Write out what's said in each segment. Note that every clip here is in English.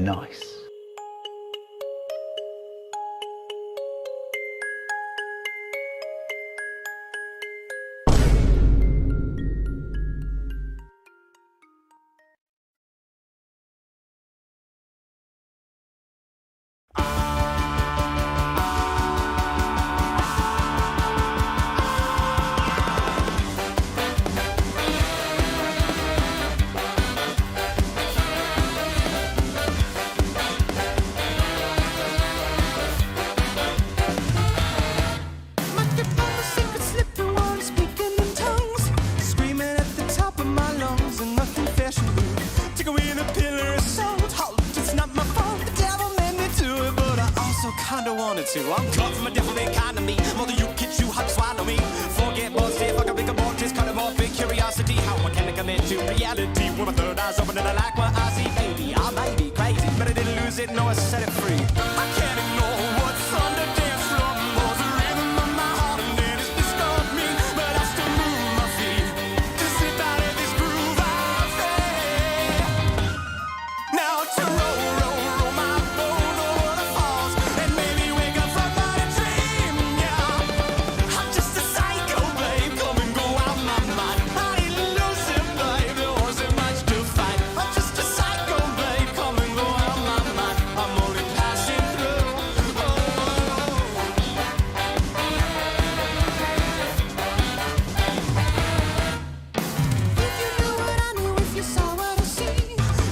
nice. Kinda wanted to. I'm cut from a different economy. More than you kids, you hot swallow me. Forget bullshit, fuck a bigger more, just kind of more big curiosity. How I can commit to reality with my third eyes open and I like what I see, baby. I may be crazy, but I didn't lose it, no, I set it free. I can't ignore what's on the dance floor. More the rhythm of my heart and then it's disturbed me, but I still move my feet to slip out of this groove I feel. Now to roll my boat over the falls and maybe wake up from my dream, yeah. I'm just a psycho, babe, come and go out my mind. I ain't losing, babe, there wasn't much to fight. I'm just a psycho, babe, come and go out my mind. I'm only passing through. If you knew what I knew, if you saw what I see,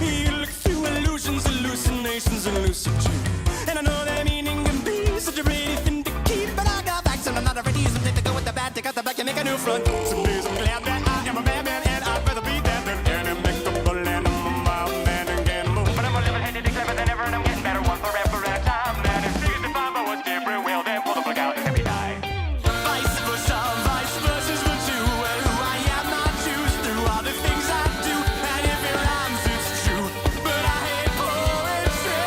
you look through illusions, hallucinations, and lucid dreams. And I know that meaning can be such a pretty thing to keep, but I got facts and I'm not already using it to go with the bad, take out the back and make a new front. Some days I'm glad that I am a bad man and I'd rather be that than any mixable and I'm a mild man and can move. But I'm more level-headed and clever than ever and I'm getting better one forever at a time. Man, it's serious to find out what's different, well then pull the plug out and let me die. Vice versa's for two, and who I am I choose through all the things I do, and if it rhymes it's true, but I hate poetry.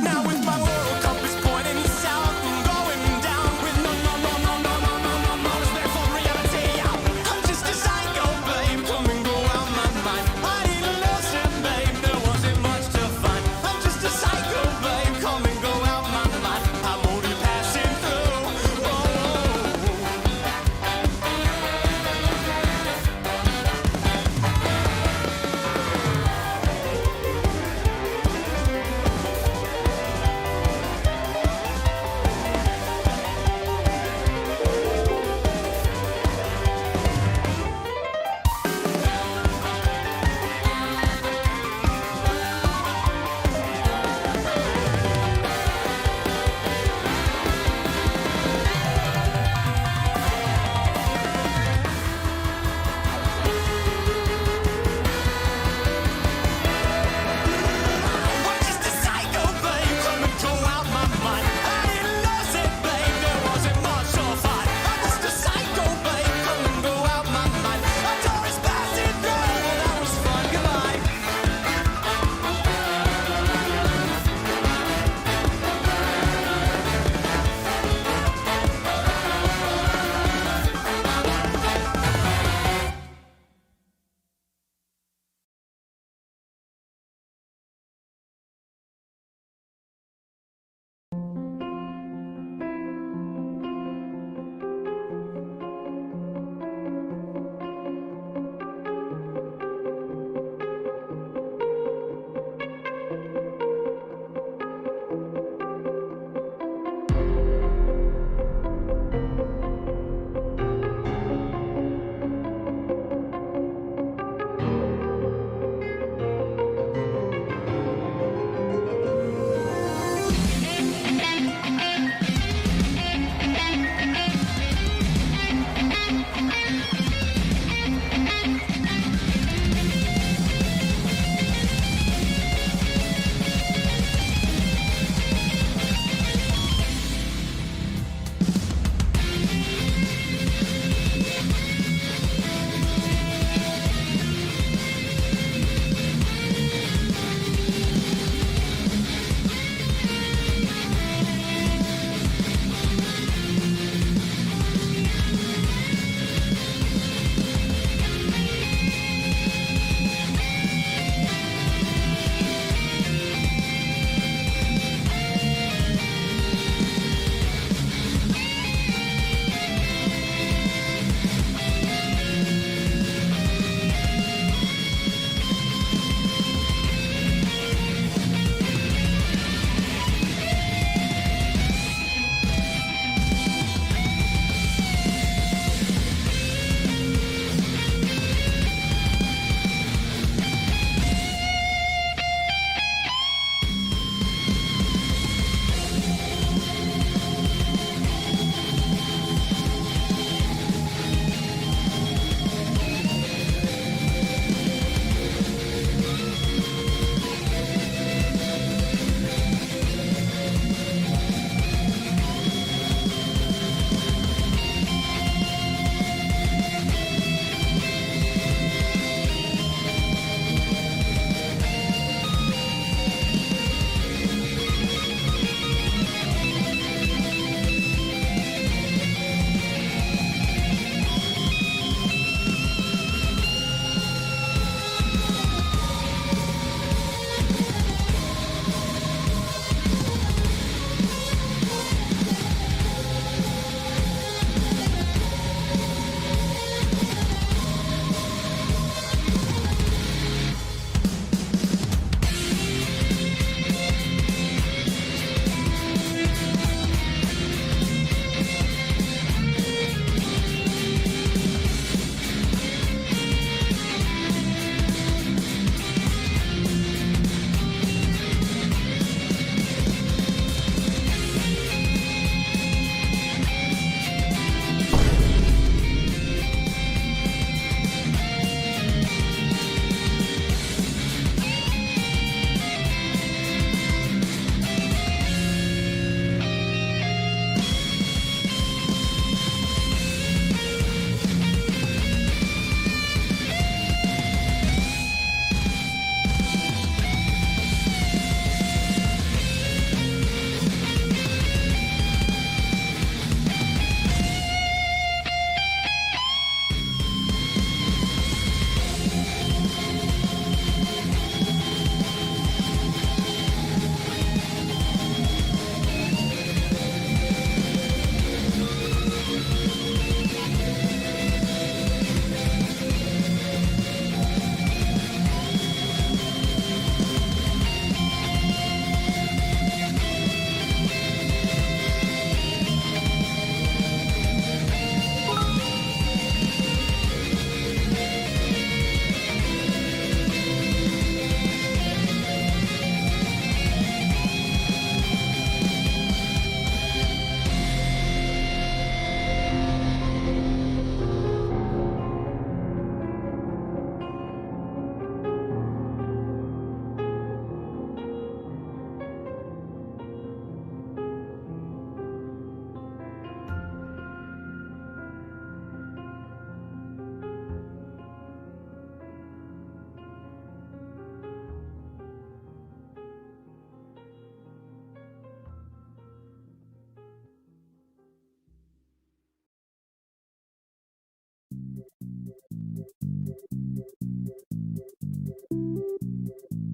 Now with my world compass pointing south and going down with no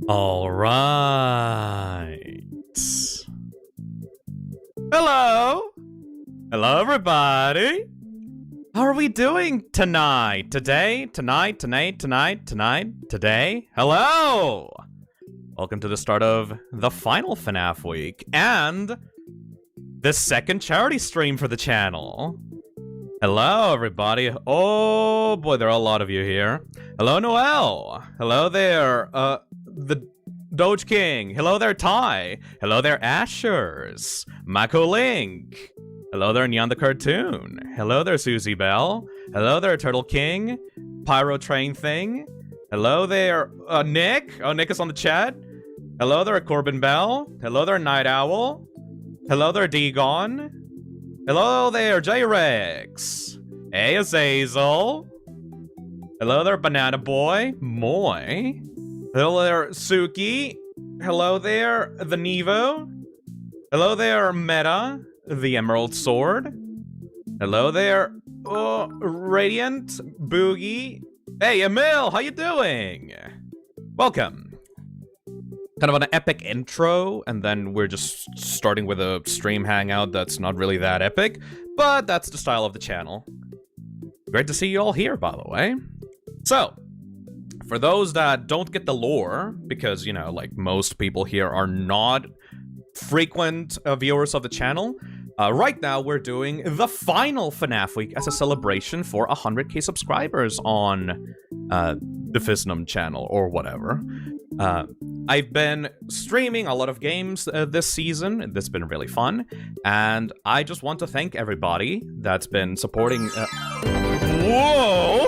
All right. Hello. Hello, everybody. How are we doing tonight? Today? Hello. Welcome to the start of the final FNAF week and the second charity stream for the channel. Hello, everybody. Oh, boy, there are a lot of you here. Hello, Noel. Hello there, the Doge King. Hello there, Ty. Hello there, Ashers. Mako Link. Hello there, Neon the Cartoon. Hello there, Susie Bell. Hello there, Turtle King. Pyro Train Thing. Hello there, Nick. Oh, Nick is on the chat. Hello there, Corbin Bell. Hello there, Night Owl. Hello there, Dagon. Hello there, J-Rex. Hey, Azazel. Hello there, Banana Boy. Moy. Hello there, Suki. Hello there, the Nevo. Hello there, Meta, the Emerald Sword. Hello there, Radiant, Boogie. Hey, Emil, how you doing? Welcome. Kind of an epic intro, and then we're just starting with a stream hangout that's not really that epic, but that's the style of the channel. Great to see you all here, by the way. So, for those that don't get the lore, because, you know, like most people here are not frequent viewers of the channel, right now we're doing the final FNAF week as a celebration for 100k subscribers on the Fisnum channel, or whatever. I've been streaming a lot of games this season. That's been really fun, and I just want to thank everybody that's been supporting... Whoa!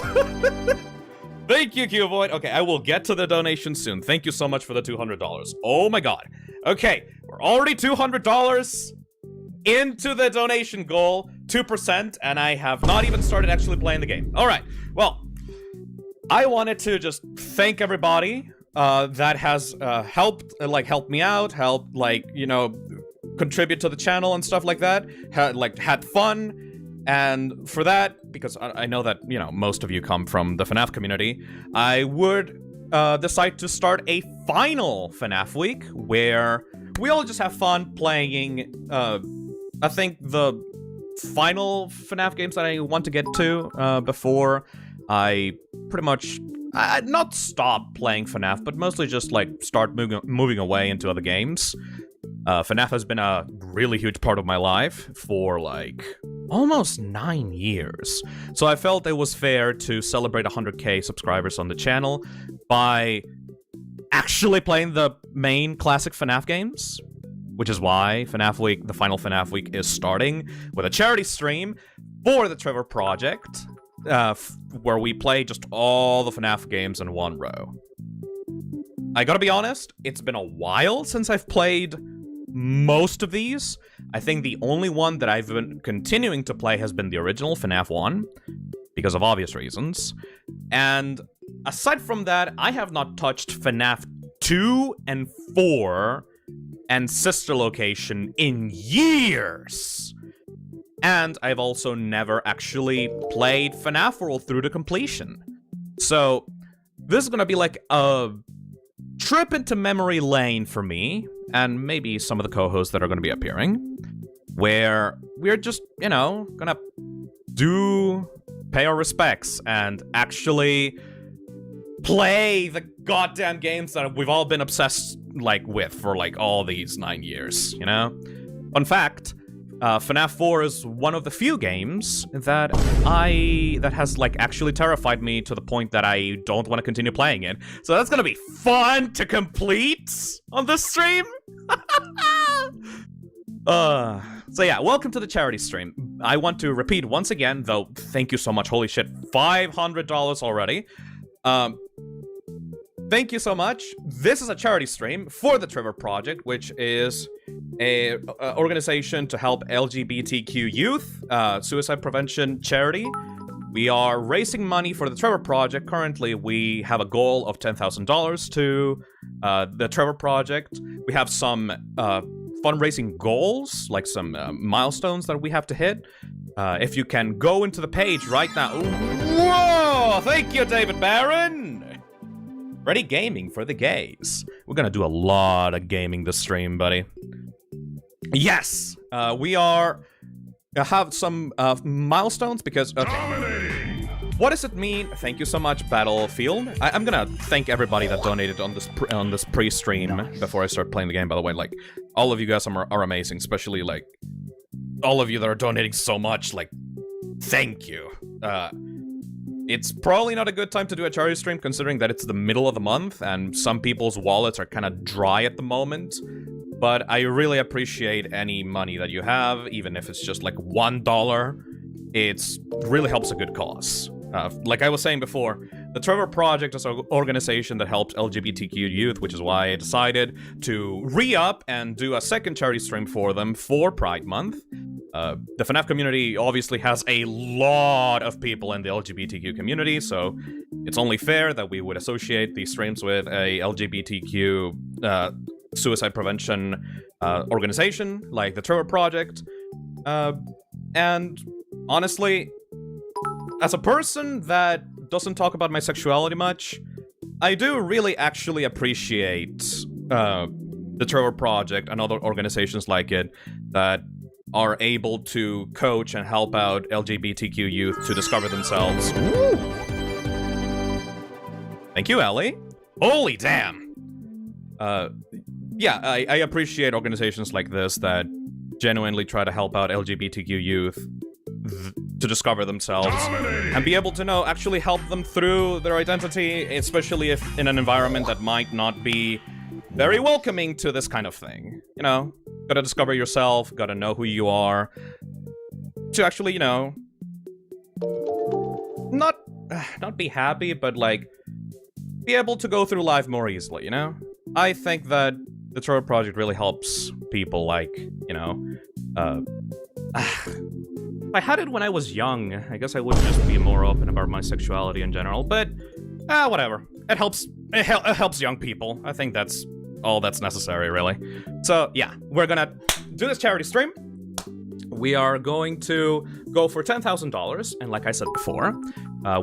Thank you, Qvoid. Okay, I will get to the donation soon. Thank you so much for the $200. Oh my god. Okay, we're already $200 into the donation goal, 2%, and I have not even started actually playing the game. All right, well, I wanted to just thank everybody that has helped me out, helped, like, you know, contribute to the channel and stuff like that, had fun. And for that, because I know that, you know, most of you come from the FNAF community, I would decide to start a final FNAF week where we all just have fun playing, I think, the final FNAF games that I want to get to before I pretty much, not stop playing FNAF, but mostly just, like, start moving away into other games. FNAF has been a really huge part of my life for, like, almost 9 years. So I felt it was fair to celebrate 100k subscribers on the channel by actually playing the main classic FNAF games, which is why FNAF Week, the final FNAF Week, is starting with a charity stream for the Trevor Project, where we play just all the FNAF games in one row. I gotta be honest, it's been a while since I've played most of these. I think the only one that I've been continuing to play has been the original FNAF 1, because of obvious reasons. And aside from that, I have not touched FNAF 2 and 4 and Sister Location in years. And I've also never actually played FNAF World through to completion. So this is gonna be like a trip into memory lane for me, and maybe some of the co-hosts that are gonna be appearing, where we're just, you know, gonna pay our respects and actually play the goddamn games that we've all been obsessed, like, with for, like, all these 9 years, you know? Fun fact, FNAF 4 is one of the few games that has, like, actually terrified me to the point that I don't want to continue playing it. So that's gonna be fun to complete on this stream! So yeah, welcome to the charity stream. I want to repeat once again, though, thank you so much, holy shit, $500 already. Thank you so much. This is a charity stream for the Trevor Project, which is a organization to help LGBTQ youth, suicide prevention charity. We are raising money for the Trevor Project. Currently, we have a goal of $10,000 to the Trevor Project. We have some fundraising goals, like some milestones that we have to hit. If you can go into the page right now. Whoa! Thank you, David Barron! Ready gaming for the gays. We're gonna do a lot of gaming this stream, buddy. Yes! We have some milestones because... Okay. What does it mean? Thank you so much, Battlefield. I'm gonna thank everybody that donated on this pre-stream before I start playing the game, by the way. Like, all of you guys are amazing, especially, like, all of you that are donating so much. Like, thank you. It's probably not a good time to do a charity stream, considering that it's the middle of the month, and some people's wallets are kind of dry at the moment. But I really appreciate any money that you have, even if it's just like $1. It really helps a good cause. Like I was saying before, the Trevor Project is an organization that helps LGBTQ youth, which is why I decided to re-up and do a second charity stream for them for Pride Month. The FNAF community obviously has a lot of people in the LGBTQ community, so it's only fair that we would associate these streams with a LGBTQ suicide prevention organization like the Trevor Project. And honestly, as a person that doesn't talk about my sexuality much, I do really actually appreciate the Trevor Project and other organizations like it that are able to coach and help out LGBTQ youth to discover themselves. Ooh. Thank you, Ellie. Holy damn! Yeah, I appreciate organizations like this that genuinely try to help out LGBTQ youth to discover themselves and be able to actually help them through their identity, especially if in an environment that might not be very welcoming to this kind of thing. You know, gotta discover yourself, gotta know who you are, to actually, you know, not be happy, but like be able to go through life more easily, you know? I think that the Trevor Project really helps people, like, you know, if I had it when I was young, I guess I would just be more open about my sexuality in general, but, whatever. It helps young people. I think that's all that's necessary, really. So, yeah, we're gonna do this charity stream. We are going to go for $10,000, and like I said before,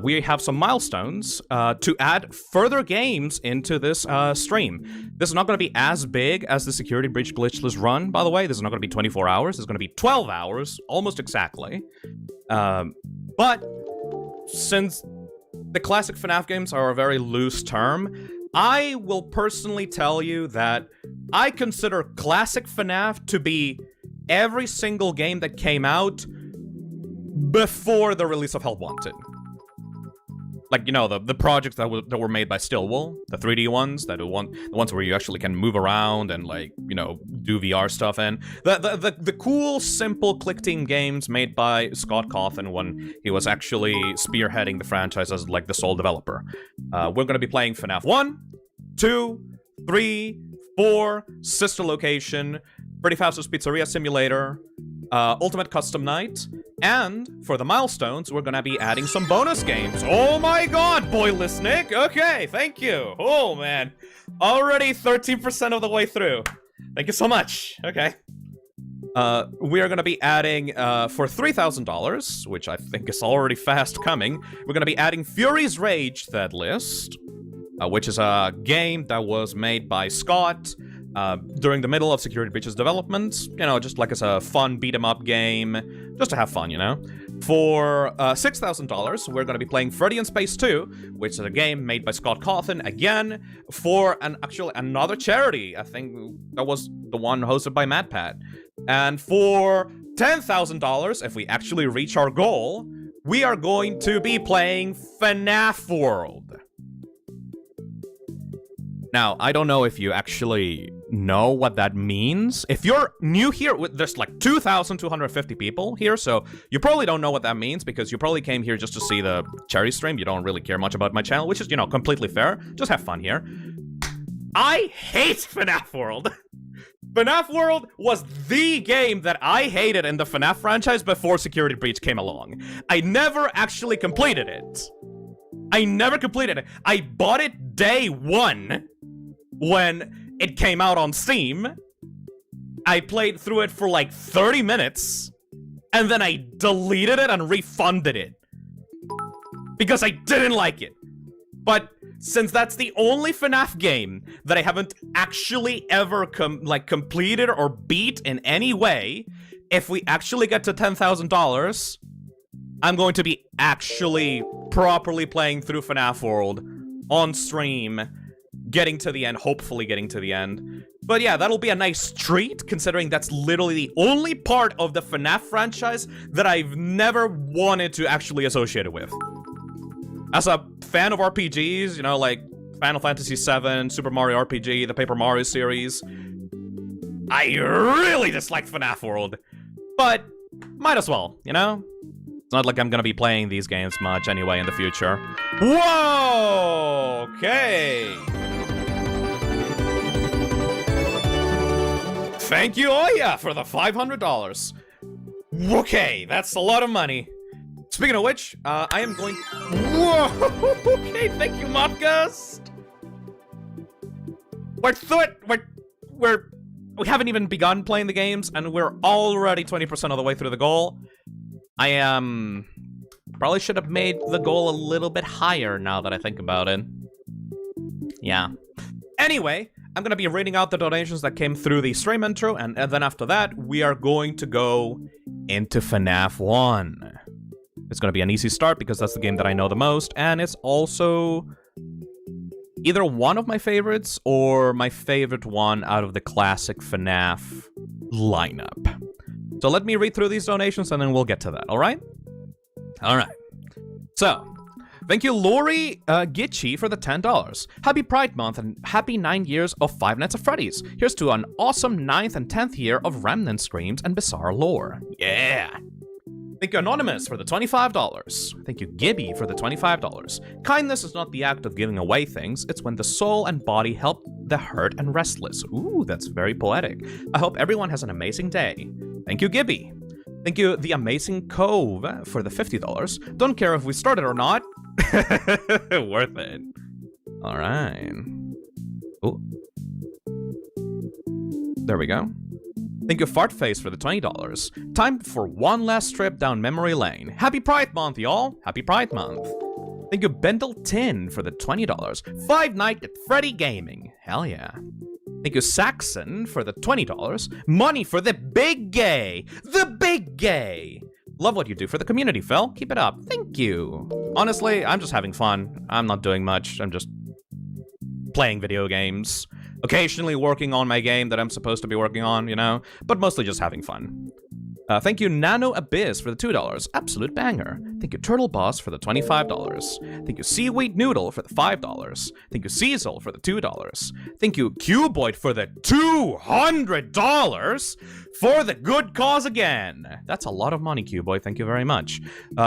we have some milestones to add further games into this stream. This is not going to be as big as the Security Breach Glitchless run, by the way. This is not going to be 24 hours. It's going to be 12 hours, almost exactly. But since the classic FNAF games are a very loose term, I will personally tell you that I consider classic FNAF to be every single game that came out before the release of Help Wanted. Like, you know, the projects that were made by Stillwell, the 3D ones, the ones where you actually can move around and, like, you know, do VR stuff in. The cool, simple click team games made by Scott Cawthon when he was actually spearheading the franchise as, like, the sole developer. We're gonna be playing FNAF 1, 2, 3, 4, Sister Location, Freddy Fazbear's Pizzeria Simulator, Ultimate Custom Night, and for the milestones, we're gonna be adding some bonus games. Oh my god, Boyless Nick! Okay, thank you. Oh man, already 13% of the way through. Thank you so much. Okay. We are gonna be adding, for $3,000, which I think is already fast coming, we're gonna be adding Fury's Rage That List, which is a game that was made by Scott, during the middle of Security Breach's development, you know, just like as a fun beat-em-up game, just to have fun, you know. For $6,000, we're going to be playing Freddy in Space 2, which is a game made by Scott Cawthon, again, for actually another charity. I think that was the one hosted by MadPat. And for $10,000, if we actually reach our goal, we are going to be playing FNAF World. Now, I don't know if you actually know what that means. If you're new here, there's like 2,250 people here, so you probably don't know what that means because you probably came here just to see the charity stream. You don't really care much about my channel, which is, you know, completely fair. Just have fun here. I hate FNAF World. FNAF World was the game that I hated in the FNAF franchise before Security Breach came along. I never actually completed it. I never completed it. I bought it day one when it came out on Steam. I played through it for like 30 minutes, and then I deleted it and refunded it. Because I didn't like it. But since that's the only FNAF game that I haven't actually ever completed or beat in any way, if we actually get to $10,000, I'm going to be actually properly playing through FNAF World on stream, getting to the end, hopefully getting to the end. But yeah, that'll be a nice treat, considering that's literally the only part of the FNAF franchise that I've never wanted to actually associate it with. As a fan of RPGs, you know, like Final Fantasy VII, Super Mario RPG, the Paper Mario series, I really dislike FNAF World. But might as well, you know? It's not like I'm gonna be playing these games much anyway in the future. Whoa! Okay. Thank you, Oya, for the $500. Okay, that's a lot of money. Speaking of which, I am going... Whoa! Okay, thank you, Modgust! We haven't even begun playing the games, and we're already 20% of the way through the goal. I, probably should have made the goal a little bit higher now that I think about it. Yeah. Anyway, I'm gonna be reading out the donations that came through the stream intro, and then after that, we are going to go into FNAF 1. It's gonna be an easy start because that's the game that I know the most, and it's also either one of my favorites or my favorite one out of the classic FNAF lineup. So let me read through these donations and then we'll get to that, alright? Alright. So, thank you Lori Gitchy for the $10. Happy Pride Month and happy 9 years of Five Nights at Freddy's. Here's to an awesome 9th and 10th year of Remnant Screams and Bizarre Lore. Yeah! Thank you Anonymous for the $25. Thank you Gibby for the $25. Kindness is not the act of giving away things, it's when the soul and body help the hurt and restless. Ooh, that's very poetic. I hope everyone has an amazing day. Thank you Gibby. Thank you The Amazing Cove for the $50. Don't care if we started or not. Worth it. Alright. Ooh. There we go. Thank you Fartface for the $20. Time for one last trip down memory lane. Happy Pride Month, y'all! Happy Pride Month. Thank you Bendel Tin for the $20. Five Nights at Freddy Gaming. Hell yeah. Thank you Saxon for the $20. Money for the big gay! The big gay! Love what you do for the community, Phil. Keep it up. Thank you. Honestly, I'm just having fun. I'm not doing much. I'm just playing video games. Occasionally working on my game that I'm supposed to be working on, you know? But mostly just having fun. Thank you Nano Abyss for the $2. Absolute banger. Thank you Turtle Boss for the $25. Thank you Seaweed Noodle for the $5. Thank you Cecil for the $2. Thank you Cuboid for the $200 for the good cause again. That's a lot of money, Cuboid. Thank you very much.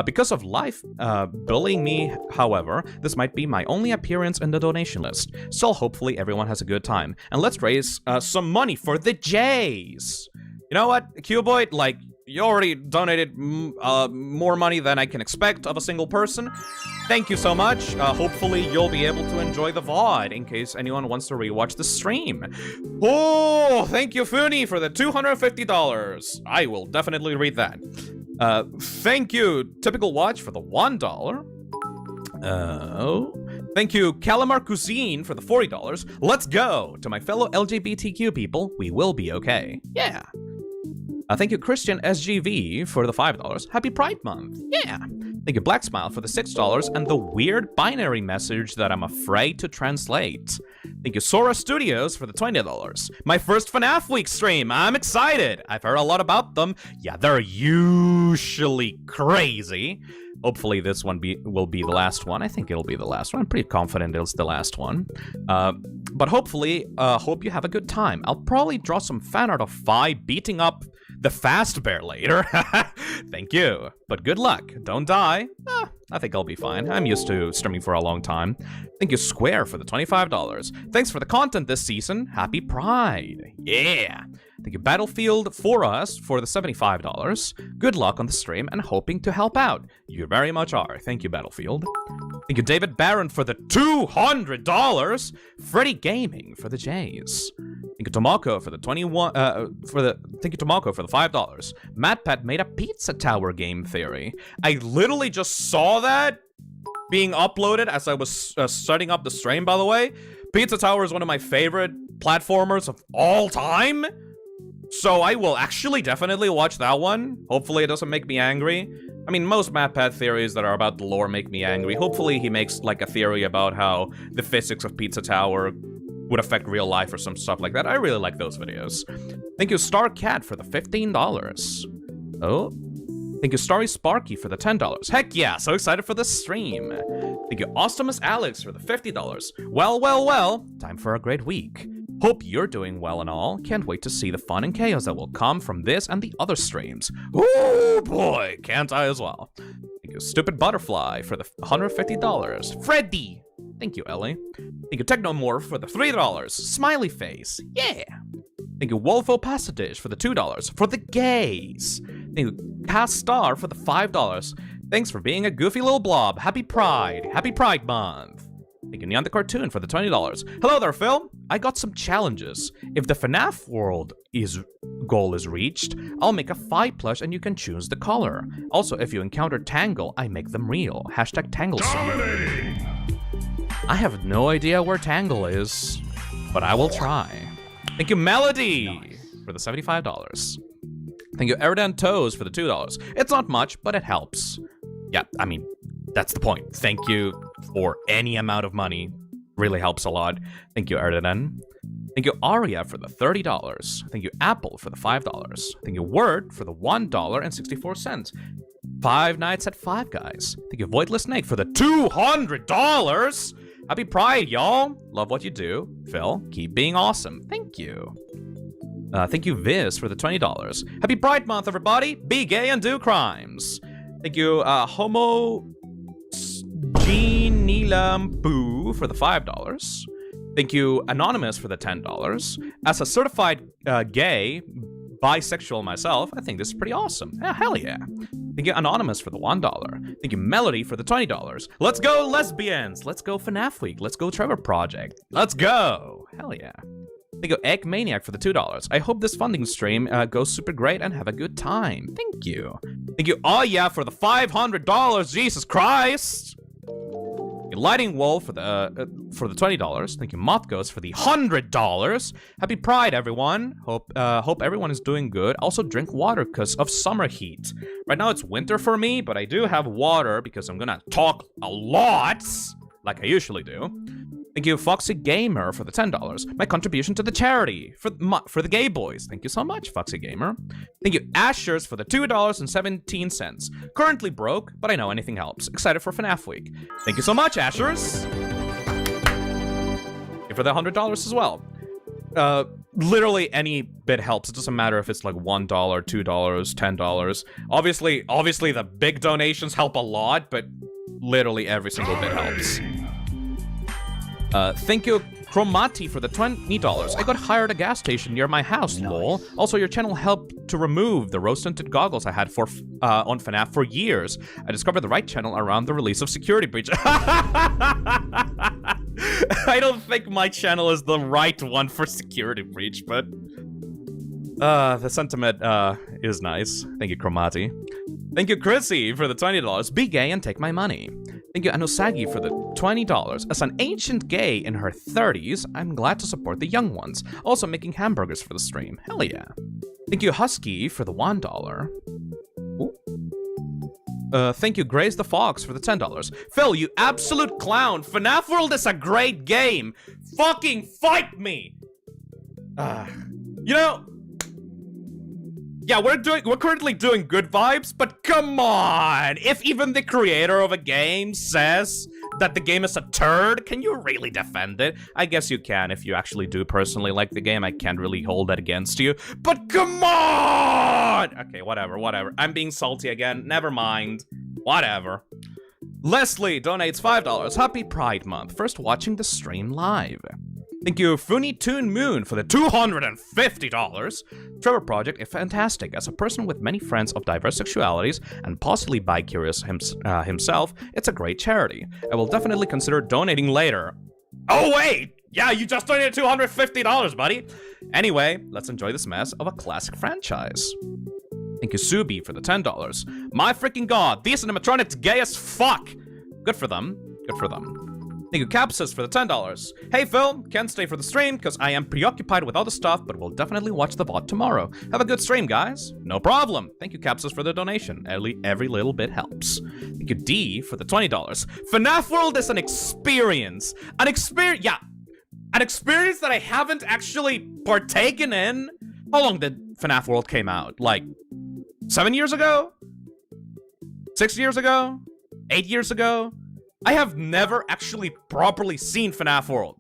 Because of life bullying me, however, this might be my only appearance in the donation list. Still, hopefully everyone has a good time. And let's raise some money for the Jays. You know what, Cuboid, like, you already donated more money than I can expect of a single person. Thank you so much. Hopefully you'll be able to enjoy the VOD in case anyone wants to rewatch the stream. Oh, thank you, Funi, for the $250. I will definitely read that. Thank you, Typical Watch, for the $1. Thank you, Calamar Cuisine, for the $40. Let's go! To my fellow LGBTQ people, we will be okay. Yeah. Thank you, Christian SGV, for the $5. Happy Pride Month. Yeah. Thank you, Black Smile, for the $6 and the weird binary message that I'm afraid to translate. Thank you, Sora Studios, for the $20. My first FNAF Week stream. I'm excited. I've heard a lot about them. Yeah, they're usually crazy. Hopefully this one will be the last one. I think it'll be the last one. I'm pretty confident it's the last one. But hopefully, hope you have a good time. I'll probably draw some fan art of Fi beating up the Fast Bear later. Thank you. But good luck. Don't die. I think I'll be fine. I'm used to streaming for a long time. Thank you, Square, for the $25. Thanks for the content this season. Happy Pride. Yeah. Thank you, Battlefield for us for the $75. Good luck on the stream and hoping to help out. You very much are. Thank you, Battlefield. Thank you, David Barron, for the $200. Freddy Gaming for the Jays. Thank you, Tomoko, for the thank you, Tomoko, for the $5. MatPat made a Pizza Tower game theory. I literally just saw that being uploaded as I was setting up the stream, by the way. Pizza Tower is one of my favorite platformers of all time. So I will actually definitely watch that one. Hopefully it doesn't make me angry. I mean, most MatPat theories that are about the lore make me angry. Hopefully he makes, like, a theory about how the physics of Pizza Tower would affect real life or some stuff like that. I really like those videos. Thank you, Star Cat, for the $15. Oh. Thank you, Starry Sparky, for the $10. Heck yeah, so excited for this stream. Thank you, Ostomus Alex, for the $50. Well, time for a great week. Hope you're doing well and all. Can't wait to see the fun and chaos that will come from this and the other streams. Oh boy, can't I as well. Thank you, Stupid Butterfly, for the $150. Freddy! Thank you, Ellie. Thank you, Technomorph, for the $3. Smiley Face. Yeah! Thank you, Wolfo Passadish, for the $2. For the gays! Thank you, Cast Star, for the $5. Thanks for being a goofy little blob. Happy Pride. Happy Pride Month. Thank you, Neon the Cartoon, for the $20. Hello there, Phil. I got some challenges. If the FNAF World goal is reached, I'll make a 5 plush and you can choose the color. Also, if you encounter Tangle, I make them real. Hashtag Tangle. I have no idea where Tangle is, but I will try. Thank you, Melody, for the $75. Thank you, Eridan Toes, for the $2. It's not much, but it helps. Yeah, I mean, that's the point. Thank you for any amount of money. Really helps a lot. Thank you, Eridan. Thank you, Aria, for the $30. Thank you, Apple, for the $5. Thank you, Word, for the $1.64. Five Nights at Five Guys. Thank you, Voidless Snake, for the $200. Happy Pride, y'all. Love what you do. Phil, keep being awesome. Thank you. Thank you, Viz, for the $20. Happy Pride Month, everybody. Be gay and do crimes. Thank you, Homo Genilambu, for the $5. Thank you, Anonymous, for the $10. As a certified gay, bisexual myself, I think this is pretty awesome. Yeah, hell yeah. Thank you, Anonymous, for the $1. Thank you, Melody, for the $20. Let's go, lesbians. Let's go, FNAF Week. Let's go, Trevor Project. Let's go. Hell yeah. Thank you, Egg Maniac, for the $2. I hope this funding stream goes super great and have a good time. Thank you. Thank you, Oh Yeah, for the $500. Jesus Christ. Thank you, Lighting Wolf, for the $20. Thank you, Moth Ghost, for the $100. Happy Pride, everyone. Hope everyone is doing good. Also, drink water because of summer heat. Right now, it's winter for me, but I do have water because I'm gonna talk a lot, like I usually do. Thank you, Foxy Gamer, for the $10. My contribution to the charity for the gay boys. Thank you so much, Foxy Gamer. Thank you, Ashers, for the $2.17. Currently broke, but I know anything helps. Excited for FNAF Week. Thank you so much, Ashers. Thank you for the $100 as well. Literally any bit helps. It doesn't matter if it's like $1, $2, $10. Obviously the big donations help a lot, but literally every single bit helps. Thank you, Chromati, for the $20. I got hired at a gas station near my house, lol. Also, your channel helped to remove the rose-tinted goggles I had on FNAF for years. I discovered the right channel around the release of Security Breach. I don't think my channel is the right one for Security Breach, but the sentiment is nice. Thank you, Chromati. Thank you, Chrissy, for the $20. Be gay and take my money. Thank you, Anusagi, for the $20. As an ancient gay in her 30s, I'm glad to support the young ones. Also making hamburgers for the stream. Hell yeah. Thank you, Husky, for the $1. Thank you, Grace the Fox, for the $10. Phil, you absolute clown. FNAF World is a great game. Fucking fight me. You know, yeah, we're currently doing good vibes, but come on! If even the creator of a game says that the game is a turd, can you really defend it? I guess you can if you actually do personally like the game. I can't really hold that against you. But come on! Okay, whatever. I'm being salty again. Never mind. Whatever. Leslie donates $5. Happy Pride Month. First watching the stream live. Thank you, Funny Toon Moon, for the $250. Trevor Project is fantastic. As a person with many friends of diverse sexualities and possibly bi-curious himself, it's a great charity. I will definitely consider donating later. Oh wait! Yeah, you just donated $250, buddy! Anyway, let's enjoy this mess of a classic franchise. Thank you, Subi, for the $10. My freaking god, these animatronics gay as fuck! Good for them. Good for them. Thank you, Capsus, for the $10. Hey, Phil, can't stay for the stream because I am preoccupied with other stuff, but will definitely watch the VOD tomorrow. Have a good stream, guys. No problem. Thank you, Capsus, for the donation. Every little bit helps. Thank you, D, for the $20. FNAF World is an experience. An experience that I haven't actually partaken in. How long did FNAF World came out? Like, 7 years ago? 6 years ago? 8 years ago? I have never actually properly seen FNAF World.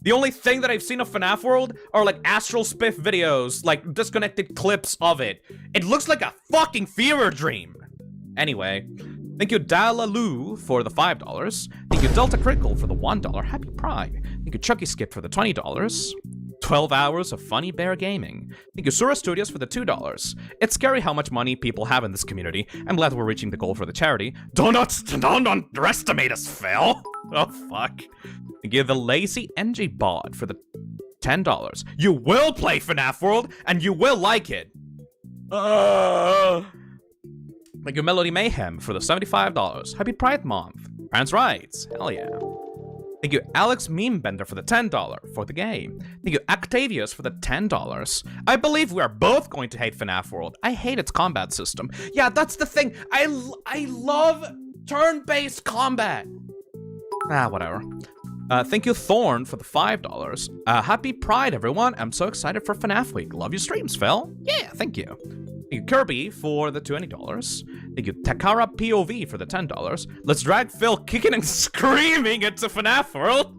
The only thing that I've seen of FNAF World are like Astral Spiff videos, like disconnected clips of it. It looks like a fucking fever dream. Anyway, thank you Dalalu for the $5. Thank you Delta Crickle for the $1. Happy Pride. Thank you Chucky Skip for the $20. 12 hours of funny bear gaming. Thank you Sura Studios for the $2. It's scary how much money people have in this community. I'm glad we're reaching the goal for the charity. Don't underestimate us, Phil. Oh, fuck. Thank you the Lazy NG Bot for the $10. You will play FNAF World, and you will like it. Thank you Melody Mayhem for the $75. Happy Pride Month. Trans rights. Hell yeah. Thank you, Alex Memebender, for the $10 for the game. Thank you, Octavius, for the $10. I believe we are both going to hate FNAF World. I hate its combat system. Yeah, that's the thing. I love turn-based combat. Whatever. Thank you, Thorn, for the $5. Happy Pride, everyone. I'm so excited for FNAF Week. Love your streams, Phil. Yeah, thank you. Thank you, Kirby, for the $20. Thank you, Takara POV, for the $10. Let's drag Phil kicking and screaming into FNAF World.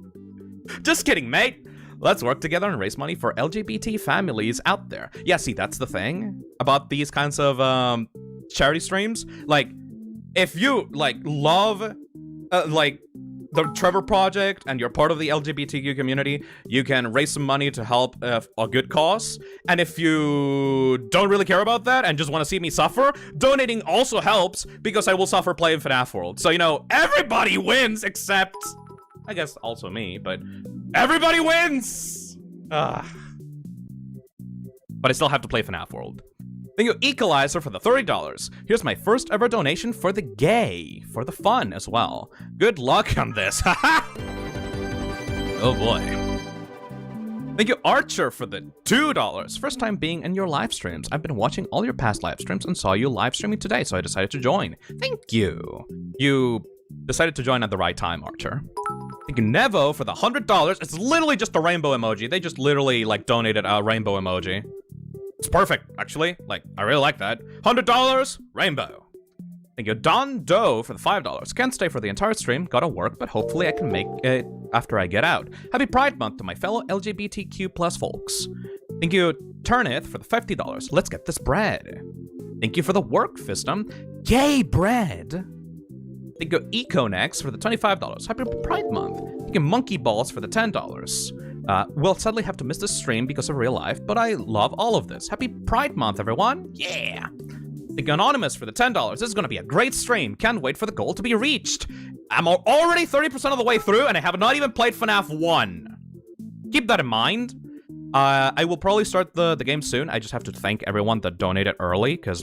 Just kidding, mate. Let's work together and raise money for LGBT families out there. Yeah, see, that's the thing about these kinds of charity streams. Like, if you love the Trevor Project and you're part of the LGBTQ community, you can raise some money to help a good cause. And if you don't really care about that and just want to see me suffer, donating also helps because I will suffer playing FNAF World. So, you know, everybody wins except, I guess, also me, but everybody wins! But I still have to play FNAF World. Thank you, Equalizer, for the $30. Here's my first ever donation for the gay, for the fun as well. Good luck on this, haha! Oh boy. Thank you, Archer, for the $2. First time being in your live streams. I've been watching all your past live streams and saw you live streaming today, so I decided to join. Thank you. You decided to join at the right time, Archer. Thank you, Nevo, for the $100. It's literally just a rainbow emoji. They just literally, donated a rainbow emoji. It's perfect, actually. I really like that. $100, rainbow. Thank you, Don Doe, for the $5. Can't stay for the entire stream, gotta work, but hopefully I can make it after I get out. Happy Pride Month to my fellow LGBTQ plus folks. Thank you, Turnith, for the $50. Let's get this bread. Thank you for the work, Fistum. Yay, bread. Thank you, Econex, for the $25. Happy Pride Month. Thank you, Monkey Balls, for the $10. We'll sadly have to miss this stream because of real life, but I love all of this. Happy Pride Month, everyone! Yeah! Thank you, Anonymous, for the $10. This is gonna be a great stream. Can't wait for the goal to be reached. I'm already 30% of the way through, and I have not even played FNAF 1. Keep that in mind. I will probably start the game soon. I just have to thank everyone that donated early, because,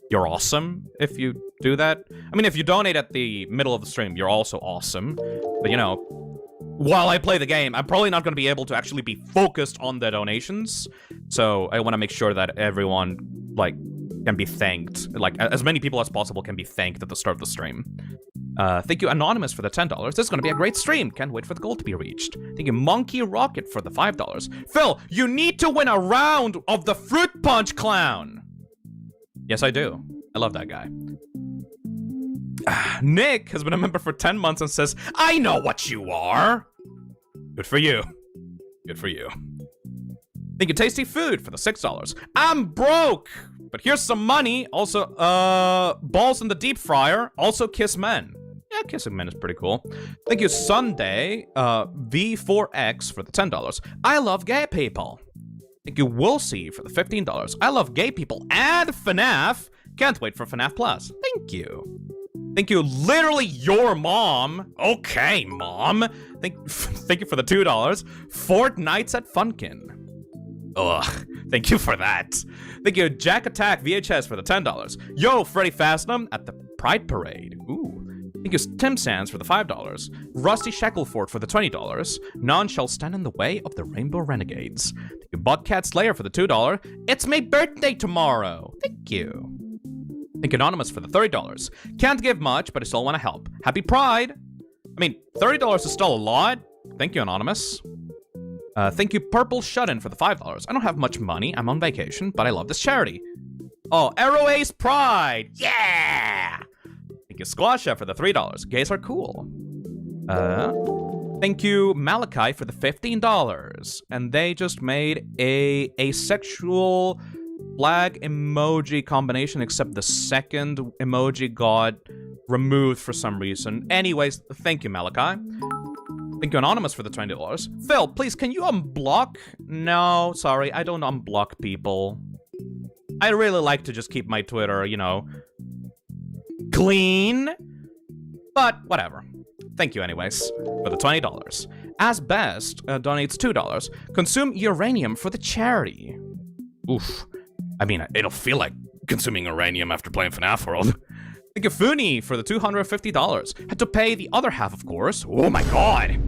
you're awesome if you do that. I mean, if you donate at the middle of the stream, you're also awesome. But, you know, while I play the game, I'm probably not going to be able to actually be focused on the donations. So I want to make sure that everyone, can be thanked. As many people as possible can be thanked at the start of the stream. Thank you, Anonymous, for the $10. This is going to be a great stream. Can't wait for the goal to be reached. Thank you, Monkey Rocket, for the $5. Phil, you need to win a round of the Fruit Punch Clown. Yes, I do. I love that guy. Nick has been a member for 10 months and says, I know what you are. Good for you. Good for you. Thank you, Tasty Food, for the $6. I'm broke, but here's some money. Also, balls in the deep fryer. Also, Kiss Men. Yeah, Kissing Men is pretty cool. Thank you, Sunday, V4X, for the $10. I love gay people. Thank you, Woolsey, for the $15. I love gay people and FNAF. Can't wait for FNAF Plus. Thank you. Thank you, literally your mom. Okay, mom. Thank you for the $2. Fortnights at Funkin. Ugh, thank you for that. Thank you, Jack Attack VHS, for the $10. Yo, Freddy Fastnum at the Pride Parade. Ooh. Thank you, Tim Sands, for the $5. Rusty Shackleford for the $20. None shall stand in the way of the Rainbow Renegades. Thank you, Bugcat Slayer, for the $2. It's my birthday tomorrow. Thank you. Thank you, Anonymous, for the $30. Can't give much, but I still want to help. Happy Pride. I mean, $30 is still a lot. Thank you, Anonymous. Thank you, Purple Shut-In, for the $5. I don't have much money. I'm on vacation, but I love this charity. Oh, Arrow Ace Pride. Yeah! Thank you, Squasha, for the $3. Gays are cool. Thank you, Malachi, for the $15. And they just made a asexual flag emoji combination, except the second emoji got removed for some reason. Anyways, thank you, Malachi. Thank you, Anonymous, for the $20. Phil, please, can you unblock? No, sorry, I don't unblock people. I really like to just keep my Twitter, you know, clean. But whatever. Thank you anyways for the $20. As Best donates $2. Consume uranium for the charity. Oof. I mean, it'll feel like consuming uranium after playing FNAF World. Thank you, Funi, for the $250. Had to pay the other half, of course. Oh my god.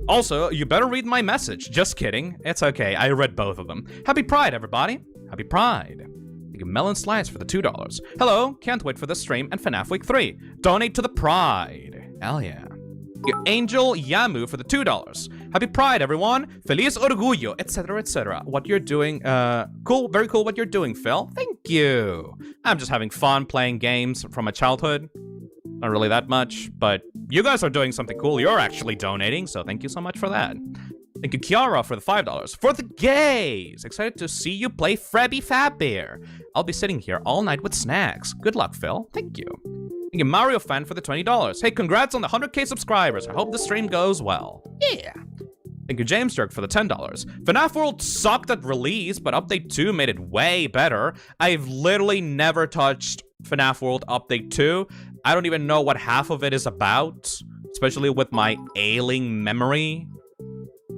Also, you better read my message. Just kidding. It's okay. I read both of them. Happy Pride, everybody. Happy Pride. Thank you, Melon Slice, for the $2. Hello. Can't wait for the stream and FNAF Week 3. Donate to the Pride. Hell yeah. Thank you, Angel Yamu, for the $2. Happy Pride, everyone. Feliz Orgullo, etc., etc. What you're doing, cool. Very cool what you're doing, Phil. Thank you. I'm just having fun playing games from my childhood. Not really that much, but you guys are doing something cool. You're actually donating, so thank you so much for that. Thank you, Kiara, for the $5. For the gays! Excited to see you play Frebby Fat Bear. I'll be sitting here all night with snacks. Good luck, Phil. Thank you. Thank you, Mario Fan, for the $20. Hey, congrats on the 100k subscribers. I hope the stream goes well. Yeah. Thank you, James Dirk, for the $10. FNAF World sucked at release, but Update 2 made it way better. I've literally never touched FNAF World Update 2. I don't even know what half of it is about, especially with my ailing memory.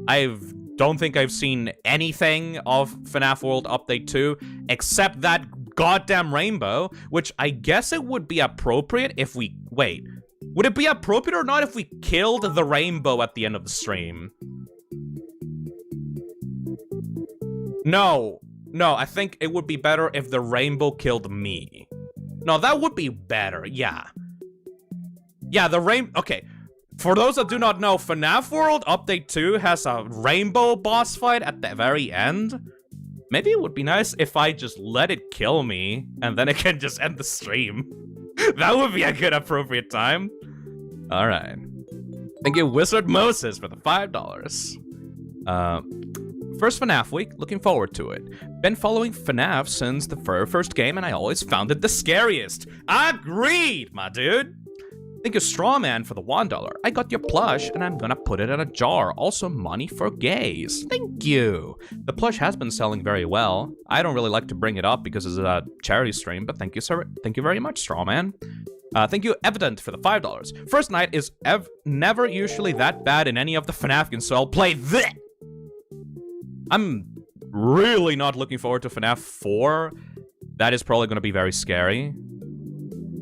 I don't think I've seen anything of FNAF World Update 2, except that goddamn rainbow, which I guess it would be appropriate if we... Wait. Would it be appropriate or not if we killed the rainbow at the end of the stream? No. No, I think it would be better if the rainbow killed me. No, that would be better, yeah. Yeah, the rainbow... Okay. For those that do not know, FNAF World Update 2 has a rainbow boss fight at the very end. Maybe it would be nice if I just let it kill me, and then I can just end the stream. That would be a good appropriate time. Alright. Thank you, Wizard Moses, for the $5. First FNAF week, looking forward to it. Been following FNAF since the very first game, and I always found it the scariest. Agreed, my dude! Thank you, Strawman, for the $1. I got your plush, and I'm gonna put it in a jar. Also, money for gays. Thank you. The plush has been selling very well. I don't really like to bring it up because it's a charity stream, but thank you, sir. Thank you very much, Strawman. Thank you, Evident, for the $5. First night is never usually that bad in any of the FNAF games, so I'll play this. I'm really not looking forward to FNAF 4. That is probably gonna be very scary.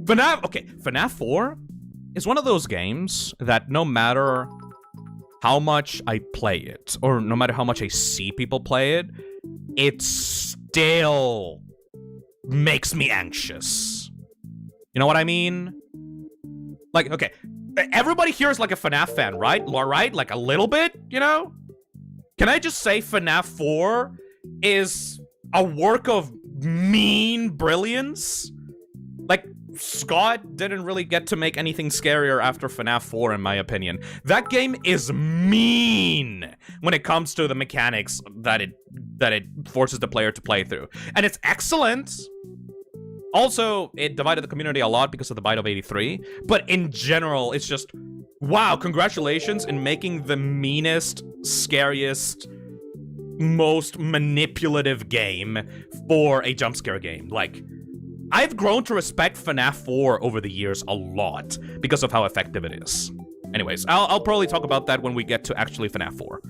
FNAF 4 is one of those games that no matter how much I play it, or no matter how much I see people play it, it still makes me anxious. You know what I mean? Like, okay, everybody here is like a FNAF fan, right? Right? Like a little bit, you know? Can I just say FNAF 4 is a work of mean brilliance? Like, Scott didn't really get to make anything scarier after FNAF 4, in my opinion. That game is mean when it comes to the mechanics that it forces the player to play through. And it's excellent. Also, it divided the community a lot because of the Bite of 83. But in general, it's just, wow, congratulations in making the meanest, scariest, most manipulative game for a jump scare game. Like, I've grown to respect FNAF 4 over the years a lot because of how effective it is. Anyways, I'll probably talk about that when we get to actually FNAF 4.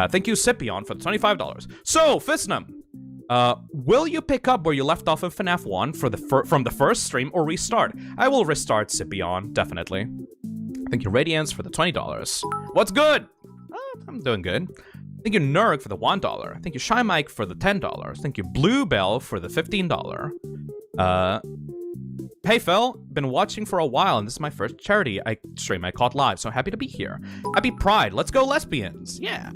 Thank you, Scipion, for the $25. So, Fisnum, Will you pick up where you left off in FNAF 1 from the first stream or restart? I will restart, Scipion, definitely. Thank you, Radiance, for the $20. What's good? I'm doing good. Thank you, Nurg, for the $1. Thank you, Shy Mike, for the $10. Thank you, Bluebell, for the $15. Hey, Phil. Been watching for a while, and this is my first charity stream I caught live, so happy to be here. Happy Pride. Let's go, lesbians. Yeah.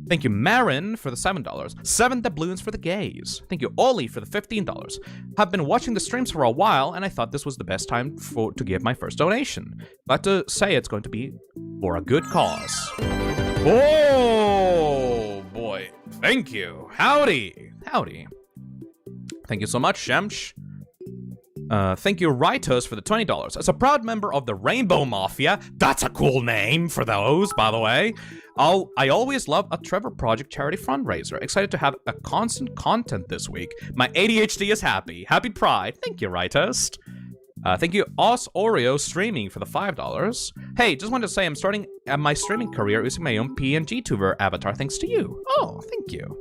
Thank you, Marin, for the $7. 7 doubloons for the gays. Thank you, Ollie, for the $15. Have been watching the streams for a while, and I thought this was the best time to give my first donation. Glad to say it's going to be for a good cause. Oh, boy. Thank you. Howdy. Howdy. Thank you so much, Shemsh. Thank you, Ritos, for the $20. As a proud member of the Rainbow Mafia, that's a cool name for those, by the way. I always love a Trevor Project charity fundraiser. Excited to have a constant content this week. My ADHD is happy. Happy Pride. Thank you, Ritos. Thank you, Os Oreo Streaming, for the $5. Hey, just wanted to say I'm starting my streaming career using my own PNG Tuber avatar thanks to you. Oh, thank you.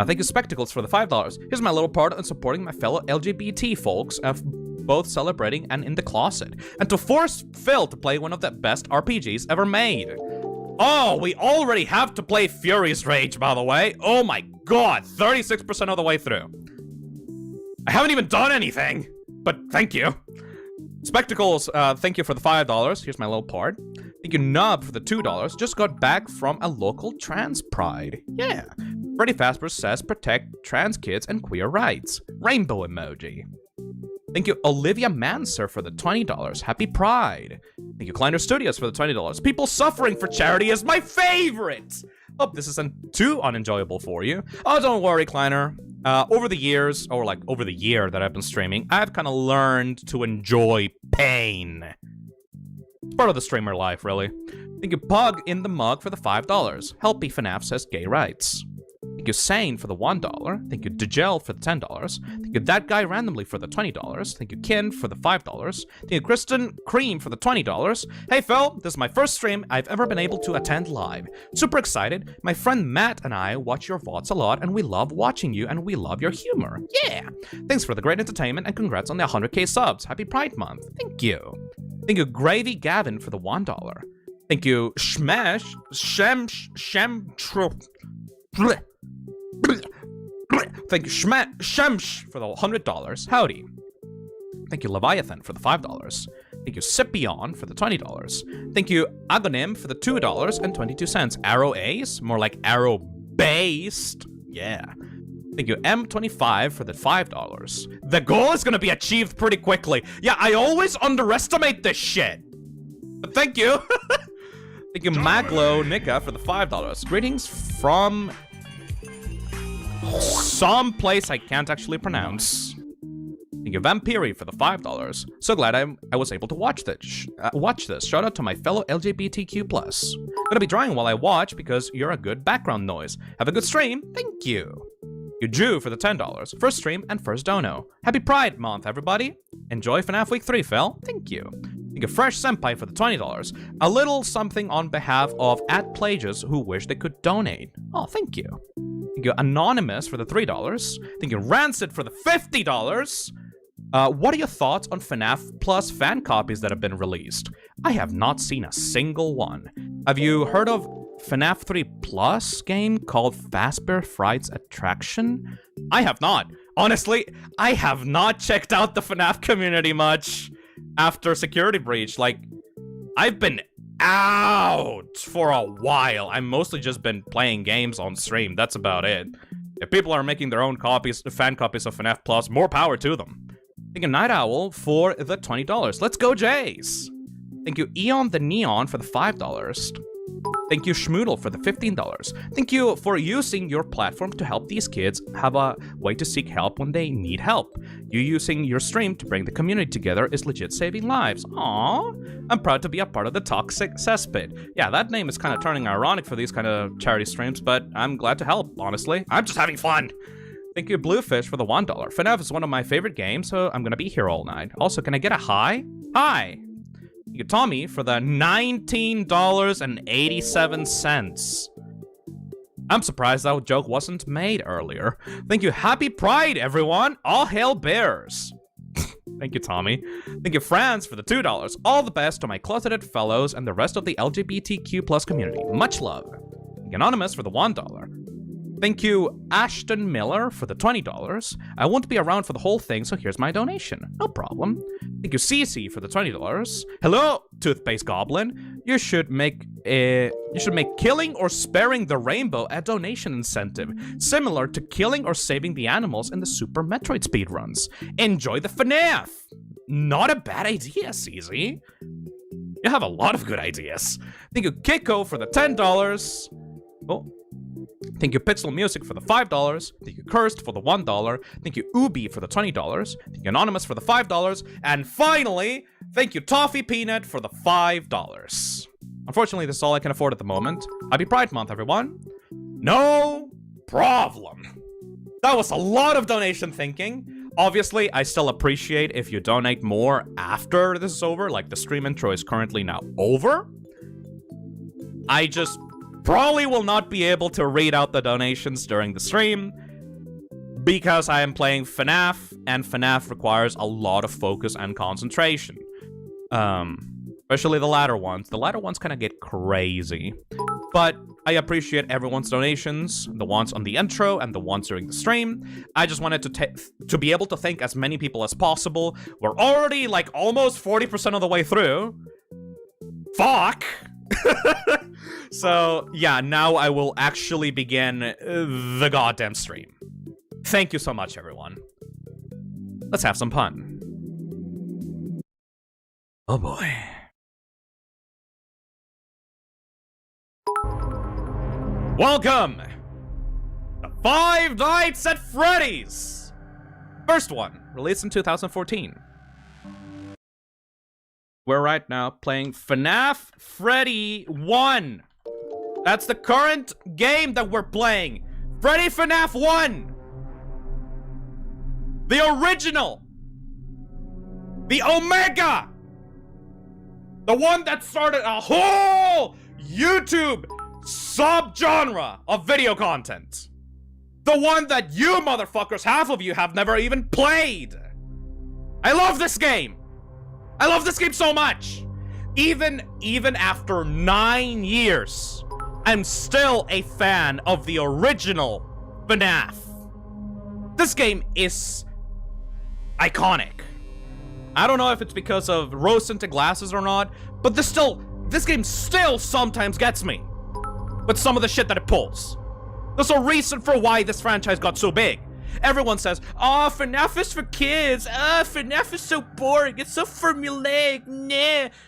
Thank you, Spectacles, for the $5. Here's my little part in supporting my fellow LGBT folks of both celebrating and in the closet. And to force Phil to play one of the best RPGs ever made. Oh, we already have to play Furious Rage, by the way. Oh my god, 36% of the way through. I haven't even done anything, but thank you. Spectacles, thank you for the $5. Here's my little part. Thank you, Nub, for the $2. Just got back from a local trans pride. Yeah. Freddy Fazbear says protect trans kids and queer rights. Rainbow emoji. Thank you, Olivia Manser, for the $20. Happy Pride. Thank you, Kleiner Studios, for the $20. People suffering for charity is my favorite. Hope this isn't too unenjoyable for you. Oh, don't worry, Kleiner. Over the years, or like over the year that I've been streaming, I've kind of learned to enjoy pain. It's part of the streamer life, really. Thank you, Pug in the Mug, for the $5. Helpy FNAF says gay rights. Thank you, Sane, for the $1. Thank you, Degel, for the $10. Thank you, That Guy Randomly, for the $20. Thank you, Kin, for the $5. Thank you, Kristen Cream, for the $20. Hey, Phil, this is my first stream I've ever been able to attend live. Super excited. My friend Matt and I watch your VODs a lot, and we love watching you, and we love your humor. Yeah! Thanks for the great entertainment, and congrats on the 100k subs. Happy Pride Month. Thank you. Thank you, Gravy Gavin, for the $1. Thank you, Shmesh, Thank you, Shemsh, for the $100. Howdy. Thank you, Leviathan, for the $5. Thank you, Scipion, for the $20. Thank you, Agonim, for the $2.22. Arrow Ace, more like arrow based. Yeah. Thank you, M25, for the $5. The goal is gonna be achieved pretty quickly. Yeah, I always underestimate this shit. But thank you. Thank you, Maglo Nika, for the $5. Greetings from some place I can't actually pronounce. Thank you, Vampiri, for the $5. So glad I was able to watch this. Shout out to my fellow LGBTQ+. Gonna be drawing while I watch because you're a good background noise. Have a good stream. Thank you. You Jew, for the $10. First stream and first dono. Happy Pride Month, everybody. Enjoy FNAF Week 3, Phil. Thank you. Thank you, Fresh Senpai, for the $20. A little something on behalf of @Plagius who wish they could donate. Oh, thank you. Thank you, Anonymous, for the $3. Thank you, Rancid, for the $50. What are your thoughts on FNAF Plus fan copies that have been released? I have not seen a single one. Have you heard of FNAF 3 Plus game called Fazbear Fright's Attraction? I have not. Honestly, I have not checked out the FNAF community much after Security Breach. Like, I've been out for a while. I've mostly just been playing games on stream. That's about it. If people are making their own copies, fan copies of FNAF Plus, more power to them. Thank you, Night Owl, for the $20. Let's go, Jays! Thank you, Eon the Neon, for the $5. Thank you, Schmoodle, for the $15. Thank you for using your platform to help these kids have a way to seek help when they need help. You using your stream to bring the community together is legit saving lives. Aww. I'm proud to be a part of the Toxic Cesspit. Yeah, that name is kind of turning ironic for these kind of charity streams, but I'm glad to help, honestly. I'm just having fun. Thank you, Bluefish, for the $1. FNAF is one of my favorite games, so I'm gonna be here all night. Also, can I get a hi? Hi! Thank you, Tommy, for the $19.87. I'm surprised that joke wasn't made earlier. Thank you. Happy Pride, everyone. All hail bears. Thank you, Tommy. Thank you, Franz, for the $2. All the best to my closeted fellows and the rest of the LGBTQ plus community. Much love. Thank you, Anonymous, for the $1. Thank you, Ashton Miller, for the $20. I won't be around for the whole thing, so here's my donation. No problem. Thank you, Cece, for the $20. Hello, Toothpaste Goblin. You should make killing or sparing the rainbow a donation incentive, similar to killing or saving the animals in the Super Metroid speedruns. Enjoy the FNAF. Not a bad idea, Cece. You have a lot of good ideas. Thank you, Kiko, for the $10. Oh. Thank you, Pixel Music, for the $5. Thank you, Cursed, for the $1. Thank you, Ubi, for the $20. Thank you, Anonymous, for the $5. And finally, thank you, Toffee Peanut, for the $5. Unfortunately, this is all I can afford at the moment. Happy Pride Month, everyone. No problem. That was a lot of donation thinking. Obviously, I still appreciate if you donate more after this is over, like the stream intro is currently now over. I just probably will not be able to read out the donations during the stream because I am playing FNAF, and FNAF requires a lot of focus and concentration. Especially the latter ones. The latter ones kind of get crazy. But I appreciate everyone's donations, the ones on the intro and the ones during the stream. I just wanted to be able to thank as many people as possible. We're already like almost 40% of the way through. Fuck! So, yeah, now I will actually begin the goddamn stream. Thank you so much, everyone. Let's have some fun. Oh boy. Welcome to Five Nights at Freddy's! First one, released in 2014. We're right now playing FNAF Freddy 1. That's the current game that we're playing. Freddy FNAF 1. The original. The Omega. The one that started a whole YouTube subgenre of video content. The one that you motherfuckers, half of you, have never even played. I love this game. I love this game so much. Even after 9 years, I'm still a fan of the original FNAF. This game is iconic. I don't know if it's because of rose-tinted glasses or not, but this game still sometimes gets me with some of the shit that it pulls. There's a reason for why this franchise got so big. Everyone says, oh, FNAF is for kids. FNAF is so boring. It's so formulaic.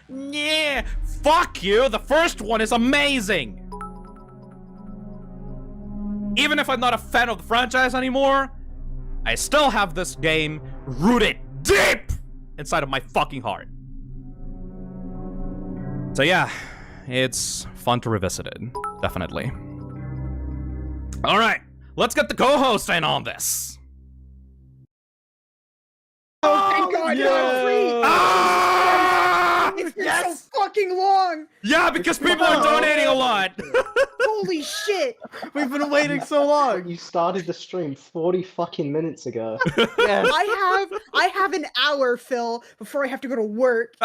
Nah. Fuck you. The first one is amazing. Even if I'm not a fan of the franchise anymore, I still have this game rooted deep inside of my fucking heart. So yeah, it's fun to revisit it. Definitely. All right. Let's get the co-host in on this. Oh, thank God, you're free! Ah! It's been so fucking long! Yeah, because people are donating a lot. Holy shit! We've been waiting so long. You started the stream 40 fucking minutes ago. Yes. I have an hour, Phil, before I have to go to work.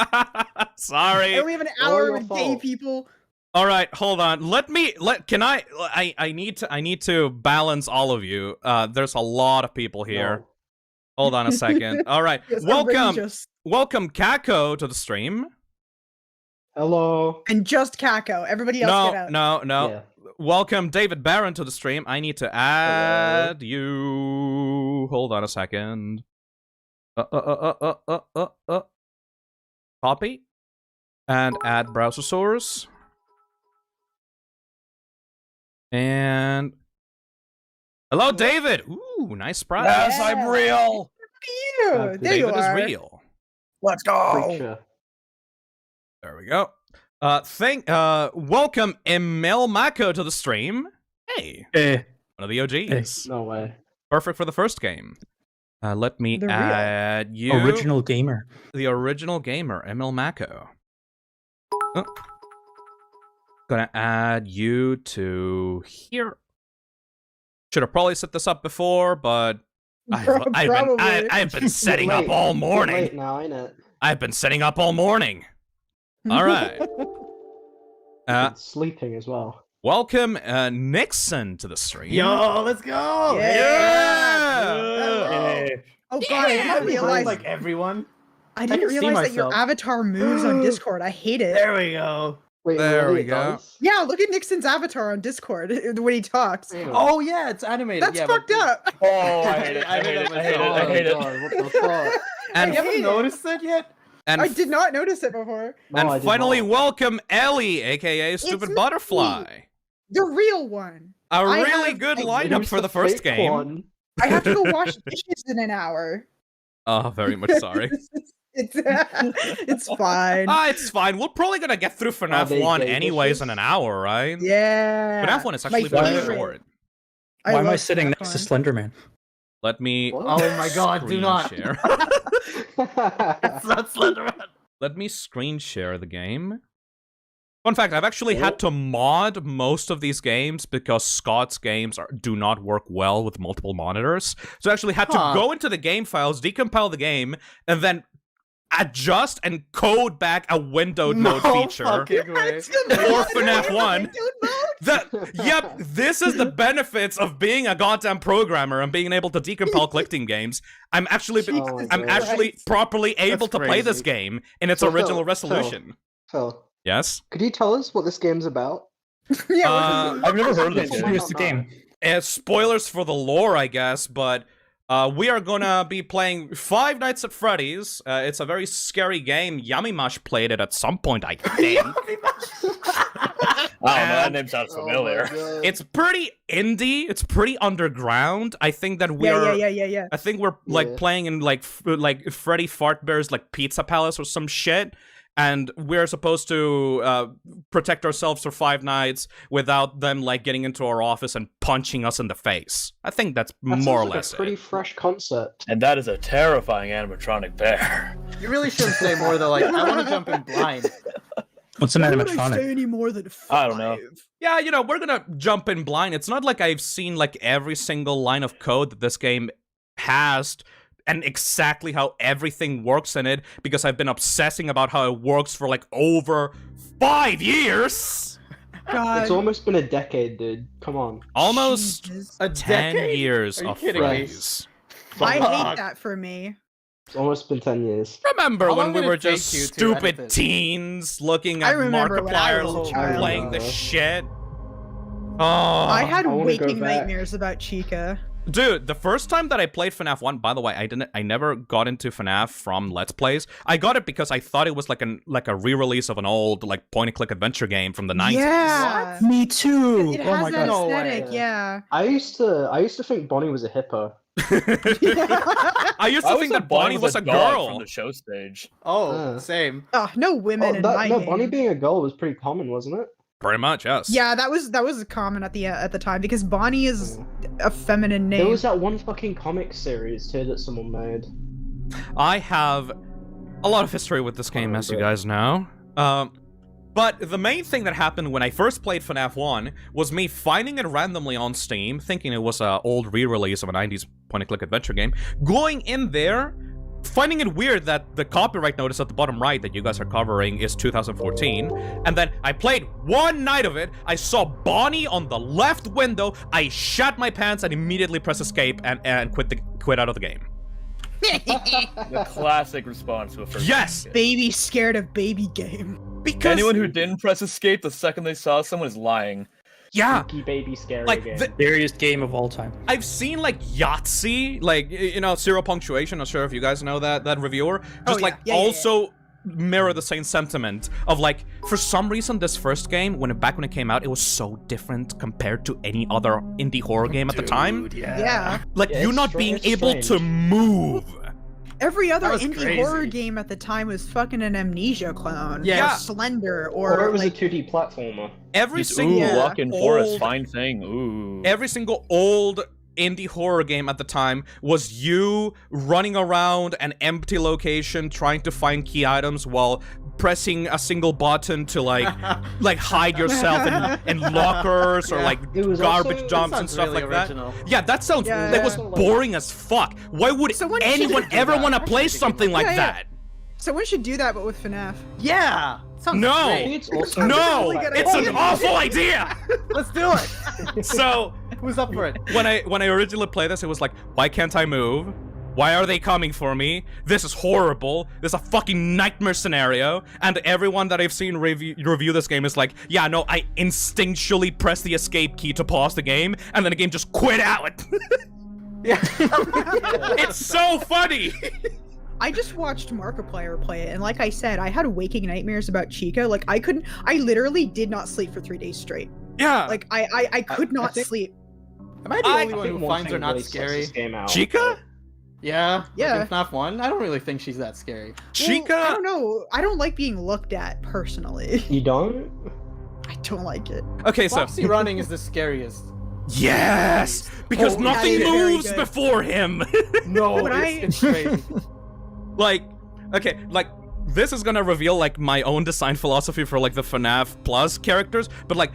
Sorry. I only have an All hour your a day, fault. people. All right, hold on. I need to balance all of you. There's a lot of people here. No. Hold on a second. All right. It's Welcome Kako to the stream. Hello. And just Kako. Everybody else get out. No. Yeah. Welcome David Barron to the stream. I need to add you. Hold on a second. Copy. And add browser source. And hello, David. Ooh, nice surprise. Yes, I'm real. Look at you. There you David are. is real. Let's go. Preacher. There we go. Welcome Emil Mako to the stream. Hey, one of the OGs. No way. Perfect for the first game. Let me The real. add you. Original gamer. The original gamer, Emil Mako. Oh. Gonna add you to here. Should have probably set this up before, but Probably. I've been setting Late. up all It's morning. late now, ain't it? I've been setting up all morning. All right. Been sleeping as well. Welcome Nixon to the stream. Yo, let's go. Yeah! Oh god, I didn't realize. Like everyone. I didn't can see realize that your myself. avatar moves on Discord. I hate it. There we go. Wait, There really, we it go. does? Yeah, look at Nixon's avatar on Discord when he talks. Hang on. Oh yeah, it's animated. That's yeah, fucked up. Oh, I hate it. I I hate hate it. it I hate it. Oh I my hate it. God, what the fuck? And You haven't noticed it yet? and I did not notice it before. No, and I did finally, not. welcome Ellie, aka Stupid me. Butterfly. The real one. A I really have- good I- lineup Who's for the first fake game. one? I have to go wash dishes in an hour. Oh, very much sorry. It's fine. It's fine. We're probably gonna get through FNAF they 1 gay anyways dishes? in an hour, right? Yeah. FNAF 1 is My actually pretty favorite. short. Why am I love sitting FNAF next to 1. Slenderman? Let me What? Oh my god, do screen not. share. It's not Slenderman. Let me screen share the game. Fun fact, I've actually had to mod most of these games because Scott's games do not work well with multiple monitors. So I actually had to go into the game files, decompile the game, and then adjust and code back a windowed mode feature. fucking way. Or FNAF 1. Yep, this is the benefits of being a goddamn programmer and being able to decompile collecting games. I'm actually Oh my I'm God. actually properly able to That's play this crazy. game in its So, original Phil, resolution. Phil, Yes? could you tell us what this game's about? Yeah, I've never heard of Yes, this. I Here's the don't game. Spoilers for the lore, I guess, but we are gonna be playing Five Nights at Freddy's. It's a very scary game. Yummy Mush played it at some point, I think. I don't know, that name sounds familiar. Oh my God. It's pretty indie. It's pretty underground. I think that we are. yeah. I think we're like Yeah. playing in like Freddy Fartbear's like Pizza Palace or some shit, and we're supposed to protect ourselves for 5 nights without them like getting into our office and punching us in the face. I think that's That more or sounds like less a pretty it. fresh concept. And that is a terrifying animatronic bear. You really shouldn't say more though. Like, I want to jump in blind. What's an Why would I animatronic? say any more than I don't know. 5? Yeah, you know, we're gonna jump in blind. It's not like I've seen like every single line of code that this game has and exactly how everything works in it because I've been obsessing about how it works for like over 5 years. God. It's almost been a decade, dude. Come on. Almost Jesus. A 10 decade? years Are you of kidding me? Freddy's. I Fuck. hate that for me. It's almost been 10 years. Remember How when long we did were it take just you to edit stupid this? teens looking I at remember when I was a Markiplier child. playing the Oh. shit? Oh, I had I wanna go waking back. nightmares about Chica. dude, the first time that I played FNAF 1, by the way, I never got into FNAF from Let's Plays. I got it because I thought it was like a re-release of an old like point-and-click adventure game from the 90s. Yeah. Me too. It Oh has my that god. No aesthetic, way. yeah. I used to think Bonnie was a hippo. I used to think that Bonnie was a dog girl. from the show stage. Oh, same. Oh, no women in my no, game. Bonnie being a girl was pretty common, wasn't it? Pretty much, yes. Yeah, that was common at the time because Bonnie is a feminine name. There was that one fucking comic series too that someone made. I have a lot of history with this game, as you great. guys know. But the main thing that happened when I first played FNAF 1 was me finding it randomly on Steam, thinking it was an old re-release of a 90s point-and-click adventure game, going in there, finding it weird that the copyright notice at the bottom right that you guys are covering is 2014, and then I played one night of it, I saw Bonnie on the left window, I shat my pants and immediately pressed escape and quit out of the game. The classic response to a first Yes! game. Baby scared of baby game. Because Anyone who didn't press escape the second they saw someone is lying. yeah, Spooky baby scary like game. Scariest game of all time. I've seen like Yahtzee, like you know, Zero Punctuation. Not sure if you guys know that reviewer. Just yeah. like Yeah, also mirror the same sentiment of like for some reason this first game when it came out it was so different compared to any other indie horror game at the time. Yeah. Like Yeah, you it's not str- being it's able strange. to move. Every other That was indie crazy. horror game at the time was fucking an Amnesia clone. Yeah. Or Slender or or it was like a 2D platformer. Every Ooh, single Yeah. walk in forest, old- fine thing. Ooh. every single old indie horror game at the time was you running around an empty location trying to find key items while pressing a single button to like hide yourself in lockers or like It was garbage also- dumps That and sounds stuff really like original. that. Yeah, that sounds Yeah. that was boring as fuck. Why would Someone should anyone do ever that. want to I play should do something like Yeah, yeah. that? Someone should do that, but with FNAF. Yeah. Sounds No. I think great. it's also No, really good it's idea. an awful idea. Let's do it. So Who's up for it? when I originally played this, it was like, why can't I move? Why are they coming for me? This is horrible. This is a fucking nightmare scenario. And everyone that I've seen review this game is like, yeah, no, I instinctually press the escape key to pause the game, and then the game just quit out. Yeah. It's so funny. I just watched Markiplier play it, and like I said, I had waking nightmares about Chica. Like I literally did not sleep for 3 days straight. Yeah. Like I could not think- sleep. Am I the I only one who finds her not scary? Chica? Yeah. Yeah. Like in FNAF 1, I don't really think she's that scary. Chica? Well, I don't know. I don't like being looked at personally. You don't? I don't like it. Okay, so Foxy running is the scariest. yes, because Oh, nothing that is very moves good. before him. No, When it's crazy. Like, okay, like, this is gonna reveal, like, my own design philosophy for, like, the FNAF Plus characters, but, like,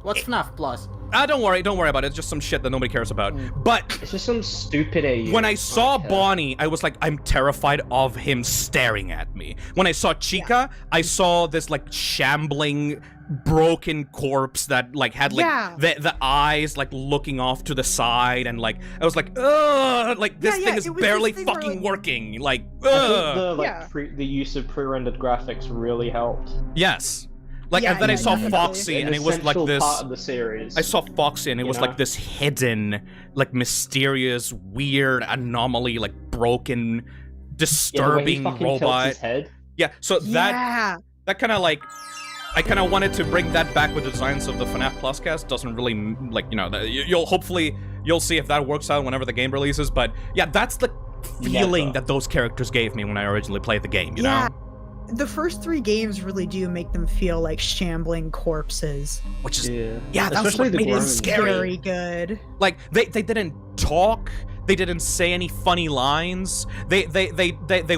What's FNAF Plus? don't worry about it, it's just some shit that nobody cares about. But It's just some stupid AU. when I saw Okay. Bonnie, I was like, I'm terrified of him staring at me. When I saw Chica, I saw this, like, shambling, broken corpse that, like, had, like, Yeah. the eyes, like, looking off to the side, and, like, I was like, ugh, like, this Yeah, thing yeah, is it was this barely thing where, fucking like- working, like, I think ugh. the Yeah. the use of pre-rendered graphics really helped. Yes. Like, Yeah, and then I yeah, saw definitely. Foxy, An and it was like essential this. part of the series. I saw Foxy, and it You was know? like this hidden, like mysterious, weird anomaly, like broken, Yeah, the way he disturbing fucking tilts robot. his head. Yeah, so that Yeah. kind of like, I kind of wanted to bring that back with the designs of the FNAF Plus cast. Doesn't really like, you know, you'll hopefully you'll see if that works out whenever the game releases. But yeah, that's the feeling Never. that those characters gave me when I originally played the game. You Yeah. know, The first 3 games really do make them feel like shambling corpses. which is Yeah. that's Especially what the made it groans. scary. Very good. Like they didn't talk. They didn't say any funny lines. They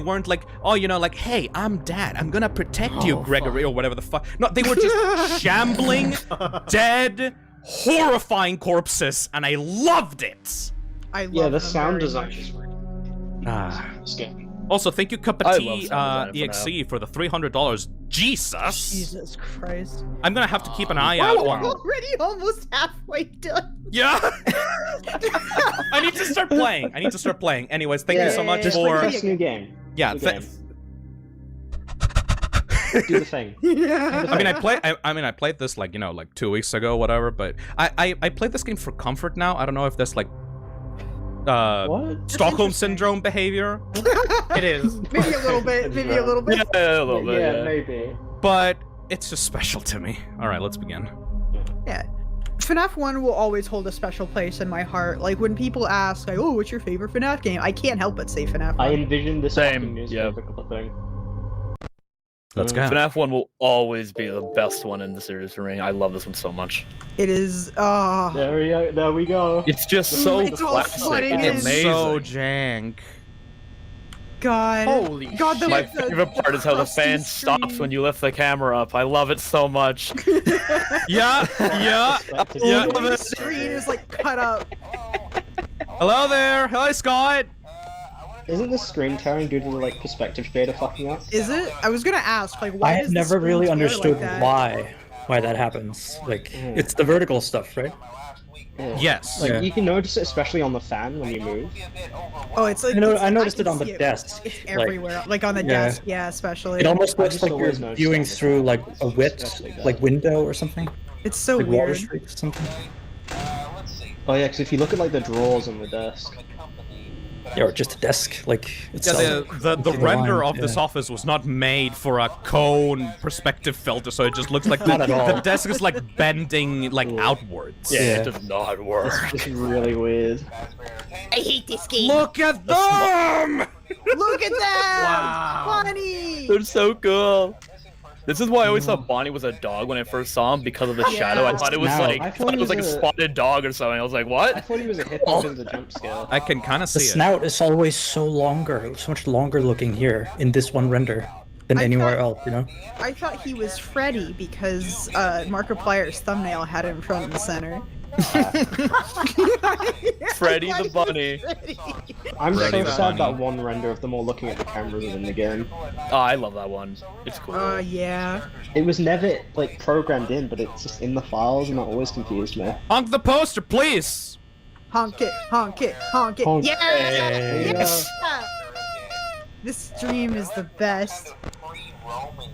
weren't like, oh, you know, like, hey, I'm Dad. I'm gonna protect you, Oh, Gregory, fuck. or whatever the fuck. No, they were just shambling, dead, horrifying corpses, and I loved it. I love Yeah, the them sound very design much. is scary. Also, thank you, Cup I of love Tea sound design for EXE for the $300. Jesus. Jesus Christ. I'm gonna have to keep an eye We're out. already almost halfway done. Yeah. I need to start playing. Anyways, thank you so much Just for. like This new game. Yeah. New game. Do the thing. I played this like, you know, like 2 weeks ago, whatever, but I played this game for comfort now. I don't know if that's like What? Stockholm interesting. syndrome behavior, It is. Maybe a little bit. Maybe a little bit. Yeah, a little bit. Yeah, Yeah. maybe. but it's just special to me. All right, let's begin. Yeah. FNAF 1 will always hold a special place in my heart. Like, when people ask, like, oh, what's your favorite FNAF game? I can't help but say FNAF 1. I envisioned this Same, fucking yeah. newspaper thing. Let's go. FNAF 1 will always be the best one in the series for me. I love this one so much. It is, There we go. It's just so It's all classic. flooding It's in. It's amazing. so jank. God. Holy God, the, My the- favorite part is how the crusty fan stops screen. when you lift the camera up. I love it so much. Yeah, yeah. Yeah. The screen is like cut up. Hello there. Hello, Scott. Isn't the screen tearing due to the like perspective shader fucking up? Is it? I was gonna ask, like, why I does have the never screen really tear understood like that? why that happens. Like, it's the vertical stuff, right? Yeah. Yes. Like Yeah. you can notice it especially on the fan when you move. Oh, it's like I noticed can it on the see it. desk. It's like, everywhere, like on the yeah. desk, yeah, especially. It almost I looks just like you're always noticed viewing on the through like desk, a width, especially that. like window or something, It's so like Water weird. Street or something. Oh yeah, because if you look at like the drawers on the desk. Yeah, or just a desk, like Yeah, itself. the Looking render aligned, of this yeah. office was not made for a cone perspective filter, so it just looks like Not at all. the desk is like bending like outwards. Yeah, Yeah. it does not work. It's really weird. I hate this game. Look at them! Look at that! Wow. Funny! They're so cool. This is why I always thought Bonnie was a dog when I first saw him because of the shadow. I thought it was No, like I thought he was a spotted dog or something. I was like, I what? thought he was a hippo because of the jump scare. I can kind of The see it. snout is always so longer, so much longer looking here in this one render than I anywhere thought- else, you know? I thought he was Freddy because Markiplier's thumbnail had him front and center. Freddy the bunny. I'm Freddy so the sad Bunny. that one render of them all looking at the cameras in the game. Oh, I love that one. It's cool. Yeah. It was never like programmed in, but it's just in the files, and that always confused me. Honk the poster, please! Honk it, honk it, honk it. Honk. Yeah! Hey. Yes! This stream is the best.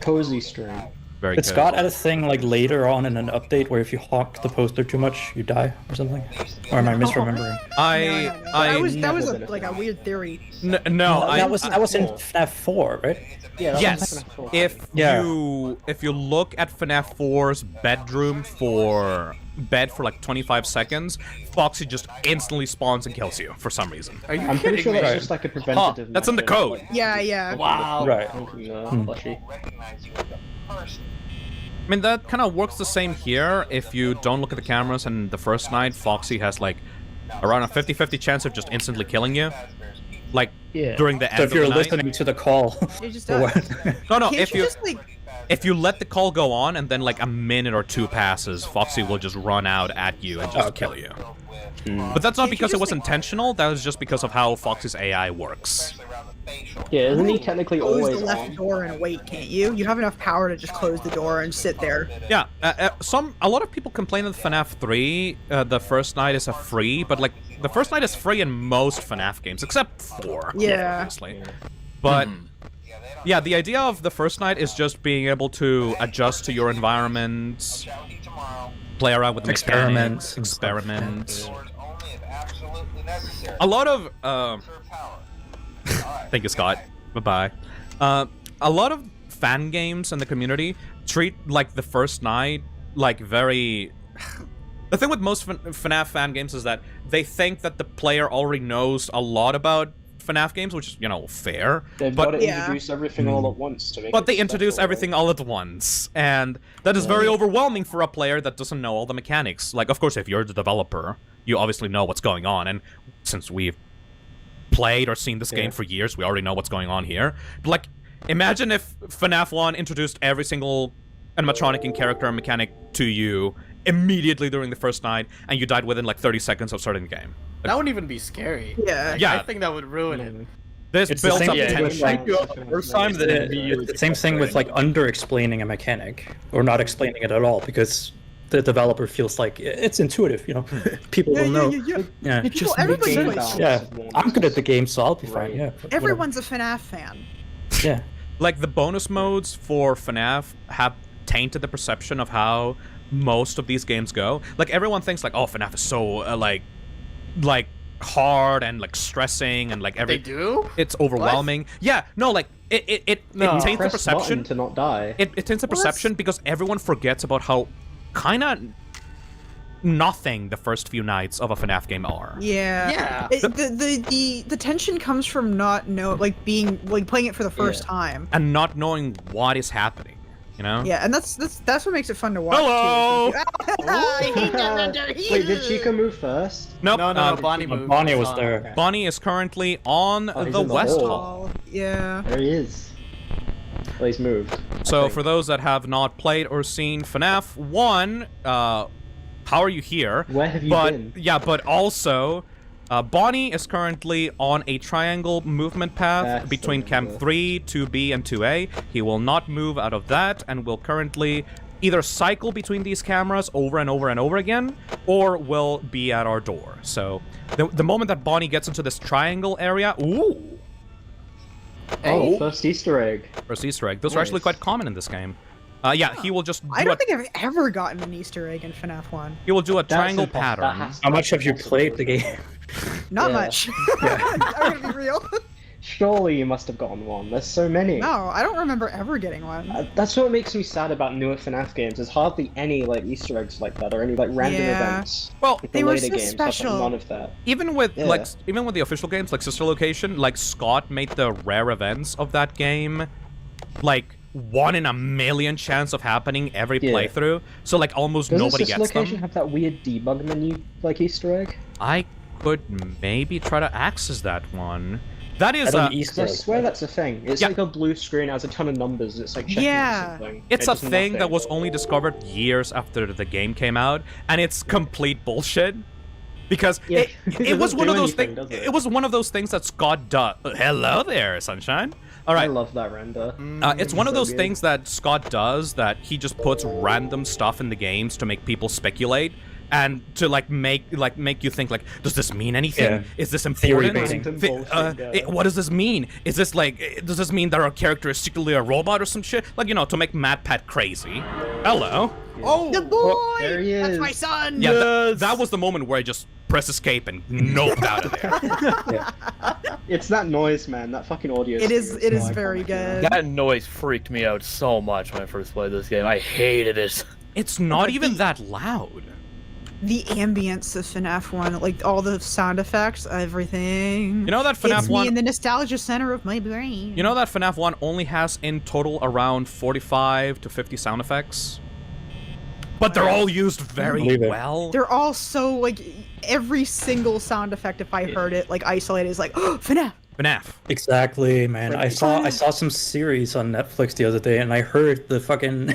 Cozy stream. Very Did good. Scott add a thing like later on in an update where if you honk the poster too much, you die or something? Or am I misremembering? That was never a, been a like a thing. weird theory. no, that was in FNAF 4, right? Yeah. That Yes, was cool. if Yeah. you look at FNAF 4's bedroom for bed for like 25 seconds, Foxy just instantly spawns and kills you for some reason. Are you I'm pretty kidding sure me? that's just like a preventative. That's in the measure, code. like, Yeah, yeah. Wow. Right. honking the plushie. I mean, that kind of works the same here. If you don't look at the cameras and the first night, Foxy has like around a 50-50 chance of just instantly killing you. Like, Yeah. during the end So if of you're the night. listening to the call, You just or die. what? No, Can't if you you just like if you let the call go on and then like a minute or two passes, Foxy will just run out at you and just Okay. kill you. But that's not Can't you because it just, was like- intentional, that was just because of how Foxy's AI works. Yeah, isn't he technically close always the left on? door and wait, can't you? You have enough power to just close the door and sit there. Yeah, a lot of people complain that FNAF 3, the first night is a free, but like, the first night is free in most FNAF games, except 4, Yeah. obviously. But, yeah, the idea of the first night is just being able to adjust to your environment, play around with the Experiments mechanics, and stuff, experiment. A lot of, thank you, Scott. Bye-bye. A lot of fan games in the community treat, like, the first night, like, very... The thing with most FNAF fan games is that they think that the player already knows a lot about FNAF games, which is, you know, fair. They've But got to Yeah. introduce everything all at once to make but it they introduce special. everything all at once, and that is very overwhelming for a player that doesn't know all the mechanics. Like, of course, if you're the developer, you obviously know what's going on, and since we've played or seen this game for years, we already know what's going on here. But, like, imagine if FNAF 1 introduced every single animatronic and character and mechanic to you immediately during the first night, and you died within, like, 30 seconds of starting the game. That wouldn't even be scary. Yeah. Yeah. I think that would ruin it. This It's the builds same up thing tension. with, like, The first time that it'd be It's the same thing with like under-explaining a mechanic or not explaining it at all because the developer feels like it's intuitive, you know. People will know. Yeah, People- just everybody Game knows. balance yeah. of one. I'm good at the game, so I'll be fine. Right. Yeah. whatever. Everyone's a FNAF fan. Yeah. Like, the bonus modes for FNAF have tainted the perception of how most of these games go. Like, everyone thinks, like, oh, FNAF is so, like, hard and, like, stressing and, like, They do? it's overwhelming. Yeah, no, like, it No. taints the Press perception. button to not die. It taints the Well, that's- perception because everyone forgets about how kind of nothing the first few nights of a FNAF game are. Yeah. Yeah. The tension comes from not playing it for the first time. And not knowing what is happening, you know? Yeah, and that's what makes it fun to watch. Hello! Too. I hate that render. Wait, did Chica move first? Nope. No, Bonnie moved. Bonnie was Oh, there. Bonnie is currently on Oh, he's the in the West hole. Hall. Yeah. There he is. Well, he's moved. So for those that have not played or seen FNAF 1, how are you here? Where have you but, been? Yeah, but also, Bonnie is currently on a triangle movement path That's between the Camp number. 3, 2B, and 2A. He will not move out of that and will currently either cycle between these cameras over and over and over again, or will be at our door. So the moment that Bonnie gets into this triangle area, ooh, Oh, first Easter egg. first Easter egg. Those are actually Nice. quite common in this game. Yeah, he will just do I don't think I've ever gotten an Easter egg in FNAF 1. he will do a That's triangle impossible. That pattern. has to How be much have you impossible. played the game? Not Yeah. much. I'm gonna be real. Surely you must have gotten one. There's so many. No, I don't remember ever getting one. That's what makes me sad about newer FNAF games. There's hardly any like Easter eggs like that or any like random Yeah. events. Well, Like, They the were later so games have like, special. none of that. even with Yeah. even with the official games like Sister Location, like Scott made the rare events of that game like 1 in a million chance of happening every Yeah. playthrough. So like almost Does nobody this gets location them. have that weird debug menu like Easter egg? I could maybe try to access that one. That is I don't a Easter I egg, swear right? that's a thing. It's Yeah. like a blue screen, has a ton of numbers. It's like checking Yeah. something. it's a does thing that nothing. was only discovered years after the game came out, and it's complete bullshit. Because Yeah, it, it it was doesn't one do of those anything, things. does it? It was one of those things that Scott does. Hello there, sunshine. All I right, love that render. it's one of so those good. things that Scott does that he just puts random stuff in the games to make people speculate and to make you think like, does this mean anything? Yeah. Is this Theory important? baiting. Bullshit, yeah. What does this mean? Is this does this mean that our character is secretly a robot or some shit? Like, to make MatPat crazy. Hello. Oh, the boy! there he That's my is. son! Yeah, that was the moment where I just press escape and noped out of there. It's that noise, man. That fucking audio. It is stereotype. is very good. That noise freaked me out so much when I first played this game. I hated it. It's not even that loud. The ambience of FNAF 1, like all the sound effects, everything. You know that FNAF it's 1 me in the nostalgia center of my brain. You know that FNAF 1 only has in total around 45 to 50 sound effects? But they're all used very Believe it. well. They're all so, like, every single sound effect, if I heard it, like, isolated, is like, oh, FNAF! FNAF. Exactly, man. I saw some series on Netflix the other day, and I heard the fucking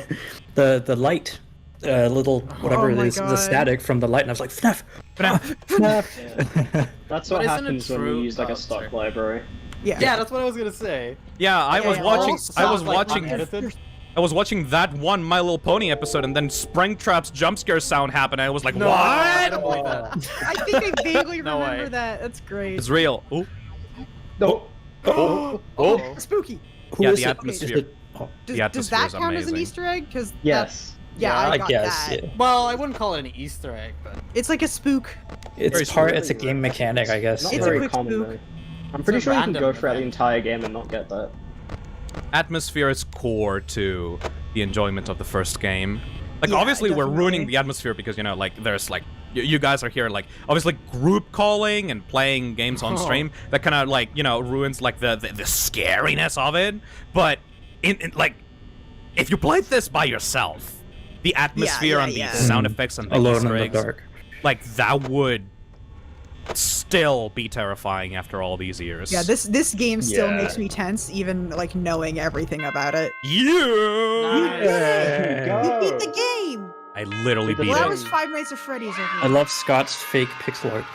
the light, little whatever Oh it my is, the God. static from the light, and I was like, FNAF, FNAF. FNAF. That's But what isn't it happens when you true- use like oh, a stock sorry. library. Yeah. Yeah, that's what I was gonna say. Yeah, I was yeah, watching. all I was sounds like watching. unedited. I was watching that one My Little Pony episode, and then Springtrap's jump scare sound happened. And I was like, No, I "What? don't believe that. I think I vaguely No remember way. that. That's great. It's real." Ooh. No. Oh, Spooky. Who Yeah, is the it? atmosphere. Is it- oh, Does, The does atmosphere that is count as an amazing. Easter egg? Because Yes. yeah, I I got guess. that. Yeah. Well, I wouldn't call it an Easter egg, but It's like a spook. Very It's it's a game mechanic, I guess. Not It's a very quick common spook. though. I'm pretty a sure you can random go throughout the event. entire game and not get that. Atmosphere is core to the enjoyment of the first game. Like, Yeah, obviously, we're ruining definitely. the atmosphere because, like, there's, like, you guys are here, like, obviously group calling and playing games on stream. That kind of, like, ruins, like, the scariness of it. But, like, if you played this by yourself, the atmosphere yeah, and yeah. the sound effects and the Alone Easter in the eggs, dark. like, that would still be terrifying after all these years. Yeah, this game still Yeah. makes me tense, even like knowing everything about it. Yeah! Yeah. You beat the game. I literally beat Well, that it. was Five Nights at Freddy's. I love Scott's fake pixel art.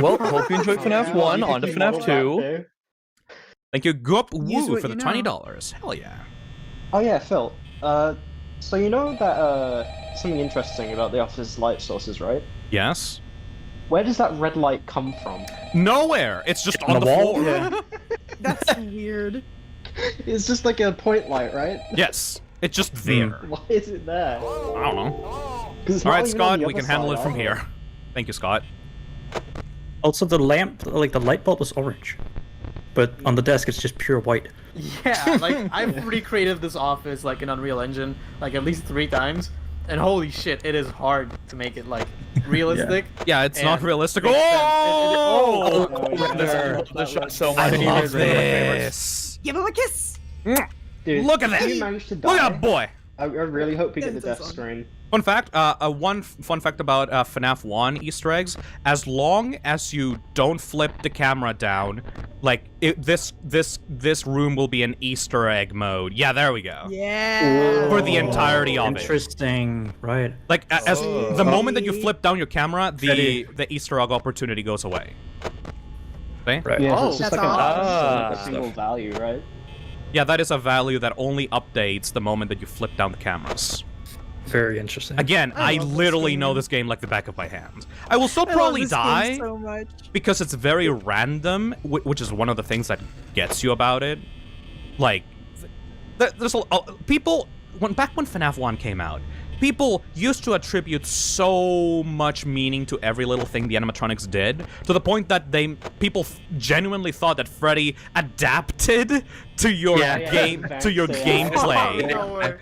well, hope you enjoyed FNAF 1, on to FNAF 2. Thank you, Goop Use Woo, what for the you know. $20. Hell yeah. Oh yeah, Phil. So you know that something interesting about the office's light sources, right? Yes? Where does that red light come from? Nowhere. It's just on the wall? floor. Yeah. That's weird. It's just like a point light, right? Yes. It's just there. Why is it there? I don't know. 'Cause it's All not right, even on Scott, the we other can handle it side from either. here. Thank you, Scott. Also, the lamp, like the light bulb, was orange, but on the desk it's just pure white. yeah, like I've recreated this office like in Unreal Engine like at least 3 times, and holy shit, it is hard to make it like realistic. Yeah, it's not And realistic. makes sense. Oh! This shot so I much. love It's one of my favorites. this. Give him a kiss. Dude, Look at if that. you manage to die, Look at that boy. I really hope you get the That's death awesome. screen. Fun fact, one fun fact about FNAF 1 Easter eggs, as long as you don't flip the camera down, like, this room will be in Easter egg mode. Yeah, there we go. Yeah. For the entirety of it. Interesting, right? Like, as the moment that you flip down your camera, Freddy. the Easter egg opportunity goes away. Okay? Right. Yeah, so Oh, it's just that's like, awesome. like a single value, right? Yeah, that is a value that only updates the moment that you flip down the cameras. Very interesting. Again, I I love this literally game. know this game like the back of my hand. I will still I love probably this game die so much. because it's very random, which is one of the things that gets you about it. Like, there's people back when FNAF 1 came out, people used to attribute so much meaning to every little thing the animatronics did, to the point that people genuinely thought that Freddy adapted to your Yeah, game yeah. to your Yeah. gameplay No way.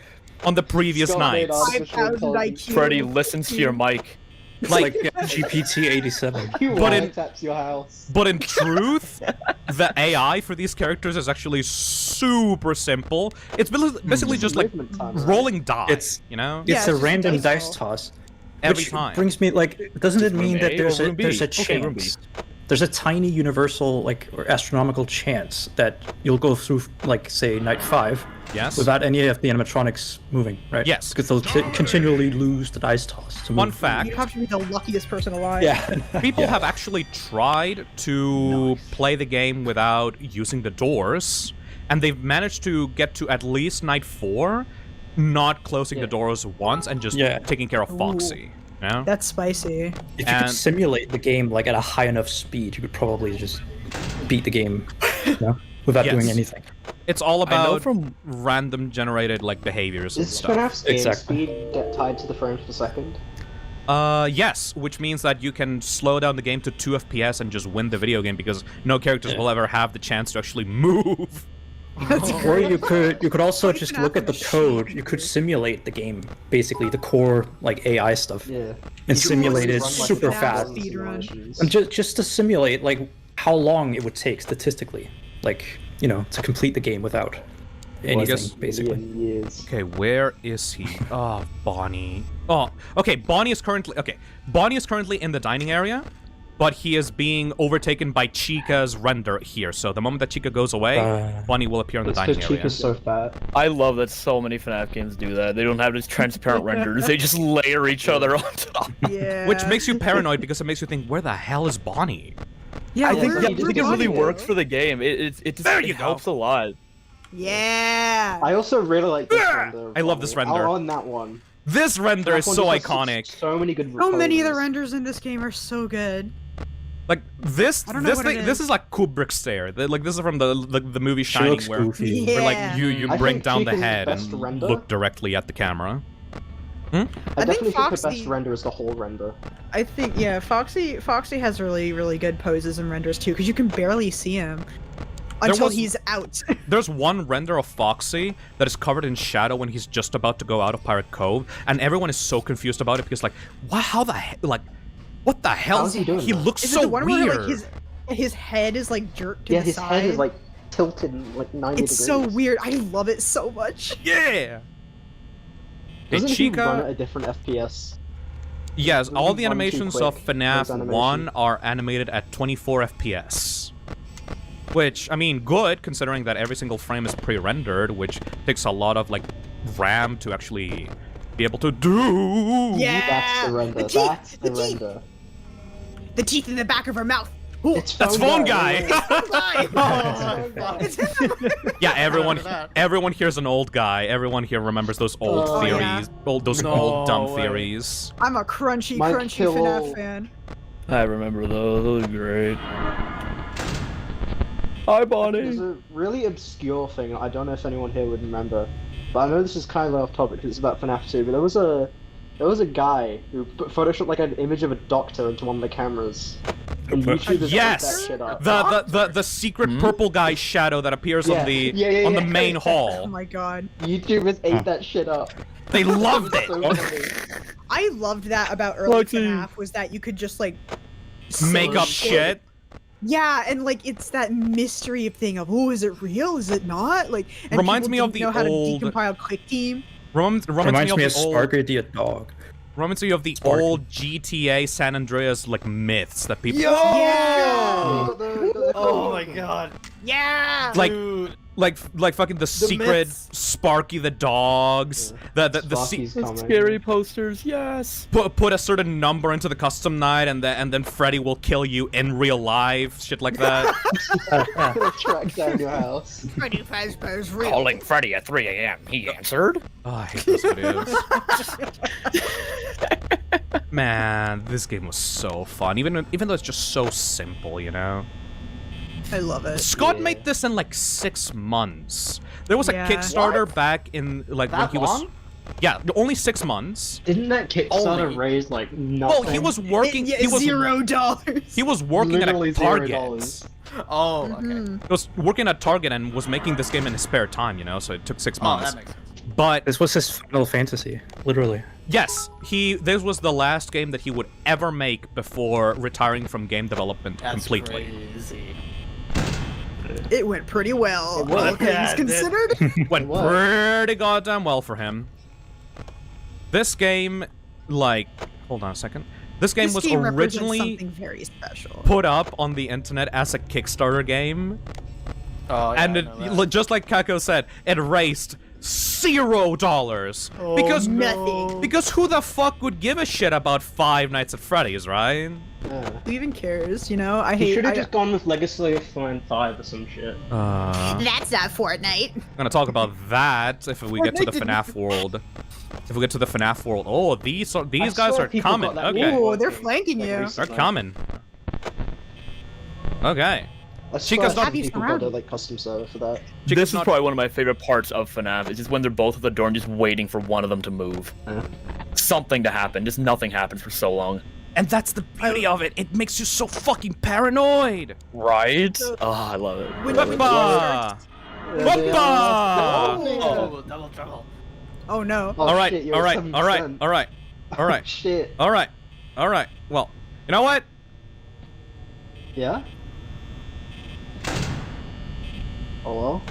on the previous Scott made nights. artificial 5,000 intelligence. IQ. Freddy listens to your mic. It's Like- like GPT-87. He But in- wiretaps your house. But in truth, the AI for these characters is actually super simple. It's basically just like Movement time, right? rolling die. It's- you know, Yeah, It's it's a just random dice dice roll. toss. every Which time. brings me like, doesn't it Room mean that A there's or a room B? there's a Okay, room B. chance? There's a tiny universal like or astronomical chance that you'll go through like say night 5 Yes. without any of the animatronics moving, right? Yes. Because they'll continually lose the dice toss. To Fun move. fact: You have to be the luckiest person alive. Yeah. people have actually tried to play the game without using the doors, and they've managed to get to at least night 4, not closing the Yeah. doors once and just Yeah. taking care of Foxy. You know? That's spicy. If you And- could simulate the game like at a high enough speed, you could probably just beat the game, you know, without Yes. doing anything. It's all I know about from random generated like behaviors and Is stuff. FNAF's game Exactly. speed get tied to the frames per second? Yes, which means that you can slow down the game to 2 FPS and just win the video game because no characters will ever have the chance to actually move. That's Or great. you could also What just even look at the happened to code. You could simulate the game, basically the core like AI stuff, Yeah. and simulate it Run, like, super FNAF fast. speed run. simulations. And just to simulate like how long it would take statistically, like you know, to complete the game without anything, guess- basically. Years. Okay, where is he? Oh, Bonnie. Oh, okay. Bonnie is currently in the dining area, but he is being overtaken by Chica's render here. So the moment that Chica goes away, Bonnie will appear in the It's dining because area. Chica's so fat. I love that so many FNAF games do that. They don't have these transparent renders. They just layer each other on top. Yeah. Which makes you paranoid because it makes you think, where the hell is Bonnie? Yeah, I think, where- yeah, I you think just it really Bonnie works is. for the game. It just There it you go. helps a lot. Yeah. I also really like this render. of I love this Bonnie. render. On that one. This render is That so one just has iconic. So many good. So many of the poses. renders in this game are so good. Like this, I don't know this what it thing, this is. is like Kubrick's stare. Like this is from the movie She Shining, looks where, goofy. where like Yeah. you I bring think down the Chica's head best and render- look directly at the camera. I think definitely think the Foxy- best render is the whole render. I think yeah, Foxy has really good poses and renders too, because you can barely see him until was- he's out. There's one render of Foxy that is covered in shadow when he's just about to go out of Pirate Cove, and everyone is so confused about it because like, how the like, what the hell? How's he doing He that? looks Is so it the one weird. where like his head is like jerked to Yeah, the his side? head is like tilted like 90 It's degrees. so weird. I love it so much. Yeah. Hey, Doesn't he run at Chica. a different FPS? Yes, Doesn't all he the run too animations quick, of those FNAF 1 animations? are animated at 24 FPS. Which, I mean, good, considering that every single frame is pre-rendered, which takes a lot of, like, RAM to actually be able to do. Yeah. That's the render. The teeth, That's the the teeth. render. The teeth in the back of her mouth. Ooh, It's That's Phone Guy! it's him. Yeah, everyone Remember that. everyone here's an old guy. Everyone here remembers those old Oh, theories. yeah. Those No old dumb way. theories. I'm a crunchy Mike FNAF Hill- fan. I remember those. Those are great. Hi, Bonnie. There's a really obscure thing. I don't know if anyone here would remember, but I know this is kind of off topic because it's about FNAF 2. But there was a guy who photoshopped like an image of a doctor into one of the cameras. And YouTubers ate Yes! that shit up. The secret purple guy shadow that appears on the Yeah, on the yeah. main Oh hall. my god. YouTubers ate that shit up. They loved it. So funny. I loved that about early Lucky. FNAF was that you could just like Make say up shit. Yeah, and like it's that mystery thing of is it real? Is it not? Like and Reminds people me of didn't the know old- how to decompile Quick Team. Reminds me Reminds of me the of old. Sparky the dog. Reminds me of the Sparky. old GTA San Andreas like myths that people Yeah. Oh my god. Yeah. like Dude. like fucking the secret myths. Sparky the dogs. The Sparky's coming. Scary posters, yes. put a certain number into the custom night and then Freddy will kill you in real life, shit like that. Track down your house. Freddy Fazbear's real. Calling Freddy at 3 a.m. He answered. Oh, I hate those videos. Man, this game was so fun. Even though it's just so simple, you know. I love it. Scott Yeah. made this in like 6 months. There was a Yeah. Kickstarter back in like when That he was. long? Yeah, only 6 months. Didn't that Kickstarter Only. raise like nothing? Well, he was working. Yeah, He was $0. he was working Literally at a Target. $0. Oh, okay. Mhm. He was working at Target and was making this game in his spare time, you know. So it took 6 Oh, months. that makes sense. But This was his Final Fantasy, literally. Yes, this was the last game that he would ever make before retiring from game development completely. Crazy. It went pretty well. It was. All things Yeah, it did. considered. Went What? pretty goddamn well for him. This game, like, hold on a second. This game was represents originally something very special. put up on the internet as a Kickstarter game, Oh, yeah, and I it, know that. just like Kako said, it raised $0 Oh, because nothing. because who the fuck would give a shit about Five Nights at Freddy's, right? Yeah. Who even cares? You know, I He hate. should have I- just gone with Legacy of Thorn 5 or some shit. That's not Fortnite. I'm gonna talk about that if we get to the Fortnite didn't- FNAF world. If we get to the FNAF world, oh, these guys swear are people coming. got that Okay, Ooh, they're flanking Like you. they're recently. coming. Okay. I swear Chica's not- people got a surrounded. like custom server for that. Chica's This is not- probably one of my favorite parts of FNAF. It's just when they're both at the door and just waiting for one of them to move. Yeah. Something to happen. Just nothing happens for so long. And that's the beauty of it. It makes you so fucking paranoid. Right? Oh, I love it. When- Whoppa! Yeah, they Whoppa! are. Oh, double trouble. Oh no. Oh, All right, shit, you're all at right, all right, 7%. all right, all right, Shit. all right, all right. Well, you know what? Yeah? Oh well.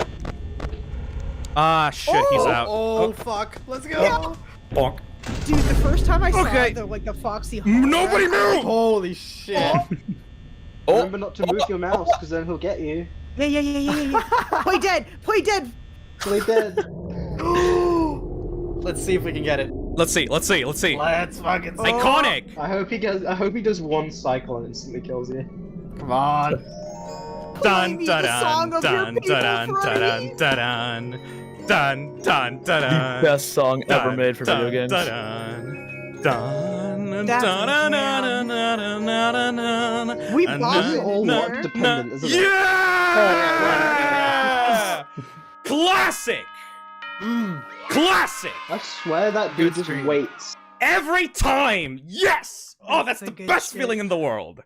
Ah, shit, he's out. Oh, fuck. Let's go. Bonk. Dude, the first time I saw Okay. the Foxy. Nobody move! Holy shit. Oh, Remember not to move your mouse, because then he'll get you. Yeah. Play dead. Play dead. Play dead. Let's see if we can get it. Let's see. Let's fucking see. Iconic. I hope he does one cycle and instantly kills you. Come on. Dun me dun the song dun of your dun people, dun dun Freddy. dun dun dun dun. best song ever made for video games. We And bought This is it all here. luck dependent, isn't it? Yeah! Classic! Classic! I swear that dude just stream. waits. Every time! Yes! Oh, that's That's the a good best shit. feeling in the world.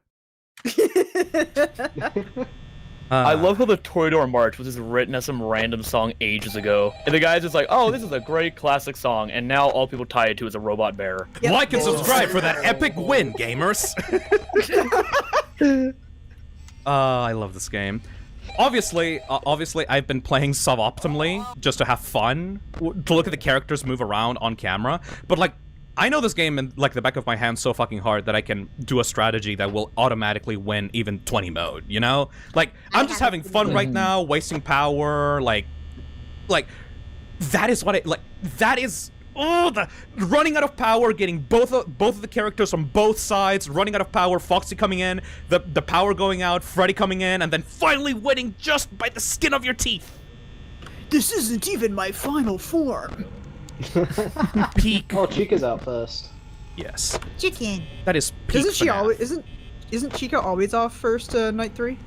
I love how the Toreador March was just written as some random song ages ago. And the guy's just like, oh, this is a great classic song, and now all people tie it to is a robot bear. Yep. Like and subscribe for that epic win, gamers! I love this game. Obviously, I've been playing suboptimally just to have fun, to look at the characters move around on camera. But like, I know this game in like the back of my hand so fucking hard that I can do a strategy that will automatically win even 20 mode. You know, like I'm just having fun right now, wasting power. Like that is what it like. That is. Oh, the running out of power, getting both of the characters from both sides, running out of power, Foxy coming in, the power going out, Freddy coming in, and then finally winning just by the skin of your teeth. This isn't even my final form. Peak. Oh, Chica's out first. Yes, Chicken. that is peak. Isn't she FNAF. always? Isn't Chica always off first night 3?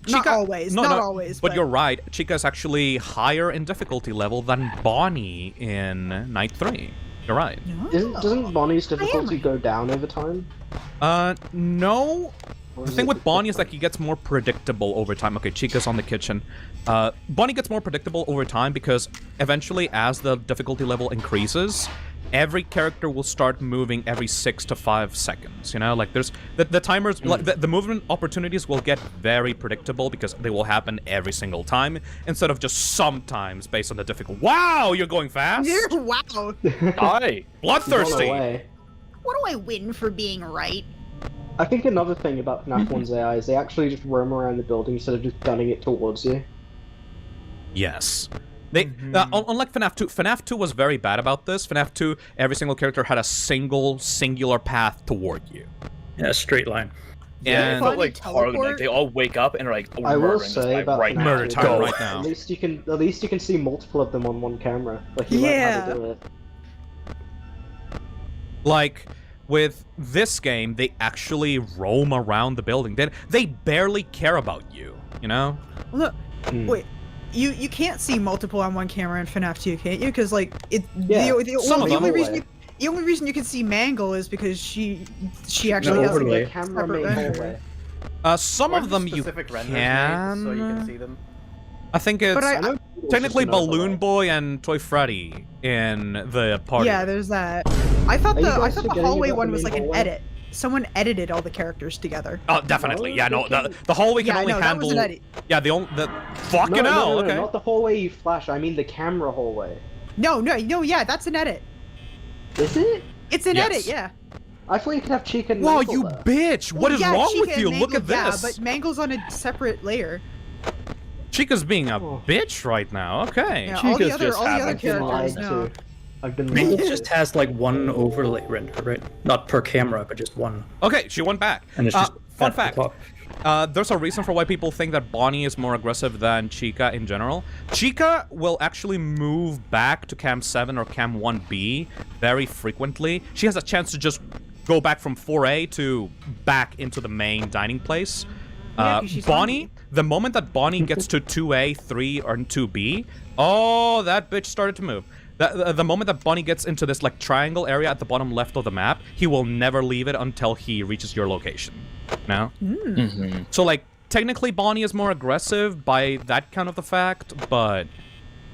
Chica, always, No, not no, always, But but- you're right. Chica's actually higher in difficulty level than Bonnie in Night 3. You're right. Doesn't Bonnie's difficulty go down over time? No. Or The is thing it- with Bonnie is that he gets more predictable over time. Okay, Chica's on the kitchen. Bonnie gets more predictable over time because eventually, as the difficulty level increases, every character will start moving every 6 to 5 seconds. You know, like there's the timers, like the movement opportunities will get very predictable because they will happen every single time instead of just sometimes based on the difficulty. Wow, you're going fast. Wow. Hi. Bloodthirsty. Away. What do I win for being right? I think another thing about FNAF 1's AI is they actually just roam around the building instead of just gunning it towards you. Yes. They, unlike FNAF 2, FNAF 2 was very bad about this. FNAF 2, every single character had a singular path toward you. Yeah, straight line. And It felt like Funny Harlem, like teleport. they all wake up and are like, oh, I will murdering this say guy about right FNAF now. Murder 2, time Go. right now. At least you can see multiple of them on one camera. Like you learn how to do it. like with this game, they actually roam around the building. They barely care about you, you know? Look, Hmm. wait. You can't see multiple on one camera in FNAF 2, can't you? Because like Yeah, some of the them. only reason the only reason you can see Mangle is because she actually No, has overlay. like, Camera separate main render. hallway. Some Weren't of them there you specific renders can. made so you can see them. I think it's. But I know technically an Balloon overlay. Boy and Toy Freddy in the party. Yeah, there's that. I thought Are you the guys hallway forgetting about one the was main like an hallway? edit. Someone edited all the characters together. Oh, definitely. No, Yeah, no. they The hallway can Yeah, only no, that handle. was an edit. Yeah, the fucking No, hell. no, Okay. not the hallway you flash. I mean the camera hallway. No, yeah, that's an edit. Is it? It's an Yes. edit, yeah. I thought you could have Chica and Wow, Mangle you there. bitch! What is yeah, wrong Chica with and you? Look Mangle, at this. Yeah, but Mangle's on a separate layer. Chica's being a Oh. bitch right now. Okay. Yeah, all the Chica's other, just all the other having I've been lied characters, no. to. I've been Mangle lied just to. has like one overlay render, right? Not per camera, but just one. Okay, she went back. And it's just Fun at the fact. top. There's a reason for why people think that Bonnie is more aggressive than Chica in general. Chica will actually move back to Cam 7 or Cam 1B very frequently. She has a chance to just go back from 4A to back into the main dining place. Yeah, 'cause she's Bonnie, hungry. the moment that Bonnie gets to 2A, 3, or 2B, oh, that bitch started to move. The moment that Bonnie gets into this like triangle area at the bottom left of the map, he will never leave it until he reaches your location. No? So like technically Bonnie is more aggressive by that kind of the fact, but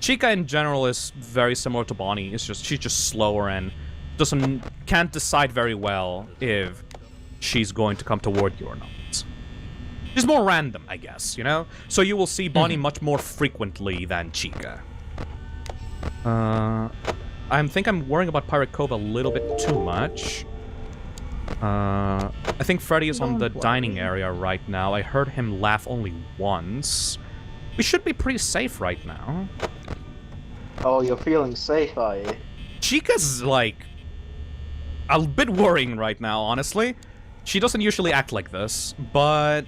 Chica in general is very similar to Bonnie. It's just she's just slower and can't decide very well if she's going to come toward you or not. She's more random, I guess, you know? So you will see Bonnie much more frequently than Chica. I think I'm worrying about Pirate Cove a little bit too much. I think Freddy is on the dining area right now. I heard him laugh only once. We should be pretty safe right now. Oh, you're feeling safe, are you? Chica's, like, a bit worrying right now, honestly. She doesn't usually act like this, but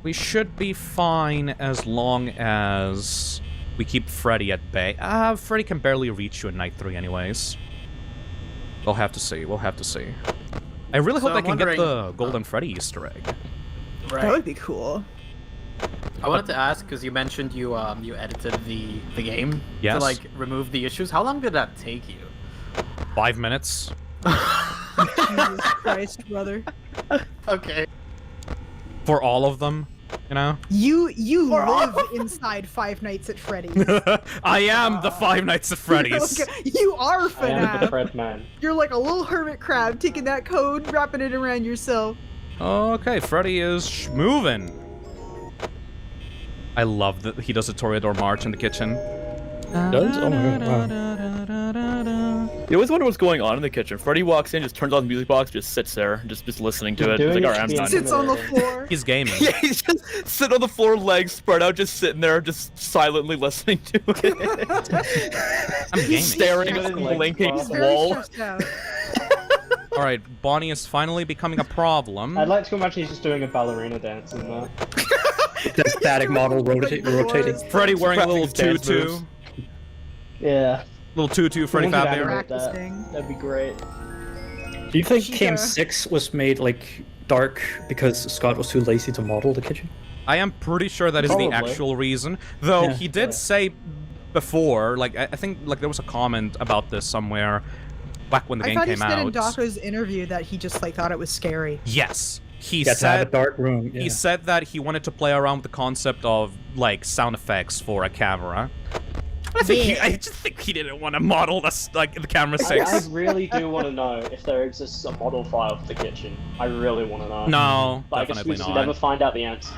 we should be fine as long as we keep Freddy at bay. Freddy can barely reach you in Night 3 anyways. We'll have to see, we'll have to see. I really hope So I I'm can get wondering- the Golden Freddy Easter egg. That would be cool. I wanted to ask because you mentioned you edited the game Yes. to like remove the issues. How long did that take you? 5 minutes. Jesus Christ, brother. Okay. For all of them, you know? You live inside Five Nights at Freddy's. I am the Five Nights at Freddy's. You are I am the FNAF. Fred man. You're like a little hermit crab taking that code, wrapping it around yourself. Okay, Freddy is moving. I love that he does a Toreador march in the kitchen. Does? Oh my god, wow. You always wonder what's going on in the kitchen. Freddy walks in, just turns on the music box, just sits there, just listening to You're it. He's doing like, it alright, I'm to be done. Sits on the floor. He's gaming. Yeah, he's just sitting on the floor, legs spread out, just sitting there, just silently listening to it. I'm gaming. Staring at the Like, blinking He's very wall. stressed out. Alright, Bonnie is finally becoming a problem. I'd like to imagine he's just doing a ballerina dance in there. That static model rotating. Freddy wearing a little Practicing dance tutu. moves. Yeah. Little tutu, Freddy Someone could Fazbear. animate that. Practicing. That'd be great. Do you think Chica. Cam 6 was made like dark because Scott was too lazy to model the kitchen? I am pretty sure that is the Probably. actual reason. Though Yeah. he did say before, like, I think like there was a comment about this somewhere back when the I game thought he came said in out. Daka's interview that he just like thought it was scary. Yes. He Yeah, to have a said dark room. Yeah. he said that he wanted to play around with the concept of like sound effects for a camera. I just think he didn't want to model this like the camera I 6. really do want to know if there exists a model file for the kitchen. I really want to know. No, But I guess we definitely just not. never find out the answer.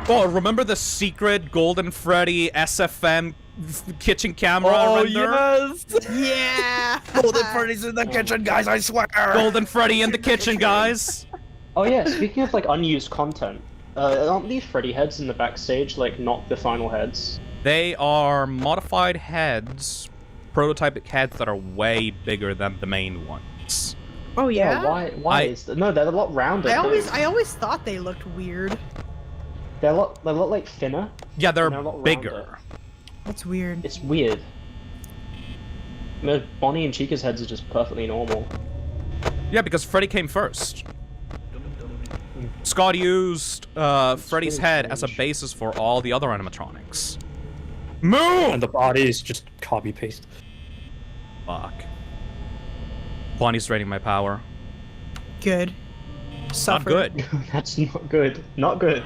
Oh, remember the secret Golden Freddy SFM kitchen camera Oh, render? yes! Yeah. Golden Freddy's in the kitchen, guys, I swear! Golden Freddy in the kitchen, guys. Oh yeah, speaking of like unused content, aren't these Freddy heads in the backstage like not the final heads? They are modified heads, prototypic heads that are way bigger than the main ones. Oh yeah. Why is that? No, they're a lot rounder. I too. always thought they looked weird. They're a lot like thinner. Yeah, they're They're a lot bigger. rounder. That's weird. It's weird. No, Bonnie and Chica's heads are just perfectly normal. Yeah, because Freddy came first. Scott used Freddy's really head as a strange. basis for all the other animatronics. Move! And the body is just copy paste. Fuck. Bonnie's draining my power. Good. Not Suffer. good. That's not good. Not good.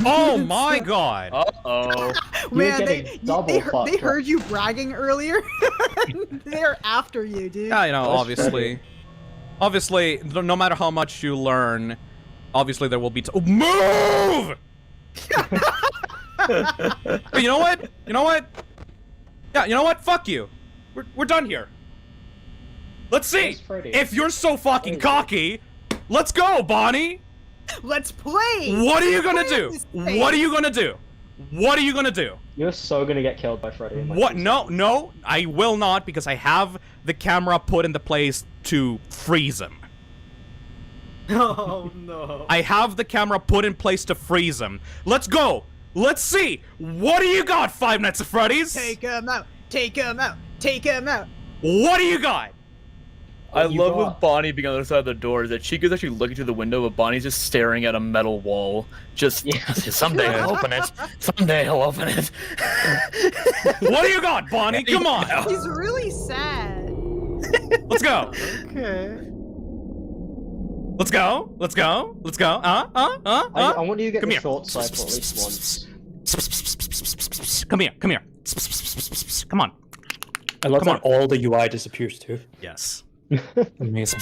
Oh my god! Uh-oh. Man, getting double they fucked heard you bragging earlier. They're after you, dude. Yeah, you know, That's obviously, no matter how much you learn, obviously there will be move! But you know what? You know what? Yeah, you know what? Fuck you. We're done here. Let's see. Where's Freddy? If you're so fucking cocky, let's go, Bonnie. Let's play. What are you gonna Play do? this thing. What are you gonna do? What are you gonna do? You're so gonna get killed by Freddy. in like What? 2 No, seconds. no, I will not, because I have the camera put into place to freeze him. Oh no. I have the camera put in place to freeze him. Let's go. Let's see. What do you got, Five Nights at Freddy's? Take him out. Take him out. Take him out. What do you got? I You love got- with Bonnie being on the other side of the door that Chico's actually looking through the window, but Bonnie's just staring at a metal wall. Just, Yeah. someday he'll open it. Someday he'll open it. What do you got, Bonnie? Come on. He's really sad. Let's go. Okay. Let's go. Let's go. Let's go. I want you to get Come the here. short cycle at least once. Come here. Come here. Come on. I love Come that all the UI disappears too. Yes. Amazing.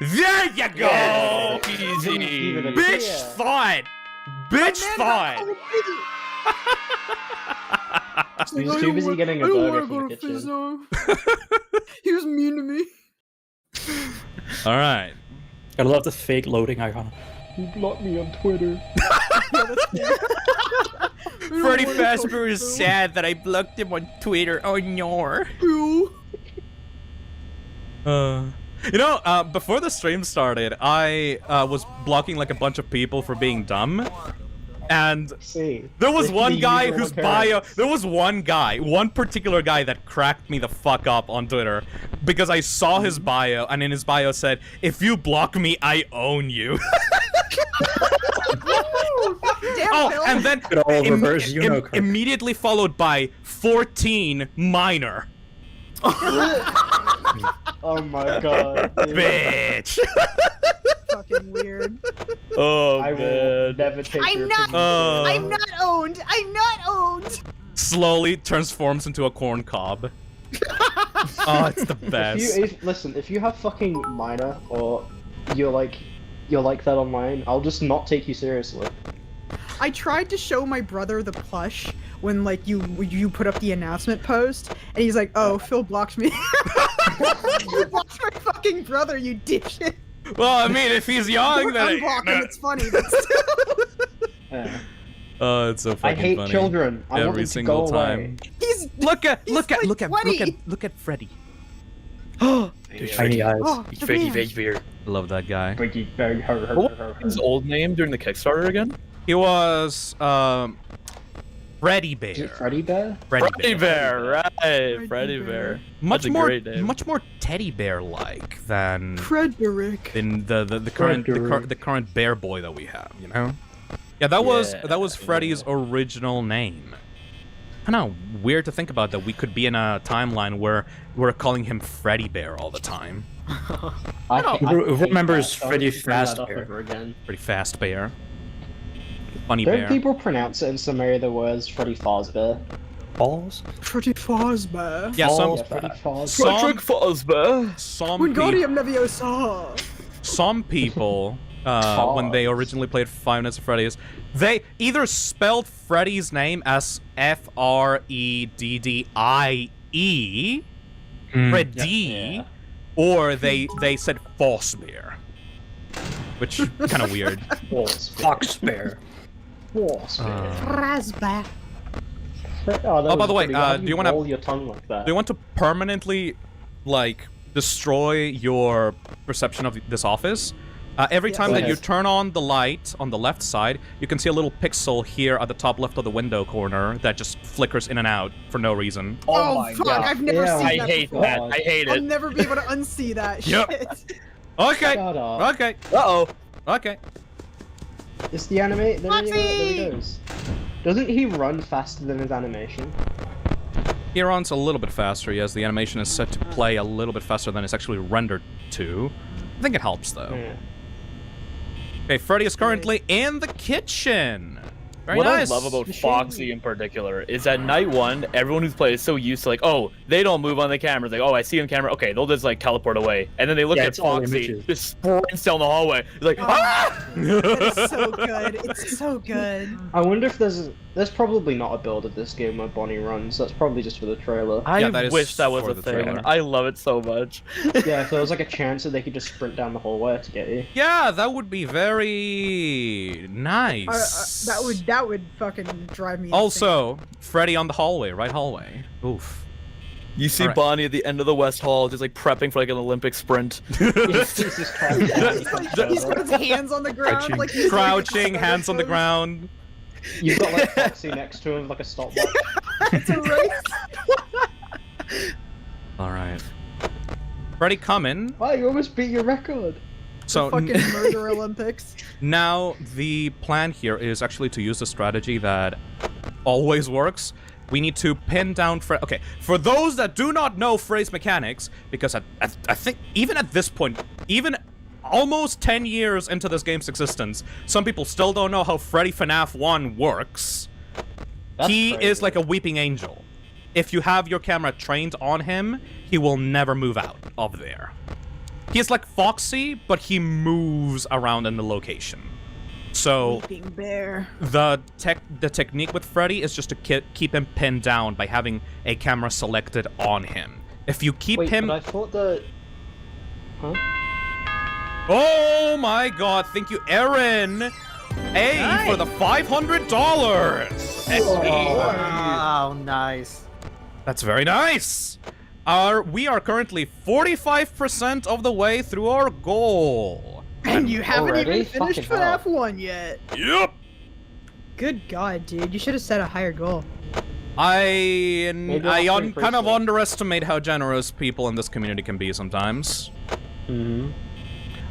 There you go. Easy. Even a- Bitch Yeah. thought. Bitch thought. He's too busy getting a burger from the kitchen. He was mean to me. All right. I love the fake loading icon. He blocked me on Twitter. Freddy Fazbear is sad that I blocked him on Twitter. Oh no. You know, before the stream started, I was blocking like a bunch of people for being dumb, and See. there was It's one the guy usual whose bio. occurrence. There was one particular guy that cracked me the fuck up on Twitter because I saw his bio, and in his bio said, "If you block me, I own you." Damn, Oh, Phil. and then Good old reverse Uno card. immediately followed by 14 minor. Oh my god. dude. Bitch. Fucking weird. Oh, I will man. never take I'm your not- opinion. I'm not owned. I'm not owned. Slowly transforms into a corn cob. Oh, it's the best. Listen, if you have fucking minor or you're like that online, I'll just not take you seriously. I tried to show my brother the plush when like you put up the announcement post, and he's like, "Oh, Phil blocked me." You blocked my fucking brother, you dipshit. Well, I mean, if he's young, Don't then unblock him. It's funny, but still. Yeah. oh, it's so I fucking hate funny. children. I want Every them to single go time. away. He's Look at He's like 20. Freddy. Tiny eyes. oh, the Freddy man. Fazbear. Love that guy. Breaky, very hard, What was his old name during the Kickstarter again? He was Freddy Bear. Is it Freddy Bear? Freddy Bear, right? Freddy Freddy Bear. Bear. Much That's a more, great name. much more teddy bear like than Frederick. the current bear boy that we have. You know? Yeah, that was Freddy's original name. Kind of weird to think about that we could be in a timeline where we're calling him Freddy Bear all the time. Who remembers hate that. Freddy Don't bring that up Fazbear? ever again. Pretty fast bear. Funny Don't bear. people pronounce it in some area the words Freddy Fazbear? Balls? Pretty Fazbear. Yeah, some Yeah, Freddy Fazbear. Some- Frederick Fazbear. Wingardium Leviosa. some people, when they originally played Five Nights at Freddy's, they either spelled Freddy's name as F-R-E-D-D-I-E, Freddy, Yeah. or they said Fazbear, which kind of weird. Fox bear. Fazbear. Fazbear. Oh, by the way, do you wanna- roll your tongue like that? Do you want to permanently, like, destroy your perception of this office? Every time that you Yes. turn on the light on the left side, you can see a little pixel here at the top left of the window corner that just flickers in and out for no reason. Oh, my fuck! God. I've never Yeah. seen I that hate before. that. I hate I'll it. never be able to unsee that Yep. shit. Okay. Shut up. Okay. Uh-oh. Okay. It's the anime. There he Foxy! goes. Doesn't he run faster than his animation? He runs a little bit faster. Yes, the animation is set to play a little bit faster than it's actually rendered to. I think it helps though. Yeah. Okay, Freddy is currently in the kitchen. Very what nice. I love about Foxy in particular is that night one, everyone who's played is so used to like, oh, they don't move on the cameras. Like, oh, I see him camera. Okay, they'll just like teleport away, and then they look Yeah, at it's all Foxy, images. just sprints down the hallway. It's like, ah! It's so good. It's so good. I wonder if there's probably not a build of this game where Bonnie runs. That's probably just for the trailer. I Yeah, that is wish that was for a the thing. trailer. I love it so much. Yeah, if there was like a chance that they could just sprint down the hallway to get you. Yeah, that would be very nice. That would fucking drive me. Also, Freddy on the hallway, right hallway. Oof. You see Alright. Bonnie at the end of the West Hall, just like prepping for like an Olympic sprint. He's just crouched down, insane. He's got his hands on the ground, Crouching. like he's Crouching, like, hands on the ground. You've got like Foxy next to him with like a stopwatch. It's a race. All right. Freddy coming. Wow, you almost beat your record. So Fucking murder Olympics. now the plan here is actually to use the strategy that always works. We need to pin down Freddy. Okay, for those that do not know Freddy's mechanics, because I think even at this point, even almost 10 years into this game's existence, some people still don't know how Freddy FNAF 1 works. That's He crazy. is like a weeping angel. If you have your camera trained on him, he will never move out of there. He is like Foxy, but he moves around in the location. So Weeping bear. the technique with Freddy is just to keep him pinned down by having a camera selected on him. If you keep Wait, him... but I thought that. Huh? Oh my god, thank you, Aaron! Hey, for the $500! Wow, nice. That's very nice! We are currently 45% of the way through our goal. And you haven't Already? even finished Fucking hell. FNAF 1 yet. Yep! Good god, dude. You should have set a higher goal. I Maybe I'll kind of increase it. underestimate how generous people in this community can be sometimes. Mm-hmm.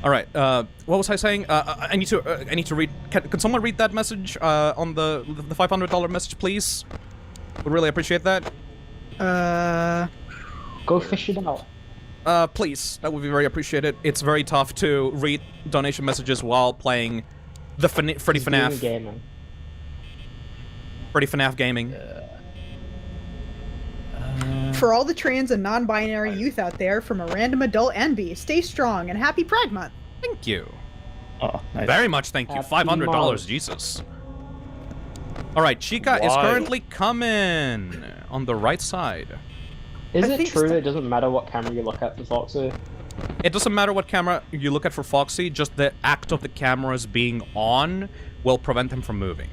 All right. What was I saying? I need to read. Can someone read that message on the $500 message, please? Would really appreciate that. Go fish it out. Please. That would be very appreciated. It's very tough to read donation messages while playing the Freddy He's doing FNAF. gaming. Freddy FNAF gaming. For all the trans and non-binary youth out there, from a random adult envy, stay strong and happy Pride Month. Thank you. Oh, nice. Very much thank you. Happy $500, month. Jesus. All right, Chica is Why? currently coming on the right side. Is I it think true so. that it doesn't matter what camera you look at for Foxy? It doesn't matter what camera you look at for Foxy, just the act of the cameras being on will prevent him from moving.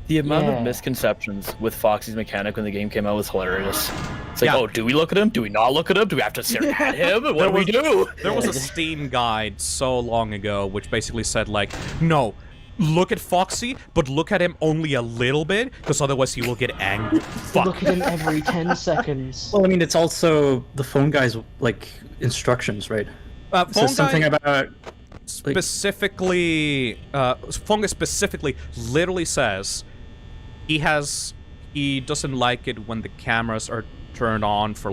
The amount Yeah. of misconceptions with Foxy's mechanic when the game came out was hilarious. It's like, Yeah. oh, do we look at him? Do we not look at him? Do we have to stare at him? What do we do? There was a Steam guide so long ago which basically said like, no, look at Foxy, but look at him only a little bit, because otherwise he will get angry. Fuck. Look at him every 10 seconds. Well, I mean, it's also the phone guy's like instructions, right? Phone It says something guy about specifically, Phone guy specifically literally says he doesn't like it when the cameras are turned off for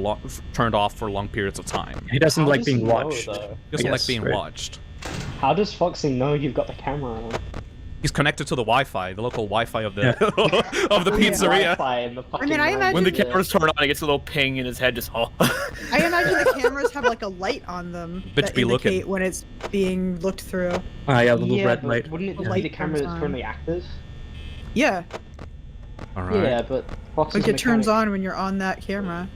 long periods of time. he doesn't How like does he being know, watched. though? He doesn't I like guess, being right? watched. How does Foxy know you've got the camera on? He's connected to the Wi-Fi, the local Wi-Fi of the Yeah. of the pizzeria. Wi-Fi in the fucking I room. imagine- When the Yeah. cameras turn on, it gets a little ping in his head, just oh. I imagine the cameras have like a light on them Bitch that be looking. indicate when it's being looked through. Ah, yeah, the little Yeah, red but light. wouldn't it The just light be the camera turns that's on. currently active? Yeah, All right. Yeah, but Foxy's like it turns mechanic- on when you're on that camera.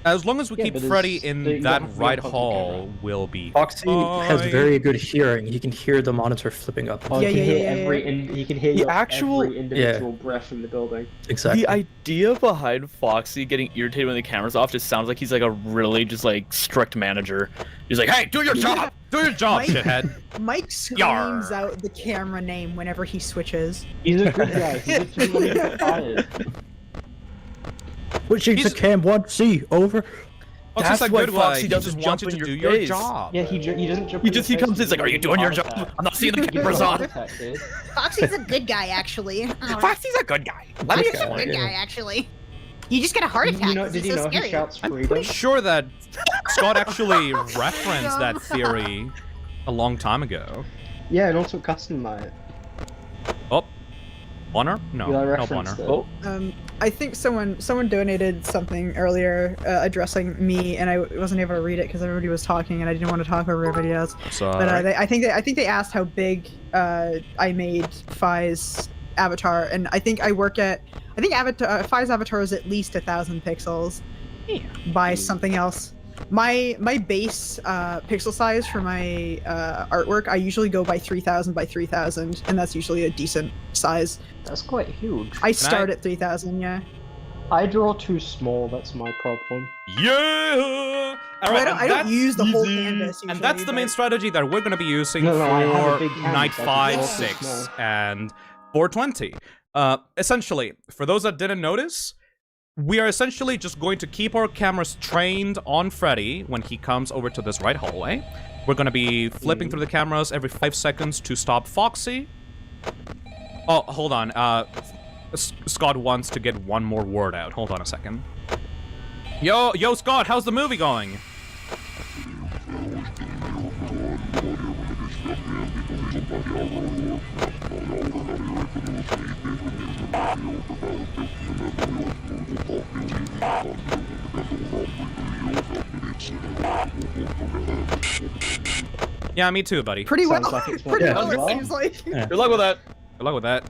As long as we Yeah, keep but Freddy it's- in you that don't have right fucking hall, camera. we'll be. Foxy has fine. very good hearing. He can hear the monitor flipping up. Oh, Yeah, he can yeah, hear yeah, every yeah. he can hear The your actual- every individual breath in the building. Exactly. The idea behind Foxy getting irritated when the camera's off just sounds like he's like a really just like strict manager. He's like, hey, do your job! Do your job, Mike- shithead. Mike screams Yar. out the camera name whenever he switches. He's a good guy. He just doesn't want to get fired. Switching to He's- cam 1C, over. Foxy's That's a why good Foxy guy. He doesn't just wants you jump to in do your your face. job. Yeah, he doesn't jump. He in your just he face, comes in, he's like, are you doing your job? I'm not seeing the cameras on. Dude. Foxy's a good guy, actually. Foxy's a good guy. Let me Foxy's a good guy, actually. You just get a heart attack. You know, 'cause did he's you so know scary. he shouts I'm freedom? pretty sure that Scott actually referenced that theory a long time ago. Yeah, and also custom night. Oh, Bonner? No, You no referenced Bonner. it. Oh, I think someone donated something earlier addressing me, and I wasn't able to read it because everybody was talking, and I didn't want to talk over everybody else. So, But I think they asked how big I made Phi's avatar, and I think Phi's avatar is at least 1,000 pixels by something else. My base pixel size for my artwork, I usually go by 3,000 by 3,000, and that's usually a decent size. That's quite huge. I start at 3,000, yeah. I draw too small. That's my problem. yeah! All I right, don't that's use the whole easy. canvas And usually, that's the main but- strategy that we're going to be using No, I have a for big canvas, night I 5, can draw 6, small. and 420. Essentially, for those that didn't notice, we are essentially just going to keep our cameras trained on Freddy when he comes over to this right hallway. We're going to be flipping through the cameras every 5 seconds to stop Foxy. Oh, hold on. Scott wants to get one more word out. Hold on a second. Yo, Scott, how's the movie going? Yeah, me too, buddy. Pretty well. Sounds like it's Pretty going well, well. it seems like. Yeah. Good luck with that. Good luck with that.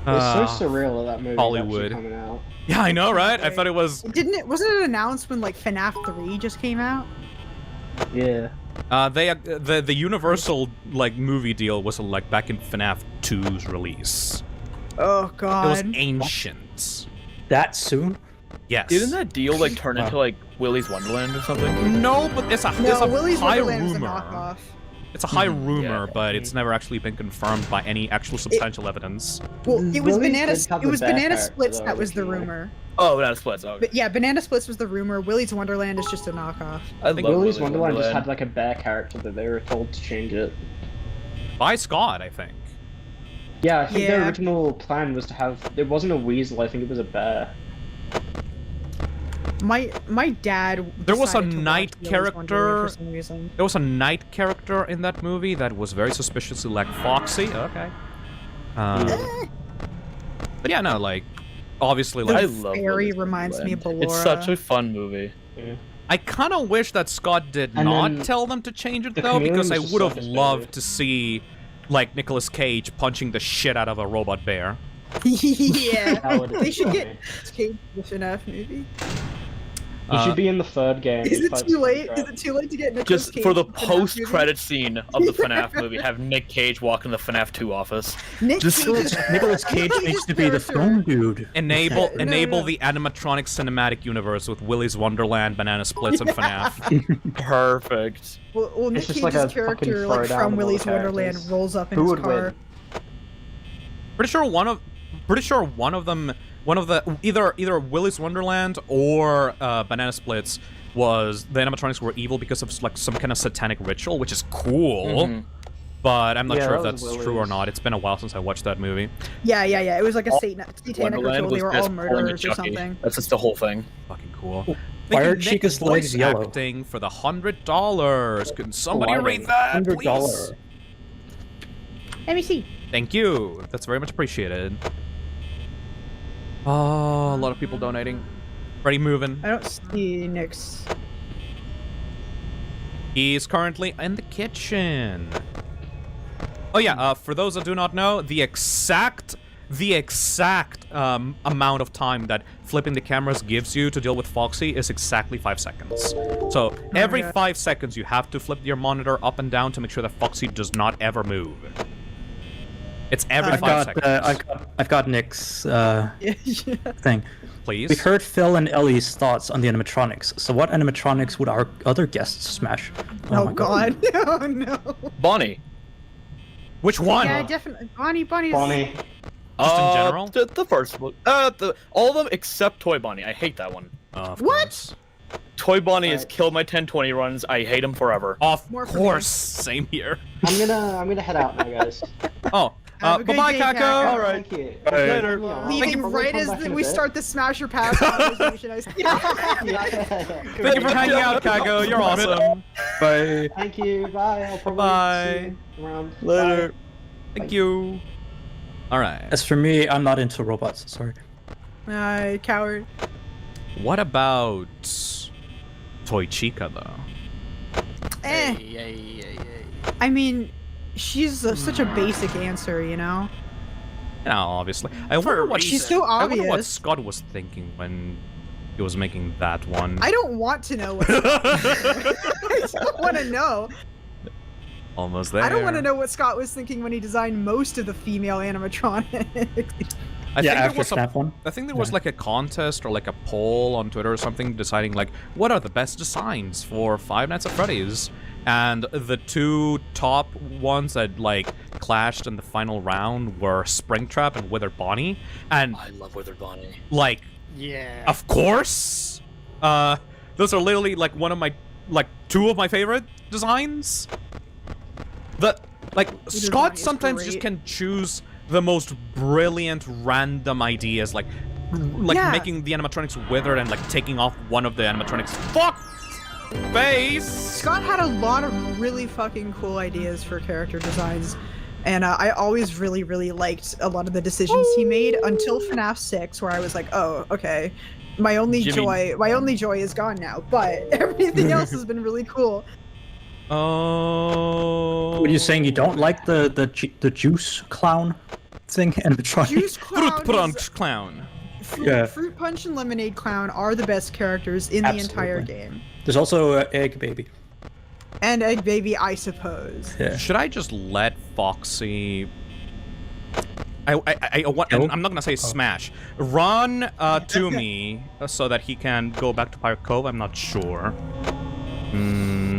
It's so surreal that movie Hollywood. coming out. Yeah, I know, right? I thought it was. Wasn't it announced when like FNAF 3 just came out? Yeah. The Universal like movie deal was like back in FNAF 2's release. Oh It was god. ancient. That soon? Yes. Didn't that deal like turn into like Willy's Wonderland or something? No, but it's a No, high Willy's Wonderland is a rumor. knockoff. It's a high rumor, yeah. but it's never actually been confirmed by any actual substantial evidence. Well, it was Willy's Banana. did have It was the bear Banana character, Splits though, that was the originally. rumor. Oh, that splits. Okay. But yeah, Banana Splits was the rumor. Willy's Wonderland is just a knockoff. I think love Willy's Wonderland just had like a bear character that they were told to change it. By Scott, I think. Yeah, I think Yeah. the original plan was to have. It wasn't a weasel. I think it was a bear. My dad. There was a decided to watch night Willy's character- Wonderland for some reason. There was a night character in that movie that was very suspiciously like Foxy. Okay. But yeah, no, like, obviously, The like, I love fairy Willy's reminds me of Wonderland. It's such Ballora. a fun movie. I kind of wish that Scott did And not then tell them to change it the though, because I chameleon was would have just like a loved fairy. to see, like, Nicolas Cage punching the shit out of a robot bear. Yeah. That would They should be get Cage the FNAF movie. He should be in the third game. Is He it fights too late? Springtrap. Is it too late to get Nicolas Just Cage for the in FNAF movie? post-credit scene of the FNAF movie, have Nick Cage walk in the FNAF 2 office. Nick Just Cage's- Nicolas Cage Nick needs Cage's to be the character- film dude. Enable no. the animatronic cinematic universe with Willy's Wonderland, Banana Splits, and FNAF. Perfect. Well, Nick It's just Cage's like a fucking character, like throwdown from of all the Willy's Wonderland, characters. rolls up in Who his would car. win? Pretty sure one of the either Willy's Wonderland or Banana Splits was the animatronics were evil because of like some kind of satanic ritual, which is cool. Mhm. But I'm not Yeah, sure if that that's was true or Willy's. not. It's been a while since I watched that movie. Yeah. It was like a satanic Wonderland ritual. They was were just all pulling a murderers or Chucky. something. That's just the whole thing. Fucking cool. Why Thank you, are Nick, Chica's voice legs yellow? acting for the $100. Can somebody Why read not? that, $100. please? Let me see. Thank you. That's very much appreciated. Oh, a lot of people donating. Ready moving. I don't see Nick's. He's currently in the kitchen. Oh yeah, for those that do not know, the exact amount of time that flipping the cameras gives you to deal with Foxy is exactly 5 seconds. So every yeah. 5 seconds you have to flip your monitor up and down to make sure that Foxy does not ever move. It's every 5 seconds. I've got Nick's Yeah. thing. Please. We heard Phil and Ellie's thoughts on the animatronics. So what animatronics would our other guests smash? Oh my god. Oh no. Bonnie. Which one? Yeah, definitely. Bonnie's. Bonnie. Just in general? The first one. All of them except Toy Bonnie. I hate that one. Of What? course. Toy Bonnie has Right. killed my 1020 runs. I hate him forever. Of More for course. Same here. I'm gonna head out now, guys. Oh, Have a good Bye-bye, day, Kako. Kako. All right. Thank you. Bye. Later. Leaving right as we start the Smasher Pass conversation. Thank you for hanging out, Kago. You're awesome. Bye. Thank you. Bye. I'll probably Bye-bye. see you around. Later. Bye. Thank you. All right. As for me, I'm not into robots. Sorry. Coward. What about Toy Chica though? I mean, she's such a basic answer, you know? You know, obviously. I wonder what She's so I wonder what obvious. Scott was thinking when he was making that one. I don't want to know what I don't want to know. Almost there. I don't want to know what Scott was thinking when he designed most of the female animatronics. I think there after was Snap one. I think there was like a contest or like a poll on Twitter or something deciding like what are the best designs for Five Nights at Freddy's, and the two top ones that like clashed in the final round were Springtrap and Withered Bonnie, and I love Withered Bonnie. like Yeah. of course, those are literally like two of my favorite designs. Bonnie Scott is sometimes just great. can choose the most brilliant random ideas, like Yeah. making the animatronics withered and like taking off one of the animatronics. Fuck face. Scott had a lot of really fucking cool ideas for character designs, and I always really, really liked a lot of the decisions he made until FNAF 6, where I was like, oh, okay, my only joy is gone now. But everything else has been really cool. Oh. What are you saying? You don't like the juice clown thing animatronic? Juice Clown, Fruit Punch Clown. Yeah. Fruit Punch and Lemonade Clown are the best characters in the entire Absolutely. game. There's also Egg Baby. And Egg Baby, I suppose. Yeah. Should I just let Foxy? I want. Kill? I'm not gonna say smash. Run to me so that he can go back to Pirate Cove. I'm not sure.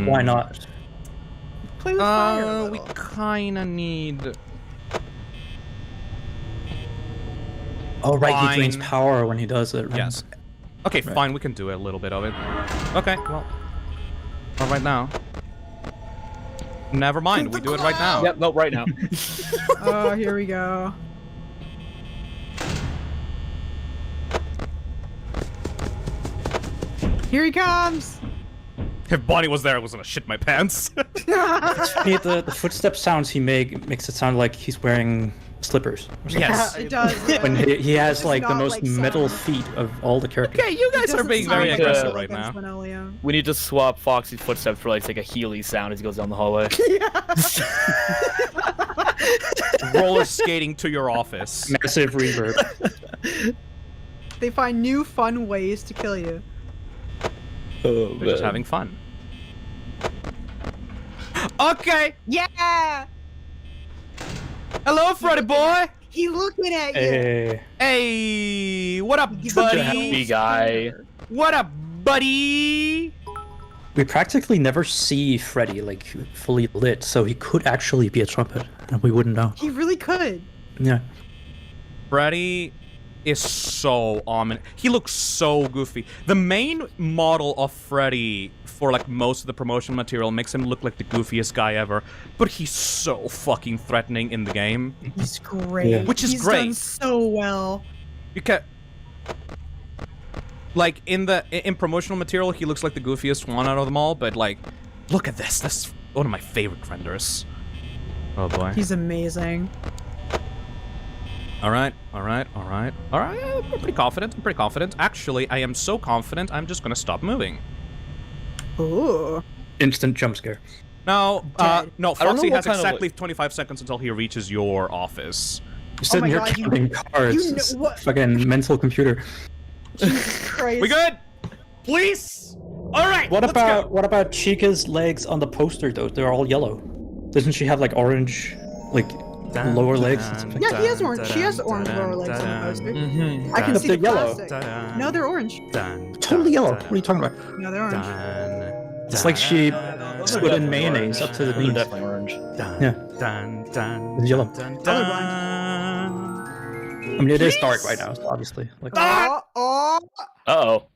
Why not? Play with fire a We little. kinda need. Oh right, he drains Fine. power when he does it. Right? Yes. Okay, Right. fine. We can do a little bit of it. Okay. Well. All right now. Never mind. We do it right now. Yep, no, right now. Oh, here we go. Here he comes! If Bonnie was there, I was gonna shit my pants. The footstep sounds he makes it sound like he's wearing slippers. Yes. It does. When he has It's like the not most like metal sound. feet of all the characters. Okay, you guys are being very aggressive right now. We need to swap Foxy's footsteps for like a Healy sound as he goes down the hallway. Roller skating to your office. Massive reverb. They find new fun ways to kill you. Oh, They're just having fun. Okay. Yeah! Hello, Freddy boy. He's looking at you! Hey. Hey, what up, He's Such a buddy? happy guy. What up, buddy? We practically never see Freddy like fully lit, so he could actually be a trumpet, and we wouldn't know. He really could. Yeah. Freddy is so ominous. He looks so goofy. The main model of Freddy for like most of the promotional material makes him look like the goofiest guy ever, but he's so fucking threatening in the game. He's great. Yeah. Which is He's great. done so well. You can like in promotional material, he looks like the goofiest one out of them all. But like, look at this. That's one of my favorite renders. Oh boy. He's amazing. All right. I'm pretty confident. Actually, I am so confident. I'm just gonna stop moving. Ooh. Instant jump scare. No, Dead. no. I don't know Foxy what has kind of, exactly 25 seconds until he reaches your office. You're sitting my here God, you- counting cards. you know It's what- fucking mental computer. Christ. We good? Please. All right. What let's about go. what about Chica's legs on the poster though? They're all yellow. Doesn't she have like orange, like lower legs? And something? Yeah, he has orange. She has orange lower legs on the poster. Mm-hmm. I can But see they're the yellow. plastic. No, they're orange. Totally yellow. What are you talking about? No, they're orange. It's like she put in mayonnaise up to the They're knees. definitely orange. It's yellow. Colorblind. I mean, it is dark right now, so obviously. Like, Oh, oh. Uh-oh.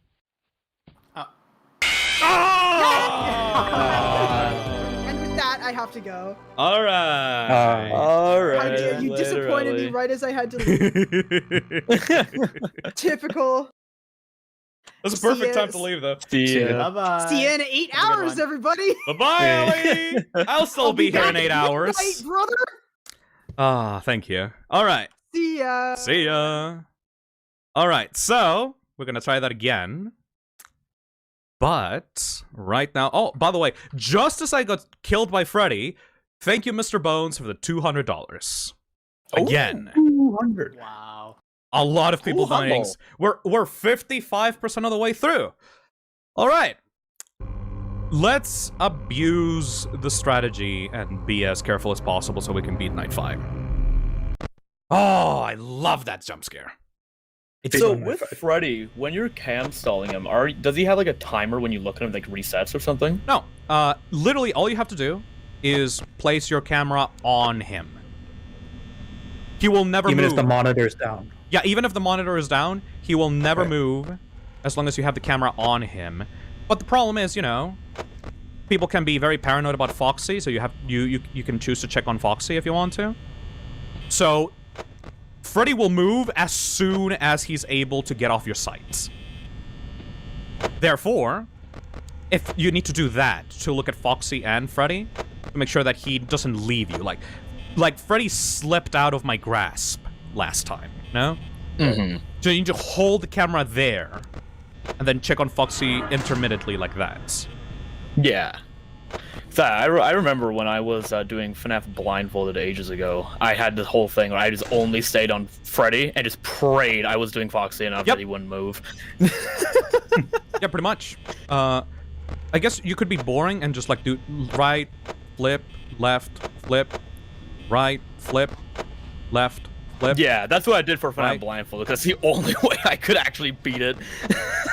And with that, I have have to go. All right. All right. How dare you disappointed me right as I had to leave. Typical. That's a See perfect ya. time to leave, though. See ya. Bye bye. See you in 8 Have a good hours, one. everybody. Bye-bye, Ellie. I'll still I'll be here in back 8 at hours. midnight, brother. Ah, thank you. All right. See ya. See ya. All right, so we're gonna try that again. But right now, oh, by the way, just as I got killed by Freddy, thank you, Mr. Bones, for the $200. Again, 200. Wow. a lot of people Ooh, humble. dying. We're 55% of the way through. All right. Let's abuse the strategy and be as careful as possible so we can beat Night 5. Oh, I love that jump scare. It's So on my with phone. Freddy, when you're cam stalling him, does he have like a timer when you look at him, like resets or something? No, literally all you have to do is place your camera on him. He will never Even move. if the monitor's down. Yeah, even if the monitor is down, he will never Okay. move as long as you have the camera on him. But the problem is, you know, people can be very paranoid about Foxy, so you can choose to check on Foxy if you want to. So Freddy will move as soon as he's able to get off your sight. Therefore, if you need to do that to look at Foxy and Freddy to make sure that he doesn't leave you, like Freddy slipped out of my grasp last time, no? Mm-hmm. So you need to hold the camera there and then check on Foxy intermittently like that. Yeah. So I remember when I was doing FNAF blindfolded ages ago, I had this whole thing where I just only stayed on Freddy and just prayed I was doing Foxy enough Yep. that he wouldn't move. Yeah, pretty much. I guess you could be boring and just like do right, flip, left, flip, right, flip, left, flip. Yeah, that's what I did for FNAF Right. blindfolded, because the only way I could actually beat it.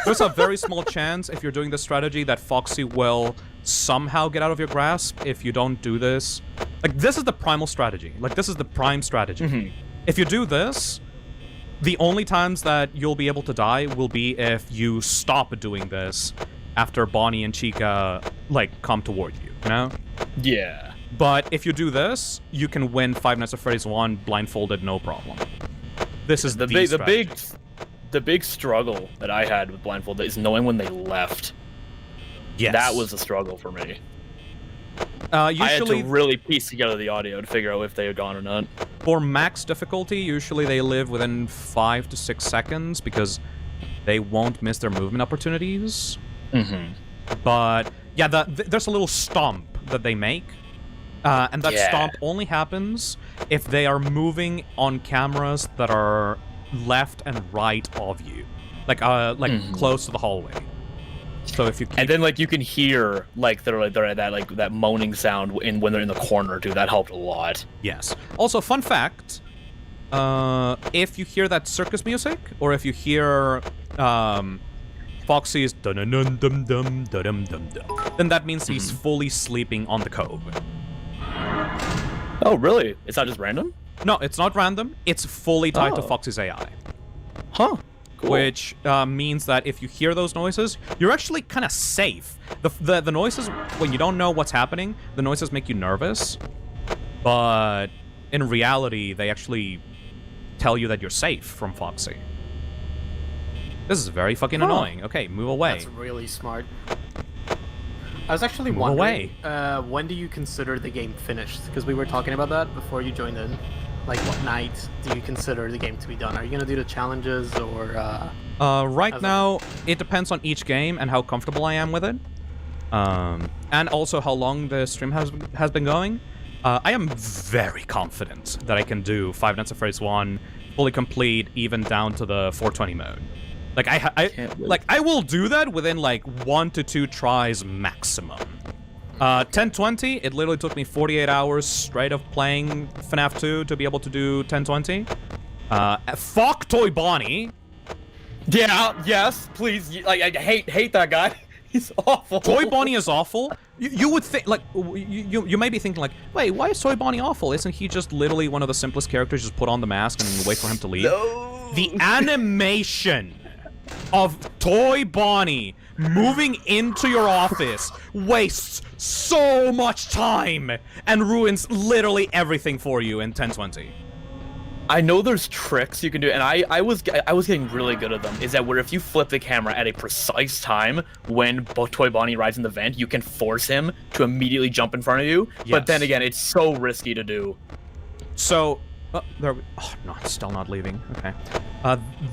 There's a very small chance if you're doing this strategy that Foxy will somehow get out of your grasp if you don't do this. Like, this is the primal strategy. Like, this is the prime strategy. Mhm. If you do this, the only times that you'll be able to die will be if you stop doing this after Bonnie and Chica, like, come toward you, you know? Yeah. But if you do this, you can win Five Nights at Freddy's 1 blindfolded, no problem. This is The big struggle that I had with blindfolded is knowing when they left. Yes. That was a struggle for me. Usually, I had to really piece together the audio to figure out if they had gone or not. for max difficulty, usually they live within 5 to 6 seconds because they won't miss their movement opportunities. Mm-hmm. But yeah, there's a little stomp that they make, and that Yeah. stomp only happens if they are moving on cameras that are left and right of you, like close to the hallway. So if you keep And then like you can hear like they're at that moaning sound when they're in the corner too. That helped a lot. Yes. Also, fun fact, if you hear that circus music, or if you hear Foxy's dun-dun-dum-dum-dum-dum-dum, then that means he's fully sleeping on the cove. Oh really? It's not just random? No, it's not random. It's fully tied to Oh. Foxy's AI. Huh. Cool. Which means that if you hear those noises, you're actually kind of safe. The noises, when you don't know what's happening, the noises make you nervous. But in reality, they actually tell you that you're safe from Foxy. This is very fucking annoying. Okay, move away. That's really smart. I was actually Move wondering, when do you consider the game finished? Because we were talking about that before you joined in. Like, what night do you consider the game to be done? Are you gonna do the challenges or? Right How's now, it depends on each game and how comfortable I am with it. And also how long the stream has been going. I am very confident that I can do Five Nights at Freddy's 1 fully complete, even down to the 420 mode. Like I will do that within like 1 to 2 tries maximum. 1020, it literally took me 48 hours straight of playing FNAF 2 to be able to do 1020. Fuck Toy Bonnie. Yeah. Yes. Please. Like I hate that guy. He's awful. Toy Bonnie is awful. You would think, like, you may be thinking, like, wait, why is Toy Bonnie awful? Isn't he just literally one of the simplest characters? Just put on the mask and wait for him to leave. No. The animation of Toy Bonnie moving into your office wastes so much time and ruins literally everything for you in 1020. I know there's tricks you can do, and I was getting really good at them. Is that where if you flip the camera at a precise time when Toy Bonnie rides in the vent, you can force him to immediately jump in front of you. Yes. But then again, it's so risky to do. So, oh no, it's still not leaving. Okay.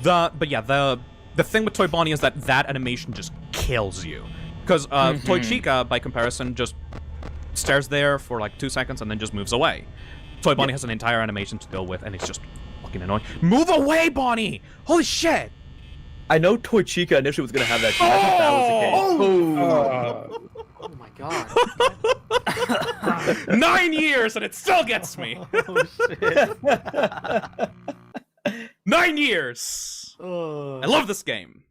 The thing with Toy Bonnie is that animation just kills you, because Toy Chica, by comparison, just stares there for like 2 seconds and then just moves away. Toy Bonnie has an entire animation to deal with, and it's just fucking annoying. Move away, Bonnie! Holy shit! I know Toy Chica initially was gonna have that. I thought that was the case. Oh my god. 9 years and it still gets me. Oh shit. 9 years. I love this game.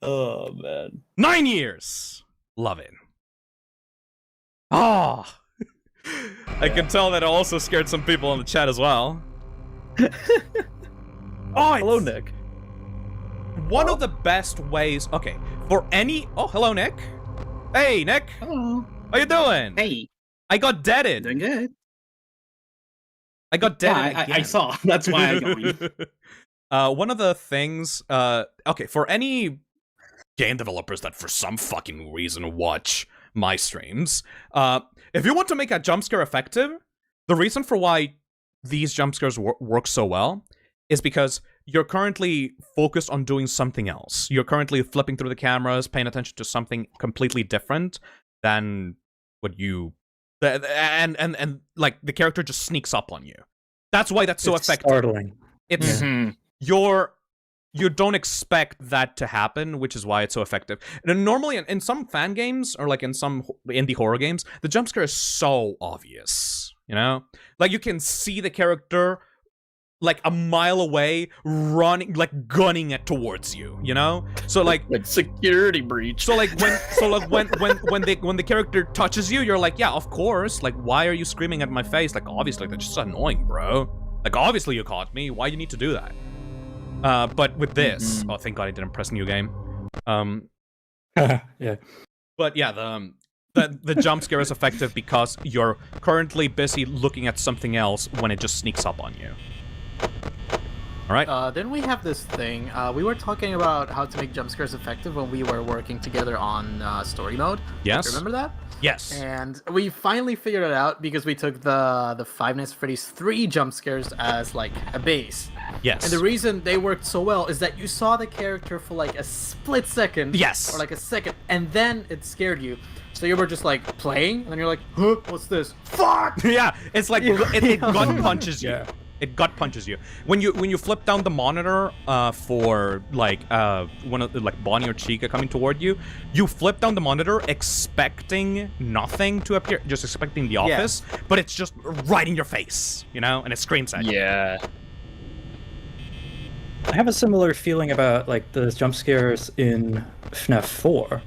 Oh man. 9 years. Love it. Oh. I can tell that it also scared some people in the chat as well. Hello, Nick. One of the best ways. Okay, for any. Oh, hello, Nick. Hey, Nick. Hello. How you doing? Hey. I got deaded. Doing good. I got deaded. I saw. That's why I joined. One of the things. Okay, for any game developers that for some fucking reason watch my streams, if you want to make a jump scare effective, the reason for why these jump scares work so well is because you're currently focused on doing something else. You're currently flipping through the cameras, paying attention to something completely different than what you... And like, the character just sneaks up on you. That's why that's so effective. Startling. It's... You don't expect that to happen, which is why it's so effective. And normally, in some fan games, or like in some indie horror games, the jump scare is so obvious, you know? Like, you can see the character, like, a mile away, running, like, gunning it towards you, you know? So, like... Like, security breach. So, like, when the character touches you, you're like, yeah, of course. Like, why are you screaming at my face? Like, obviously, that's just annoying, bro. Like, obviously you caught me. Why do you need to do that? But with this, oh, thank God I didn't press new game. Yeah. But yeah, the jump scare is effective because you're currently busy looking at something else when it just sneaks up on you. All right. Then we have this thing. We were talking about how to make jump scares effective when we were working together on story mode. Yes. Remember that? Yes. And we finally figured it out because we took the Five Nights at Freddy's 3 jump scares as like a base. Yes. And the reason they worked so well is that you saw the character for like a split second. Yes. Or like a second, and then it scared you. So you were just like playing, and then you're like, huh, what's this? Fuck! Yeah, it's like it gut punches you. Yeah. It gut punches you when you flip down the monitor for like one of the, like Bonnie or Chica coming toward you. You flip down the monitor expecting nothing to appear, just expecting the office, but it's just right in your face, you know, and it screams at you. Yeah. I have a similar feeling about like the jump scares in FNAF 4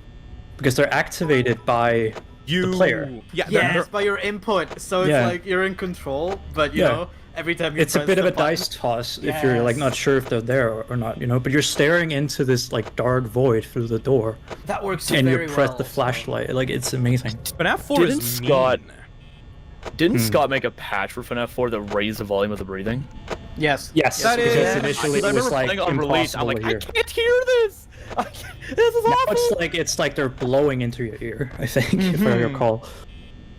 because they're activated by the player. Yeah, Yes, by your input. So it's like you're in control, but you know, every time you it's a press bit of the a dice toss if you're like not sure if they're there or not, you know, but you're staring into this like dark void through the door. That works and very you press well, the flashlight. Like, it's amazing. FNAF 4 Didn't is Scott- mean. Didn't Scott make a patch for FNAF 4 that raised the volume of the breathing? Yes. Yes, That because is- initially I it was remember like playing on release. I'm impossible like, to I hear. can't hear this. This is Now awful. it's like they're blowing into your ear, I think, if I recall.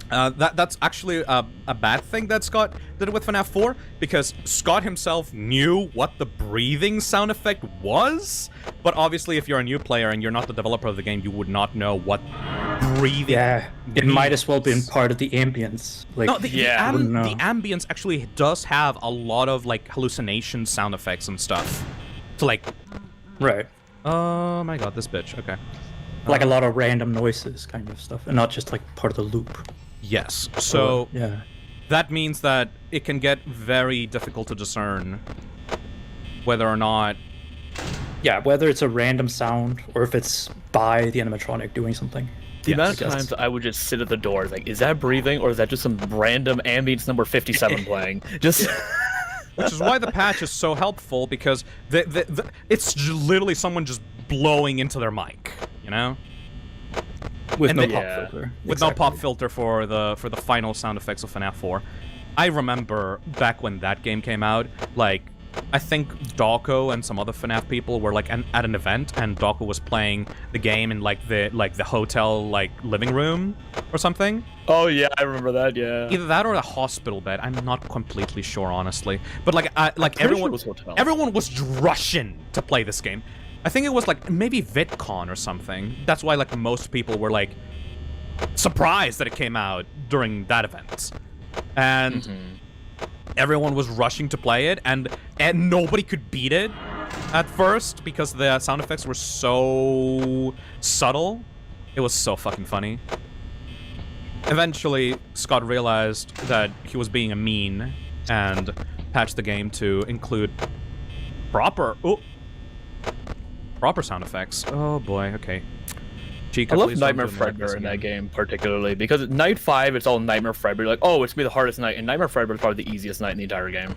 That's actually a bad thing that Scott did with FNAF 4, because Scott himself knew what the breathing sound effect was, but obviously if you're a new player and you're not the developer of the game, you would not know what breathing Yeah, it means. might as well been part of the ambience. Like, No, the no. ambience actually does have a lot of like hallucination sound effects and stuff. To like, right. oh my god, this bitch. Okay. Like a lot of random noises kind of stuff, and not just like part of the loop. Yes. So yeah. that means that it can get very difficult to discern whether or not. Yeah, whether it's a random sound or if it's by the animatronic doing something. The amount of times I would just sit at the door, like, is that breathing or is that just some random ambience number 57 playing? Just. Which is why the patch is so helpful, because it's literally someone just blowing into their mic, you know? With And no they- pop Yeah. filter. With no pop Exactly. filter for the final sound effects of FNAF 4. I remember back when that game came out, like, I think Dawko and some other FNAF people were like at an event, and Dawko was playing the game in like the hotel like living room or something. Oh yeah, I remember that. Yeah. Either that or a hospital bed. I'm not completely sure, honestly. But like, Pretty sure everyone, it was hotel. everyone was rushing to play this game. I think it was like maybe VidCon or something. That's why like most people were like surprised that it came out during that event, and everyone was rushing to play it, and nobody could beat it at first because the sound effects were so subtle. It was so fucking funny. Eventually, Scott realized that he was being a mean and patched the game to include proper sound effects. Oh boy, okay. Chica, I love please don't Nightmare do me like this Fredbear in that again. game particularly because night 5 it's all Nightmare Fredbear. You're like, oh, it's gonna be the hardest night, and Nightmare Fredbear is probably the easiest night in the entire game.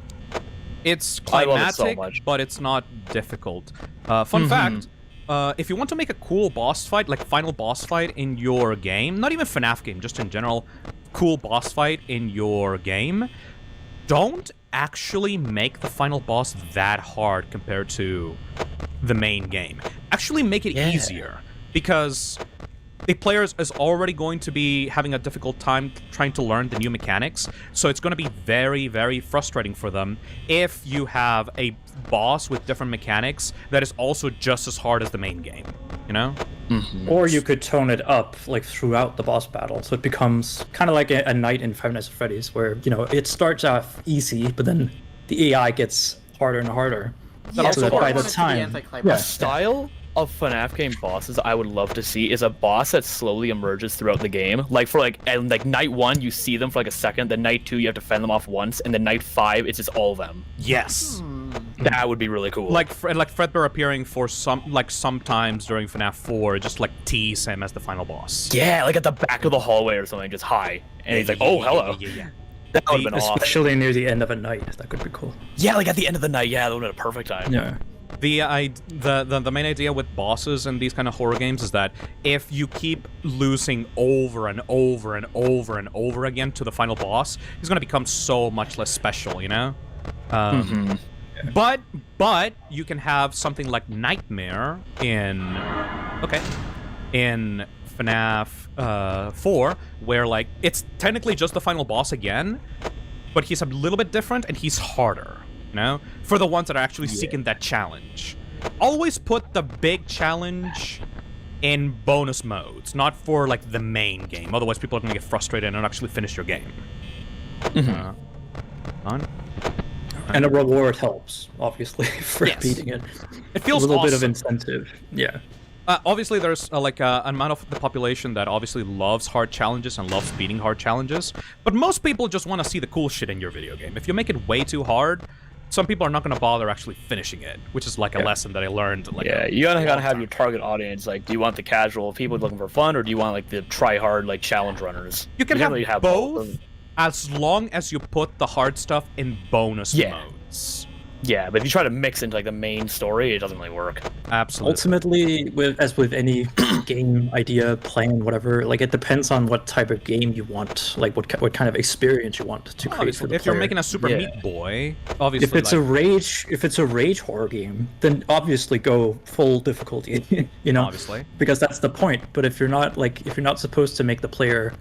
It's I love it so climatic, much. but it's not difficult. Fun fact, if you want to make a cool boss fight, like final boss fight in your game, not even FNAF game, just in general, cool boss fight in your game, don't actually make the final boss that hard compared to the main game. Actually make it easier, because the player is already going to be having a difficult time trying to learn the new mechanics, so it's going to be very, very frustrating for them if you have a boss with different mechanics that is also just as hard as the main game, you know? Or you could tone it up like throughout the boss battle, so it becomes kind of like a night in Five Nights at Freddy's, where it starts off easy, but then the AI gets harder and harder. Yeah, so that by the it's time, anticlimactic. Style of FNAF game bosses I would love to see is a boss that slowly emerges throughout the game. Like for night 1 you see them for like a second, then night 2 you have to fend them off once, and then night 5 it's just all of them. Yes. That would be really cool. Like Fredbear appearing for sometimes during FNAF 4, just like tease him as the final boss. yeah, like at the back of the hallway or something, just hi, and he's like, oh hello. Yeah. That would have been awesome. especially near the end of a night, that could be cool. Yeah, like at the end of the night. Yeah, that would have been a perfect time. Yeah. The main idea with bosses in these kind of horror games is that if you keep losing over and over and over and over again to the final boss, he's going to become so much less special, you know? But you can have something like Nightmare in FNAF 4, where like it's technically just the final boss again, but he's a little bit different and he's harder, you know? For the ones that are actually seeking that challenge. Always put the big challenge in bonus modes, not for like the main game. Otherwise people are gonna get frustrated and not actually finish your game. On? And a reward helps, obviously, for Yes. beating it. It feels a little bit of awesome. incentive. Yeah. Obviously, there's an amount of the population that obviously loves hard challenges and loves beating hard challenges, but most people just want to see the cool shit in your video game. If you make it way too hard, some people are not going to bother actually finishing it, which is like a lesson that I learned. Like, Yeah, you gotta have your target audience. Like, do you want the casual people looking for fun, or do you want like the try-hard like challenge runners? You can generally have both, as long as you put the hard stuff in bonus modes. Yeah, but if you try to mix into like the main story, it doesn't really work. Absolutely. Ultimately, as with any game idea, plan, whatever, like it depends on what type of game you want, like what kind of experience you want to create for Obviously, the if you're player. making a Super Yeah. Meat Boy, obviously, If it's a rage horror game, then obviously go full difficulty, obviously. because that's the point. But if you're not supposed to make the player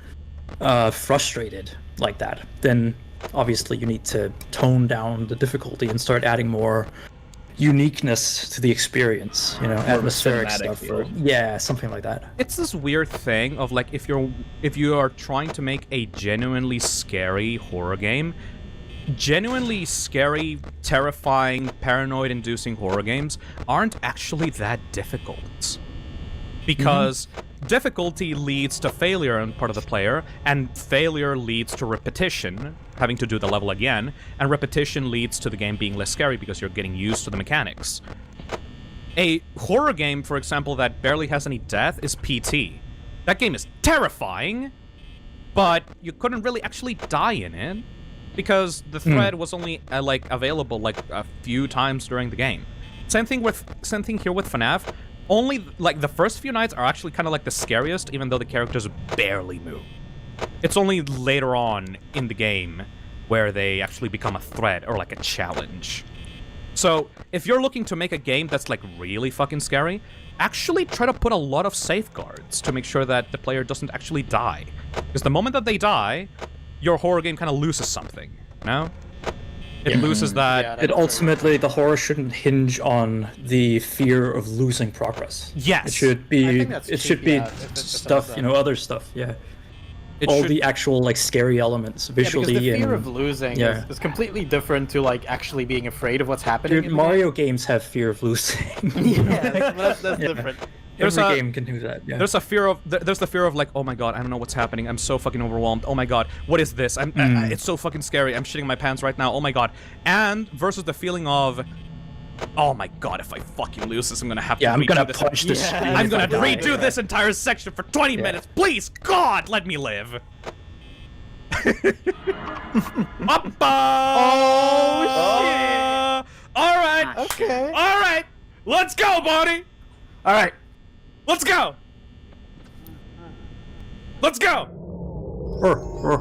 frustrated like that, then obviously you need to tone down the difficulty and start adding more uniqueness to the experience, atmospheric cinematic stuff. feel. Yeah, something like that. It's this weird thing of like if you are trying to make a genuinely scary horror game, genuinely scary, terrifying, paranoid-inducing horror games aren't actually that difficult. Because difficulty leads to failure on part of the player, and failure leads to repetition, having to do the level again, and repetition leads to the game being less scary because you're getting used to the mechanics. A horror game, for example, that barely has any death is PT. That game is terrifying, but you couldn't really actually die in it because the thread was only available like a few times during the game. Same thing here with FNAF. only like the first few nights are actually kind of like the scariest, even though the characters barely move. It's only later on in the game where they actually become a threat or like a challenge. So if you're looking to make a game that's like really fucking scary, actually try to put a lot of safeguards to make sure that the player doesn't actually die. Because the moment that they die, your horror game kind of loses something, you know? It loses that... It ultimately, the horror shouldn't hinge on the fear of losing progress. Yes. It should I be. think that's It cheap, should be yeah, if it stuff, does you that. know, other stuff. Yeah. It All should- the actual like scary elements Yeah, because visually the fear and of losing yeah. is completely different to like actually being afraid of what's happening. Dude, in the Mario games have fear of losing. game. Yeah, that's Yeah. different. There's Every a- game can do that. Yeah. There's a fear of there's the fear of like, oh my god, I don't know what's happening. I'm so fucking overwhelmed. Oh my god, what is this? It's so fucking scary. I'm shitting my pants right now. Oh my god. And versus the feeling of, oh my god, if I fucking lose this, I'm gonna have to. Yeah, I'm redo gonna this. punch the screen. I'm if I gonna die. redo this entire section for 20 minutes. Please, God, let me live. Oh shit! All right. Okay. All right. Let's go, buddy. All right. Let's go. Let's go.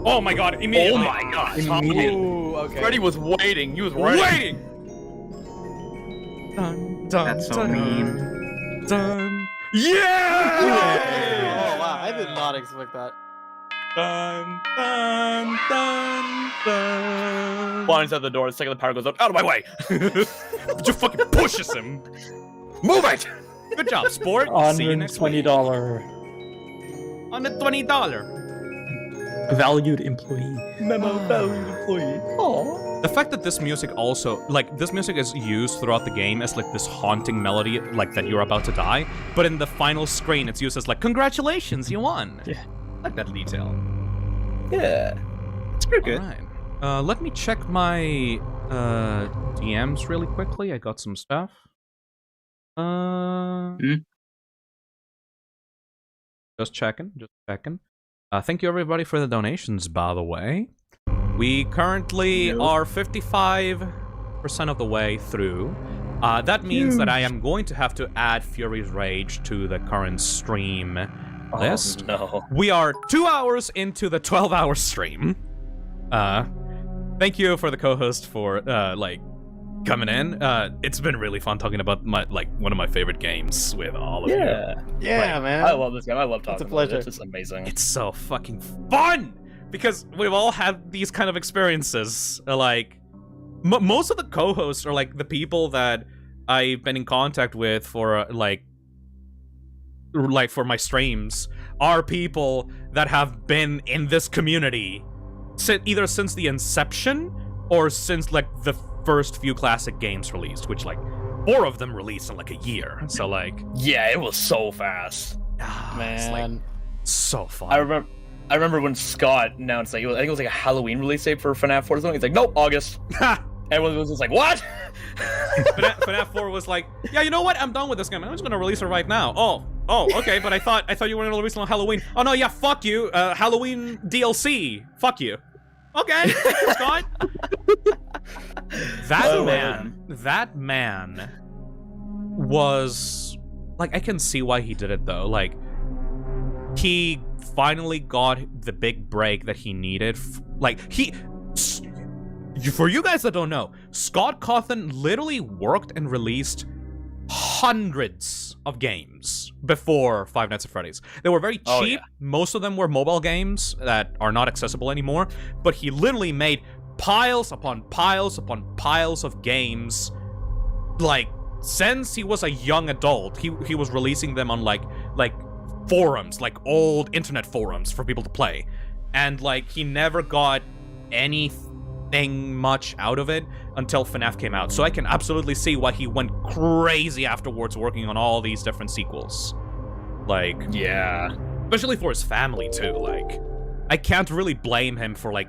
Oh my god, immediately. Oh my god. Immediately. Ooh, okay. Freddy was waiting. He was ready. Waiting. Dun, dun, That's so dun, mean. Dun. Yeah! Oh wow, I did not expect that. Dun, dun, dun, dun. Bonnie's at the door. The second the power goes out of my way. Just fucking pushes him. Move it. Good job, sport. See you next week. $120 On the $20. valued employee. The fact that this music also, like, this music is used throughout the game as, like, this haunting melody, like, that you're about to die, but in the final screen, it's used as, like, congratulations, you won. Yeah. I like that detail. Yeah. It's pretty good. Alright. Let me check my, DMs really quickly. I got some stuff. Just checking. Thank you, everybody, for the donations, by the way. We currently are 55% of the way through. That means that I am going to have to add Fury's Rage to the current stream list. No. We are 2 hours into the 12-hour stream. Thank you for the co-host for, like, coming in. It's been really fun talking about my, like, one of my favorite games with all of you. Yeah, man. I love this game. I love talking It's a about pleasure. it. It's amazing. It's so fucking fun! Because we've all had these kind of experiences. Like, most of the co-hosts are, like, the people that I've been in contact with for, like, for my streams are people that have been in this community either since the inception or since, like, the first few classic games released, which, like, 4 of them released in, like, a year. So, like... Yeah, it was so fast. It's, like, Man. so fun. I remember when Scott announced, like, I think it was like a Halloween release date for FNAF 4 or something. He's like, nope, August. Everyone was just like, what? FNAF 4 was like, yeah, you know what? I'm done with this game. I'm just gonna release it right now. Oh, okay, but I thought you were gonna release it on Halloween. Oh no, yeah, fuck you. Halloween DLC. Fuck you. Okay, Scott. That man was like, I can see why he did it though. Like, he finally got the big break that he needed. For you guys that don't know, Scott Cawthon literally worked and released hundreds of games before Five Nights at Freddy's. They were very cheap. Oh, yeah. Most of them were mobile games that are not accessible anymore, but he literally made piles upon piles upon piles of games. Like, since he was a young adult, he was releasing them on like forums, like old internet forums for people to play. And like, he never got anything much out of it until FNAF came out. So I can absolutely see why he went crazy afterwards working on all these different sequels. Like, Yeah. especially for his family too. Like, I can't really blame him for like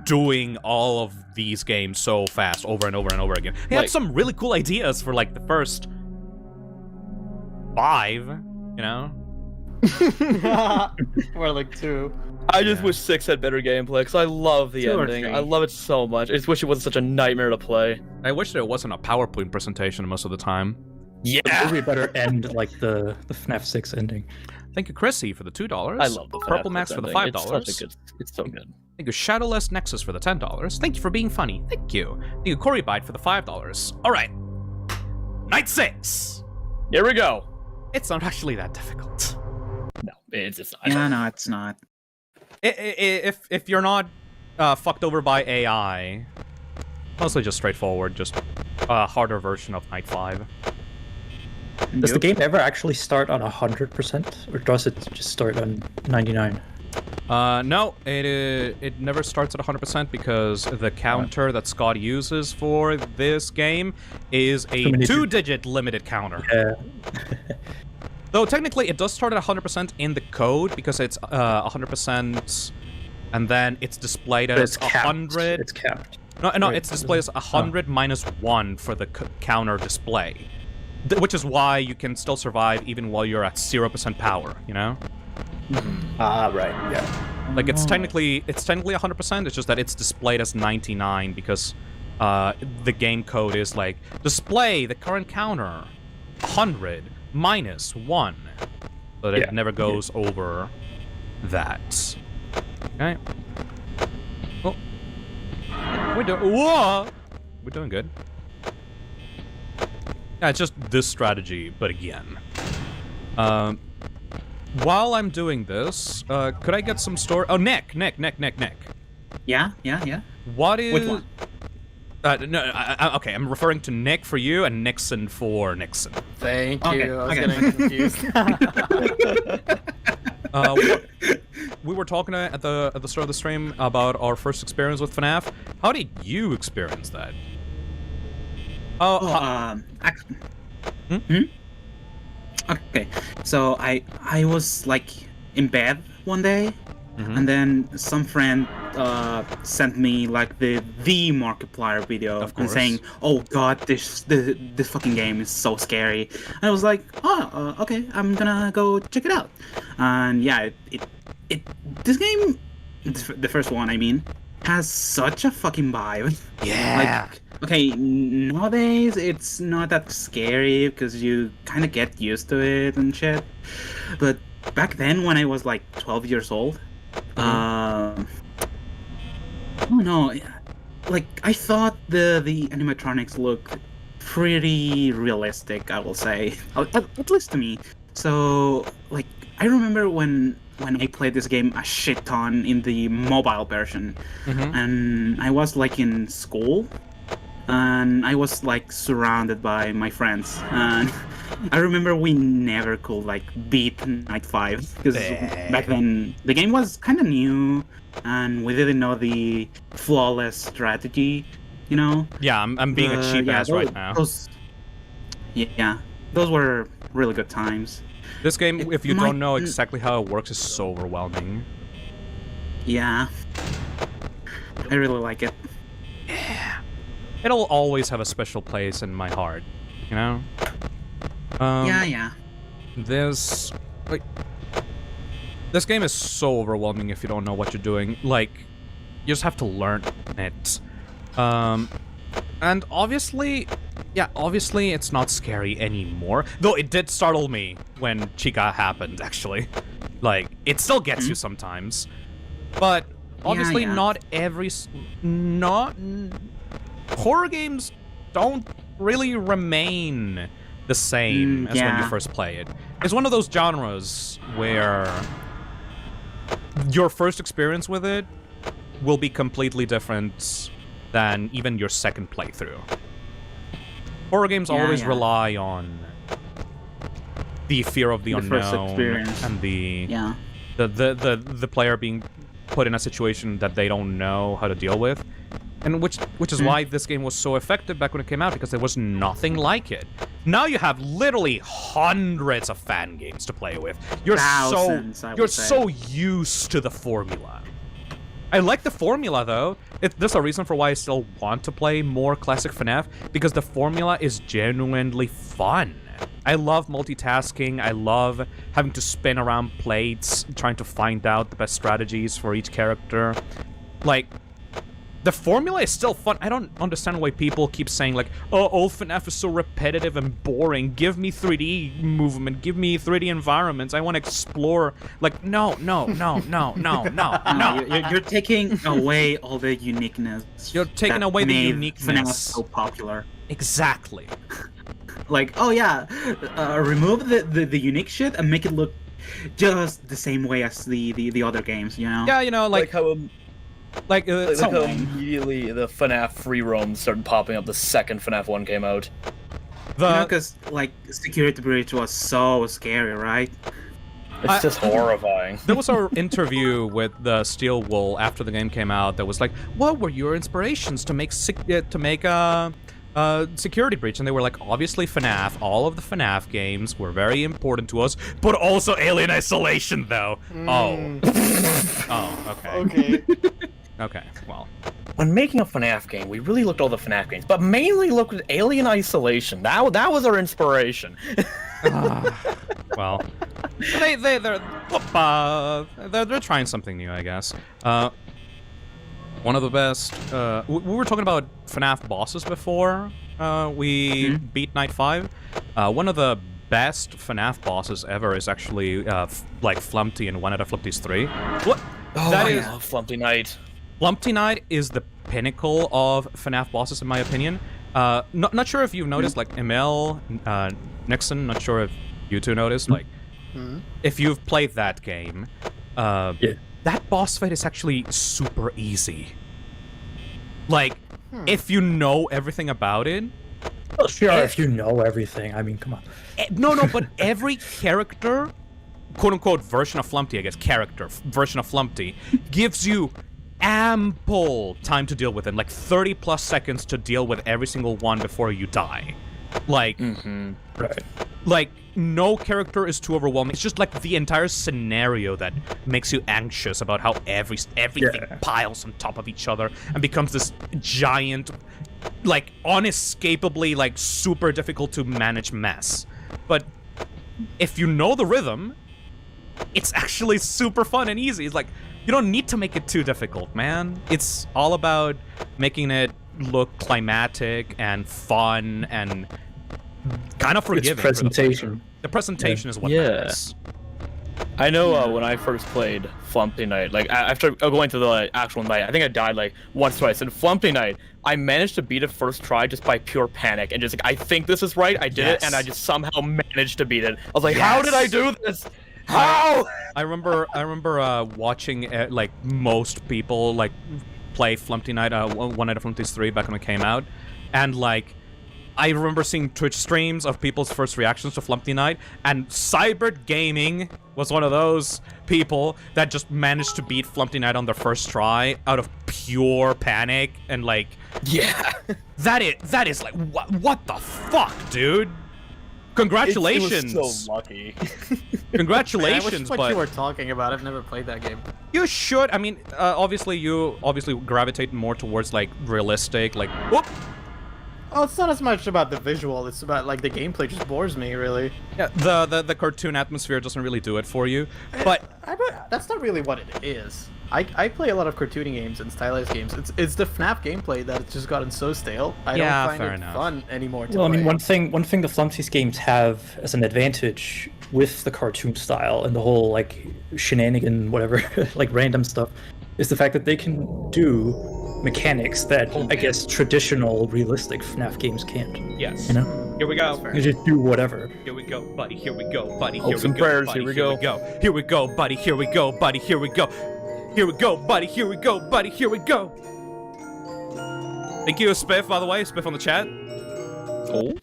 doing all of these games so fast over and over and over again. He had Like- some really cool ideas for like the first 5, you know? Or like 2. I just wish 6 had better gameplay, because I love the 2 or ending. 3. I love it so much. I just wish it wasn't such a nightmare to play. I wish there wasn't a PowerPoint presentation most of the time. Yeah. Maybe better end like the FNAF 6 ending. Thank you, Chrissy, for the $2. I love the Purple FNAF Max for the ending. $5. It's so good. Thank you, Shadowless Nexus, for the $10. Thank you for being funny. Thank you. Thank you, Corey Bite, for the $5. All right. Night 6. Here we go. It's not actually that difficult. No, it's not. Yeah, no, it's not. If you're not fucked over by AI, mostly just straightforward, just a harder version of Night 5. Does the game ever actually start on 100%, or does it just start on 99? No, it never starts at 100% because the counter that Scott uses for this game is a 2-digit limited counter. Yeah. Though technically it does start at 100% in the code because it's 100%, and then it's displayed as 100. It's capped. No, Right. it's displayed as 100 minus 1 for the counter display, which is why you can still survive even while you're at 0% power. You know. Right. Yeah. Like it's technically 100%. It's just that it's displayed as 99 because the game code is like display the current counter 100 minus 1, so that it never goes over that. Okay. Oh, we're doing good. Yeah, it's just this strategy, but again. While I'm doing this, could I get some story? Oh, Nick. Yeah. What is? Which one? Okay, I'm referring to Nick for you and Nixon for Nixon. Thank Okay, you. I was okay. getting confused. We were talking at the start of the stream about our first experience with FNAF. How did you experience that? Okay, so I was like in bed one day, and then some friend sent me like the Markiplier video and saying, "Oh God, this fucking game is so scary." And I was like, "Oh, okay, I'm gonna go check it out." And yeah, this game, the first one, I mean, has such a fucking vibe. Yeah. Like, okay, nowadays it's not that scary because you kind of get used to it and shit. But back then, when I was like 12 years old, I don't know, like I thought the animatronics looked pretty realistic, I will say, at least to me. So like I remember when I played this game a shit ton in the mobile version, and I was like in school, and I was like surrounded by my friends, and I remember we never could like beat Night 5 because back then the game was kind of new and we didn't know the flawless strategy, you know. Yeah, I'm being a cheap ass right now. Those were really good times. This game, if you don't know exactly how it works, is so overwhelming. Yeah, I really like it. Yeah, it'll always have a special place in my heart, you know. Yeah. This game is so overwhelming if you don't know what you're doing. Like, you just have to learn it. And obviously it's not scary anymore. Though it did startle me when Chica happened, actually. Like, it still gets you sometimes. But obviously not every... Horror games don't really remain the same as when you first play it. It's one of those genres where your first experience with it will be completely different than even your second playthrough. Horror games always rely on the fear of the unknown and the player being put in a situation that they don't know how to deal with. And which is why this game was so effective back when it came out, because there was nothing like it. Now you have literally hundreds of fan games to play with. You're so used to the formula. I like the formula though. There's a reason for why I still want to play more classic FNAF, because the formula is genuinely fun. I love multitasking. I love having to spin around plates, trying to find out the best strategies for each character. Like, the formula is still fun. I don't understand why people keep saying like, oh, old FNAF is so repetitive and boring. Give me 3D movement. Give me 3D environments. I want to explore. Like, no. You're taking away all the uniqueness. You're taking that away the made uniqueness. FNAF so popular. Exactly. Like, oh yeah, remove the unique shit and make it look just the same way as the other games, you know? Yeah, you know, Like how immediately immediately the FNAF free roam started popping up the second FNAF 1 came out. Because like Security Breach was so scary, right? It's just horrifying. There was our interview with the Steel Wool after the game came out that was like, what were your inspirations to make Security Breach? And they were like, obviously FNAF. All of the FNAF games were very important to us, but also Alien Isolation, though. Oh. Oh, okay. Okay. Okay, well. When making a FNAF game, we really looked at all the FNAF games, but mainly looked at Alien Isolation. That was our inspiration. Well, they're trying something new, I guess. One of the best. We were talking about FNAF bosses before we beat Night 5. One of the best FNAF bosses ever is actually like Flumpty in One Night at Flumpty's 3. What? Oh, I love Flumpty Night. Flumpty Night is the pinnacle of FNAF bosses, in my opinion. Not sure if you've noticed, like Emil, Nixon. Not sure if you two noticed. Like, if you've played that game, that boss fight is actually super easy. Like, if you know everything about it. Well, sure, if you know everything. I mean, come on. No, but every character, quote-unquote version of Flumpty, I guess, version of Flumpty, gives you ample time to deal with them. Like 30+ seconds to deal with every single one before you die. Like, right. Like, no character is too overwhelming. It's just like the entire scenario that makes you anxious about how everything piles on top of each other and becomes this giant, like, unescapably, like, super difficult to manage mess. But if you know the rhythm, it's actually super fun and easy. It's like, you don't need to make it too difficult, man. It's all about making it look climatic and fun and kind of forgiving. It's presentation. The presentation is what matters. I know when I first played Flumpty Night, like after going to the actual night, I think I died like once, twice. In Flumpty Night, I managed to beat it first try just by pure panic and just like, I think this is right. I did it, and I just somehow managed to beat it. I was like, how did I do this? How? I remember watching like most people like play Flumpty Night, One Night at Flumpty's 3 back when it came out, and like I remember seeing Twitch streams of people's first reactions to Flumpty Night, and Cybert Gaming was one of those people that just managed to beat Flumpty Night on their first try out of pure panic and like, yeah, that is like what the fuck, dude. Congratulations. It was so lucky. Congratulations, what but you were talking about. I've never played that game. you should. I mean, obviously you gravitate more towards like realistic, like whoop. Oh, it's not as much about the visual. It's about like the gameplay just bores me, really. Yeah, the cartoon atmosphere doesn't really do it for you. But that's not really what it is. I play a lot of cartoony games and stylized games. It's the FNAF gameplay that's just gotten so stale. I don't find it fun anymore to Well, I play. mean, one thing the Flumpty's games have as an advantage with the cartoon style and the whole like shenanigan, whatever, like random stuff, is the fact that they can do mechanics that I guess traditional realistic FNAF games can't. yes. You know? Here we go. You just do whatever. Here we go, buddy. Here we go, buddy. Hopes Here we and go, prayers, buddy. here we Here we go. go. Here we go, buddy. Here we go, buddy. Here we go. Here we go, buddy. Here we go, buddy. Here we go. Thank you, Spiff, by the way. Spiff on the chat. Oh.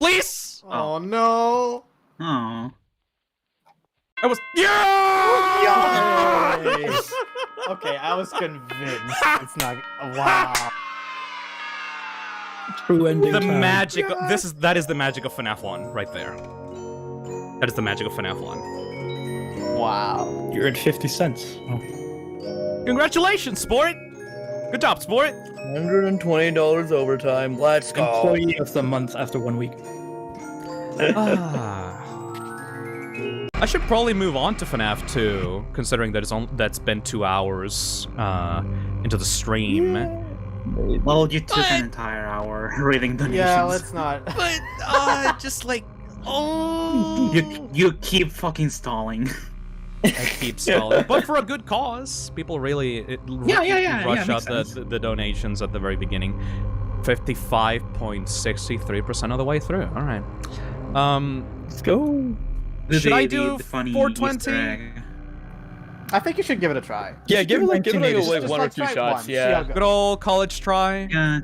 Please. Oh no! Oh. I was. Yeah. Nice. Okay, I was convinced. It's not. Wow. True ending. The time. magic. That is the magic of FNAF 1 right there. That is the magic of FNAF 1. Wow. You earned 50 cents. Oh. Congratulations, sport. Good job, sport. $120 overtime. Let's go. Employee of the month after 1 week. I should probably move on to FNAF 2, considering that that's been 2 hours into the stream. Well, you took an entire hour reading donations. Yeah, let's not. But just like, oh, You keep fucking stalling. I keep stalling, but for a good cause. People really rush out the donations at the very beginning. 55.63% of the way through. All right. Let's go. Should I do the funny 420? Easter egg. I think you should give it a try. Yeah, give it like 1980s. one or two try it shots. once, see how Yeah. it goes. Good old college try. Yeah.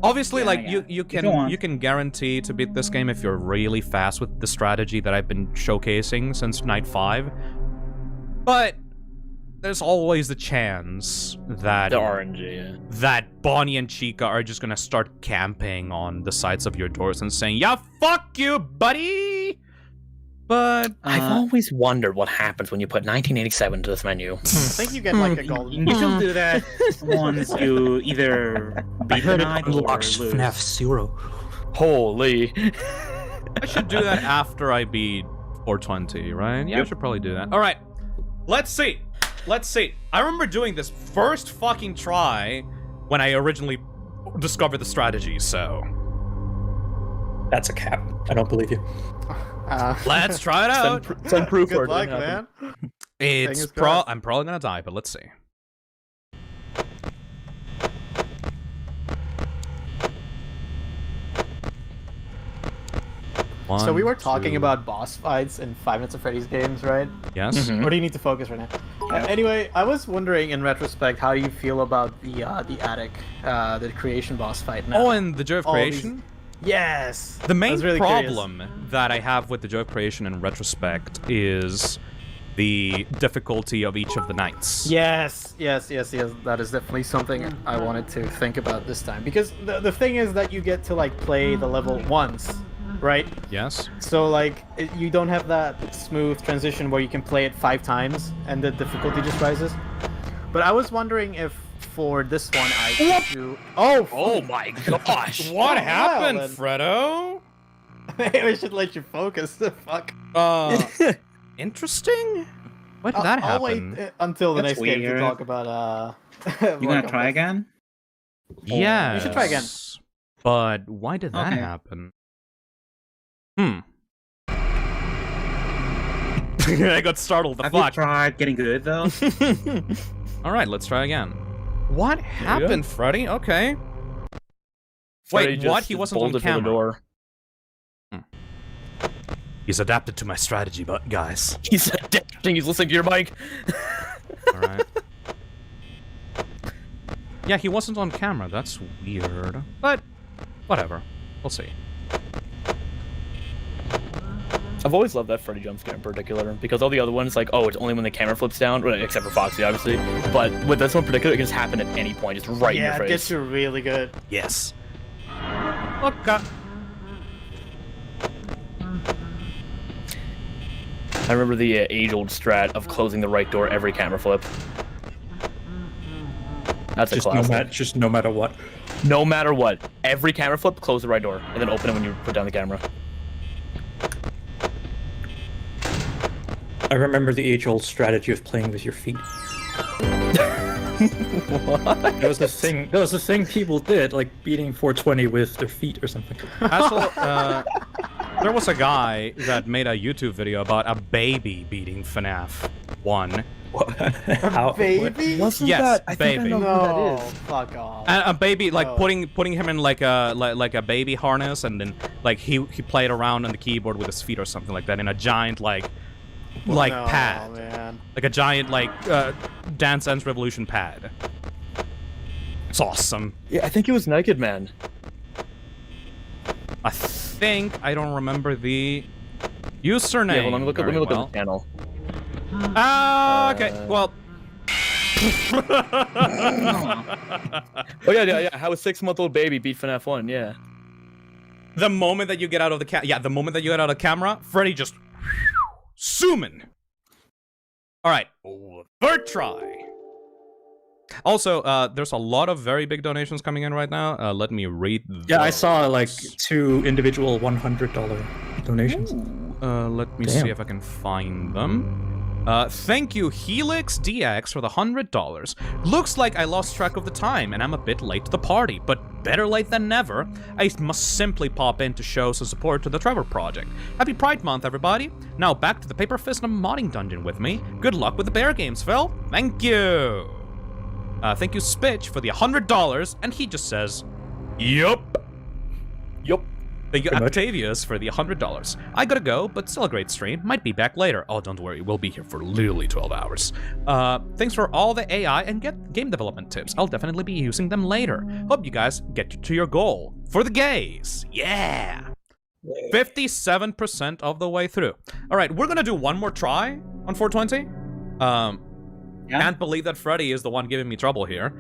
Obviously, Yeah, like yeah. you Go can on. you can guarantee to beat this game if you're really fast with the strategy that I've been showcasing since night 5. But there's always the chance that The RNG. Yeah. that Bonnie and Chica are just gonna start camping on the sides of your doors and saying, "Yeah, fuck you, buddy." But I've always wondered what happens when you put 1987 to this menu. I think you get like a golden. You should do that once you either beat the night or Unlocks lose. FNAF 0. Holy. I should do that after I beat 420, right? Yeah, I should probably do that. All right, let's see. Let's see. I remember doing this first fucking try when I originally discovered the strategy, so That's a cap. I don't believe you. let's try it out. Send proof Good for it. luck, Didn't happen. man. It's Fingers crossed. I'm probably gonna die, but let's see. So we were talking 1, 2, about boss fights in Five Nights at Freddy's games, right? Yes. Mhm. Or do you need to focus right now? Anyway, I was wondering, in retrospect, how you feel about the attic, the creation boss fight now. Oh, and the Joy of All these- Creation. Yes. The I main was really curious. problem that I have with the Joy of Creation in retrospect is the difficulty of each of the nights. Yes. That is definitely something I wanted to think about this time, because the thing is that you get to like play the level once, right? Yes. So like you don't have that smooth transition where you can play it 5 times and the difficulty just rises. But I was wondering if for this one I should do. Oh my gosh. What Oh, happened, well, then. Fredo? Maybe I should let you focus. Fuck. Interesting. Why did that I'll happen? wait until the That's next game to weird. talk about. You gonna try again? Yeah. You should try again. But why did that Okay. happen? I got startled. The Have you fuck. tried getting good though? All right, let's try again. What happened, Freddy? Okay. Freddy Wait, what? just He wasn't on bolted for the camera. door. He's adapted to my strategy, but guys. He's adapting. He's listening to your mic. All right. Yeah, he wasn't on camera. That's weird. But whatever. We'll see. I've always loved that Freddy jump scare in particular, because all the other ones, like, oh, it's only when the camera flips down, well, except for Foxy, obviously. But with this one in particular, it can just happen at any point, just right in Yeah, your it face. gets you really good. Yes. Okay. I remember the age-old strat of closing the right door every camera flip. That's a classic. Just no matter what. No matter what, every camera flip, close the right door, and then open it when you put down the camera. I remember the age-old strategy of playing with your feet. What? That was the thing. That was the thing people did, like beating 420 with their feet or something. Also, there was a guy that made a YouTube video about a baby beating FNAF 1. How? Baby? Wasn't Yes, that? I think I baby. know No, who that is. fuck off. And a baby, like Oh. putting him in like a baby harness, and then like he played around on the keyboard with his feet or something like that in a giant like No, pad, man. like a giant like Dance Dance Revolution pad. It's awesome. Yeah, I think it was Naked Man. I think I don't remember the username. Yeah, hold on, let me very look well. at the channel. Okay. Well. Oh yeah. How a 6-month-old baby beat FNAF 1, yeah. The moment that you get out of the the moment that you get out of camera, Freddy just zooming. All right, third try. Also, there's a lot of very big donations coming in right now. Let me read. Yeah, I saw those. like 2 individual $100 donations. Let me Damn. see if I can find them. Thank you, Helix DX, for the $100. Looks like I lost track of the time, and I'm a bit late to the party, but better late than never. I must simply pop in to show some support to the Trevor Project. Happy Pride Month, everybody. Now back to the Paper Fist modding dungeon with me. Good luck with the bear games, Phil. Thank you. Thank you, Spitch, for the $100, and he just says, yup. Yup. Thank you, Pretty much. Octavius, for the $100. I gotta go, but still a great stream. Might be back later. Oh, don't worry, we'll be here for literally 12 hours. Thanks for all the AI and game development tips. I'll definitely be using them later. Hope you guys get to your goal. For the gays! Yeah! 57% of the way through. Alright, we're gonna do one more try on 420. Can't believe that Freddy is the one giving me trouble here.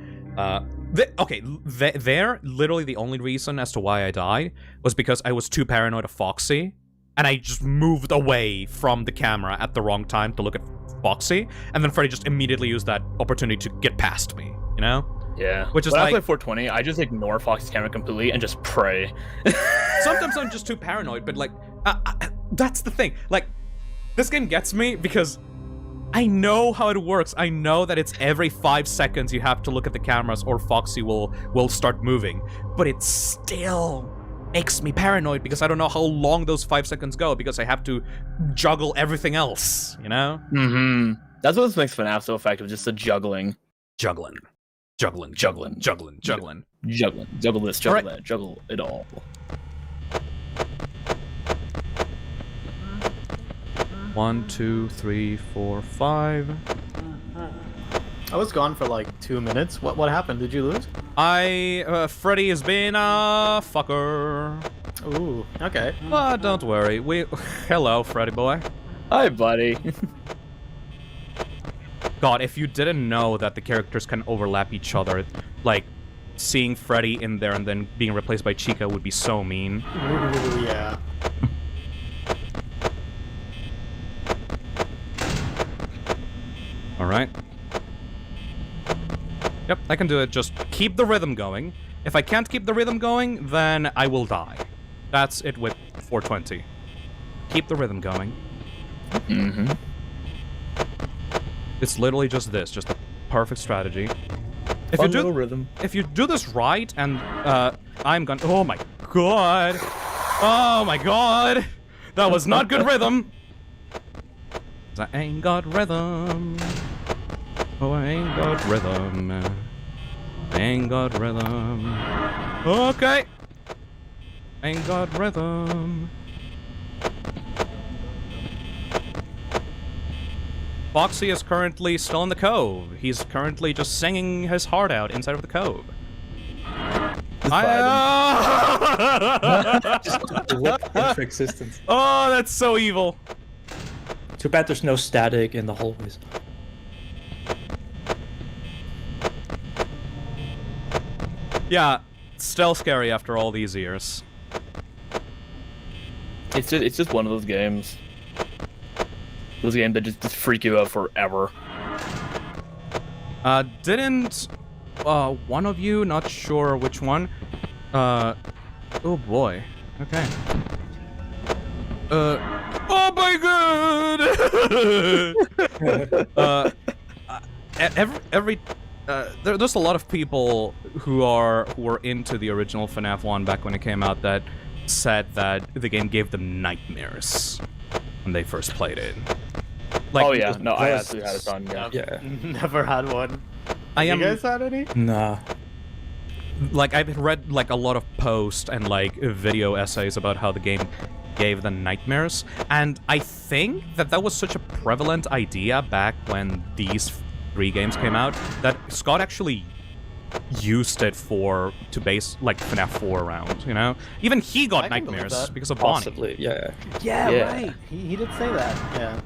They're literally the only reason as to why I died was because I was too paranoid of Foxy, and I just moved away from the camera at the wrong time to look at Foxy, and then Freddy just immediately used that opportunity to get past me, you know? Yeah. Which is when like... I play 420, I just ignore Fox's camera completely and just pray. Sometimes I'm just too paranoid, but like, that's the thing. Like, this game gets me because I know how it works. I know that it's every 5 seconds you have to look at the cameras or Foxy will start moving. But it still makes me paranoid because I don't know how long those 5 seconds go because I have to juggle everything else, you know? Mm-hmm. That's what makes FNAF so effective, just the juggling. Juggling. Juggle this, juggle Alright. that, juggle it all. One, 2, 3, 4, 5. I was gone for like 2 minutes. What happened? Did you lose? Freddy has been a fucker. Ooh, okay. But don't worry, hello, Freddy boy. Hi, buddy. God, if you didn't know that the characters can overlap each other, like, seeing Freddy in there and then being replaced by Chica would be so mean. Ooh, yeah. Alright. Yep, I can do it. Just keep the rhythm going. If I can't keep the rhythm going, then I will die. That's it with 420. Keep the rhythm going. Mm-hmm. It's literally just this, just a perfect strategy. If Fun you do little rhythm. If you do this right, and I'm gonna. Oh my god! Oh my god! That was not good rhythm. I ain't got rhythm. Oh, I ain't got rhythm. I ain't got rhythm. Okay. Ain't got rhythm. Foxy is currently still in the cove. He's currently just singing his heart out inside of the cove. Into existence. Oh, that's so evil. Too bad there's no static in the hallways. Yeah, still scary after all these years. It's just one of those games. Those games that just freak you out forever. Didn't one of you, not sure which one, oh boy, okay. Oh my god! There's a lot of people who were into the original FNAF 1 back when it came out that said that the game gave them nightmares when they first played it. Like, oh yeah, no, I actually had it on. Yeah. Yeah. Never had one. You guys had any? Nah. Like, I've read like a lot of posts and like video essays about how the game gave them nightmares, and I think that was such a prevalent idea back when these 3 games came out that Scott actually used it to base like FNAF 4 around, you know? Even he got I can believe nightmares that. because of Bonnie. Possibly, yeah. Yeah, right. He did say that. Yeah.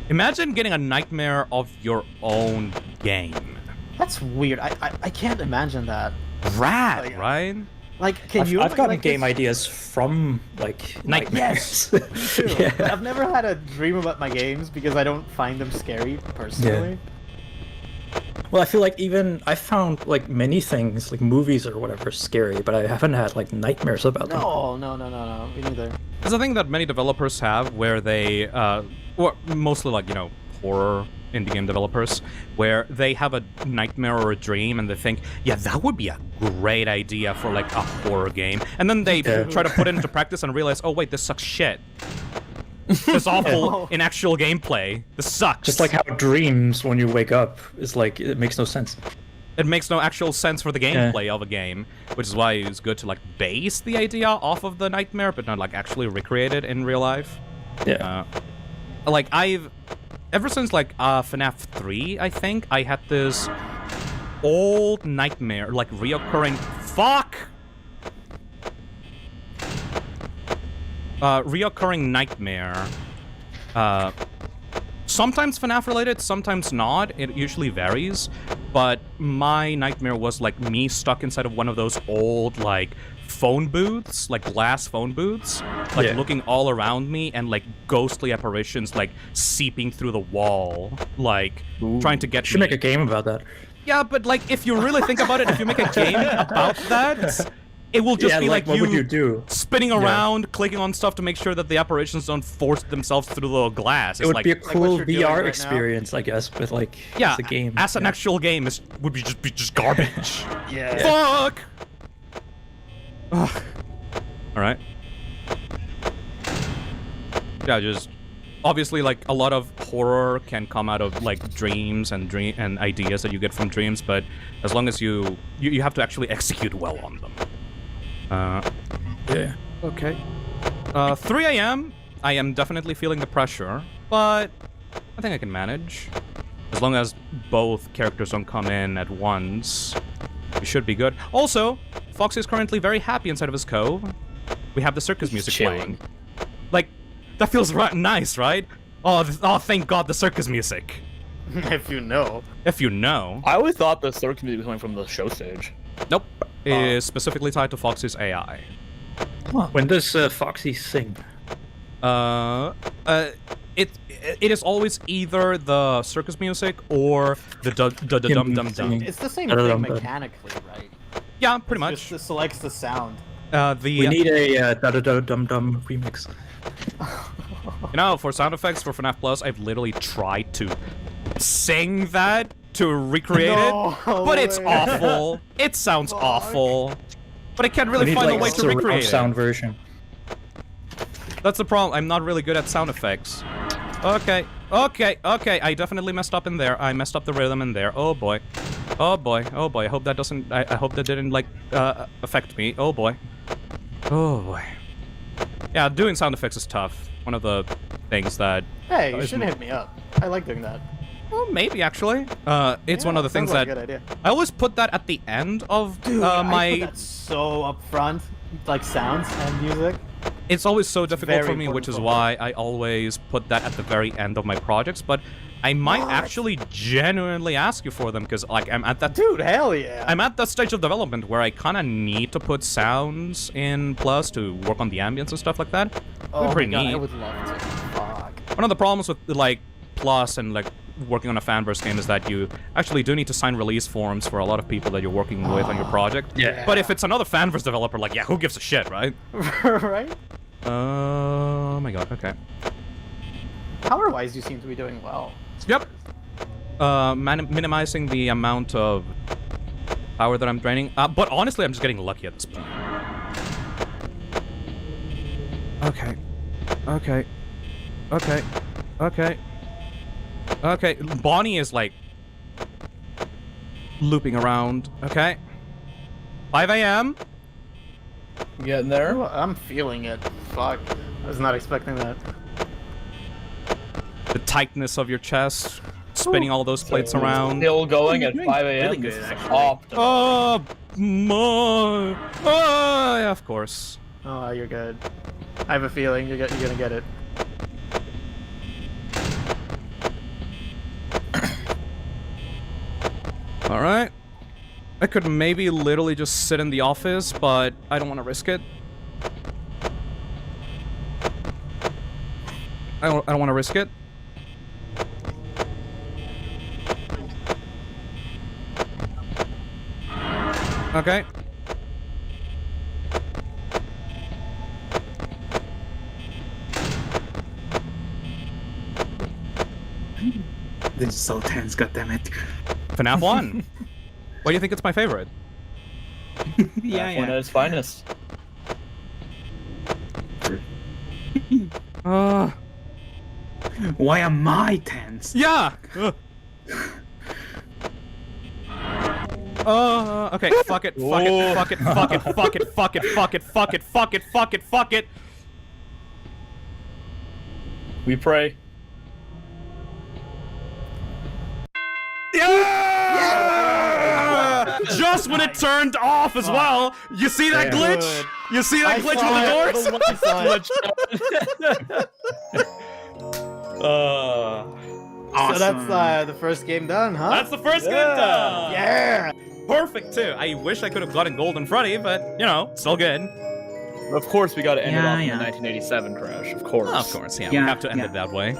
Imagine getting a nightmare of your own game. That's weird. I can't imagine that. Rad, Like, right? Like, can I've you? gotten like, game ideas from like Nightmares. nightmares. Too. Yeah. But I've never had a dream about my games because I don't find them scary personally. Well, I feel like even I found like many things, like movies or whatever, scary, but I haven't had like nightmares about them. No, me neither. There's a thing that many developers have where they or mostly like, horror indie game developers, where they have a nightmare or a dream and they think, yeah, that would be a great idea for like a horror game. And then they try to put it into practice and realize, oh wait, this sucks shit. This awful in actual gameplay. This sucks. Just like how dreams when you wake up is like, it makes no sense. It makes no actual sense for the gameplay of a game, which is why it's good to like base the idea off of the nightmare, but not like actually recreate it in real life. Yeah. Like ever since like FNAF 3, I think, I had this old nightmare, like reoccurring reoccurring nightmare. Sometimes FNAF related, sometimes not. It usually varies. But my nightmare was like me stuck inside of one of those old like phone booths, like glass phone booths, like looking all around me and like ghostly apparitions like seeping through the wall, like trying to get You should make a game about that. Yeah, but like if you really think about it, if you make a game about that, it will just be like what would you do? Spinning around, clicking on stuff to make sure that the apparitions don't force themselves through the glass. It would be a like, cool you're doing VR right experience, I guess, but like yeah, as a game. as an actual game, would be just garbage. Yeah. Fuck. Ugh. All right. Yeah, just obviously like a lot of horror can come out of like dreams and ideas that you get from dreams, but as long as you have to actually execute well on them. Yeah. Okay. 3 a.m. I am definitely feeling the pressure, but I think I can manage. As long as both characters don't come in at once, we should be good. Also, Foxy is currently very happy inside of his cove. We have the circus music playing. Like, that feels nice, right? Oh, thank God, the circus music. If you know. If you know. I always thought the circus music was coming from the show stage. Nope. It is specifically tied to Foxy's AI. When does Foxy sing? It is always either the circus music or the dum dum dum. It's the same thing mechanically, right? Yeah, pretty much. Just selects the sound. We need a da-da-da-dum-dum remix. For sound effects for FNAF Plus, I've literally tried to sing that to recreate it, but it's awful. It sounds awful, but I can't really find a way to recreate it. Sound version. That's the problem. I'm not really good at sound effects. Okay. I definitely messed up in there. I messed up the rhythm in there. Oh boy. Oh boy. I hope that doesn't. I hope that didn't like affect me. Oh boy. Oh boy. Yeah, doing sound effects is tough. One of the things that. Hey, you shouldn't hit me up. I like doing that. Well, maybe actually. It's one of the things like that a good idea. I always put that at the end of I my. put that so up front, like sounds and music. It's always so difficult very for me, which is why I always put that at the very end of my projects. But I might actually genuinely ask you for them because, like, I'm at that. Dude, hell yeah! I'm at that stage of development where I kind of need to put sounds in Plus to work on the ambience and stuff like that. Oh pretty my God, neat. I would love to. Fuck. One of the problems with like Plus and like working on a fanverse game is that you actually do need to sign release forms for a lot of people that you're working with on your project. Yeah. But if it's another fanverse developer, like, yeah, who gives a shit, right? Right? Oh my God. Okay. Power-wise, you seem to be doing well. Yep. Minimizing the amount of power that I'm draining. But honestly, I'm just getting lucky at this point. Okay. Okay. Bonnie is like looping around. Okay. 5 a.m. Getting there. Ooh, I'm feeling it. Fuck. I was not expecting that. The tightness of your chest, spinning all those plates around. Still going at 5 a.m. really good, This is actually. optimal. Oh, my. Oh, yeah, of course. Oh, you're good. I have a feeling you're gonna get it. All right. I could maybe literally just sit in the office, but I don't want to risk it. I don't want to risk it. Okay. This is so tense, goddammit. FNAF 1. Why do you think it's my favorite? Yeah, One at its finest. Why am I tense? Yeah! Okay, fuck it, fuck it, fuck it, fuck it, fuck it, fuck it, fuck it, fuck it, fuck it, fuck it, fuck it. We pray. Yeah! Just when it turned off as well. You see that glitch? You see that glitch with the doors? Awesome. So that's the first game done, huh? That's the first game done. Yeah. Perfect too. I wish I could have gotten gold and Freddy, but you know, still good. Of course, we got to end it Yeah, off in yeah. the 1987 crash. Of course. Of course, yeah, Yeah, we have to end yeah. it that way.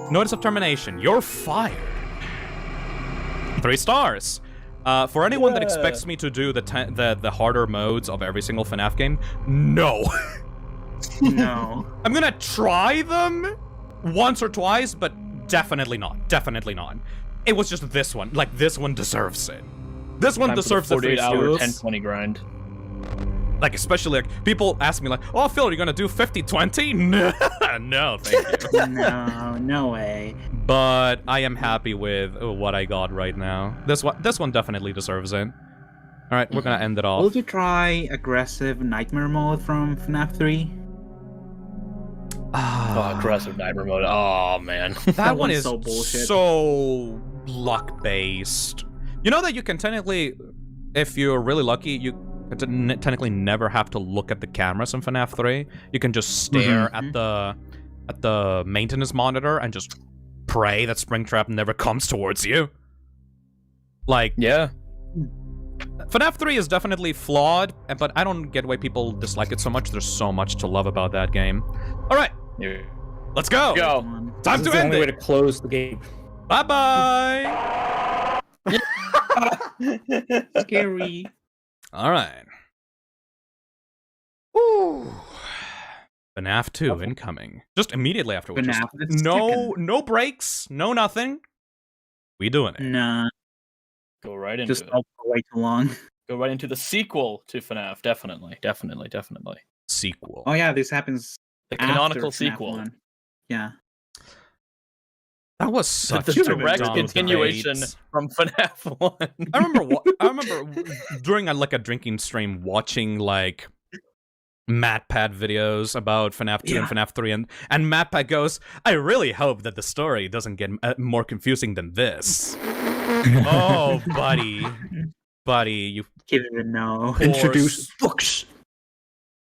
Notice of termination. You're fired. 3 stars. For anyone that expects me to do the harder modes of every single FNAF game, no. No. I'm gonna try them once or twice, but definitely not. Definitely not. It was just this one. Like, this one deserves it. This one Time for the deserves the 3 48-hour stars. 1020 grind. Like, especially, like, people ask me, like, oh, Phil, you're gonna do 50-20? No, no, thank you. No, no way. But I am happy with what I got right now. This one definitely deserves it. Alright, we're gonna end it off. Will you try aggressive nightmare mode from FNAF 3? Oh, aggressive nightmare mode. Oh, man. That one one's is so bullshit. so luck-based. You know that you can technically, if you're really lucky, you can technically never have to look at the cameras in FNAF 3. You can just stare at the maintenance monitor and just pray that Springtrap never comes towards you. Like, Yeah. FNAF 3 is definitely flawed, but I don't get why people dislike it so much. There's so much to love about that game. Alright, Yeah. let's go! Go. Time This to is the end only way it! to close the game. Bye-bye! Scary. Alright. Ooh. FNAF 2 incoming. Just immediately after. FNAF the No breaks, no nothing. We doing it. Nah, Go right into just it. not for way too long. Go right into the sequel to FNAF. Definitely. Definitely. Definitely. Sequel. Oh yeah, this happens The after canonical FNAF sequel. 1. Yeah. That was such The a direct dumb continuation debate. from FNAF 1. I remember during a drinking stream watching like MatPat videos about FNAF 2 and FNAF 3, and MatPat goes, I really hope that the story doesn't get more confusing than this. Oh, buddy. Buddy, you He didn't know. Introduce books.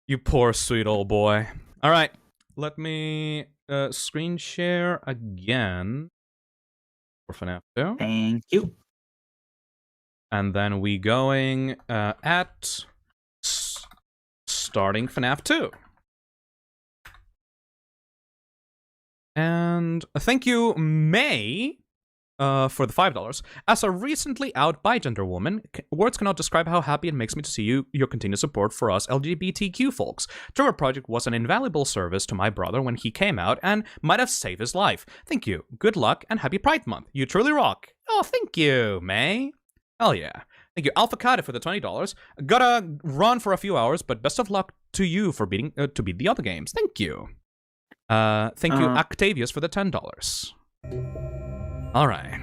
You poor sweet old boy. Alright, let me screen share again for FNAF 2. Thank you. And then we going at starting FNAF 2. And thank you, May, for the $5. As a recently out bigender woman, words cannot describe how happy it makes me to see your continued support for us LGBTQ folks. Trevor Project was an invaluable service to my brother when he came out and might have saved his life. Thank you. Good luck and happy Pride Month. You truly rock. Oh, thank you, May. Hell yeah. Thank you, Alphacada, for the $20. Gotta run for a few hours, but best of luck to you for beat the other games. Thank you. Thank you, Octavius, for the $10. All right.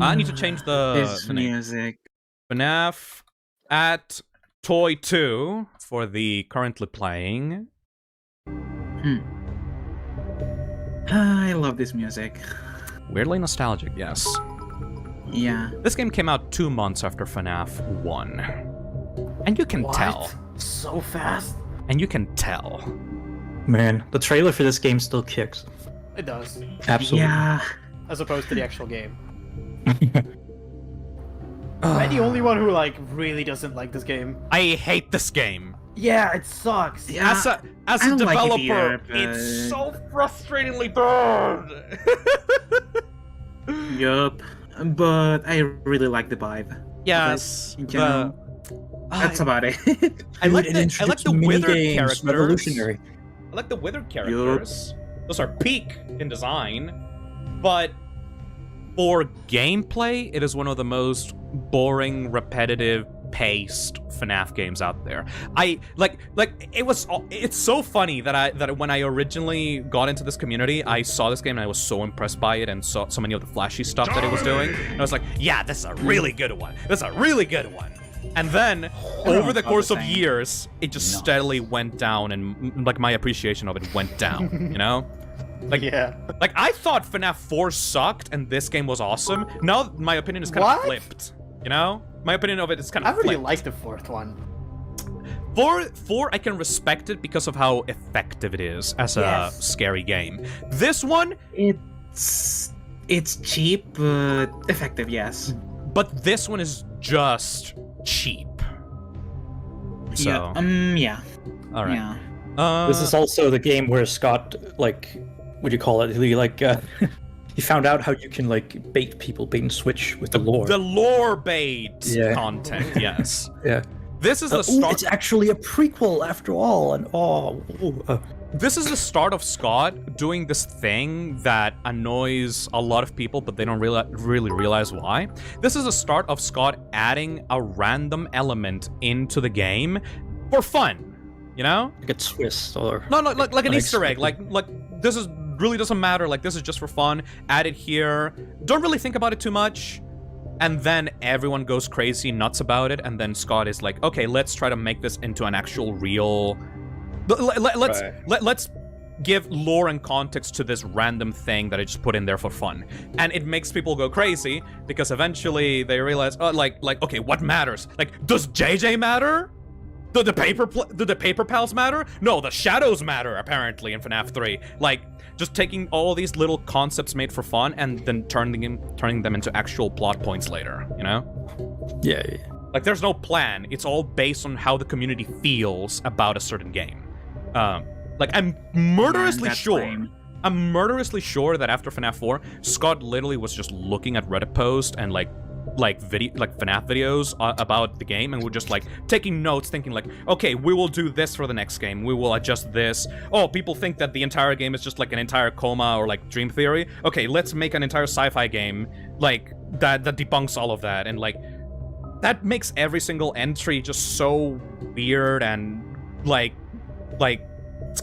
I need to change This the name. music. FNAF at Toy 2 for the currently playing. I love this music. Weirdly nostalgic, yes. Yeah. This game came out 2 months after FNAF 1. And you can tell. So fast. And you can tell. Man, the trailer for this game still kicks. It does. Absolutely. Yeah. As opposed to the actual game. Am I the only one who really doesn't like this game? I hate this game. Yeah, it sucks. Yeah. As I a don't like it developer, either, it's but- so frustratingly bad. Yup. But I really like the vibe. Yes. In general. That's about it. I like Dude, it the introduced withered minigames, characters. revolutionary. I like the withered characters. Those are peak in design. But for gameplay, it is one of the most boring, repetitive, paced FNAF games out there. It's so funny that when I originally got into this community, I saw this game and I was so impressed by it and saw so many of the flashy stuff that it was doing. And I was like, yeah, this is a really good one. This is a really good one. And then, over the course of years, it just steadily went down, and like my appreciation of it went down, you know? Like, Yeah. Like, I thought FNAF 4 sucked and this game was awesome. Now, my opinion is kind of flipped, you know? My opinion of it is kind I of really flipped. like the fourth one. 4, I can respect it because of how effective it is as a scary game. This one, It's cheap but effective, yes. but this one is just cheap. So, Yeah. all right. Yeah. This is also the game where Scott, like, what do you call it? He found out how you can, like, bait and switch with the lore. The lore bait Yeah. content, yes. Yeah. This is the Ooh, start. it's actually a prequel after all, and This is the start of Scott doing this thing that annoys a lot of people, but they don't really realize why. This is the start of Scott adding a random element into the game for fun, you know? like a twist or No, like an Easter egg. unexpected. Like this is really doesn't matter. Like, this is just for fun. Add it here. Don't really think about it too much. And then everyone goes crazy, nuts about it. And then Scott is like, okay, let's try to make this into an actual real. Let's give lore and context to this random thing that I just put in there for fun. And it makes people go crazy because eventually they realize, oh, like, okay, what matters? Like, does JJ matter? Do the paper pals matter? No, the shadows matter, apparently, in FNAF 3. Like, just taking all these little concepts made for fun and then turning them into actual plot points later, you know? Yeah. Like, there's no plan. It's all based on how the community feels about a certain game. Like, I'm murderously sure. lame. I'm murderously sure that after FNAF 4, Scott literally was just looking at Reddit posts and like FNAF videos about the game, and we're just like taking notes, thinking like, okay, we will do this for the next game. We will adjust this. Oh, people think that the entire game is just like an entire coma or like Dream Theory. Okay, let's make an entire sci-fi game like that debunks all of that, and like that makes every single entry just so weird and like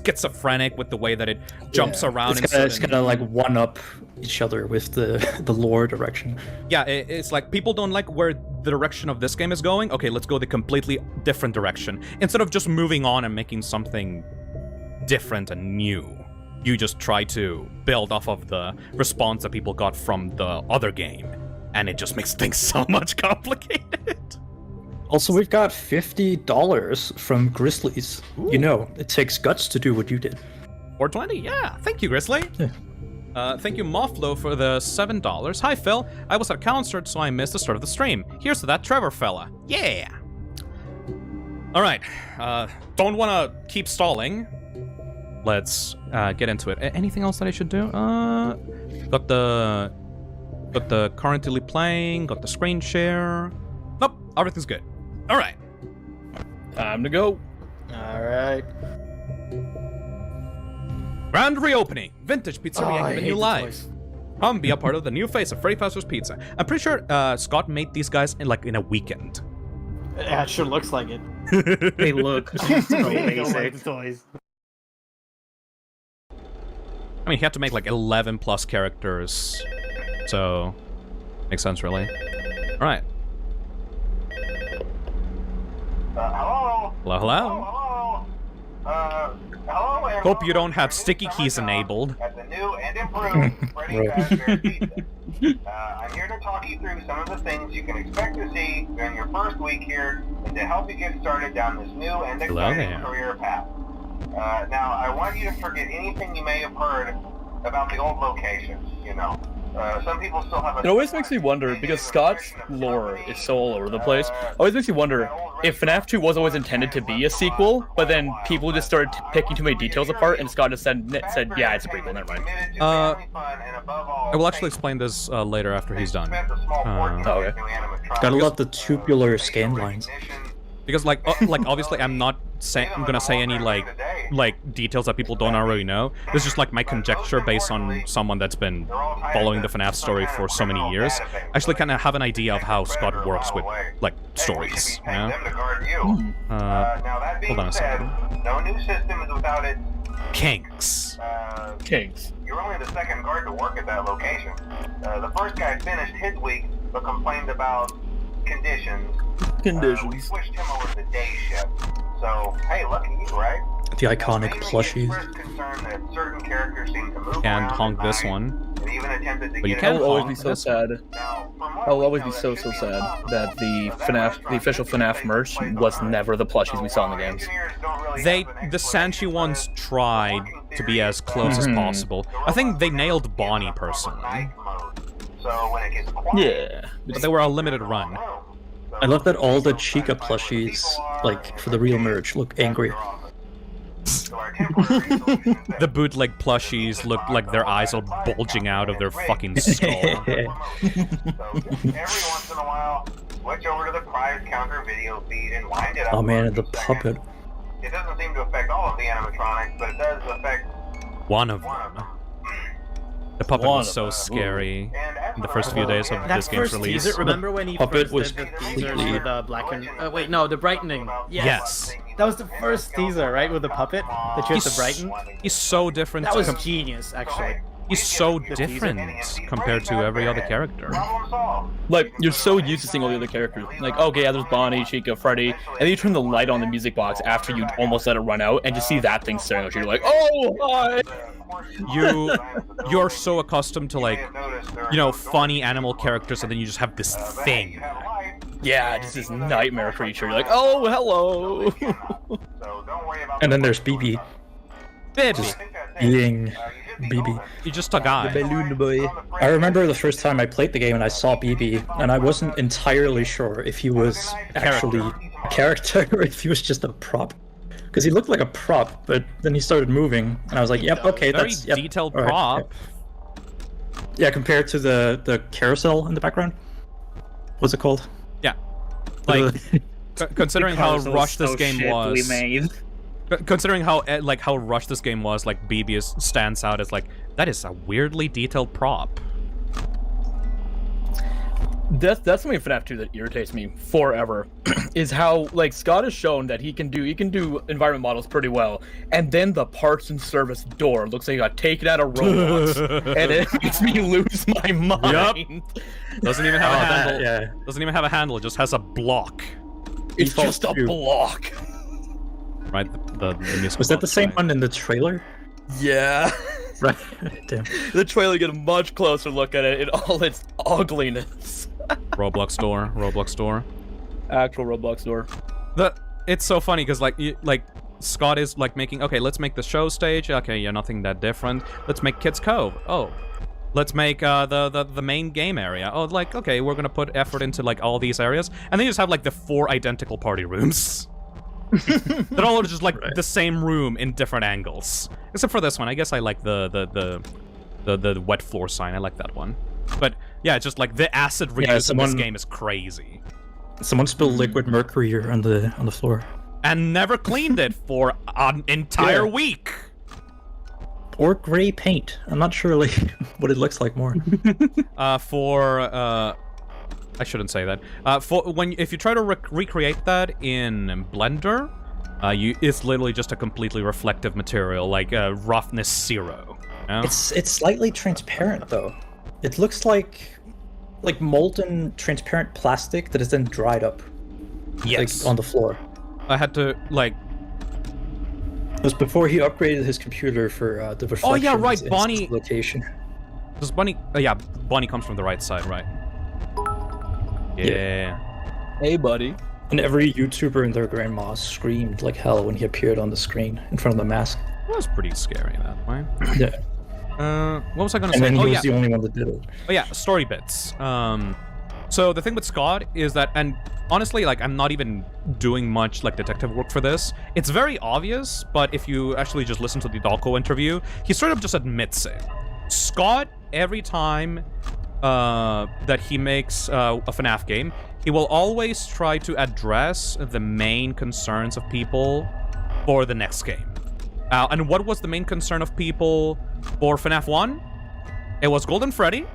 schizophrenic with the way that it jumps around. It's gonna like one up each other with the lore direction. Yeah, it's like people don't like where the direction of this game is going. Okay, let's go the completely different direction. Instead of just moving on and making something different and new, you just try to build off of the response that people got from the other game. And it just makes things so much complicated. Also, we've got $50 from Grizzlies. Ooh. You know, it takes guts to do what you did. 420, yeah. Thank you, Grizzly. Yeah. Thank you, Mofflo, for the $7. Hi, Phil. I was at a concert, so I missed the start of the stream. Here's to that Trevor fella. Yeah. All right. Don't want to keep stalling. Let's get into it. Anything else that I should do? Got the currently playing. Got the screen share. Nope. Everything's good. All right. Time to go. Alright. Grand reopening. Vintage Pizzeria giving you live. Come be a part of the new face of Freddy Fazbear's Pizza. I'm pretty sure Scott made these guys in a weekend. Yeah, it sure looks like it. They look so I don't like basic. the toys. I mean, he had to make like 11 plus characters, so makes sense, really. All right. Hello? Hello, hello. Hello? Hello, everyone. Hope you don't have sticky keys enabled. At the new and improved Freddy Fazbear's Pizza. I'm here to talk you through some of the things you can expect to see during your first week here and to help you get started down this new and exciting career path. Now, I want you to forget anything you may have heard about the old locations, you know. Some people still have a... It always makes me wonder, because Scott's lore is so all over the place, it always makes me wonder if FNAF 2 was always intended to be a sequel, but then people just started picking too many details apart, and Scott just said yeah, it's a prequel, never mind. I will actually explain this later after he's done. Okay. Gotta love the tubular scan lines. Because like obviously I'm not gonna say any like details that people don't already know. This is just like my conjecture based on someone that's been following the FNAF story for so many years. I actually kind of have an idea of how Scott works with like stories. You know? Hold on a second. No new system is without its Kinks. Kinks. You're only the second guard to work at that location. The first guy finished his week, but complained about conditions. We switched him over to the day shift. So, hey, lucky you, right? The iconic plushies. And honk this one. But you I can't will always honk be so this sad. I will always be so sad that the official FNAF merch was never the plushies we saw in the games. The Sanchi ones tried to be as close as possible. I think they nailed Bonnie personally. Yeah. But they were a limited run. I love that all the Chica plushies, like for the real merch, look angry. The bootleg plushies look like their eyes are bulging out of their fucking skull. Every once in a while, switch over to the prize counter video feed and wind it up. Oh man, and the puppet. It doesn't seem to affect all of the animatronics, but it does affect one of them. The puppet was so scary in the first few days of this game's release. Teaser, remember when he puppet first did the teasers with the black and... wait, no, the brightening. Yes. That was the first teaser, right, with the puppet that you had to brighten? He's so different. That was genius, actually. He's so different compared to every other character. Like, you're so used to seeing all the other characters. Like, okay, yeah, there's Bonnie, Chica, Freddy, and then you turn the light on the music box after you almost let it run out, and just see that thing staring at you. You're like, oh, hi! You're so accustomed to, like, you know, funny animal characters, and then you just have this thing. Yeah, just this nightmare creature. You're like, oh, hello! And then there's BB. Just being BB. You're just a guy. The balloon boy. I remember the first time I played the game and I saw BB, and I wasn't entirely sure if he was actually a character or if he was just a prop. Because he looked like a prop, but then he started moving, and I was like, yep, okay, that's... Very detailed right, prop. Yeah, compared to the carousel in the background. What's it called? Yeah. Like, considering how rushed this game was... Considering how rushed this game was, like, BB stands out as, like, that is a weirdly detailed prop. That's something in FNAF 2 that irritates me forever, is how, like, Scott has shown that he can do environment models pretty well, and then the parts and service door looks like it got taken out of Roblox, and it makes me lose my mind. Yep. Doesn't even have a handle. Yeah. Doesn't even have a handle. It just has a block. It's just a block. Right. The was that the same one in the trailer? Yeah. Right. Damn. The trailer get a much closer look at it in all its ugliness. Roblox door. Actual Roblox door. It's so funny because like Scott is like making, okay, let's make the show stage. Okay, yeah, nothing that different. Let's make Kids Cove. Oh, let's make the main game area. Oh, like, okay, we're gonna put effort into like all these areas, and then you just have like the 4 identical party rooms. They're all just like the same room in different angles, except for this one. I guess I like the wet floor sign. I like that one. But yeah, just like the acid reuse in this game is crazy. Someone spilled liquid mercury on the floor and never cleaned it for an entire week. Or gray paint. I'm not sure like what it looks like more. I shouldn't say that. If you try to recreate that in Blender, it's literally just a completely reflective material, like roughness 0. You know? It's slightly transparent though. It looks like molten transparent plastic that is then dried up. Yes. Like, on the floor. I had to like. It was before he upgraded his computer for the reflections. Oh yeah, right. Bonnie. Location. Does Bonnie? Yeah, Bonnie comes from the right side, right? Yeah. Hey, buddy. And every YouTuber and their grandma screamed like hell when he appeared on the screen in front of the mask. It was pretty scary that way. Yeah. What was I gonna say? And then he was the only one that did it. Oh yeah, story bits. So the thing with Scott is that, and honestly, like, I'm not even doing much like detective work for this. It's very obvious, but if you actually just listen to the Dalko interview, he sort of just admits it. Scott, every time that he makes a FNAF game, he will always try to address the main concerns of people for the next game. And what was the main concern of people for FNAF 1? It was Golden Freddy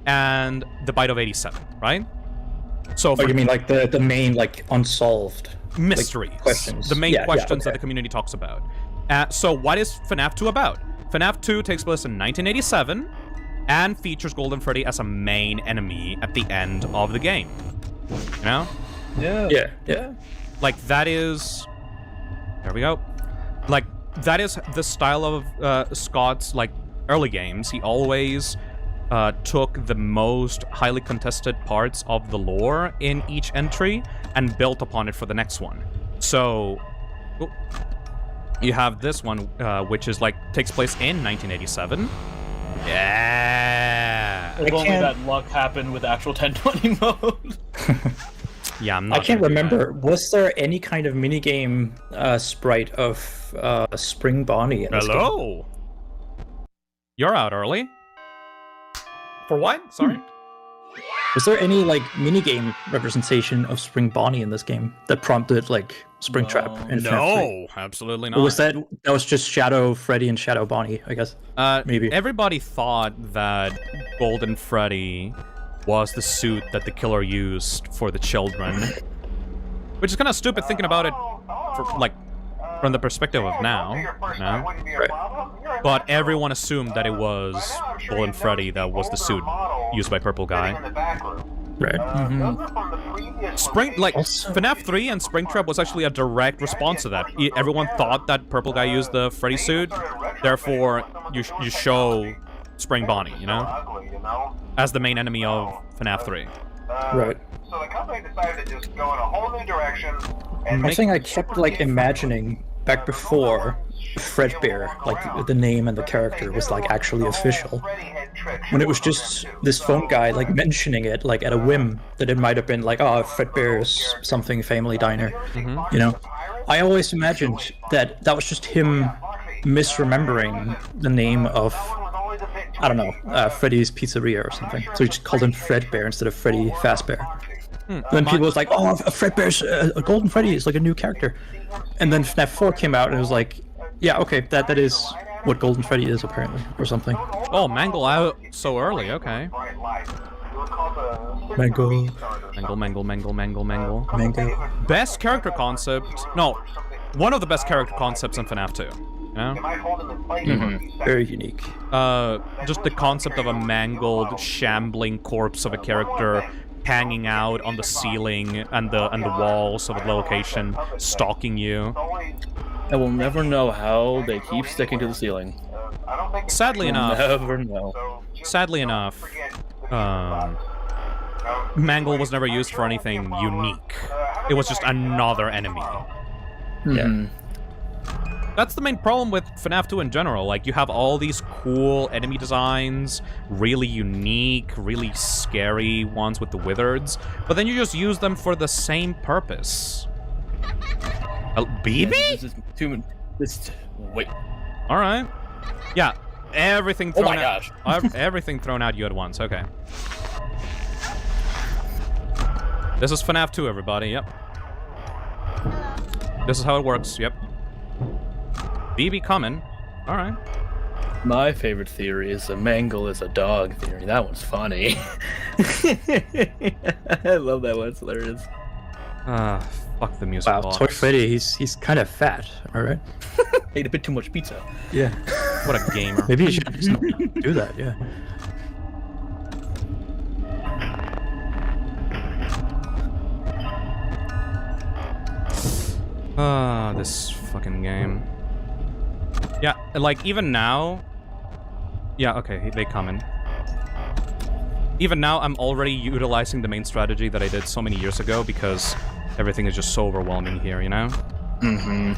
and the Bite of 87, right? So you mean like the main like unsolved mysteries, like, questions? The main questions okay. that the community talks about. So what is FNAF 2 about? FNAF 2 takes place in 1987 and features Golden Freddy as a main enemy at the end of the game. You know? Yeah. Like, that is... There we go. Like, that is the style of Scott's, like, early games. He always took the most highly contested parts of the lore in each entry and built upon it for the next one. So... you have this one, which is, like, takes place in 1987. Yeah! If only that luck happened with actual 1020 mode. Yeah, I'm not I can't gonna do remember. Was there any kind of minigame sprite of Spring Bonnie in this game? Hello! You're out early. For what? Sorry? Was there any, like, minigame representation of Spring Bonnie in this game that prompted, like, Springtrap and FNAF 3? No, absolutely not. Or was that was just Shadow Freddy and Shadow Bonnie, I guess? Maybe. Everybody thought that Golden Freddy was the suit that the killer used for the children. Which is kind of stupid thinking about it from the perspective of now. Right. But everyone assumed that it was Golden Freddy that was the suit used by Purple Guy. Right. FNAF 3 and Springtrap was actually a direct response to that. Everyone thought that Purple Guy used the Freddy suit, therefore you show Spring Bonnie, you know? As the main enemy of FNAF 3. Right. So the company decided to just go in a whole new direction. And I think I kept, like, imagining back before Fredbear, like, the name and the character was, like, actually official. When it was just this phone guy, like, mentioning it, like, at a whim, that it might have been like, oh, Fredbear's something family diner, you know? I always imagined that that was just him misremembering the name of, I don't know, Freddy's Pizzeria or something. So he just called him Fredbear instead of Freddy Fazbear. Then people was like, oh, Fredbear's a Golden Freddy is like a new character. And then FNAF 4 came out and it was like, yeah, okay, that is what Golden Freddy is apparently, or something. Oh, Mangle out so early, okay. Mangle. Mangle. Best character concept. No, one of the best character concepts in FNAF 2. You know? Very unique. Just the concept of a mangled, shambling corpse of a character hanging out on the ceiling and the walls of a location, stalking you. I will never know how they keep sticking to the ceiling. Sadly enough. Never know. Sadly enough, Mangle was never used for anything unique. It was just another enemy. Yeah. That's the main problem with FNAF 2 in general. Like, you have all these cool enemy designs, really unique, really scary ones with the wizards, but then you just use them for the same purpose. BB? Yeah, wait. Alright. Yeah, everything thrown Oh my gosh. everything thrown at you at once, okay. This is FNAF 2, everybody, yep. This is how it works, yep. BB coming. Alright. My favorite theory is a Mangle is a dog theory. That one's funny. I love that one, it's hilarious. Fuck the music box. Toy Freddy, he's kind of fat, alright? Ate a bit too much pizza. Yeah. What a gamer. Maybe you should just not do that, yeah. This fucking game. Yeah, like, even now... Yeah, okay, they come in. Even now, I'm already utilizing the main strategy that I did so many years ago because everything is just so overwhelming here, you know? I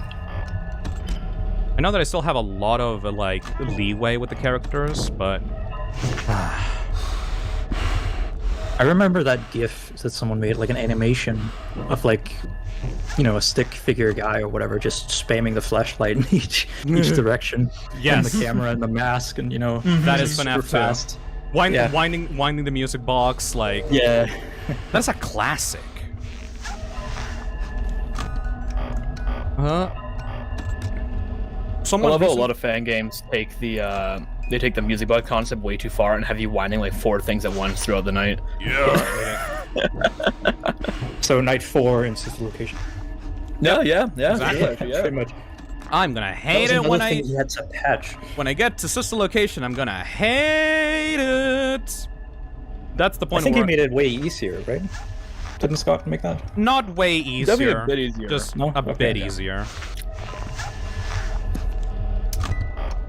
know that I still have a lot of, like, leeway with the characters, but... I remember that GIF that someone made, like an animation of, like, you know, a stick figure guy or whatever, just spamming the flashlight in each direction. Yes. And the camera and the mask, and, you know, that is super FNAF 2. fast. Winding the music box, like... Yeah. That's a classic. I Someone love how a recent- lot of fan games take the music box concept way too far and have you winding like 4 things at once throughout the night. Yeah. So night 4 in Sister Location. Yeah. Exactly. Yeah. Pretty much. I'm gonna That hate was it another when thing he had to patch. when I get to Sister Location. I'm gonna hate it. That's the I point. think he where made it way easier, right? Didn't Scott make that? not way easier, Definitely a bit easier. just No? a Okay, bit yeah. easier.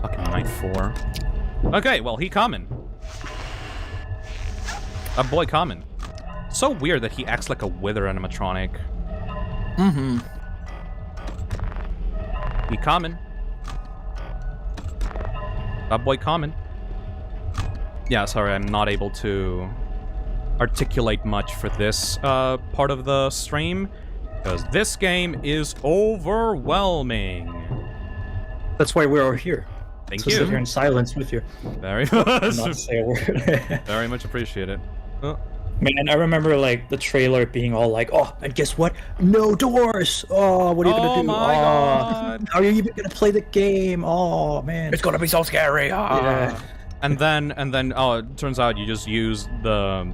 Fucking night 4. Okay, well, he coming. A boy coming. So weird that he acts like a wither animatronic. Mm-hmm. He coming. That boy coming. Yeah, sorry, I'm not able to articulate much for this part of the stream, because this game is overwhelming. That's why we're all here. Thank To sit here you. in silence with you. Very And much. not say a word. Very much appreciate it. Man, I remember like the trailer being all like, "Oh, and guess what? No doors. Oh, what are you Oh gonna do? my Oh, God. how are you even gonna play the game? Oh man, It's gonna be so scary. yeah." And then oh, it turns out you just use the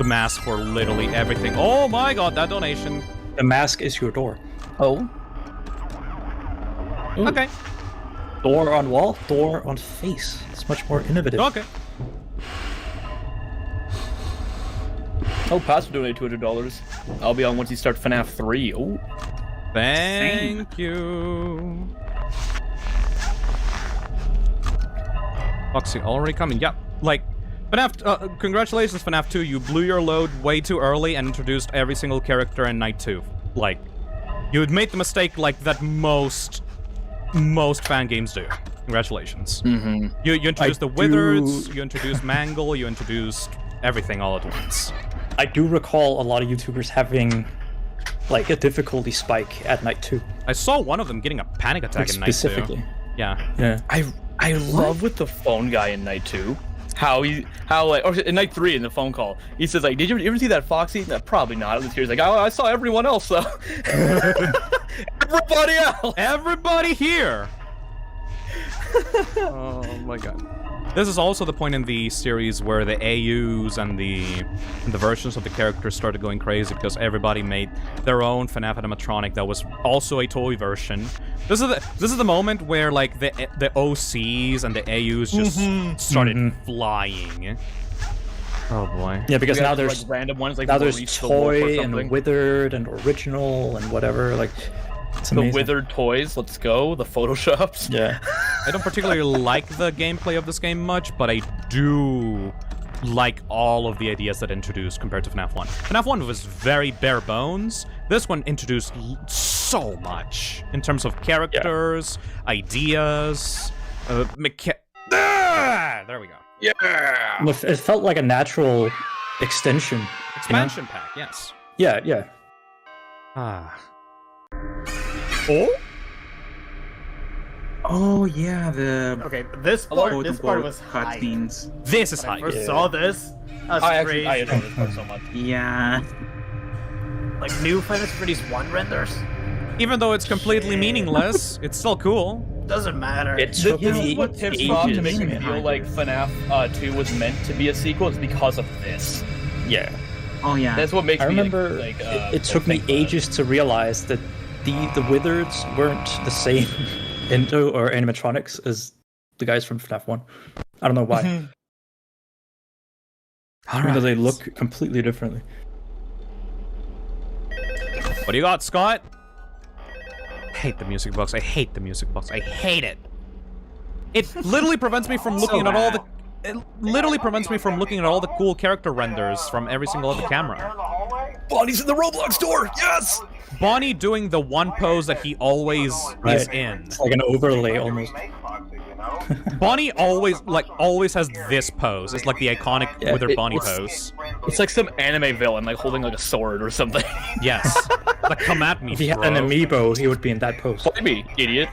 mask for literally everything. Oh my god, that donation. The mask is your door. Oh. Okay. Door on wall, door on face. It's much more innovative. Okay. Oh, Pastor donated $200. I'll be on once you start FNAF 3. Oh. Thank you. Foxy already coming. Yep. Like, FNAF, congratulations, FNAF 2. You blew your load way too early and introduced every single character in Night 2. Like, you had made the mistake like that most fan games do. Congratulations. Mm-hmm. You introduced I the Wizards, do- you introduced Mangle, you introduced everything all at once. I do recall a lot of YouTubers having like a difficulty spike at night 2. I saw one of them getting a panic attack Like, in Night 2. specifically. Yeah. Yeah. I love with the phone guy in Night 2. How like, or in Night 3 in the phone call, he says like, did you ever see that Foxy? No, probably not. At least he's like, oh, I saw everyone else though. Everybody else. Everybody here! Oh my god. This is also the point in the series where the AUs and the versions of the characters started going crazy because everybody made their own FNAF animatronic that was also a toy version. This is the moment where like the OCs and the AUs just started flying. Oh boy. Yeah, because We now have, there's like, random ones like now there's Maurice the Wolf or toy something. and withered and original and whatever. Like, it's The amazing. withered toys, let's go. The photoshops. Yeah. I don't particularly like the gameplay of this game much, but I do like all of the ideas that it introduced compared to FNAF 1. FNAF 1 was very bare bones. This one introduced so much in terms of characters, ideas, there we go. Yeah. It felt like a natural extension. Expansion pack, yes. Yeah, yeah. Ah. Oh? Oh yeah, the Okay, this part quote-unquote was hype. cutscenes. This is When I hype. first saw this, I was I crazy. know this part so much. Yeah. Like new Final Fantasy 1 renders? Even though it's completely meaningless, it's still cool. Doesn't matter. It took This me is what tips me off to make me ages. feel like FNAF 2 was meant to be a sequel. It's because of this. Yeah. Oh yeah. That's what makes I me remember like, it took me think that. ages to realize that the Wizards weren't the same Endo or animatronics as the guys from FNAF 1. I don't know why. Because they look completely differently. What do you got, Scott? I hate the music box. I hate the music box. I hate it. It literally prevents me from looking at all the. It literally prevents me from looking at all the cool character renders from every single other camera. Bonnie's in the Roblox store. Yes. Bonnie doing the one pose that he always is Right. in. It's like an overlay almost. Bonnie always has this pose. It's like the iconic Yeah, Withered Bonnie it's- pose. It's like some anime villain, like holding like a sword or something. Yes. Like, come at me, If he had bro. an amiibo, he would be in that pose. Play me, idiot.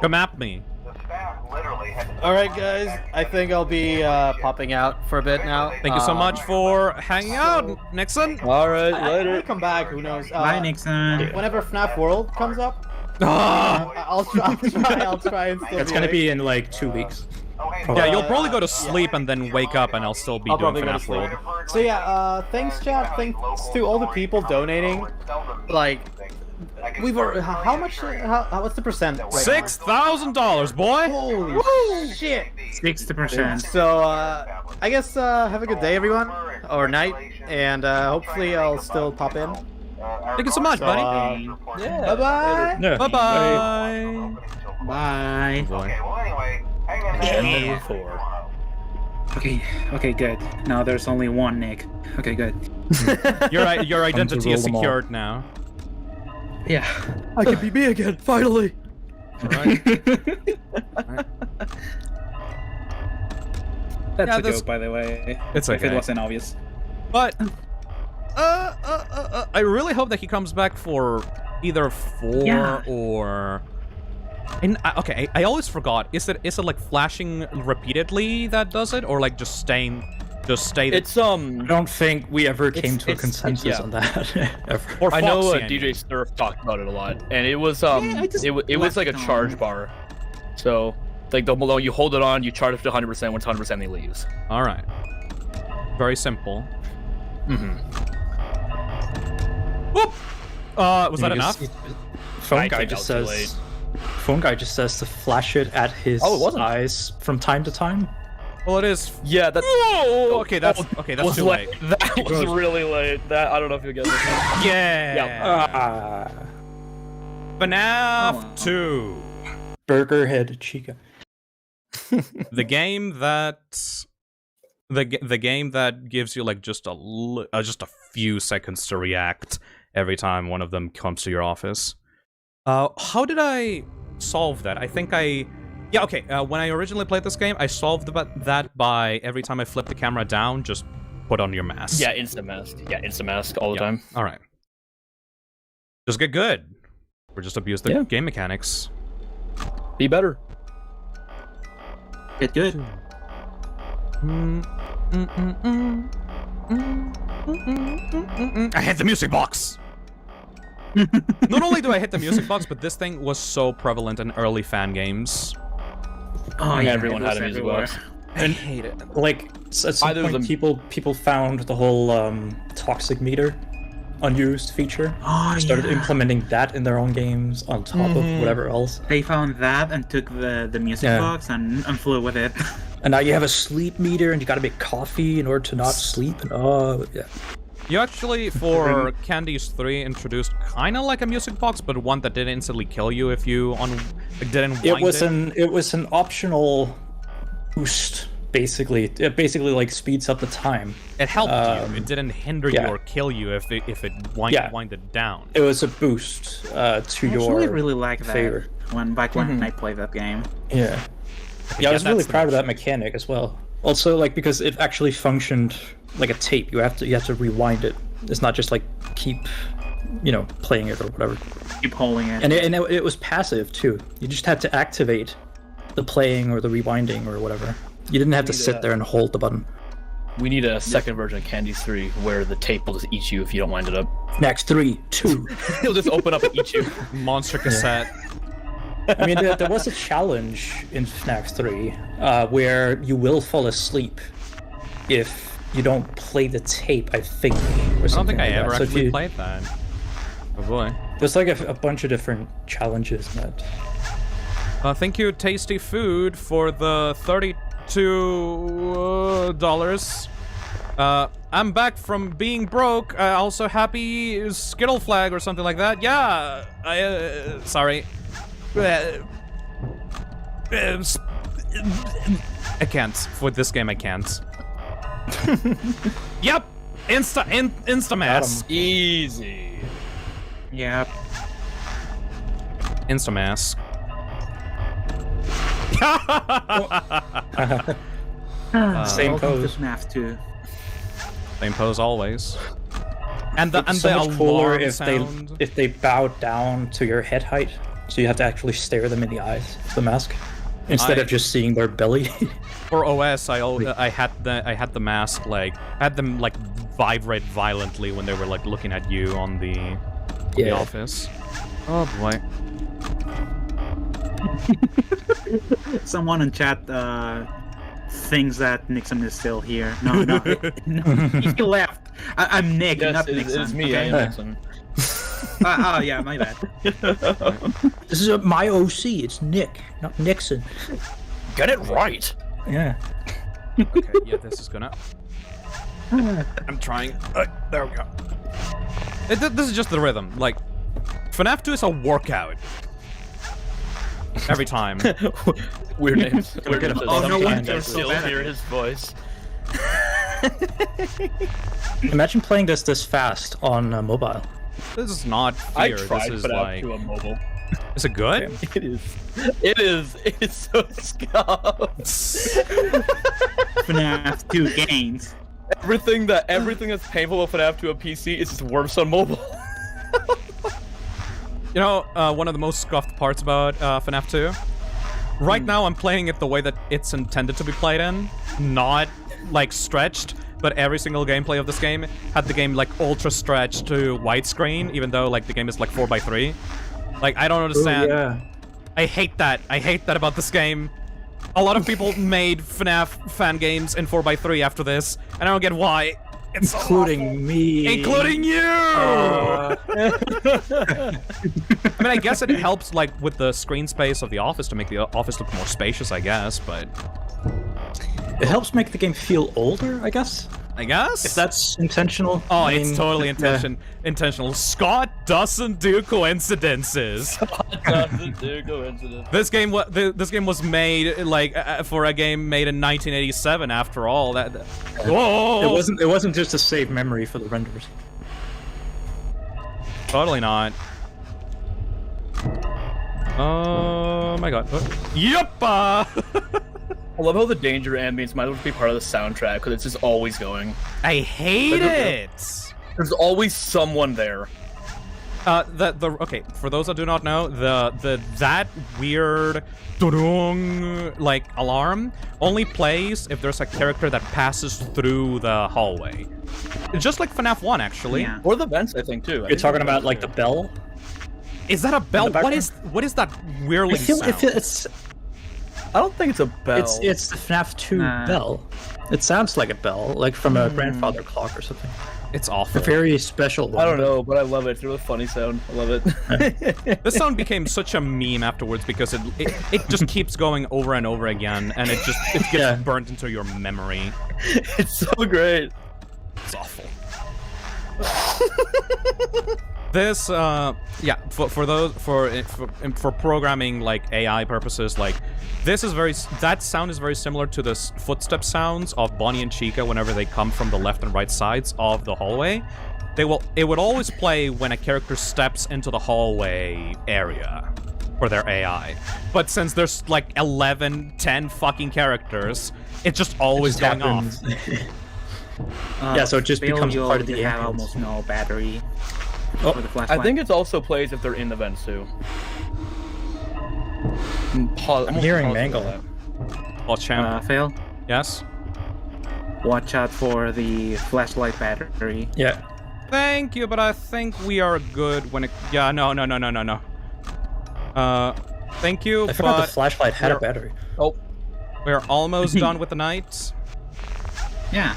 Come at me. The staff literally had to All right, guys. I think I'll be popping out for a bit now. Thank you so much for hanging out, Nixon. All right, I later. might come back. Who knows? Bye, Nixon. Whenever FNAF World comes up, Ah! I'll try and still. It's gonna be in like 2 weeks. Yeah, you'll probably go to sleep and then wake up, and I'll still be I'll doing probably go to FNAF sleep. World. So yeah, thanks, chat. Thanks to all the people donating. Like, we've how much? What's the percent? Right $6,000, boy. now? Holy shit! 60%. So I guess have a good day, everyone, or night, and hopefully I'll still pop in. Thank you so much, buddy. Bye bye. Yeah. Bye bye. Bye. Okay, well anyway, hang on a second. Okay, good. Now there's only one Nick. Okay, good. Your identity is roll them all. secured now. Yeah. I can be me again, finally. All right. That's Yeah, a this- joke, by the way. It's If it okay. wasn't obvious. But I really hope that he comes back for either 4 Yeah. or. And okay, I always forgot. Is it like flashing repeatedly that does it, or like just stay there? It's I don't think we ever came to a it's- consensus yeah. on that. Ever. Or I know Foxy, I DJ mean. Surf talked about it a lot, and it was I just it was left like a it charge on. bar. So like the below you hold it on, you charge up to 100%. When it's 100%, he leaves. All right. Very simple. Mm-hmm. Whoop. Was that You enough? just- Phone I guy think just that was too says. Phone guy just says to flash it at his Oh, it wasn't. eyes from time to time. Well, it is. Yeah, that's Whoa! Okay, that's was too late. That was really late. That I don't know if you'll get this. Yeah. Ah, FNAF Oh, wow. 2. Burger Head Chica. The game that the game that gives you like just a few seconds to react every time one of them comes to your office. How did I solve that? I think yeah, okay. When I originally played this game, I solved that by every time I flip the camera down, just put on your mask. Yeah, instant mask. Yeah, instant mask all the time. All right. Just get good, or just abuse the Yeah. game mechanics. Be better. Get good. I hit the music box! Not only do I hit the music box, but this thing was so prevalent in early fan games. Oh, Yeah, yeah, everyone it was had a music everywhere. box. I hate it. Like at some Either point, them- people found the whole toxic meter unused feature. Oh, Started yeah. implementing that in their own games on top of whatever else. They found that and took the music Yeah. box and flew with it. And now you have a sleep meter, and you gotta make coffee in order to not sleep. And yeah. You actually, for Candies 3, introduced kind of like a music box, but one that didn't instantly kill you if you didn't It wind was an optional boost. Basically, it basically like speeds up the time. It helped you. It didn't hinder yeah. you or kill you if it Yeah. winded down. It was a boost to I your actually really like that favor. when I played that game. Yeah. Yeah, I was get really that proud of that mechanic as well. Also, like because it actually functioned like a tape. You have to rewind it. It's not just like keep, playing it or whatever. Keep holding it. And it was passive too. You just had to activate the playing or the rewinding or whatever. You didn't have to sit there and hold the button. We need a second version of Candies 3 where the tape will just eat you if you don't wind it up. Next 3, 2. It'll just open up and eat you. Monster cassette. I mean, there was a challenge in FNAF 3 where you will fall asleep if you don't play the tape, I think. Or I don't something think I like ever that. So if actually you- played that. Oh boy. There's like a bunch of different challenges that. Thank you, Tasty Food, for the $32. I'm back from being broke. Also, happy Skittle flag or something like that. Yeah. Sorry. I can't. For this game, I can't. Yep. Instamask. Easy. Yeah. Instamask. Same Welcome to pose. FNAF 2. Same pose always. And the It's so much cooler alarm if sound. they bow down to your head height, so you have to actually stare them in the eyes. The mask. Instead of just seeing their belly. For OS, I had the mask had them vibrate violently when they were looking at you on the office. Oh boy. Someone in chat thinks that Nixon is still here. No, no, he left. I'm Nick, Yes, not Nixon. it's me. I am Nixon. Oh yeah, my bad. This is my OC. It's Nick, not Nixon. Get it right. Yeah. Okay, yeah, this is gonna... I'm trying. There we go. This is just the rhythm. FNAF 2 is a workout. Every time. Weird names. Weird names. Oh, no one I feels so still bad. hear his voice. Imagine playing this fast on mobile. This is not I fear. tried This is FNAF 2 on mobile. Is it good? It is. It is. It's so scum. FNAF 2 games. Everything that's painful about FNAF 2 on PC is just worse on mobile. You know, one of the most scuffed parts about FNAF 2? Right now, I'm playing it the way that it's intended to be played in. Not, stretched, but every single gameplay of this game had the game, ultra stretched to widescreen, even though, the game is, 4:3. I don't understand. Ooh, yeah. I hate that. I hate that about this game. A lot of people made FNAF fan games in 4:3 after this, and I don't get why. It's Including me. Including you! I mean, I guess it helps, with the screen space of the office to make the office look more spacious, I guess, but... It helps make the game feel older, I guess. I guess? If that's intentional. Oh, I it's mean, totally intentional. Scott doesn't do coincidences. Doesn't do coincidence. This game was made for a game made in 1987. After all, whoa! It wasn't just to save memory for the renders. Totally not. Oh my god. Yup! I love how the danger ambience might as well be part of the soundtrack because it's just always going. I hate it. There's always someone there. Okay, for those that do not know, that weird alarm only plays if there's a character that passes through the hallway. Just like FNAF 1, actually. Yeah. Or the vents, I think, too. You're talking about the bell? Is that a bell? What is that whirling sound? I don't think it's a bell. It's the FNAF 2 bell. It sounds like a bell, from a grandfather clock or something. It's awful. A very special one. I don't know, but I love it. It's a really funny sound. I love it. This sound became such a meme afterwards because it just keeps going over and over again, and it gets burnt into your memory. It's so great. It's awful. This, for programming AI purposes, that sound is very similar to the footstep sounds of Bonnie and Chica whenever they come from the left and right sides of the hallway. It would always play when a character steps into the hallway area for their AI. But since there's 10 fucking characters, it's just always going off. Yeah, so it just becomes part of the have ambience. almost no battery. Oh, For the flashlight. I think it also plays if they're in the vents, too. I'm hearing Mangle. Watch out. Phil, Yes? watch out for the flashlight battery. Yeah. Thank you, but I think we are good when it... Yeah, no. Thank you, I forgot but the flashlight had a battery. Oh. we're almost done with the night. Yeah.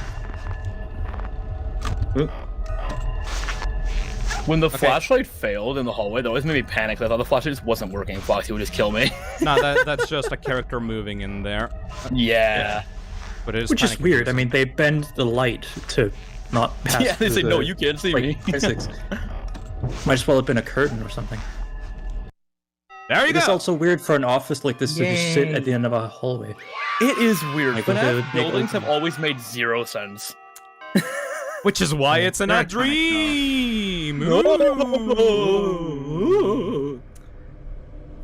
When the flashlight failed in the hallway, that always made me panic. I thought the flashlight just wasn't working. Foxy would just kill me. No, that's just a character moving in there. Yeah. But it is Which is panic weird. I inducing. mean, they bend the light to not pass Yeah, they through say, the, no, you can't see me. physics. Might as well have been a curtain or something. There you It is go. also weird for an office like this to just sit at the end of a hallway. It is weird. Like, when they would FNAF make buildings have open- always made zero sense. Which is why it's in a Very iconic, dream. Ooh.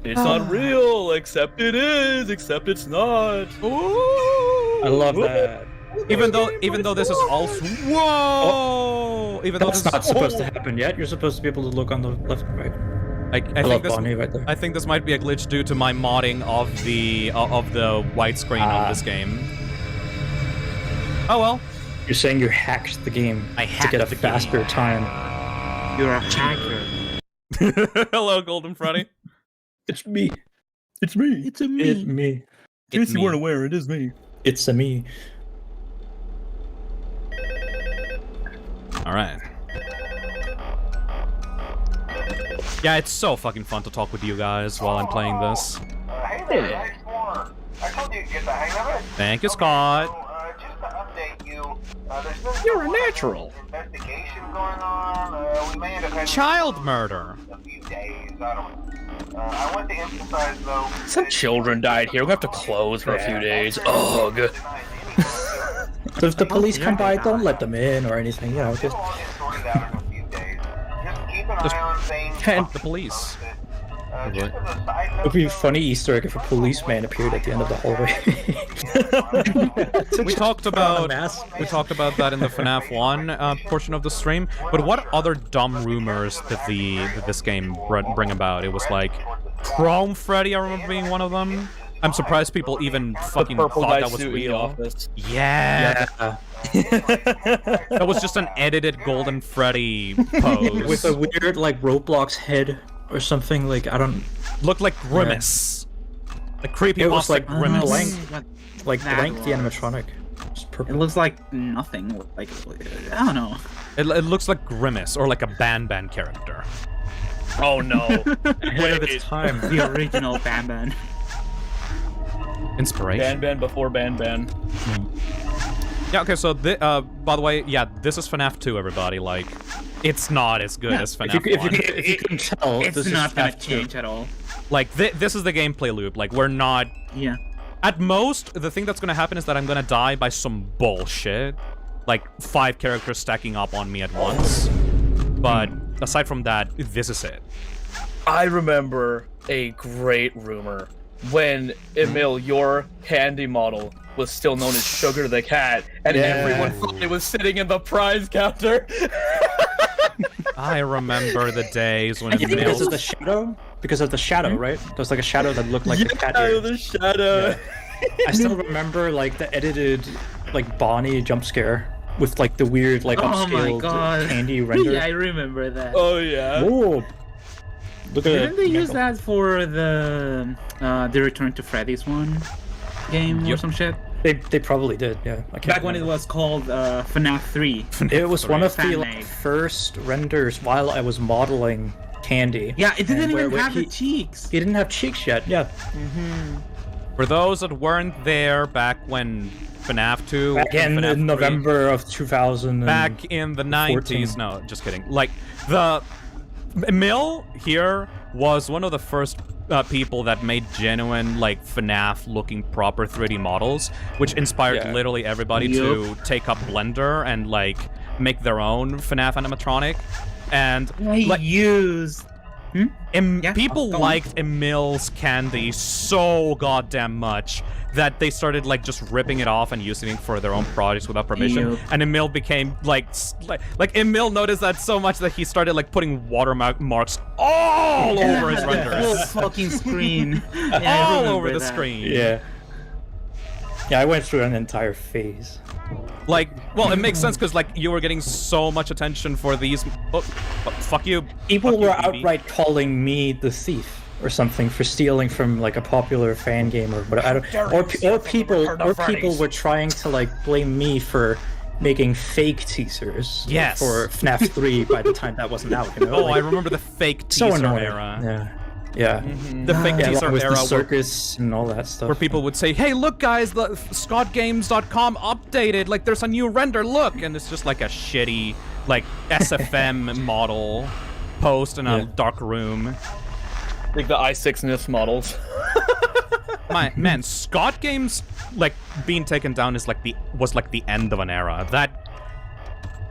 It's not real, except it is, except it's not. Ooh. I love that. Even though this is also whoa. Even though That's this not is supposed to happen yet. You're supposed to be able to look on the left and right. I I love think this, Bonnie right there. I think this might be a glitch due to my modding of the widescreen on this game. Oh well. You're saying you hacked the game I to hacked get a the game. faster time. You're a hacker. Hello, Golden Freddy. It's me. It's me. It's a It's me. In case you me. weren't aware, it is me. It's a me. All right. Yeah, it's so fucking fun to talk with you guys while I'm playing this. Hey there, nice form. I told you to get the hang of it. Thank you, Scott. So, just to update you, there's been You're a some natural. investigation going on. We may end up having Child murder. a few days. I don't know. I want to emphasize though. Some children died here. We have to close for a few days. Ugh. So if the police come by, don't let them in or anything. You know, just Just eye on things. and the police. Just as a side note, It'd be a funny Easter egg if a policeman appeared at the end of the hallway. We talked about mask. that in the FNAF 1 portion of the stream. But what other dumb rumors did this game bring about? It was like Chrome Freddy. I remember being one of them. I'm surprised people even fucking The purple thought guy that was suit in the real. office. Yeah. That was just an edited Golden Freddy pose. With a weird, like, Roblox head or something. Like, I don't... Looked like Grimace. The creepy It was monster like Grimace. Blank. Like, That Blank the was- animatronic. It's It purple. looks like nothing. Like, I don't know. It looks like Grimace, or like a Ban character. Oh no. Ahead of its time. The original Ban Ban. Inspiration. Ban before Ban. Yeah, okay, so, by the way, yeah, this is FNAF 2, everybody. Like, it's not as good as FNAF 1. If you can tell, It's this is not gonna FNAF 2. change at all. Like, this is the gameplay loop. Like, we're not... Yeah. At most, the thing that's gonna happen is that I'm gonna die by some bullshit. Like, 5 characters stacking up on me at once. But, aside from that, this is it. I remember a great rumor when Emil, your candy model, was still known as Sugar the Cat, and everyone thought it was sitting in the prize counter. I remember the days when I think because Emil... of the shadow? Because of the shadow, right? There's like a shadow that looked like a cat ear. the shadow. I still remember like the edited like Bonnie jump scare with like the weird like Oh my upscaled god. candy render. Yeah, I remember that. Oh yeah. Whoa! Look at Didn't they use that for the Return to Freddy's one game or Yep. some shit? They probably did, yeah. I can't Back when it remember. was called FNAF 3. It was one of the Fan like, made. first renders while I was modeling Candy. Yeah, it didn't And even where have the he- cheeks. He didn't have cheeks yet, yeah. For those that weren't there back when FNAF 2... Back and in FNAF 3 November of 2000. Back in the 90s. No, just kidding. Like, the... Emil here was one of the first people that made genuine, like, FNAF-looking proper 3D models, which inspired literally everybody to take up Blender and, like, make their own FNAF animatronic. And, like, used. people go on. liked Emil's candy so goddamn much that they started like just ripping it off and using it for their own projects without permission. Ew. And Emil became like Emil noticed that so much that he started like putting watermarks all over his The whole renders, fucking screen. Yeah, I all remember over the that. screen. Yeah. Yeah, I went through an entire phase. Like, well, it makes sense because like you were getting so much attention for these. Oh, fuck you. People Fuck you, were BB. outright calling me the thief or something for stealing from like a popular fan game or whatever. Or people were trying to like blame me for making fake teasers Yes. for FNAF 3 by the time that wasn't out. You know? Oh, like, I remember the fake so teaser annoying. era. Yeah. The fake Yeah, teaser along with era the where circus and all that stuff. where people would say, "Hey, look, guys, the ScottGames.com updated. Like, there's a new render. Look," and it's just like a shitty, like SFM model post in a dark room. Like the i6 NIS models. Man, Scott Games like being taken down is like was the end of an era.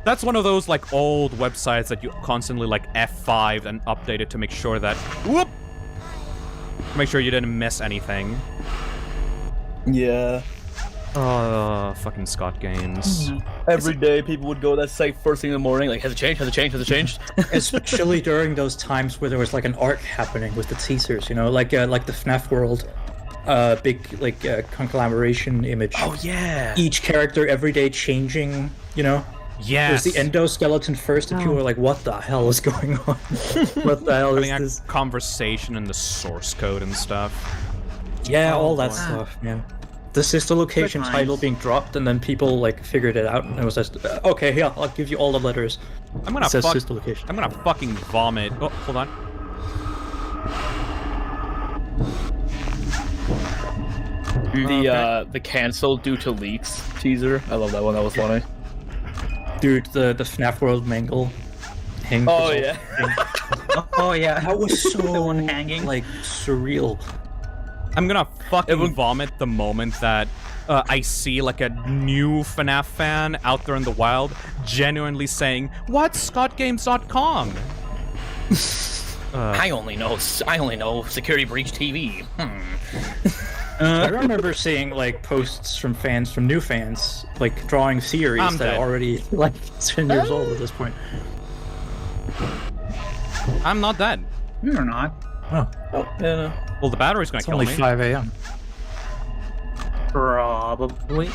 That's one of those like old websites that you constantly like F5'd and updated to make sure that make sure you didn't miss anything. Yeah. Oh, fucking Scott Games. Every day people would go to that site first thing in the morning, like, has it changed? Has it changed? Has it changed? Especially during those times where there was like an arc happening with the teasers, you know, like the FNAF World, big like conglomeration image. Oh yeah. Each character every day changing, you know. Yes. There's the endoskeleton first, and people were like, "What the hell is going on? What the hell is Having this?" a conversation in the source code and stuff. Yeah, all that boy. stuff, man. The sister location Good title times. being dropped, and then people like figured it out, and it was just, okay, yeah, I'll give you all the letters. I'm gonna It says fuck. sister location. I'm gonna fucking vomit. Oh, hold on. The cancel due to leaks teaser. I love that one. That was funny. Dude, the FNAF World mangle. Oh yeah. Oh yeah. That was so The one hanging. like surreal. I'm gonna fucking vomit the moment that I see like a new FNAF fan out there in the wild genuinely saying, "What's ScottGames.com?" I only know Security Breach TV. I remember seeing like posts from fans, from new fans, like drawing theories I'm that dead. are already like 10 years old at this point. I'm not dead. You're not. Oh, Yeah. Well, the battery's gonna it's kill only me. 5 a.m. Probably.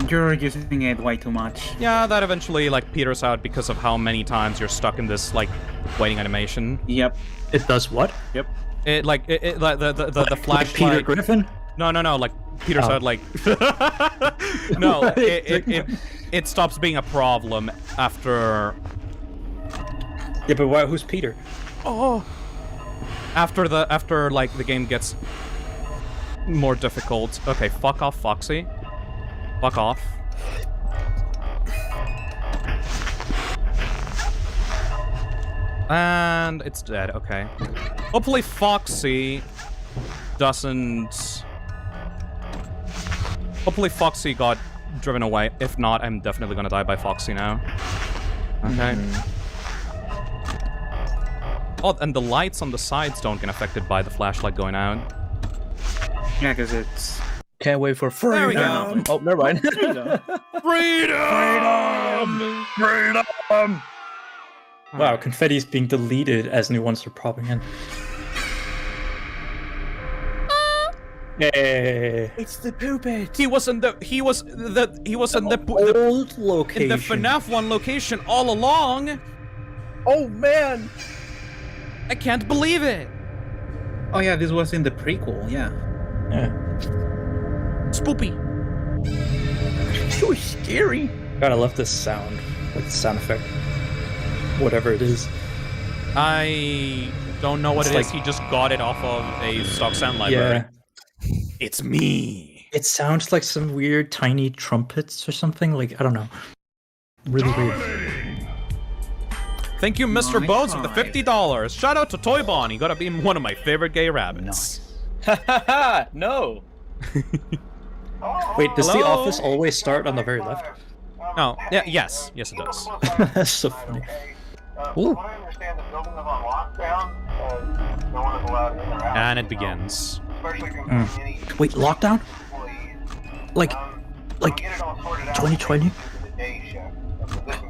You're using it way too much. Yeah, that eventually like peters out because of how many times you're stuck in this like waiting animation. Yep. It does what? Yep. It like like the Like flashlight. Peter Griffin? No, like peters Oh. out like. No, it stops being a problem after. Yeah, but who's Peter? Oh. After like the game gets more difficult. Okay, fuck off, Foxy. Fuck off. And it's dead, okay. Hopefully Foxy doesn't... Hopefully Foxy got driven away. If not, I'm definitely gonna die by Foxy now. Okay. Oh, and the lights on the sides don't get affected by the flashlight going out. Yeah, because it's. Can't wait for There we freedom. go. Oh, never mind. Freedom! Wow, confetti's being deleted as new ones are popping in. Yay! It's the puppet. He was in the in the Old location. in the FNAF 1 location all along. Oh man. I can't believe it. Oh yeah, this was in the prequel. Yeah. Yeah. Spoopy. So scary. God, I love this sound. Like the sound effect. Whatever it is. I don't know what It's it is. like- He just got it off of a stock sound library. Yeah. It's me. It sounds like some weird tiny trumpets or something. Like, I don't know. Really weird. Thank you, Mr. Nice Bones, for the five. $50. Shout out to Toy Bonnie. Gotta be one of my favorite gay rabbits. No. Wait, does the Hello? office always start on the very left? No. Yeah. Yes. Yes, it does. That's so funny. From what I understand, the building is on lockdown. No one is allowed in or out. And it begins. Especially any Wait, lockdown? employees. Like We'll get it all sorted out 2020? later in the day shift.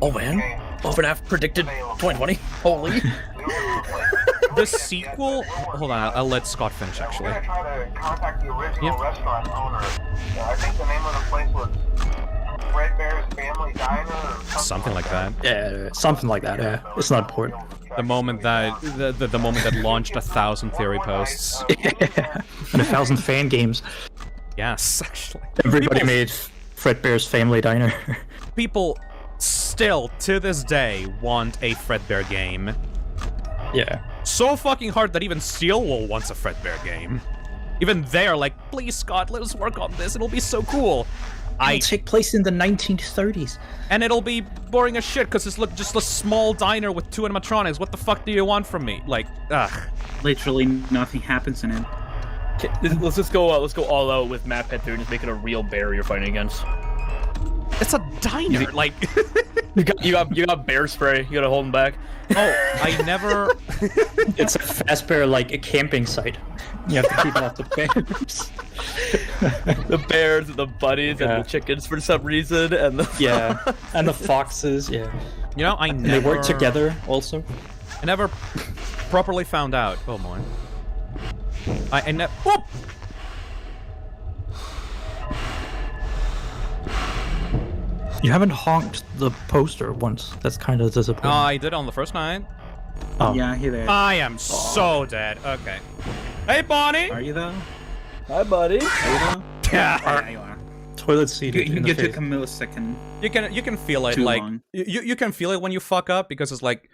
Oh man. FNAF predicted 2020. Holy. We don't have a replacement. The sequel. Hold on. I'll let Scott finish. We're Actually. gonna try to contact the original Yep. restaurant owner. I think the name of the place was Fredbear's Family Diner or Something like that. Yeah, something like that. Yeah, it's not important. The moment that the moment that launched 1,000 theory posts. And 1,000 fan games. Yes, actually. Everybody People- made Fredbear's Family Diner. People still to this day want a Fredbear game. Yeah. So fucking hard that even Steelwool wants a Fredbear game. Even they're like, please Scott, let us work on this. It'll be so cool. It'll take place in the 1930s. And it'll be boring as shit because it's just a small diner with 2 animatronics. What the fuck do you want from me? Like, ugh. Literally nothing happens in it. Let's just go. Let's go all out with Matt Pet 3 and just make it a real bear you're fighting against. It's a diner. Like, You got bear spray. You gotta hold him back. oh, I never. It's a Fazbear like a camping site. You have to keep off the bears. The bears, and the bunnies, and the chickens for some reason, and the Yeah, and the foxes. Yeah, You know, I and never... they work together also. I never properly found out. Oh, my. I never... Whoop! You haven't honked the poster once. That's kind of disappointing. I did on the first night. Oh. Yeah, he there. I am so dead. Okay. Hey, Bonnie! Are you though? Hi, buddy. Are you though? Yeah. You are. Toilet seat. You took a millisecond. You can feel it, Too like long. you can feel it when you fuck up, because it's like,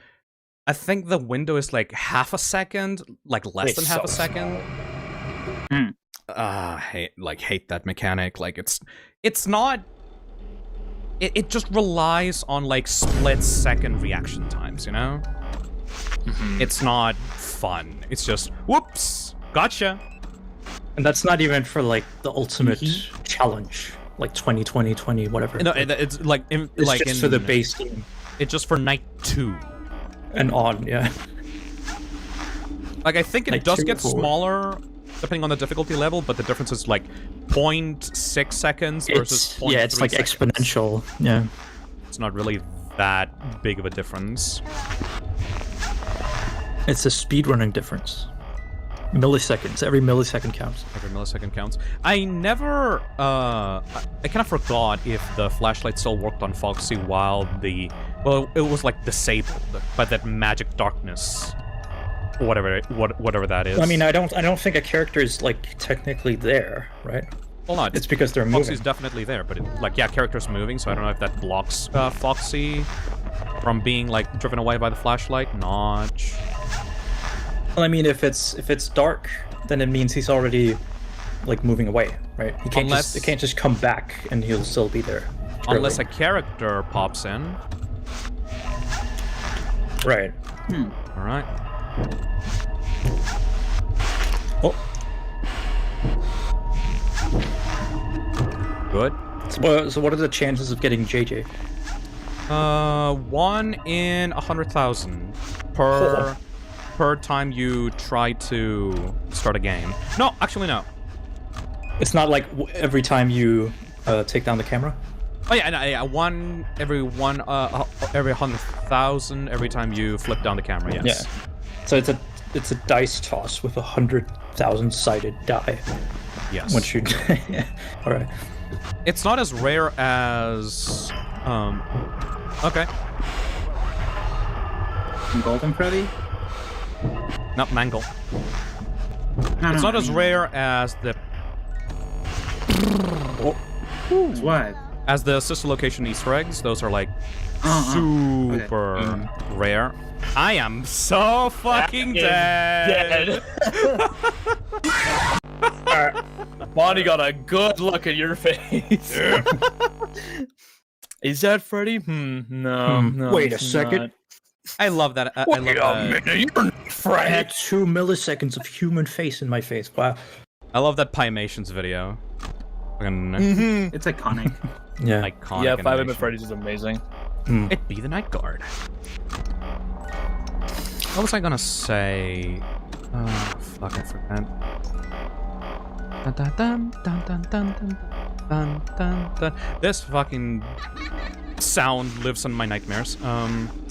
I think the window is like half a second, like less It's than half a so second. Hate that mechanic. Like it's not. It just relies on like split-second reaction times, you know? It's not fun. It's just, whoops, gotcha. And that's not even for like the ultimate challenge, like 20, whatever. No, it's like it's like just for the base game. It's just for night 2. And on, yeah. Like I think it Night does 2 get or 4. smaller depending on the difficulty level, but the difference is like 0.6 seconds versus 0.3 It's like seconds. exponential. Yeah. It's not really that big of a difference. It's a speedrunning difference. Milliseconds. Every millisecond counts. Every millisecond counts. I never, I kind of forgot if the flashlight still worked on Foxy while well, it was like disabled by that magic darkness, whatever that is. I mean, I don't think a character is like technically there, right? Well, not. It's because they're moving. Foxy's definitely there, but character's moving, so I don't know if that blocks Foxy from being like driven away by the flashlight. Not. Well, I mean, if it's dark, then it means he's already like moving away, right? He can't Unless- it can't just come back and he'll still be there. Unless a character pops in. Right. All right. Oh. Good. So what are the chances of getting JJ? 1 in 100,000 per time you try to start a game. No, actually no. It's not like every time you take down the camera. Oh yeah, yeah, every 100,000 every time you flip down the camera. Yes. Yeah. So it's a dice toss with 100,000 sided die. Yes. Once you. All right. It's not as rare as. Okay. Golden Freddy? Not Mangle. No, It's no, not as rare as the What? as the sister location Easter eggs. Those are like super rare. I am so fucking dead. Bonnie got a good look at your face. Is that Freddy? No. Wait a it's second. not. I love that. I love that. I had 2 milliseconds of human face in my face. Wow. I love that Pymations video. Fucking It's iconic. Yeah. iconic. Yeah, 5 animation. Minute Freddy's is amazing. It be the Night Guard. What was I gonna say? Oh, fuck, I forgot. Dun, dun, dun, dun, dun, dun, dun, dun, dun. This fucking sound lives in my nightmares.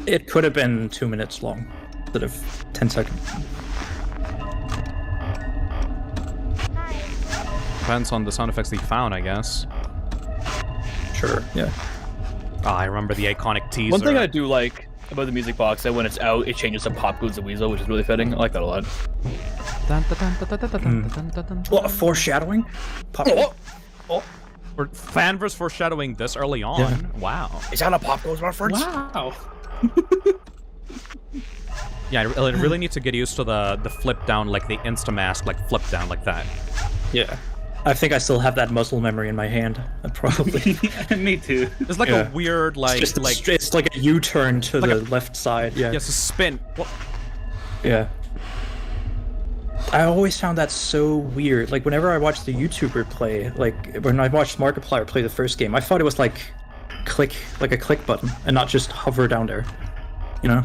It could have been 2 minutes long instead of 10 seconds. Depends on the sound effects they found, I guess. Sure. Yeah. I remember the iconic teaser. One thing I do like about the music box that when it's out, it changes to Pop Goes the Weasel, which is really fitting. I like that a lot. Dun, dun, dun, dun, dun, dun, dun, dun, dun, dun. What, foreshadowing? For fanverse foreshadowing this early on. Yeah. Wow. Is that a Pop Goes reference? Wow. Yeah, I really need to get used to the flip down, like the Instamask, like flip down like that. Yeah. I think I still have that muscle memory in my hand. Probably. Me too. It's like Yeah. a weird, It's like a U-turn to Like the a- left side. Yeah. yes, a spin. What? Yeah. I always found that so weird. Like whenever I watched the YouTuber play, like when I watched Markiplier play the first game, I thought it was like click, like a click button, and not just hover down there. You know?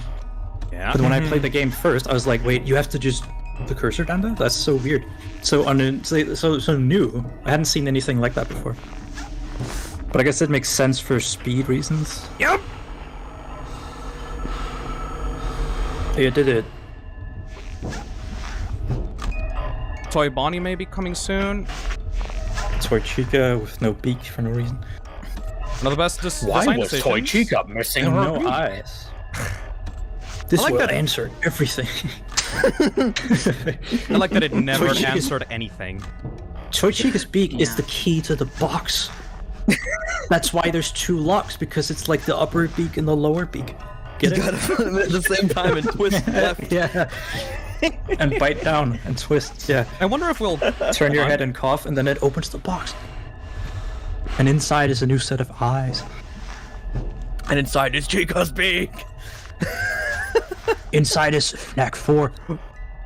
Yeah. But when I played the game first, I was like, wait, you have to just the cursor down there? That's so weird. So so new. I hadn't seen anything like that before. But I guess it makes sense for speed reasons. Yep. You did it. Toy Bonnie may be coming soon. Toy Chica with no beak for no reason. One of the best Why design was decisions. Toy Chica missing And her no beak? eyes. This like will that- answer everything. I like that it never Toy Chica's- answered anything. Toy Chica's beak is the key to the box. That's why there's 2 locks, because it's like the upper beak and the lower beak. Get it? Put them at the same time and twist left. Yeah. And bite down and twist. Yeah. I wonder if we'll Turn your head and cough, and then it opens the box. And inside is a new set of eyes. And inside is Chica's beak. Inside is FNAC 4.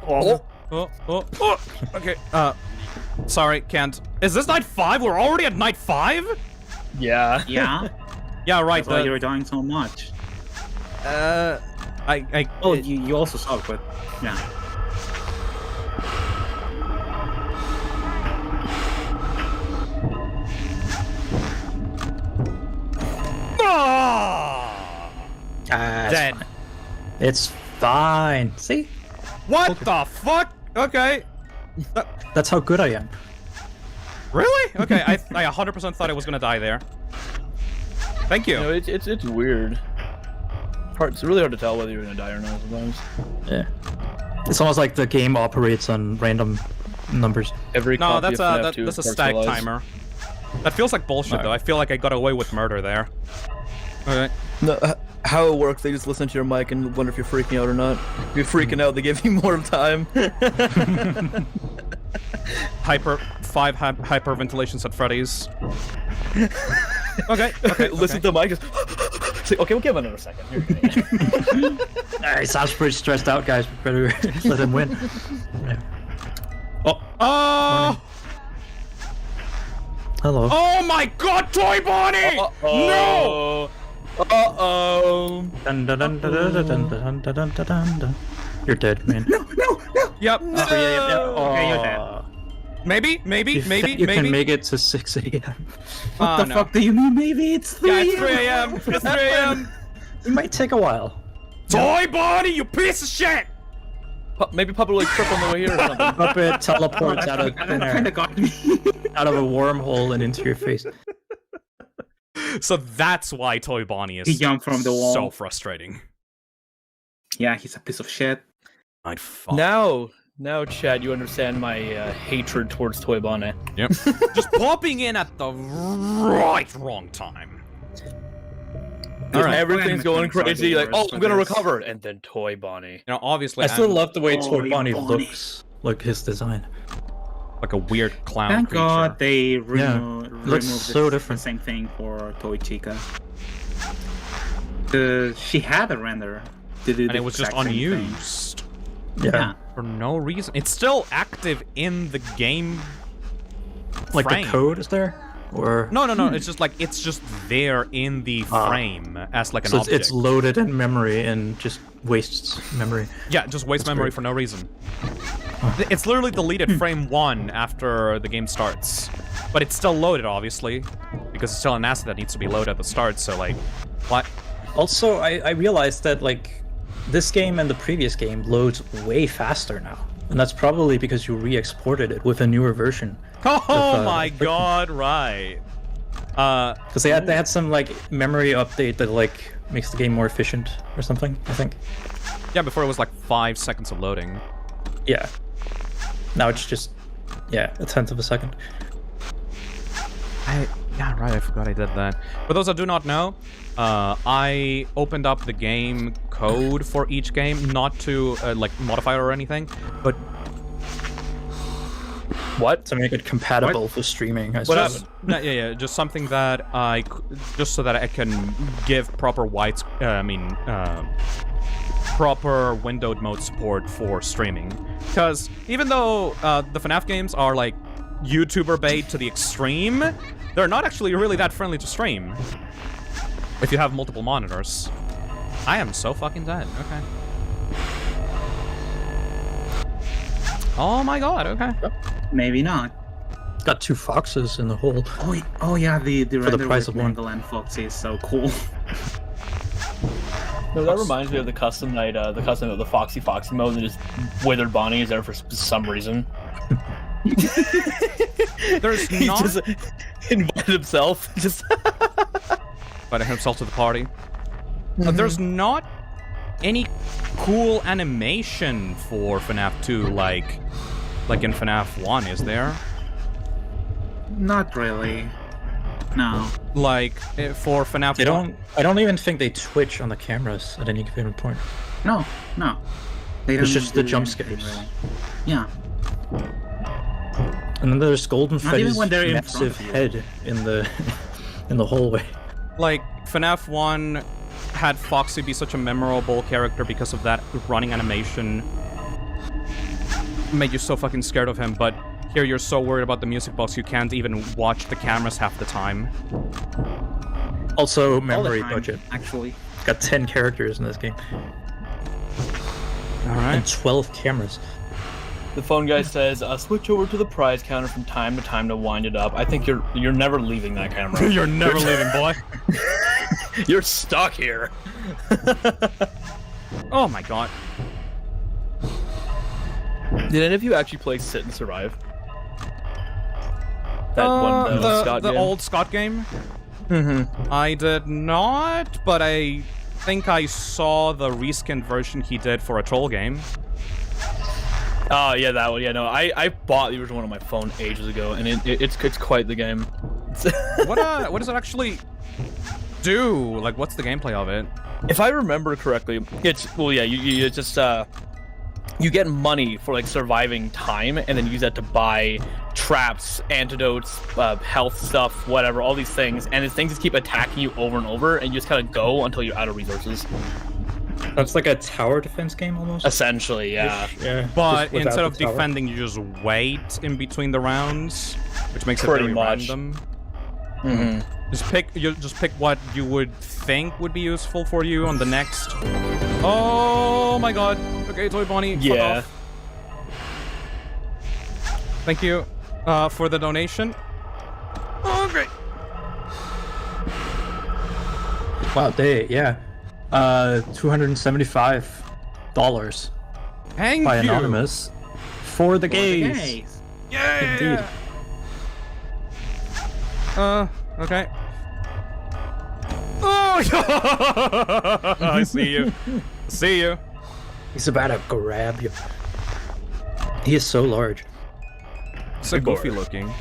Oh. Okay. Sorry, Kent. Is this night 5? We're already at night 5? Yeah. Yeah. Yeah, right. That's why you were dying so much. Oh, you also saw it, but yeah. Dead. It's fine. See? What the fuck? Okay. That's how good I am. Really? Okay, I 100% thought I was gonna die there. Thank you. You know, it's weird. It's really hard to tell whether you're gonna die or not sometimes. Yeah. It's almost like the game operates on random numbers. Every No, copy that's of FNAF 2 that's a is stag partialized. timer. That feels like bullshit Alright. though. I feel like I got away with murder there. Okay. No, how it works, they just listen to your mic and wonder if you're freaking out or not. If you're freaking out, they give you more time. Five hyperventilations at Freddy's. Okay. Listen to the mic. Just say, okay, we'll give him another second. He sounds pretty stressed out, guys. We better let him win. Yeah. Oh! Hello. Oh my God, Toy Bonnie! No! Uh-oh. Dun, dun, dun, dun, dun, dun, dun, dun, dun, dun, dun, dun. You're dead, man. Yep. Yeah, okay, you're dead. Maybe. You can make it to 6 a.m. What the fuck do you mean? Maybe it's 3 Yeah, it's 3 a.m. It's 3 a.m. It might take a while. Toy Bonnie, you piece of shit! Maybe Puppet will like trip on the way here or something. Puppet teleports out of thin air, out of a wormhole and into your face. So that's why Toy Bonnie is He jumped from the wall. so frustrating. Yeah, he's a piece of shit. I'd fuck. Now, Chad, you understand my hatred towards Toy Bonnie. Yep. Just popping in at the wrong time. Alright. Everything's Go going ahead and crazy, like, Star oh, I'm gonna Wars. recover, and then Toy Bonnie. You know, obviously, I still I'm love the way Toy Toy Bonnie Bonnie. looks. Like his design. like a weird clown Thank creature. God they looks removed so the different. same thing for Toy Chica. She had a render. To do And the it was just exact same thing. unused. Yeah. For no reason. It's still active in the game. Like frame. the code is there? Or No. It's just like it's just there in the frame as like an so object. it's loaded in memory and just wastes memory. Yeah, just waste memory great. for no reason. It's literally deleted frame 1 after the game starts. But it's still loaded, obviously. Because it's still an asset that needs to be loaded at the start, so like... What? Also, I realized that like this game and the previous game loads way faster now. And that's probably because you re-exported it with a newer version. Oh my god, right. Because they had some like memory update that like makes the game more efficient or something, I think. Yeah, before it was like 5 seconds of loading. Yeah. Now it's just, yeah, a tenth of a second. Yeah, right, I forgot I did that. For those that do not know, I opened up the game code for each game, not to like modify it or anything, but What? To make it compatible for streaming, I suppose. yeah, just something that just so that I can give proper proper windowed mode support for streaming. Because even though the FNAF games are like YouTuber bait to the extreme, they're not actually really that friendly to stream. If you have multiple monitors. I am so fucking dead. Okay. Oh my god, okay. Maybe not. It's got 2 foxes in the hole. Oh yeah, the the render price with of one. Mangle and Foxy is so cool. No, that reminds me of the custom night, the custom of the Foxy mode, and just Withered Bonnie is there for some reason. There's He not just invited himself. Just invited himself to the party. There's not any cool animation for FNAF 2 like in FNAF 1, is there? Not really. No. Like for FNAF They 1. don't. I don't even think they twitch on the cameras at any given point. No. They It's don't just the do jump anything, scares. really. Yeah. And then there's Golden Not even Freddy's when they're in massive front of head in the in the hallway. Like FNAF 1 had Foxy be such a memorable character because of that running animation. Made you so fucking scared of him, but here you're so worried about the music box you can't even watch the cameras half the time. Also, All the memory time, budget. actually. Got 10 characters in this game. Alright. And 12 cameras. the phone guy says, "Switch over to the prize counter from time to time to wind it up." I think you're never leaving that camera. You're never leaving, boy. You're stuck here. Oh my god. Did any of you actually play Sit and Survive? That one, Scott the game? old Scott game? Mm-hmm. I did not, but I think I saw the reskinned version he did for a troll game. Oh yeah, that one. Yeah, no, I bought the original one on my phone ages ago, and it's quite the game. What does it actually do? Like, what's the gameplay of it? If I remember correctly, you just you get money for like surviving time, and then use that to buy traps, antidotes, health stuff, whatever, all these things, and these things just keep attacking you over and over, and you just kind of go until you're out of resources. That's like a tower defense game almost. Essentially, yeah. Yeah. But just without instead of the tower. defending, you just wait in between the rounds, which makes Pretty it very much. random. Mm-hmm. Just pick what you would think would be useful for you on the next. Oh my god. Okay, Toy Bonnie. Fuck Yeah. off. Thank you for the donation. Oh, great. Wow, yeah. $275 Thank by you. Anonymous for the gays. Yeah. Indeed. Okay. Oh, I see you. See you. He's about to grab you. He is so large. So goofy looking.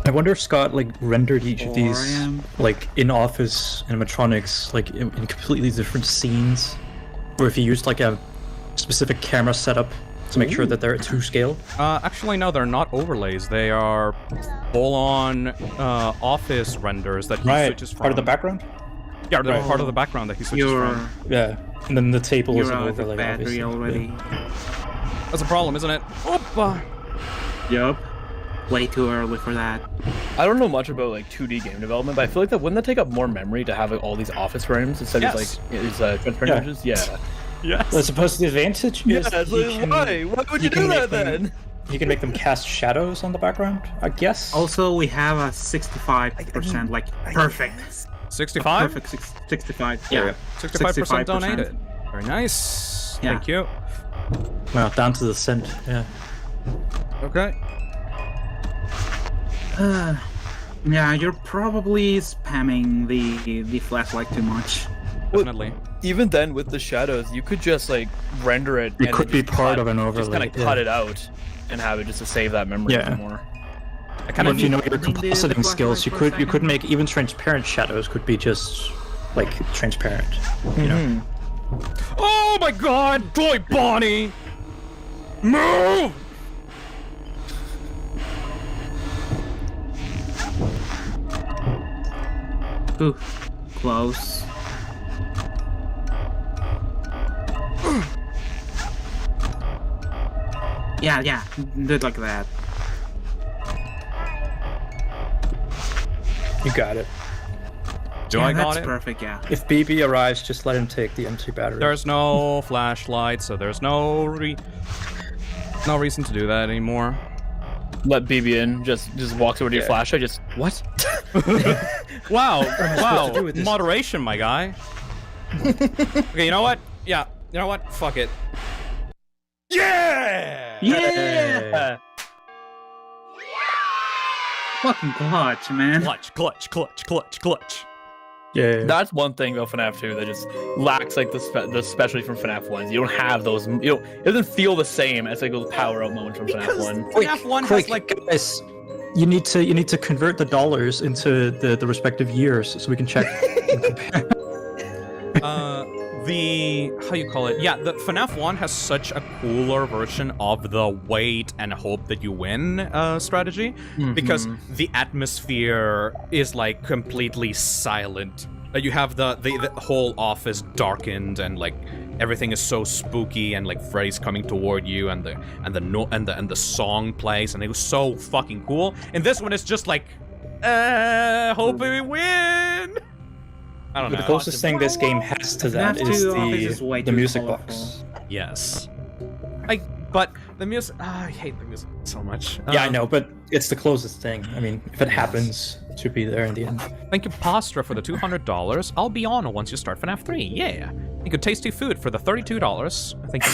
I wonder if Scott like rendered each of these Orion. like in-office animatronics like in completely different scenes, or if he used like a specific camera setup to make sure that they're at 2 scale. Actually, no, they're not overlays. They are full-on office renders that he switches from. Part of the background. Yeah, they're Right. part of the background that he switches You're from. Yeah, and then the table is you're an out of overlay. battery obviously. already. That's a problem, isn't it? Opa! Yup. Way too early for that. I don't know much about like 2D game development, but I feel like that wouldn't that take up more memory to have like, all these office frames instead of Yes. like transparent Yeah. images? Yeah. Yes. I suppose the advantage is it's he like, can- why? Why would he you can do make that them- then? You can make them cast shadows on the background, I guess. Also, we have a 65%, like, perfect. 65? Perfect 65. Yeah. 65% donated. Very nice. Yeah. Thank you. Well, down to the cent. Yeah. Okay. Yeah, you're probably spamming the flashlight too much. Definitely. Even then, with the shadows, you could just like render it. It and could then be just part cut- of an Just overlay, kind of yeah. cut it out and have it just to save that memory Yeah. more. I kind And of if you know your holding the compositing skills, you flashlight for a could make even transparent shadows could be just like transparent. You know. Oh my god! Toy Bonnie! Move! Ooh, close. Yeah, do it like that. You got it. Do Yeah, I got that's it? perfect, yeah. If BB arrives, just let him take the empty battery. There's no flashlight, so there's no reason to do that anymore. Let BB in. Just walks over to your flashlight. Just what? Wow, supposed to do with this? moderation, my guy. Okay, you know what? Yeah, you know what? Fuck it. Yeah! Yeah! Fucking clutch, man. Clutch. Yeah. That's one thing about FNAF 2 that just lacks like the specialty from FNAF 1. You don't have those. It doesn't feel the same as like those power up moments from FNAF 1. FNAF 1 has like guys, you need to convert the dollars into the respective years so we can check. And compare. how you call it? Yeah, the FNAF 1 has such a cooler version of the wait and hope that you win strategy, because the atmosphere is like completely silent. You have the whole office darkened and like everything is so spooky and like Freddy's coming toward you and the song plays and it was so fucking cool. And this one is just like, hope we win. I don't know. The closest thing this game has to that is the music box. Yes. But the music, I hate the music so much. Yeah, I know, but it's the closest thing. I mean, if it happens, it should be there in the end. Thank you, Postra, for the $200. I'll be on once you start FNAF 3. Yeah. Thank you, Tasty Food, for the $32. Thank you,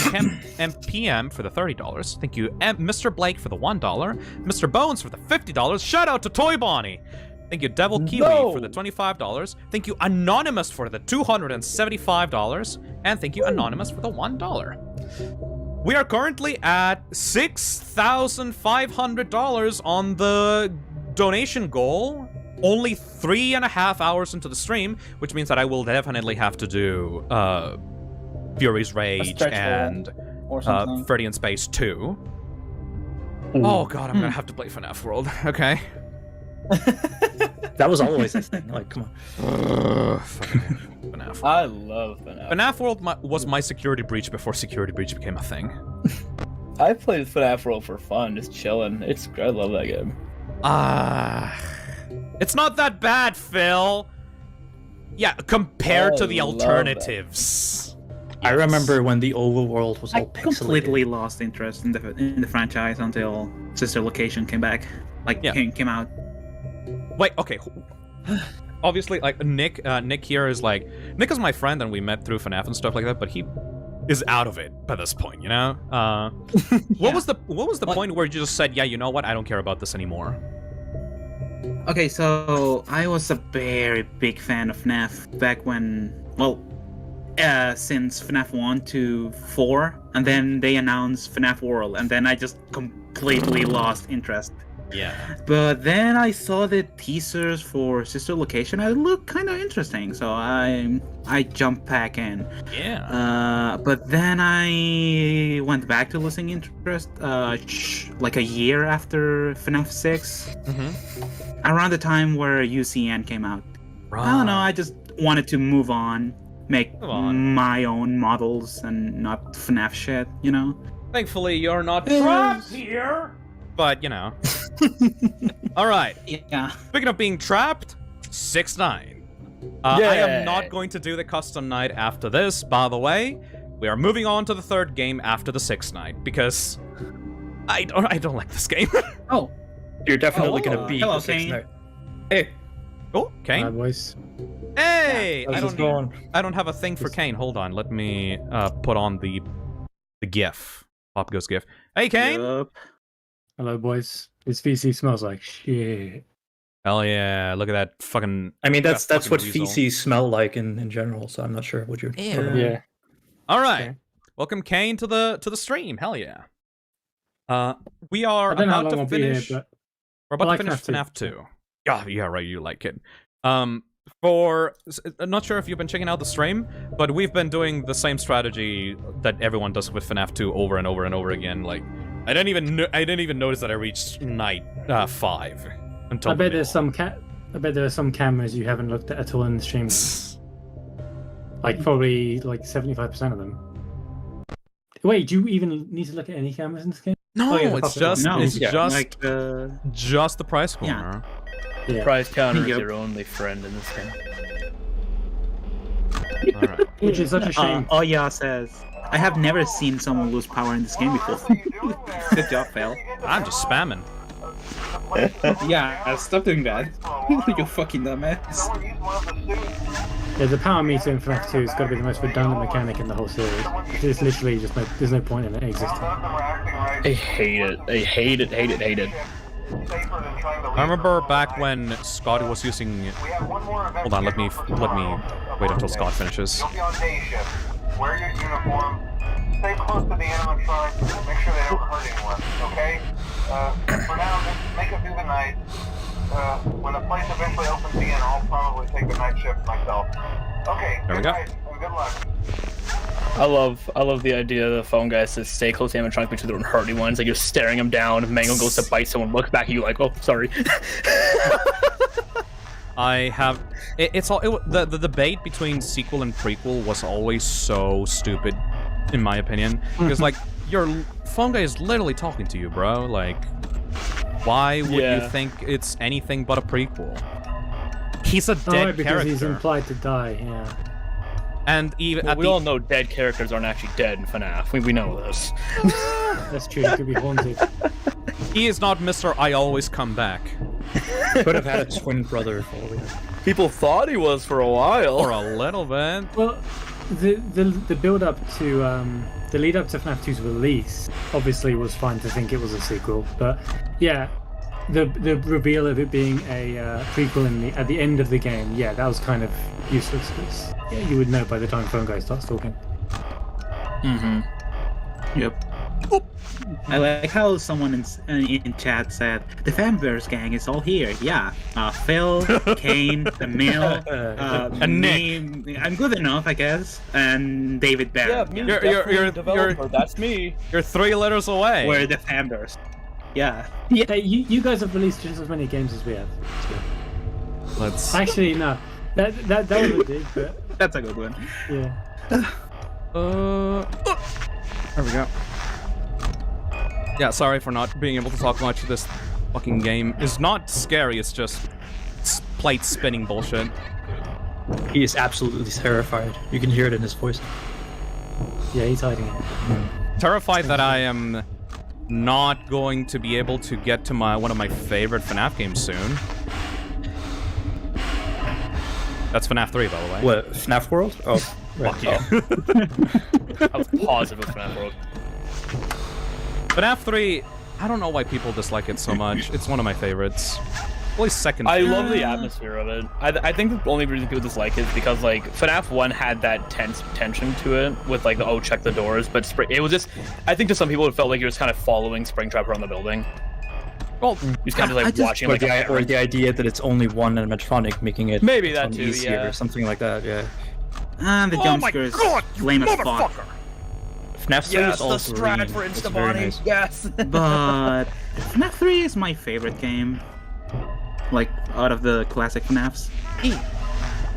MPM, for the $30. Thank you, Mr. Blake, for the $1. Mr. Bones, for the $50. Shout out to Toy Bonnie. Thank you, Devil Kiwi, for the $25. Thank you, Anonymous, for the $275. And thank you, Anonymous, for the $1. We are currently at $6,500 on the donation goal. Only 3.5 hours into the stream, which means that I will definitely have to do Fury's Rage and Freddy in Space 2. Oh god, I'm gonna have to play FNAF World. Okay. That was always a thing. Like, come on. FNAF. I love FNAF. FNAF World was my security breach before security breach became a thing. I played FNAF World for fun, just chilling. I love that game. It's not that bad, Phil. Yeah, compared to the alternatives. I remember when the overworld was all I pixelated. completely lost interest in the franchise until Sister Location came back. Came out. Wait, okay. Obviously, like Nick here is like Nick is my friend, and we met through FNAF and stuff like that. But he is out of it by this point, you know. What was the point where you just said, yeah, you know what, I don't care about this anymore? Okay, so I was a very big fan of FNAF back when, since FNAF 1 to 4, and then they announced FNAF World, and then I just completely lost interest. Yeah. But then I saw the teasers for Sister Location, and it looked kind of interesting, so I jumped back in. Yeah. But then I went back to losing interest, like a year after FNAF 6, around the time where UCN came out. Right. I don't know, I just wanted to move on, make my own models and not FNAF shit, you know? Thankfully, you're not trapped here. But, you know. Alright. Yeah. Speaking of being trapped, 6ix9ine. I am not going to do the custom night after this, by the way. We are moving on to the third game after the 6ix9ine, because I don't like this game. Oh. You're definitely gonna beat the 6ix9ine. Hey. Oh, Kane. Hi, boys. Hey! How's this going? I don't have a thing for Kane. Hold on, let me put on the GIF. Pop Ghost GIF. Hey, Kane! Yep. Hello, boys. This VC smells like shit. Hell yeah! Look at that fucking. I mean, that's what weasel. feces smell like in general. So I'm not sure what you're. Yeah. All right. Welcome, Kane, to the stream. Hell yeah. We are about to finish. We're about to finish FNAF 2. Yeah, right. You like it. I'm not sure if you've been checking out the stream, but we've been doing the same strategy that everyone does with FNAF 2 over and over and over again. Like, I didn't even notice that I reached night 5 until. I bet there's some cameras you haven't looked at all in the stream. Like probably like 75% of them. Wait, do you even need to look at any cameras in this game? No, it's just like, just the price corner. Yeah. Price counter is your only friend in this game. Which is such a shame. Oya says, I have never seen someone lose power in this game before. Good job, Phil. I'm just spamming. Yeah, stop doing that. You fucking dumbass. Yeah, the power meter in FNAF 2 has got to be the most redundant mechanic in the whole series. It's literally just there's no point in it existing. I hate it. I hate it, hate it, hate it. I remember back when Scott was using... Hold on, let me wait until Scott finishes. You'll be on day shift. Wear your uniform. Stay close to the animatronics. Make sure they don't hurt anyone, okay? For now, just make it through the night. When the place eventually opens again, I'll probably take the night shift myself. Okay, There we good go. night, and good luck. I love the idea the phone guy says stay close to animatronics, make sure they don't hurt anyone. It's like you're staring him down, Mango goes to bite someone, looks back at you like, oh, sorry. I have... the debate between sequel and prequel was always so stupid, in my opinion. Because, like, your phone guy is literally talking to you, bro. Like, why would you think it's anything but a prequel? He's a dead because character. he's implied to die, yeah. And even Well, we all know dead characters aren't actually dead in FNAF. We know this. That's true, he could be haunted. He is not Mr. I always come back. Could have had a twin brother for all we know. People thought he was for a while. For a little bit. Well, the build up to the lead up to FNAF 2's release obviously was fine to think it was a sequel, but yeah, the reveal of it being a prequel at the end of the game, yeah, that was kind of useless because you would know by the time Phone Guy starts talking. Mm-hmm. Yep. I like how someone in chat said the Fanverse gang is all here. Yeah, Phil, Kane, Emil, and me. I'm good enough, I guess. And David Barrett. Yeah, you're that's me. You're 3 letters away. We're the Fanverse. Yeah. Hey, you guys have released just as many games as we have. Let's... Actually, no. That was a dig, but That's a good one. yeah. There we go. Yeah, sorry for not being able to talk much. This fucking game is not scary, it's just plate spinning bullshit. He is absolutely terrified. You can hear it in his voice. Yeah, he's hiding it. Terrified that I am not going to be able to get to one of my favorite FNAF games soon. That's FNAF 3, by the way. What, FNAF World? Oh, right. Fuck you. I was positive with FNAF World. FNAF 3, I don't know why people dislike it so much. It's one of my favorites. At least second. I love the atmosphere of it. I think the only reason people dislike it is because, like, FNAF 1 had that tense tension to it with, like, the oh, check the doors, but it was just... I think to some people it felt like you're just kind of following Springtrap around the building. Well, you're just kind of, like, watching, like, or the idea that it's only one animatronic making it maybe that too, easier, yeah. or something like that, yeah. And the jump scares lame as fuck. FNAF 3 Yes, is all the strat green. for It's very Instabody. nice. Yes. But FNAF 3 is my favorite game. Like, out of the classic FNAFs.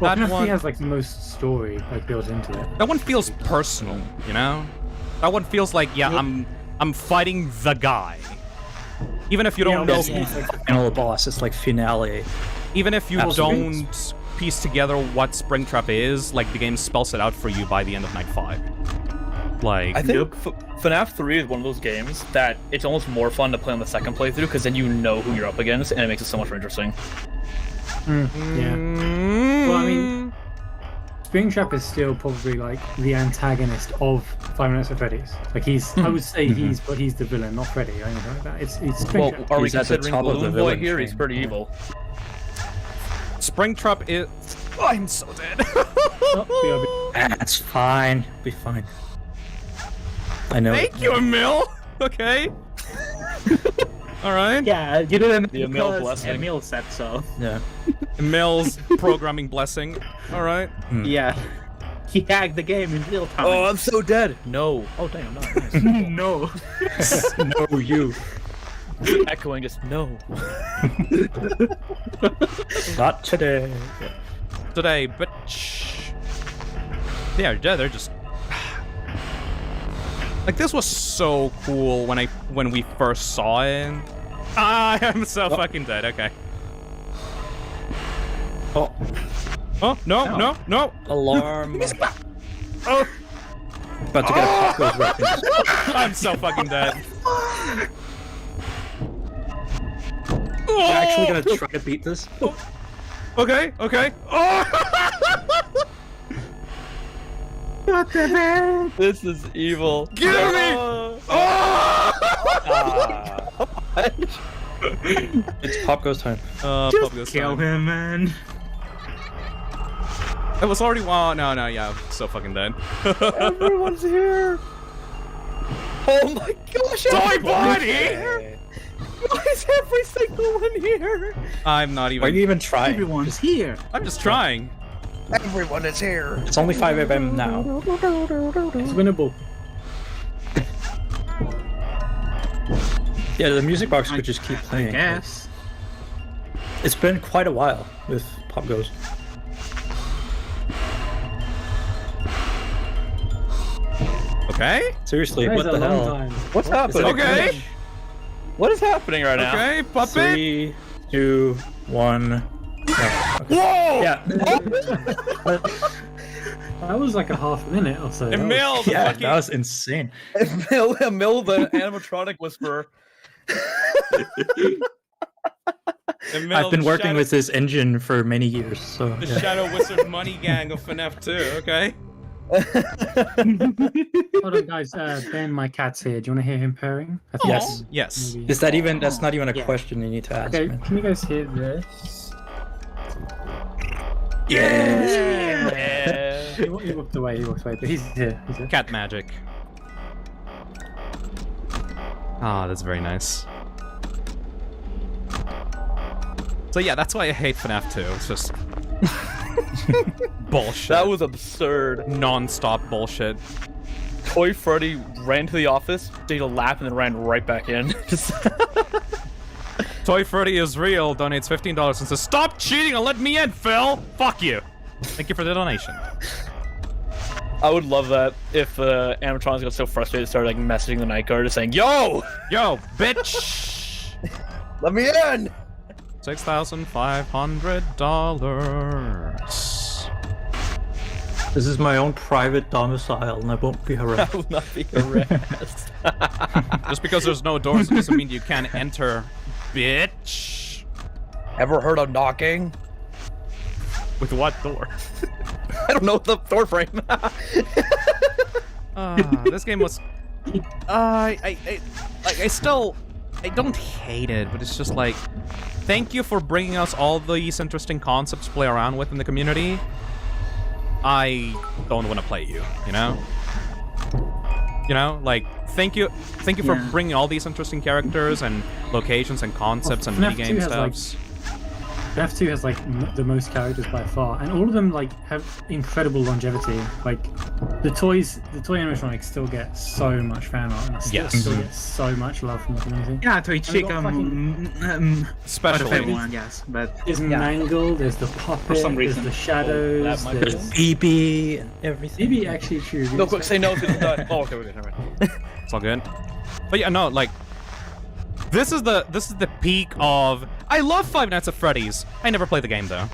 Well, That FNAF 3 one- has like the most story like built into it. That one feels personal, you know? That one feels like, yeah, I'm fighting the guy. Even if you don't know... It's like the final boss, it's like finale. Even if you Absolutely. don't piece together what Springtrap is, like, the game spells it out for you by the end of Night 5. Like... I think FNAF 3 is one of those games that it's almost more fun to play on the second playthrough because then you know who you're up against and it makes it so much more interesting. Yeah. Well, I mean, Springtrap is still probably like the antagonist of Five Nights at Freddy's. Like he's, I would say he's the villain, not Freddy or anything like that. It's Well, Springtrap. are we He's at the considering top of the Balloon Boy villain here? He's chain. pretty evil. Springtrap is... Oh, I'm so dead. That's fine. Be fine. I know. Thank you, Emil! Okay. Alright. Yeah, you didn't The Emil because blessing. Emil said so. Yeah. Emil's programming blessing. Alright. Yeah. He hacked the game in real time. Oh, I'm so dead. No. Oh, damn, not nice. No. No, you. Echoing just no. Not today. Today, bitch. Yeah, they're just... Like, this was so cool when we first saw it. I am so fucking dead, okay. Oh. Oh, no. Alarm. Oh. About to get a Pop Goes reference. I'm so fucking dead. I'm actually gonna try to beat this. Okay. Oh! What the hell? This is evil. Give me! Oh! It's Pop Goes time. Pop Goes Kill time. him, man. It was already no, yeah, I'm so fucking dead. Everyone's here. Oh my gosh! Toy Bonnie! Here. Why is every single one here? I'm not Why even. are you even trying? Everyone's here. I'm just trying. Everyone is here. It's only 5 AM now. It's winnable. Yeah, the music box could just keep playing. Yes. It's been quite a while with Pop Goes. Okay. Seriously, That what is the a long hell? time. What's happening? Okay. What is happening right now? Okay, puppet. 3, 2, 1. No. Okay. Whoa! Yeah. That was like a half minute or so. Emil, the Yeah, fucking. that was insane. Emil, the animatronic whisperer. Emil, I've been the working shadow, with this engine for many years, so the yeah. Shadow Wizard Money Gang of FNAF 2. Okay. Hold on, guys. Ben, my cat's here. Do you want to hear him purring? I think Yes. Yes. maybe- Is that even? That's not even a Yeah. question you need to ask. Okay, Man. can you guys hear this? Yeah. He walked away, but he's here. He's here. Cat magic. Ah, that's very nice. So yeah, that's why I hate FNAF 2. It's just bullshit. That was absurd. Non-stop bullshit. Toy Freddy ran to the office, did a lap, and then ran right back in. Just Toy Freddy is real. Donates $15 and says, "Stop cheating and let me in, Phil." Fuck you. Thank you for the donation. I would love that if animatronics got so frustrated, started like messaging the night guard, saying, "Yo, bitch, let me in." $6,500. This is my own private domicile, and I won't be harassed. I will not be harassed. Just because there's no doors doesn't mean you can't enter, bitch. Ever heard of knocking? With what door? I don't know, the door frame. This game was. I don't hate it, but it's just like, thank you for bringing us all these interesting concepts to play around with in the community. I don't want to play you, you know? You know, like, thank you for bringing all these interesting characters and locations and concepts and FNAF 2 minigame has, stuffs. FNAF 2 has like the most characters by far, and all of them like have incredible longevity. Like the toy animatronics still get so much fan art, and still get so much love from the community. Yeah, Toy Chick, special one, yes, but there's Mangle, there's the puppet, some reason. there's the shadows, There's BB and everything. BB actually true. No, quick, say no to the done. Oh, okay, we're good. Never mind. It's all good. But yeah, no, like, this is the peak of. I love Five Nights at Freddy's. I never played the game though.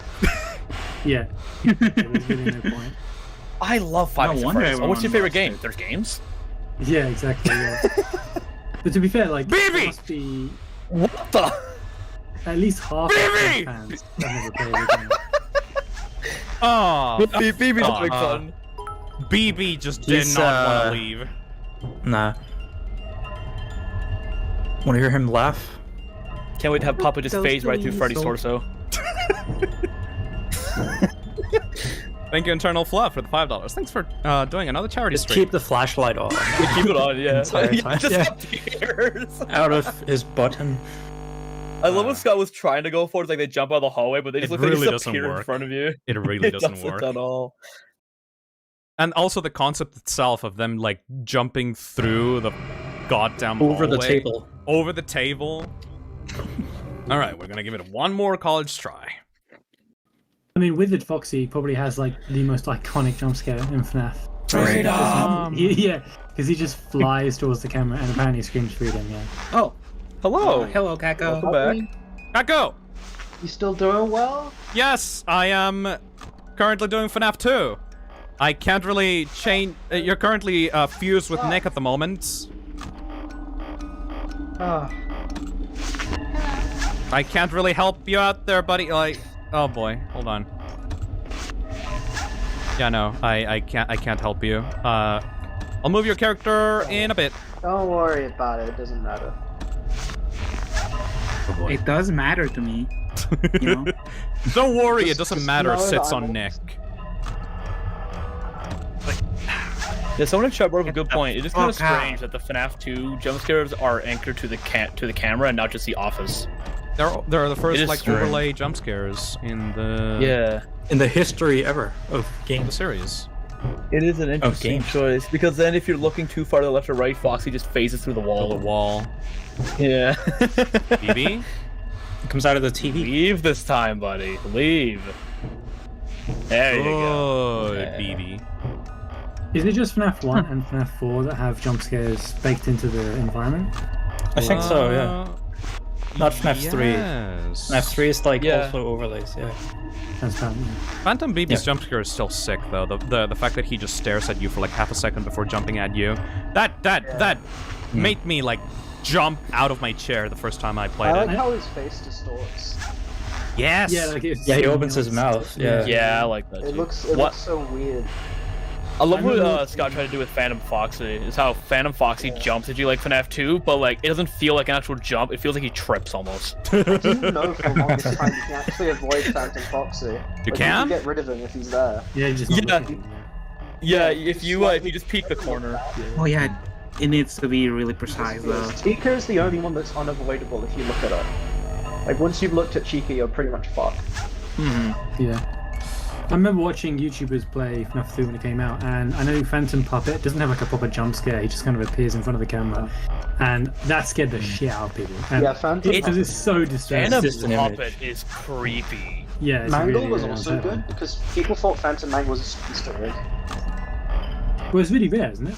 Yeah. There's really no point. I love Five Nights at wonder Freddy's. What's your favorite everyone game? There's games? Yeah, exactly. Yeah. But to be fair, like, BB! there must be What the? at least half BB! of the fans that never played the game. Oh, BB's a big fun. BB just did He's, not want to leave. Nah. Want to hear him laugh? Can't wait to have Papa just phase right through Freddy's torso. Thank you, Internal Fluff, for the $5. Thanks for doing another charity Just stream. keep the flashlight on. Keep it on, yeah. Entire time. Just Yeah. appears. Out of his button. I love what Scott was trying to go for. It's like they jump out of the hallway, but they just It look like really they just doesn't appear in work. front of you. It really It doesn't work. at all. And also the concept itself of them like jumping through the goddamn Over the hallway. table. Over the table. All right, we're gonna give it one more college try. I mean, Withered Foxy probably has like the most iconic jump scare in FNAF. Freedom! Yeah, because he just flies towards the camera and apparently screams freedom. Yeah. Oh, hello. hello, Kako. Welcome back. Kako! You still doing well? Yes, I am currently doing FNAF 2. I can't really change. You're currently fused with Nick at the moment. I can't really help you out there, buddy. Like, oh boy, hold on. Yeah, no, I can't help you. I'll move your character in a bit. Don't worry about it. It doesn't matter. Oh It does matter to me. You know? Don't worry, it doesn't just matter. It know sits that on I'm- Nick. Yeah, someone in chat brought up a good point. It's just kind of fuck out. strange that the FNAF 2 jump scares are anchored to the camera and not just the office. They're the first is like strange. overlay jump scares in the Yeah. In the history ever of the games. series. It is an interesting games. choice because then if you're looking too far to the left or right, Foxy just phases through the wall. The wall. Yeah. BB? It comes out of the TV. Leave this time, buddy. Leave. There you go. Good, BB. Is it just FNAF 1 and FNAF 4 that have jump scares baked into the environment? I think so, yeah. Not FNAF 3. Yes. FNAF 3 is like Yeah. also overlays, yeah. Transparent. Phantom BB's Yeah. jump scare is still sick though. The fact that he just stares at you for like half a second before jumping at you. That made me like jump out of my chair the first time I played I like it. how his face distorts. Yes. Yeah, like it's Yeah, he opens his mouth. Yeah. Yeah, I like that It too. looks What- so weird. I love what remember- Scott tried to do with Phantom Foxy. Is how Phantom Foxy jumps at you like FNAF 2, but like it doesn't feel like an actual jump. It feels like he trips almost. I didn't know for the longest time you can actually avoid Phantom Foxy. You Like, can? get rid of him if he's there. Yeah, just not Yeah. looking, Yeah, if you just peek the corner. Oh yeah, it needs to be really precise though. Chica is the only one that's unavoidable if you look at her. Like once you've looked at Chica, you're pretty much fucked. Yeah. I remember watching YouTubers play FNAF 2 when it came out, and I know Phantom Puppet doesn't have like a proper jump scare, he just kind of appears in front of the camera, and that scared the shit out of people. And Yeah, Phantom because it's so distressing. Phantom just an image. Puppet is creepy. Yeah, it's Mangle really, was really also unsettling. good because people thought Phantom Mangle was a Easter egg. Well, it's really rare, isn't it?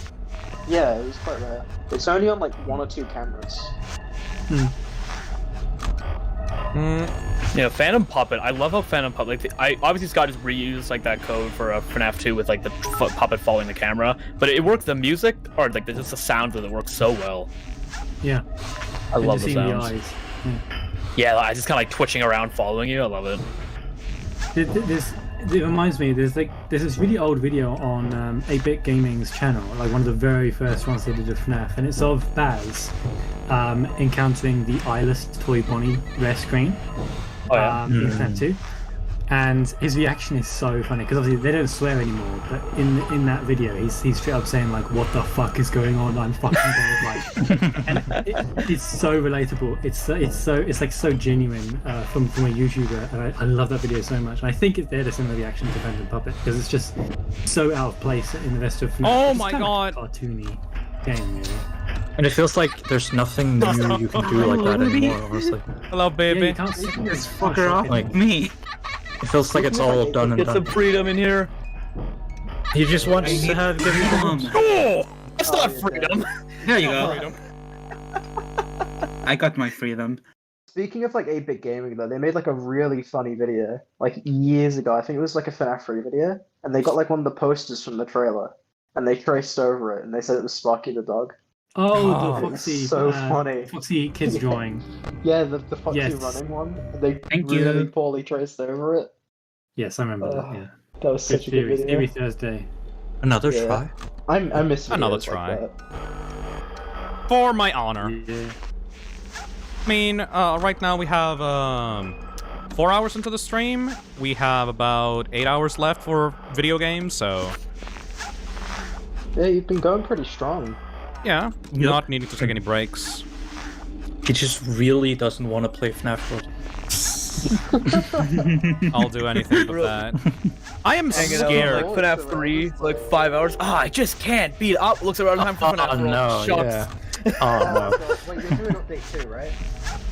Yeah, it was quite rare. It's only on like 1 or 2 cameras. Yeah, Phantom Puppet. I love how Phantom Puppet. Like, I obviously Scott just reused like that code for FNAF 2 with like the puppet following the camera, but it works. The music or like just the sound of it works so well. Yeah. I And love just the seeing the sounds. eyes. Yeah, like, just kind of like twitching around, following you. I love it. It reminds me, there's this really old video on 8-Bit Gaming's channel, like one of the very first ones they did of FNAF, and it's of Baz encountering the eyeless Toy Bonnie rare screen in FNAF 2. And his reaction is so funny, because obviously they don't swear anymore, but in that video he's straight up saying like, what the fuck is going on, I'm fucking terrified. And it's so relatable, it's like so genuine from a YouTuber, and I love that video so much. And I think they had a similar reaction to Phantom Puppet, because it's just so out of place in the rest of FNAF. Oh It's my kind of God. a cartoony game, really. And it feels like there's nothing new you can do like that anymore, honestly. Hello, Yeah, baby. you can't see This fucker off Like- me. It feels like it's all done and Get some done. freedom in here. He just wants to have give you Oh, that's not freedom. There you go. I got my freedom. Speaking of like 8-Bit Gaming though, they made like a really funny video like years ago. I think it was like a FNAF 3 video, and they got like one of the posters from the trailer, and they traced over it, and they said it was Sparky the dog. Oh, the It was Foxy, so funny. Foxy kids drawing. Yeah, the Foxy Yes. running one. They Thank really you. poorly traced over it. Yes, I remember that. Yeah. That was Good such a good series. video. Every Thursday. another Yeah. try. I miss Another videos try. Like that. For my honor. Yeah. I mean, right now we have 4 hours into the stream. We have about 8 hours left for video games, so Yeah, you've been going pretty strong. yeah, Yep. not needing to take any breaks. He just really doesn't want to play FNAF World. I'll do anything but that. I am Hanging scared. out like FNAF 3, like 5 hours. Ah, I just can't beat up. Looks around time for FNAF World. no, Shucks. yeah. Oh no. Wait, you're doing update 2, right?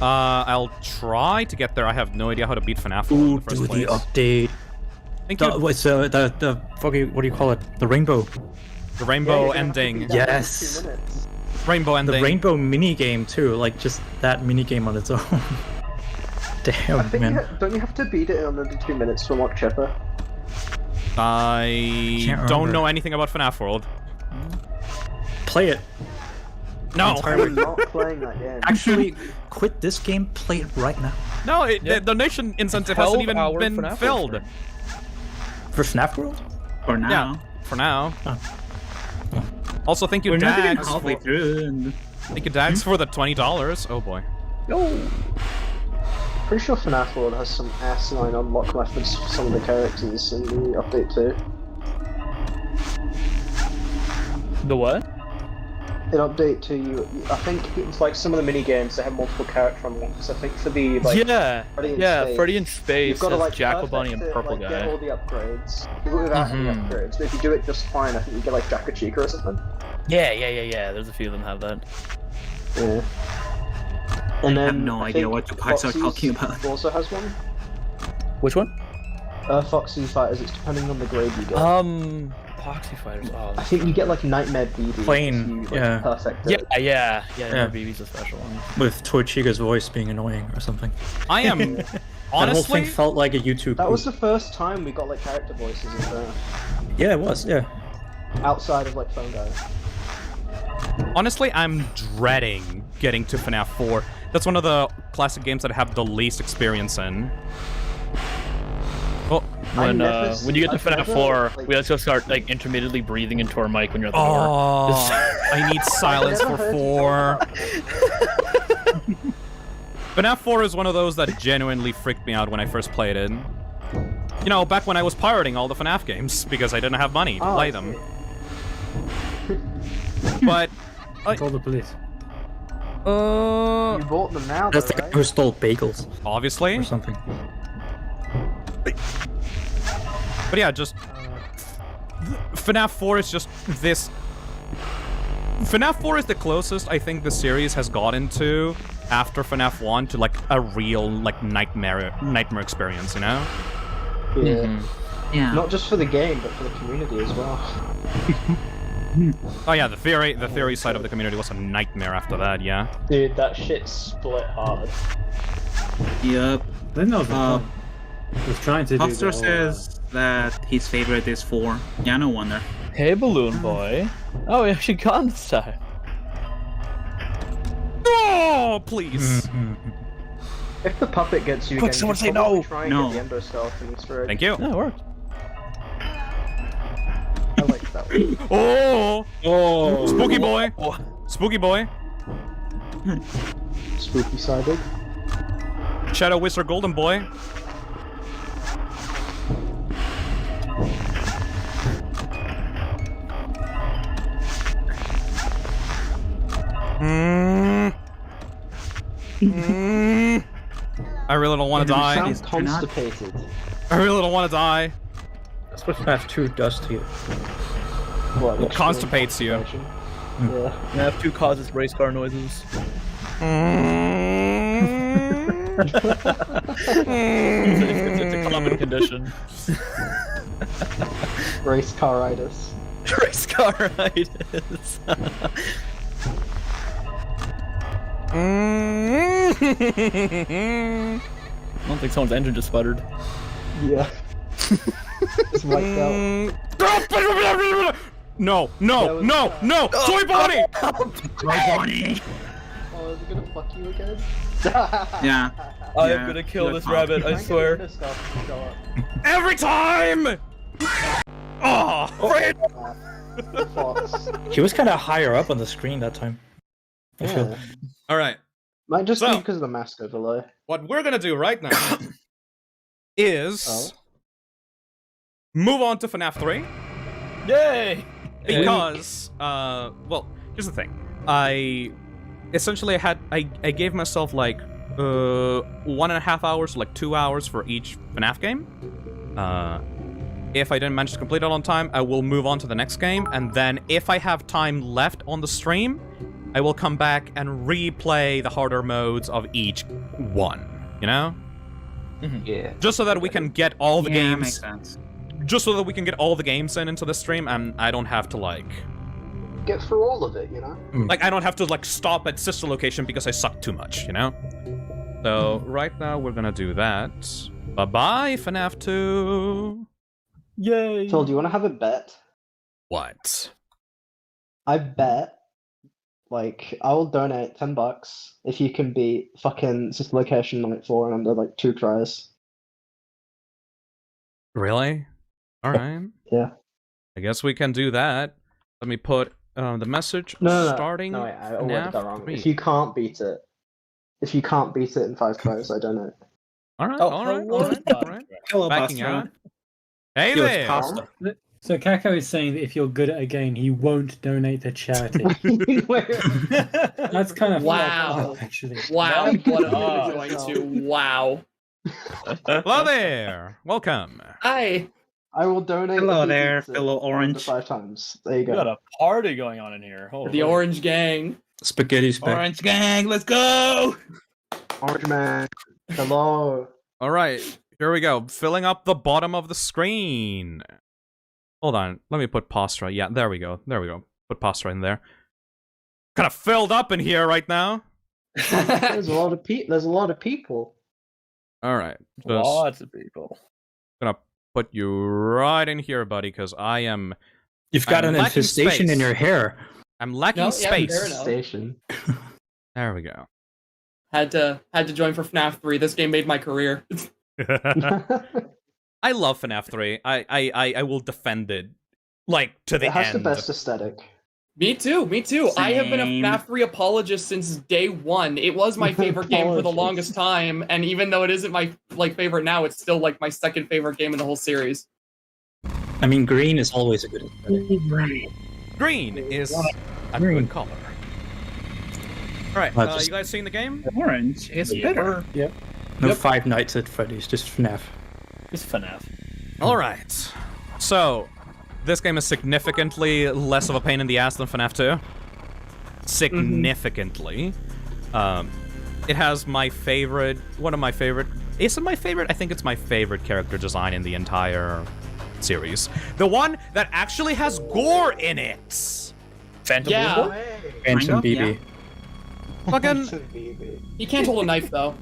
I'll try to get there. I have no idea how to beat FNAF in Ooh, the first do place. the update. Thank The, you. what's the fucking, what do you call it? The rainbow. The rainbow Yeah, you're gonna have to ending. beat that in Yes. 2 minutes. Rainbow The ending. rainbow mini game too, like just that mini game on its own. I Damn, think man. don't you have to beat it in under 2 minutes to unlock Chipper? I Can't don't remember. know anything about FNAF World. Play it. No. I'm not playing that game. Actually, quit this game. Play it right now. No, the donation incentive hasn't even 12-hour been FNAF filled. World. For FNAF World? For now. Yeah, for now. Oh. Also, thank you, We're not even Dags. halfway through. And... Thank you, Dags, for the $20. Oh boy. Pretty sure FNAF World has some asinine unlock methods for some of the characters in the update too. The what? In update 2, I think it's like some of the mini games that have multiple character unlocks. I think for the like Freddy in Space you've got to has like Jackal Bunny and perfect it, Purple like, Guy. get all the upgrades. You do it without any upgrades, but if you do it just fine, I think you get like Jacka Chica or something. Yeah. There's a few of them have that. Yeah. And then I have no idea what the parts are talking about. Also has one. Which one? Foxy Fighters. It's depending on the grade you get. Foxy Fighters. Oh, I think you get like Nightmare BB. Plain, if you, yeah. Perfect. it. Yeah. BB's a special one. With Torchiga's voice being annoying or something. I am That whole honestly. thing felt like a YouTube. That was the first time we got like character voices in FNAF. Yeah, it was. Yeah. Outside of like Phone Guy. Honestly, I'm dreading getting to FNAF 4. That's one of the classic games that I have the least experience in. Oh, When you get to FNAF 4, we also start like intermittently breathing into our mic when you're at the door. I need silence for 4. FNAF 4 is one of those that genuinely freaked me out when I first played it. You know, back when I was pirating all the FNAF games because I didn't have money to play them. But Call the police. You bought them now, That's though, the guy right? who stole bagels obviously. or something. But yeah, just FNAF 4 is just this. FNAF 4 is the closest I think the series has gotten to after FNAF 1 to like a real like nightmare experience, you know? Yeah. Yeah. Not just for the game, but for the community as well. Oh yeah, the theory side of the community was a nightmare after that, yeah. Dude, that shit split hard. Yep. I think that was the fun. I was trying to do Hofstar says that his favorite is 4. Yeah, no wonder. Hey, Balloon Boy. Oh, we actually got him this time. Oh, please. If the puppet gets you Quick, again, someone you say should probably no. try and No. get the endoskeleton Easter egg. Thank you. Yeah, it worked. I like that one. Oh, spooky boy. Spooky boy. Spooky sided. Shadow Wizard Golden Boy. I really don't want to You die. sound constipated. I really don't want to die. That's what FNAF 2 does to you. What, It constipates you. Yeah. FNAF 2 causes race car noises. It's a common condition. Race caritis. Race caritis. I don't think someone's engine just sputtered. Yeah. It's wiped out. No, no, no, no! Toy Bonnie! Toy Bonnie! Oh, is it gonna fuck you again? Yeah. I am gonna kill this rabbit, I swear. Every time! Oh, He was kind of higher up on the screen that time. I feel. All right. Might just So- be because of the mask overlay. What we're gonna do right now is move on to FNAF 3 Yay! because, well, here's the thing. I gave myself like 1.5 hours, like 2 hours for each FNAF game. If I didn't manage to complete it on time, I will move on to the next game, and then if I have time left on the stream, I will come back and replay the harder modes of each one, you know? Yeah. Just so that we can get all the Yeah, games. makes sense. Just so that we can get all the games into the stream, and I don't have to like, Get through all of it, you know? like I don't have to like stop at sister location because I suck too much, you know. So right now we're gonna do that. Bye bye, FNAF 2. Yay! Phil, do you want to have a bet? What? I bet, like, I will donate $10 if you can beat fucking Sister Location Night 4 in under, like, 2 tries. Really? All right. Yeah. I guess we can do that. Let me put the message No, starting. No, wait, I worded that wrong. 3. If you can't beat it in 5 tries, I donate. All right, Oh, all right, hello, all right, all right. Hello, Backing Bastra. out. Hey Yo, it's there. pasta. So Kako is saying that if you're good at a game, he won't donate to charity. That's kind of Wow. fucked up, actually. Wow, what a Oh, going to. Wow. Hello there. Welcome. Hi. I will donate. Hello if he there, beats it fellow Orange. 5 times. There you We got go. a party going on in here. Holy The Orange Gang. Spaghetti's back. Orange gang, let's go! Orange man. Hello. All right, here we go. Filling up the bottom of the screen. Hold on. Let me put Postra. Yeah, there we go. There we go. Put Postra in there. Kind of filled up in here right now. There's a lot of people. All right. Just Lots of people. gonna put you right in here, buddy, because I am. You've got I'm an lacking infestation in space. your hair. I'm lacking No, yeah, space. fair enough. Station. There we go. Had to join for FNAF 3. This game made my career. I love FNAF 3. I will defend it, like, to the It has end. the best aesthetic. Me too. I have been a Same. FNAF 3 apologist since day one. It was my favorite game for the Apologist. longest time, and even though it isn't my favorite now, it's still like my second favorite game in the whole series. I mean, green is always a good aesthetic. Green is a Green. good color. All right, Well, just- you guys seen the game? Orange is Yeah. better. No Five Nights at Freddy's, just FNAF. It's FNAF. All right. So, this game is significantly less of a pain in the ass than FNAF 2. Significantly. It has my favorite, one of my favorite, is it my favorite? I think it's my favorite character design in the entire series. The one that actually has gore in it. Phantom Yeah. Blue? Phantom of, BB. yeah. Fucking He can't hold a knife though.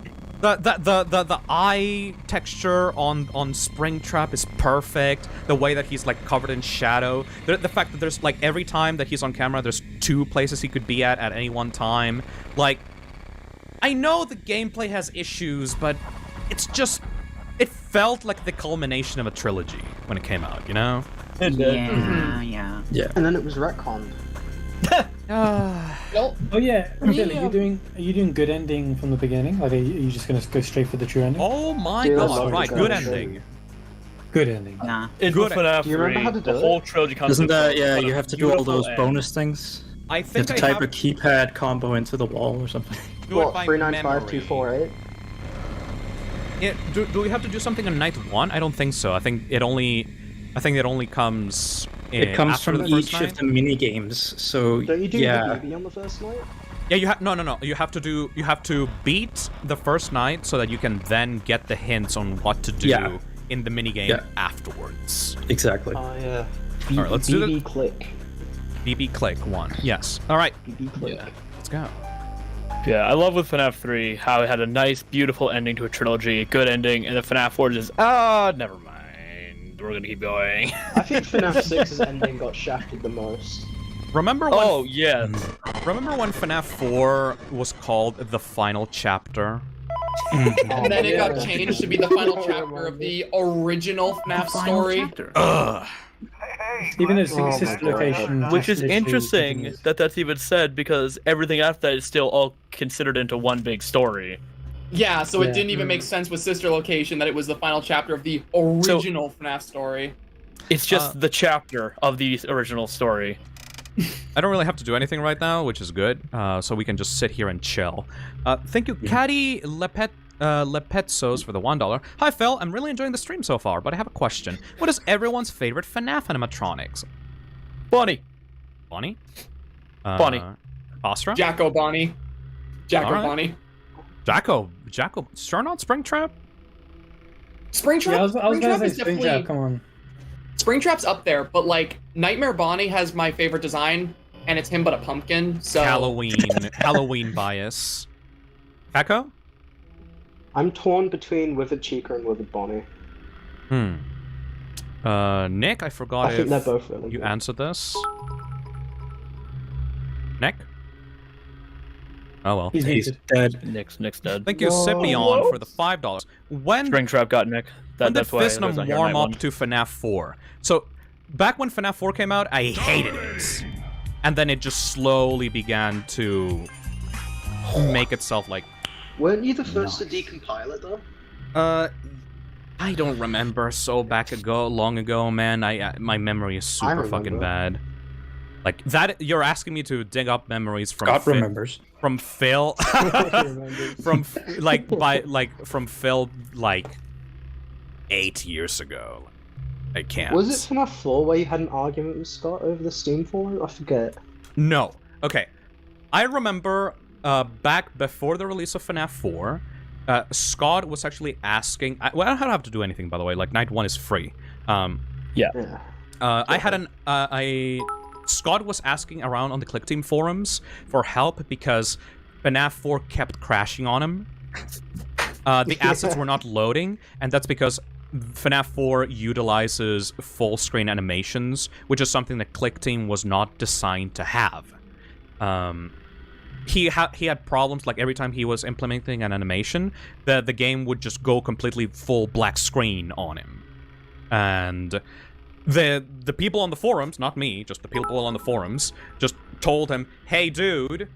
the eye texture on Springtrap is perfect. The way that he's like covered in shadow. The fact that there's like every time that he's on camera, there's 2 places he could be at any one time. Like, I know the gameplay has issues, but it's just, it felt like the culmination of a trilogy when it came out, you know? Yeah, yeah. Yeah. And then it was retconned. Nope. Oh yeah, Bill, Yeah. are you doing good ending from the beginning? Like, are you just gonna go straight for the true ending? Oh my Dude, I god, love right, it. good ending. Good ending. Nah. In Good. FNAF Do you remember 3, how to the do it? whole trilogy comes Doesn't with that, a yeah, lot you of have to do all beautiful those end. bonus things? I You have think to I type have a keypad combo into the wall or something. do it What, by 395248? Do we have to do something on night 1? I don't think so. I think it only comes in It comes after from the first each night. of the mini games, so Don't you do yeah. the BB on the first night? Yeah, you have no. You have to beat the first night so that you can then get the hints on what to do Yeah. in the minigame Yeah. afterwards. Exactly. Oh yeah. All right, let's do BB the click. BB click 1. Yes. All right, BB click. let's go. Yeah, I love with FNAF 3 how it had a nice, beautiful ending to a trilogy, a good ending, and then FNAF 4 just, never mind. We're gonna keep going. I think FNAF 6's ending got shafted the most. Remember when? Oh, yes. Remember when FNAF 4 was called the final chapter? And then it got yeah. changed to be the final chapter of the original FNAF story. Ugh. Even though my Sister God. Location, Which is literally interesting continues. that that's even said because everything after that is still all considered into one big story. Yeah, so it Yeah. didn't even make sense with Sister Location that it was the final chapter of the original FNAF story. It's just the chapter of the original story. I don't really have to do anything right now, which is good. So we can just sit here and chill. Thank you, Caddy Lepetsos for the $1. Hi, Phil. I'm really enjoying the stream so far, but I have a question. What is everyone's favorite FNAF animatronics? Bonnie. Bonnie? Bonnie. Astra? Jacko Bonnie. Jacko Alright. Bonnie. Jacko. Sure not Springtrap? Springtrap? Yeah, I was gonna Springtrap say is definitely... Springtrap. Come on. Springtrap's up there, but like Nightmare Bonnie has my favorite design, and it's him but a pumpkin. So Halloween bias. Echo? I'm torn between Withered Chica and Withered Bonnie. Nick, I forgot I think if they're both really you good. answered this. Nick? Oh well. He's dead. Nick's dead. Thank you, Scipion, for the $5. When Springtrap got Nick. when did That's why Fisnum there's not here warm night up one. to FNAF 4? So, back when FNAF 4 came out, I hated it. And then it just slowly began to make itself like... Weren't you the first to decompile it though? I don't remember so long ago, man. My memory is super fucking bad. Like, that, you're asking me to dig up memories from... Scott remembers. From Phil... from Phil, like, 8 years ago. I can't. Was it FNAF 4 where you had an argument with Scott over the Steam forum? I forget. No. Okay. I remember back before the release of FNAF 4, Scott was actually asking... well, I don't have to do anything, by the way. Like, Night 1 is free. Yeah. I had Scott was asking around on the Click Team forums for help because FNAF 4 kept crashing on him. The assets were not loading, and that's because FNAF 4 utilizes full screen animations, which is something that Click Team was not designed to have. He had problems, like every time he was implementing an animation, the game would just go completely full black screen on him. And the people on the forums, not me, just the people on the forums, just told him, hey dude,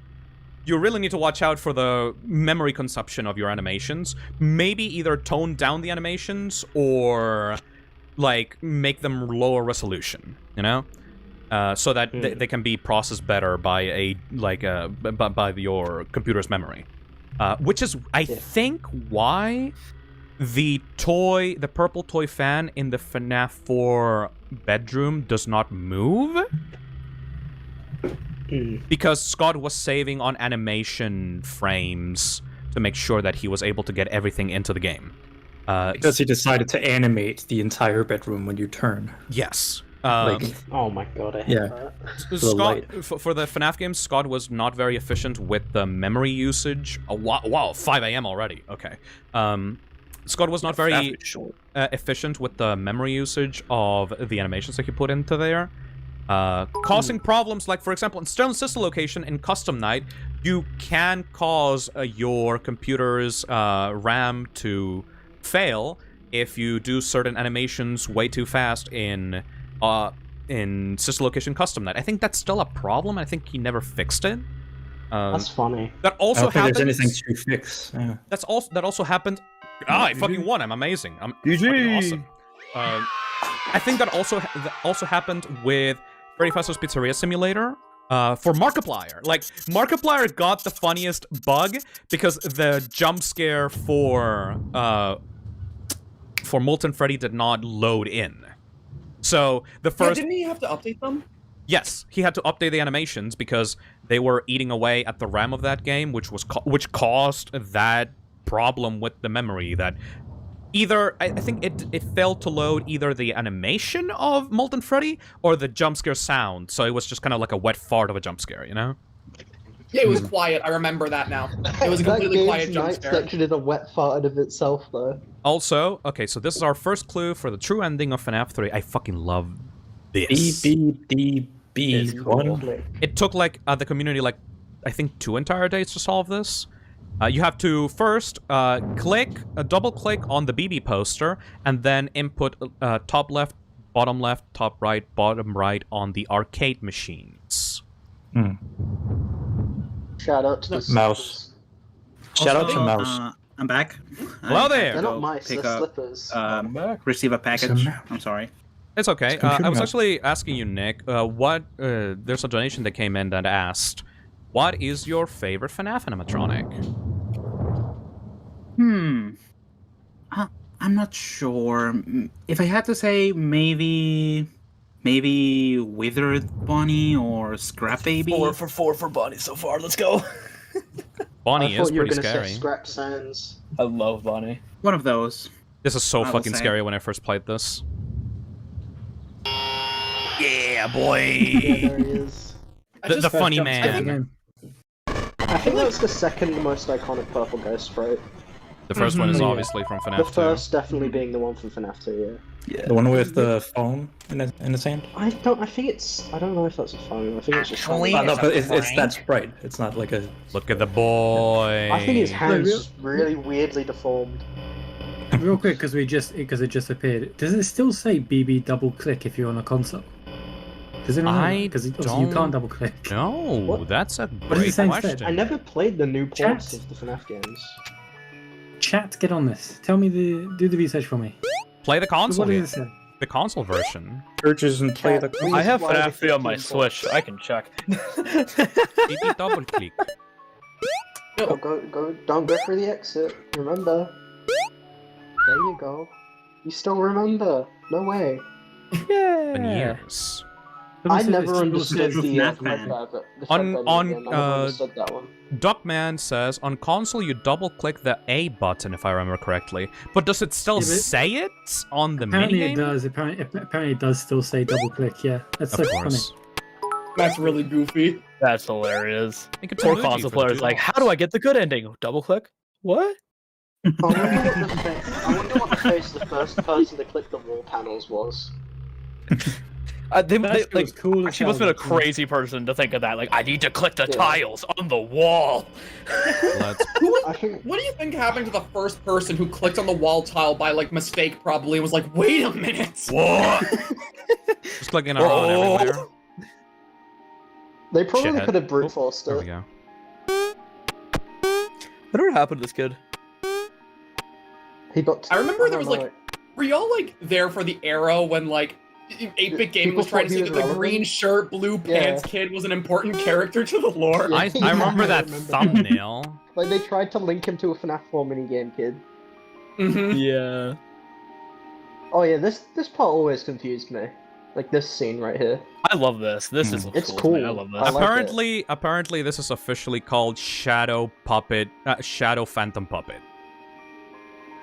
you really need to watch out for the memory consumption of your animations. Maybe either tone down the animations or, like, make them lower resolution, you know? So that they can be processed better by by your computer's memory. Which is, I think, why the purple toy fan in the FNAF 4 bedroom does not move. Because Scott was saving on animation frames to make sure that he was able to get everything into the game. Because he decided to animate the entire bedroom when you turn. Yes. Oh my god, I hate that. Scott, for the FNAF games, Scott was not very efficient with the memory usage. Oh, wow, 5 a.m. already. Okay. Scott was not very efficient with the memory usage of the animations that he put into there. Causing problems, like, for example, in Sterling Sister Location in Custom Night, you can cause your computer's RAM to fail if you do certain animations way too fast in Sister Location Custom Night. I think that's still a problem. I think he never fixed it. That's funny. That also I don't think happens. there's anything to fix. Yeah. That also happened. I fucking won. I'm amazing. I'm fucking awesome. I think that also happened with Freddy Fazbear's Pizzeria Simulator. For Markiplier. Like, Markiplier got the funniest bug because the jump scare for Molten Freddy did not load in. So the first... Yeah, didn't he have to update them? Yes, he had to update the animations because they were eating away at the RAM of that game, which caused that problem with the memory that either I think it failed to load either the animation of Molten Freddy or the jump scare sound. So it was just kind of like a wet fart of a jump scare, you know? Yeah, it was quiet. I remember that now. It was a completely quiet jump scare. That section is a wet fart of itself, though. Also, okay, so this is our first clue for the true ending of FNAF 3. I fucking love this. B1. It took, like, the community, like, I think 2 entire days to solve this. You have to first double click on the BB poster, and then input top left, top right, bottom right on the arcade machines. Shout out to the mouse. Shout out to mouse. I'm back. Hello there. They're not mice, they're slippers. Receive a package. I'm sorry. It's okay. I was actually asking you, Nick, there's a donation that came in that asked, what is your favorite FNAF animatronic? I'm not sure. If I had to say, maybe Withered Bonnie or Scrap Baby. 4 for Bonnie so far. Let's go. Bonnie is pretty scary. Say Scrap Sands. I love Bonnie. One of those. This is so I will fucking say. scary when I first played this. Yeah, boy. Yeah, there he is. The funny man. I think that's the second most iconic purple ghost sprite. The first one is Yeah. obviously from FNAF The 2. first definitely being the one from FNAF 2, yeah. The one with the phone in the sand. I don't know if that's a phone. I think it's just Oh, no, but it's that sprite. It's not like a. Look at the boy. I think his hand's really weirdly deformed. Real quick, because it just appeared. Does it still say BB double click if you're on a console? Does it not? Because you can't double click. No, that's a does it great say question. instead? I never played the new ports Chat. of the FNAF games. Chat, get on this. Tell me do the research for me. Play the console. What does it say? The console version. Purchase and play the. I have Why FNAF 3 on my 15 Switch. I can check. BB double click. Oh, don't go through the exit. Remember. There you go. You still remember. No way. Been years. I never understood Central the FNAF Fred fan. Bear, but the On- Fred Bear on, game, I never understood that one. Duckman says, on console you double click the A button if I remember correctly. But does it still Yeah, but- say it on the Apparently minigame? it does. Apparently it does still say double click. Yeah, that's Of so course. That's really goofy. That's hilarious. Think it's Poor emoji console for the players like, duo. how do I get the good ending? Double click? What? I wonder what the face of the first person to click the wall panels was. They, was cool as she must have been a hell. crazy person to think of that. Like, I need to click the Yeah. tiles on the wall. Let's I think What do you think happened to the first person who clicked on the wall tile by like mistake probably and was like, wait a minute? What? Just clicking our own Oh. everywhere. they probably Shithead. could have brute forced There we it. go. Whatever happened to this kid? He got. I remember there don't was know. like, were y'all like there for the era when like 8-bit gaming was People trying to thought say he that was the relevant? green shirt, blue Yeah. pants kid was an important character to the lore? Yeah. I remember that remember. thumbnail. Like they tried to link him to a FNAF 4 minigame kid. Mm-hmm. Yeah. Oh yeah, this part always confused me. Like this scene right here. I love this. This is It's cool. Man. I cool. love this. I like Apparently this is officially called Shadow Phantom Puppet.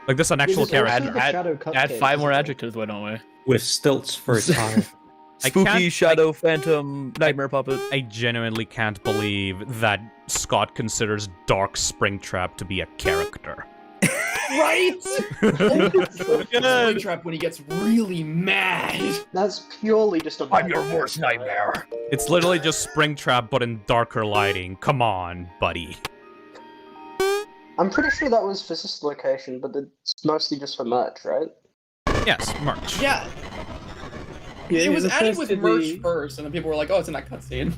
Like this is an actual This is also character. the Shadow Add Cupcake, 5 more isn't it? adjectives, why don't we? With stilts for its eye. I Spooky can't- Shadow Phantom Nightmare Puppet. I genuinely can't believe that Scott considers Dark Springtrap to be a character. Right? Springtrap when he gets really mad. That's purely just a. I'm your worst nightmare. It's literally just Springtrap but in darker lighting. Come on, buddy. I'm pretty sure that was Physic's location, but it's mostly just for merch, right? Yes, merch. Yeah. Yeah, It was the added first with to merch be- first, and then people were like, oh, it's in that cutscene.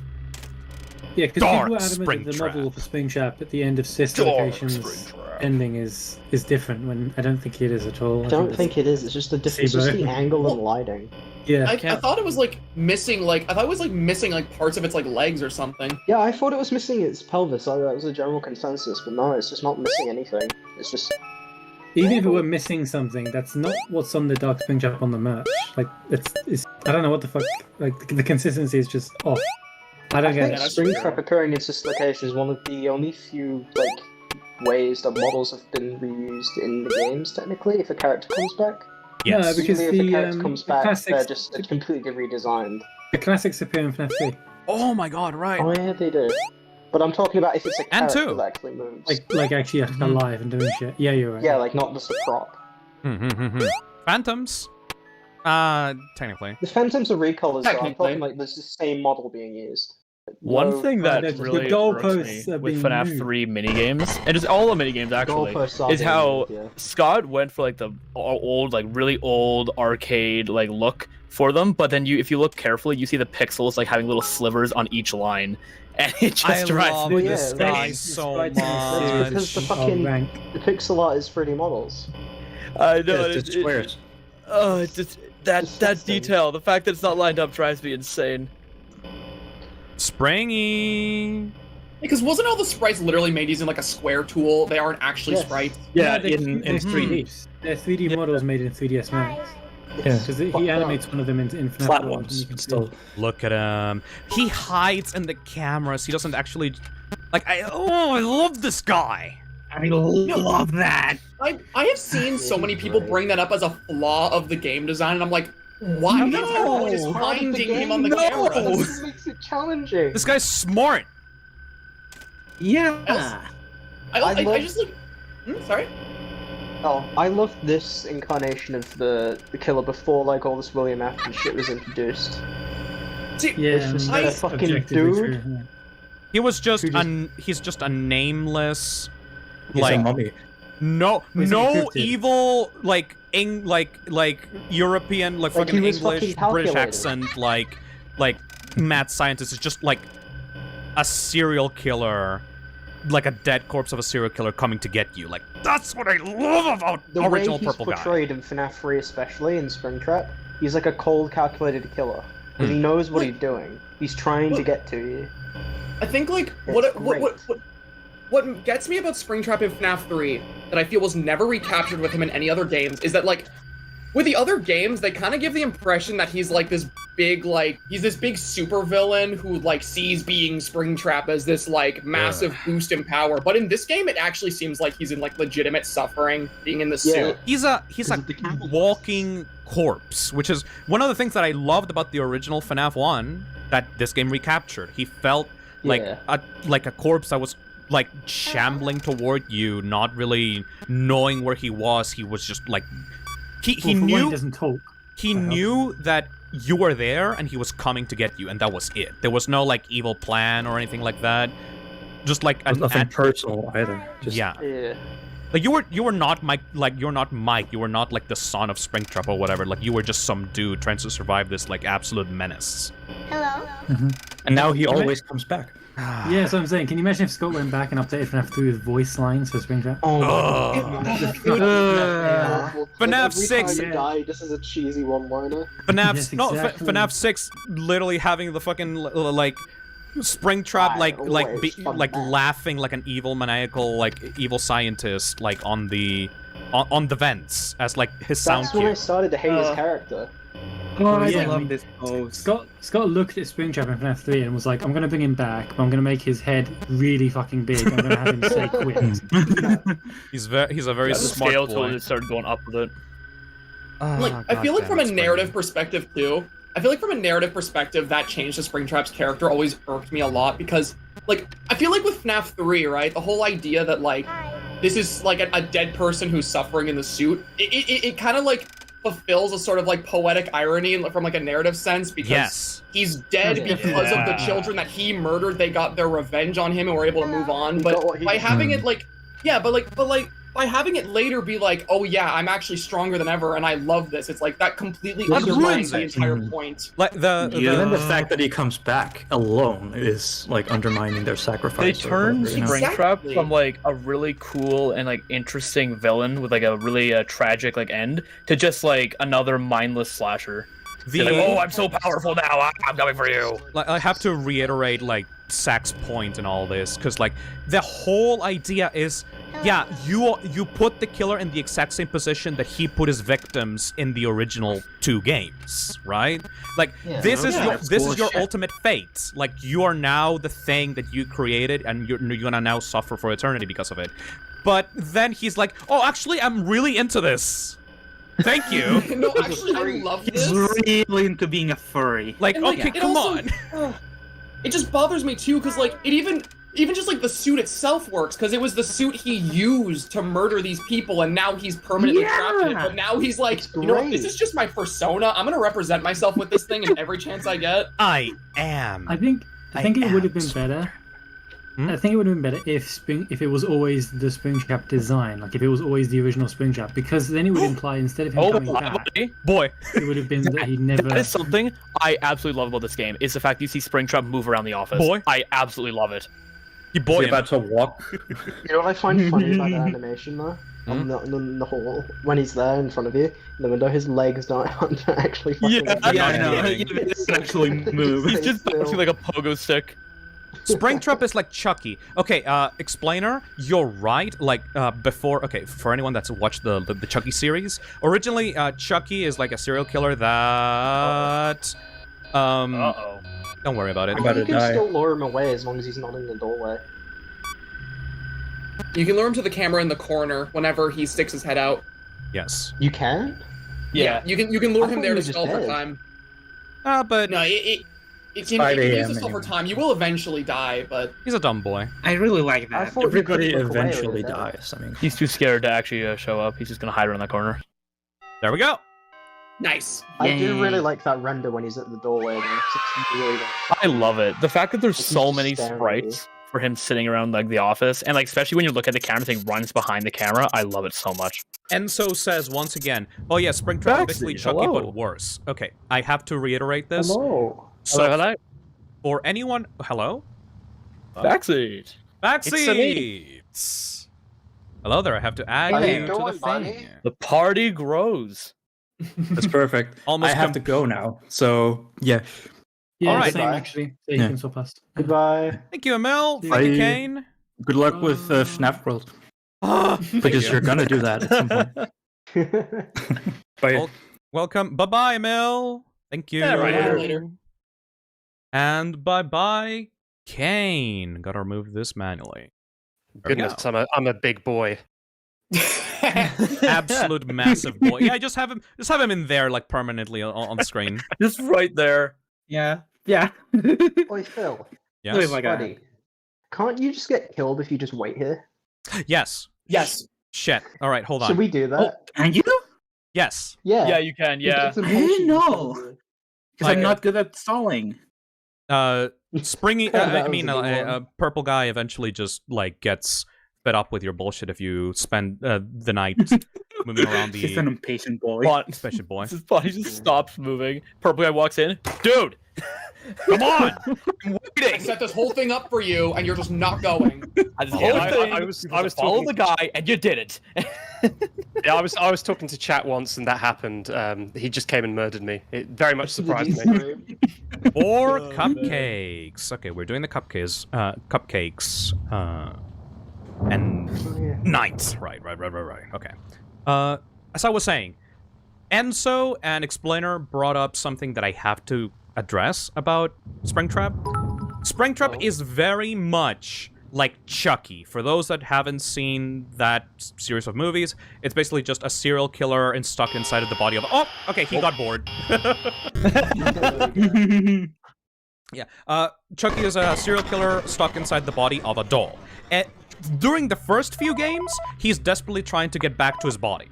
Yeah, because Dark people were adamant that the Springtrap. model for Springtrap at the end of Sister Dark Location's Springtrap. ending is different. When I don't think it is at all. I don't think it is. It's just the difference. It's just the angle and lighting. Yeah. I thought it was like missing, like, I thought it was like missing like parts of its like legs or something. Yeah, I thought it was missing its pelvis. That was a general consensus, but no, it's just not missing anything. It's just. Even if it were missing something, that's not what's on the Dark Springtrap on the merch. Like it's I don't know what the fuck. Like the consistency is just off. I don't I get think it. Springtrap occurring in this location is one of the only few like ways that models have been reused in the games. Technically, if a character comes back. Yes. No, because Usually if the, a character comes the back, classics- they're just completely redesigned. The classics appear in FNAF 3. Oh my god, right. Oh yeah, they do. But I'm talking about if it's a And character two. that actually moves. Like actually alive and doing shit. Yeah, you're right. Yeah, like not just a prop. Phantoms? Technically. The Phantoms are recolors, so I'm Technically. talking like there's the same model being used. One No- thing that the really goalposts irks me are with being FNAF moved. 3 minigames, and just all the minigames actually, Goalposts are is being how moved, yeah. Scott went for like the old, like really old arcade like look for them, but then if you look carefully, you see the pixels like having little slivers on each line, and it just I drives love me this yeah, guy the so sprites in That's because the much. fucking rank. the pixel art is 3D models. I know. Yeah, it's squares. It's just that Disgusting. detail. The fact that it's not lined up drives me insane. Springy. Because wasn't all the sprites literally made using like a square tool? They aren't actually Yes. sprites. Yeah, in 3D. They're 3D models made in 3ds Max. Yeah. Because he animates one of them in FNAF Flat 1, ones, and you can but see- still. Look at him. He hides in the cameras. He doesn't actually. Like, I love this guy. I love that. I have seen so many people bring that up as a flaw of the game design, and I'm like, why is everyone just finding him on the cameras? This makes it challenging. This guy's smart. Yeah. I love- just like. Sorry. Oh, I love this incarnation of the killer before like all this William Afton shit was introduced. See, It's just a fucking dude. He was just he's just a nameless, He's like a mummy. no He's no encrypted. evil like like European like Like, fucking he was English fucking British calculated. accent like mad scientist. Is just like a serial killer, like a dead corpse of a serial killer coming to get you. Like that's what I love about The original way he's Purple Guy. portrayed in FNAF 3 especially, in Springtrap, he's like a cold, calculated killer. Because he knows what he's doing. He's trying to get to you. I think like what gets me about Springtrap in FNAF 3 that I feel was never recaptured with him in any other games is that like with the other games they kind of give the impression that he's like this big he's this big supervillain who like sees being Springtrap as this like massive boost in power, but in this game it actually seems like he's in like legitimate suffering being in the suit. He's a walking corpse, which is one of the things that I loved about the original FNAF 1 that this game recaptured. He felt like a corpse that was like shambling toward you, not really knowing where he was. He was just like he knew he doesn't talk. He knew that you were there and he was coming to get you, and that was it. There was no like evil plan or anything like that. Just like nothing personal either. Just... Yeah. Like you were not Mike. Like you're not Mike. You were not like the son of Springtrap or whatever. Like you were just some dude trying to survive this like absolute menace. Hello. And now he always comes back. Yeah, so I'm saying, can you imagine if Scott went back and updated FNAF 3 with voice lines for Springtrap? Oh my god. FNAF 6. Die, this is a cheesy one-liner. FNAF Yes, no exactly. FNAF 6 literally having the fucking like Springtrap like laughing like an evil maniacal like evil scientist like on the vents as like his sound That's when I cue. started to hate his character. I Yeah, love this pose. Scott looked at Springtrap in FNAF 3 and was like, I'm gonna bring him back, but I'm gonna make his head really fucking big. I'm gonna have him say quit. He's a very The smart scale boy. totally started going up with it. I feel like from a narrative perspective too, that change to Springtrap's character always irked me a lot because, like, I feel like with FNAF 3, right, the whole idea that, like, this is, like, a dead person who's suffering in the suit, it kind of, like, fulfills a sort of, like, poetic irony from, like, a narrative sense because he's dead because of the children that he murdered. They got their revenge on him and were able to move on, but by having it, like, by having it later be like, oh yeah, I'm actually stronger than ever, and I love this. It's like that completely undermines the entire point. Like Then the fact that he comes back alone is like undermining their They sacrifice. turned or whatever, you know? Springtrap from like a really cool and like interesting villain with like a really tragic like end to just like another mindless slasher. Like, oh, I'm so powerful now. I'm coming for you. Like I have to reiterate like Zach's point in all this because like the whole idea is, yeah, you put the killer in the exact same position that he put his victims in the original 2 games, right? Like this is your ultimate fate. Like you are now the thing that you created, and you're gonna now suffer for eternity because of it. But then he's like, oh, actually, I'm really into this. Thank you. No, actually, I love this. He's really into being a furry. Like, And, okay, it come also- on. It just bothers me too, because like it even just like the suit itself works, because it was the suit he used to murder these people, and now he's permanently trapped in it. But now he's like, you know what? This is just my persona. I'm gonna represent myself with this thing, and every chance I get. I am. I think it would have been better. I think it would have been better if it was always the Springtrap design, like if it was always the original Springtrap, because then it would imply instead of him coming back, boy, it would have been that he never. That is something I absolutely love about this game. Is the fact you see Springtrap move around the office. Boy. I absolutely love it. You boy, about to walk. You know what I find funny about that animation though? On the hall, when he's there in front of you, in the window, his legs don't actually fucking I know. moving. He doesn't actually move. He's just bouncing like a pogo stick. Springtrap is like Chucky. Okay, explainer, you're right. Like before, okay, for anyone that's watched the Chucky series, originally Chucky is like a serial killer that don't worry about it. You can still lure him away as long as he's not in the doorway. You can lure him to the camera in the corner whenever he sticks his head out. Yes. You can? Yeah, you can lure I him thought there he to was stall for dead. time. But No, it can use itself for time. You will eventually die, but he's a dumb boy. I really like that. Everybody eventually dies. I mean, He's too scared to actually show up. He's just gonna hide around that corner. There we go. nice. I do really like that render when he's at the doorway. Though. It's really nice. I love it. The fact that there's Like, he's so just many staring at sprites for him sitting around like the office, and like especially when you look at the camera, thing runs behind the camera. I love it so much. Enzo says once again, "Oh yeah, Springtrap is basically Backseat, Chucky hello. but worse." Okay, I have to reiterate this. Hello. So hello. for anyone, hello, Backseat. backseats. Hello there. I have to add Hey, you go to on, the buddy. thing. The party grows. that's perfect. Almost I have to go now. So yeah. Yeah, Alright. same Bye. actually. So you Yeah. can swap past. Goodbye. Thank you, Emil. Thank Bye. you, Kane. Good luck with FNAF World. Thank Because you. you're gonna do that at some point. Bye. Wel- welcome. Bye bye, Emil. Thank you. Yeah, right. Later. And bye bye, Kane. Gotta remove this manually. There we go. Goodness, I'm a big boy. Absolute massive boy. Yeah, just have him in there like permanently on the screen. Just right there. Yeah. Yeah. Oi, Phil. Yes. my God. Buddy. Can't you just get killed if you just wait here? Yes. Yes. Shit. All right, hold on. Should we do that? Can you? Yes. Yeah. Yeah, you can. Yeah. It's I didn't know. Because Like, I'm not good at stalling. Springy. That I was mean, a good one. a purple guy eventually just like gets fed up with your bullshit if you spend the night moving around He's an the impatient boy. But special boy. his body just stops moving. Purple guy walks in. Dude, come on! I'm I waiting. set this whole thing up for you, and you're just not going. This whole I- thing. I was follow talking- the guy, and you did it. Yeah, I was talking to chat once, and that happened. He just came and murdered me. It very much surprised me. 4 cupcakes. Okay, we're doing the cupcakes. And night. Right. Okay. As I was saying, Enzo and Explainer brought up something that I have to address about Springtrap. Springtrap is very much like Chucky. For those that haven't seen that series of movies, it's basically just a serial killer and stuck inside of the body of. Oh, okay, he got bored. Yeah, Chucky is a serial killer stuck inside the body of a doll. And during the first few games, he's desperately trying to get back to his body.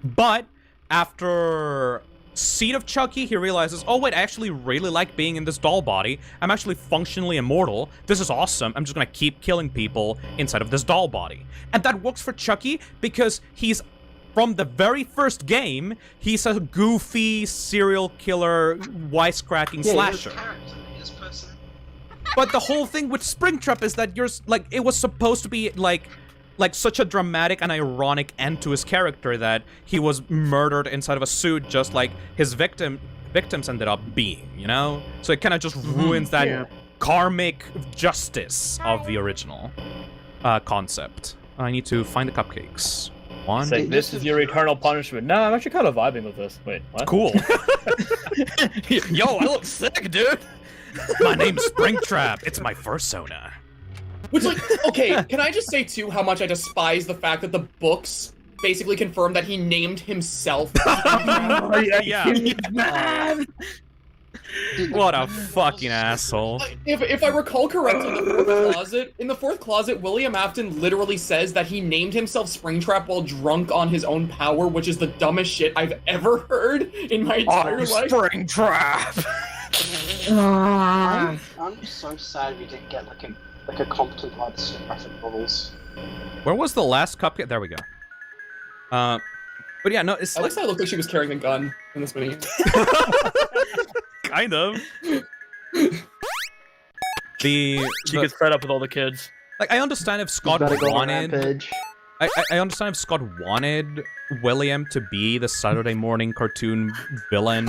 But after Seed of Chucky, he realizes, oh wait, I actually really like being in this doll body. I'm actually functionally immortal. This is awesome. I'm just gonna keep killing people inside of this doll body. And that works for Chucky because he's, from the very first game, he's a goofy serial killer, wisecracking slasher. But the whole thing with Springtrap is that it was supposed to be like such a dramatic and ironic end to his character that he was murdered inside of a suit, just like his victims ended up being, you know? So it kind of just ruins that karmic justice of the original concept. I need to find the cupcakes. One. Say, this is your eternal punishment. No, I'm actually kind of vibing with this. Wait, what? Cool. Yo, I look sick, dude. My name's Springtrap. It's my fursona. Which, like, okay, can I just say, too, how much I despise the fact that the books basically confirm that he named himself. Yeah. What a fucking asshole. If I recall correctly, in the fourth closet, William Afton literally says that he named himself Springtrap while drunk on his own power, which is the dumbest shit I've ever heard in my entire life. Springtrap! I'm so sad we didn't get like a competent artist in graphic novels. Where was the last cupcake? There we go. But yeah, no, it's At least I looked like she was carrying a gun in this mini. Kind of. She gets fed up with all the kids. Like, I understand if Scott better go on wanted. Rampage. I understand if Scott wanted William to be the Saturday morning cartoon villain,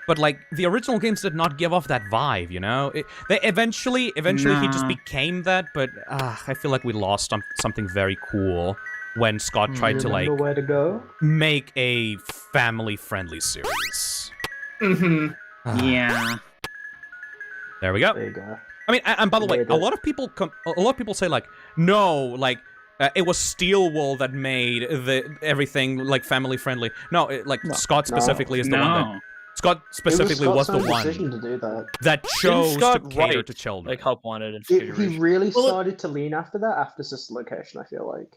but like the original games did not give off that vibe, you know. They eventually he just became that, but I feel like we lost something very cool when Scott tried to like where to go? make a family-friendly series. Mm-hmm. Yeah. There we go. There you go. I mean, and by the way, a lot of people say like, no, like it was Steelwool that made everything like family friendly. No, Scott specifically is the one that Scott specifically it was Scott's the own decision one to do that. that chose to Scott cater write, to children. like help wanted and He really started to lean after that after Sister Location, I feel like.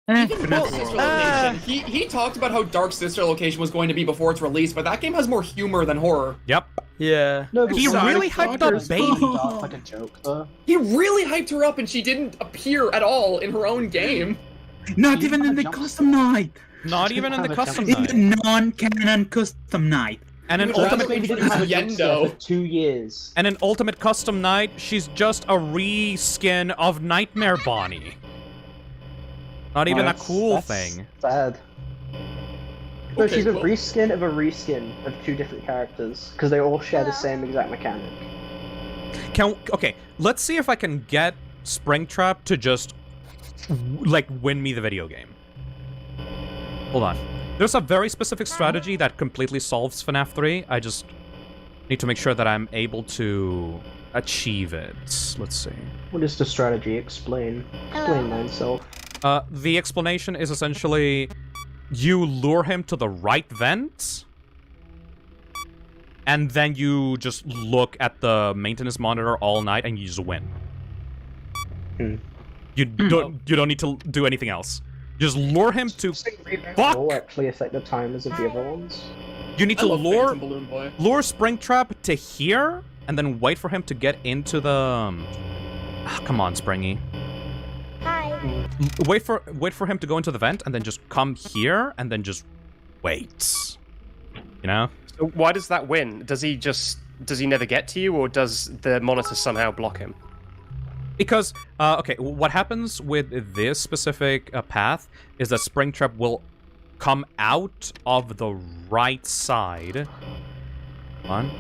Well, Sister Location, he talked about how Dark Sister Location was going to be before its release, but that game has more humor than horror. Yep. Yeah. No, but He Sonic really hyped Frontier up is Baby. dark like a joke, though. He really hyped her up, and she didn't appear at all in her own game. Not even in the custom night. Not even in the custom In night. the non-canon custom night. And an Would rather ultimate be didn't have a jump scare Yendo. for 2 years. and an ultimate custom night, she's just a reskin of Nightmare Bonnie. Not even a cool That's thing. Sad. No, Okay, she's a well- reskin of a reskin of 2 different characters because they all share the same exact mechanic. Okay, let's see if I can get Springtrap to just like win me the video game. Hold on. There's a very specific strategy that completely solves FNAF 3. I just need to make sure that I'm able to achieve it. Let's see. What is the strategy? Explain thyself. The explanation is essentially you lure him to the right vent, and then you just look at the maintenance monitor all night and you just win. You don't need to do anything else. Just lure him to Will actually affect the timers of the other ones. You need I to love lure Phantom Balloon Boy. Springtrap to here, and then wait for him to get into the. Come on, Springy. Hi. Wait for him to go into the vent, and then just come here, and then just wait. You know? So why does that win? Does he never get to you, or does the monitor somehow block him? Because, okay, what happens with this specific path is that Springtrap will come out of the right side. Come on.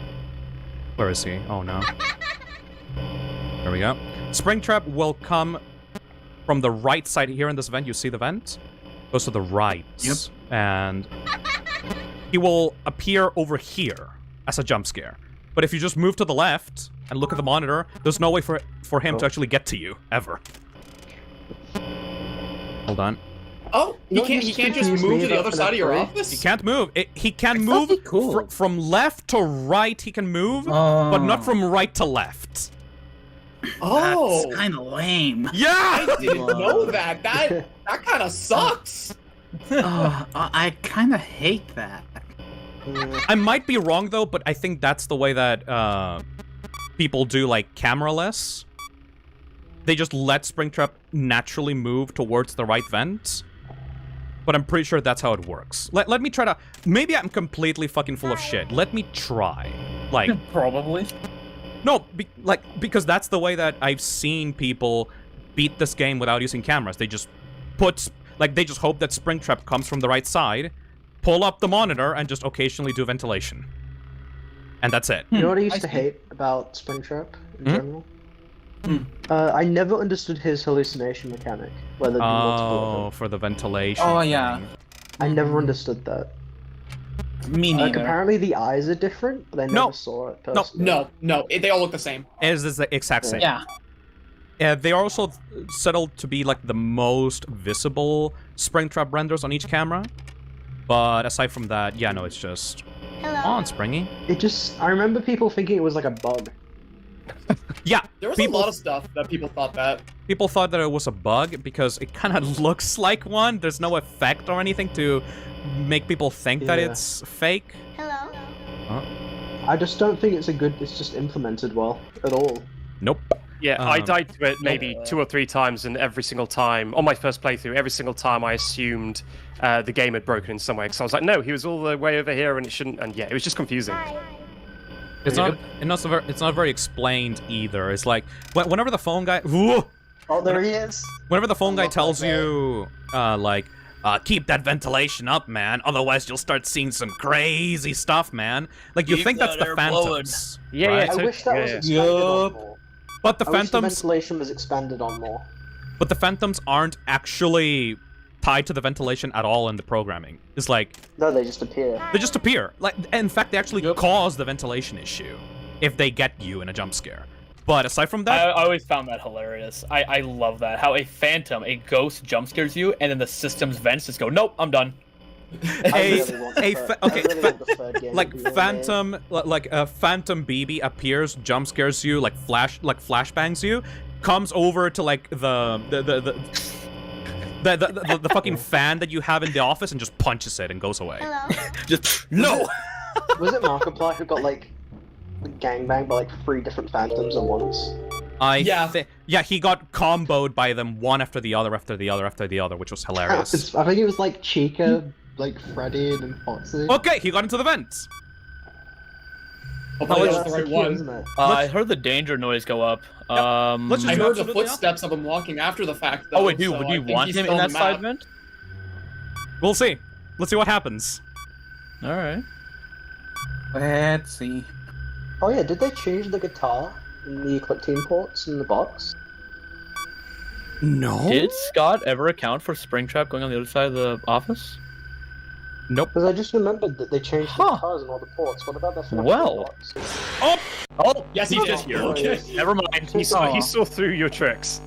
Where is he? Oh, no. There we go. Springtrap will come from the right side here in this vent. You see the vent? Goes to the right. Yep. And he will appear over here as a jump scare. But if you just move to the left and look at the monitor, there's no way for him to actually get to you, ever. Hold on. Oh, he can't just move to the other side of your office? He can't move. He can move from left to right. He can move, but not from right to left. Oh, That's kind of lame. Yeah! I didn't know that. That kind of sucks. I kind of hate that. I might be wrong though, but I think that's the way that people do like cameraless. They just let Springtrap naturally move towards the right vent. But I'm pretty sure that's how it works. Let me try to... Maybe I'm completely fucking full of shit. Let me try. Like... Probably. No, because that's the way that I've seen people beat this game without using cameras. They just put... Like, they just hope that Springtrap comes from the right side, pull up the monitor, and just occasionally do ventilation. And that's it. You know what I used to hate about Springtrap in general? I never understood his hallucination mechanic. Whether Oh, for the ventilation. Oh, yeah. I never understood that. Me neither. Apparently the eyes are different, but I never saw it personally. No, they all look the same. It is the exact same. Yeah. They are also settled to be like the most visible Springtrap renders on each camera. But aside from that, yeah, no, it's just... Hello. Come on, Springy. I remember people thinking it was like a bug. Yeah, There was a lot of stuff that people thought that. people thought that it was a bug because it kind of looks like one. There's no effect or anything to make people think that Yeah. it's fake. Hello. I just don't think it's just implemented well at all. Nope. Yeah, I died to it maybe 2 or 3 times, and every single time, on my first playthrough, every single time I assumed the game had broken in some way. Because I was like, no, he was all the way over here, and it shouldn't. And yeah, it was just confusing. It's not very explained either. It's like whenever the phone guy. Oh, there he is. Whenever the phone guy tells you, keep that ventilation up, man. Otherwise, you'll start seeing some crazy stuff, man. Like, you Keep think that's that the air Phantoms. Yeah, right? I wish that was expanded on more. But the I wish the Phantoms... ventilation was expanded on more. But the Phantoms aren't actually tied to the ventilation at all in the programming. It's like... No, they just appear. They just appear. Like, in fact, they actually cause the ventilation issue if they get you in a jump scare. But aside from that... I always found that hilarious. I love that. How a phantom, a ghost, jump scares you, and then the system's vents just go, nope, I'm done. Phantom BB appears, jump scares you, like flashbangs you, comes over to like the fucking fan that you have in the office and just punches it and goes away. Hello? Just no. Was it Markiplier who got like gangbanged by like 3 different phantoms at once? Yeah, he got comboed by them one after the other, which was hilarious. I think it was like Chica, like Freddy, and Foxy. Okay, he got into the vents. Hopefully that's the right one. I heard the danger noise go up. I heard the footsteps of him walking after the fact, though. Oh wait, would you want him in that side vent? We'll see. Let's see what happens. Alright. Let's see. Oh yeah, did they change the guitar in the Eclipse ports in the box? No. Did Scott ever account for Springtrap going on the other side of the office? Nope. Because I just remembered that they changed the guitars in all the ports. What about the box? Oh! Yes, he did. Okay. Never mind. He saw through your tricks.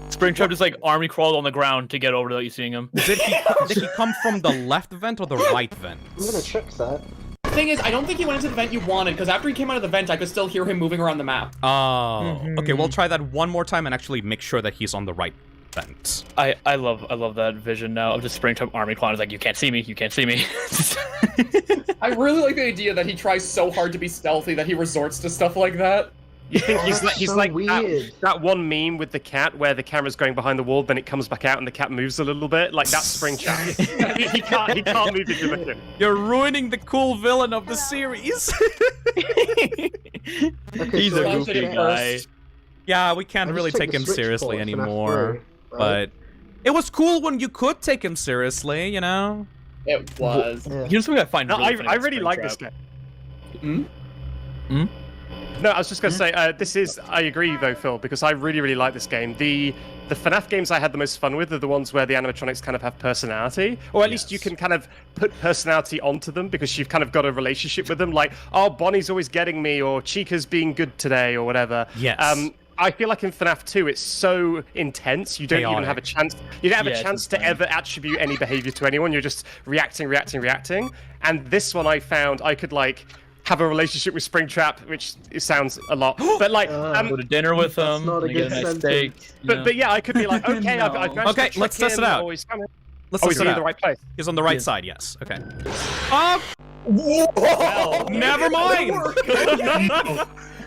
Springtrap just like army crawled on the ground to get over to you seeing him. Did he come from the left vent or the right vent? I'm gonna check that. The thing is, I don't think he went into the vent you wanted, because after he came out of the vent, I could still hear him moving around the map. Oh. Okay, we'll try that one more time and actually make sure that he's on the right vent. I love that vision now of just Springtrap army crawling. It's like, you can't see me, you can't see me. I really like the idea that he tries so hard to be stealthy that he resorts to stuff like that. You think he's so like weird. that one meme with the cat where the camera's going behind the wall, then it comes back out and the cat moves a little bit? Like, that's Springtrap. he can't move if you're looking. You're ruining the cool villain of the series. He's a goofy guy. Yeah, we can't really take him seriously anymore. But it was cool when you could take him seriously, you know? It was. Yeah. Here's something I find No, really funny I about really like this game. No, I was just going to say, I agree though, Phil, because I really, really like this game. The FNAF games I had the most fun with are the ones where the animatronics kind of have personality, or at least you can kind of put personality onto them because you've kind of got a relationship with them, like, oh, Bonnie's always getting me, or Chica's being good today, or whatever. Yes. I feel like in FNAF 2, it's so intense, you don't even have a chance. You don't have a chance to ever attribute any behavior to anyone. You're just reacting. And this one I found I could, like, have a relationship with Springtrap, which it sounds a lot, but like go to dinner with them, get a nice steak. But yeah, I could be like, okay, No. I've managed Okay, to let's trick test him, it out. or he's coming. Let's Oh, test he's it in out. the right place. He's on the right side, yes. Okay. Well, never mind.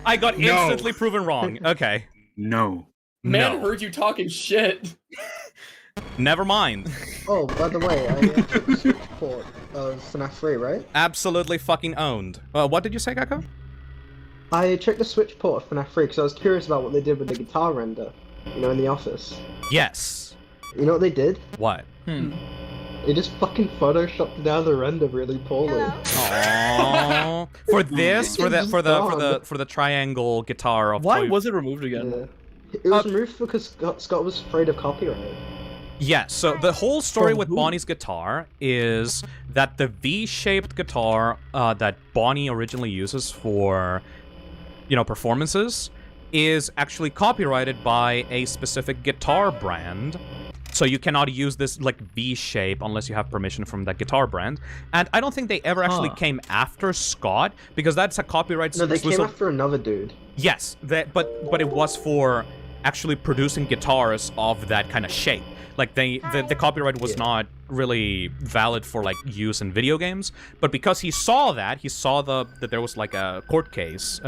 I got instantly proven wrong. Okay. No. Man heard you talking shit. Never mind. Oh, by the way, I took the Switch port of FNAF 3, right? Absolutely fucking owned. What did you say, Gakko? I checked the Switch port of FNAF 3 because I was curious about what they did with the guitar render, you know, in the office. Yes. You know what they did? What? They just fucking photoshopped down the render really poorly. Aww. For this, for the triangle guitar of Why was it removed again? Yeah. It was removed because Scott was afraid of copyright. Yes, so the whole story with Bonnie's guitar is that the V-shaped guitar that Bonnie originally uses for, you know, performances is actually copyrighted by a specific guitar brand. So you cannot use this, like, V-shape unless you have permission from that guitar brand. And I don't think they ever actually came after Scott, because that's a copyright... No, they came after another dude. Yes, but it was for actually producing guitars of that kind of shape. Like, the copyright was not really valid for, like, use in video games. But because he saw that there was, like, a court case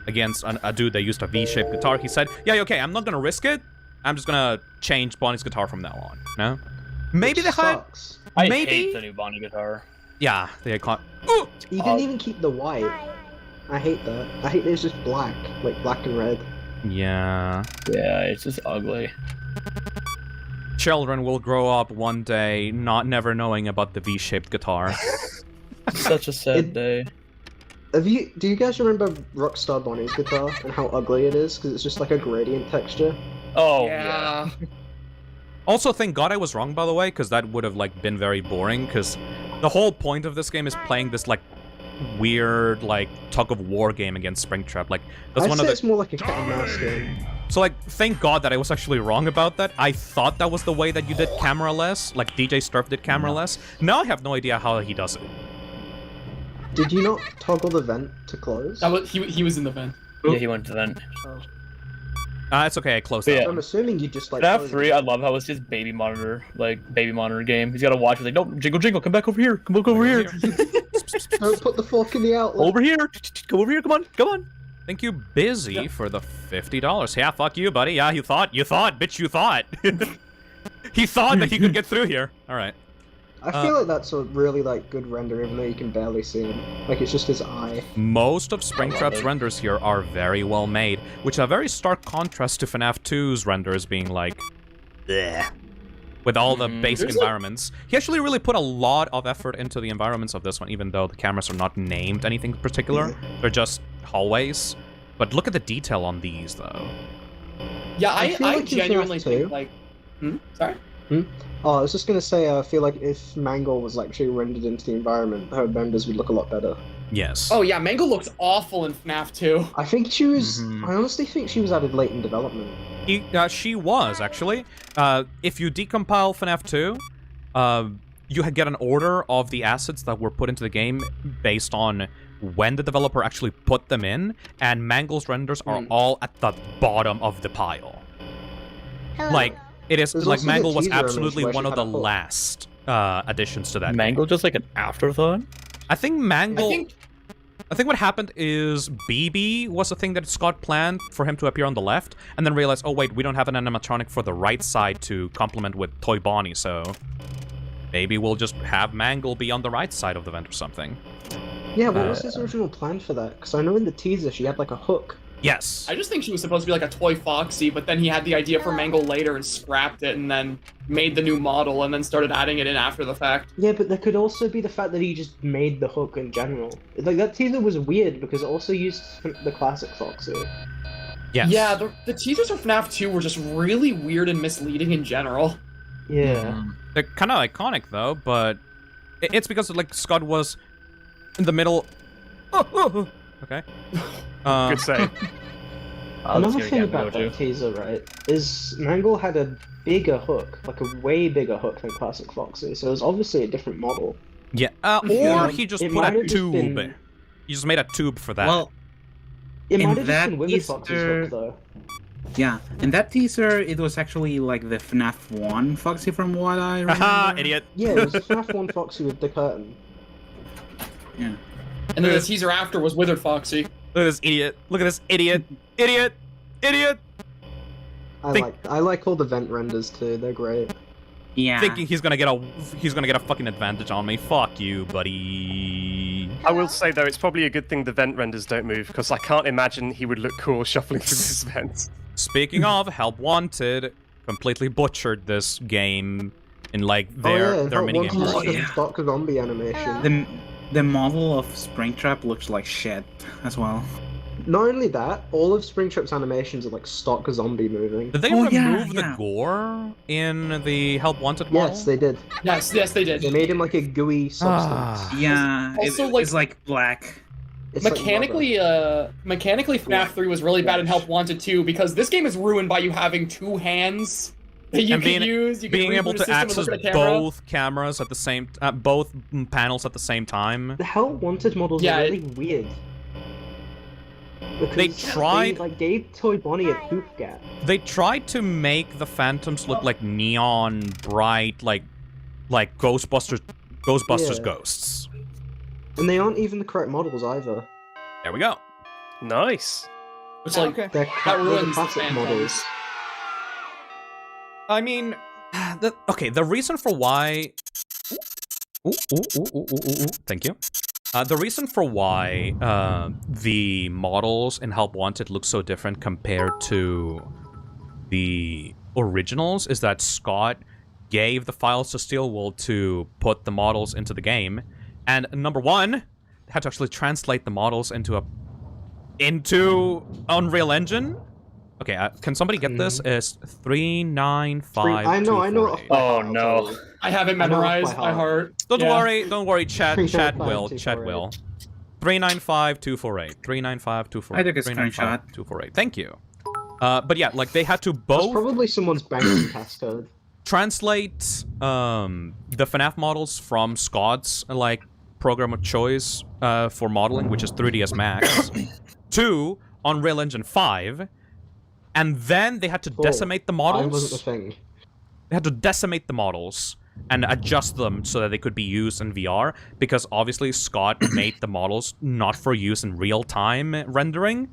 against a dude that used a V-shaped guitar, he said, yeah, okay, I'm not gonna risk it. I'm just gonna change Bonnie's guitar from now on. No? Maybe they had... I hate the new Bonnie guitar. Yeah, they caught... You didn't even keep the white. I hate that. I hate that it's just black. Like, black and red. Yeah. Yeah, it's just ugly. Children will grow up one day never knowing about the V-shaped guitar. Such a sad day. Do you guys remember Rockstar Bonnie's guitar and how ugly it is? Because it's just like a gradient texture. Oh, yeah. Also, thank God I was wrong, by the way, because that would have, like, been very boring, because the whole point of this game is playing this, like, weird, like, tug-of-war game against Springtrap. Like, that's I'd one say of the... it's more like a cat and mouse game. So, like, thank God that I was actually wrong about that. I thought that was the way that you did camera-less, like DJ Sturf did camera-less. Now I have no idea how he does it. Did you not toggle the vent to close? He was in the vent. Yeah, he went to the vent. It's okay, I closed Yeah. that. I'm assuming you just like. FNAF 3, I love how it's just baby monitor game. He's gotta watch it like, no, jingle, come back over here, come over here. Don't put the fork in the outlet. Over here, come over here, come on. Thank you, Busy, for the $50. Yeah, fuck you, buddy. Yeah, you thought, bitch, you thought. He thought that he could get through here. All right. I feel like that's a really like good render, even though you can barely see him. Like it's just his eye. Most of Springtrap's renders here are very well made, which are very stark contrast to FNAF 2's renders being like, bleh, with all the basic environments. He actually really put a lot of effort into the environments of this one, even though the cameras are not named anything particular. They're just hallways. But look at the detail on these, though. Yeah, I feel I like in genuinely FNAF think 2 like. Sorry. Oh, I was just gonna say, I feel like if Mangle was actually rendered into the environment, her renders would look a lot better. Yes. Oh yeah, Mangle looks awful in FNAF 2. I think she was. I honestly think she was added late in development. She was, actually. If you decompile FNAF 2, you get an order of the assets that were put into the game based on when the developer actually put them in, and Mangle's renders are all at the bottom of the pile. Like, it is, There's like, also the Mangle was teaser image absolutely where she one of had the a hook. last additions to that Mangle game. just like an afterthought? I think Mangle... I think what happened is BB was a thing that Scott planned for him to appear on the left, and then realized, oh wait, we don't have an animatronic for the right side to complement with Toy Bonnie, so maybe we'll just have Mangle be on the right side of the vent or something. Yeah, what was his original plan for that? Because I know in the teaser she had like a hook. Yes. I just think she was supposed to be like a toy Foxy, but then he had the idea for Mangle later and scrapped it and then made the new model and then started adding it in after the fact. Yeah, but there could also be the fact that he just made the hook in general. Like, that teaser was weird because it also used the classic Foxy. Yes. Yeah, the teasers for FNAF 2 were just really weird and misleading in general. Yeah. They're kind of iconic, though, but it's because, like, Scott was in the middle... Okay. Good save. Another thing about that teaser, right, is Mangle had a bigger hook, like a way bigger hook than Classic Foxy, so it was obviously a different model. Yeah, or he just put a tube. He just made a tube for that. Well, it in might have just that been Withered Fox's hook, though. Yeah, in that teaser, it was actually like the FNAF 1 Foxy from what I remember. Haha, idiot. Yeah, it was the FNAF 1 Foxy with the curtain. Yeah. And then the teaser after was Withered Foxy. Look at this idiot. Look at this idiot. Idiot. Idiot. I like all the vent renders too. They're great. Yeah. Thinking he's gonna get a fucking advantage on me. Fuck you, buddy. I will say though, it's probably a good thing the vent renders don't move because I can't imagine he would look cool shuffling through this vent. Speaking of, Help Wanted completely butchered this game in like their minigame version. Stock zombie animation. The model of Springtrap looks like shit as well. Not only that, all of Springtrap's animations are like stock zombie moving. Did they remove the gore in the Help Wanted model? Yes, they did. Yes, they did. They made him like a gooey substance. Yeah, Also, it's like black. It's mechanically, FNAF 3 was really bad in Help Wanted 2 because this game is ruined by you having two hands that you and can use. You can being able reboot a to system and access look at a camera. both cameras at the same, both panels at the same time. The Help Wanted models are really weird. Because They tried- they gave Toy Bonnie a poop gap. They tried to make the Phantoms look like neon, bright, like Ghostbusters Yeah. ghosts. And they aren't even the correct models either. There we go. Nice. It's like They're that the ruins the classic Phantoms. models. I mean, the reason for why... Thank you. The reason for why the models in Help Wanted look so different compared to the originals is that Scott gave the files to Steelwool to put the models into the game, and number one, had to actually translate the models into Unreal Engine. Okay, can somebody get this? It's 395. I know. Oh no. I have it memorized by heart. Don't worry, chat will. 395-248. 395-248. I took a screenshot. 395-248. Thank you. But yeah, like they had to That's both probably someone's banking passcode. translate the FNAF models from Scott's like program of choice for modeling, which is 3ds Max, to Unreal Engine 5, and then they had to decimate the models. I wasn't the thing. They had to decimate the models and adjust them so that they could be used in VR, because obviously Scott made the models not for use in real-time rendering.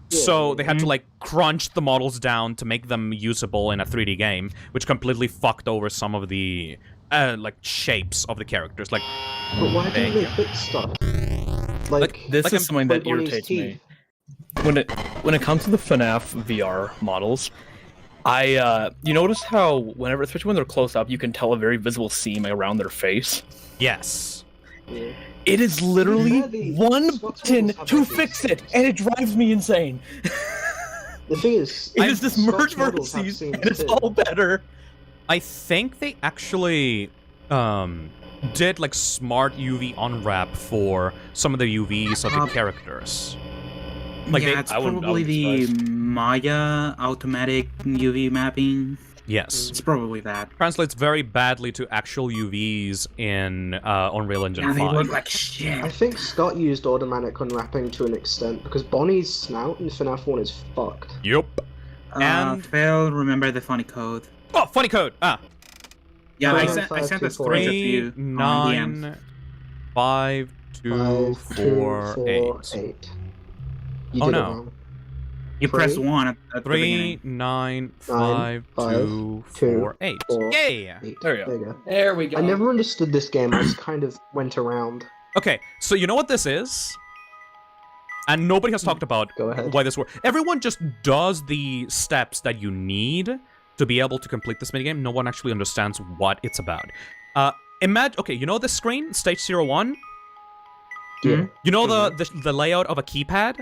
So they had to like crunch the models down to make them usable in a 3D game, which completely fucked over some of the like shapes of the characters. Like, but why didn't they fix stuff? Like this is something that irritates me. When it comes to the FNAF VR models, you notice how whenever, especially when they're close up, you can tell a very visible seam around their face. Yes. Yeah. It is literally one button to fix it, and it drives me insane. The thing is, it is this merge vertices, and it's all better. I think they actually did like smart UV unwrap for some of the UVs of the characters. Like yeah, it's probably the Maya automatic UV mapping. Yes. It's probably that. Translates very badly to actual UVs in Unreal Engine 5. They look like shit. I think Scott used automatic unwrapping to an extent, because Bonnie's snout in FNAF 1 is fucked. Yep. And Phil, remember the funny code. Oh, funny code! Yeah, I sent a screenshot to you. 3, 9, 5, 2, 4, 8. You oh did no. It wrong. You press 1 at the 3, beginning. 9, 5, 2, 4, 8. Yay! There you go. There we go. I never understood this game, I just kind of went around. Okay, so you know what this is? And nobody has talked about why this works. Everyone just does the steps that you need to be able to complete this minigame. No one actually understands what it's about. Imagine, okay, you know this screen, stage 01? Yeah. You know the layout of a keypad?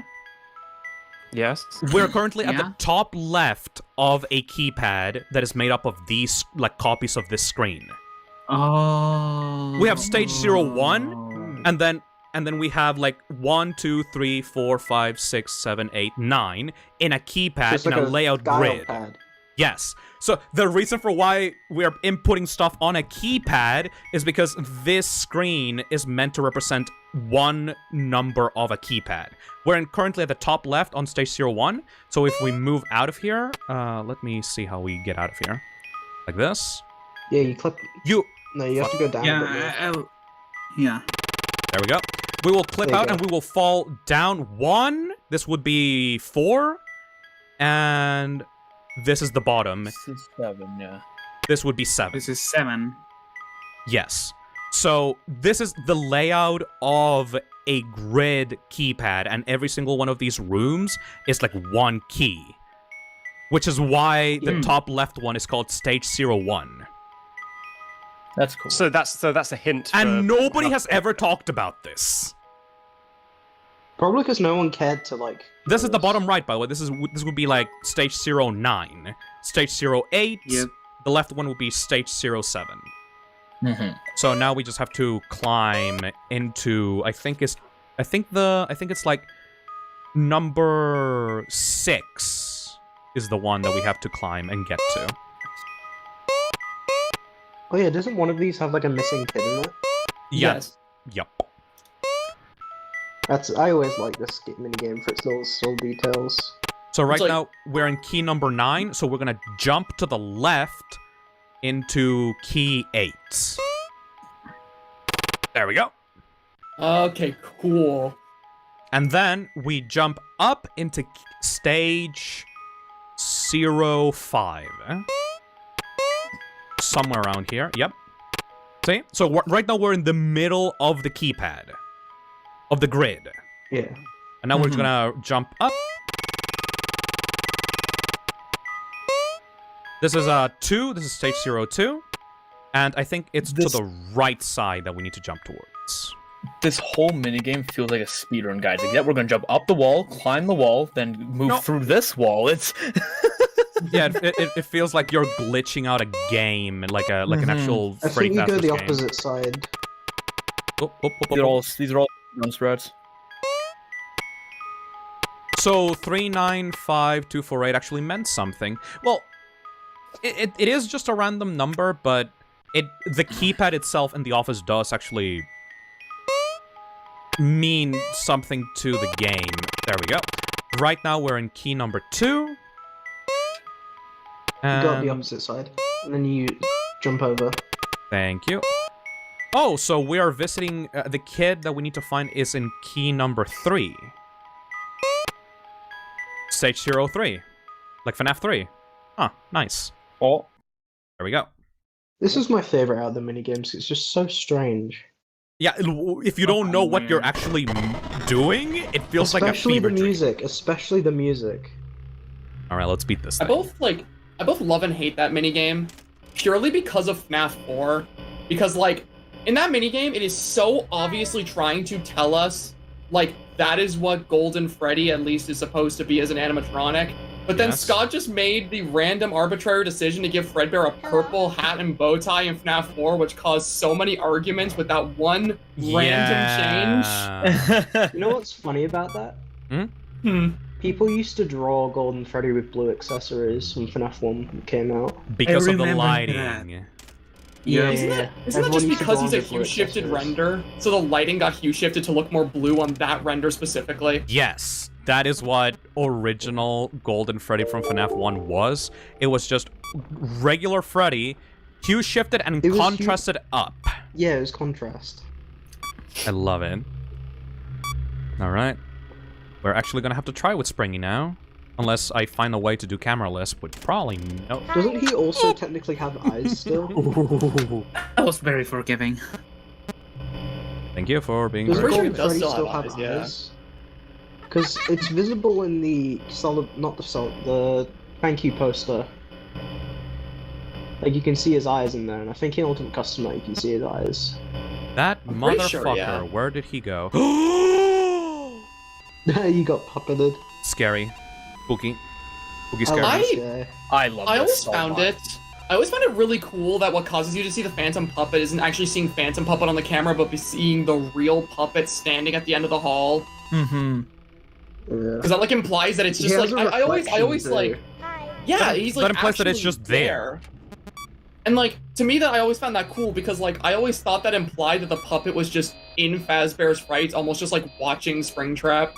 Yes. We're currently at the top left of a keypad that is made up of these like copies of this screen. Oh. We have stage 01, and then we have like 1, 2, 3, 4, 5, 6, 7, 8, 9 in a keypad Like in a layout grid. Pad. Yes. So the reason for why we are inputting stuff on a keypad is because this screen is meant to represent one number of a keypad. We're currently at the top left on stage 01. So if we move out of here, let me see how we get out of here. Like this. Yeah, you click. No, you have to go down. Yeah. Yeah. There we go. We will clip out and we will fall down 1. This would be 4. And this is the bottom. This is 7, yeah. This would be 7. This is 7. Yes. So this is the layout of a grid keypad, and every single one of these rooms is like one key. Which is why the top left one is called stage 01. That's cool. So that's a hint. And nobody has ever talked about this. Probably because no one cared to like. This is the bottom right, by the way. This would be like stage 09. Stage 08. Yep. The left one would be stage 07. So now we just have to climb into. I think it's like number 6 is the one that we have to climb and get to. Oh yeah, doesn't one of these have like a missing kid in it? Yes. Yep. I always like this minigame for its little small details. So right now we're in key number 9, so we're gonna jump to the left into key 8. There we go. Okay, cool. And then we jump up into stage 05. Somewhere around here. Yep. See? So right now we're in the middle of the keypad. Of the grid. Yeah. And now we're just gonna jump up. This is 2. This is stage 02. And I think it's to the right side that we need to jump towards. This whole minigame feels like a speedrun, guys. Like, yeah, we're gonna jump up the wall, climb the wall, then move through this wall. It's yeah, it feels like you're glitching out a game, like an actual I Freddy think you go Fazbear's the game. opposite side. These are all run strats. So 395248 actually meant something. Well, it is just a random number, but the keypad itself in the office does actually mean something to the game. There we go. Right now we're in key number 2. You got the opposite side, and then you jump over. Thank you. Oh, so we are visiting the kid that we need to find is in key number 3. Stage 03. Like FNAF 3. Huh, nice. Oh. There we go. This is my favorite out of the minigames. It's just so strange. Yeah, if you don't know what you're actually doing, it feels like a fever dream. Especially the music. Alright, let's beat this I thing. both love and hate that minigame, purely because of FNAF 4. Because, like, in that minigame, it is so obviously trying to tell us, like, that is what Golden Freddy at least is supposed to be as an animatronic. But then Scott just made the random arbitrary decision to give Fredbear a purple hat and bow tie in FNAF 4, which caused so many arguments with that one random change. You know what's funny about that? People used to draw Golden Freddy with blue accessories when FNAF 1 came out. Because of the lighting. Yeah, Isn't that just Everyone used to because draw he's a with blue hue shifted accessories. render? So the lighting got hue shifted to look more blue on that render specifically? Yes, that is what original Golden Freddy from FNAF 1 was. It was just regular Freddy, hue shifted and contrasted up. Yeah, it was contrast. I love it. Alright. We're actually gonna have to try with Springy now. Unless I find a way to do cameraless, which probably no. Doesn't he also technically have eyes still? That was very forgiving. Thank you for being Does very Golden gracious. Freddy still have eyes? Because it's visible in the the thank you poster. Like you can see his eyes in there, and I think in Ultimate Custom Night you can see his eyes. That I'm pretty motherfucker, sure, yeah. where did he go? You got puppeted. Scary. Spooky. Spooky scary. I love I this always so found much. it. I always found it really cool that what causes you to see the Phantom Puppet isn't actually seeing Phantom Puppet on the camera, but be seeing the real puppet standing at the end of the hall. Mm-hmm. Because that like implies that it's He just has like a I always reflection, like yeah, That- he's that like implies that it's actually just there. And like to me that I always found that cool because like I always thought that implied that the puppet was just in Fazbear's Frights, almost just like watching Springtrap.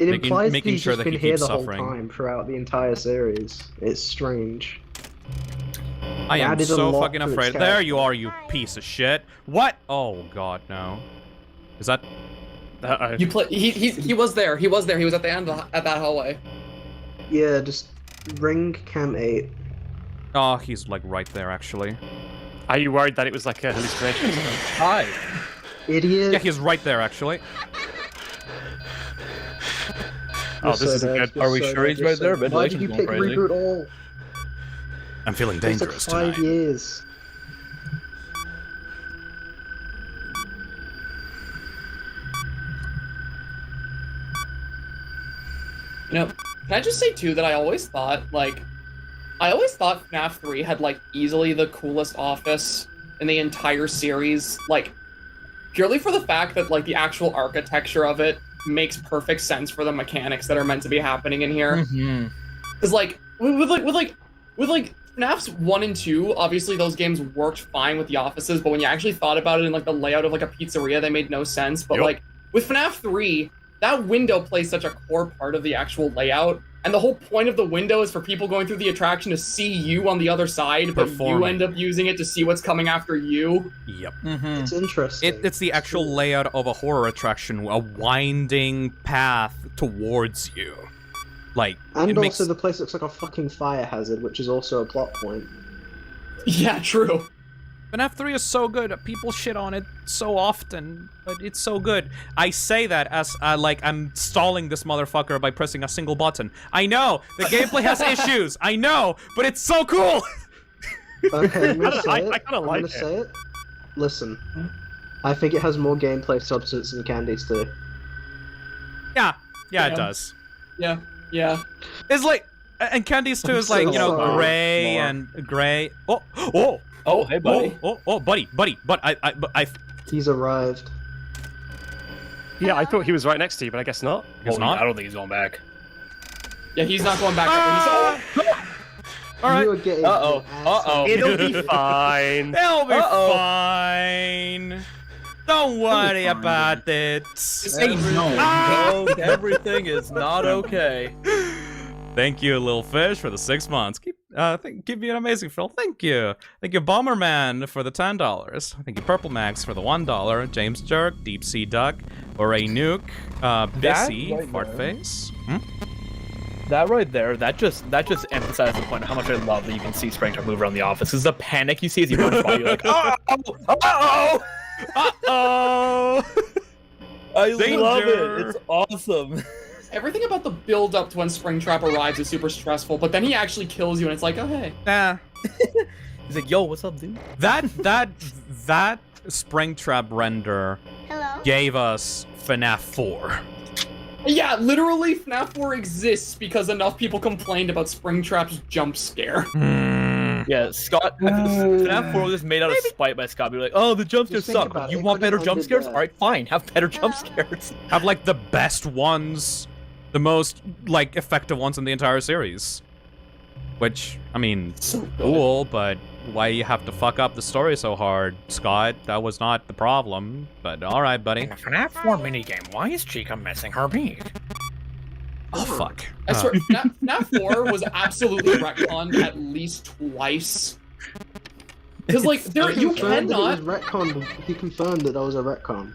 It implies making he's sure just that he been here keeps the whole suffering. time throughout the entire series. It's strange. I am Added a so lot fucking to its afraid. There character. you are, you piece of shit. What? Oh god, no. Is that... You play he was there. He was there. He was at the end at that hallway. Yeah, just ring cam 8. Oh, he's like right there actually. Are you worried that it was like a hallucination? Hi. Idiot. Yeah, he's right there actually. Oh, this is good. Are we sure he's right there? Why did you pick Reboot All? I'm feeling It's like dangerous 5 tonight. years. You know, can I just say too that I always thought FNAF 3 had like easily the coolest office in the entire series, like purely for the fact that like the actual architecture of it makes perfect sense for the mechanics that are meant to be happening in here. Because like with FNAF's 1 and 2, obviously those games worked fine with the offices, but when you actually thought about it in like the layout of like a pizzeria, they made no sense. But like with FNAF 3, that window plays such a core part of the actual layout, and the whole point of the window is for people going through the attraction to see you on the other side, but you Performing. end up using it to see what's coming after you. Yep. It's interesting. It's the actual layout of a horror attraction, a winding path towards you. Like, And it also makes... the place looks like a fucking fire hazard, which is also a plot point. Yeah, true. FNAF 3 is so good. People shit on it so often, but it's so good. I say that as, like, I'm stalling this motherfucker by pressing a single button. I know! The gameplay has issues! I know! But it's so cool! Okay, I'm gonna say I it. kinda I'm like gonna it. say it. Listen. I think it has more gameplay substance than Candies do. Yeah, it Yeah. does. Yeah, yeah. It's like... And Candies 2 is like, you know, sorry. gray More. and gray... Oh! Hey, buddy. Buddy, but I... He's arrived. Yeah, I thought he was right next to you, but I guess not. He's not? I don't think he's going back. Yeah, he's not going back. All right. You're getting It'll be fine. It'll be fine. Don't worry about it. Everything is not okay. Thank you, Lil Fish, for the 6 months. Keep being amazing, Phil. Thank you. Thank you, Bomberman, for the $10. Thank you, Purple Max, for the $1. James Jerk, Deep Sea Duck, Ore Nuke, Bissy, Fartface. That right there, that just emphasizes the point of how much I love that you can see Springtrap move around the office. Because the panic you see as he runs by, you're like, uh-oh! I Danger. love it. It's awesome. Everything about the build up to when Springtrap arrives is super stressful, but then he actually kills you and it's like, oh hey. Yeah. He's like, yo, what's up, dude? That Springtrap render gave us FNAF 4. Yeah, literally FNAF 4 exists because enough people complained about Springtrap's jump scare. Yeah, Scott, FNAF 4 was made out of spite by Scott. Be like, oh, the jump scares suck. You want better jump scares? Alright, fine, have better jump scares. Have, like, the best ones, the most, like, effective ones in the entire series. Which, I mean, cool, but why you have to fuck up the story so hard, Scott? That was not the problem, but alright, buddy. In a FNAF 4 minigame, why is Chica missing her beat? Oh, fuck. I swear, FNAF 4 was absolutely retconned at least twice. Because, like, you cannot... He confirmed that was a retcon.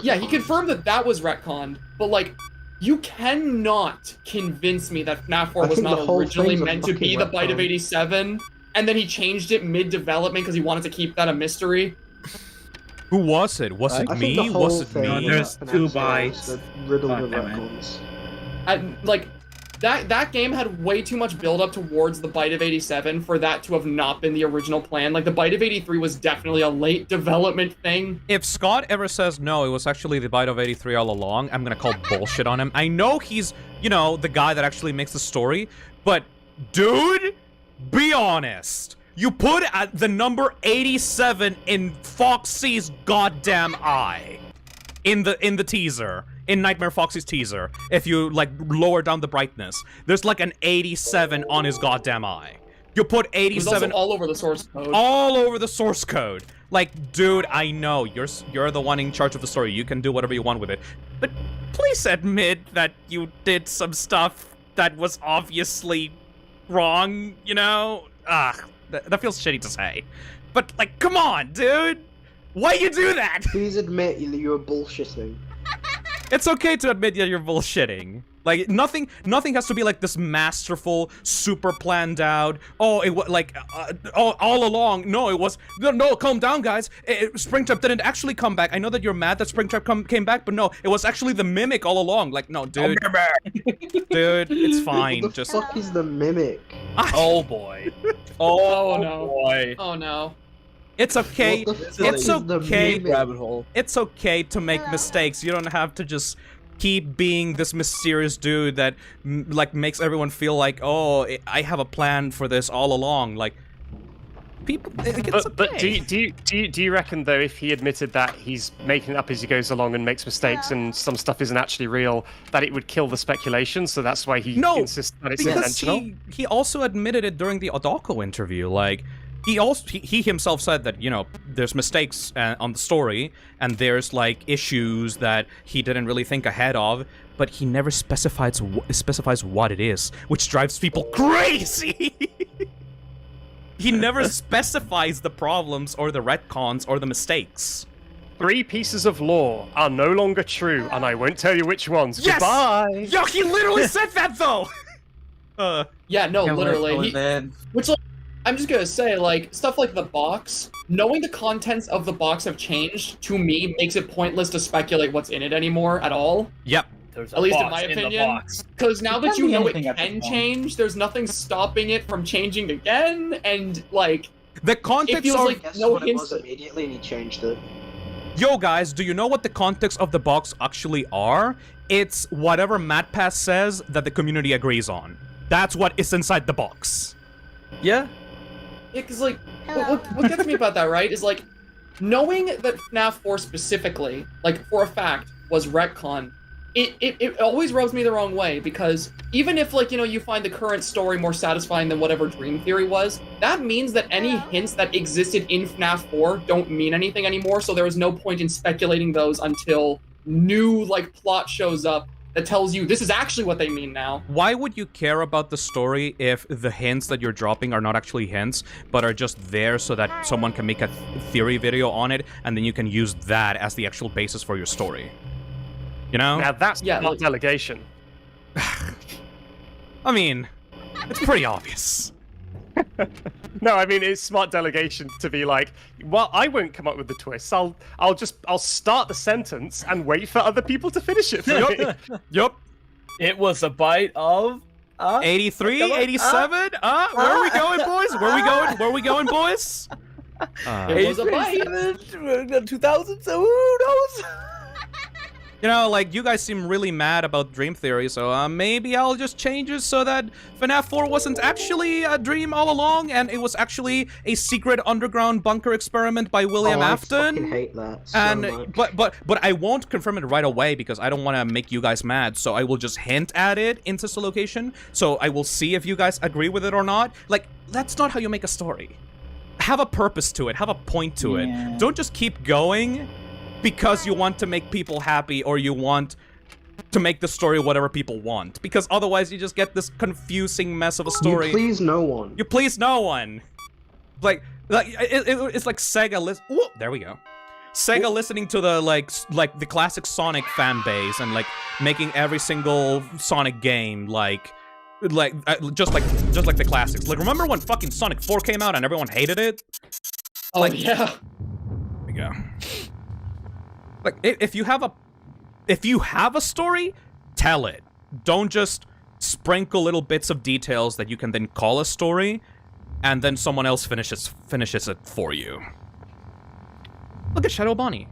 Yeah, he confirmed that was retconned, but, like, you cannot convince me that FNAF 4 was not originally meant to be the Bite of 87, and then he changed it mid-development because he wanted to keep that a mystery. Who was it? Was it me? Was it me? There's 2 bites. Riddled with retcons. Like, that game had way too much build-up towards the Bite of 87 for that to have not been the original plan. Like, the Bite of 83 was definitely a late development thing. If Scott ever says no, it was actually the Bite of 83 all along, I'm gonna call bullshit on him. I know he's, you know, the guy that actually makes the story, but dude, be honest. You put at the number 87 in Foxy's goddamn eye. In the teaser. In Nightmare Foxy's teaser, if you, like, lower down the brightness, there's, like, an 87 on his goddamn eye. You put 87... It was also all over the source code. All over the source code. Like, dude, I know, you're the one in charge of the story. You can do whatever you want with it. But please admit that you did some stuff that was obviously wrong, you know? That feels shitty to say. But, like, come on, dude! Why you do that? Please admit that you were bullshitting. It's okay to admit that you're bullshitting. Like, nothing has to be like this masterful, super planned out. Oh, it was like, all along. No, it was, no, calm down, guys. Springtrap didn't actually come back. I know that you're mad that Springtrap came back, but no, it was actually the Mimic all along. Like, no, dude. Dude, it's fine. What the fuck is the Mimic? Oh, boy. Oh, no. Boy. Oh, no. It's okay. It's okay. Rabbit hole. It's okay to make mistakes. You don't have to just keep being this mysterious dude that like makes everyone feel like, oh, I have a plan for this all along. Like, people. It's okay. But do you reckon though, if he admitted that he's making it up as he goes along and makes mistakes and some stuff isn't actually real, that it would kill the speculation? So that's why he insists that it's intentional. He also admitted it during the Odako interview. Like, he himself said that, you know, there's mistakes on the story and there's like issues that he didn't really think ahead of, but he never specifies what it is, which drives people crazy. He never specifies the problems or the retcons or the mistakes. 3 pieces of lore are no longer true, and I won't tell you which ones. Yes! Goodbye. Yo, he literally said that though. Yeah, no, literally. Which, like, I'm just gonna say, like, stuff like the box, knowing the contents of the box have changed, to me, makes it pointless to speculate what's in it anymore at all. Yep. At least in my opinion. Because now that you know it can change, there's nothing stopping it from changing again, and, like... The context it feels like no hints... immediately and he changed it. Yo, guys, do you know what the context of the box actually are? It's whatever MatPass says that the community agrees on. That's what is inside the box. Yeah. Yeah, because, like, what gets me about that, right, is, like, knowing that FNAF 4 specifically, like, for a fact, was retcon, it always rubs me the wrong way, because even if, like, you know, you find the current story more satisfying than whatever Dream Theory was, that means that any hints that existed in FNAF 4 don't mean anything anymore, so there is no point in speculating those until new, like, plot shows up that tells you this is actually what they mean now. Why would you care about the story if the hints that you're dropping are not actually hints, but are just there so that someone can make a theory video on it, and then you can use that as the actual basis for your story? You know? Now that's not delegation. I mean, it's pretty obvious. No, I mean, it's smart delegation to be like, well, I won't come up with the twists. I'll start the sentence and wait for other people to finish it for me. Yup. It was a bite of 83, 87. Where are we going, boys? Where are we going, boys? It was a bite. 2000, so who knows? You know, like, you guys seem really mad about Dream Theory, so maybe I'll just change it so that FNAF 4 wasn't actually a dream all along, and it was actually a secret underground bunker experiment by William Afton. I fucking hate that so and much. but I won't confirm it right away because I don't want to make you guys mad, so I will just hint at it into the location, so I will see if you guys agree with it or not. Like, that's not how you make a story. Have a purpose to it, have a point to it. Don't just keep going because you want to make people happy or you want to make the story whatever people want. Because otherwise you just get this confusing mess of a story. You please no one. You please no one. Like it's like Sega there we go. Sega listening to the like the classic Sonic fan base and like making every single Sonic game just like the classics. Like, remember when fucking Sonic 4 came out and everyone hated it? Oh, like, yeah. There we go. Like, if you have a story, tell it. Don't just sprinkle little bits of details that you can then call a story, and then someone else finishes it for you. Look at Shadow Bonnie.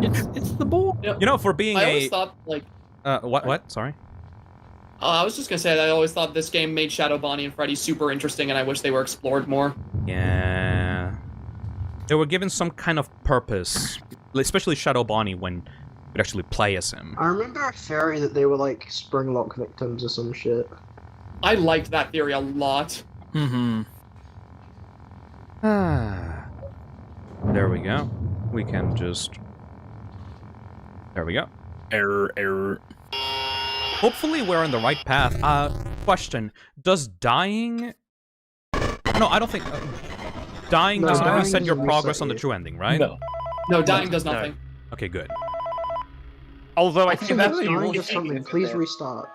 It's the ball. You know, for being I always thought, like... what? Sorry? I was just gonna say that I always thought this game made Shadow Bonnie and Freddy super interesting, and I wish they were explored more. Yeah. They were given some kind of purpose, especially Shadow Bonnie, when you could actually play as him. I remember a theory that they were like Springlock victims or some shit. I liked that theory a lot. Mm-hmm. There we go. We can just... There we go. Error. Hopefully we're on the right path. Question. Does dying... No, I don't think... Dying doesn't reset your progress on the true ending, right? No, dying does nothing. Okay, good. Although I think that's something. Please restart.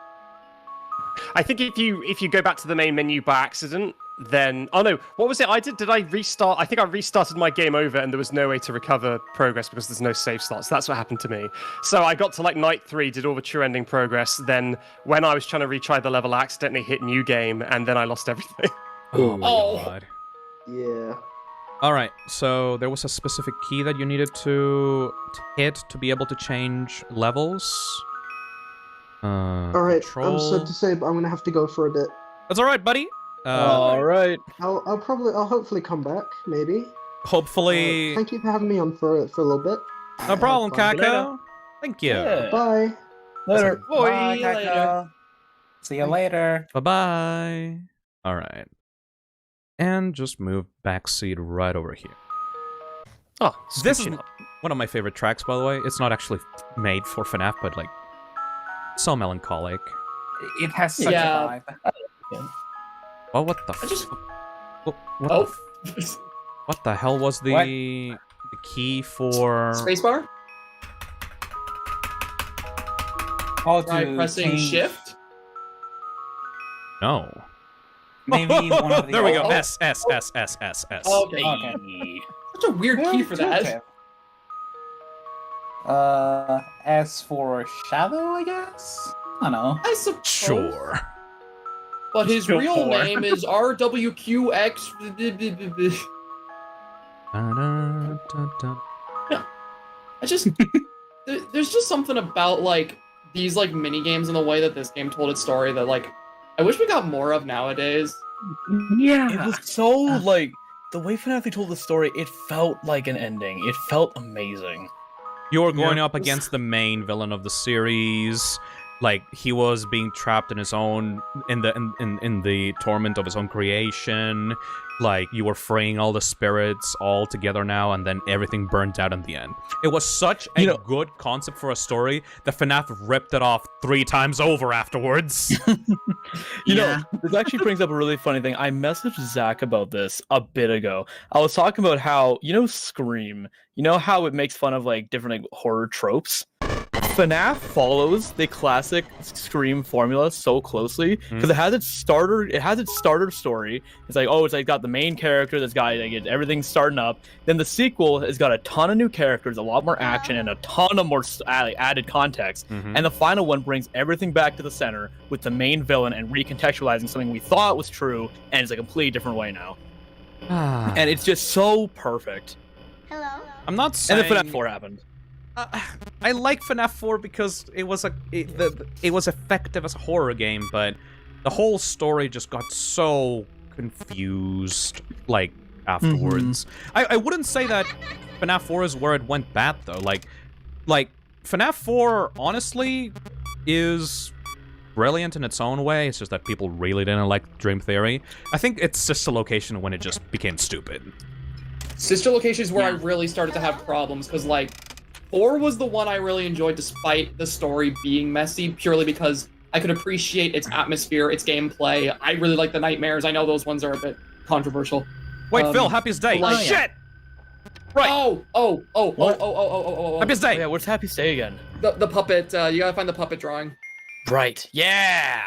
I think if you go back to the main menu by accident, then no, what was it I did? Did I restart? I think I restarted my game over and there was no way to recover progress because there's no save slots. That's what happened to me. So I got to like night 3, did all the true ending progress. Then when I was trying to retry the level, I accidentally hit new game and then I lost everything. Oh my god. Yeah. Alright, so there was a specific key that you needed to hit to be able to change levels. Alright, I'm sad to say, but I'm gonna have to go for a bit. That's alright, buddy. Alright. I'll hopefully come back, maybe. Hopefully... thank you for having me on for a little bit. No problem, Kako. Thank you. Yeah. Bye. Later. Bye, Kako. See you later. Bye-bye. Alright. And just move backseat right over here. Oh, this is one of my favorite tracks, by the way. It's not actually made for FNAF, but like, so melancholic. It has such a vibe. Oh, what the? What the hell was the key for? Spacebar. Try pressing shift. No. Maybe one of the there we go. S. Okay. Such a weird key for that. S for shadow, I guess? I don't know. I suppose. Sure. But his real name is RWQX. I just... There's just something about, like, these, like, mini-games and the way that this game told its story that, like, I wish we got more of nowadays. Yeah. It was so, like, the way FNAF told the story, it felt like an ending. It felt amazing. You were going up against the main villain of the series. Like, he was being trapped in his own, in the torment of his own creation. Like, you were freeing all the spirits all together now, and then everything burned out in the end. It was such a good concept for a story that FNAF ripped it off 3 times over afterwards. You know, this actually brings up a really funny thing. I messaged Zach about this a bit ago. I was talking about how, you know, Scream, you know how it makes fun of, like, different like, horror tropes? FNAF follows the classic Scream formula so closely because it has its starter story. It's like, oh, it's like got the main character that's got like everything starting up. Then the sequel has got a ton of new characters, a lot more action, and a ton of more added context. And the final one brings everything back to the center with the main villain and recontextualizing something we thought was true, and it's a completely different way now. And it's just so perfect. Hello. I'm not saying... And then FNAF 4 happened. I like FNAF 4 because it was it was effective as a horror game, but the whole story just got so confused, like, afterwards. I wouldn't say that FNAF 4 is where it went bad, though. Like FNAF 4, honestly, is brilliant in its own way. It's just that people really didn't like Dream Theory. I think it's Sister Location when it just became stupid. Sister Location is where I really started to have problems, because, like, 4 was the one I really enjoyed despite the story being messy, purely because I could appreciate its atmosphere, its gameplay. I really like the nightmares. I know those ones are a bit controversial. Wait, Phil, Happiest Day. Like, shit! Right. Oh. Happiest Day. Oh, yeah, what's Happiest Day again? The puppet, you gotta find the puppet drawing. Right. Yeah!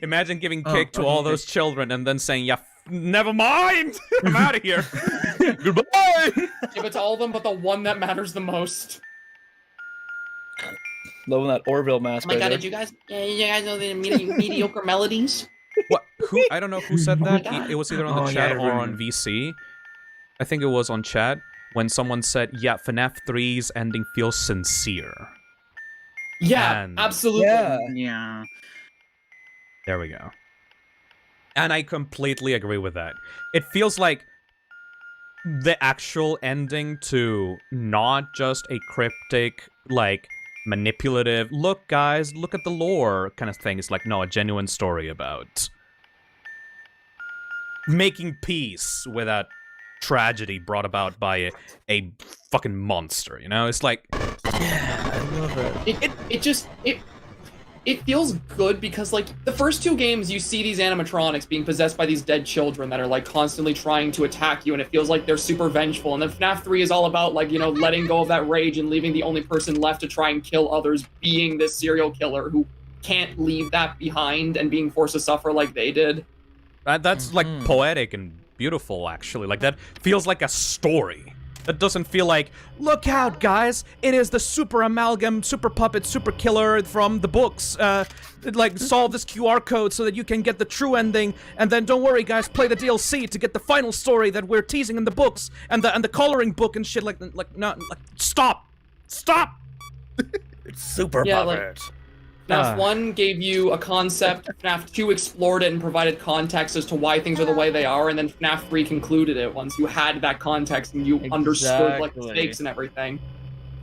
Imagine giving cake to all those children and then saying, yeah, never mind! I'm out of here. Goodbye! Give it to all of them, but the one that matters the most. Loving that Orville mask. Oh my god, did you guys know the mediocre melodies? What? Who? I don't know who said that. It was either on the chat or on VC. I think it was on chat when someone said, yeah, FNAF 3's ending feels sincere. Yeah, absolutely. Yeah. There we go. And I completely agree with that. It feels like the actual ending to not just a cryptic, like, manipulative, look guys, look at the lore kind of thing. It's like, no, a genuine story about making peace with that tragedy brought about by a fucking monster, you know? It's like, yeah, I love it. It feels good because, like, the first 2 games, you see these animatronics being possessed by these dead children that are, like, constantly trying to attack you, and it feels like they're super vengeful. And then FNAF 3 is all about, like, you know, letting go of that rage and leaving the only person left to try and kill others being this serial killer who can't leave that behind and being forced to suffer like they did. That's, like, poetic and beautiful, actually. Like, that feels like a story. That doesn't feel like, look out, guys, it is the super amalgam, super puppet, super killer from the books. Like, solve this QR code so that you can get the true ending, and then don't worry, guys, play the DLC to get the final story that we're teasing in the books, and the coloring book and shit. Like, no, like, stop! It's super puppet. FNAF 1 gave you a concept, FNAF 2 explored it and provided context as to why things are the way they are, and then FNAF 3 concluded it once you had that context and you understood, like, the stakes and everything.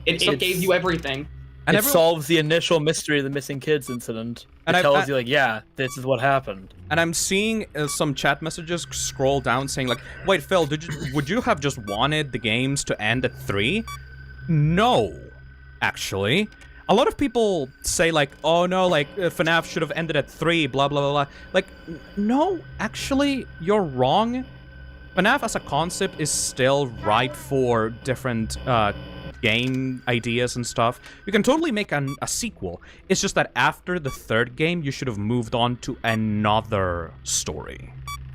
It gave you everything. And it solves the initial mystery of the missing kids incident. It tells you, like, yeah, this is what happened. And I'm seeing some chat messages scroll down saying, like, wait, Phil, would you have just wanted the games to end at 3? No, actually. A lot of people say, like, oh no, like, FNAF should have ended at 3, blah, blah, blah, blah. Like, no, actually, you're wrong. FNAF as a concept is still ripe for different game ideas and stuff. You can totally make a sequel. It's just that after the 3rd game, you should have moved on to another story.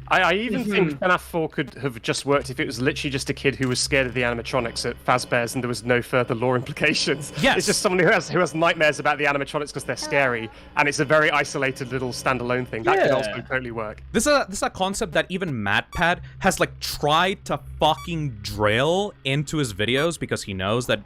I even think FNAF 4 could have just worked if it was literally just a kid who was scared of the animatronics at Fazbear's and there was no further lore implications. Yes. It's just someone who has nightmares about the animatronics because they're scary, and it's a very isolated little standalone thing. That could also totally work. This is a concept that even MatPat has, like, tried to fucking drill into his videos because he knows that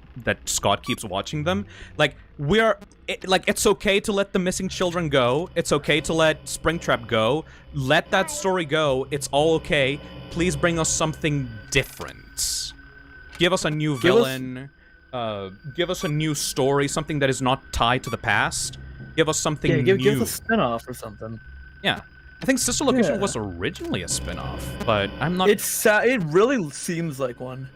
Scott keeps watching them. Like, it's okay to let the missing children go. It's okay to let Springtrap go. Let that story go. It's all okay. Please bring us something different. Give us a new villain. give us a new story, something that is not tied to the past. Give us something Yeah, new. give us a spin-off or something. Yeah. I think Sister Location Yeah. was originally a spin-off, but I'm not... It really seems like one.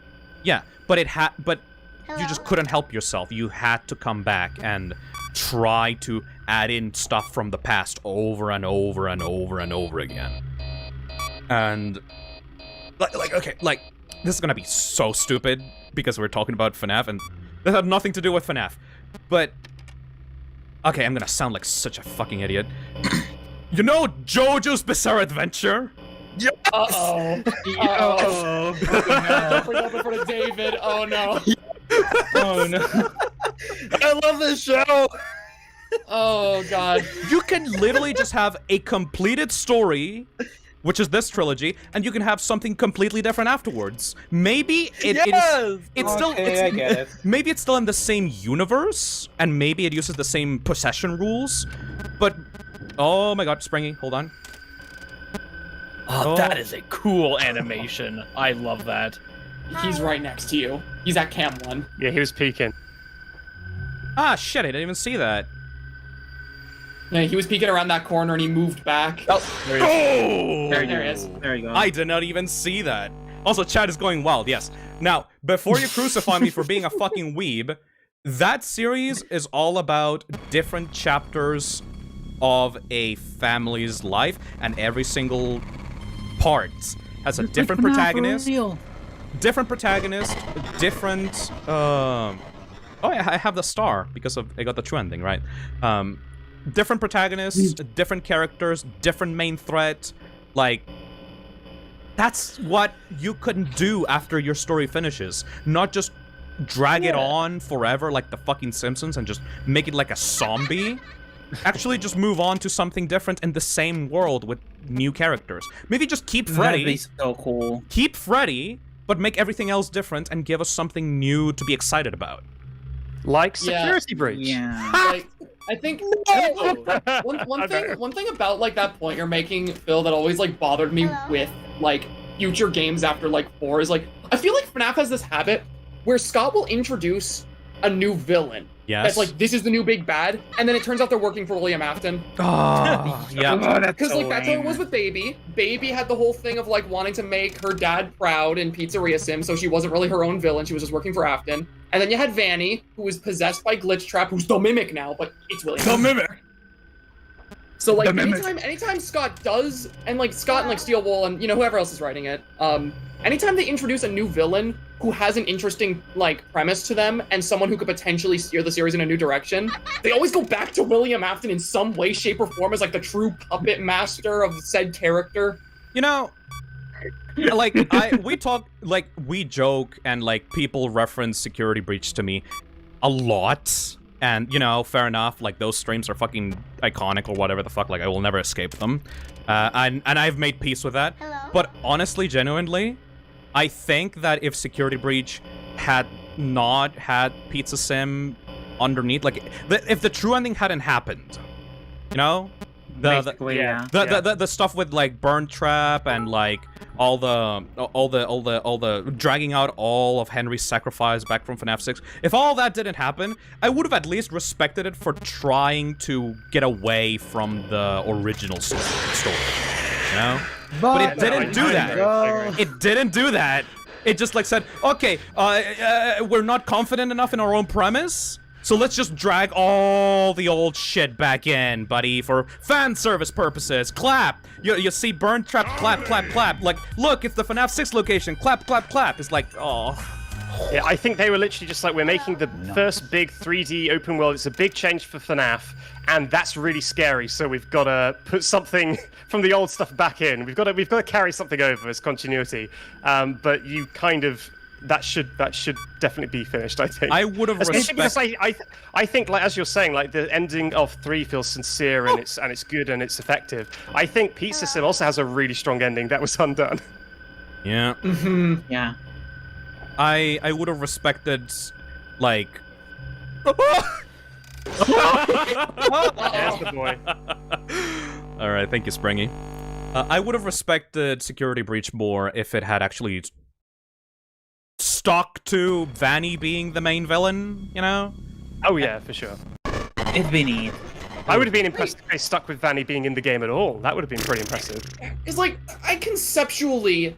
Yeah, but you just couldn't help yourself. You had to come back and try to add in stuff from the past over and over and over and over again. And like this is gonna be so stupid because we're talking about FNAF and this had nothing to do with FNAF. But okay, I'm gonna sound like such a fucking idiot. You know JoJo's Bizarre Adventure? Yes! Uh-oh. Uh-oh. Don't bring up in front of David. Oh no. Oh no. I love this show! Oh god. You can literally just have a completed story, which is this trilogy, and you can have something completely different afterwards. Maybe it's still Okay, I get it. maybe it's still in the same universe, and maybe it uses the same possession rules, but oh my god, Springy, hold on. Oh, that is a cool animation. I love that. He's right next to you. He's at cam 1. Yeah, he was peeking. Ah, shit, I didn't even see that. Yeah, he was peeking around that corner and he moved back. Oh, there he is. There he is. There you go. I did not even see that. Also, chat is going wild, yes. Now, before you crucify me for being a fucking weeb, that series is all about different chapters of a family's life, and every single part has a different protagonist. Different protagonist, different, oh, I have the star because I got the true ending, right? Different protagonists, different characters, different main threat, like, that's what you can do after your story finishes. Not just drag it on forever like the fucking Simpsons and just make it like a zombie. Actually just move on to something different in the same world with new characters. Maybe just keep Freddy. That'd be so cool. Keep Freddy, but make everything else different and give us something new to be excited about. Like Security Breach. Yeah. Like, I think one thing about like that point you're making, Phil, that always like bothered me with like future games after like 4 is like I feel like FNAF has this habit where Scott will introduce a new villain. Yes. That's like, this is the new big bad, and then it turns out they're working for William Afton. Oh, yeah. Because like that's how it was with Baby. Baby had the whole thing of like wanting to make her dad proud in Pizzeria Sim, so she wasn't really her own villain. She was just working for Afton. And then you had Vanny, who was possessed by Glitchtrap, who's the Mimic now, but it's William. The Mimic. So like anytime Scott does, and like Scott and like Steel Wool and you know whoever else is writing it, anytime they introduce a new villain who has an interesting like premise to them and someone who could potentially steer the series in a new direction, they always go back to William Afton in some way, shape, or form as like the true puppet master of said character. You know, like we joke and like people reference Security Breach to me a lot. And, you know, fair enough, like, those streams are fucking iconic or whatever the fuck, like, I will never escape them. And I've made peace with that. Hello? But honestly, genuinely, I think that if Security Breach had not had Pizza Sim underneath, like, if the true ending hadn't happened, you know? The stuff with, like, Burn Trap and, like, all the dragging out all of Henry's sacrifice back from FNAF 6. If all that didn't happen, I would have at least respected it for trying to get away from the original story, you know? But it didn't do that. It didn't do that. It just like said, okay, we're not confident enough in our own premise, so let's just drag all the old shit back in, buddy, for fan service purposes. Clap! You see Burn Trap, clap, clap, clap. Like, look, it's the FNAF 6 location. Clap, clap, clap. It's like, oh. Yeah, I think they were literally just like, we're making the first big 3D open world. It's a big change for FNAF, and that's really scary, so we've got to put something from the old stuff back in. We've got to carry something over as continuity. But you kind of... That should definitely be finished, I think. I would have respected because I think, like as you're saying, like the ending of 3 feels sincere and it's good and it's effective. I think Pizza Sim also has a really strong ending that was undone. Yeah. Mm-hmm. Yeah. I would have respected, like. There's the boy. All right, thank you, Springy. I would have respected Security Breach more if it had actually stuck to Vanny being the main villain, you know? Oh yeah, for sure. It'd be neat. I would have been impressed if they stuck with Vanny being in the game at all. That would have been pretty impressive. It's like I conceptually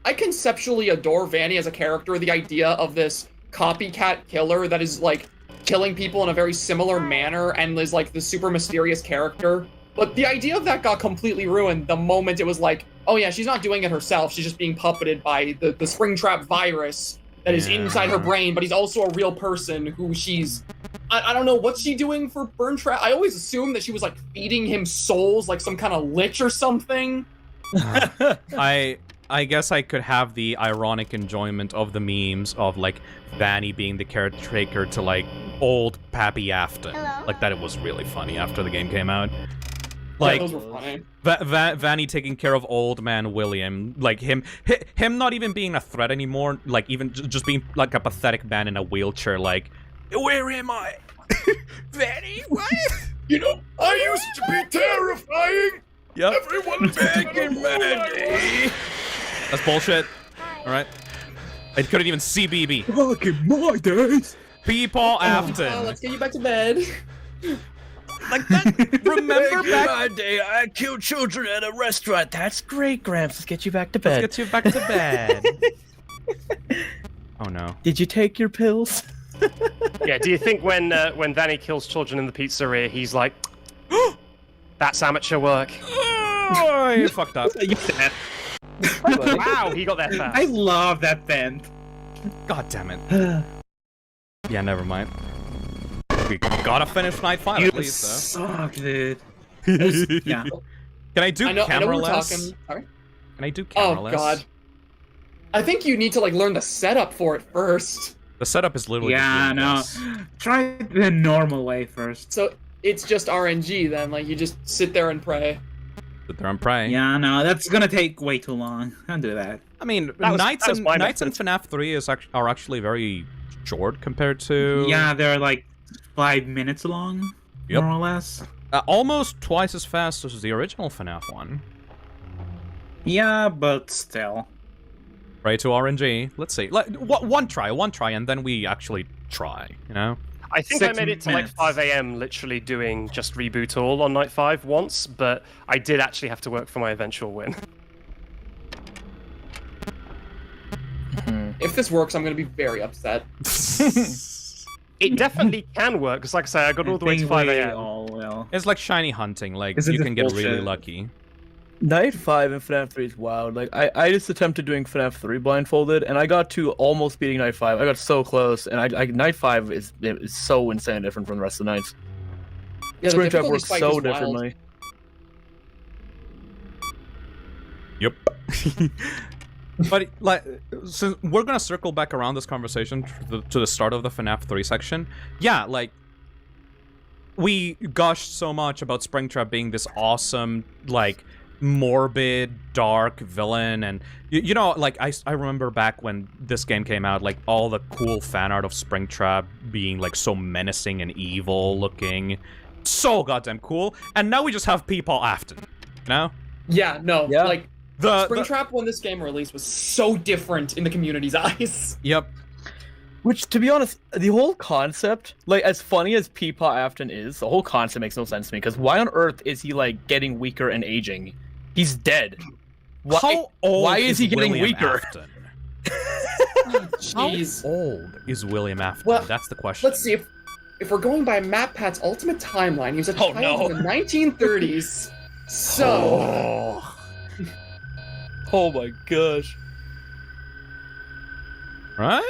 adore Vanny as a character. The idea of this copycat killer that is like killing people in a very similar manner and is like the super mysterious character. But the idea of that got completely ruined the moment it was like, oh yeah, she's not doing it herself. She's just being puppeted by the Springtrap virus that is inside her brain, but he's also a real person who she's... I don't know, what's she doing for Burntrap? I always assumed that she was, like, feeding him souls, like some kind of lich or something. I guess I could have the ironic enjoyment of the memes of, like, Vanny being the caretaker to, like, old Pappy Afton. Like, that it was really funny after the game came out. Like, yeah, those were funny. Vanny taking care of old man William, like him not even being a threat anymore, like even just being like a pathetic man in a wheelchair, like, where am I? Vanny, what? You know, I used to be terrifying. Yep. Everyone begging Vanny. That's bullshit. All right. I couldn't even see BB. Back in my days. Peepaw Afton. Oh, let's get you back to bed. Like that. Remember back in my day, I killed children at a restaurant. That's great, Gramps. Let's get you back to bed. Let's get you back to bed. Oh no. Did you take your pills? Yeah. Do you think when Vanny kills children in the pizzeria, he's like, "That's amateur work." Oh, you fucked up. Wow, he got there fast. I love that band. God damn it. Yeah, never mind. We gotta finish night 5 You at least, though. suck, dude. Yeah. Can I do I know we're camera-less? talking. Sorry? Can I do camera-less? Oh god. I think you need to like learn the setup for it first. The setup is literally Yeah, just no. doing this. Try the normal way first. So it's just RNG then, like you just sit there and pray. Sit there and pray. Yeah, no, that's gonna take way too long. Don't do that. I mean, That was Nights and my FNAF 3 are actually very short compared to... Yeah, they're like 5 minutes long, Yep. more or less. Almost twice as fast as the original FNAF one. Yeah, but still. Right to RNG. Let's see. One try, and then we actually try, you know? I think I made it to like 5 AM literally doing just reboot all on night 5 once, but I did actually have to work for my eventual win. If this works, I'm gonna be very upset. It definitely can work, because like I say, I got all the way to 5 AM. Oh, well. It's like shiny hunting, like, Isn't you this can get really bullshit? lucky. Night 5 in FNAF 3 is wild. Like, I just attempted doing FNAF 3 blindfolded, and I got to almost beating Night 5. I got so close, and Night 5 is so insane different from the rest of the nights. Yeah, the Springtrap difficulty works spike so is wild. differently. Yep. But like, so we're gonna circle back around this conversation to the start of the FNAF 3 section. Yeah, like, we gushed so much about Springtrap being this awesome, like, morbid, dark villain, and you know, like, I remember back when this game came out, like, all the cool fan art of Springtrap being like so menacing and evil looking, so goddamn cool. And now we just have Peepaw Afton, you know? Yeah, no, Yeah. like Springtrap when this game released was so different in the community's eyes. Yep. Which, to be honest, the whole concept, like, as funny as Peepaw Afton is, the whole concept makes no sense to me, because why on earth is he, like, getting weaker and aging? He's dead. Why, How old why is he getting William weaker? Afton? Jeez. How old is William Afton? Well, That's the question. Let's see if we're going by MatPat's ultimate timeline. He was a child in the 1930s. So. Oh my gosh. Right?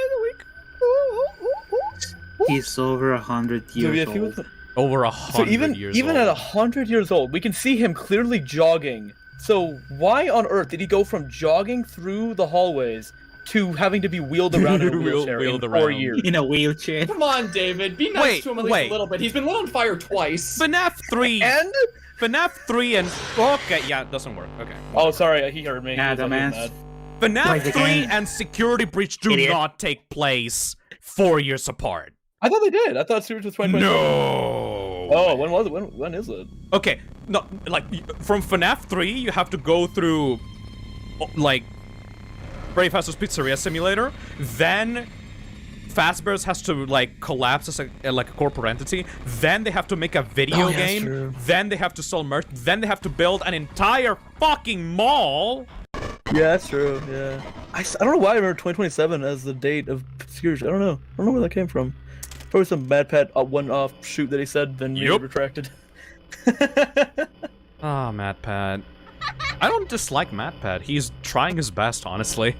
He's over 100 years old. Over So 100 years even old. at 100 years old, we can see him clearly jogging. So why on earth did he go from jogging through the hallways to having to be wheeled around in a wheelchair Wheeled in 4 around. years? In a wheelchair. Come on, David. Be nice Wait, to him at least wait. a little bit. He's been lit on fire twice. FNAF 3. And? FNAF 3 and... Okay, yeah, it doesn't work. Okay. Oh, sorry, he heard me. Yeah, He was like, dumbass. FNAF Like the 3 game. and Security Breach do Idiot. not take place 4 years apart. I thought they did. I thought Super was 2020. No. Oh, when was it? When is it? Okay, no, like, from FNAF 3, you have to go through, like, Freddy Fazbear's Pizzeria Simulator, then Fazbear's has to like collapse as a corporate entity, then they have to make a video game, true. then they have to sell merch, then they have to build an entire fucking mall. Yeah, that's true. Yeah, I don't know why I remember 2027 as the date of Scourge. I don't know where that came from. Probably some MatPat one-off shoot that he said, then you retracted. Ah, MatPat. I don't dislike MatPat. He's trying his best, honestly.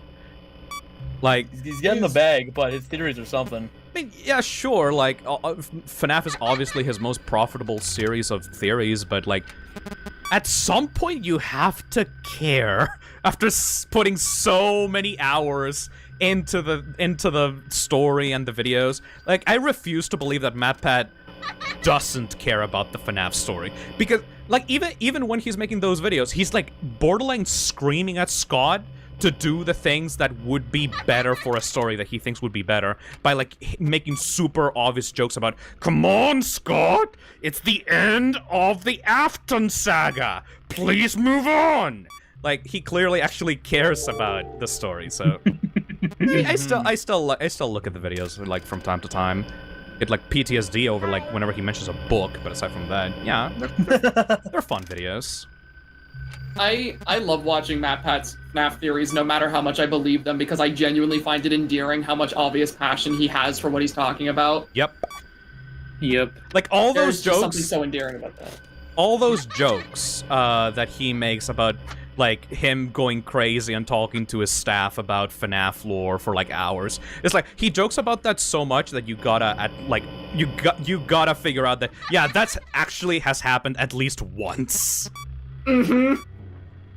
Like, he's getting the bag, but his theories are something. I mean, yeah, sure, like, FNAF is obviously his most profitable series of theories, but, like, at some point you have to care after putting so many hours into the story and the videos. Like, I refuse to believe that MatPat doesn't care about the FNAF story. Because, like, even when he's making those videos, he's, like, borderline screaming at Scott to do the things that would be better for a story that he thinks would be better by, like, making super obvious jokes about, come on, Scott, it's the end of the Afton saga. Please move on. Like, he clearly actually cares about the story, so I still look at the videos, like, from time to time. Get, like, PTSD over, like, whenever he mentions a book, but aside from that, yeah, they're fun videos. I love watching MatPat's FNAF theories, no matter how much I believe them, because I genuinely find it endearing how much obvious passion he has for what he's talking about. Yep. Yep. Like, all There's those just jokes... something so endearing about that. All those jokes that he makes about, like, him going crazy and talking to his staff about FNAF lore for, like, hours. It's like, he jokes about that so much that you gotta, you gotta figure out that, yeah, that's actually has happened at least once. Mm-hmm.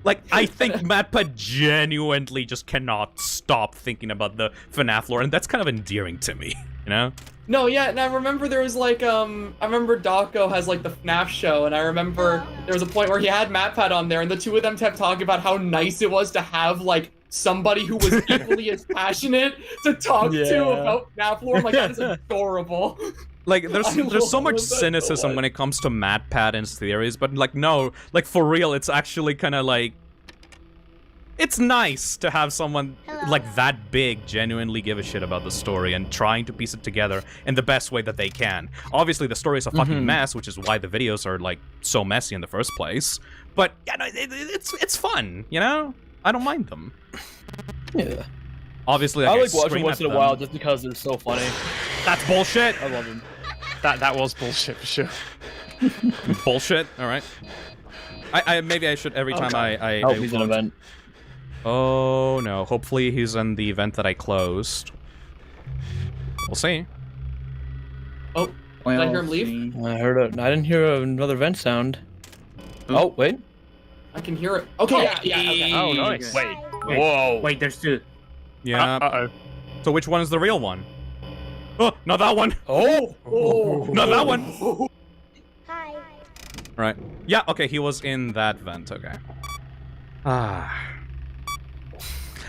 Like, I think MatPat genuinely just cannot stop thinking about the FNAF lore, and that's kind of endearing to me, you know? No, yeah, and I remember there was, like, I remember Dawko has, like, the FNAF show, and I remember there was a point where he had MatPat on there, and the two of them kept talking about how nice it was to have, like, somebody who was equally as passionate to talk to about FNAF lore. I'm like, that is adorable. Like, there's so much cynicism when it comes to MatPat and his theories, but, like, no, like, for real, it's actually kind of, like, it's nice to have someone, like, that big genuinely give a shit about the story and trying to piece it together in the best way that they can. Obviously, the story is a fucking mess, which is why the videos are, like, so messy in the first place, but, yeah, no, it's fun, you know? I don't mind them. Yeah. Obviously, I like watching once in a while just because they're so funny. That's bullshit. I love them. That was bullshit for sure. Bullshit. All right. Maybe I should every time I hope he's in an event. Oh no! Hopefully he's in the event that I closed. We'll see. Oh, did I hear him leave? I heard it. I didn't hear another vent sound. Oh wait. I can hear it. Okay. Yeah. Okay. Oh nice. Wait. Whoa. Wait, there's two. Yeah. Uh-oh. So which one is the real one? Oh, not that one. Oh. Not that one. Hi. Right. Yeah. Okay. He was in that vent. Okay. Ah.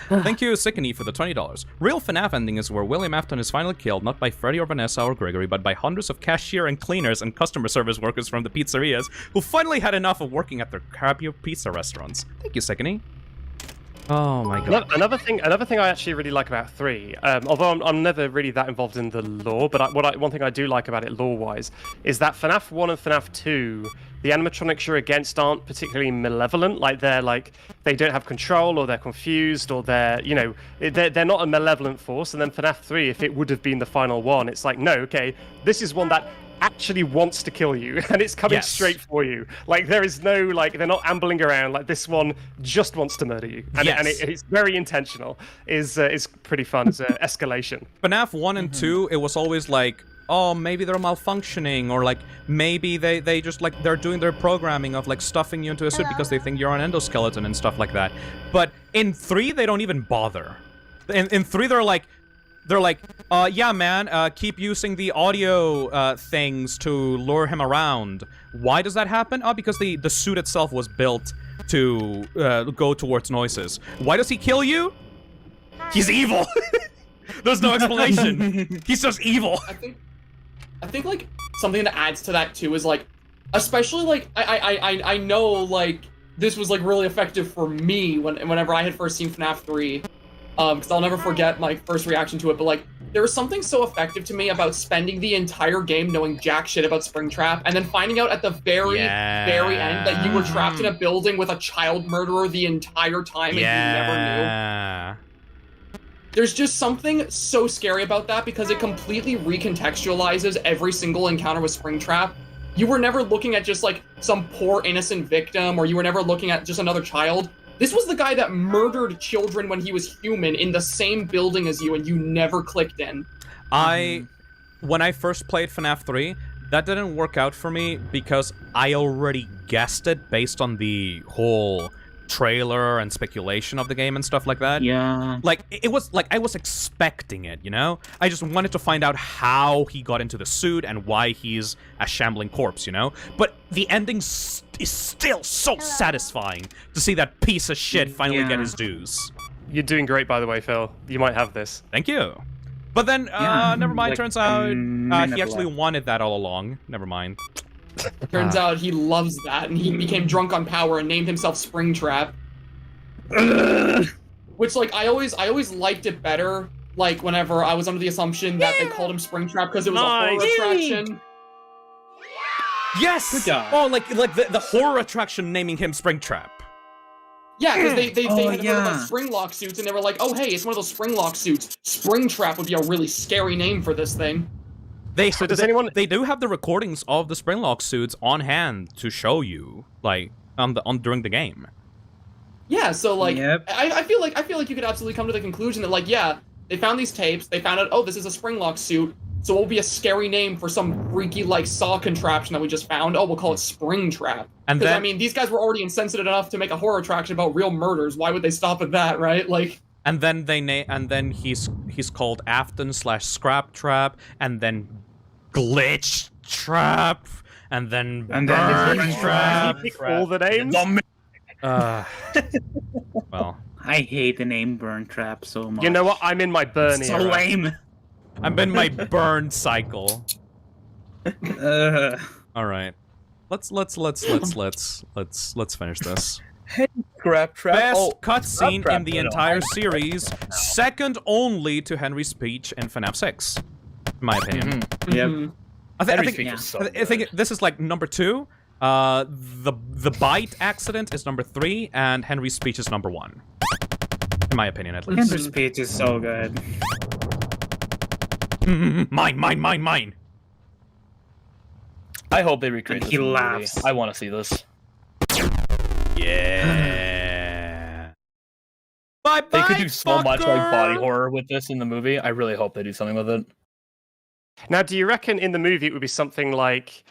Thank you, Sickany, for the $20. Real FNAF ending is where William Afton is finally killed, not by Freddy or Vanessa or Gregory, but by hundreds of cashier and cleaners and customer service workers from the pizzerias who finally had enough of working at their crappy pizza restaurants. Thank you, Sickany. Oh my god. Another thing I actually really like about 3, although I'm never really that involved in the lore, but one thing I do like about it lore-wise is that FNAF 1 and FNAF 2, the animatronics you're against aren't particularly malevolent. Like, they don't have control, or they're confused, or they're not a malevolent force. And then FNAF 3, if it would have been the final one, it's like, no, okay, this is one that actually wants to kill you, and it's coming straight for you. Like, there is no, like, they're not ambling around. Like, this one just wants to murder you, and, it's very intentional. Is pretty fun as an escalation. FNAF 1 and 2, it was always like, oh, maybe they're malfunctioning, or like maybe they just like they're doing their programming of like stuffing you into a suit because they think you're an endoskeleton and stuff like that. But in 3, they don't even bother. In 3, they're like, yeah, man, keep using the audio things to lure him around. Why does that happen? Oh, because the suit itself was built to go towards noises. Why does he kill you? He's evil. There's no explanation. He's just evil. I think like something that adds to that too is like, especially like I know like this was like really effective for me whenever I had first seen FNAF 3. because I'll never forget my first reaction to it. But like, there was something so effective to me about spending the entire game knowing jack shit about Springtrap, and then finding out at the very end that you were trapped in a building with a child murderer the entire time and you never knew. There's just something so scary about that because it completely recontextualizes every single encounter with Springtrap. You were never looking at just like some poor innocent victim, or you were never looking at just another child. This was the guy that murdered children when he was human in the same building as you, and you never clicked in. When I first played FNAF 3, that didn't work out for me because I already guessed it based on the whole trailer and speculation of the game and stuff like that. Yeah. Like, it was like I was expecting it, you know? I just wanted to find out how he got into the suit and why he's a shambling corpse, you know? But the ending is still so satisfying to see that piece of shit finally get his dues. You're doing great, by the way, Phil. You might have this. Thank you. But then, never mind, turns out he actually wanted that all along. Never mind. Turns out he loves that, and he became drunk on power and named himself Springtrap. Which, like, I always liked it better, like, whenever I was under the assumption that they called him Springtrap because it was a horror attraction. Yes! Good job. Oh, like the horror attraction naming him Springtrap. Yeah, because they had heard about Springlock suits, and they were like, oh, hey, it's one of those Springlock suits. Springtrap would be a really scary name for this thing. They do have the recordings of the Springlock suits on hand to show you, like, during the game. Yeah, so like I feel like you could absolutely come to the conclusion that like, yeah, they found these tapes, they found out, oh, this is a Springlock suit, so it will be a scary name for some freaky like saw contraption that we just found. Oh, we'll call it Springtrap. And because I mean, these guys were already insensitive enough to make a horror attraction about real murders. Why would they stop at that, right? Like. And then he's called Afton/Scrap Trap, and then Glitch Trap, and then Burn Trap. All the names. Well, I hate the name Burn Trap so much. You know what? I'm in my burn It's so era. lame. I'm in my burn cycle. All right, let's finish this. Hey, Scrap Trap. Best cutscene in the entire series, second only to Henry's speech in FNAF 6, in my opinion. Yep. I think this is like number 2. The bite accident is number 3, and Henry's speech is number 1. In my opinion, at least. Henry's speech is so good. Mine. I hope they recreate And this he movie. laughs. I want to see this. Yeah. They could do so much like body horror with this in the movie. I really hope they do something with it. Now, do you reckon in the movie it would be something like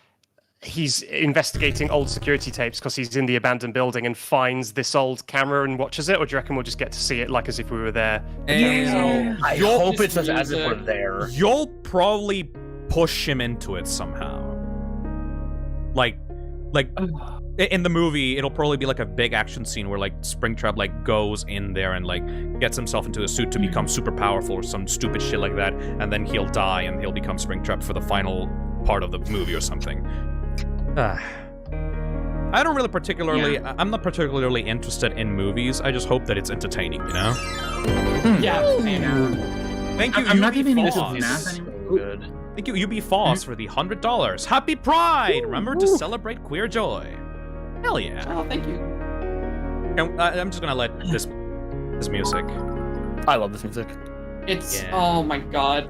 he's investigating old security tapes because he's in the abandoned building and finds this old camera and watches it, or do you reckon we'll just get to see it like as if we were there? I hope it's as if we're there. You'll probably push him into it somehow. Like in the movie, it'll probably be like a big action scene where like Springtrap like goes in there and like gets himself into a suit to become super powerful or some stupid shit like that, and then he'll die and he'll become Springtrap for the final part of the movie or something. I don't really particularly. Yeah. I'm not particularly interested in movies. I just hope that it's entertaining, you know. Yeah. Thank you. I'm not even into Foss. FNAF anymore. Good. Thank you, UB Foss, for the $100. Happy Pride! Remember to celebrate queer joy. Hell yeah. Oh, thank you. I'm just gonna let this music. I love this music. It's oh my god.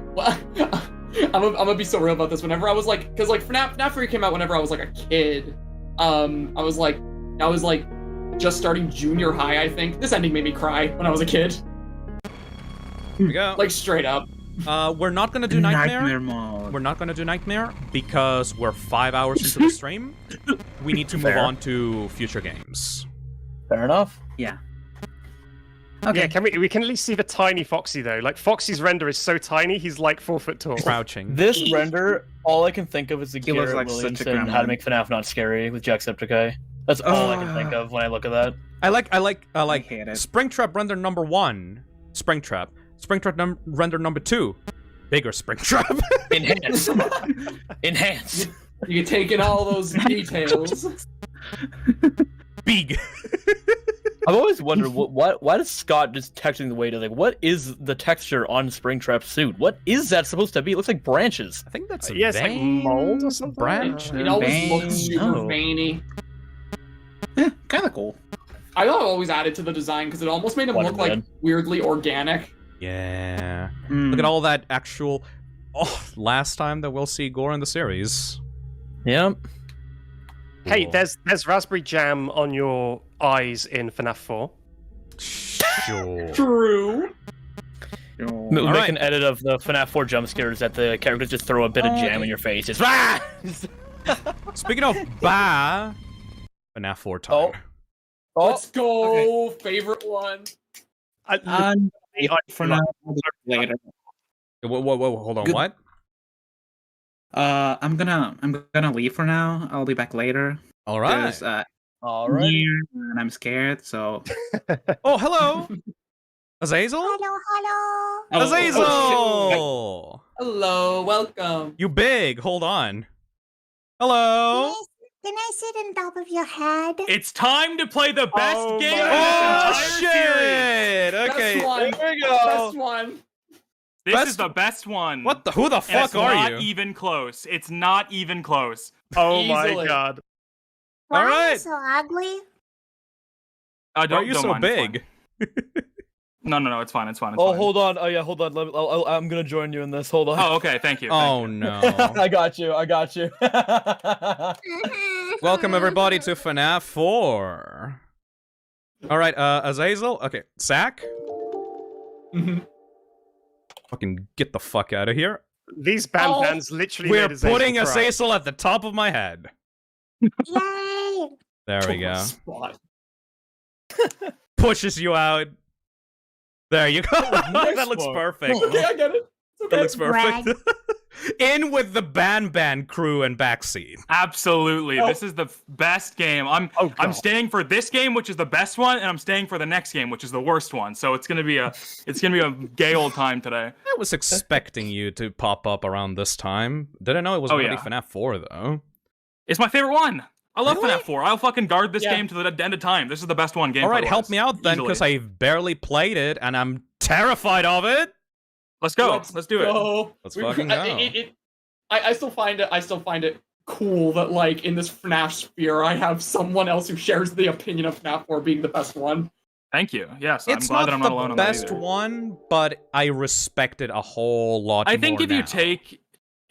I'm gonna be so real about this. Whenever I was like, because like FNAF 3 came out whenever I was like a kid. I was like just starting junior high, I think. This ending made me cry when I was a kid. Here we go. Like straight up. We're not gonna do Nightmare. Mode. We're not gonna do Nightmare because we're 5 hours into the stream. We need to move on to future games. Fair enough. Yeah. Okay. Yeah, can we can at least see the tiny Foxy though? Like Foxy's render is so tiny, he's like 4 foot tall. Crouching. This render, all I can think of is the He looks Garrett like such a Williamson How to Make FNAF Not Scary with Jacksepticeye. That's all I can think of when I look at that. I like hate it. Springtrap render number 1. Springtrap render number 2. Bigger Springtrap. Enhance. Enhance. You take in all those details. Big. I've always wondered why does Scott just texting the way to like what is the texture on Springtrap's suit? What is that supposed to be? It looks like branches. I think that's Yeah, it's like mold or something. branch. It always looks Veins. super No. veiny. Yeah, kind of cool. I thought it always added to the design because it almost made him look like Waterbed. weirdly organic. Yeah. Hmm. Look at all that actual. Oh, last time that we'll see Gore in the series. Yep. Hey, Cool. there's raspberry jam on your eyes in FNAF 4. Sure. True. Make right. an edit of the FNAF 4 jump scares that the characters just throw a bit of jam in your face. It's Speaking of FNAF 4 time. Let's go. Favorite one. For now, later. Whoa, hold on, Good. what? I'm gonna leave for now. I'll be back later. All right. 'Cause, All right. and I'm scared. So. Oh, hello. Azazel? Hello. Azazel! Hello. Welcome. You big. Hold on. Hello. Can I sit on top of your head? It's time to play the best game in Oh, this entire series. shit. Okay. Best one. There we go. Best one. This Best- is the best one. What the? Who the And fuck it's are not you? even close. It's not even close. Oh my Easily. god. Why All are right. you so ugly? Why are you don't so mind, it's fine. big? No, it's fine. It's fine. It's Oh, fine. hold on. Oh, yeah, hold on. I'm gonna join you in this. Hold on. Oh, okay. Thank you. Oh no. I got you. Welcome everybody to FNAF 4. All right, Azazel. Okay, Zach. Fucking get the fuck out of here. These bands literally We're made Azazel putting cry. Azazel at the top of my head. Yay! There we go. Spot. Pushes you out. There you go. That looks perfect. Okay, I get it. It's okay. That looks perfect. In with the Ban crew and backseat. Absolutely. Oh. This is the best game. I'm staying for this game, which is the best one, and I'm staying for the next game, which is the worst one. So it's gonna be a gay old time today. I was expecting you to pop up around this time. Didn't know it was Oh, already yeah. FNAF 4 though. It's my favorite one. I love Really? FNAF 4. I'll fucking guard this Yeah. game to the end of time. This is the best one game. All right, help me out then, because I've barely played it and I'm terrified of it. Let's go. Let's do it. Go. Let's fucking go. I still find it cool that like in this FNAF sphere I have someone else who shares the opinion of FNAF 4 being the best one. Thank you. Yes, It's I'm glad that I'm not alone the on that best either. one, but I respect it a whole lot more I think if now.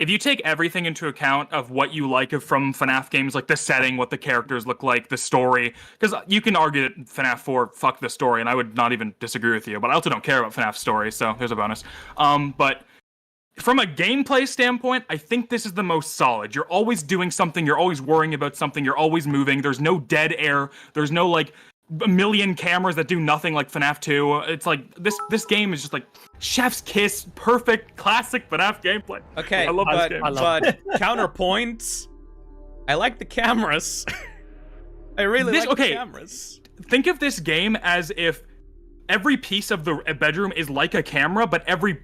you take everything into account of what you like from FNAF games, like the setting, what the characters look like, the story, because you can argue that FNAF 4 fuck the story, and I would not even disagree with you, but I also don't care about FNAF's story, so there's a bonus. But from a gameplay standpoint, I think this is the most solid. You're always doing something, you're always worrying about something, you're always moving, there's no dead air, there's no like a million cameras that do nothing like FNAF 2. It's like this game is just like chef's kiss, perfect classic FNAF gameplay. Okay, I love this game. but counterpoint, I like the cameras. I really like the cameras. Think of this game as if every piece of the bedroom is like a camera, but every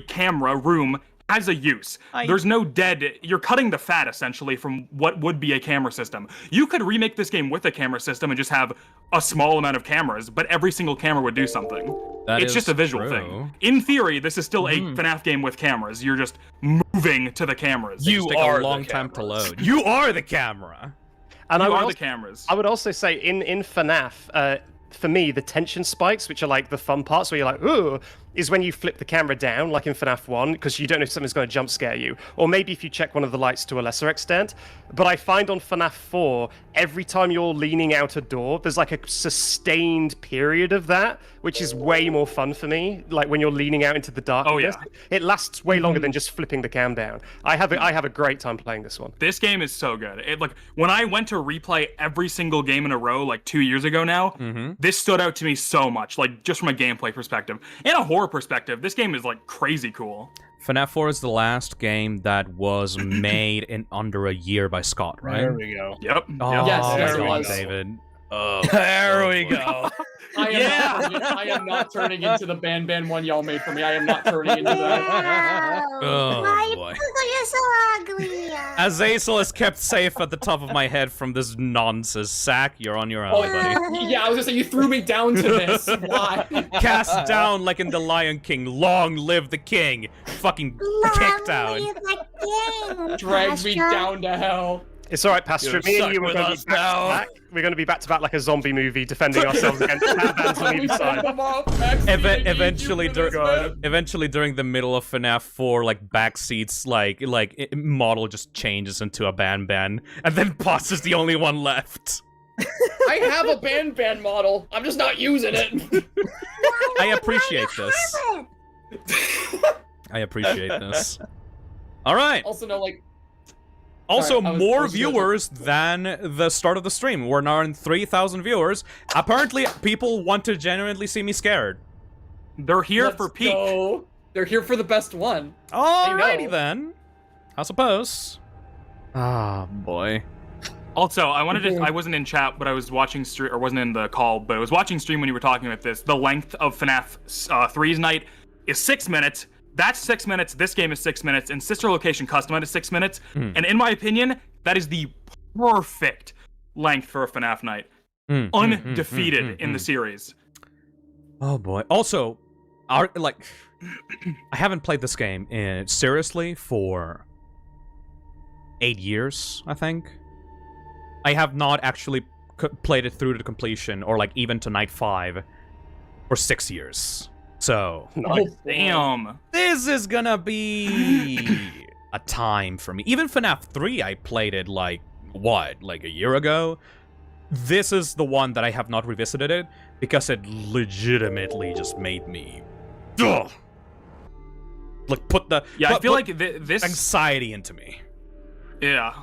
camera room has a use. There's no dead. You're cutting the fat essentially from what would be a camera system. You could remake this game with a camera system and just have a small amount of cameras, but every single camera would do something. That It's is just a visual true. thing. In theory, this is still a FNAF game with cameras. You're just moving to the cameras. They just take a long time to load. You are the camera. And You I would are the also- cameras. I would also say in FNAF, for me, the tension spikes, which are like the fun parts where you're like, ooh, is when you flip the camera down, like in FNAF 1, because you don't know if something's going to jump scare you. Or maybe if you check one of the lights to a lesser extent. But I find on FNAF 4, every time you're leaning out a door, there's like a sustained period of that, which is way more fun for me. Like when you're leaning out into the darkness. Oh, yeah. It lasts way longer than just flipping the cam down. I have a great time playing this one. This game is so good. It like when I went to replay every single game in a row like 2 years ago now, this stood out to me so much, like just from a gameplay perspective and a horror perspective. This game is like crazy cool. FNAF 4 is the last game that was made in under a year by Scott, right? There we go. Yep. Oh, Yes, very it well, was. David. Oh, there we go. I am not turning into the Ban one y'all made for me. I am not turning into that. Oh, Why boy. you're so ugly? Azazel is kept safe at the top of my head from this nonsense. Sack, you're on your own, buddy. Yeah, I was gonna say you threw me down to this. Why? Cast down like in the Lion King. Long live the king. Fucking kicked out. Dragged me down to hell. It's all right, Pastor. Me and you are going to be back to back. We're going to be back to back like a zombie movie, defending ourselves against bands on either side. Eventually, during the middle of FNAF 4, like backseats, model just changes into a ban, and then Boss is the only one left. I have a ban model. I'm just not using it. I appreciate this. I appreciate this. All right. Also, no, like. Also, Sorry, more viewers than the start of the stream. We're now in 3,000 viewers. Apparently, people want to genuinely see me scared. They're here for peak. Go. They're here for the best one. Alrighty then. I suppose. Ah, boy. Also, I wanted to. I wasn't in chat, but I was watching stream, or wasn't in the call, but I was watching stream when you were talking about this. The length of FNAF 3's night is 6 minutes. That's 6 minutes. This game is 6 minutes, and Sister Location Custom is 6 minutes. And in my opinion, that is the perfect length for a FNAF night. Undefeated in the series. Oh boy. Also, I haven't played this game seriously for 8 years, I think. I have not actually played it through to completion, or like even to night 5, for 6 years. So, damn. This is gonna be a time for me. Even FNAF 3, I played it like a year ago. This is the one that I have not revisited it because it legitimately just made me, like, put the I feel like this anxiety into me. Yeah.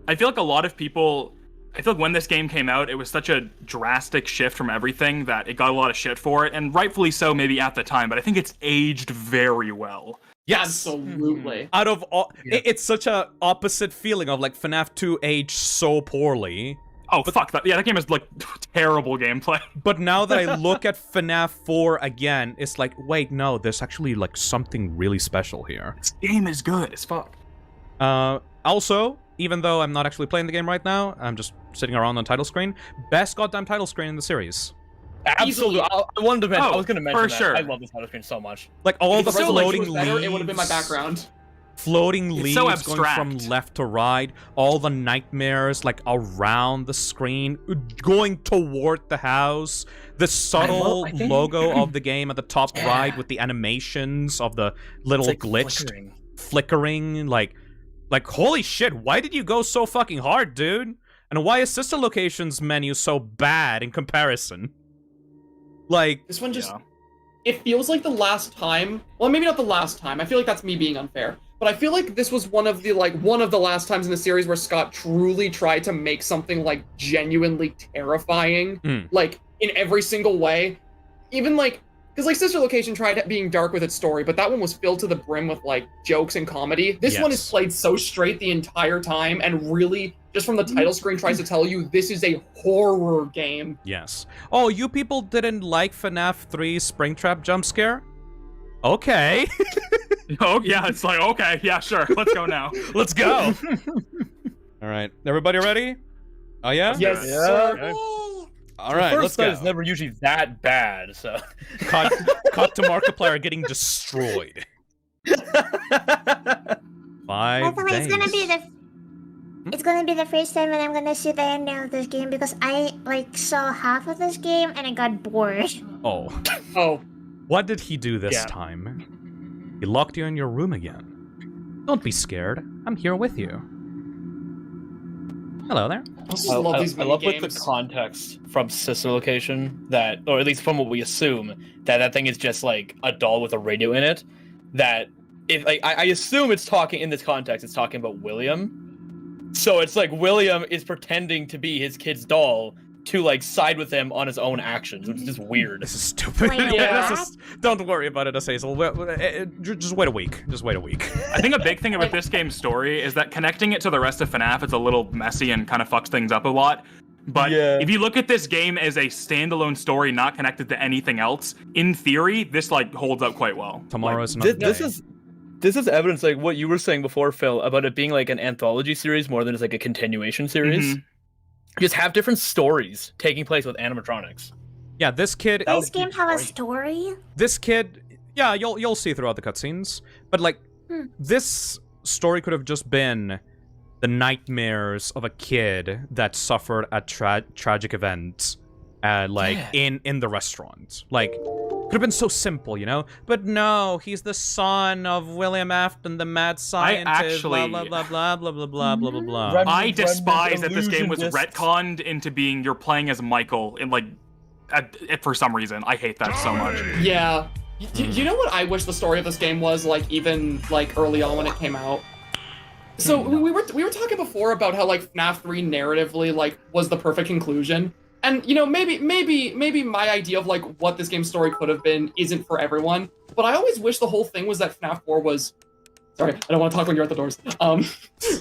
I feel like a lot of people. I feel like when this game came out, it was such a drastic shift from everything that it got a lot of shit for it, and rightfully so maybe at the time, but I think it's aged very well. Yes. Absolutely. Out of all, it's such a opposite feeling of like FNAF 2 aged so poorly. Oh, fuck that. Yeah, that game is like terrible gameplay. But now that I look at FNAF 4 again, it's like, wait, no, there's actually like something really special here. This game is good as fuck. Also, even though I'm not actually playing the game right now, I'm just sitting around on title screen. Best goddamn title screen in the series. Absolutely. I wanted to mention. I was going to mention for that. sure. I love this title screen so much. Like all If the floating resolution was better, leaves. it would have been my background. Floating leaves so going abstract. from left to right. All the nightmares like around the screen, going toward the house. The subtle logo of the game at the top right with the animations of the little glitched flickering. Like, holy shit, why did you go so fucking hard, dude? And why is Sister Location's menu so bad in comparison? Like, this one just... It feels like the last time... Well, maybe not the last time. I feel like that's me being unfair. But I feel like this was one of the last times in the series where Scott truly tried to make something, like, genuinely terrifying. Like, in every single way. Even, like... Because, like, Sister Location tried being dark with its story, but that one was filled to the brim with, like, jokes and comedy. This one is played so straight the entire time, and really, just from the title screen, tries to tell you this is a horror game. Yes. Oh, you people didn't like FNAF 3's Springtrap jump scare? Okay. Oh, yeah, it's like, okay, yeah, sure, let's go now. Let's go. All right, everybody ready? Oh, yeah? Yes, sir. Okay. All right, let's go. First is never usually that bad, so. Cut to Markiplier getting destroyed. 5 By the way, days. it's gonna be the first time that I'm gonna see the ending of this game because I saw half of this game and I got bored. Oh. What did he do this time? He locked you in your room again. Don't be scared. I'm here with you. Hello there. I love with the context from Sister Location that, or at least from what we assume, that thing is just like a doll with a radio in it. That if I assume it's talking in this context, it's talking about William. So it's like William is pretending to be his kid's doll to like side with him on his own actions, which is just weird. This is stupid. Don't worry about it, Azazel. Just wait a week. Just wait a week. I think a big thing about this game's story is that connecting it to the rest of FNAF is a little messy and kind of fucks things up a lot. But if you look at this game as a standalone story, not connected to anything else, in theory, this like holds up quite well. Tomorrow's like, This is evidence, like what you were saying before, Phil, about it being like an anthology series more than just like a continuation series. Mm-hmm. You just have different stories taking place with animatronics. Yeah, this kid. Does this game have a story? This kid, yeah, you'll see throughout the cutscenes, but like this story could have just been the nightmares of a kid that suffered a tragic event, in the restaurant. Like, could have been so simple, you know? But no, he's the son of William Afton, the mad scientist. Blah blah blah blah blah blah blah blah blah. I despise that this game was retconned into being you're playing as Michael in like, for some reason. I hate that so much. Yeah. You know what I wish the story of this game was like, even like early on when it came out. So we were talking before about how like FNAF 3 narratively like was the perfect conclusion, and you know maybe my idea of like what this game's story could have been isn't for everyone, but I always wish the whole thing was that FNAF 4 was. Sorry, I don't want to talk when you're at the doors.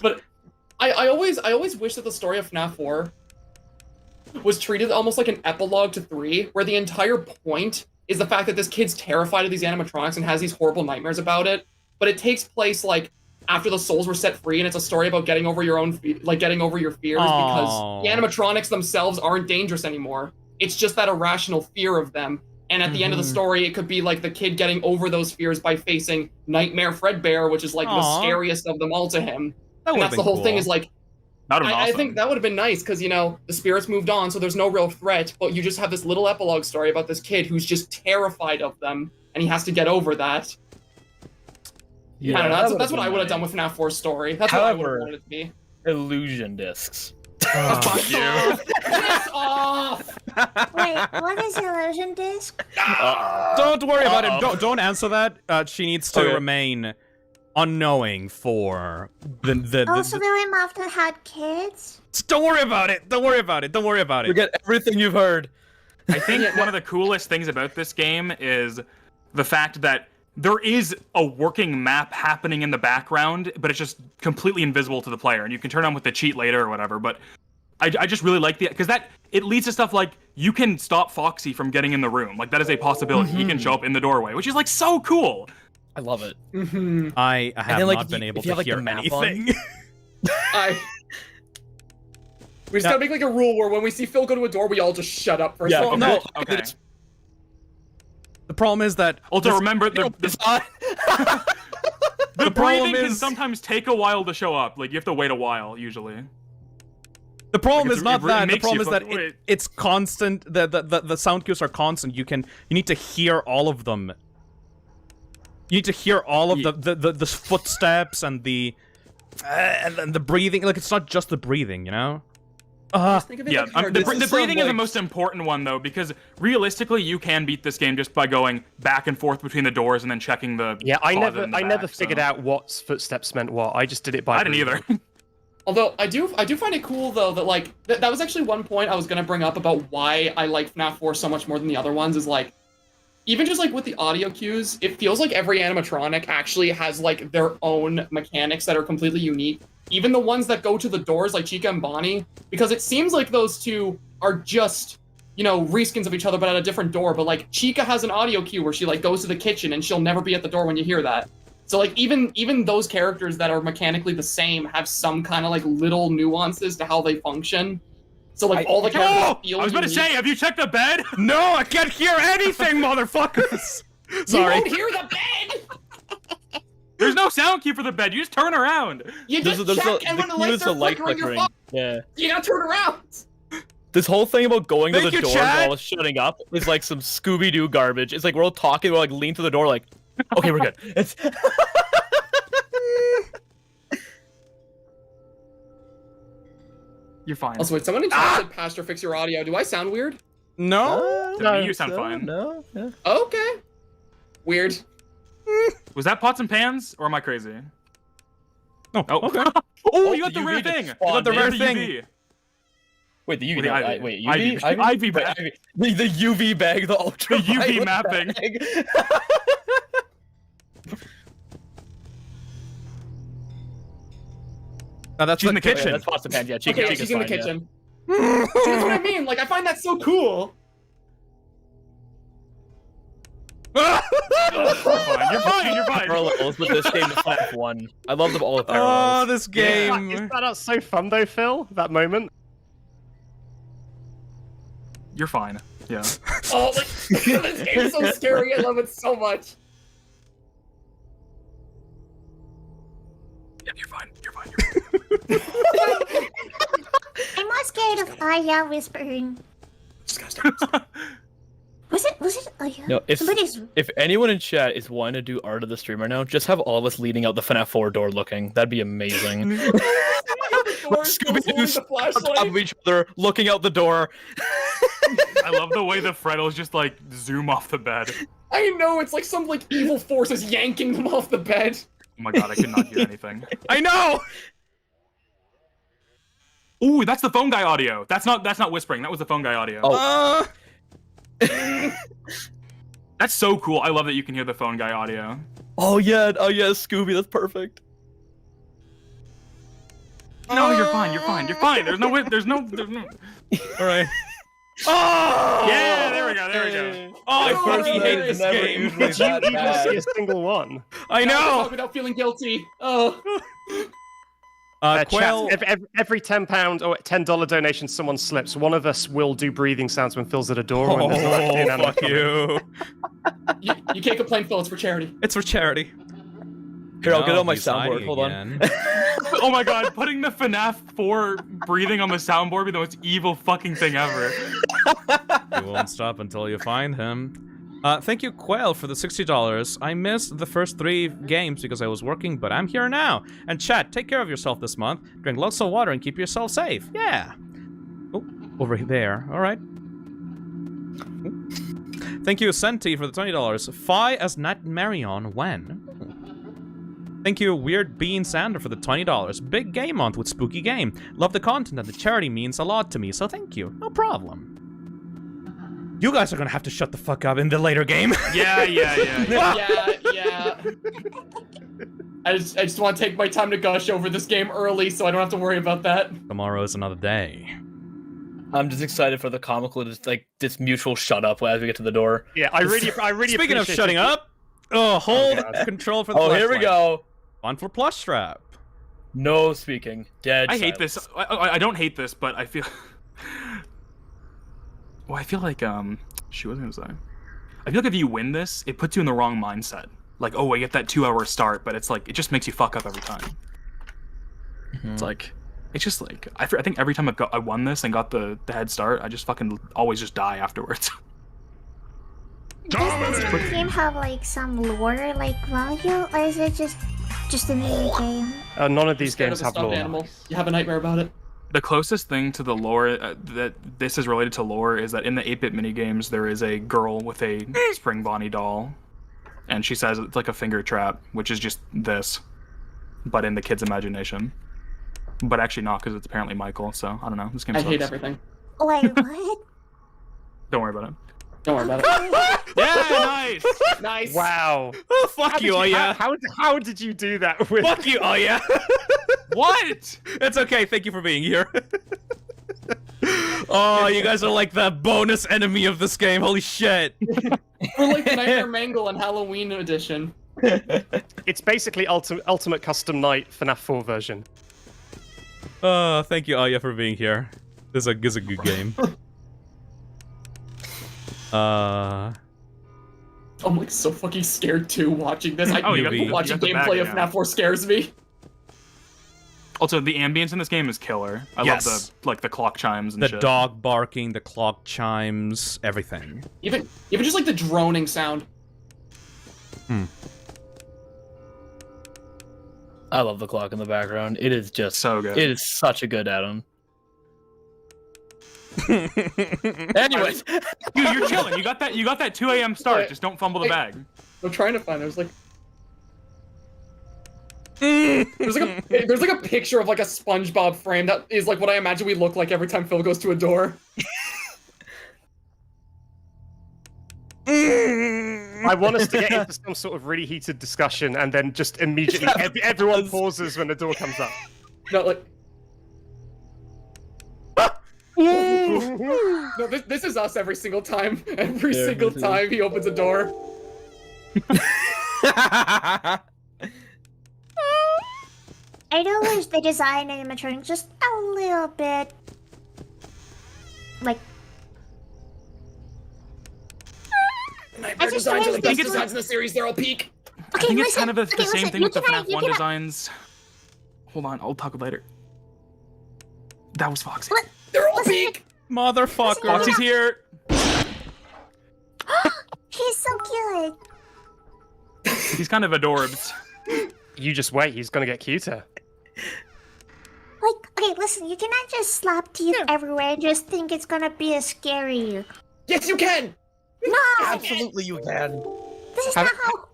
But I always wish that the story of FNAF 4 was treated almost like an epilogue to 3, where the entire point is the fact that this kid's terrified of these animatronics and has these horrible nightmares about it, but it takes place like after the souls were set free, and it's a story about getting over your own, getting over your fears because the animatronics themselves aren't dangerous anymore. It's just that irrational fear of them. And at the end of the story, it could be like the kid getting over those fears by facing Nightmare Fredbear, which is like the scariest of them all to him. And that's the whole thing is like, I think that would have been nice because, you know, the spirits moved on, so there's no real threat, but you just have this little epilogue story about this kid who's just terrified of them, and he has to get over that. Yeah, I don't know. That's what I would have done with FNAF 4's story. That's what I would have wanted it to be. Illusion discs. Fuck you. Piss off! Wait, what is illusion disc? Don't worry about it. Don't answer that. She needs to remain unknowing for the. Also, William Afton had kids. Don't worry about it. Don't worry about it. Don't worry about it. Forget everything you've heard. I think one of the coolest things about this game is the fact that there is a working map happening in the background, but it's just completely invisible to the player, and you can turn on with the cheat later or whatever. But I just really like because it leads to stuff like you can stop Foxy from getting in the room. Like that is a possibility. He can show up in the doorway, which is like so cool. I love it. I have not been able to hear anything. We just gotta make like a rule where when we see Phil go to a door, we all just shut up first. Yeah, no. Okay. The problem is that also remember the breathing can sometimes take a while to show up. Like you have to wait a while usually. The problem is not that. The problem is that it's constant. The sound cues are constant. You need to hear all of them. You need to hear all of the footsteps and the breathing. Like it's not just the breathing, you know. The breathing is the most important one though, because realistically you can beat this game just by going back and forth between the doors and then checking the. Yeah, I never figured out what footsteps meant what. I just did it by. I didn't either. Although I do find it cool though that like that was actually one point I was gonna bring up about why I like FNAF 4 so much more than the other ones is like, even just like with the audio cues, it feels like every animatronic actually has like their own mechanics that are completely unique. Even the ones that go to the doors, like Chica and Bonnie, because it seems like those two are just, you know, reskins of each other, but at a different door. But like Chica has an audio cue where she like goes to the kitchen and she'll never be at the door when you hear that. So like even those characters that are mechanically the same have some kind of like little nuances to how they function. So like all the characters feel I was about to say, have you checked the bed? No, I can't hear anything, motherfuckers. Sorry. You won't hear the bed. There's no sound cue for the bed. You just turn around. You just check, and when the lights are flickering, you're fucked. Yeah. You gotta turn around. This whole thing about going to Thank the you, door Chad. while it's shutting up is like some Scooby-Doo garbage. It's like we're all talking, we're like lean to the door, like, okay, we're good. It's. You're fine. Also, wait, someone in chat said, Pastor, fix your audio. Do I sound weird? No. To me, you sound fine. No. Yeah. Okay. Weird. Was that pots and pans, or am I crazy? Oh, okay. Oh, you got the rare thing. You got the rare thing. Wait, the UV. Ivy. Wait, UV? Ivy bag. The UV bag, the ultra. The UV mapping. No, that's She's in the kitchen. That's pots and pans. Yeah, Okay, she's in the kitchen. That's what I mean. Like, I find that so cool. You're fine. Parallels with this game to FNAF 1. I love all the Oh, parallels. this game. Is that so fun though, Phil? That moment. You're fine. Yeah. Oh, like, this game's so scary. I love it so much. Yeah, you're fine. I'm not scared of Aya whispering. Was it Aya? No, Somebody's... if anyone in chat is wanting to do art of the streamer now, just have all of us leading out the FNAF 4 door looking. That'd be amazing. Scooby-Doo's on top of each other, looking out the door. I love the way the Freddles just like zoom off the bed. I know, it's like some like evil forces yanking them off the bed. Oh my god, I could not hear anything. I know! Ooh, that's the phone guy audio. That's not whispering. That was the phone guy audio. Oh. That's so cool. I love that you can hear the phone guy audio. Oh yeah, Scooby, that's perfect. No, you're fine. There's no. All right. Oh! Yeah, there we go. Oh, I fucking hate this game. Did you even see a single one? I know. Without feeling guilty. Oh. Quail... every £10 or $10 donation someone slips, one of us will do breathing sounds when Phil's at a door. Oh, fuck you. You can't complain, Phil. It's for charity. It's for charity. Here, I'll get on my soundboard. Hold on. Oh my god, putting the FNAF 4 breathing on the soundboard would be the most evil fucking thing ever. You won't stop until you find him. Thank you, Quail, for the $60. I missed the first 3 games because I was working, but I'm here now. And chat, take care of yourself this month. Drink lots of water and keep yourself safe. Yeah. Oh, over there. All right. Thank you, Senti, for the $20. Fi as Nat Marion when? Thank you, Weird Bean Sander, for the $20. Big game month with Spooky Game. Love the content and the charity means a lot to me, so thank you. No problem. You guys are gonna have to shut the fuck up in the later game. Yeah. I just want to take my time to gush over this game early so I don't have to worry about that. Tomorrow is another day. I'm just excited for the comical, just like this mutual shut up as we get to the door. Yeah, I really Speaking of shutting up, hold control for the here we go. On for plush strap. No speaking. Dead. I hate this. I don't hate this, but I feel. Well, I feel like shoot, what was I gonna say? I feel like if you win this, it puts you in the wrong mindset. Like, oh, I get that 2-hour start, but it's like it just makes you fuck up every time. It's like, it's just like I think every time I won this and got the head start, I just fucking always just die afterwards. Does this game have like some lore like value, or is it just a new game? None of these games have lore. Animal. You have a nightmare about it. The closest thing to the lore that this is related to lore is that in the 8-bit minigames there is a girl with a Spring Bonnie doll, and she says it's like a finger trap, which is just this, but in the kid's imagination. But actually not, because it's apparently Michael. So I don't know. This game sucks. I hate everything. Wait, what? Don't worry about it. Don't worry about it. Yeah, nice. Nice. Wow. Oh, fuck you, Aya. How did you do that? With... Fuck you, Aya. What? It's okay. Thank you for being here. Oh, you guys are like the bonus enemy of this game. Holy shit. We're like the Nightmare Mangle and Halloween edition. It's basically ultimate custom night FNAF 4 version. Thank you, Aya, for being here. This is a good game. I'm like so fucking scared too watching this. Watching gameplay of FNAF 4 scares me. Also, the ambience in this game is killer. I love the clock chimes and the shit. dog barking, the clock chimes, everything. Even just like the droning sound. I love the clock in the background. It is just so good. It is such a good add-on. Anyways, dude, you're chilling. You got that 2 a.m. start. Just don't fumble the bag. I'm trying to find. There's like a picture of like a SpongeBob frame that is like what I imagine we look like every time Phil goes to a door. I want us to get into some sort of really heated discussion, and then just immediately everyone pauses when the door comes up. No, like. No, this is us every single time. Every single time he opens a door. I do wish they design animatronics just a little bit like. Nightmare designs are the best designs in the series. They're all peak. I think it's kind of the same thing with the FNAF 1 designs. Hold on, I'll talk later. That was Foxy. They're all peak. Motherfucker. Foxy's here. He's so cute. He's kind of adorbs. You just wait, he's gonna get cuter. Like, okay, listen, you cannot just slap teeth everywhere and just think it's gonna be as scary. Yes, you can. No. Absolutely, you can. This is not how.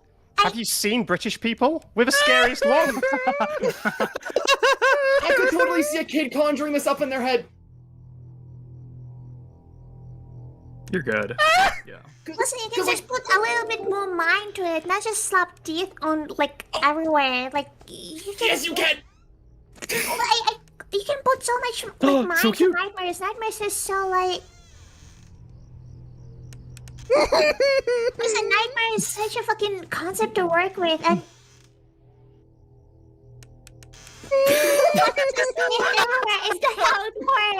Have you seen British people? We're the scariest one. I could totally see a kid conjuring this up in their head. You're good. Yeah. Listen, you can just put a little bit more mind to it, not just slap teeth on like everywhere. Like you can. Yes, you can. You can put so much like mind so to cute. Nightmares. Nightmares is so like. Listen, Nightmare is such a fucking concept to work with, and. It's not how it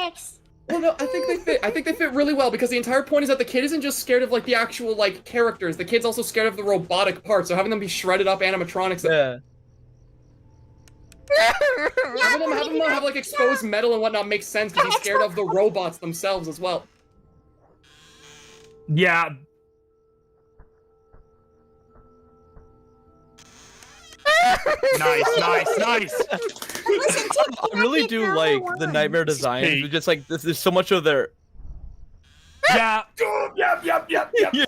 works. Well, no, I think they fit. I think they fit really well because the entire point is that the kid isn't just scared of like the actual like characters. The kid's also scared of the robotic parts. So having them be shredded up animatronics. Yeah. Having them have like exposed metal and whatnot makes sense because he's scared of the robots themselves as well. Yeah. Nice. Listen, I really do like the Nightmare designs. It's just like there's so much of their. Yeah. Yep.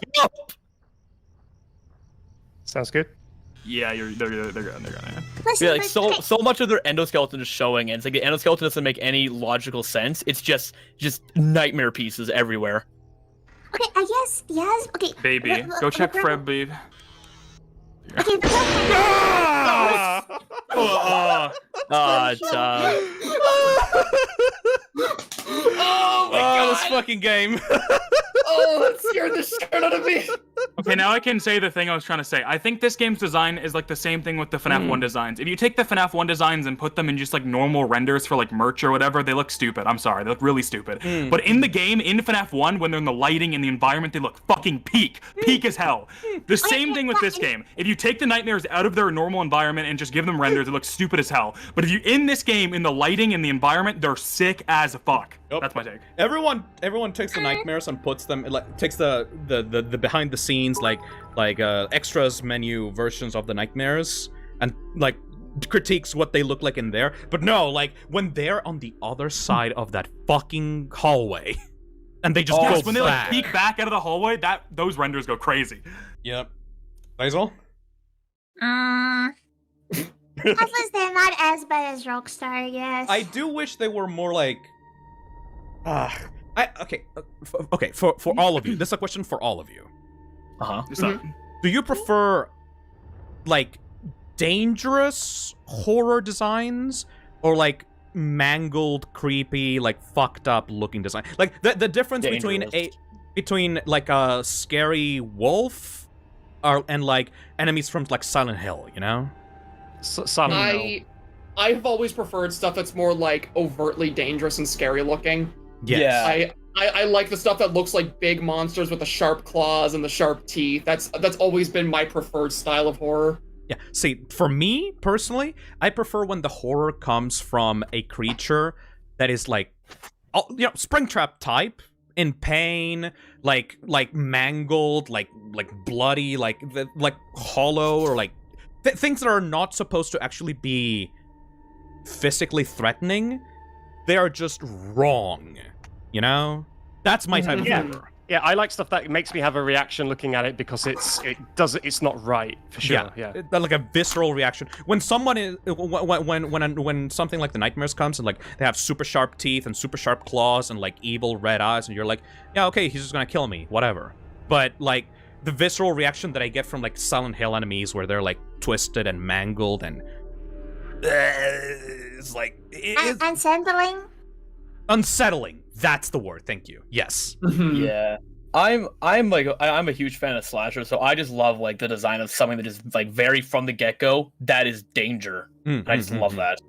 Sounds good. Yeah, they're good. They're good. Listen, Yeah, like so much of their endoskeleton is showing, and it's like the endoskeleton doesn't make any logical sense. It's just nightmare pieces everywhere. Okay, I guess yes. Okay. Baby, go check Fred, babe. Okay. Oh my god! This fucking game. Oh, that scared the shit out of me. Okay, now I can say the thing I was trying to say. I think this game's design is like the same thing with the FNAF 1 designs. If you take the FNAF 1 designs and put them in just like normal renders for like merch or whatever, they look stupid. I'm sorry, they look really stupid. But in the game, in FNAF 1, when they're in the lighting and the environment, they look fucking peak as hell. The same thing with this game. If you take the nightmares out of their normal environment and just give them renders, it looks stupid as hell. But if you in this game, in the lighting and the environment, they're sick as fuck. Yep. That's my take. Everyone takes the nightmares and puts them like takes the behind the scenes like extras menu versions of the nightmares and like critiques what they look like in there. But no, like when they're on the other side of that fucking hallway and they just go when they like back. peek back out of the hallway, those renders go crazy. Yep. Basil? At least they're not as bad as Rockstar, I guess. I do wish they were more like okay, for all of you. This is a question for all of you. Do you prefer like dangerous horror designs or like mangled, creepy, like fucked up looking design? Like the difference between like a scary wolf and like enemies from like Silent Hill, you know? Silent Hill. I've always preferred stuff that's more like overtly dangerous and scary looking. Yes. I like the stuff that looks like big monsters with the sharp claws and the sharp teeth. That's always been my preferred style of horror. Yeah, see, for me, personally, I prefer when the horror comes from a creature that is like, Springtrap type, in pain, like mangled, like bloody, like hollow, or like things that are not supposed to actually be physically threatening. They are just wrong, you know? That's my type of horror. Yeah, I like stuff that makes me have a reaction looking at it because it's not right for sure. Yeah. Like a visceral reaction when someone is when something like the nightmares comes and like they have super sharp teeth and super sharp claws and like evil red eyes and you're like, yeah, okay, he's just gonna kill me, whatever. But like the visceral reaction that I get from like Silent Hill enemies where they're like twisted and mangled and it's like unsettling. Unsettling. That's the word. Thank you. Yes. Yeah. I'm a huge fan of slasher, so I just love like the design of something that is like very from the get-go. That is danger. And I just love that.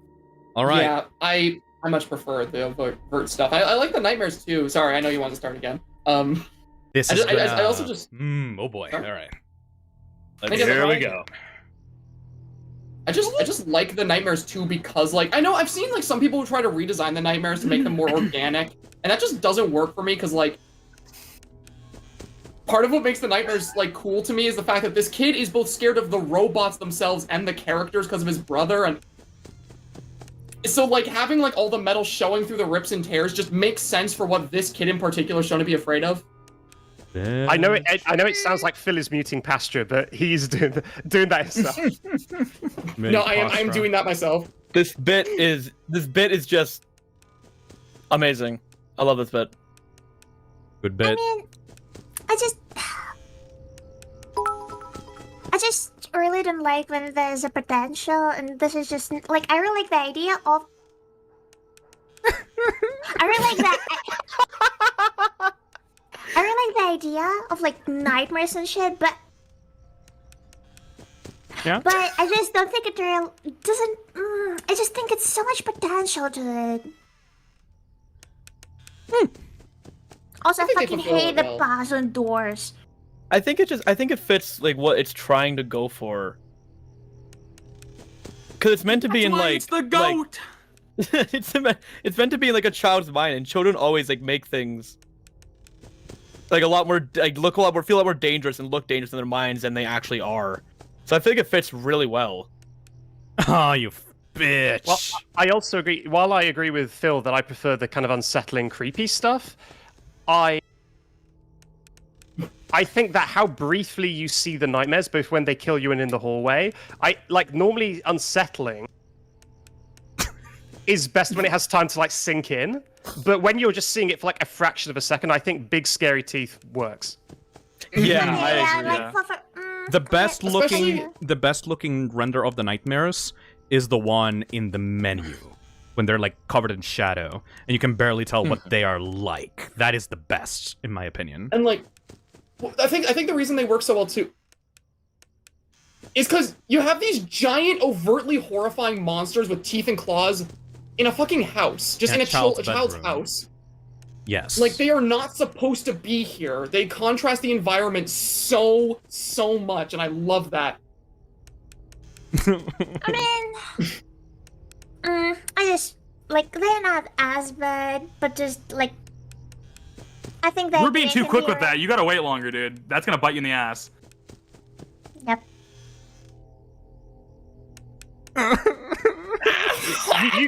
All right. Yeah, I much prefer the overt stuff. I like the nightmares too. Sorry, I know you want to start again. This I is. I also just. Oh boy. Sorry? All right. Here we go. I just like the nightmares too because like I know I've seen like some people who try to redesign the nightmares to make them more organic, and that just doesn't work for me because like part of what makes the nightmares like cool to me is the fact that this kid is both scared of the robots themselves and the characters because of his brother, and so like having like all the metal showing through the rips and tears just makes sense for what this kid in particular is shown to be afraid of. I know it sounds like Phil is muting Pasture, but he's doing that himself. No, I am doing that myself. This bit is just amazing. I love this bit. Good bit. I mean, I just really don't like when there's a potential, and this is just like I really like the idea of. I really like that. I really like the idea of like nightmares and shit, but but I just don't think it doesn't. I just think it's so much potential to it. Also, I fucking hate the bars on doors. I think it fits like what it's trying to go for. Cause it's meant to be in like it's the goat. Like, it's meant to be in like a child's mind, and children always like make things like a lot more like feel a lot more dangerous and look dangerous in their minds than they actually are. So I think it fits really well. Oh, you bitch. Well, I also agree. While I agree with Phil that I prefer the kind of unsettling, creepy stuff, I think that how briefly you see the nightmares, both when they kill you and in the hallway, normally unsettling is best when it has time to like sink in. But when you're just seeing it for like a fraction of a second, I think Big Scary Teeth works. Yeah, I agree. The best looking render of the nightmares is the one in the menu when they're like covered in shadow and you can barely tell what they are like. That is the best, in my opinion. And like, I think the reason they work so well too is because you have these giant, overtly horrifying monsters with teeth and claws in a fucking house, just in a child's house. Yes. Like, they are not supposed to be here. They contrast the environment so much, and I love that. I mean, I just, like, they're not as bad, but just, like, I think that We're being too quick with that. You gotta wait longer, dude. That's gonna bite you in the ass. Yep.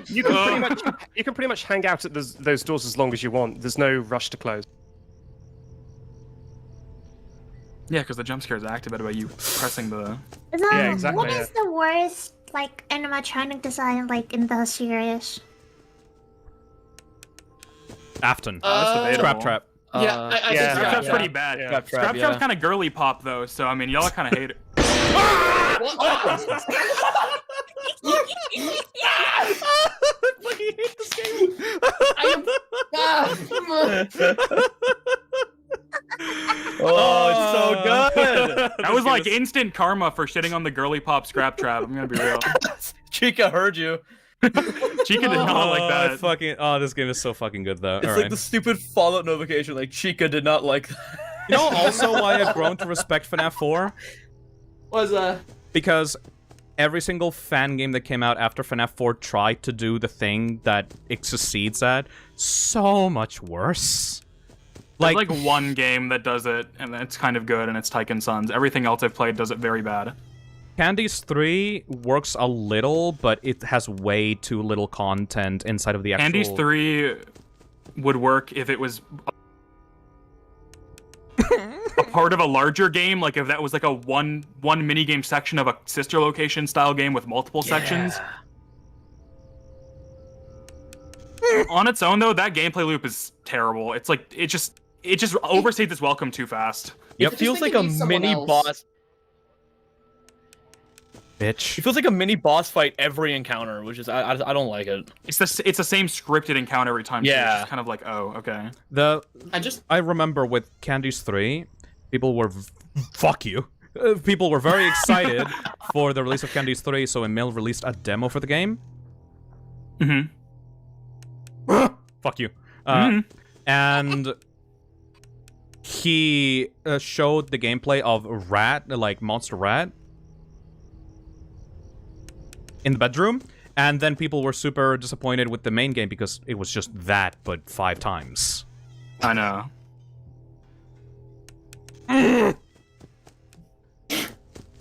You can pretty much hang out at those doors as long as you want. There's no rush to close. Yeah, because the jump scare is activated by you pressing the. Yeah, exactly. What is the worst, like, animatronic design, like, in the series? Afton. That's debatable. Scraptrap. Yeah, I think Scraptrap's pretty bad. Yeah. Scraptrap's kind of girly pop though, so I mean, y'all kind of hate it. I fucking hate this game. Oh, it's so good. That was like instant karma for shitting on the girly pop Scraptrap. I'm gonna be real. Chica heard you. Chica did not like that. This game is so fucking good though. It's All like right. the stupid Fallout notification, like Chica did not like that. You know also why I've grown to respect FNAF 4? Was Because every single fan game that came out after FNAF 4 tried to do the thing that it succeeds at so much worse. There's like one game that does it, and it's kind of good, and it's Tycoon Sons. Everything else I've played does it very bad. Candies 3 works a little, but it has way too little content inside of the actual... Candies 3 would work if it was a part of a larger game, like if that was like a one minigame section of a sister location style game with multiple sections. On its own though, that gameplay loop is terrible. It's like it just overstates its welcome too fast. It feels like a mini boss. Bitch. It feels like a mini boss fight every encounter, which is I don't like it. It's the same scripted encounter every time. Yeah. Too. It's just kind of like, oh, okay. I remember with Candice 3, people were fuck you. People were very excited for the release of Candice 3, so Emil released a demo for the game. Fuck you. And he showed the gameplay of Rat, like Monster Rat, in the bedroom, and then people were super disappointed with the main game because it was just that, but 5 times. I know.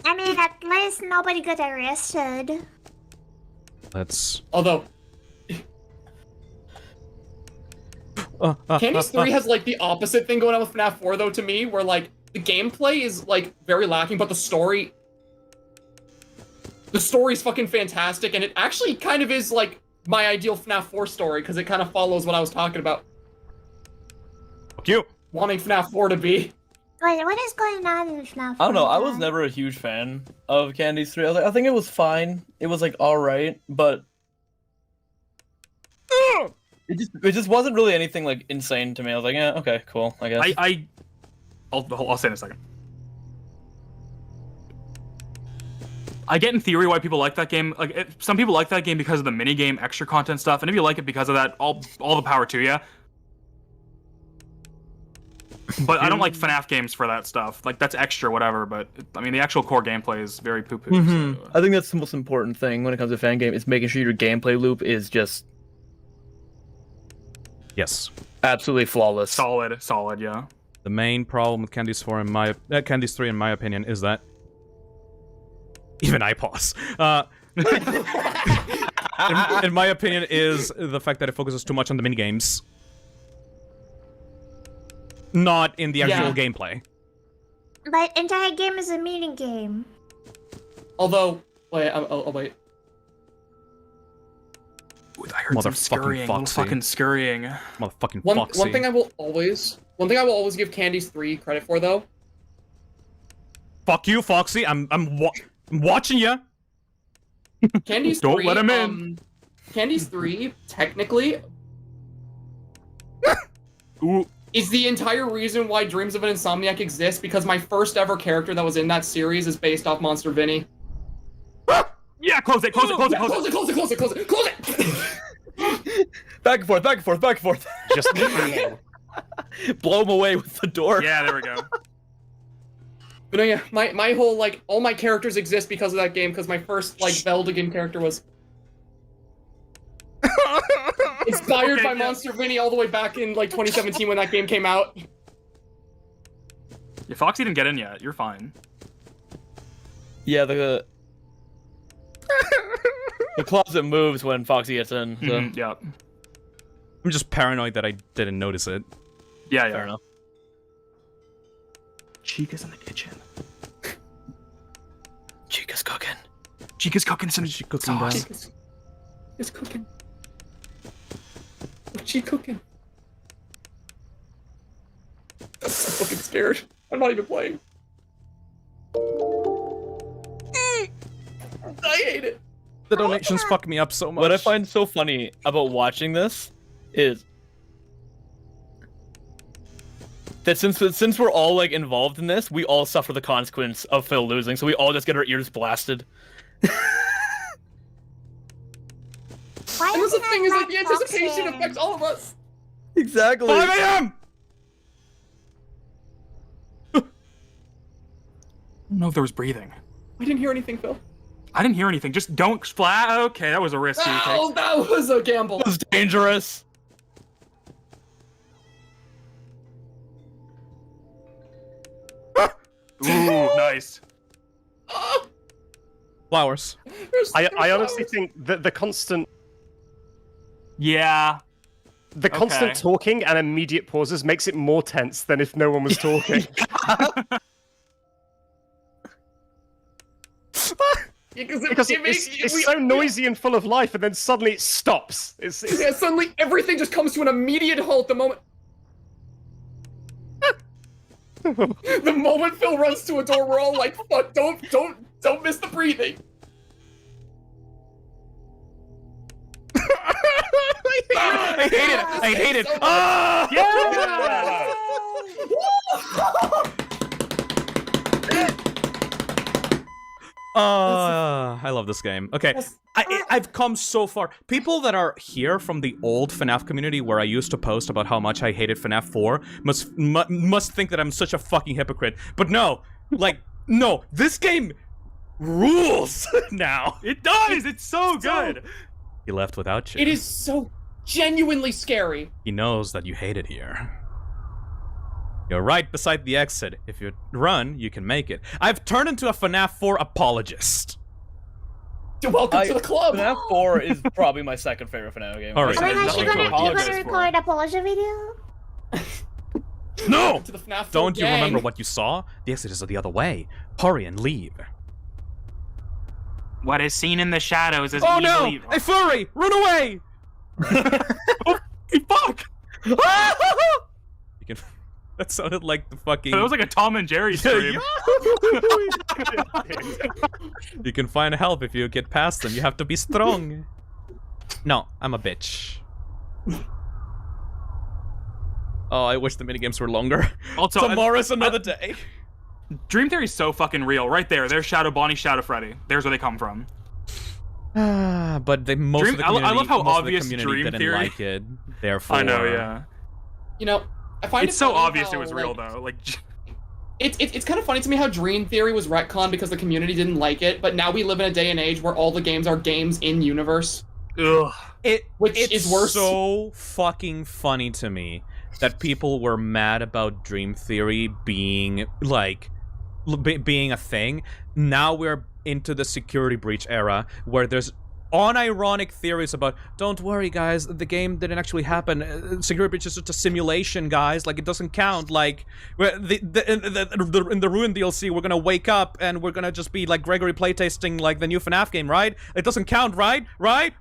I mean, at least nobody got arrested. That's... Although... Candice 3 has, like, the opposite thing going on with FNAF 4, though, to me, where, like, the gameplay is, like, very lacking, but the story... The story's fucking fantastic, and it actually kind of is, like, my ideal FNAF 4 story, because it kind of follows what I was talking about. Fuck you! Wanting FNAF 4 to be. Wait, what is going on in FNAF 4? I don't know. I was never a huge fan of Candice 3. I think it was fine. It was like alright, but it just wasn't really anything like insane to me. I was like, yeah, okay, cool. I guess. I'll say in a second. I get in theory why people like that game. Like some people like that game because of the mini game extra content stuff, and if you like it because of that, all the power to you. But I don't like FNAF games for that stuff. Like, that's extra, whatever, but, I mean, the actual core gameplay is very poo-poo. So. I think that's the most important thing when it comes to fan game, is making sure your gameplay loop is just... Yes. Absolutely flawless. Solid, yeah. The main problem with Candice 4 Candice 3, in my opinion, is that... Even I pause. In my opinion, is the fact that it focuses too much on the minigames. Not in the actual gameplay. But entire game is a mini game. Although, wait, I'll wait. Ooh, I heard some scurrying. Fucking scurrying. Motherfucking Foxy. One thing I will always give Candice 3 credit for, though. Fuck you, Foxy. I'm watching you. Candice 3. Don't let him in. Candice 3 technically. Ooh. Is the entire reason why Dreams of an Insomniac exists, because my first ever character that was in that series is based off Monster Vinny. Yeah, close it. Back and forth. Just blow him away with the door. Yeah, there we go. But no, yeah, my whole, like, all my characters exist because of that game, because my first, like, Veldigan character was inspired by Monster Vinny all the way back in, like, 2017 when that game came out. Yeah, Foxy didn't get in yet. You're fine. Yeah, the closet moves when Foxy gets in. So. Yeah. I'm just paranoid that I didn't notice it. Yeah. Fair enough. Chica's in the kitchen. Chica's cooking. Chica's cooking some sauce. Chica's cooking. What's she cooking? I'm fucking scared. I'm not even playing. I hate it. The donations fuck me up so much. What I find so funny about watching this is that since we're all like involved in this, we all suffer the consequence of Phil losing, so we all just get our ears blasted. Why and the thing is that the anticipation affects all of us. Exactly. 5 a.m. I don't know if there was breathing. I didn't hear anything, Phil. I didn't hear anything. Just don't splat. Okay, that was a risky. Oh, that was a gamble. That was dangerous. Ooh, nice. Flowers. I honestly think that the constant... Yeah. The constant talking and immediate pauses makes it more tense than if no one was talking. Because it's so noisy and full of life, and then suddenly it stops. Yeah, suddenly everything just comes to an immediate halt the moment... the moment Phil runs to a door, we're all like, fuck, don't miss the breathing. I hate it. I hate it. So Ah! I love this game. Okay, I've come so far. People that are here from the old FNAF community where I used to post about how much I hated FNAF 4 must think that I'm such a fucking hypocrite. But no, like, no, this game rules now. It does. It's so good. He left without you. It is so genuinely scary. He knows that you hate it here. You're right beside the exit. If you run, you can make it. I've turned into a FNAF 4 apologist. Welcome to the club. FNAF 4 is probably my second favorite FNAF game. All right. Oh my gosh, you're gonna record a apology video? No! To the FNAF 4 Don't you gang. remember what you saw? The exit is the other way. Hurry and leave. What is seen in the shadows is Oh no! easily... A furry! Run away! Oh, fuck! You can. That sounded like the fucking. That was like a Tom and Jerry stream. You can find help if you get past them. You have to be strong. No, I'm a bitch. Oh, I wish the minigames were longer. Also, tomorrow's another day. Dream Theory is so fucking real. Right there. There's Shadow Bonnie, Shadow Freddy. There's where they come from. But most of the community, I love how most obvious of the community Dream didn't Theory. like it. Therefore, I know, yeah. You know, I find It's it so funny obvious how, it was real, though. Like, It's kind of funny to me how Dream Theory was retconned because the community didn't like it, but now we live in a day and age where all the games are games in universe. Ugh. Which it's is worse. so fucking funny to me that people were mad about Dream Theory being like being a thing. Now we're into the security breach era where there's unironic theories about, don't worry guys, the game didn't actually happen. Security breach is just a simulation, guys. Like, it doesn't count. Like, in the Ruin DLC, we're gonna wake up and we're gonna just be like Gregory playtesting like the new FNAF game, right? It doesn't count, right? Right?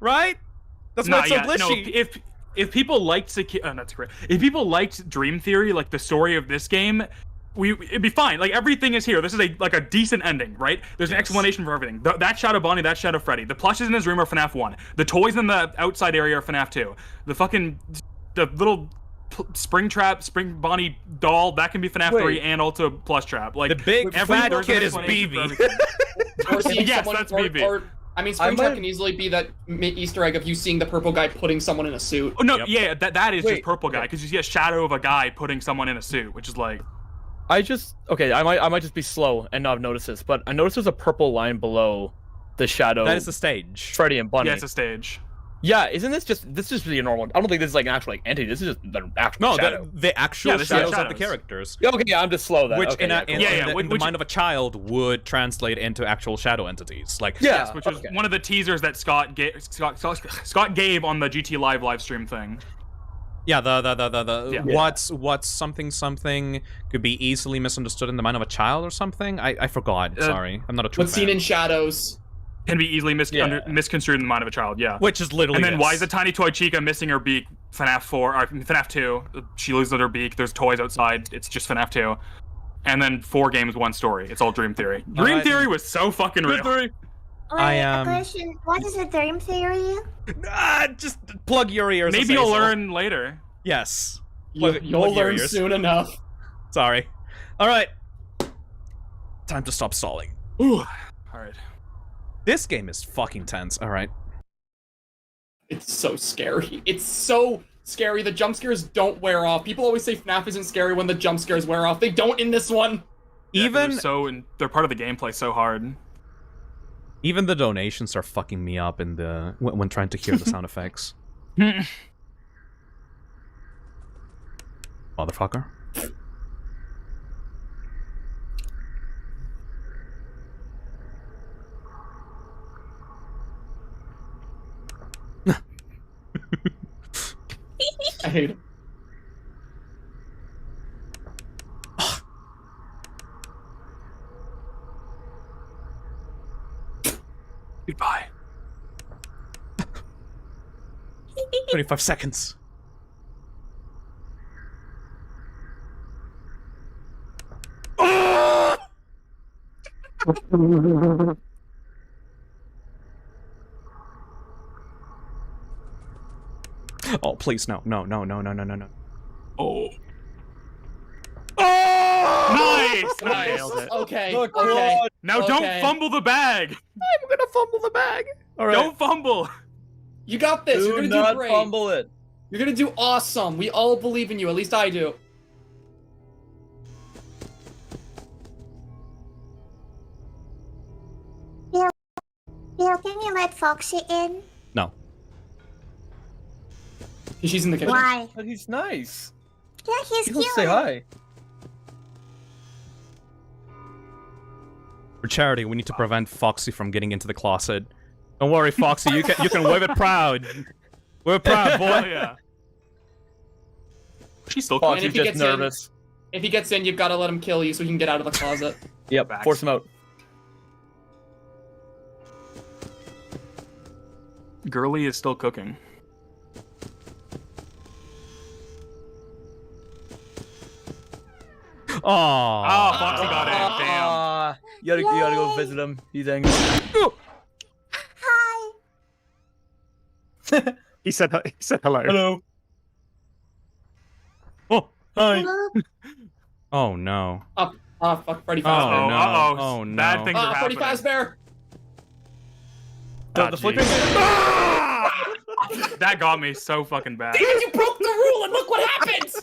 That's why it's so glitchy. No, if people liked that's great. If people liked Dream Theory, like the story of this game, it'd be fine. Like, everything is here. This is a decent ending, right? There's an explanation for everything. That Shadow Bonnie, that Shadow Freddy. The plushes in his room are FNAF 1. The toys in the outside area are FNAF 2. The little Spring Bonnie doll, that can be FNAF 3 and also Plush Trap. Like, the big fat kid is BB. Or seeing Yes, someone, that's BB. I mean, Springtrap can easily be that Easter egg of you seeing the purple guy putting someone in a suit. Oh, no, yeah, that is just purple guy, because you see a shadow of a guy putting someone in a suit, which is like... I might just be slow and not notice this, but I noticed there's a purple line below the shadow. That is the stage. Freddy and Bunny. Yeah, it's a stage. Yeah, isn't this just really a normal? I don't think this is like an actual entity. This is just the actual shadow. The actual shadows of the characters. Yeah, okay, yeah, I'm just slow then. Which okay, in the mind of a child would translate into actual shadow entities. Like, yes, which was one of the teasers that Scott gave on the GT live stream thing. Yeah, what's something could be easily misunderstood in the mind of a child or something. I forgot. Sorry, I'm not a true What's seen in shadows can be easily misconstrued in the mind of a child. Yeah, which is literally. And then why is a tiny toy Chica missing her beak? FNAF 4 or FNAF 2. She loses her beak. There's toys outside. It's just FNAF 2. And then 4 games, 1 story. It's all Dream Theory. Dream Theory was so fucking real. Wait, a question. What is a Dream Theory? Just plug your ears. Maybe you'll learn later. Yes. You'll learn soon enough. Sorry. All right. Time to stop stalling. Ooh. All right. This game is fucking tense. All right. It's so scary. It's so scary. The jump scares don't wear off. People always say FNAF isn't scary when the jump scares wear off. They don't in this one. Yeah, they're part of the gameplay so hard. Even the donations are fucking me up in the when trying to hear the sound effects. Motherfucker. I hate him. Goodbye. 25 seconds. please, no. Oh. Oh! Nice. Okay. Look, Okay. Now don't fumble the bag. I'm gonna fumble the bag. All right. Don't fumble. You got this. You're Do gonna not do great. fumble it. You're gonna do awesome. We all believe in you. At least I do. Bill, can you let Foxy in? No. She's in the kitchen. Why? But he's nice. Yeah, he's He'll cute. say hi. For charity, we need to prevent Foxy from getting into the closet. Don't worry, Foxy. You can wave it proud. Wave it proud, boy. Oh, yeah. She's still Foxy's if he just gets nervous. If he gets in, you've got to let him kill you so he can get out of the closet. Yep, Facts. force him out. Girly is still cooking. Oh, Foxy got in. Damn. You gotta go visit him. He's angry. Hi. He said hello. Hello. Oh, hi. Oh no. Fuck, Freddy Oh Fazbear. no. Uh-oh. Oh no. Bad things are Freddy happening. Fazbear. The flickering. That got me so fucking bad. David, you broke the rule, and look what happens.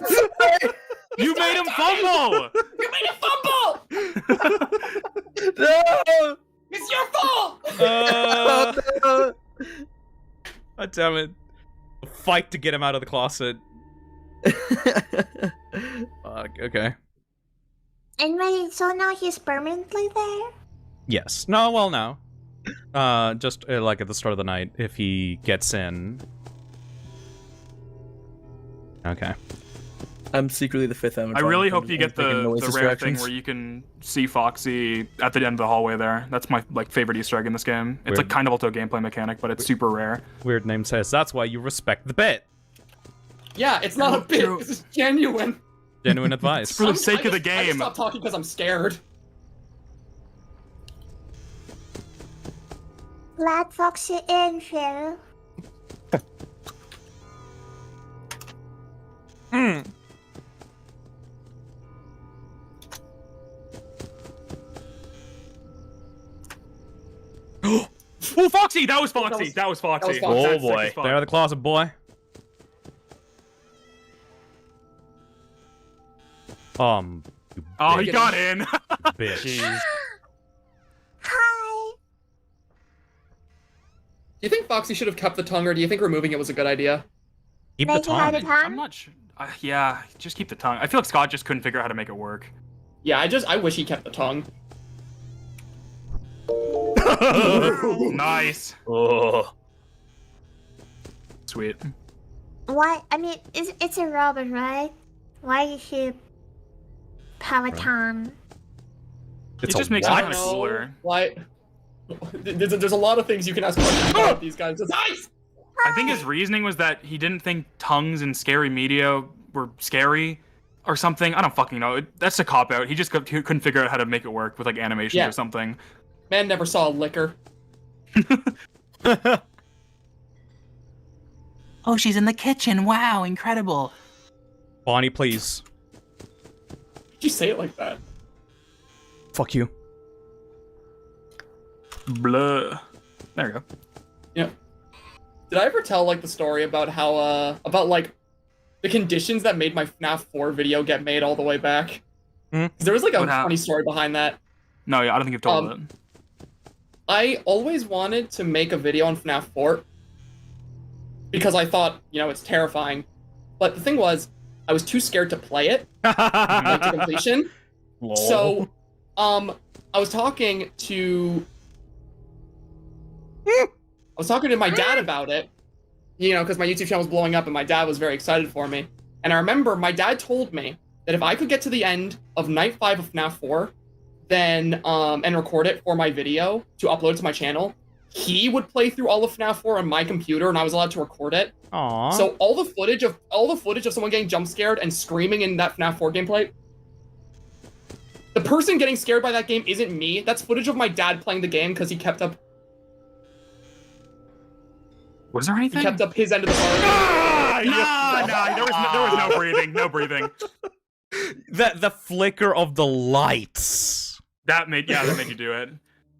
You made him fumble. You made him fumble. No. It's your fault. God damn it. Fight to get him out of the closet. Fuck, okay. And wait, so now he's permanently there? Yes. No, well, no. Just like at the start of the night, if he gets in. Okay. I'm secretly the fifth animatronic. I really hope you I'm get making noise the rare thing distractions. where you can see Foxy at the end of the hallway there. That's my favorite Easter egg in this game. It's Weird. like kind of also a gameplay mechanic, but it's super rare. Weird name says that's why you respect the bit. Yeah, it's not a bit. True. This is genuine. Genuine advice. For the sake of the I just game. stopped talking because I'm scared. Let Foxy in, Phil. Oh, Foxy! That was Foxy! That was Foxy! Foxy. That's Oh boy. sick as fuck. Stay out of the closet, boy. You Oh, he big got in! bitch. Hi. Do you think Foxy should have kept the tongue, or do you think removing it was a good idea? Keep the Make it out tongue. of time? I'm not sure. Yeah, just keep the tongue. I feel like Scott just couldn't figure out how to make it work. Yeah, I wish he kept the tongue. Nice. Oh. Sweet. Why? I mean, it's a robot, right? Why you should have a tongue? It It's just a makes it what? kind of cooler. Why? There's a lot of things you can ask questions about these guys. It's nice. I think his reasoning was that he didn't think tongues in scary media were scary or something. I don't fucking know. That's a cop-out. He just couldn't figure out how to make it work with like animations Yeah. or something. Man never saw a liquor. Oh, she's in the kitchen. Wow, incredible. Bonnie, please. Did you say it like that? Fuck you. Blah. There we go. Yeah. Did I ever tell like the story about how about like the conditions that made my FNAF 4 video get made all the way back? 'Cause there was like a What funny happened? story behind that. No, yeah, I don't think you've told it. I always wanted to make a video on FNAF 4 because I thought, you know, it's terrifying. But the thing was, I was too scared to play it like, to completion. So, I was talking to my dad about it, you know, because my YouTube channel was blowing up and my dad was very excited for me. And I remember my dad told me that if I could get to the end of Night 5 of FNAF 4, then, and record it for my video to upload it to my channel, he would play through all of FNAF 4 on my computer and I was allowed to record it. Aww. So all the footage of someone getting jump scared and screaming in that FNAF 4 gameplay, the person getting scared by that game isn't me. That's footage of my dad playing the game because he kept up. Was there anything? He kept up his end of the bargain. There was no breathing. No breathing. The flicker of the lights. That made you do it.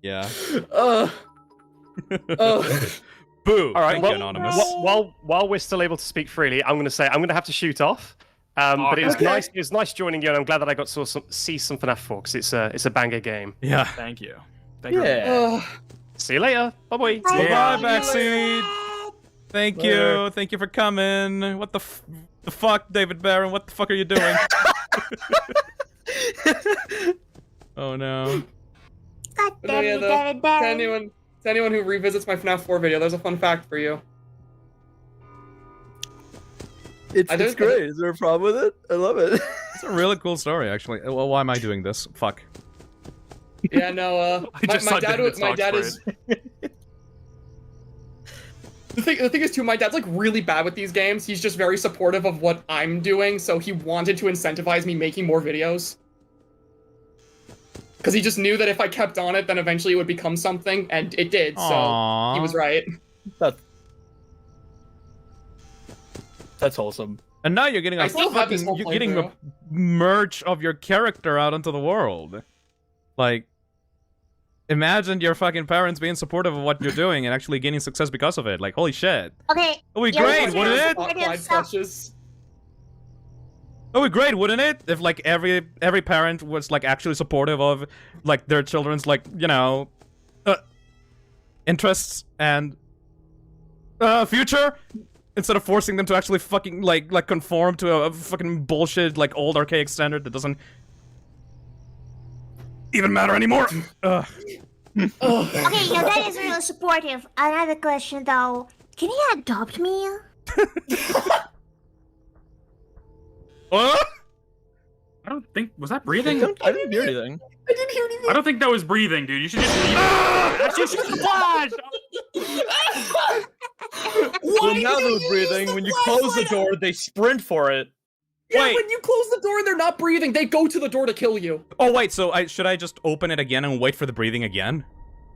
Yeah. All Boo. right. Thank you, Anonymous. While we're still able to speak freely, I'm going to say I'm going to have to shoot off. But it was nice. It was nice joining you, and I'm glad that I got to see some FNAF 4 because it's a banger game. Yeah. Thank you. See you later. Bye bye. Bye, Backseat. Thank you. Thank you for coming. What the fuck, David Barron? What the fuck are you doing? Oh no. To anyone who revisits my FNAF 4 video, there's a fun fact for you. It's great. Is there a problem with it? I love it. It's a really cool story, actually. Well, why am I doing this? Fuck. Yeah, no. My dad is. The thing is, too, my dad's like really bad with these games. He's just very supportive of what I'm doing, so he wanted to incentivize me making more videos. Because he just knew that if I kept on it, then eventually it would become something, and it did. Aww. So he was right. That's wholesome. And now you're getting a merch of your character out into the world. Like, imagine your fucking parents being supportive of what you're doing and actually gaining success because of it. Like, holy shit. Okay. It would be great, wouldn't it? It would be great, wouldn't it? If like every parent was like actually supportive of like their children's like, you know, interests and future, instead of forcing them to actually fucking like conform to a fucking bullshit like old archaic standard that doesn't even matter anymore. Okay, your dad is really supportive. Another question though, can he adopt me? I don't think... Was that breathing? I didn't hear anything. I didn't hear anything. I don't think that was breathing, dude. You should just leave it. That's just flash! Well, now they're breathing. When you close the door, they sprint for it. Yeah, Wait. when you close the door and they're not breathing, they go to the door to kill you. Oh wait, so should I just open it again and wait for the breathing again?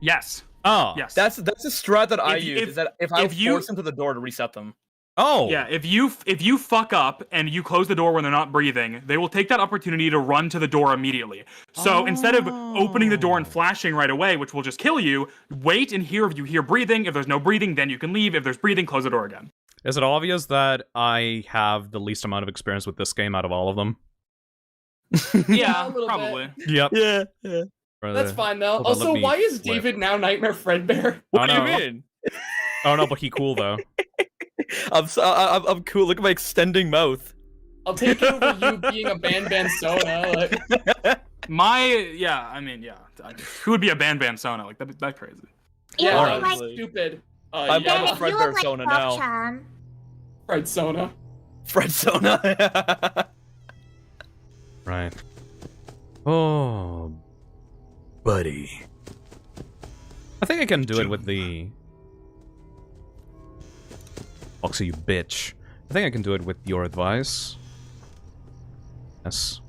Yes. Oh. Yes. That's a strat that I use. Is that if I force them to the door to reset them. Oh. Yeah, if you fuck up and you close the door when they're not breathing, they will take that opportunity to run to the door immediately. So instead of opening the door and flashing right away, which will just kill you, wait and hear if you hear breathing. If there's no breathing, then you can leave. If there's breathing, close the door again. Is it obvious that I have the least amount of experience with this game out of all of them? Yeah, probably. Yep. Yeah. That's fine though. Hold on, Also, let me why is flip. David now Nightmare Fredbear? What do you mean? Oh no, but he cool though. I'm cool. Look at my extending mouth. I'll take it over you being a Ban Sona. Like... Who would be a Ban Sona? Like that crazy. Yeah, Alright. that's stupid. I'm Yeah. a Fredbear Sona now. Fred Sona. Fred Sona. Right. Oh, buddy. I think I can do it with the... Foxy, you bitch. I think I can do it with your advice. Yes.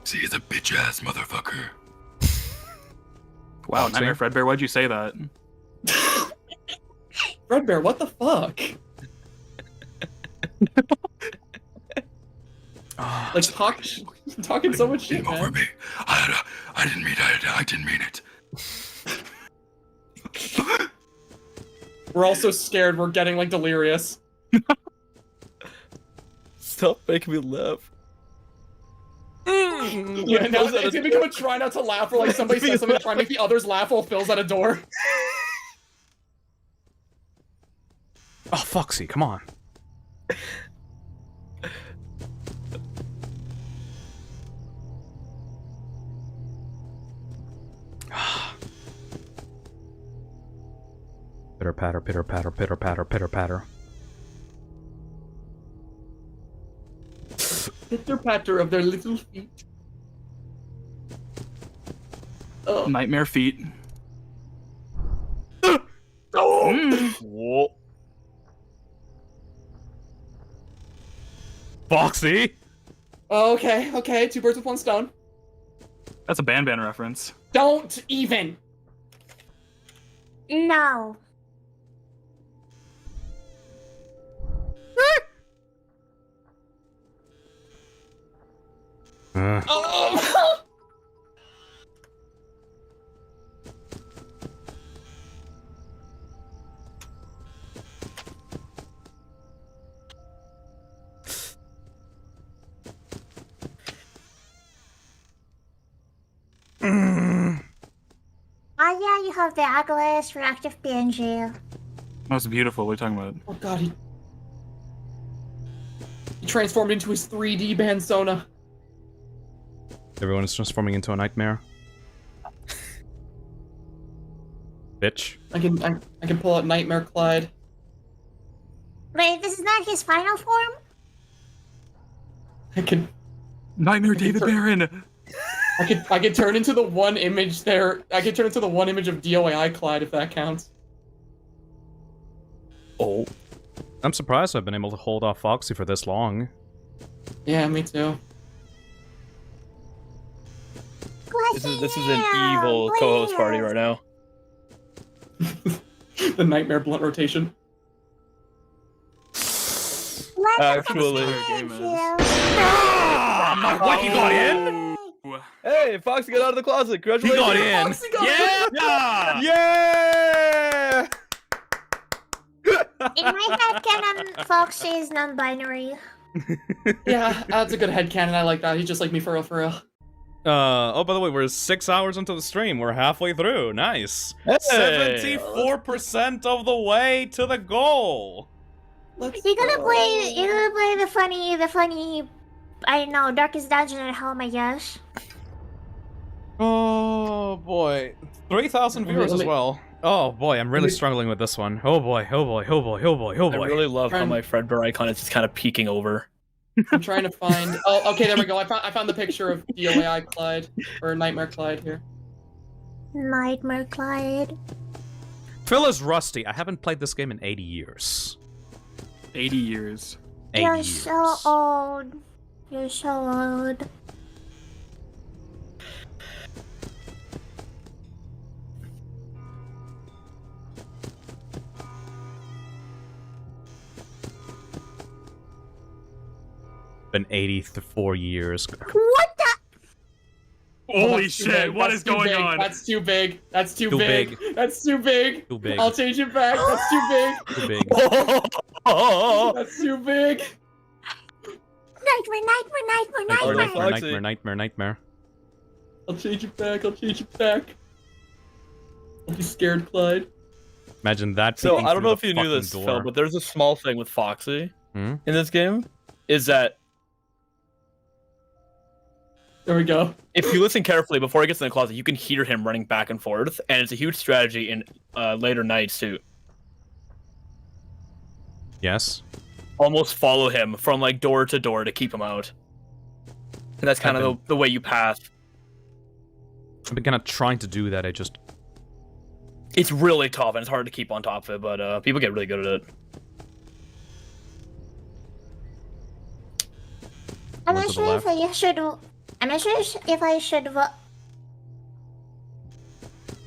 See, he's a bitch-ass motherfucker. Wow, Nightmare Fredbear, why'd you say that? Fredbear, what the fuck? Like talking so much shit, man. I didn't mean it. I didn't mean it. We're all so scared. We're getting like delirious. Stop making me laugh. Yeah, now it's gonna become a try not to laugh, or like somebody says something to try and make the others laugh while Phil's at a door. Oh, Foxy, come on. Pitter patter, pitter patter, pitter patter, pitter patter. Pitter patter of their little feet. Oh. Nightmare feet. Whoa. Foxy! Oh, okay. 2 birds with 1 stone. That's a Ban reference. Don't even. No. Oh! Oh yeah, you have the ugliest reactive PNG. That was beautiful. What are you talking about? Oh god, he transformed into his 3D Banzona. Everyone is transforming into a nightmare. Bitch. I can pull out Nightmare Clyde. Wait, this is not his final form? I can Nightmare David Barron. I could turn into the one image there. I could turn into the one image of DOAI Clyde if that counts. Oh. I'm surprised I've been able to hold off Foxy for this long. Yeah, me too. This is an evil co-host party right now. The Nightmare Blunt rotation. Actually. What, he got in? Hey, Foxy got out of the closet. Congratulations. He got in. Foxy got Yeah! In my headcanon, Foxy is non-binary. Yeah, that's a good headcanon. I like that. He's just like me for real, for real. Oh, by the way, we're 6 hours into the stream. We're halfway through. Nice. Hey. 74% of the way to the goal. You're gonna play the funny, I don't know, Darkest Dungeon at home, I guess. Oh boy, 3,000 viewers as well. Oh boy, I'm really struggling with this one. Oh boy, oh boy, oh boy, oh boy, oh boy. I really love how my Fredbear icon is just kind of peeking over. I'm trying to find. Oh, okay, there we go. I found the picture of DOAI Clyde or Nightmare Clyde here. Nightmare Clyde. Phil is rusty. I haven't played this game in 80 years. 80 years. 80 You're years. so old. You're so old. Been 84 years. What the? Holy That's too shit, big. what That's is too going big. on? That's too big. That's too, Too big. big. That's too big. Too big. I'll change it back. That's too big. Too big. That's too big. Nightmare. Nightmare. I'll change it back. I'll change it back. I'll be scared, Clyde. Imagine that. So peeking I don't through know the if you knew fucking this, door. Phil, but there's a small thing with Foxy Hmm? in this game. Is that there we go. If you listen carefully before he gets in the closet, you can hear him running back and forth, and it's a huge strategy in later nights too. Yes. Almost follow him from like door to door to keep him out. And that's kind of the way you pass. I've been kind of trying to do that. It's really tough and it's hard to keep on top of it, but people get really good at it. I'm not sure if I should. I'm not sure if I should. I'm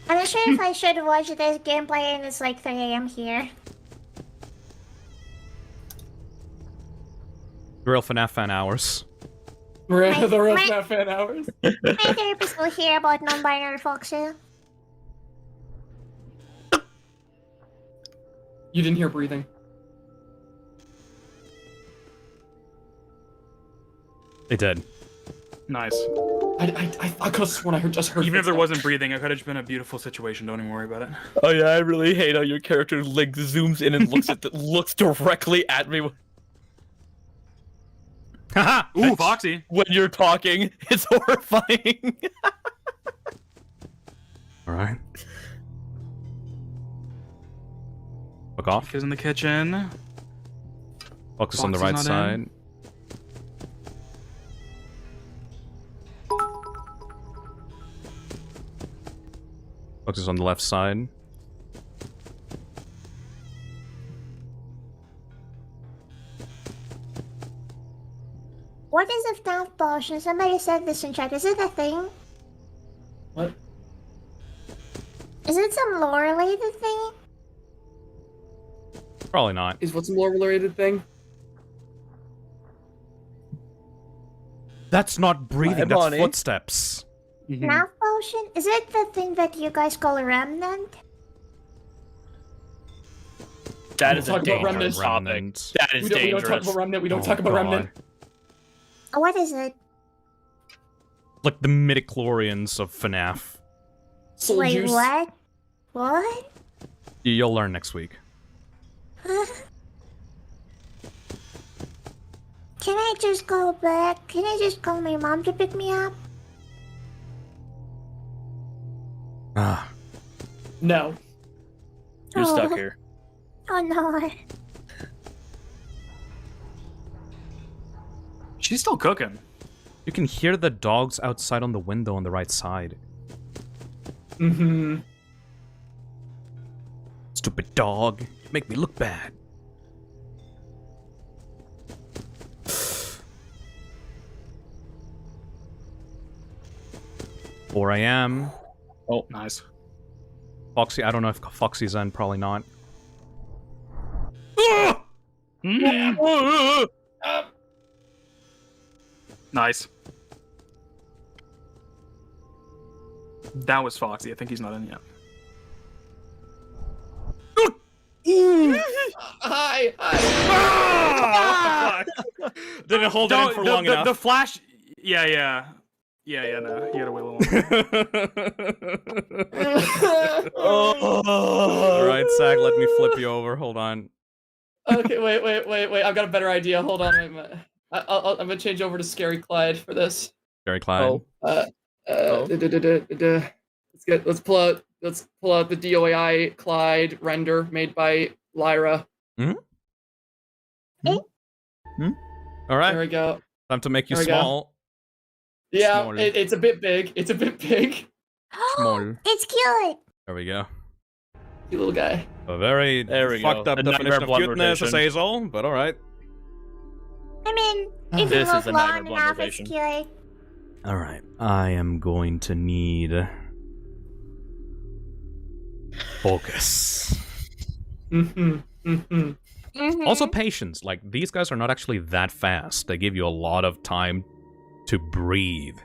not sure if I should watch this gameplay, and it's like 3 AM here. Real FNAF fan hours. The real FNAF fan hours. My therapist will hear about non-binary Foxy. You didn't hear breathing. They did. Nice. I could have sworn I just heard. Even if there wasn't breathing, it could have just been a beautiful situation. Don't even worry about it. Oh yeah, I really hate how your character like zooms in and looks directly at me. Haha! Ooh, Foxy. When you're talking, it's horrifying. All right. Fuck off. Chica's in the kitchen. Focus on the right Foxy's not side. in. Focus on the left side. What is a FNAF potion? Somebody said this in chat. Is it a thing? What? Is it some lore related thing? Probably not. Is what's a lore related thing? That's not breathing, Hi, that's Bonnie. footsteps. Mouth potion? Is it the thing that you guys call a remnant? That We is don't a talk about dangerous topic. Remnant. That is We don't dangerous. talk about remnant. We don't Oh, talk about God. remnant. What is it? Like the midichlorians of FNAF. Soul Wait, juice. what? What? You'll learn next week. Can I just go back? Can I just call my mom to pick me up? Ah. No. You're Oh. stuck here. Oh no. She's still cooking. You can hear the dogs outside on the window on the right side. Mm-hmm. Stupid dog. Make me look bad. 4 a.m. Oh, nice. Foxy, I don't know if Foxy's in, probably not. Nice. That was Foxy. I think he's not in yet. Hi. Didn't hold it in for long enough. The flash. Yeah. No, you gotta wait a little more. Alright, Sag, let me flip you over. Hold on. Okay, wait. I've got a better idea. Hold on. Wait a minute. I'm gonna change over to Scary Clyde for this. Scary Clyde. Let's pull out the DOAI Clyde render made by Lyra. Alright. There we go. Time to make you There we go. small. Yeah, Small. it's a bit big. It's a bit big. Small. It's cute. There we go. You little guy. A very There we fucked go. up The definition nightmare of blood cuteness, to rotation. say so, but alright. I mean, if This you is look a long nightmare blood enough, it's motivation. cute. Alright, I am going to need... focus. Also patience. Like, these guys are not actually that fast. They give you a lot of time to breathe.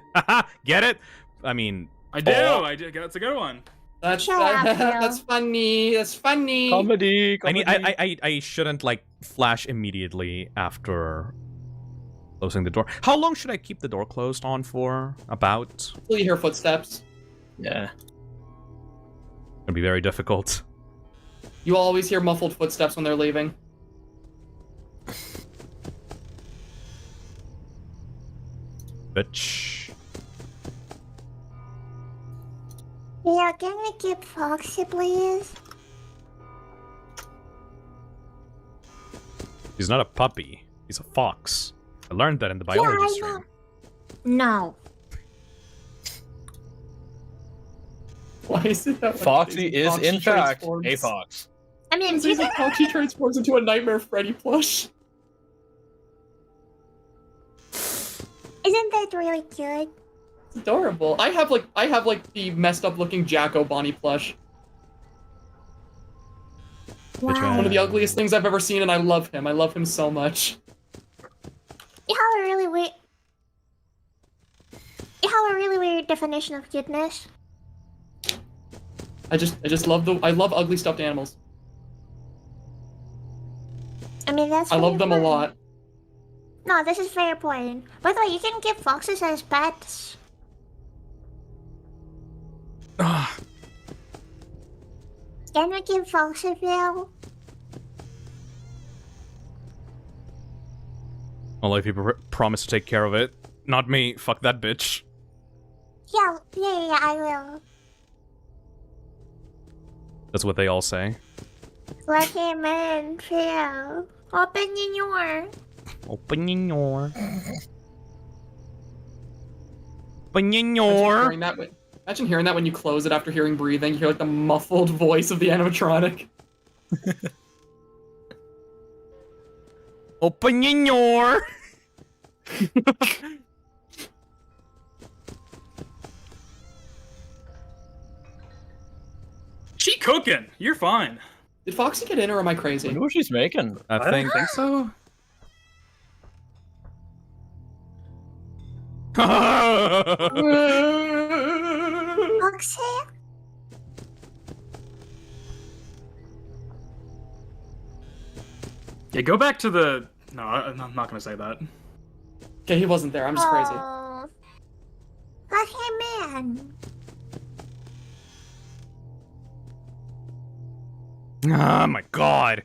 Get it? I mean... I do. I do. That's a good one. That's Shut up, Bill. that's funny. That's funny. Comedy. I shouldn't, like, flash immediately after closing the door. How long should I keep the door closed on for? About? Until you hear footsteps. Yeah. Gonna be very difficult. You always hear muffled footsteps when they're leaving. Bitch. Yeah, can we keep Foxy, please? He's not a puppy. He's a fox. I learned that in the biology I stream. know. No. Why is it that way? Foxy is, Foxy in fact, transforms- a fox. I mean, It's like Foxy transforms into a Nightmare Freddy plush. isn't that really cute? It's adorable. I have like the messed up looking Jacko Bonnie plush. Wow. One of the ugliest things I've ever seen, and I love him. I love him so much. You have a really weird. You have a really weird definition of cuteness. I just love ugly stuffed animals. I mean, that's. I love very them a important. lot. No, this is very important. By the way, you can give foxes as pets. Can we give foxes Bill? Only if you promise to take care of it. Not me. Fuck that bitch. Yeah, I will. That's what they all say. Let him in, Phil. Open your door. Open your door. Open your Imagine door. hearing that imagine hearing that when you close it after hearing breathing. You hear like the muffled voice of the animatronic. Open your door. cooking. You're fine. Did Foxy get in, or am I crazy? I know what she's making. I think so. Foxy? Yeah, go back to the. No, I'm not gonna say that. Okay, he wasn't there. I'm just crazy. Oh. Let him in. Oh my god.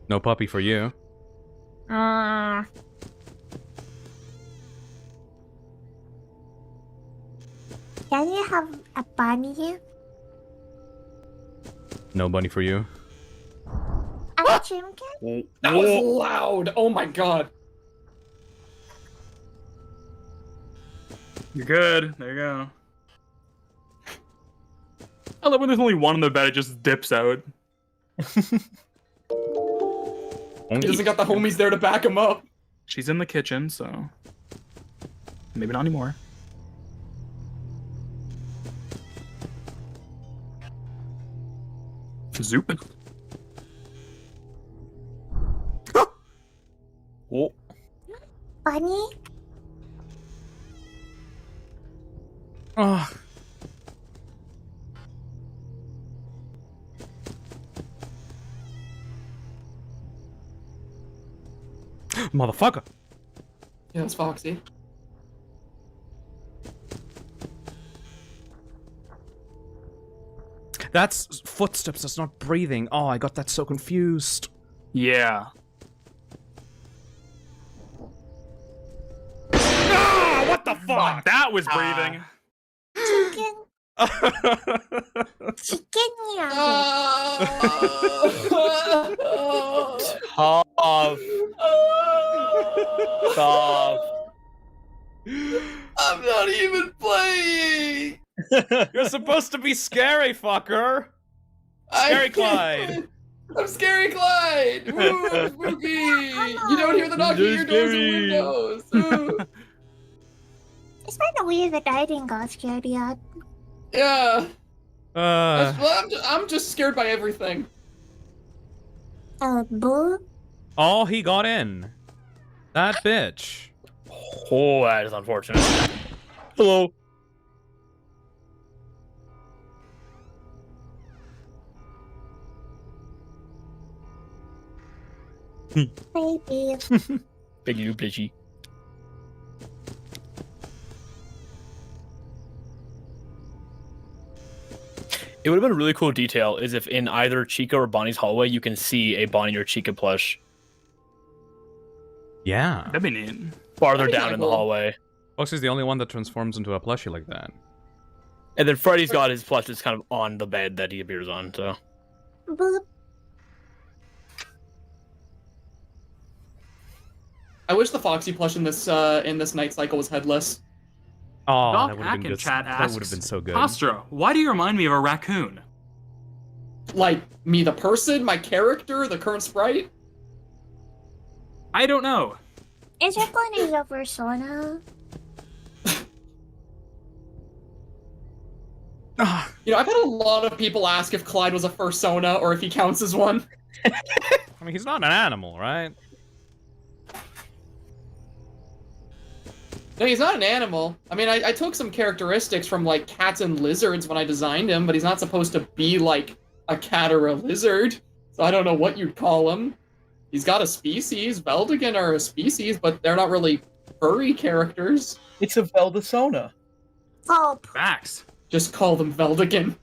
No puppy for you. Can you have a bunny? No bunny for you. A chimkin? That was loud. Oh my god. You're good. There you go. I love when there's only one in the bed, it just dips out. He doesn't got the homies there to back him up. She's in the kitchen, so maybe not anymore. Zoop. Oh. Bunny? Oh. Motherfucker. Yeah, it's Foxy. That's footsteps, that's not breathing. Oh, I got that so confused. Yeah. Oh, what the fuck? That was breathing. Chicken? Chicken Tough. Tough. I'm not even playing. You're supposed to be scary, fucker. Scary Clyde. I'm Scary Clyde. Ooh, spooky. You don't hear the knocking at your doors and windows. Ooh. It's kind of weird that I didn't got scared yet. Yeah. I'm just scared by everything. Boo? Oh, he got in. That bitch. Oh, that is unfortunate. Hello. Baby. Big new bitchy. It would have been a really cool detail is if in either Chica or Bonnie's hallway you can see a Bonnie or Chica plush. Yeah. That'd be neat. Farther down in the hallway. Foxy's the only one that transforms into a plushie like that. And then Freddy's got his plush that's kind of on the bed that he appears on, so. Boop. I wish the Foxy plush in this night cycle was headless. Oh, Doc that would have been good. Chat That asks, would have been so good. Astra, why do you remind me of a raccoon? Like me, the person, my character, the current sprite. I don't know. Is it going to be a persona? You know, I've had a lot of people ask if Clyde was a fursona or if he counts as one. I mean, he's not an animal, right? No, he's not an animal. I mean, I took some characteristics from, like, cats and lizards when I designed him, but he's not supposed to be, like, a cat or a lizard. So I don't know what you'd call him. He's got a species. Veldigan are a species, but they're not really furry characters. It's a Veldasona. Oh. Facts. Just call them Veldigan.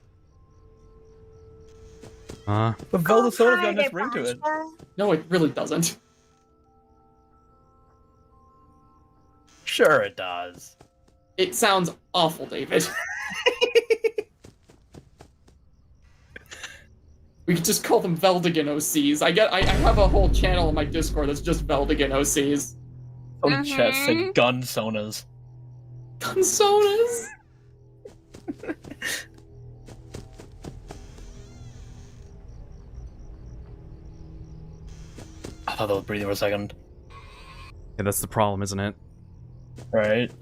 But Veldasona's got a nice ring to it. No, it really doesn't. Sure it does. It sounds awful, David. We could just call them Veldigan OCs. I have a whole channel on my Discord that's just Veldigan OCs. Some chat said Gunsonas. Gunsonas? I thought that was breathing for a second. Yeah, that's the problem, isn't it? Right.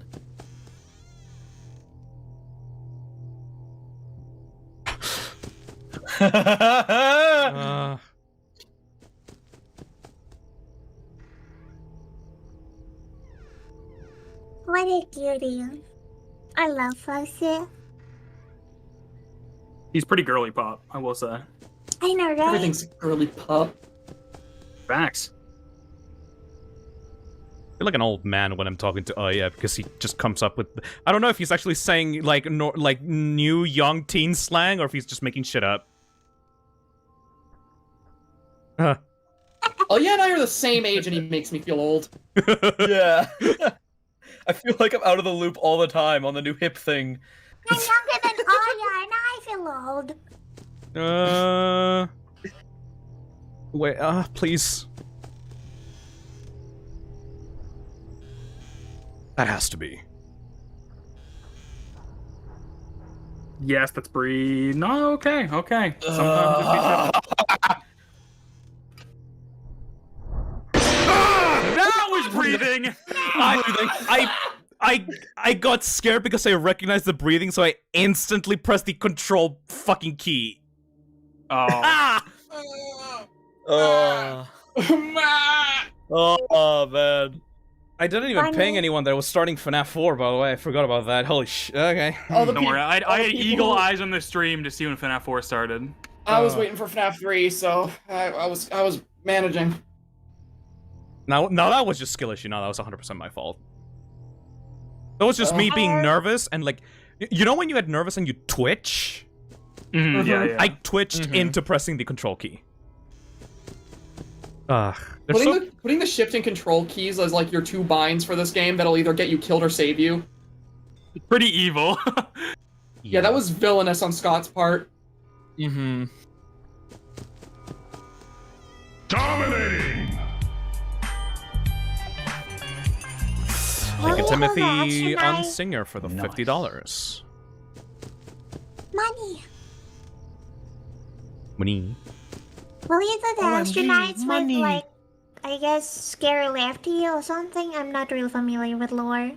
What a cutie. I love Fuzzy. He's pretty girly pop, I will say. I know, right? Everything's girly pop. Facts. I feel like an old man when I'm talking to Aya because he just comes up with. I don't know if he's actually saying like like new young teen slang or if he's just making shit up. Oh yeah, and I are the same age, and he makes me feel old. Yeah. I feel like I'm out of the loop all the time on the new hip thing. I'm younger than Aya, and I feel old. Wait, please. That has to be. Yes, that's breathe. No, okay. Sometimes that was breathing! I got scared because I recognized the breathing, so I instantly pressed the control fucking key. Oh. Oh, man. I didn't even ping anyone that was starting FNAF 4, by the way. I forgot about that. Holy sh... Okay. Don't worry, I had eagle eyes on the stream to see when FNAF 4 started. I was waiting for FNAF 3, so I was managing. No, that was just skill issue. No, that was 100% my fault. That was just me being nervous and like... You know when you get nervous and you twitch? Mm-hmm, yeah. I twitched into pressing the control key. Putting the shift and control keys as like your two binds for this game that'll either get you killed or save you. Pretty evil. Yeah, that was villainous on Scott's part. Mm-hmm. Dominating! Thank you, Timothy Unsinger, for the $50. Money. Money. Will you do the OMG, extra nights money. with, like, I guess, Scary Lefty or something? I'm not real familiar with lore.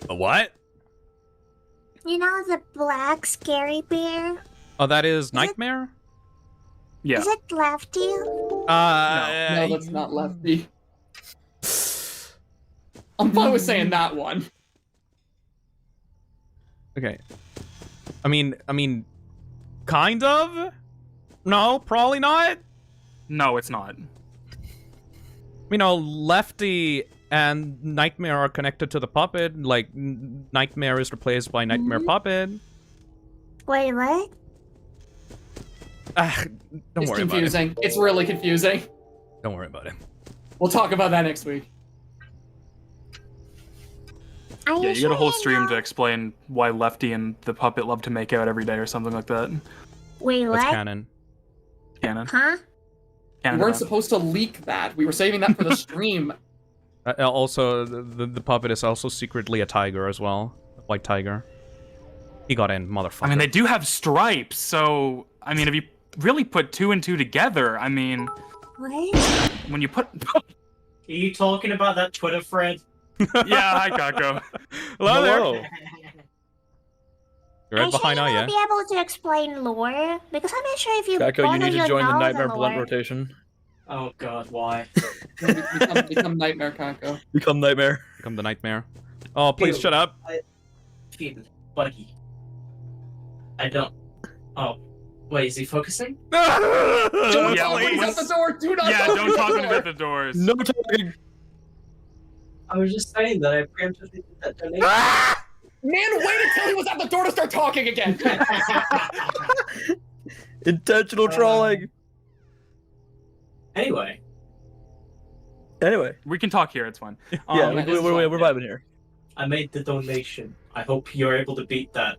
A what? You know the black scary bear? Oh, that is Nightmare? Yeah. Is it Lefty? No, that's not Lefty. I'm fine with saying that one. Okay. I mean, kind of? No, probably not. No, it's not. You know, Lefty and Nightmare are connected to the puppet. Like, Nightmare is replaced by Nightmare Puppet. Wait, what? Don't It's worry confusing. about it. It's really confusing. Don't worry about it. We'll talk about that next week. Yeah, you get a whole stream to explain why Lefty and the puppet love to make out every day or something like that. Wait, what? That's canon. Canon. Huh? We weren't supposed to leak that. We were saving that for the stream. Also, the puppet is also secretly a tiger as well. A white tiger. He got in, motherfucker. I mean, they do have stripes, so... I mean, if you really put 2 and 2 together, I mean... What? When you put... Are you talking about that Twitter thread? Yeah, hi, Kako. Hello there. Hello. You're right behind Will Aya. you be able to explain lore? Because I'm not sure if you Kako, you need to join the Nightmare lore. Blunt rotation. Oh god, why? Become Nightmare Kako. Become Nightmare. Become the Nightmare. Oh, please Ew. shut up. Buddy. I don't... Oh. Wait, is he focusing? Don't Yeah, talk when he's please. at the door. Do not Yeah, talk don't talk at when the he's door. at the doors. No talking. I was just saying that I preemptively did that donation. Man, wait until he was at the door to start talking again. Intentional trolling. Anyway. We can talk here, it's fine. Yeah, we're vibing here. I made the donation. I hope you're able to beat that.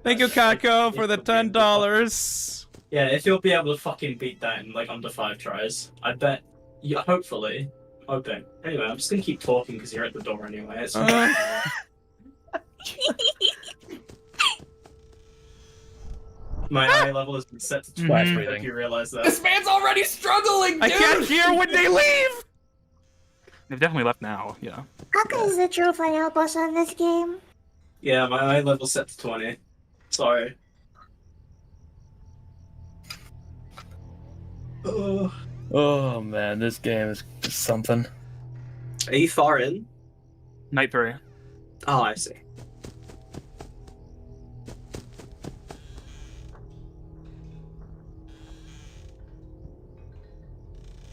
Thank you, Kako, for the $10. Yeah, if you'll be able to fucking beat that in like under 5 tries, I bet. Yeah, hopefully. Hoping. Anyway, I'm just gonna keep talking because you're at the door anyway. It's My eye level has been set to 12. I hope you realize that. This man's already struggling, dude. I can't hear when they leave. They've definitely left now, yeah. Kaka is the true final boss of this game. Yeah, my eye level's set to 20. Sorry. Oh man, this game is just something. Are you far in? Night 3. Oh, I see.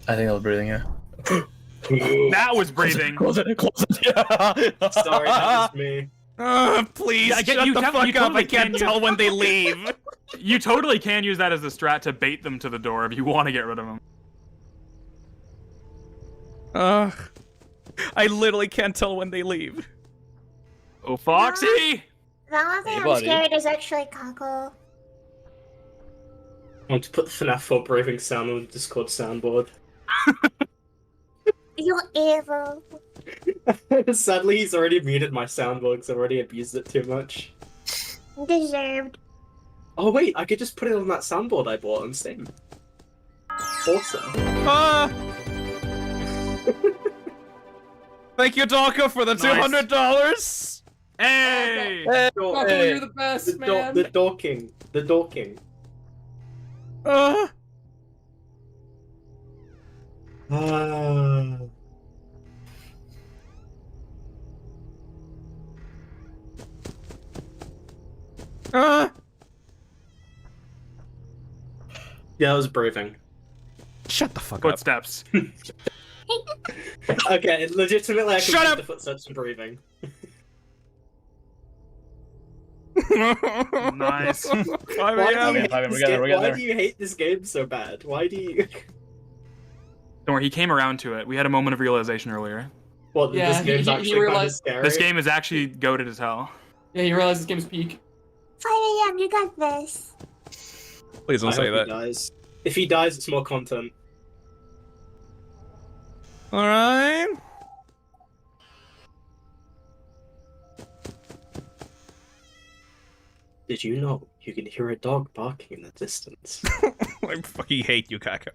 I think I was breathing, yeah. That was breathing. Close it, yeah. Sorry, that was me. Please, Yeah, shut the fuck up. totally I can't can tell use- when they leave. You totally can use that as a strat to bait them to the door if you want to get rid of them. I literally can't tell when they leave. Oh, Foxy! The only thing Hey, I'm buddy. scared is actually Kako. I want to put the FNAF 4 braving sound on the Discord soundboard. You're evil. Sadly, he's already muted my soundboard because I've already abused it too much. Deserved. Oh wait, I could just put it on that soundboard I bought on Steam. Awesome. Thank you, Donka, for the $200. Hey! Kako, you're the best, man. The dorking. The dorking. Yeah, that was braving. Shut the fuck Footsteps. Okay, legitimately, I can Shut make up! the footsteps and breathing. Nice. 5 Why do a.m. you hate We're this getting game? there. Why do you hate this game so bad? Why do you? Don't worry, he came around to it. We had a moment of realization earlier. Well, Yeah, this game's he actually kind of realized- scary. This game is actually goated as hell. Yeah, you realize this game's peak. 5 a.m. You got this. Please don't I say hope that. He dies. If he dies, it's more content. Alright. Did you know you can hear a dog barking in the distance? I fucking hate you, Kako.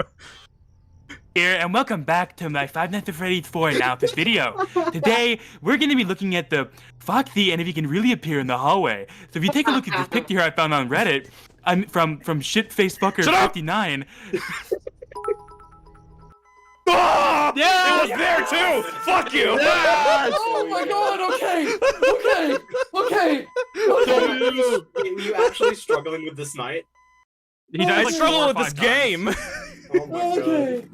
Here, and welcome back to my Five Nights at Freddy's 4 Analysis video. Today, we're going to be looking at the Foxy and if he can really appear in the hallway. So if you take a look at this picture here I found on Reddit, I'm from shitfacefucker59. Yeah, it was there too. Fuck you. Oh my god, okay. Were you actually struggling with this night? He died I like struggle 4 or with this 5 times. game. Oh my Okay.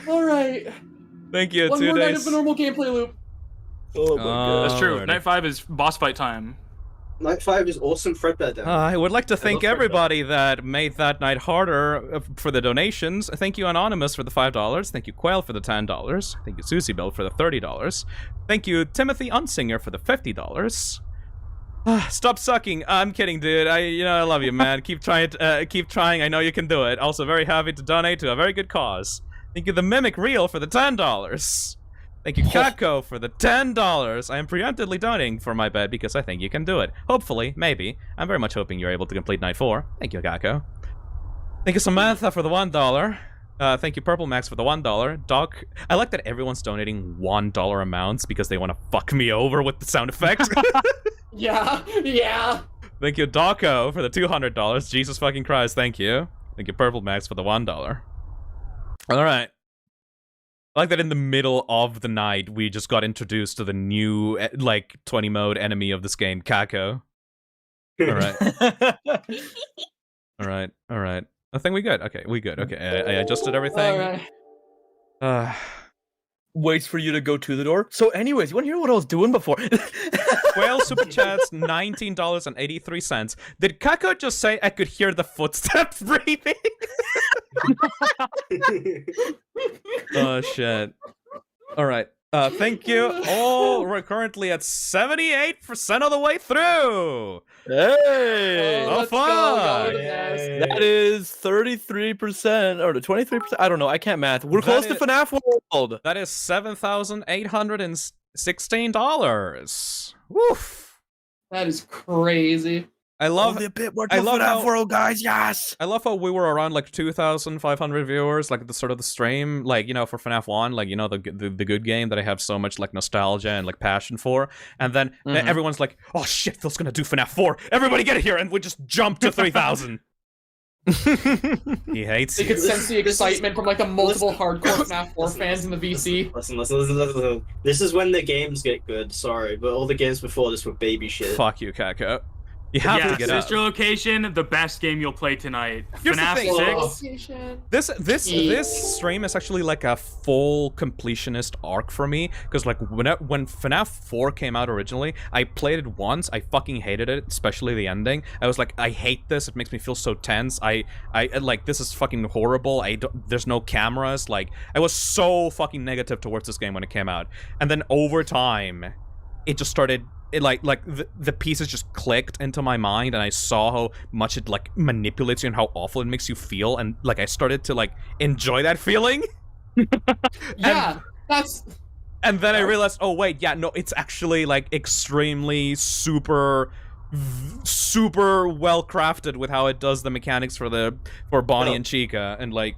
Alright. Thank you. One 2 more night days. of the normal gameplay loop. Oh my god. That's true. Lordy. Night 5 is boss fight time. Night 5 is awesome Fredbear Day. I would like to thank love Fredbear. everybody that made that night harder for the donations. Thank you, Anonymous, for the $5. Thank you, Quail, for the $10. Thank you, Susie Bill, for the $30. Thank you, Timothy Unsinger, for the $50. Stop sucking. I'm kidding, dude. I love you, man. Keep trying. Keep trying. I know you can do it. Also, very happy to donate to a very good cause. Thank you, the Mimic Real, for the $10. Thank you, Kako, for the $10. I am preemptively donating for my bed because I think you can do it. Hopefully, maybe. I'm very much hoping you're able to complete Night 4. Thank you, Kako. Thank you, Samantha, for the $1. Thank you, Purple Max, for the $1. Doc, I like that everyone's donating $1 amounts because they want to fuck me over with the sound effects. Yeah. Thank you, Dawko, for the $200. Jesus fucking Christ, thank you. Thank you, Purple Max, for the $1. Alright. I like that in the middle of the night, we just got introduced to the new, 20 mode enemy of this game, Kako. Alright. Alright. I think we good. Okay, we good. Okay, I adjusted everything. Alright. Waits for you to go to the door. So anyways, you want to hear what I was doing before? Whale Super Chats, $19.83. Did Kako just say I could hear the footsteps breathing? Oh, shit. Alright. Thank you. Oh, we're currently at 78% of the way through. Hey! Oh, let's go, fuck! That is 33% or 23%. I don't know. I can't math. We're close to FNAF World. That is $7,816. Woof. That is crazy. I love Only a bit more I love FNAF how- World, guys. Yes. I love how we were around like 2,500 viewers, like at the start of the stream, like, you know, for FNAF 1, like, you know, the good game that I have so much like nostalgia and like passion for, and then everyone's like, oh shit, Phil's gonna do FNAF 4, everybody get here, and we just jump to 3,000. He hates You you. could sense the excitement from like the multiple hardcore FNAF 4 fans in the VC. Listen. This is when the games get good, sorry, but all the games before this were baby shit. Fuck you, Kako. You have to get up. Sister Location, the best game you'll play tonight. Here's the FNAF thing. 6. This stream is actually like a full completionist arc for me, because like when FNAF 4 came out originally, I played it once, I fucking hated it, especially the ending. I was like, I hate this, it makes me feel so tense, I like, this is fucking horrible, there's no cameras, like, I was so fucking negative towards this game when it came out. And then over time, it just started, the pieces just clicked into my mind, and I saw how much it like manipulates you and how awful it makes you feel, and like I started to like enjoy that feeling. And then I realized, oh wait, yeah, no, it's actually like extremely super well crafted with how it does the mechanics for Bonnie and Chica, and like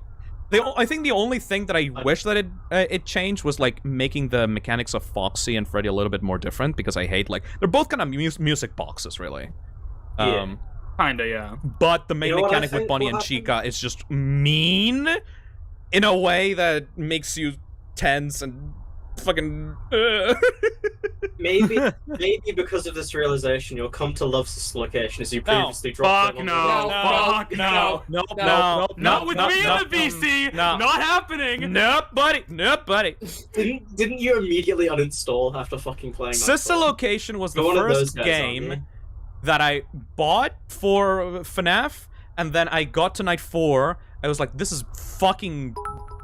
I think the only thing that I wish that it changed was like making the mechanics of Foxy and Freddy a little bit more different, because I hate like they're both kind of music boxes really. Kinda, yeah. But the main mechanic with Bonnie and Chica is just mean in a way that makes you tense and fucking. Maybe because of this realization, you'll come to love this location as you previously dropped. Not with me in the VC. No. Not happening. Nope, buddy. Didn't you immediately uninstall after fucking playing? Sister Location was the You're one of those first guys, game aren't you? that I bought for FNAF, and then I got to night 4. I was like, this is fucking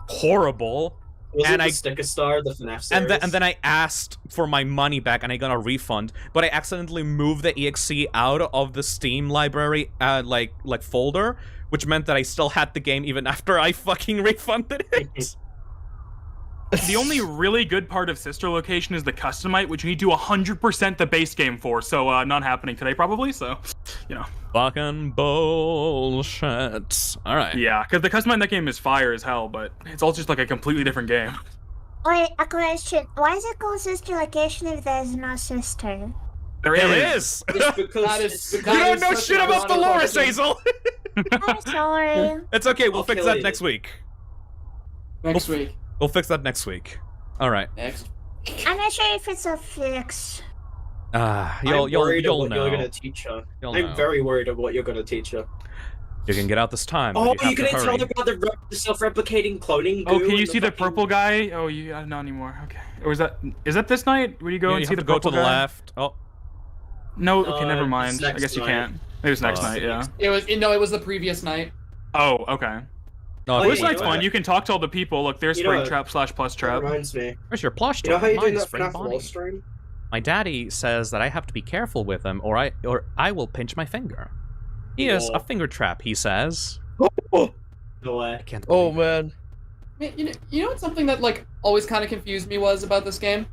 horrible. Was and it the Sticker Star, the FNAF series? And then I asked for my money back, and I got a refund. But I accidentally moved the EXE out of the Steam library, like folder, which meant that I still had the game even after I fucking refunded it. The only really good part of Sister Location is the Customite, which you need to 100% the base game for, so not happening today probably, so, you know. Fucking bullshit. Alright. Yeah, because the Customite in that game is fire as hell, but it's all just like a completely different game. Wait, a question. Why is it called Sister Location if there's no sister? There is! You don't know shit about Dolores, Hazel! I'm sorry. It's okay, we'll fix that next week. Next week. We'll fix that next week. Alright. Next. I'm not sure if it's a fix. You'll worried of what know. you're gonna teach her. You'll I'm know. very worried of what you're gonna teach her. You can get out this time. Oh, but you you're have gonna to tell hurry. her about the self-replicating cloning goo Oh, can you and see the fucking- purple guy? Oh, you not anymore. Okay. Or is that this night? Where you go Yeah, and you see have the to go purple to the guy? left. Oh. No, okay, never it's mind. I next guess you night. can't. Maybe it's next night, yeah. It was the previous night. Oh, okay. No, This you night's know fun. what? You can talk to all the people. Look, there's You know Springtrap / Plus That Trap. reminds me. Where's your plush You know how you're doing Mine's that Spring FNAF Bonnie. Wall stream? My daddy says that I have to be careful with him, or I will pinch my finger. Yes, Oh. a finger trap, he says. No way. I can't Oh believe it. man. You know what something that like always kind of confused me was about this game?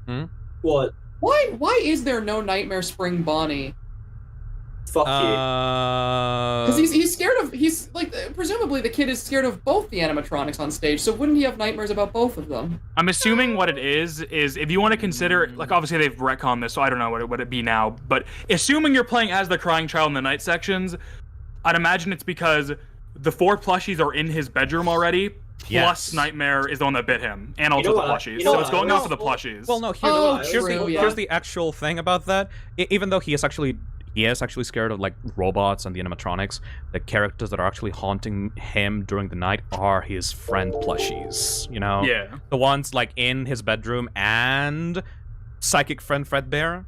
What? Why is there no Nightmare Spring Bonnie? Fuck Because he's scared of presumably the kid is scared of both the animatronics on stage. So wouldn't he have nightmares about both of them? I'm assuming what it is if you want to consider, like, obviously they've retconned this, so I don't know what it would be now, but assuming you're playing as the crying child in the night sections, I'd imagine it's because the 4 plushies are in his bedroom already, plus Yes. Nightmare is the one that bit him, and also know the what? plushies. You know So what? it's going Well, off of the plushies. Well, no, here's the actual thing about that. Even though he is actually scared of like robots and the animatronics, the characters that are actually haunting him during the night are his friend plushies. You know, Yeah. the ones like in his bedroom and psychic friend Fredbear.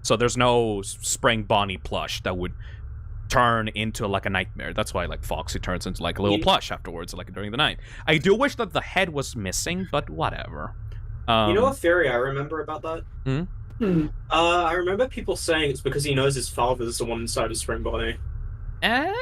So there's no Spring Bonnie plush that would turn into like a nightmare. That's why like Foxy turns into like a little plush afterwards, like during the night. I do wish that the head was missing, but whatever. You know what theory I remember about that? Hmm? I remember people saying it's because he knows his father's the one inside of Spring Bonnie. I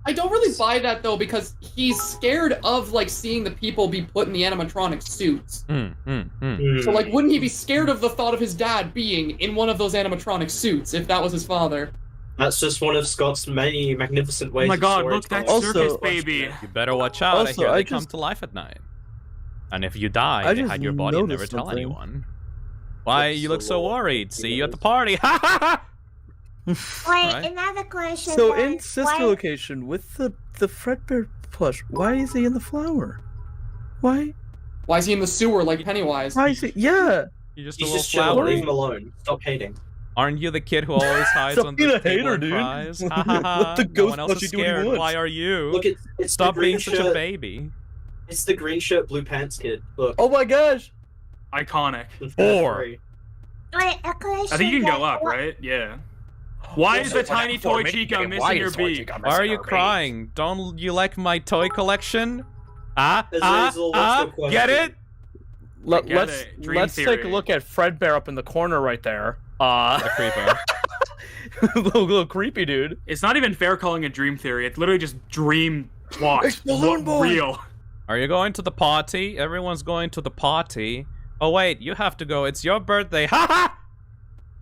I don't really buy that though, because he's scared of like seeing the people be put in the animatronic suits. So like, wouldn't he be scared of the thought of his dad being in one of those animatronic suits if that was his father? That's just one of Scott's many magnificent ways. Oh my of god, look, that storytelling. circus baby. You better watch out. Also, I hear I they come just- to life at night. And if you die, I they just hide your body and never noticed tell something. anyone. Why you look so worried? See you at the party. Ha ha ha! Wait, Right. another question. So then. in sister Why- location with the Fredbear plush, why is he in the flower? Why? Why is he in the sewer like Pennywise? Why is he? Yeah. You're just He's a little just chilling. flower. Leave him alone. Stop hating. Aren't you the kid who always hides Stop on being the a hater, table and dude. cries? Ha ha ha! Let the No ghost one else let is you do what he scared. wants. Why are you? Look, it's Stop the green being such a shirt. baby. It's the green shirt, blue pants kid. Look. Oh my gosh. Iconic. Or Wait, a question. I think you can go then. up, right? Yeah. Why is the tiny toy Chica missing your beak? why are you crying? Don't you like my toy collection? Ah Azazel, what's the get question? it? get Let's it. Dream let's take a theory. look at Fredbear up in the corner right there. A creeper. little creepy dude. It's not even fair calling it dream theory. It's literally just dream plot. It's Balloon Boy. Real. Are you going to the party? Everyone's going to the party. Oh wait, you have to go. It's your birthday. Ha ha!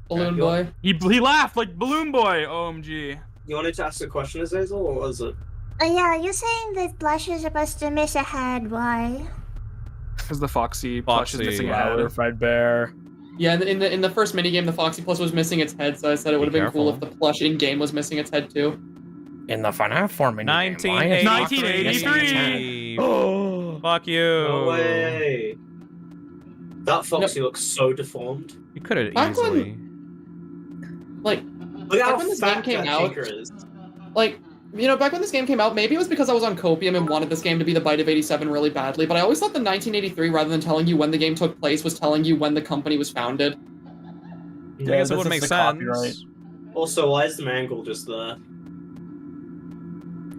Balloon Boy. He laughed like Balloon Boy. OMG. You wanted to ask a question, Azazel, or was it? Yeah, you're saying that Blush is supposed to miss a head. Why? Because the Foxy plush is Foxy. missing a head. Fredbear. Yeah, in the first minigame, the Foxy Plus was missing its head, so I said it would have been cool if the plush in-game was missing its head too. In the FNAF form, 1983. Fuck you. No way. That Foxy looks so deformed. You could have Back when- easily. Like, Look back how when this game fat came that out, Tinker is. like, you know, back when this game came out, maybe it was because I was on Copium and wanted this game to be the Bite of 87 really badly, but I always thought the 1983, rather than telling you when the game took place, was telling you when the company was founded. I guess it would make sense. Also, why is the mangle just there?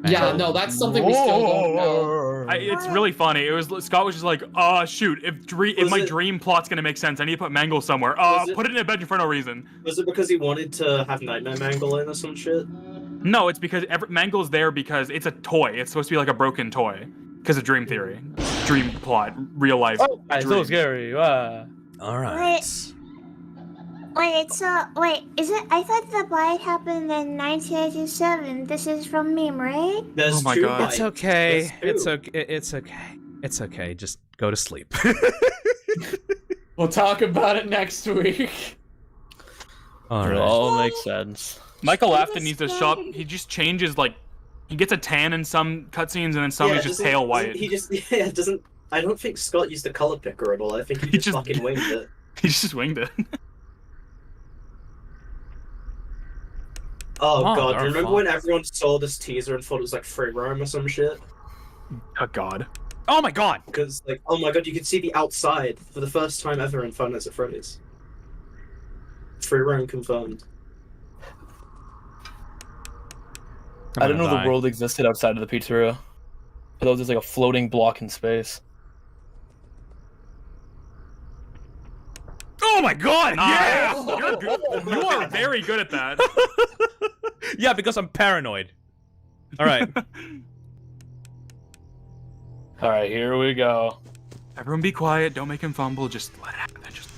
Yeah, no, that's something we still don't know. It's really funny. It was Scott was just like, shoot, if my dream plot's gonna make sense, I need to put Mangle somewhere. Put it in a bedroom for no reason. Was it because he wanted to have Nightmare Mangle in or some shit? No, it's because Mangle's there because it's a toy. It's supposed to be like a broken toy. Because of dream theory, dream plot, real life. Oh, it's so dream. scary. All right. Wait, so, wait, is it? I thought the bite happened in 1987. This is from meme, right? There's Oh my God. It's okay. There's It's two. okay. It's okay. It's okay. Just go to sleep. We'll talk about it next week. All It right. all makes sense. Michael Afton needs to shop. He just changes he gets a tan in some cutscenes and then some he's just doesn't- pale doesn't white. He just doesn't. I don't think Scott used a color picker at all. I think he just fucking winged it. He just winged it. Oh god, Dark remember Fox. when everyone saw this teaser and thought it was like free roam or some shit? Oh god. Oh my god! Because like, oh my god, you could see the outside for the first time ever in Five Nights at Freddy's. Free roam confirmed. I didn't know die. the world existed outside of the pizzeria. I thought it was just like a floating block in space. Oh my god! Nice. Yeah! You're good. You are very good at that. Yeah, because I'm paranoid. All right. All right, here we go. Everyone be quiet. Don't make him fumble. Just let it happen. Just,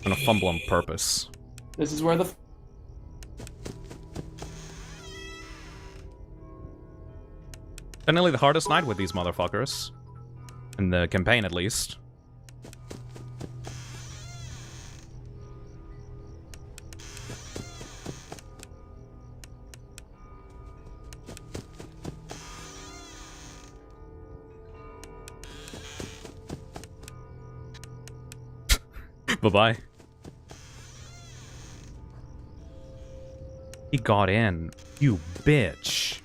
I'm gonna fumble on purpose. This is where the Definitely the hardest night with these motherfuckers. In the campaign, at least. Bye-bye. He got in. You bitch.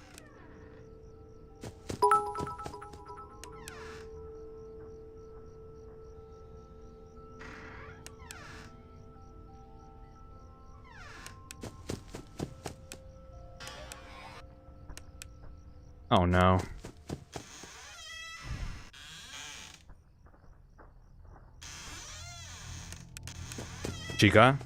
Oh no. Chica?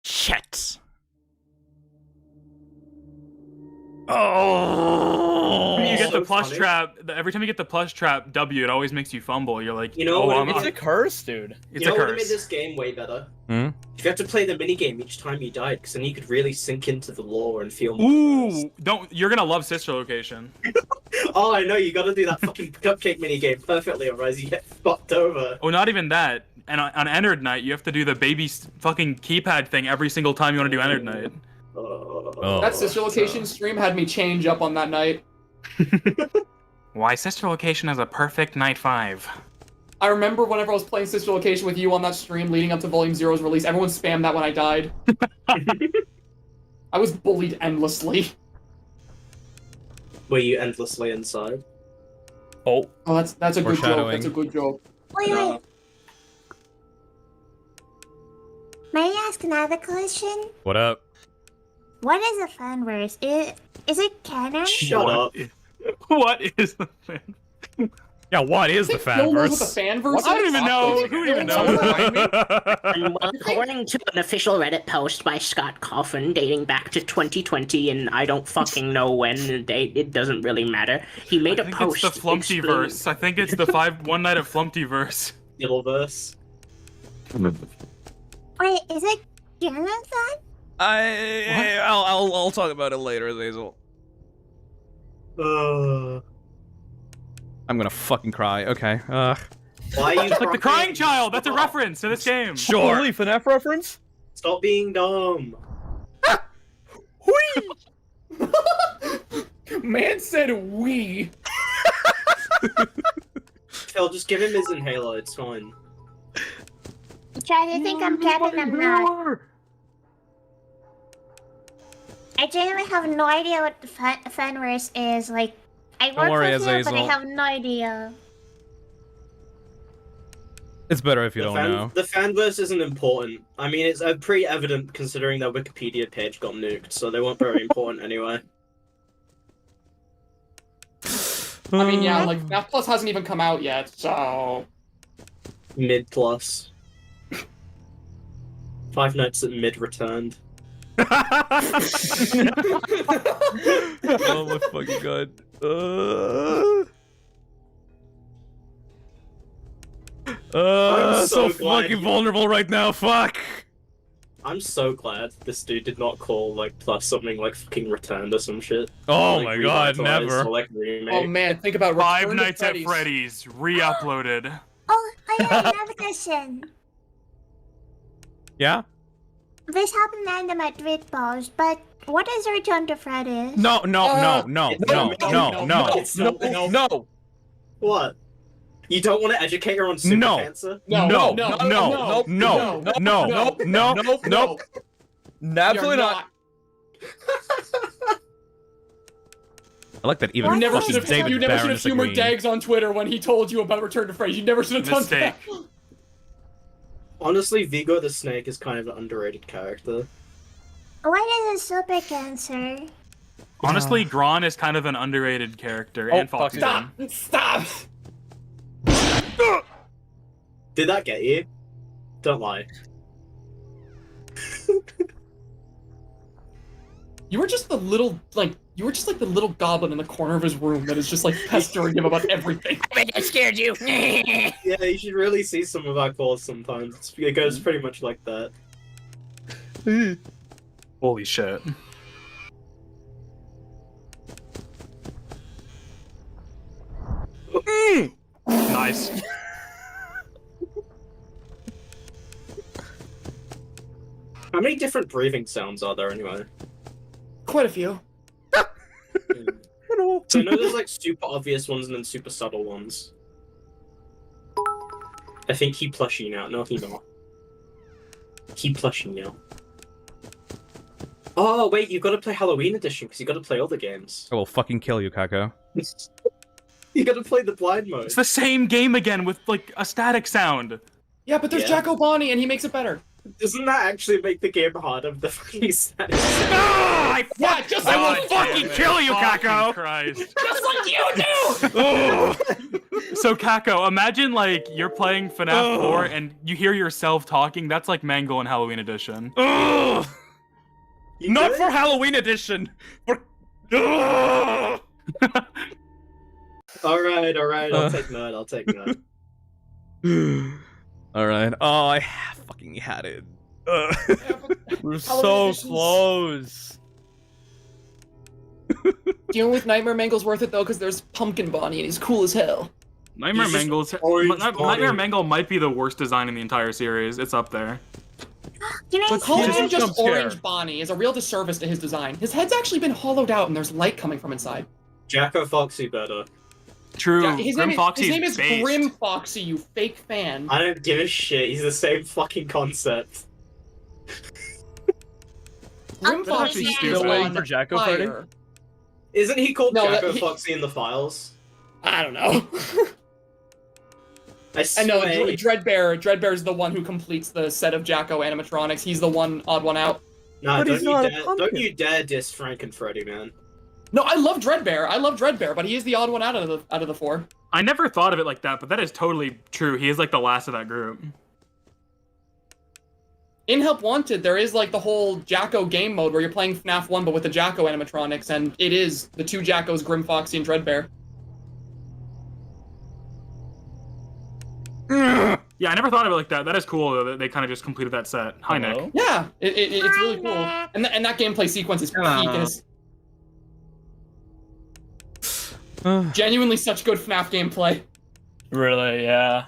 Shit. Oh. When you get the So plush funny. trap, every time you get the plush trap W, it always makes you fumble. You're like, You know oh, what I'm it up. is? It's a curse, dude. It's you know a what made curse. this game way better? Hmm? If you have to play the minigame each time you died, because then you could really sink into the lore and feel more. Ooh, you're gonna love Sister Location. Oh, I know, you gotta do that fucking cupcake minigame perfectly, otherwise you get fucked over. Oh, not even that. And on Ennard Night, you have to do the baby fucking keypad thing every single time you want to do Ennard Night. That Sister Location stream had me change up on that night. Why Sister Location has a perfect night 5. I remember whenever I was playing Sister Location with you on that stream leading up to Volume Zero's release, everyone spammed that when I died. I was bullied endlessly. Were you endlessly inside? Oh, that's a good joke. Foreshadowing. That's a good joke. Wait. May I ask another question? What up? What is a fanverse? Is it canon? Shut up. What is the fan? Yeah, what is the Phil knows what the fanverse? fanverse is? I don't even know. Who even knows? And according to an official Reddit post by Scott Coffin dating back to 2020, and I don't fucking know when the date, it doesn't really matter. He made a I think post. it's the Flumptyverse. I think it's the One Night of Flumptyverse. Diddleverse. Wait, is it canon then? I'll talk about it later, Azazel. I'm gonna fucking cry. Okay. Why are you Like the crying child. That's a reference to this game. Sure. Holy FNAF reference? Stop being dumb. Man said we. Phil, just give him his inhaler, it's fine. Try to think I'm capping, I'm not. I genuinely have no idea what the fanverse is. Like, I Don't work worry, with you, but I Azazel. have no idea. It's better if you don't know. The fanverse isn't important. I mean, it's pretty evident considering their Wikipedia page got nuked, so they weren't very important anyway. I mean, yeah, like, FNAF Plus hasn't even come out yet, so... Mid plus. Five Nights at Mid returned. Oh my fucking god. I'm So so glad fucking you- vulnerable right now. Fuck. I'm so glad this dude did not call like plus something like fucking returned or some shit. Oh Like, my god, revitalized never. or, like, remake. Oh man, think about Five Return to Nights at Freddy's re-uploaded. Oh, I have another question. Yeah? This happened in the Madrid post, but what is Return to Freddy's? No. What? You don't want to educate her on super No. cancer? No. Absolutely not. I like that even You never fucking should have. David You never should Barron have is humored agreeing. Dags on Twitter when he told you about Return to Freddy's. You never should have done Mistake. that. Honestly, Vigo the Snake is kind of an underrated character. What is a super cancer? Honestly, Gron is kind of an underrated character, and Foxy. Stop! Stop! Did that get you? Don't lie. You were just the little, like, you were just like the little goblin in the corner of his room that is just like pestering him about everything. I scared you. Yeah, you should really see some of our calls sometimes. It goes pretty much like that. Holy shit. Nice. How many different breathing sounds are there anyway? Quite a few. So I know there's like super obvious ones and then super subtle ones. I think he plushie now. No, he not. He plushie now. Oh wait, you've got to play Halloween edition because you got to play all the games. I will fucking kill you, Kako. You got to play the blind mode. It's the same game again with like a static sound. Yeah, but there's Yeah. Jack O'Bonney and he makes it better. Doesn't that actually make the game harder with the fucking status? Yeah, just I like will fucking kill you, Fucking Kako! Christ. Just like you do! So Kako, imagine like you're playing FNAF 4 and you hear yourself talking. That's like Mangle in Halloween Edition. Ugh! Not for Halloween Edition. For. Ugh! All right. I'll take nut. All right. Oh, I fucking had it. We're so close. Dealing with Nightmare Mangle's worth it though, because there's Pumpkin Bonnie and he's cool as hell. Nightmare Mangle might be the worst design in the entire series. It's up there. But calling him just Orange Bonnie is a real disservice to his design. His head's actually been hollowed out and there's light coming from inside. Jacko Foxy better. True. His name is Grim Foxy, you fake fan. I don't give a shit. He's the same fucking concept. Grim Foxy is on for Jacko fire. fighting? Isn't he called Jacko Foxy in the files? I don't know. I know Dreadbear's the one who completes the set of Jacko animatronics. He's the odd one out. No, don't you dare diss Frank and Freddy, man. No, I love Dreadbear, but he is the odd one out of the four. I never thought of it like that, but that is totally true. He is like the last of that group. In Help Wanted, there is like the whole Jacko game mode where you're playing FNAF 1 but with the Jacko animatronics, and it is the two Jackos, Grim Foxy and Dreadbear. Yeah, I never thought of it like that. That is cool though, that they kind of just completed that set. Hi, Nick. Yeah, it's really cool. And that gameplay sequence is peak. And it's genuinely such good FNAF gameplay. Really, yeah.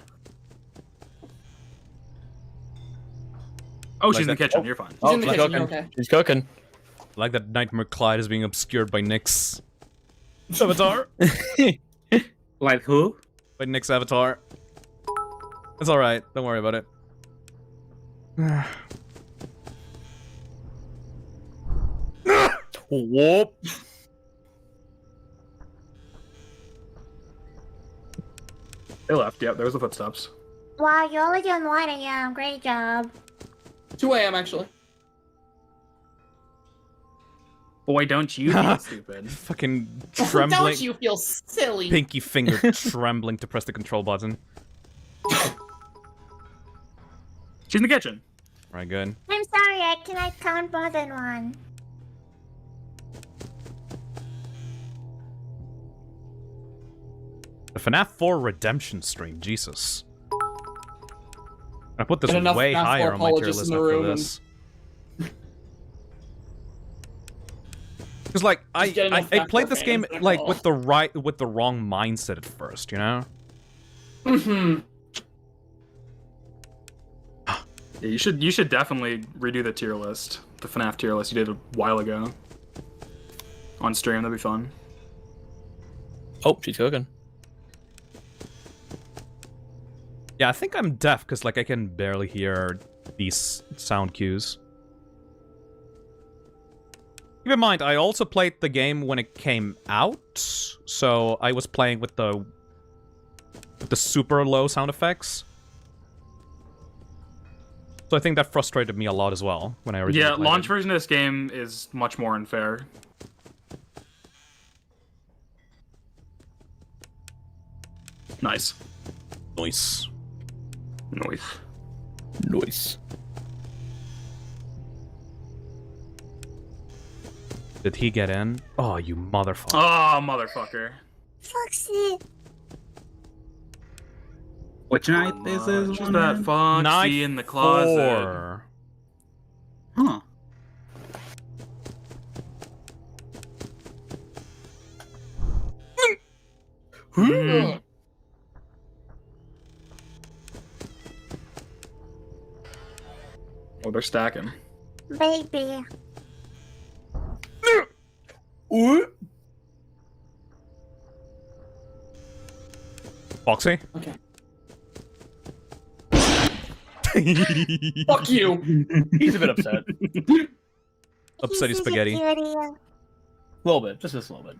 Oh, she's in the kitchen. You're fine. She's in the kitchen. You're okay. She's cooking. I like that Nightmare Clyde is being obscured by Nick's avatar. Like who? By Nick's avatar. It's alright. Don't worry about it. Whoop. They left. Yep, there was the footsteps. Wow, you're already on 1 a.m. Great job. 2 a.m. actually. Boy, don't you feel stupid. Fucking trembling. Don't you feel silly? Pinky finger trembling to press the control button. She's in the kitchen. Right, good. I'm sorry, I cannot count more than one. The FNAF 4 redemption stream, Jesus. I put this And enough way FNAF 4 higher on my tier apologists list in the after room this. Because like I played this game like with the wrong mindset at first, you know? Mm-hmm. Yeah, you should definitely redo the tier list, the FNAF tier list you did a while ago. On stream, that'd be fun. Oh, she's cooking. Yeah, I think I'm deaf because like I can barely hear these sound cues. Keep in mind, I also played the game when it came out, so I was playing with the super low sound effects. So I think that frustrated me a lot as well when I originally played launch it. version of this game is much more unfair. Nice. Nice. Nice. Nice. Did he get in? Oh, you motherfucker. Oh, motherfucker. Foxy. Which night is this? Just that Foxy Night in the closet. 4. Huh. Hmm. Oh, they're stacking. Baby. Foxy? Okay. Fuck you. He's a bit upset. Upsetty spaghetti. A little bit, just a little bit.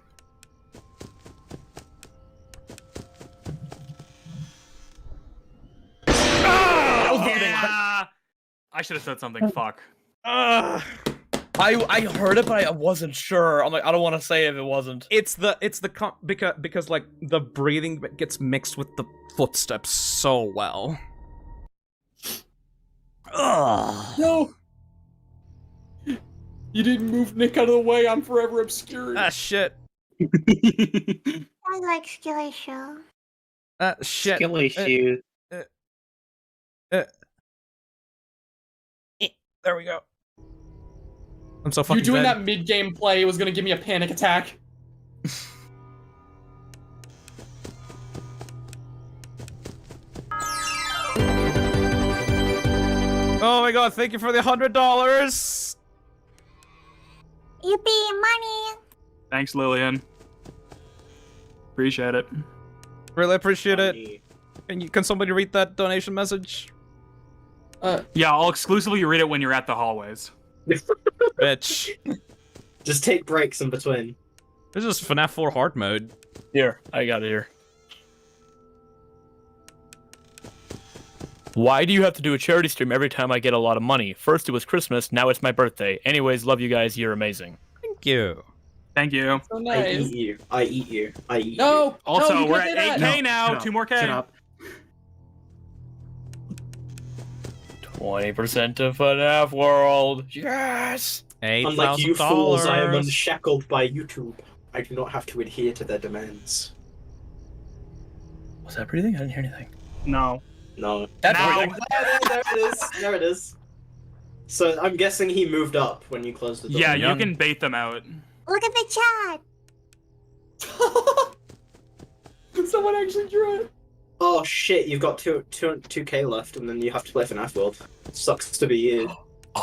Yeah! I should have said something. Fuck. I heard it, but I wasn't sure. I'm like, I don't want to say if it wasn't. It's the because like the breathing gets mixed with the footsteps so well. Ugh. No. You didn't move Nick out of the way. I'm forever obscured. Ah, shit. I like Skilly Show. Shit. Skilly Shoe. There we go. I'm so fucking You doing dead. that mid-game play was gonna give me a panic attack. Oh my god, thank you for the $100! Yippee, money! Thanks, Lillian. Appreciate it. Really appreciate it. Can somebody read that donation message? Yeah, I'll exclusively read it when you're at the hallways. Bitch. Just take breaks in between. This is FNAF 4 hard mode. Here, I got it here. Why do you have to do a charity stream every time I get a lot of money? First it was Christmas, now it's my birthday. Anyways, love you guys, you're amazing. Thank you. Thank you. So I nice. eat you. I eat you. I eat No. you. Also, no, you we're can't at say 8K that. now. Shut up. 2 more K. Shut up. 20% of FNAF World. Yes! Unlike you fools, I am $8,000. unshackled by YouTube. I do not have to adhere to their demands. Was that breathing? I didn't hear anything. No. No. That's Now. breathing. There it is. There it is. So I'm guessing he moved up when you closed the door. Yeah, you can bait them out. Look at the chat! Someone actually drew it. Oh shit, you've got 2K left, and then you have to play FNAF World. Sucks to be you.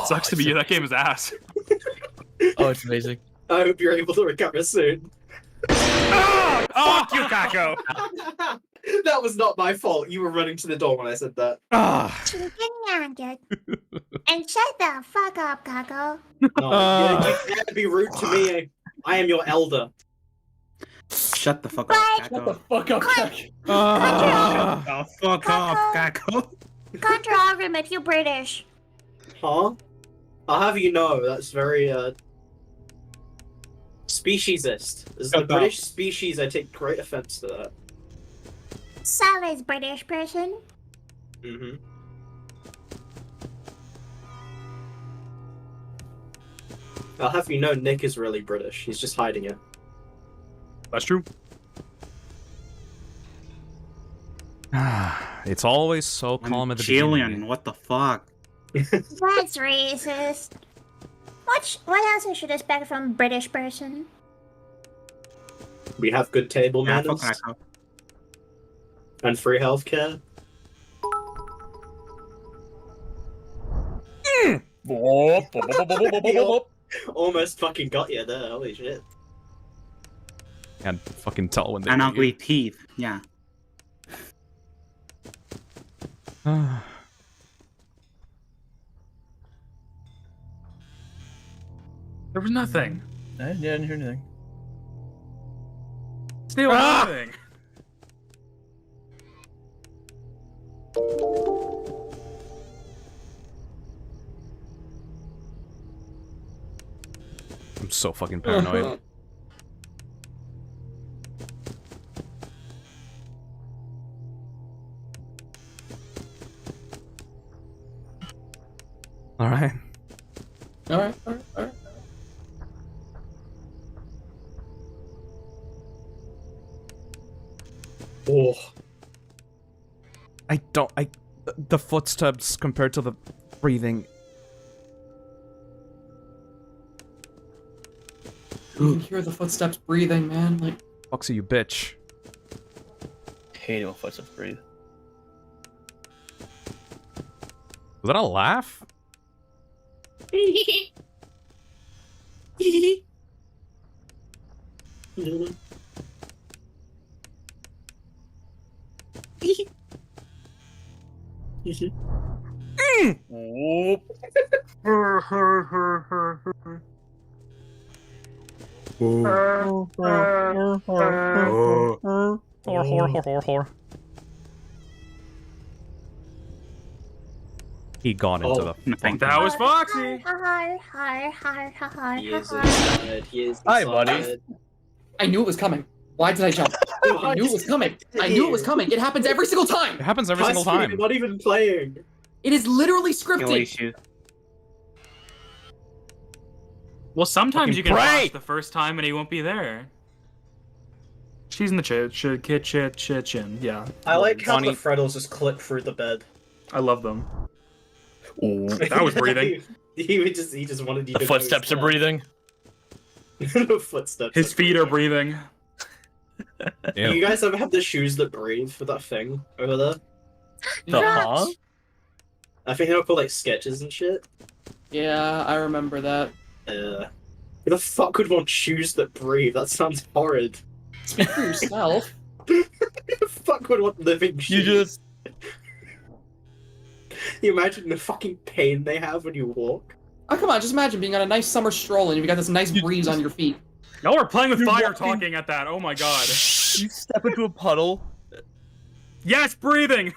Sucks to be you. That game is ass. Oh, it's amazing. I hope you're able to recover soon. Fuck you, Kako. That was not my fault. You were running to the door when I said that. Chicken nugget. And shut the fuck up, Kako. No, you can't be rude to me. I am your elder. Shut the fuck Right. up, Shut the Kako. fuck up, Jack. Shut the fuck up, Kako. Contra argument, you British. Huh? I'll have you know, that's very, speciesist. As the Shut up. British species, I take great offense to that. Sally's British person. Mm-hmm. I'll have you know, Nick is really British. He's just hiding it. That's true. It's always so calm at the Chilean, beginning. what the fuck? That's racist. What else I should expect from a British person? We have good table Yeah, manners fuck Kako. and free healthcare. Almost fucking got you there. Holy shit. Can't fucking tell when they And do ugly you. teeth, yeah. There was nothing. I didn't hear anything. Still nothing. I'm so fucking paranoid. Alright. Alright. Oh. The footsteps compared to the breathing. You can hear the footsteps breathing, man. Like, Foxy, you bitch. Hate it when footsteps breathe. Was that a laugh? Whore. He gone into the. That was Foxy. He is inside. He is Hi, inside. buddy. I knew it was coming. Why did I jump? I knew it was coming. I knew it was coming. It happens every single time. It happens every single time. I'm not even playing. It is literally scripted. Well, sometimes you can Fucking watch the first time and he won't be there. She's in the kitchen. Yeah. I like how the Freddles just clip through the bed. I love them. Ooh, that was breathing. he just wanted you The to footsteps are breathing. The footsteps. His feet are breathing. Do you guys ever have the shoes that breathe with that thing over there? Huh? I think they were called like sketches and shit. Yeah, I remember that. Who the fuck would want shoes that breathe? That sounds horrid. Speak for yourself. Who the fuck would want living shoes? You just... You imagine the fucking pain they have when you walk? Oh, come on, just imagine being on a nice summer stroll and you've got this nice breeze on your feet. Y'all are playing with You're fire walking- talking at that. Oh my god. You step into a puddle. Yes, breathing!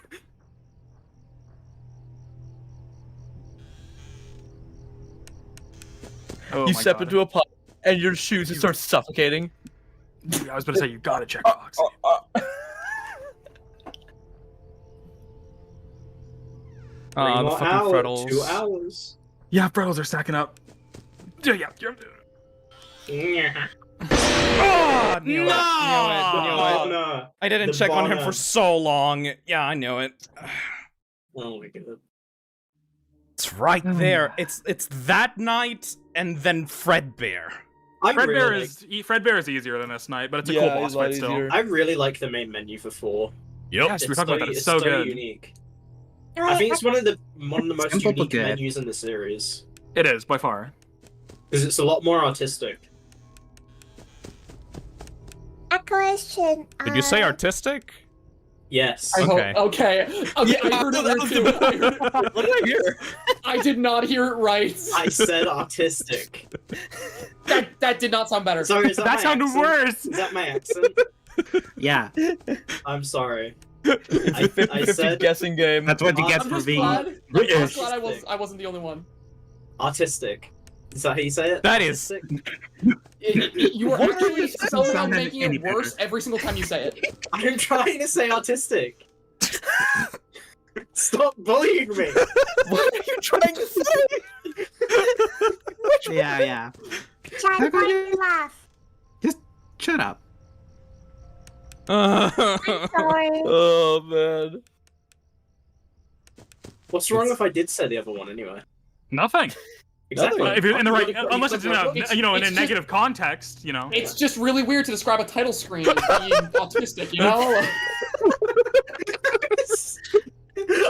Oh You my step God. into a puddle, and your shoes just start suffocating. I was about to say, you gotta check Foxy. Ah, the More fucking hour, Freddles. 2 hours. Yeah, Freddles are stacking up. Yeah. Yeah. Oh, knew it. Oh, no. I didn't The check on him boner. for so long. Yeah, I knew it. Oh my god. It's right there. It's that night and then Fredbear. Fredbear is easier than this night, but it's a cool boss fight still. I really like the main menu for 4. Yep. Yes, we were talking about that. It's so good. Unique. I think it's one of the most Simple but unique good. menus in the series. It is, by far. Because it's a lot more artistic. A question. Did you say artistic? Yes. Okay. Okay, I heard it weird too. What did I hear? I did not hear it right. I said artistic. That did not sound better. Sorry, is that That my sounded accent? worse. Is that my accent? Yeah. I'm sorry. I said guessing game. That's what you get I'm for just being glad. I'm British. just glad I wasn't the only one. Artistic. Is that how you say it? That is. You are What actually doesn't so sound making any it worse every single time you say it. I'm trying to say artistic. Stop bullying me. What are you trying to say? Yeah. Try to laugh. Just shut up. Sorry. Oh man. What's wrong if I did say the other one anyway? Nothing. Exactly. If you're in the right, It's- unless it's in a, it's- in a it's just- negative context, you know. It's just really weird to describe a title screen as being autistic, you know?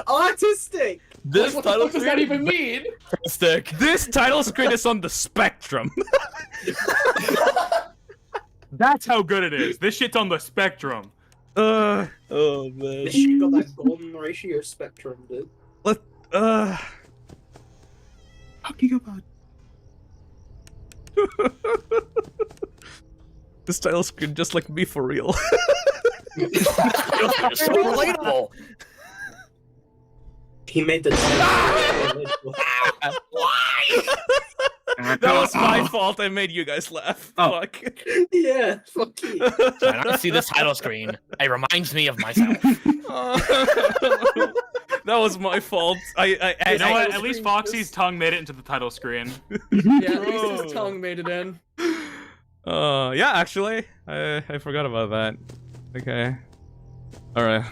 Artistic. This What the title fuck does that even mean? stick. This title screen is on the spectrum. That's how good it is. This shit's on the spectrum. Oh man. This shit got that golden ratio spectrum, dude. Talking about. This title screen just like me for real. You're so relatable. He made the title. That was my fault. I made you guys laugh. Oh. Fuck. Yeah, fuck you. When I see this title screen, it reminds me of myself. That was my fault. You know what? At least Foxy's tongue made it into the title screen. Yeah, at least his tongue made it in. Yeah, actually, I forgot about that. Okay. All right.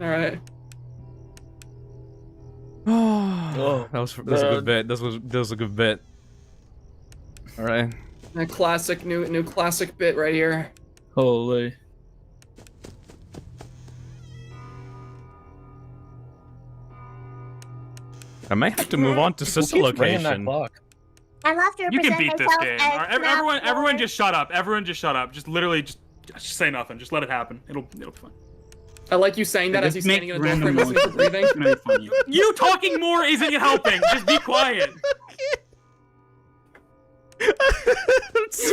Alright. Oh, that was a good bit. That was a good bit. All right. A classic, new classic bit right here. Holy. I may have to move on to sister location. I love to You represent can beat this myself game. as All right, everyone Fnac just shut up. Everyone just shut up. Just literally, just say nothing. Just let it happen. It'll be fine. I like you saying that as he's standing in a doorframe listening to breathing. It's gonna be funny. You talking more isn't helping. Just be quiet.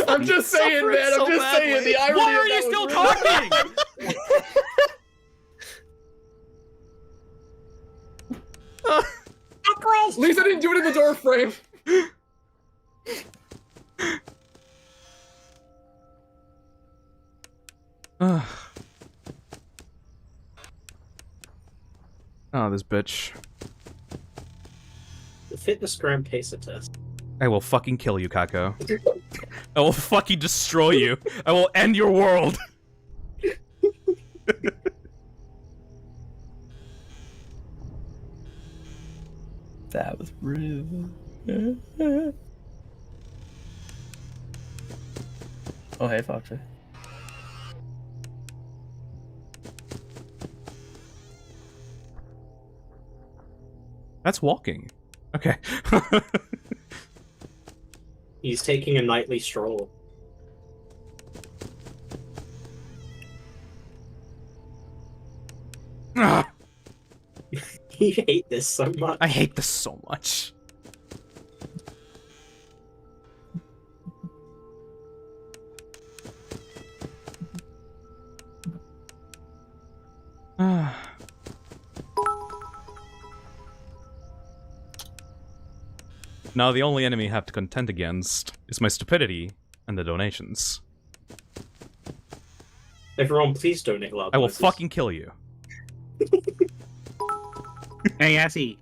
I'm just saying, man. I'm just saying. The irony Why of are you that was still really- talking? Christ! At least I didn't do it in the door frame. Oh, this bitch. The fitness gram pacer test. I will fucking kill you, Kako. I will fucking destroy you. I will end your world. That was rude. Oh, hey, Foxy. That's walking. Okay. He's taking a nightly stroll. Ah, You hate this so much. I hate this so much. Now the only enemy I have to contend against is my stupidity and the donations. Everyone, please donate loud. I will fucking kill you. Hey, Assy.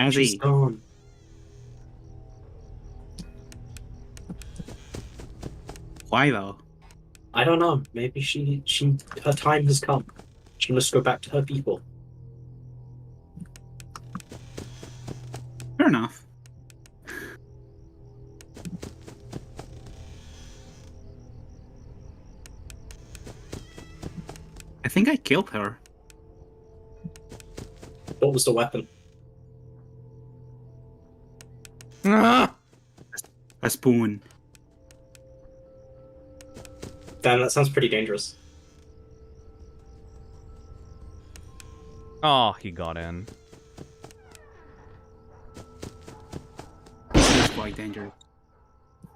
She's Assy. gone. Why though? I don't know. Maybe her time has come. She must go back to her people. Fair enough. I think I killed her. What was the weapon? A spoon. Damn, that sounds pretty dangerous. Oh, he got in. This is quite dangerous.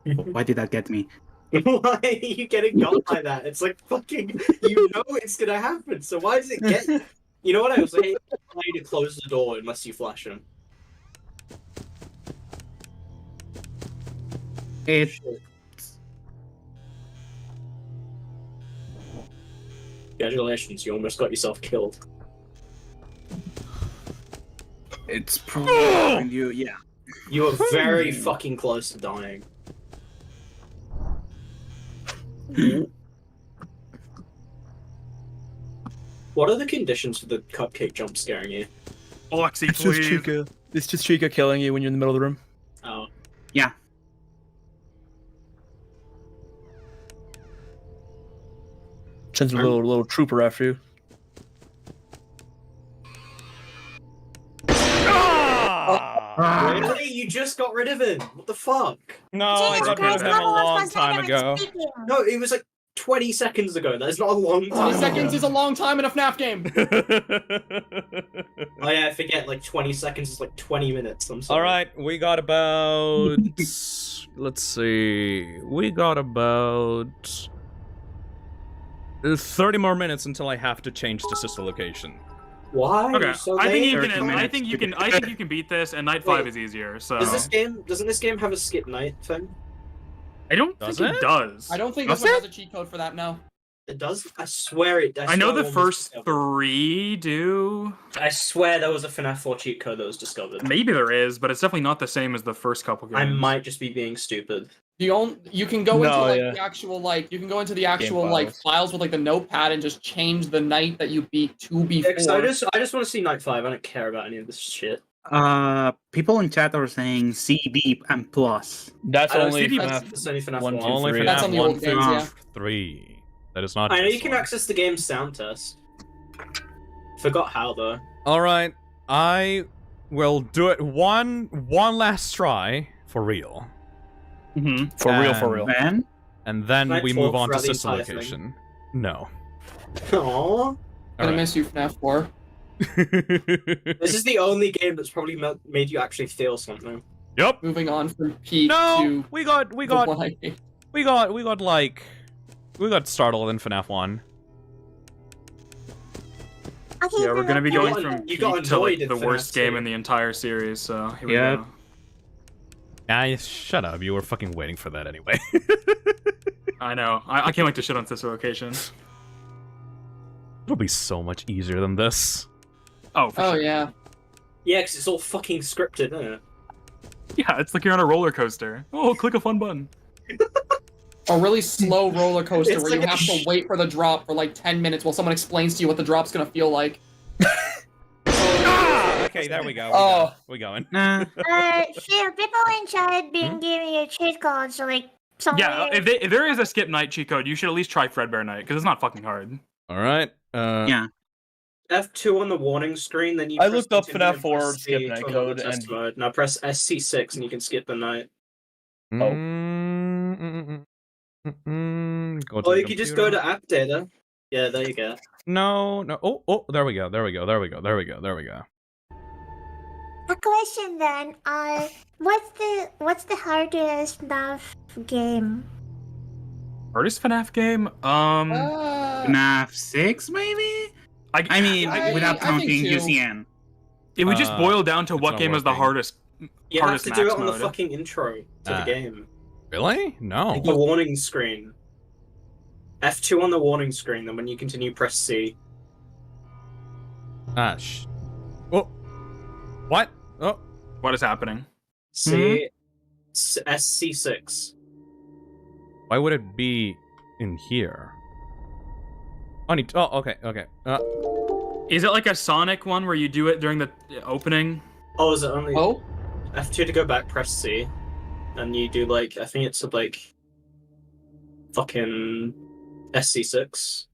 Why did that get me? Why are you getting got by that? It's like fucking. You know it's gonna happen. So why does it get? You know what I was saying? Try to close the door unless you flash him. It. Congratulations, you almost got yourself killed. It's probably you. Yeah. You were very fucking close to dying. What are the conditions for the cupcake jump scaring you? Alexi, It's just please. Chica. It's just Chica killing you when you're in the middle of the room. Oh. Yeah. Sends a little trooper after you. Really? You just got rid of him? What the fuck? No, I got rid of him a long time ago. No, it was like 20 seconds ago. That's not a long time. 20 seconds is a long time in a FNAF game. Oh yeah, I forget. Like 20 seconds is like 20 minutes. I'm sorry. All right, we got about. Let's see. We got about 30 more minutes until I have to change the sister location. Why? Okay, So I think you late? can. I think you can. I think you can beat this, and Night 5 is easier. So Doesn't this game have a skip night thing? I don't Does think it it? does. I don't think Does this one it? has a cheat code for that now. It does? I swear it does. I know the first 3 do. I swear there was a FNAF 4 cheat code that was discovered. Maybe there is, but it's definitely not the same as the first couple games. I might just be being stupid. You can go into No, like yeah. the actual you can go into the actual files. files with like the notepad and just change the night that you beat to before. I just want to see Night 5. I don't care about any of this shit. People in chat are saying CB and plus. That's I don't only see FNAF that's only FNAF 1, 1. 2, Only 3. for That's that on the 1, old games, 2, yeah. 3. That is not. I know this you can one. access the game's sound test. Forgot how though. All right, I will do it one last try for real. For real. And then Can I we move talk on to throughout the sister entire thing? location. No. Aww. Gonna Alright. miss you, FNAF 4. This is the only game that's probably made you actually feel something. Yep. Moving on from Pete No, to we got the one I hate. we got startled in FNAF 1. Okay, Yeah, we're gonna be going got- from you peak got to like annoyed the at worst FNAF game 2. in the entire series. So here we Yep. go. Shut up. You were fucking waiting for that anyway. I know. I can't wait to shit on this occasion. It'll be so much easier than this. Oh, for sure. yeah. Yeah, because it's all fucking scripted, isn't it? Yeah, it's like you're on a roller coaster. Oh, click a fun button. A really slow roller coaster It's where like you a have to wait for the drop for like 10 minutes while someone explains to you what the drop's gonna feel like. Okay, there we go. Oh. We're going. Phil, people in chat been giving you cheat codes, so like, Yeah, if there is a skip night cheat code, you should at least try Fredbear Night because it's not fucking hard. All right. Yeah. F2 on the warning screen, then you I press looked up continue FNAF and 4 press skip C night to unlock code the test and- mode. Now press SC6 and you can skip the night. Go to Or the you could just go computer. to app data. Yeah, there you go. No. Oh, there we go. There we go. A question then, what's the hardest FNAF game? Hardest FNAF game? FNAF 6, maybe? I mean, without counting UCN. It would just boil down to it's what not game is the working. hardest. You have hardest to do max it on the mode. fucking intro to the Ah. game. Really? No. The warning screen. F2 on the warning screen, then when you continue, press C. Oh. What? Oh. What is happening? C. SC6. Why would it be in here? Oh, okay. Is it like a Sonic one where you do it during the opening? Oh, is it only? Oh. F2 to go back, press C. And you do like, I think it's like fucking SC6.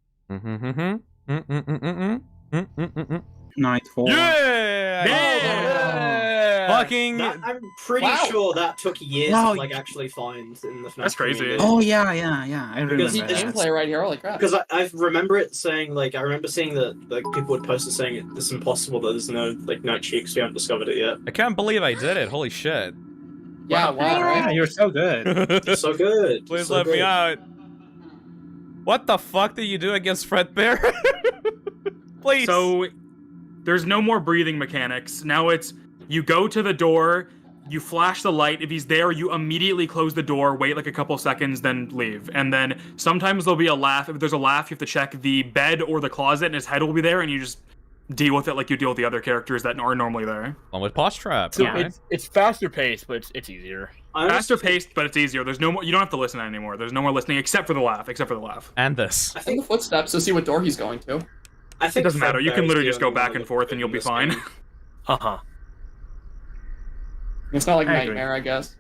Nightfall. Yeah! Fucking. I'm pretty sure that took years Wow. to like actually find in the FNAF That's crazy. community. Oh, yeah. I remember Because that. Gameplay right here, holy crap. Because I remember it saying, like, I remember seeing that like people would post it saying it's impossible that there's no like night cheeks. We haven't discovered it yet. I can't believe I did it. Holy shit. Yeah, wow, Yeah, right? you're so good. You're so good. Please so let me good. out. What the fuck did you do against Fredbear? Please. So there's no more breathing mechanics. Now it's you go to the door, you flash the light. If he's there, you immediately close the door, wait like a couple seconds, then leave. And then sometimes there'll be a laugh. If there's a laugh, you have to check the bed or the closet, and his head will be there, and you just deal with it like you deal with the other characters that are normally there. One with Pause Trap. So right? it's faster paced, but it's easier. Faster paced, but it's easier. There's no more. You don't have to listen anymore. There's no more listening except for the laugh. And this. I think the footsteps to see what door he's going to. I It think doesn't matter. You Fredbear can is literally the just go only back one and that forth, could and you'll be this fine. game. It's not like I agree. Nightmare, I guess.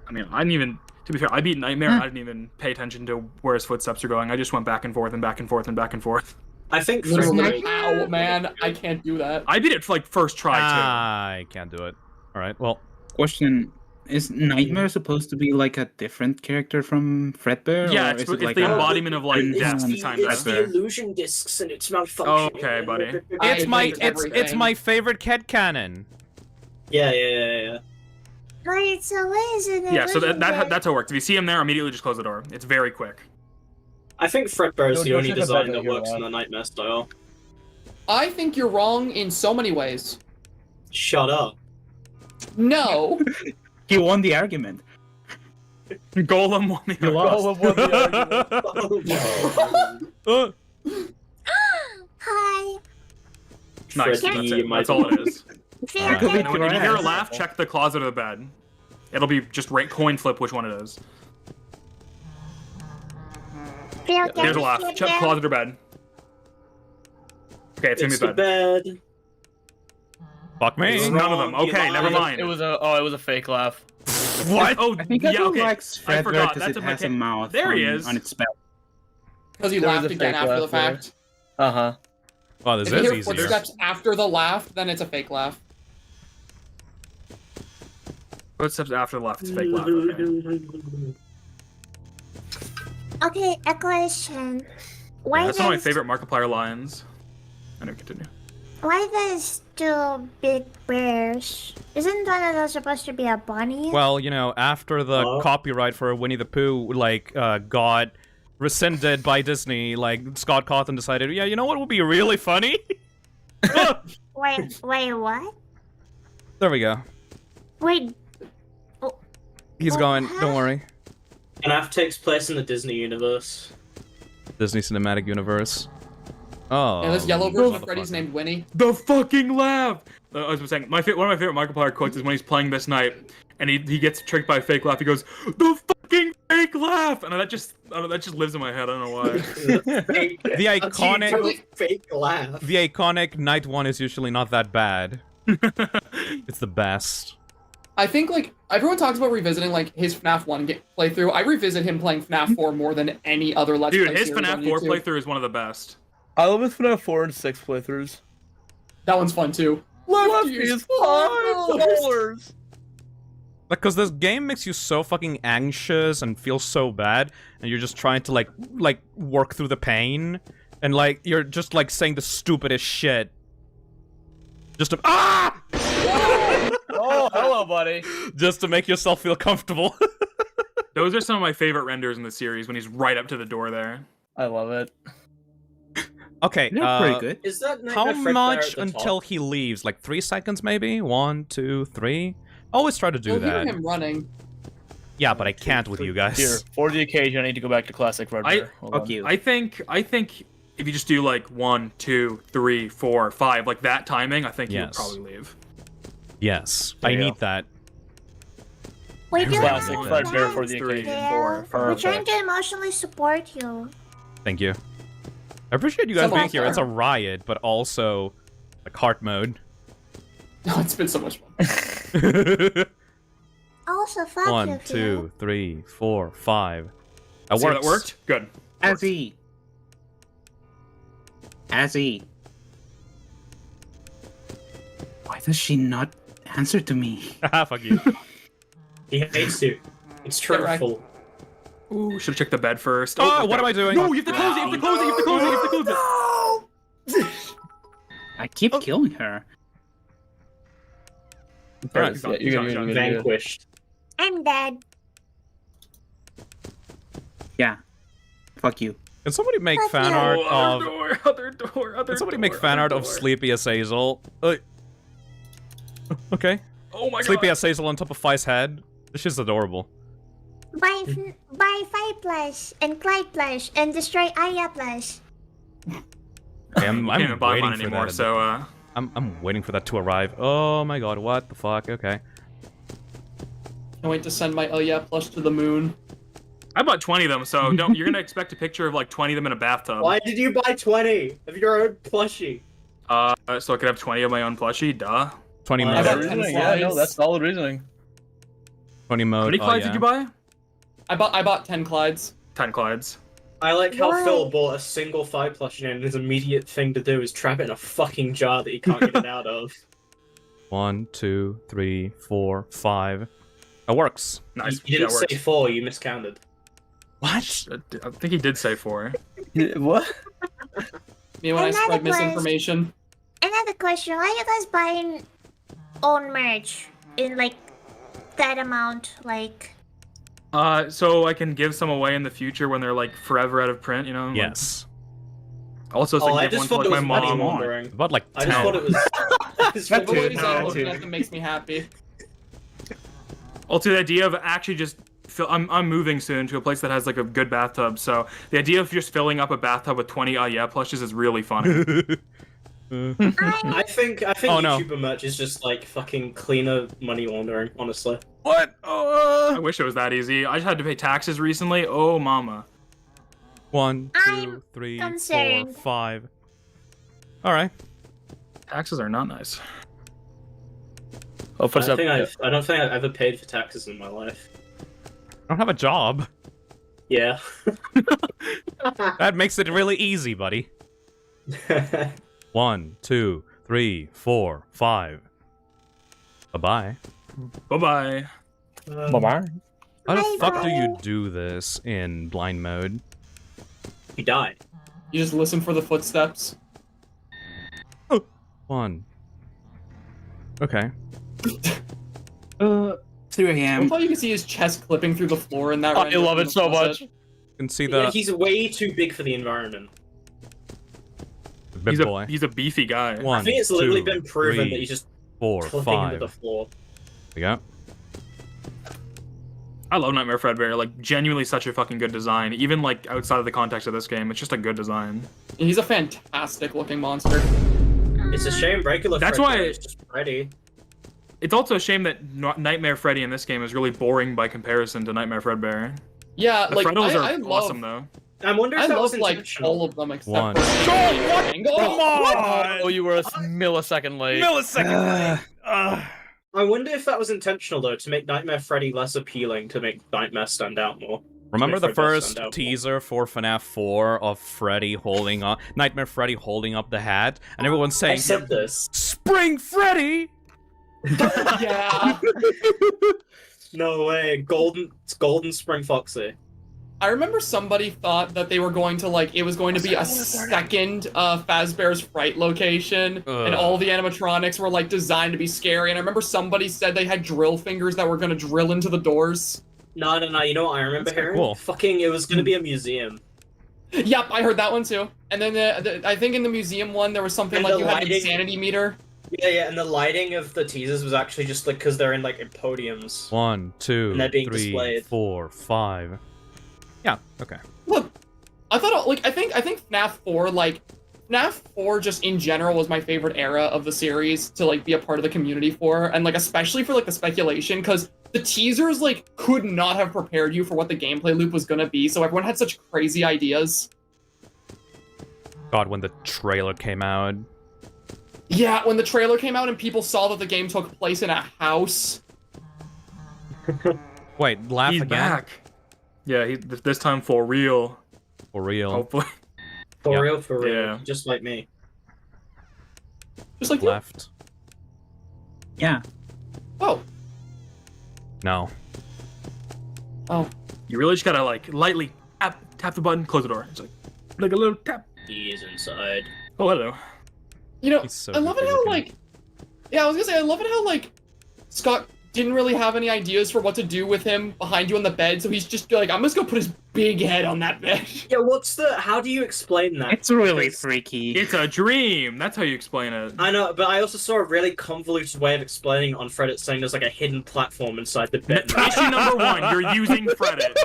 I mean, I didn't even. To be fair, I beat Nightmare. I didn't even pay attention to where his footsteps are going. I just went back and forth and back and forth and back and forth. I think Literally, ow, man, I can't do that. I beat it for like first try too. I can't do it. All right. Well. Question: is Nightmare supposed to be like a different character from Fredbear? Yeah, or it's is it the like a- embodiment of like death It's time. It's the Fredbear. illusion discs and it's malfunctioning. Okay, buddy. It's hate it's my favorite Cat Cannon. Yeah. Wait, so what is it? Yeah, so that's how it works. If you see him there, immediately just close the door. It's very quick. I think Fredbear is No, the you only should have design better that here, works in Ryan. the Nightmare style. I think you're wrong in so many ways. Shut up. No. He won the argument. Golem won the You lost. Hi. Nice. Freddy, That's it. my That's all it is. Phil, Alright. can And when you hear a laugh, check the closet or the bed. It'll be just coin flip which one it is. Phil, can There's a you laugh. skip Check them? closet or bed. Okay, it's It's gonna the be bed. bed. Fuck me. It's none of them. Wrong, you Okay, lied. never mind. It was a fake laugh. What? Oh, I think yeah, everyone okay. likes I Fredbear forgot. because That's it a has a mecha- mouth There he on, is. on its belly. Because he There was laughed a again fake after the laugh there. fact. Uh huh. Oh, this If you is hear easier. footsteps after the laugh, then it's a fake laugh. Footsteps after the left. It's fake laugh. Okay. Okay, a question. Why Yeah, that's one of my does favorite Markiplier lines. Anyway, continue. why does two big bears? Isn't one of those supposed to be a bunny? Well, you know, after the Oh. copyright for Winnie the Pooh, got rescinded by Disney. Like Scott Cawthon decided, yeah, you know what would be really funny? Wait, what? There we go. Wait. He's going. Don't worry. FNAF takes place in the Disney universe. Disney Cinematic Universe. Oh. And this yellow version of Freddy's named Winnie. The fucking laugh! I was saying, one of my favorite Markiplier quotes is when he's playing this night, and he gets tricked by a fake laugh. He goes, "The fucking fake laugh!" And that just lives in my head. I don't know why. The iconic fake laugh. The iconic night one is usually not that bad. It's the best. I think, like, everyone talks about revisiting, like, his FNAF 1 playthrough. I revisit him playing FNAF 4 more than any other Let's Play Dude, his series on FNAF 4 YouTube. playthrough is one of the best. I love his FNAF 4 and 6 playthroughs. That one's fun, too. Lefty is $5! Because this game makes you so fucking anxious and feel so bad, and you're just trying to, like work through the pain, and, like, you're just, like, saying the stupidest shit. Just to- Ah! Oh, hello, buddy. Just to make yourself feel comfortable. Those are some of my favorite renders in the series when he's right up to the door there. I love it. Okay, pretty good. Is that how Nightmare Fred much Bear at the until top? he leaves? Like 3 seconds, maybe? 1, 2, 3? Always try to do You'll hear that. him running. Yeah, but I can't with you guys. Here, for the occasion, I need to go back to classic Red Bear. Hold on. I think if you just do like 1, 2, 3, 4, 5, like that timing, I think you'll Yes. probably leave. Yes, There I you need go. that. We do Classic have Fred Bear for the plans, occasion. Dale. We're trying Perfect. to emotionally support you. Thank you. I appreciate you guys Some being also here. It's a are. riot, but also like heart mode. No, it's been so much fun. Also, fuck you, 1, Phil. 2, 3, 4, 5. That See how works. that worked? Good. Azzy. Azzy. Why does she not answer to me? Fuck you. He hates you. It's truthful. Ooh, should have checked the bed first. Oh, what am I doing? No, you have to close it, you have to close it, you have to close it, you have to close it! I keep killing her. Alright, Yeah, you're good. Vanquished. I'm dead. Yeah. Fuck you. Can somebody make Fuck fan you. art Other of... door, other Can somebody door, make fan other art of door. Sleepy Azazel? Okay. Oh my Sleepy god. Azazel on top of Fi's head. This shit's adorable. Buy Five Plus and Clyde Plus and destroy Aya Plus. Okay, I'm Can't even buy waiting mine for anymore, that. so I'm waiting for that to arrive. Oh my god, what the fuck? Okay. I wait to send my plush to the moon. I bought 20 of them, so don't you're gonna expect a picture of like 20 of them in a bathtub. Why did you buy 20 of your own plushie? So I could have 20 of my own plushie, duh. 20 I mode. got 10 Reasoning, yeah, no, slides. that's solid reasoning. 20 mode. How many oh, Clydes yeah. did you buy? I bought 10 Clydes. 10 Clydes. I like how Why? Phil bought a single Five plushie and his immediate thing to do is trap it in a fucking jar that he can't get it out of. 1, 2, 3, 4, 5. That works. Nice. You didn't say 4, you miscounted. What? I think he did say 4. What? Me when I Another spread place. misinformation. Another question: why are you guys buying own merch in like that amount? Like, So I can give some away in the future when they're like forever out of print, you know? like- Yes. Also, so Oh, I I can give just one thought to it like was my money mom. laundering. About like 10. I just thought it was. I just thought The it way was that money. that makes me happy. Also, the idea of actually just I'm moving soon to a place that has like a good bathtub, so the idea of just filling up a bathtub with 20 plushes is really funny. I think Oh, no. YouTuber merch is just like fucking cleaner money laundering, honestly. What? I wish it was that easy. I just had to pay taxes recently. Oh, mama. 1, 2, I'm 3, 4, concerned. 5. Alright. Taxes are not nice. Oh, I push don't, up. think I don't think I've ever paid for taxes in my life. I don't have a job. Yeah. That makes it really easy, buddy. 1, 2, 3, 4, 5. Bye-bye. Bye-bye. Bye-bye. How the fuck do Bye-bye. you do this in blind mode? He died. You just listen for the footsteps. 1. Okay. 2 I a.m. thought you could see his chest clipping through the floor in that. I render love from it the so closet. much. can see the Yeah, he's way too big for the environment. big boy. He's a beefy guy. One, I think it's literally two, been proven three, that he's just 4, clipping 5. into the floor. We go. I love Nightmare Fredbear. Like, genuinely such a fucking good design. Even, like, outside of the context of this game, it's just a good design. He's a fantastic looking monster. It's a shame regular That's Fredbear why is just Freddy. It's also a shame that Nightmare Freddy in this game is really boring by comparison to Nightmare Fredbear. Yeah, the like, Freddles I are love, awesome, though. I wonder if I that love, was like, intentional. all of them except One. for... Come on! Oh, you were a millisecond late. I wonder if that was intentional though, to make Nightmare Freddy less appealing, to make Nightmare stand out more. Remember Make the Fredbear first stand out teaser for FNAF 4 of Freddy holding up Nightmare Freddy holding up the hat, and everyone's saying, I said this. "Spring Freddy!" Yeah. No way, Golden Spring Foxy. I remember somebody thought that they were going to, like, it was going to be a second Fazbear's Fright location, and all the animatronics were, like, designed to be scary, and I remember somebody said they had drill fingers that were going to drill into the doors. No, you know what I remember hearing? cool. Fucking, it was gonna be a museum. Yep, I heard that one too. And then I think in the museum one, there was something And like the you had an lighting- insanity meter. Yeah, and the lighting of the teasers was actually just like, because they're in like in podiums. 1, 2, And they're being 3, displayed. 4, 5. Yeah. Okay. Look, I thought, like, I think FNAF 4, like, FNAF 4 just in general was my favorite era of the series to, like, be a part of the community for, and, like, especially for, like, the speculation, because the teasers, like, could not have prepared you for what the gameplay loop was gonna be, so everyone had such crazy ideas. God, when the trailer came out. Yeah, when the trailer came out and people saw that the game took place in a house. Wait, laugh He's again? back. Yeah, this time for real. For real. Hopefully. For real, Yeah. just like me. Just like left. Yeah. Oh. No. Oh. You really just gotta, like, lightly tap the button, close the door. It's like a little tap. He is inside. Oh, hello. You know, so I love it goofy how, looking. like... Yeah, I was gonna say, I love it how, like, Scott didn't really have any ideas for what to do with him behind you on the bed, so he's just like, I'm just gonna put his big head on that bed. Yeah, how do you explain that? It's really freaky. It's a dream. That's how you explain it. I know, but I also saw a really convoluted way of explaining on Reddit saying there's like a hidden platform inside the bed. Issue number 1, you're using Reddit.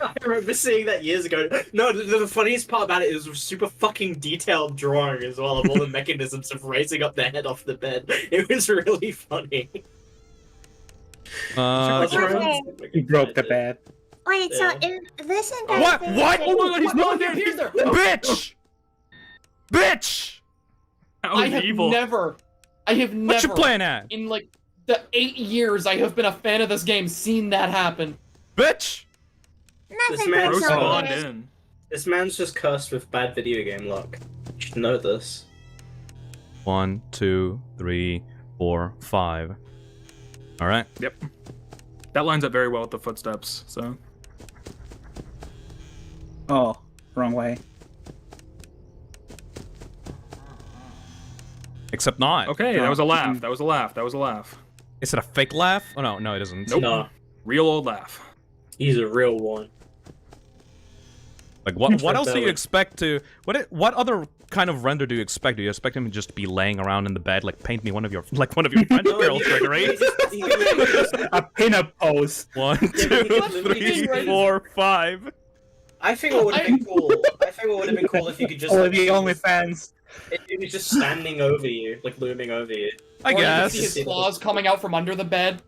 I remember seeing that years ago. No, the funniest part about it is a super fucking detailed drawing as well of all the mechanisms of raising up the head off the bed. It was really funny. He broke the bed. Wait, so in this entire What? thing- What? Oh my god, he's not there! He's there! Bitch! Bitch! I have never... What's your plan at? in, like, the 8 years I have been a fan of this game, seen that happen. Bitch! This Nothing man's, but so this man's just cursed with bad video game luck. You should know this. 1, 2, 3, 4, 5. All right. Yep. That lines up very well with the footsteps, so. Oh, wrong way. Except not. Okay, that was a laugh. That was a laugh. That was a laugh. Is it a fake laugh? Oh no, no, it isn't. Nope. No. Real old laugh. He's a real one. Like what else do you expect to what other kind of render do you expect? Do you expect him to just be laying around in the bed like paint me one of your friends girl trigger? A pinup pose. 1, 2, 3, 4, 5. I think it would have been cool. I think it would have been cool if you could just. All of the OnlyFans. It was just standing over you, like looming over you. I Or you guess. can see his claws coming out from under the bed.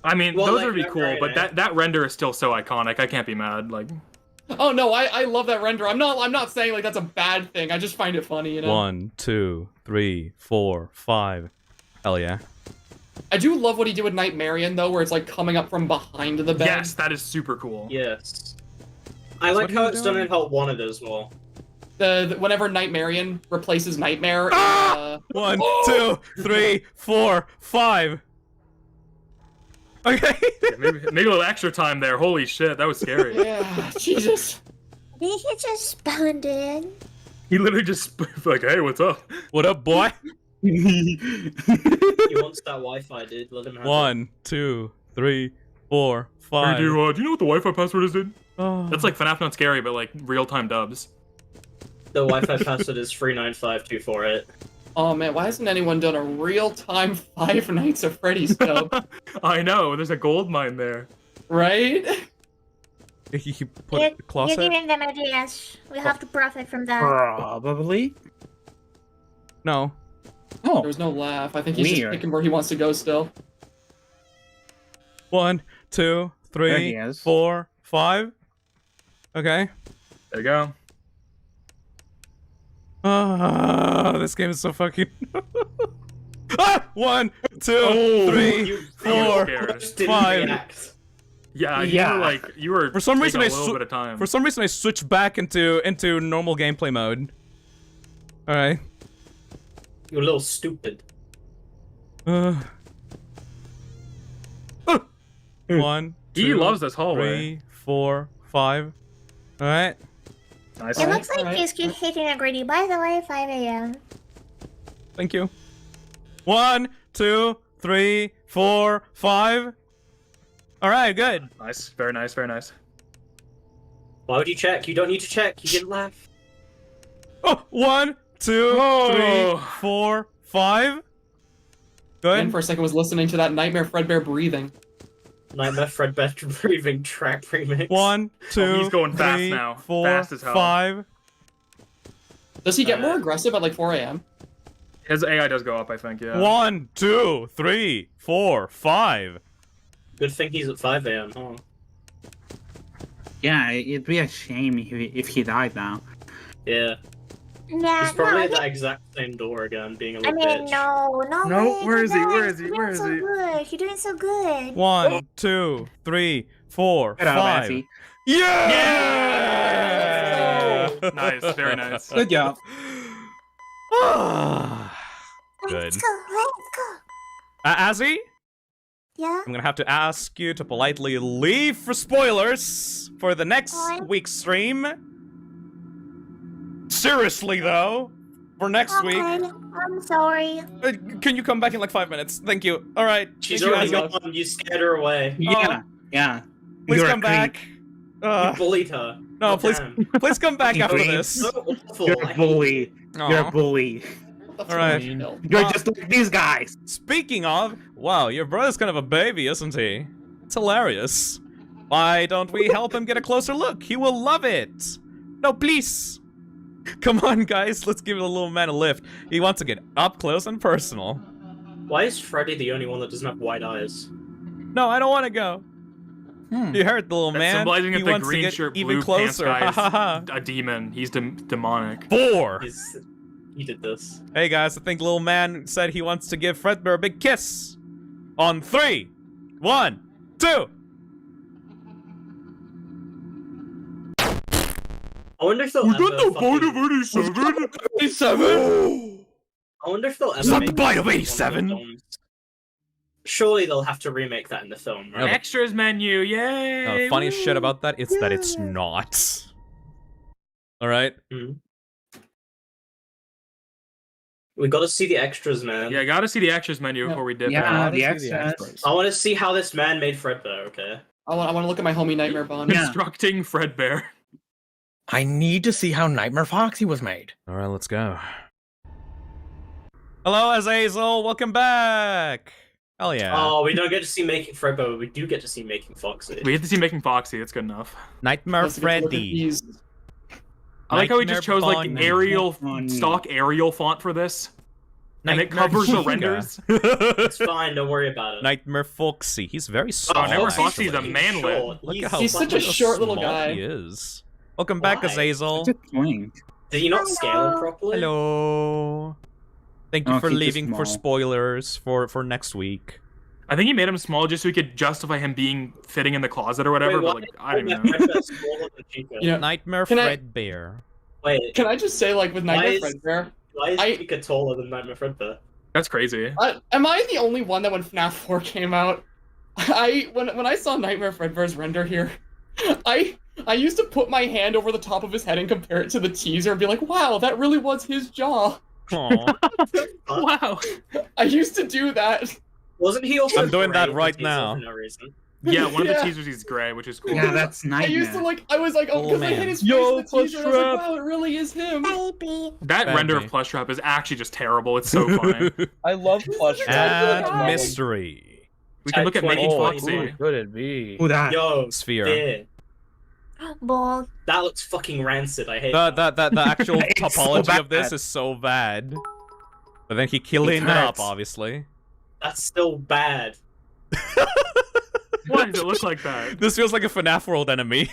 I mean, Well, those like, would be they're cool, very but nice. that render is still so iconic. I can't be mad. Like, Oh no, I love that render. I'm not saying like that's a bad thing. I just find it funny, you know. 1, 2, 3, 4, 5. Hell yeah. I do love what he did with Nightmarion though, where it's like coming up from behind the bed. yes, that is super cool. Yes. I like how it's done in Help Wanted as well. The whenever Nightmarion replaces Nightmare. 1, 2, 3, 4, 5. Okay. Yeah, maybe a little extra time there. Holy shit, that was scary. Yeah, Jesus. Did he just spawned in? He literally just like, hey, what's up? What up, boy? He wants that Wi-Fi, dude. Let him have it. 1, 2, 3, 4, 5. Do you know what the Wi-Fi password is, dude? Oh. That's like FNAF Not Scary, but like real-time dubs. The Wi-Fi password is 395248. Oh man, why hasn't anyone done a real-time Five Nights at Freddy's dub? I know, there's a gold mine there. Right? You put You're, it in the closet? you're giving them ideas. We have to profit from that. Probably. No. Oh. There was no laugh. I think he's just Weird. picking where he wants to go still. 1, 2, There he 3, is. 4, 5. Okay. There you go. This game is so fucking. 1, 2, Oh, 3, 4, Didn't 5. react. Yeah, Yeah. you were For some reason, taking a little bit of time. For some reason, I switched back into normal gameplay mode. All right. You're a little stupid. 1, 2, He loves this hallway. 3, 4, 5. All right. Nice. It looks like he's hitting a greedy. By the way, 5 a.m. Thank you. 1, 2, 3, 4, 5. All right, good. Nice, very nice, very nice. Why would you check? You don't need to check. You didn't laugh. Oh, 1, 2, Oh. 3, 4, 5. Good. And for a second was listening to that Nightmare Fredbear breathing. Nightmare Fredbear breathing trap remix. 1, 2, he's going fast 3, now. 4, Fast as hell. 5. Does he get more aggressive at like 4 a.m.? His AI does go up, I think, yeah. 1, 2, 3, 4, 5. Good thing he's at 5 a.m. Huh? Yeah, it'd be a shame if he died now. Yeah. Yeah, He's probably no, at that exact same door again, being a I little mean, bitch. no way. where is he? guys, Where is he? you're Where doing is so he? Good. You're doing so good. 1, 2, 3, 4, Get out, 5. Assy. Yeah! Nice, very nice. Good job. Good. Let's go. Let's go. Azzy, Yeah. I'm gonna have to ask you to politely leave for spoilers for the next week's stream. Seriously, though, for next week. I'm sorry. Can you come back in like 5 minutes? Thank you. All right. She's Thank you, already Azzy. gone. You scared her away. Yeah, yeah. Please You're come a creep. back. You bullied her. No, Oh, please, damn. please come back after Please. this. So awful. You're a bully. You're Aw. a bully. That's All right. mean. You're just like these guys. Speaking of, wow, your brother's kind of a baby, isn't he? It's hilarious. Why don't we help him get a closer look? He will love it. No, please. Come on, guys, let's give the little man a lift. He wants to get up close and personal. Why is Freddy the only one that doesn't have white eyes? No, I don't want to go. You heard the little That's man. symbolizing He that the wants to green get shirt, even blue pants closer. guy Ha ha ha. is a demon. He's demonic. 4. He did this. Hey guys, I think little man said he wants to give Fredbear a big kiss. On 3, 1, 2. I wonder if they'll We ever got the fucking- bite of 87? 87? I wonder if they'll ever Is that make the bite that of one 87? the films. Surely they'll have to remake that in the film, right? Extras menu, yay! The funniest shit about that is that it's not. Alright? We gotta see the extras, man. Yeah, gotta see the extras menu before we dip Yeah, out. the extras. I want to see how this man made Fredbear. Okay. I want to look at my homie Nightmare Bond. Constructing Fredbear. I need to see how Nightmare Foxy was made. Alright, let's go. Hello, Azazel, welcome back! Hell yeah. Oh, we don't get to see making Fredbear, but we do get to see making Foxy. We get to see making Foxy, that's good enough. Nightmare Let's get to look at Freddy. these. I like how he Nightmare just chose like Bonnie. Arial, Bonnie. stock Arial font for this. And it Nightmare covers the Giga. renders. It's fine. Don't worry about it. Nightmare Foxy. He's very Oh, small. Nightmare Foxy's a actually. manlet. Short. Look at how He's such a fucking short little small guy. He is. Welcome back, Why? Azazel. Such a twink. Did you not scale him properly? Hello. Thank you Oh, for he's just leaving for small. spoilers for next week. I think he made him small just so he could justify him being fitting in the closet or whatever, Wait, but why like, I don't is even know. Fredbear smaller than Chica? You know, Nightmare Can I- Fredbear. Wait, can I just say, like, with Why Nightmare is- Fredbear, why is I- Chica taller than Nightmare Fredbear? That's crazy. am I the only one that when FNAF 4 came out, when I saw Nightmare Fredbear's render here, I used to put my hand over the top of his head and compare it to the teaser and be like, wow, that really was his jaw. Aw. Wow. I used to do that. Wasn't he also? I'm doing that gray in right the teaser now. For no reason? Yeah, one of the Yeah. teasers he's gray, which is cool. Yeah, that's I nightmare. used to like. I was like, oh, because I man. hit his face Yo, in the teaser, and I was Plushtrap. like, wow, it really is him. Baby. That Thank render you. of Plush Trap is actually just terrible. It's so funny. I love plush. Add mystery. We can look at Megan Oh, Foxy. who could it be? Who that? Yo, Sphere. there. Ball. That looks fucking rancid. I hate The actual It's so topology of this bad. is so bad. But then he cleaned it up, hurts. obviously. That's still bad. Why does it look like that? This feels like a FNAF World enemy.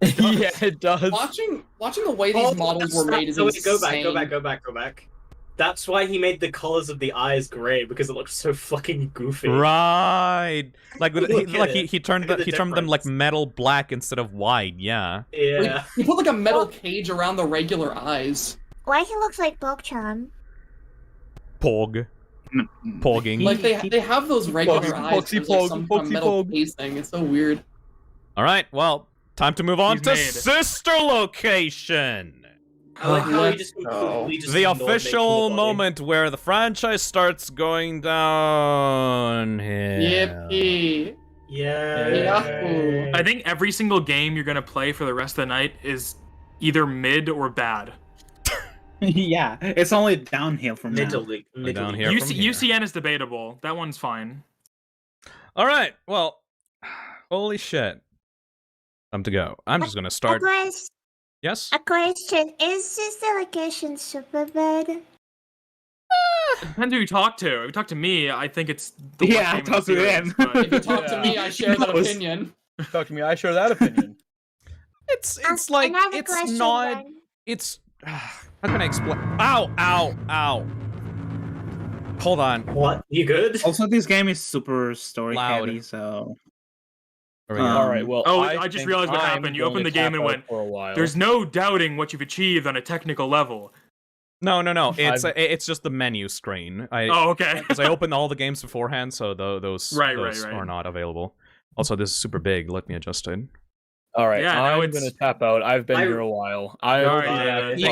Yeah, it does. Watching the way these models were made is no, wait, insane. go back. That's why he made the colors of the eyes gray, because it looks so fucking goofy. Right. Like Look at it. he turned Look at the them like difference. metal black instead of white. Yeah. Yeah. You put like a metal cage around the regular eyes. Why he looks like Pogchamp? Pog. Pogging. Like they have those regular eyes. Foxy There's, like, Pog, some kind of Foxy metal Pog. casing. It's so weird. All right. Well, time to move on He's to made. Sister Location. I like how he just completely just The ignored making official the body. moment where the franchise starts going downhill. Yippee! Yeah. Yahoo! I think every single game you're gonna play for the rest of the night is either mid or bad. Yeah, it's only downhill from now. Down here from here. UCN is debatable. That one's fine. All right. Well, holy shit. Time to go. I'm just gonna start. Yes. A question: is this the location super bad? Depends who you talk to. If you talk to me, I think it's the Yeah, worst game in talk the to series, him. but- If you talk to me, I share that opinion. Talk to me. I share that opinion. It's like Another it's question, not. then. It's. How can I explain? Ow! Ow! Ow! Hold on. What? You good? Also, this game is super story Loud. heavy, so. There we go. All right. Well, Oh, I just think realized what I'm happened. You going opened to the game tap and out went, for a while. There's no doubting what you've achieved on a technical level. No. It's just the menu screen. Oh, okay. Because I opened all the games beforehand, so those Right. are not available. Also, this is super big. Let me adjust it. All right. Yeah, now I'm gonna tap out. I've been here a while. Thank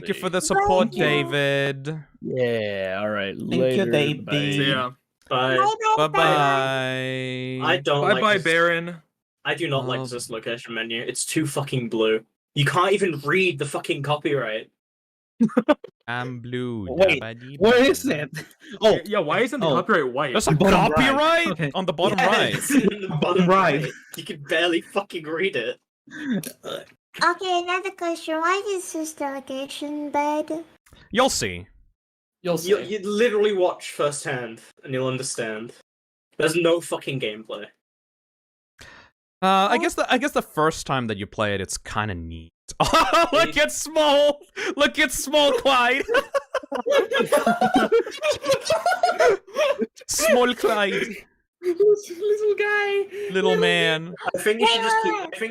you for the support, David. Yeah. All right. Thank you, later, David. bye. See ya. Bye. Bye-bye. I don't Bye like bye, this. Baron. I do not like this location menu. It's too fucking blue. You can't even read the fucking copyright. I'm blue. Wait, where is it? Oh, Yeah, why isn't the copyright white? There's a Bottom right. copyright Okay. on the bottom Yes, right. in the bottom Right. right. You can barely fucking read it. Okay, another question: why is this the location bad? You'll see. You'll see. You literally watch firsthand, and you'll understand. There's no fucking gameplay. I guess the first time that you play it, it's kind of neat. Look at small Clyde. Small Clyde, Little guy. little man. I think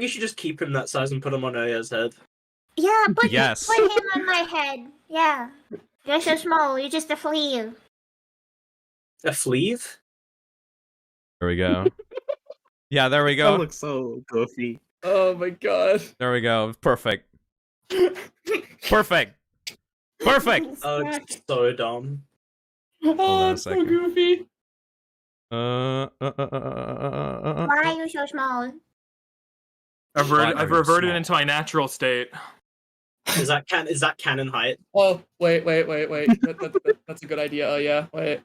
you should just keep him that size and put him on Aya's head. Yeah, put Yes. put him on my head. Yeah, you're so small. You're just a flea. A fleeve? There we go. Yeah, there we That go. looks so goofy. Oh my god. There we go. Perfect. Perfect. Perfect. Oh, it's so dumb. Hold on a it's so second. goofy. Why are you so small? I've reverted into my natural state. Is that canon height? Oh, wait. That's a good idea. Oh yeah, wait.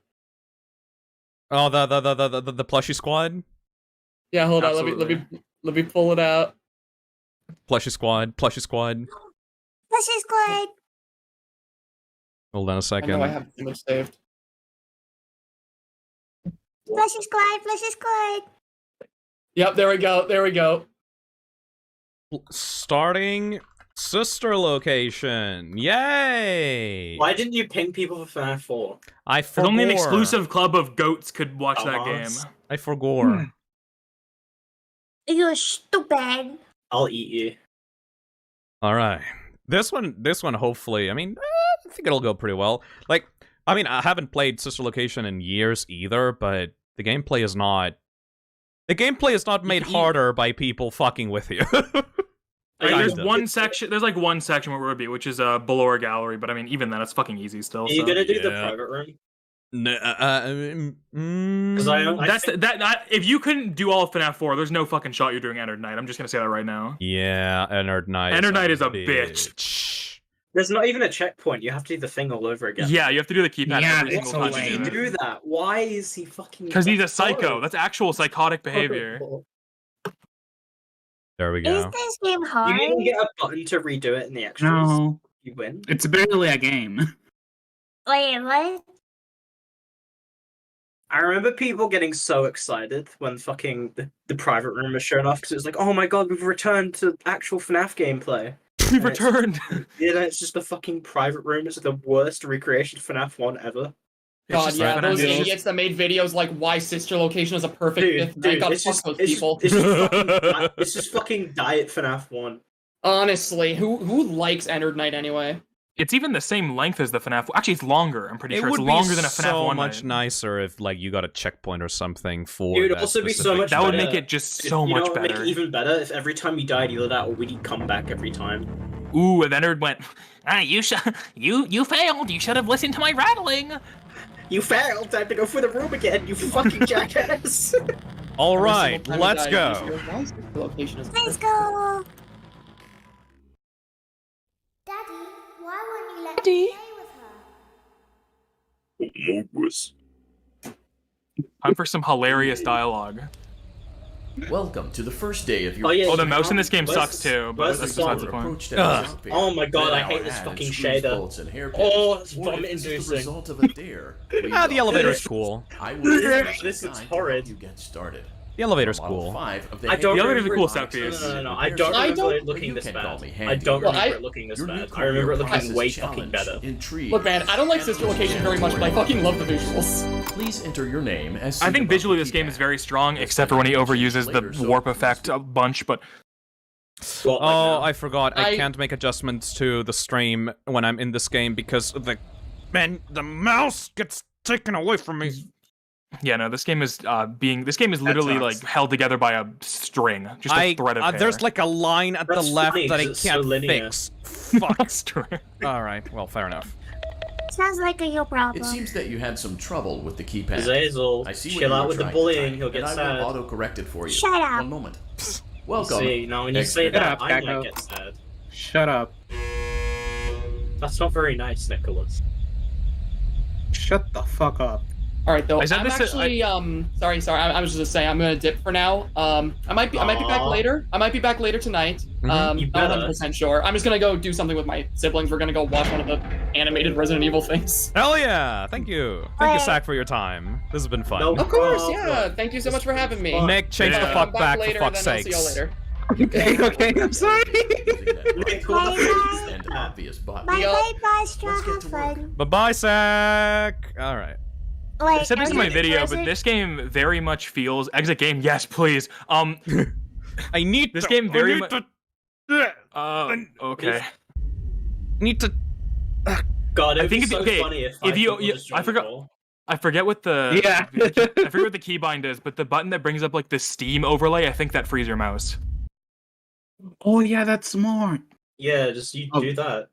Oh, the plushie squad. Yeah, hold on. Absolutely. Let me pull it out. Plushie squad. Plushie squad. This is good. Hold on a I second. know I have the image saved. This is good. This is good. Yep, there we go. Starting sister location. Yay! Why didn't you ping people for FNAF 4? I There's only an forgore. exclusive club of goats could watch Oh, that game. Hans. I forgore. You're stupid. I'll eat you. All right. This one hopefully, I mean, I think it'll go pretty well. Like, I mean, I haven't played Sister Location in years either, but the gameplay is not made harder by people fucking with you. There's Kinda. one section. There's like one section where it would be, which is below our gallery. But I mean, even then, it's fucking easy still. Are you so. gonna do the Yeah. private room? If you couldn't do all of FNAF 4, there's no fucking shot you're doing Enter Night. I'm just gonna say that right now. Yeah, Enter Night. Enter Night is a bitch. There's not even a checkpoint. You have to do the thing all over again. Yeah, you have to do the keypad every single time. Why would he do that? Why is he fucking? Because he's a psycho. That's actual psychotic behavior. There we go. Is this game hard? You even get a button to redo it in the extras. No. You win. It's barely a game. Wait, what? I remember people getting so excited when fucking the private room was shown off because it was like, oh my god, we've returned to actual FNAF gameplay. We've returned. It's just a fucking private room. It's the worst recreation of FNAF 1 ever. God, yeah, those idiots that made videos like why Sister Location is a perfect fifth. God, fuck those people. It's just fucking diet FNAF 1. Honestly, who likes Enter Night anyway? It's even the same length as the FNAF. Actually, it's longer. I'm pretty sure it's would longer be than a FNAF so 1 much night. nicer if like you got a checkpoint or something for. It would that also be so specific- much That better. would make it just so You know much what would better. Make it even better if every time you died, either that or we'd come back every time. Ooh, and then it went. You failed. You should have listened to my rattling. You failed. Time to go for the room again. You fucking jackass. All right, let's go. Let's go. Daddy, why won't you let me play with her? Time for some hilarious dialogue. Welcome to the first day of your. Oh, the mouse in this game sucks too, but that's besides the point. Oh my god, I hate this fucking shader. Oh, it's vomit inducing. The elevator's cool. This is horrid. You get started. The elevator's cool. I don't The elevator's a remember cool it- set piece. No. I don't remember it looking this bad. I don't remember it looking this bad. I remember it looking way fucking better. Look, man, I don't like Sister Location very much, but I fucking love the visuals. Please enter your name as. I think visually this game is very strong, except for when he overuses the warp effect a bunch, but... Oh, I forgot. I can't make adjustments to the stream when I'm in this game because the mouse gets taken away from me. Yeah, no, this game is literally like held together by a string, just a thread of hair. There's like a line at the left that I can't linear. fix. Fuck. All right, well, fair enough. Sounds like a you problem. It seems that you had some trouble with the keypad. Azazel, I see chill what out you with the were trying bullying, to type, he'll get and I sad. will auto-correct it for you. Shut up. One moment. Welcome. See, now when you say that, up, I Kako. might get sad. Shut up. That's not very nice, Nicholas. Shut the fuck up. All right, though. I said I'm this- actually sorry. I was just gonna say I'm gonna dip for now. I might be back later. I might be back later tonight. You Not better. 100% sure. I'm just gonna go do something with my siblings. We're gonna go watch one of the animated Resident Evil things. Hell yeah! Thank you, Zach, for your time. This has been fun. Of course, yeah. Thank you so much for having me. Nick, change the I'm fuck back for later, fuck's then I'll see y'all sakes. later. Okay, I'm sorry. And obvious button. Bye, Bastra. Have fun. Bye bye, Zach. All right. Wait, I said this in my video, but exit? this game very much feels exit game. Yes, please. I need this to, game very much. to, Okay. Need to. God, I it'd think be so okay. funny if If you, just I joined forgot. all. I forget what the Yeah. I forget what the keybind is, but the button that brings up like the Steam overlay, I think that frees your mouse. Oh yeah, that's smart. Yeah, just you do that.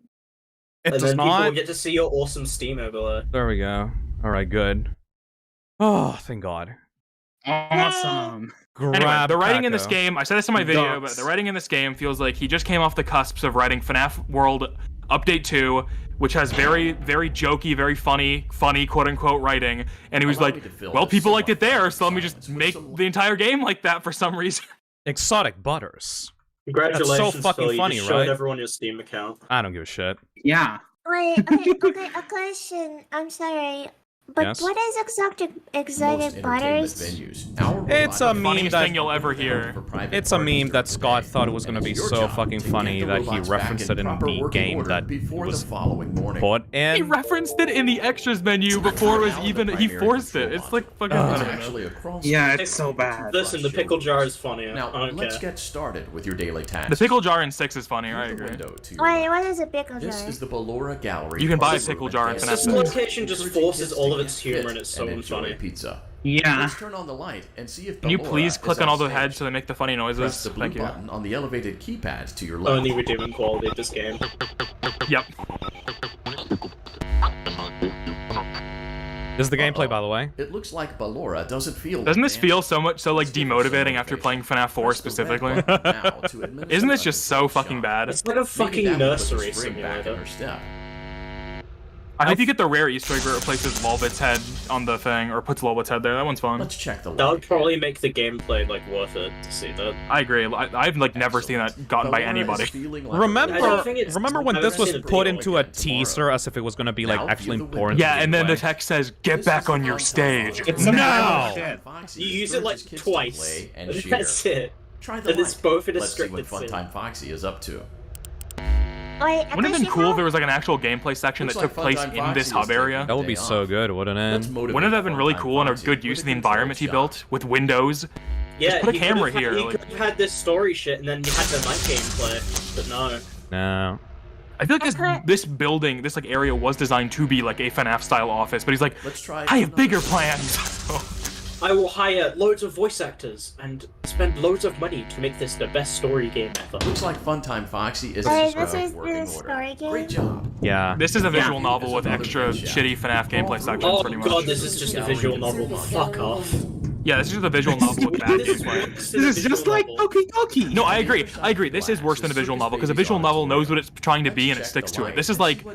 It and does then people will not. get to see your awesome Steam overlay. There we go. All right, good. Oh, thank God. Awesome. Anyway, the writing in this Kako. game, I said this in my video, Ducks. but the writing in this game feels like he just came off the cusps of writing FNAF World Update 2, which has very, very jokey, very funny, quote-unquote writing, and he was like, well, people liked it there, so let me just make the entire game like that for some reason. Exotic Butters. Congratulations, That's so fucking Phil. funny, you just showed right? everyone your Steam account. I don't give a shit. Yeah. Wait, okay, a question. I'm sorry. But Yes? what is exotic Most butters? It's a meme Funniest that thing you'll ever hear. it's a meme that Scott thought it was gonna be so fucking funny that he referenced it in the game that was put He in. referenced it in the extras menu before it was even, he forced it. It's like fucking, I don't know. Actually across. Yeah, it's so bad. Listen, the pickle jar is funnier. Now I don't let's care. get started with your daily tasks. The pickle jar in 6 is funnier, I Use the agree. window to your Wait, what is a pickle This jar? is the Ballora Gallery. You can buy a Plus pickle jar in room FNAF This 6. location just forces all of its Fit humor and it's so and enjoy funny. pizza. Yeah. Let's turn on the light and see if Can you Ballora please is click on all the upstairs. heads so they make the funny Press noises? the blue Thank you. button on the elevated keypad to your left. Only redeeming quality of this game. Yep. This is the gameplay, by the way. It looks like Ballora doesn't feel. Doesn't this feel so like demotivating after playing FNAF 4 specifically? Isn't this just so fucking bad? It's like a fucking nursery simulator. I hope you get the rare Easter egg where it replaces Lolbit's head on the thing, or puts Lolbit's head there. That one's fun. Let's check the. That would probably make the gameplay like worth it to see that. I agree. I've like never seen that gotten by anybody. Remember when this was put into a teaser as if it was going to be like actually important? Yeah, and then the text says, "Get back on your stage." No. You use it like twice. And That's it. Try the and it's both in a Let's see what scripted scene. Funtime Foxy is up to. Wait, Wouldn't it have been cool if there was like an actual gameplay section that took place in this hub area? That would be so good, wouldn't it? Wouldn't it have been really cool and a good use of the environment he built with windows? Yeah, Just put a he camera could've- here. He like- could have had this story shit, and then you had the night gameplay, but no. No. I feel like this building, this like area was designed to be like a FNAF style office, but he's like, I have bigger plans. I will hire loads of voice actors and spend loads of money to make this the best story game ever. Looks like Funtime Foxy is Wait, this is the story game? Great job. Yeah. This is a visual novel with extra shitty FNAF gameplay sections, Oh pretty much. god, this is just a visual novel. Fuck off. Yeah, this is just a visual novel with bad gameplay. This is just like Doki Doki. No, I agree. This is worse than a visual novel because a visual novel knows what it's trying to be and it sticks to it. This is like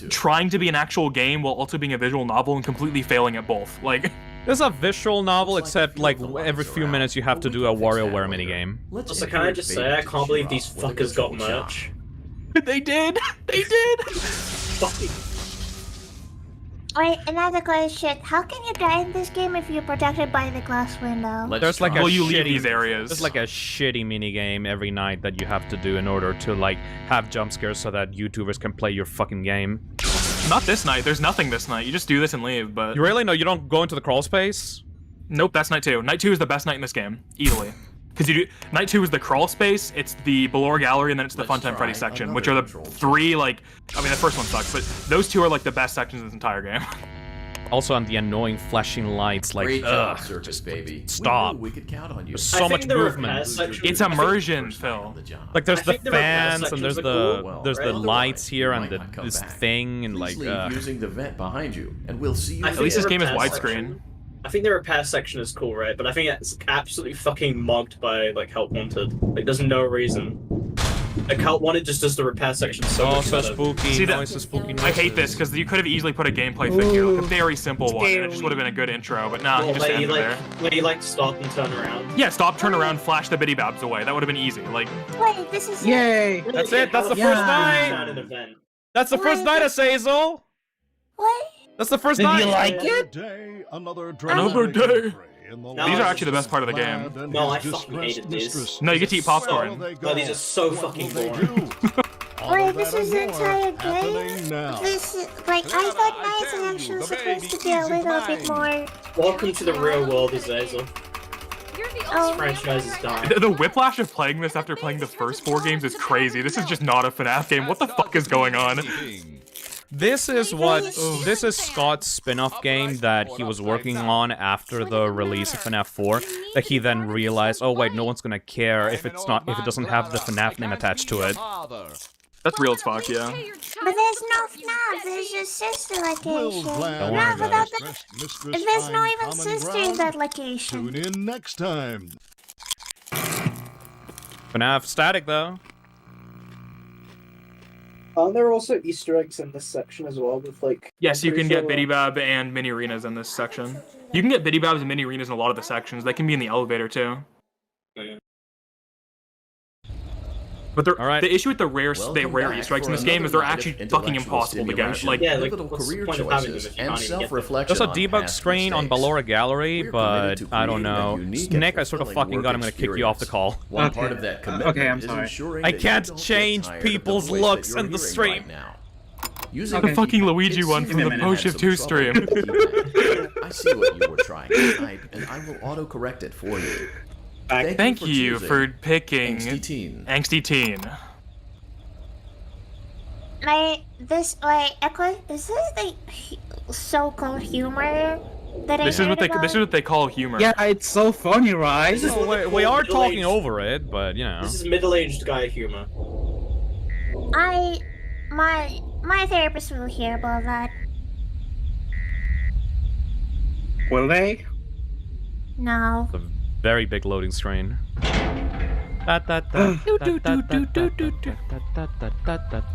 trying to be an actual game while also being a visual novel and completely failing at both. Like, this is a visual novel, except like every few minutes you have to do a WarioWare minigame. Also, can I just say, I can't believe these fuckers got merch. They did! They did! Fucking. Wait, another question. How can you die in this game if you're protected by the glass window? There's like a Well, you leave shitty, these areas. There's like a shitty minigame every night that you have to do in order to like have jump scares so that YouTubers can play your fucking game. Not this night. There's nothing this night. You just do this and leave, but... You really? No, you don't go into the crawl space? Nope, that's night 2. Night 2 is the best night in this game. Easily. Because you do... Night 2 is the crawl space, it's the Ballora Gallery, and then it's the Funtime Freddy section, which are the three, like... I mean, the first one sucks, but those two are, like, the best sections in this entire game. Also on the annoying flashing lights, like, Great job, ugh. Circus baby. Stop. We could count on you. There's so much movement. It's immersion, Phil. Like, there's the the repair fans, and there's sections are cool, there's the right? lights here, and might not come this back. thing, and Please like, leave using the vent behind you, and we'll see you. I At think least the this game is repair widescreen. section- I think the repair section is cool, right? But I think it's absolutely fucking mugged by, like, Help Wanted. Like, there's no reason. Like, Help Wanted just does the repair section so oh, much so better. spooky, See, noise, so spooky I hate this, because you could have easily put a gameplay thing here, like a very simple one, and it just would have been a good intro, but nah, you just Where you, ended there. where you, like, stop and turn around. Yeah, stop, turn around, flash the Biddy Babs away. That would have been easy. Like, Wait, this is Yay! That's it, that's the Yeah. first night! An event. That's the first night of Azazel! What? That's the first Did night! you like it? another day. These are actually the best part of the game. No, I fucking hated these. No, you get to eat popcorn. No, these are so fucking boring. Wait, this is the entire game? This is, like, I thought nights are actually supposed to be a little bit more... Welcome to the real world, Azazel. Oh, This franchise is dying. The whiplash of playing this after playing the first 4 games is crazy. This is just not a FNAF game. What the fuck is going on? This is Scott's spin-off game that he was working on after the release of FNAF 4, that he then realized, oh wait, no one's gonna care if it doesn't have the FNAF name attached to it. That's real as fuck, yeah. but there's no FNAF, there's just sister location. Don't worry No, about without it. the... There's no even sister in that location. Tune in next time. FNAF static though. There are also Easter eggs in this section as well, with like... Yes, you can get Biddy Bab and mini arenas in this section. You can get Biddy Babs and mini arenas in a lot of the sections. They can be in the elevator too. But the issue with the rare Easter eggs in this game is they're actually fucking impossible to get. Like, Yeah, like, Pivotal what's the career point of having them choices if you and can't even get them? self-reflection There's a on debug past screen on mistakes. Ballora Gallery, We're but committed to I don't creating a know. unique and Nick, I sort of fulfilling fucking got him gonna work kick you off the call. One part of that commitment Okay, I'm is sorry. ensuring I that you can't don't get change tired of the people's voice that looks you're in the hearing stream. right now. Using the a fucking keypad, Luigi it one seems from the you had Poshiv some 2 trouble stream. with the keypad. I see what you were trying to type, and I will auto-correct it for you. Thank you for picking Angsty Teen. Angsty Teen. Echo, is this the so-called humor that I This is heard about? what they call humor. Yeah, it's so funny, right? This is We are talking middle-aged- over it, but you know. This is middle-aged guy humor. My therapist will hear about that. Will they? No. It's a very big loading screen.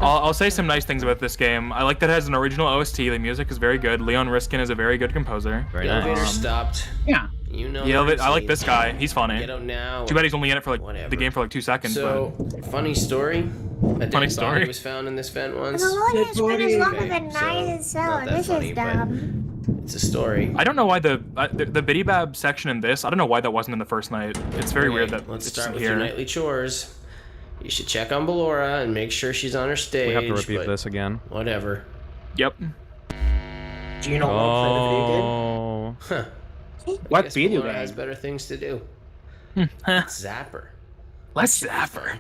I'll say some nice things about this game. I like that it has an original OST. The music is very good. Leon Riskin is a very good composer. The elevator stopped. Yeah. You know. Yeah, I like this guy. He's funny. Get out now. Too bad he's only in it for like the game for like 2 seconds. So, funny story. A Funny dead story. body was found in this vent once. The Lord has been as long Okay, than so, night and so. not that This funny, is but dumb. It's a story. I don't know why the Biddy section in this. I don't know why that wasn't in the first night. It's very weird that Let's it's start with here. your nightly chores. You should check on Ballora and make sure she's on her stage. We have to repeat but this again. Whatever. Yep. Do you not want to play the video game? Huh. What I guess video Ballora game? has better things to do. Zapper. Let's Zapper.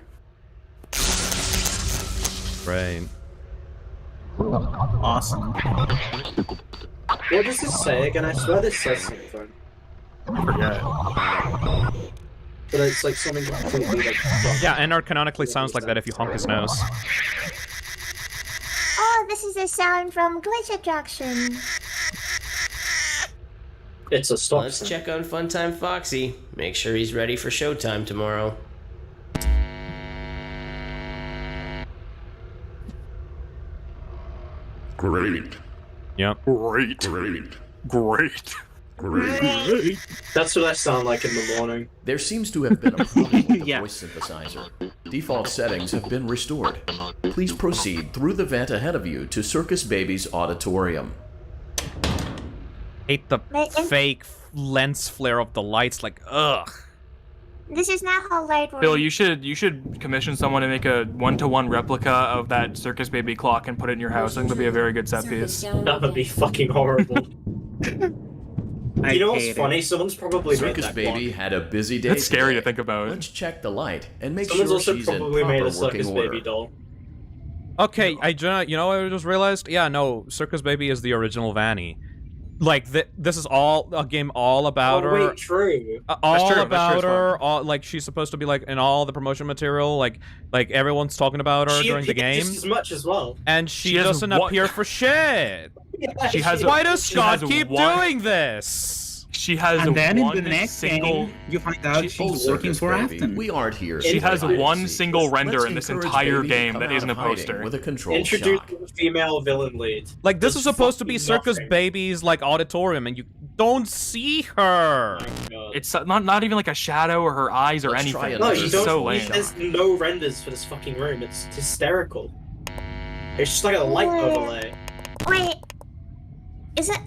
Right. Awesome. What does this say again? I swear this says something. I forget. But it's like something completely like. Yeah, Ennard canonically sounds like that if you honk his nose. Oh, this is a sound from Glitch Attraction. It's a stop. Let's check on Funtime Foxy. Make sure he's ready for showtime tomorrow. Great. Yep. Great. Great. Great. Great. That's what I sound like in the morning. There seems to have been a problem with the Yeah. voice synthesizer. Default settings have been restored. Please proceed through the vent ahead of you to Circus Baby's auditorium. Hate the fake lens flare of the lights, like, ugh. This is not how light works. Bill, you should commission someone to make a 1-to-1 replica of that Circus Baby clock and put it in your house. I think that'd be a very good set piece. That would be fucking horrible. You know what's hate funny? Someone's probably made Circus that Baby clock. had a busy day. That's scary today. to think about. Let's check the light and make Someone's sure also she's in probably made proper a Circus working order. Baby doll. Okay, you know what I just realized? Yeah, no, Circus Baby is the original Vanny. Like, this is all a game all about Oh, her. wait, true. All true, about that's true, her. All, like, she's supposed to be, like, in all the promotion material. Like everyone's talking about her She during the appears game. just as much as well. And she She has doesn't one- appear for shit. She has Why does she Scott has keep one- doing this? She has And then in one the next single. game, you find out Oh, she's working Circus for Baby, Afton. we aren't here. She to has hide and one seek. single render Let's in this encourage entire Baby to game come that out isn't a of hiding poster. with a controlled Introduce shot. the female villain lead. Like, this is Does supposed to be fucking Circus nothing. Baby's, like, auditorium, and you don't see her. Oh my God. It's not even like a shadow or her eyes or Let's try anything. No, another you It's don't. so lame. There's no renders for this fucking room. It's hysterical. It's just like a light overlay. Wait. Is it?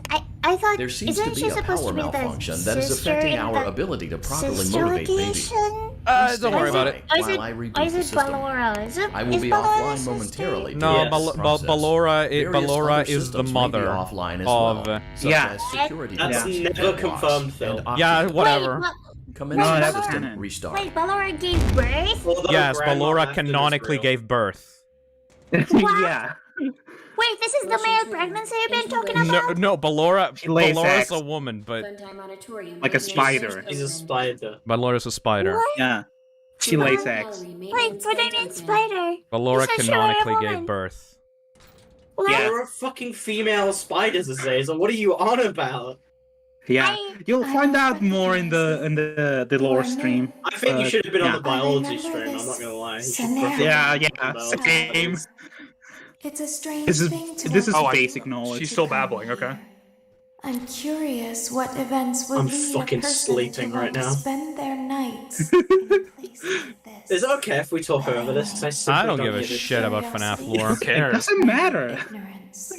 I thought. There seems isn't to she be a supposed power to be the malfunction that is sister affecting in our the ability to properly sister motivate Baby. location? Don't worry about it. Or is While it? I Or reboot is the it system. Ballora? Is it? I will is be Ballora the offline sister? momentarily. to No, this process. Ballora Various Ballora other is the systems may be mother offline as of. well, such Yeah. as security That's devices, never bedwalks, confirmed, Phil. and Yeah, oxygen. whatever. Wait, Commence No, the that's system canon. restart. wait, Ballora gave birth? Although Yes, Grandma Ballora Afton is canonically real. gave birth. Yeah. Wait, this is the male pregnancy you've been talking No, about? no, Ballora. She lays Ballora's eggs. a woman, but Like a spider. He's a spider. Ballora's a spider. What? Yeah. She lays eggs. Wait, but I mean spider. Ballora You said she was a canonically woman. gave birth. What? Yeah. There are fucking female spiders, Azazel. What are you on about? Yeah. You'll find out more in the lore stream. I think you should have been on yeah. the biology stream. I'm not gonna lie. You should fucking Yeah, talk yeah. about Same. It's a strange This is thing to this is Oh, basic knowledge. She's still babbling. Okay. I'm curious what events would I'm lead fucking a person sleeping to right want to now. spend their nights in a place like this. Is it okay if we talk over this? 'Cause I, simply I don't give a need it. shit about FNAF lore. Who It cares? doesn't matter. Ignorance.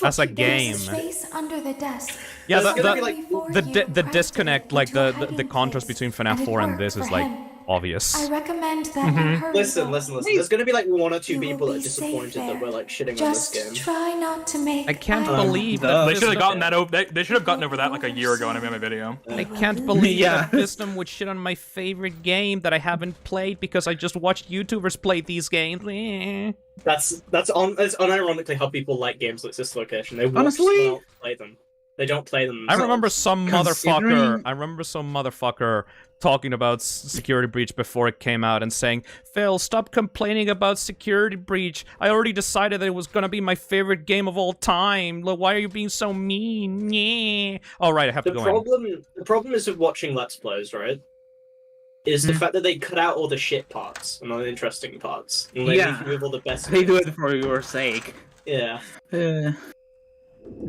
That's a There's game. space under the desk. Yeah, There's gonna be, the, like, the disconnect, like the contrast between FNAF 4 and this is like obvious. I recommend that Mm-hmm. you hurry. Listen. There's gonna be like one or two You will people that are be safe disappointed that there. we're like shitting Just on this game. try not to make. I can't eye believe duh. that They should have Fistum- gotten that over. They should have gotten over that like a year ago when I made my video. I can't believe Yeah. that Fistum would shit on my favorite game that I haven't played because I just watched YouTubers play these games. Eh. That's unironically how people like games like Sister Location. They watch Honestly- someone else play them. They don't play them I themselves. remember some Considering- motherfucker talking about Security Breach before it came out and saying, Phil, stop complaining about Security Breach. I already decided that it was gonna be my favorite game of all time. Like, why are you being so mean? Yeah. All right, I have to go in. The problem is with watching Let's Plays, right? Is the fact that they cut out all the shit parts and all the interesting parts. And they leave you with all the best They do bits. it for your sake. Yeah. Uh,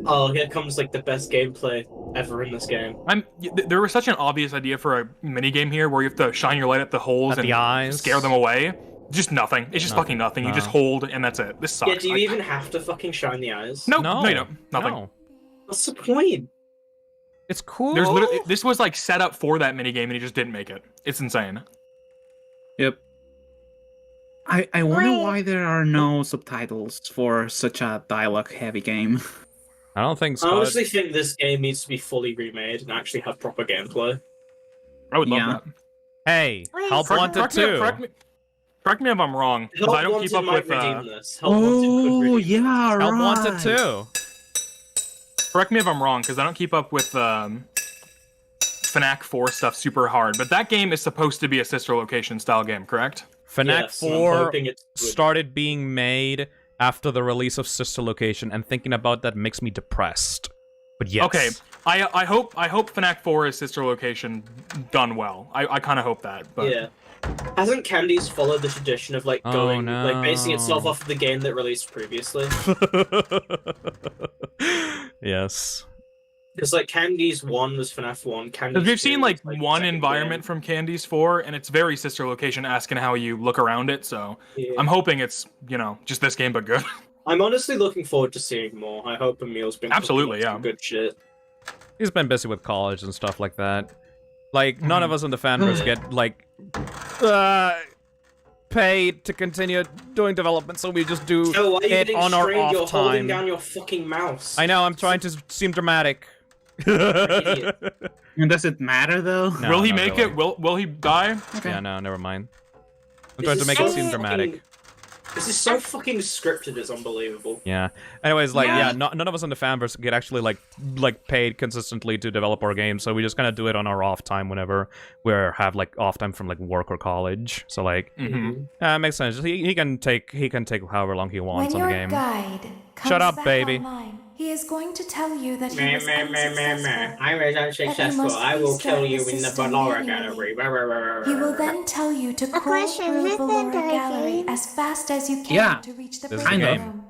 Oh, here comes like the best gameplay ever in this game. There was such an obvious idea for a minigame here where you have to shine your light at the holes At and the eyes. scare them away. Just nothing. It's just fucking nothing. You just hold and that's it. This sucks. Yeah, do you even have to fucking shine the eyes? No, you don't. Nothing. No. What's the point? It's cool. There's literally, this was like set up for that minigame and he just didn't make it. It's insane. Yep. I wonder why there are no subtitles for such a dialogue-heavy game. I don't think I honestly think this game needs to be fully remade and actually have proper gameplay. I would love Yeah. that. Hey, Help Correct- Wanted correct me- 2. Correct me if I'm wrong, because I don't keep up with. Oh, yeah, Help right. Wanted 2. Correct me if I'm wrong, because I don't keep up with FNAC 4 stuff super hard. But that game is supposed to be a sister location style game, correct? FNAC Yes, I'm 4 hoping it's good. started being made after the release of Sister Location, and thinking about that makes me depressed. But yes. Okay, I hope FNAC 4 is sister location done well. I kind of hope that. But Yeah. Hasn't Candies followed the tradition of like Oh, going no. like basing itself off of the game that released previously? Yes. Because like Candies 1 was FNAF 1, Candies because we've 2 seen like was, one second environment from Candies 4, and it's very sister location asking how you look around it. So Yeah. I'm hoping it's just this game but good. I'm honestly looking forward to seeing more. I hope Emil's been Absolutely, cooking up yeah. some good shit. He's been busy with college and stuff like that. Like, none of us in the fanverse get, like, paid to continue doing development, so we just do So why are you it getting on our strained? You're off holding time. down your fucking mouse. I know, I'm trying to seem dramatic. And does it matter though? No, will he not make really. it? Will he die? Yeah, no, never mind. I'm This trying to is make so it seem fucking- dramatic. This is so fucking scripted, it's unbelievable. Yeah. Anyways, like, Yeah. none of us in the fanverse get actually like paid consistently to develop our games, so we just kind of do it on our off time whenever we have like off time from like work or college. So like, it makes sense. He can take however long he wants When on the your game. guide comes Shut up, back baby. online, he is going to tell you that he Meh, was meh, meh, meh, meh. I was unsuccessful. must I will restart kill the you in the system Ballora manually. gallery. He will then tell you to crawl question, through is this Ballora the Gallery game? as fast as you can Yeah. to reach the This is break the game. room.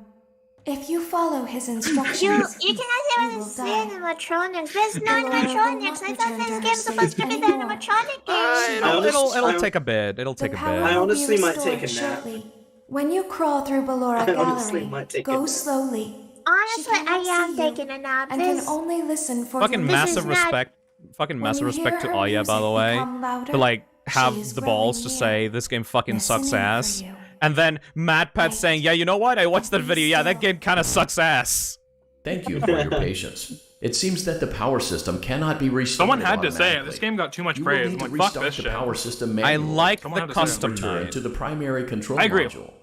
If you follow his You instructions, cannot say you what will it's die. animatronics. There's no Ballora will animatronics. not I thought return to this her game's supposed to be the anymore. animatronic game. It'll take a bit. It'll take a Power bit. I will be honestly might take restored a nap. shortly. When you crawl through Ballora I honestly Gallery, might take a go nap. slowly. Honestly, I cannot am see you taking a nap. and This- can only listen for Fucking your massive is not- respect. Fucking When massive you respect to hear her Aya, by the music way. become louder, To like she have is the balls to rowing say near, this game fucking sucks listening for ass. you. And then MadPat saying, yeah, you know what? I watched that video. Yeah, that game kind of sucks ass. Thank you for your patience. It seems that the power system cannot be restored. Someone had to say it. automatically. This game got too much You will praise. need I'm to like, fuck restart this the shit. power system I manually. like Someone the had to say it. custom Return night. to the primary control I agree. module.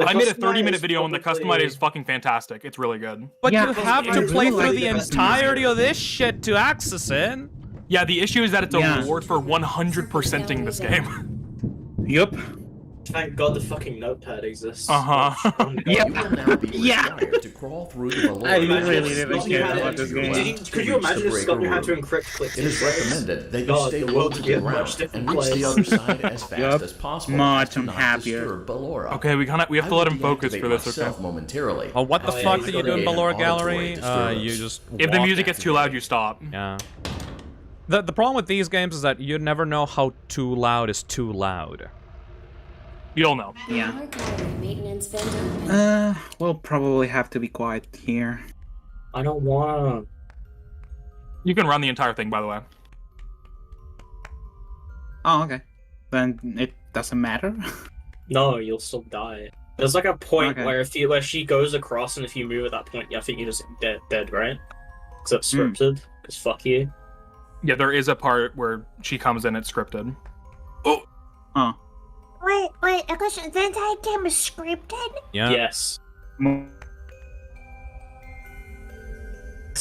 I made a Customize 30-minute video and the probably- customized is fucking fantastic. It's really good. But Yeah, you have I to really play like through the the custom entirety of this shit to access it. Yeah, the issue is that it's a Yeah. reward for 100%ing this game. Yup. Thank God the fucking notepad exists. Uh-huh. You will now be Yeah. required to crawl through the Ballora I Gallery really didn't to care get about into this your game. lab Could to you reach the imagine if break Scott knew how to room. encrypt clicks? It is recommended that you God, stay the low world to would the be a much ground different and reach the place. other side as fast Yup. as possible. Much as to not happier. disturb Ballora. Okay, we have to I let will him focus deactivate for this, myself okay? momentarily. Oh, what the Oh, yeah, fuck you do you gotta do in get an Ballora auditory Gallery? disturbance. You just If the walk music gets too loud, you stop. Yeah. The problem with these games is that you never know how too loud is too loud. You'll know. Yeah. Maintenance vendor. We'll probably have to be quiet here. I don't wanna. You can run the entire thing, by the way. Oh, okay. Then it doesn't matter. No, you'll still die. There's like a point Okay. where she goes across, and if you move at that point, I think you're just dead, right? Because it's scripted. Because fuck you. Yeah, there is a part where she comes in, it's scripted. Oh. Wait, a question. The entire game is scripted? Yeah. Yes.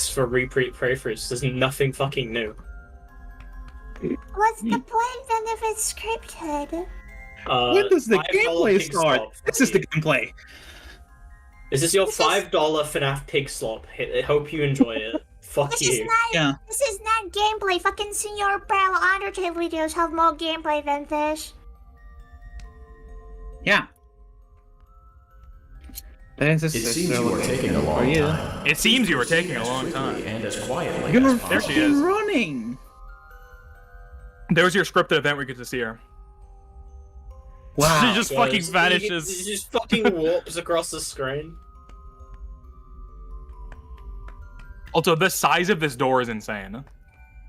for repeat playthroughs. There's nothing fucking new. What's the point then if it's scripted? When does the $5 gameplay pig start? slop. This is the gameplay. This is your $5 FNAF pig slop. I hope you enjoy it. Fuck This you. is not. This is not gameplay. Fucking Senor Bell Undertale videos have more gameplay than this. Yeah. It seems you are taking a long time. It seems you were taking a long time. And as quietly You're as There she possible. is. running. There's your scripted event where you get to see her. Wow. She just fucking vanishes. She just fucking warps across the screen. Also, the size of this door is insane.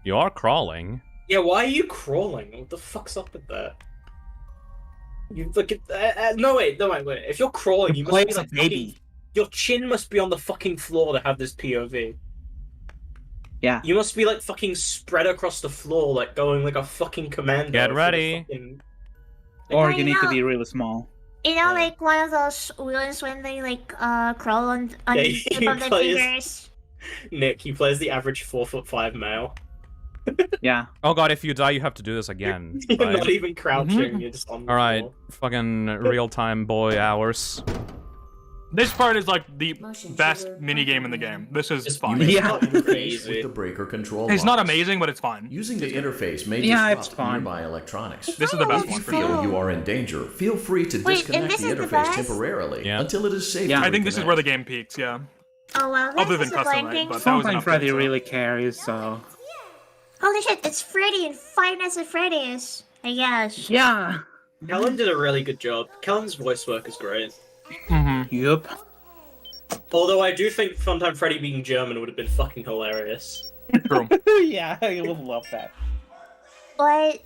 You are crawling. Yeah, why are you crawling? What the fuck's up with that? You look at no wait. If you're crawling, you must be like baby. Your chin must be on the fucking floor to have this POV. Yeah. You must be like fucking spread across the floor, like going like a fucking commando. Get for the ready. fucking- Or I you need to know. be really small. You know, like one of those wheels when they like crawl on Yeah, the he tip of the plays- fingers. Nick, he plays the average 4'5" male. Yeah. Oh god, if you die, you have to do this again. You're right? not even crouching. You're just on the Alright, floor. fucking real-time boy hours. This part is like the best mini game in the game. This is fun. Yeah. Interface with the breaker control. It's not box. amazing, but it's fun. Using the interface may Yeah, disrupt it's fun. nearby electronics. This is the best If you one for feel sure. you are in danger, feel free to Wait, disconnect and this the is the interface best? temporarily Yeah. until it is safe. Yeah. to I think this is reconnect. where the game peaks, yeah. Oh well, Other that's than custom, right? disappointing. But that was an Sometimes update, Freddy so- really carries, so. Holy shit, it's Freddy in Five Nights at Freddy's. I guess. Yeah. Kellen did a really good job. Kellen's voice work is great. Mm-hmm. Yup. Although I do think Funtime Freddy being German would have been fucking hilarious. True. Yeah, I would love that. But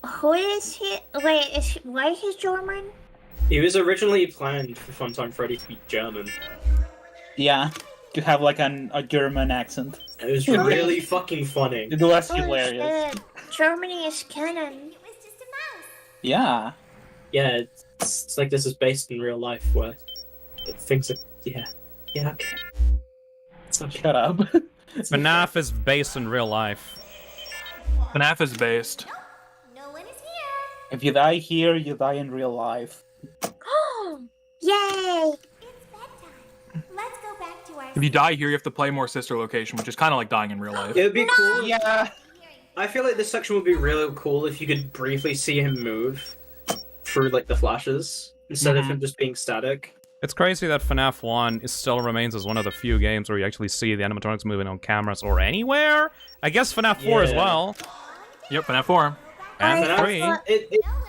who is he? Wait, why is he German? He was originally planned for Funtime Freddy to be German. Yeah. To have like a German accent. It was really fucking funny. It was Holy hilarious. shit, Germany is canon. Yeah. Yeah, it's like this is based in real life where things are. Yeah. Yeah, okay. It's not Shut up. FNAF is based in real life. FNAF is based. If you die here, you die in real life. Yay! Let's go back to our If you die here, you have to play more sister location, which is kind of like dying in real life. It would be cool. Yeah. I feel like this section would be really cool if you could briefly see him move through like the flashes instead of Mhm. him just being static. It's crazy that FNAF 1 still remains as one of the few games where you actually see the animatronics moving on cameras or anywhere. I guess FNAF 4 as Yeah. well. Yep, FNAF 4. And FNAF 3.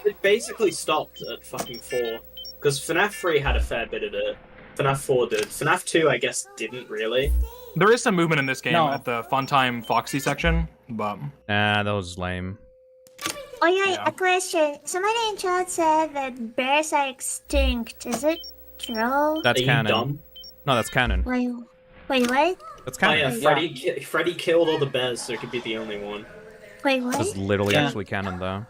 It basically stopped at fucking 4 because FNAF 3 had a fair bit of it. FNAF 4 did. FNAF 2, I guess, didn't really. There is some movement in this game No. at the Funtime Foxy section, but Nah, that was lame. Oh yeah, Yeah. a question. Somebody in chat said that bears are extinct. Is it true? That's Are you canon. dumb? No, that's canon. Wait, what? That's Oh canon. yeah, Freddy killed all the bears, so it could be the only one. Wait, That's what? literally Yeah. actually canon, though.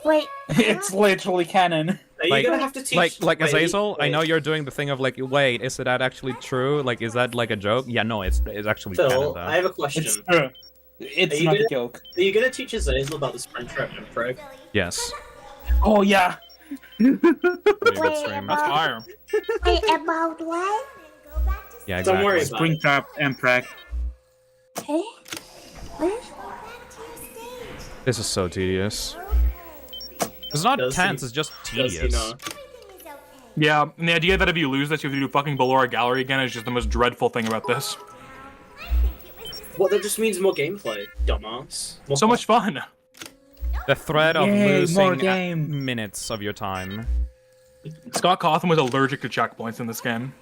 Wait, It's literally canon. Are you gonna have to teach? like wait, Azazel, I wait. know you're doing the thing of like, wait, is that actually true? Like, is that like a joke? Yeah, no, it's actually canon, Phil, though. I have a question. It's true. It's Are you not a gonna- joke. Are you gonna teach Azazel about the Springtrap and Preg? Yes. Oh yeah. Pretty good Wait, stream. that's fire. wait, about what? Yeah, exactly. Don't worry about it. Springtrap and Prague. Hey? What? This is so tedious. It's not Does tense, he- it's just Does he tedious. know? Yeah, and the idea that if you lose this, you have to do fucking Ballora Gallery again is just the most dreadful thing about this. Well, that just means more gameplay, dumbass. More So much fun. The threat of Yay, more losing game. minutes of your time. Scott Cawthon was allergic to checkpoints in this game.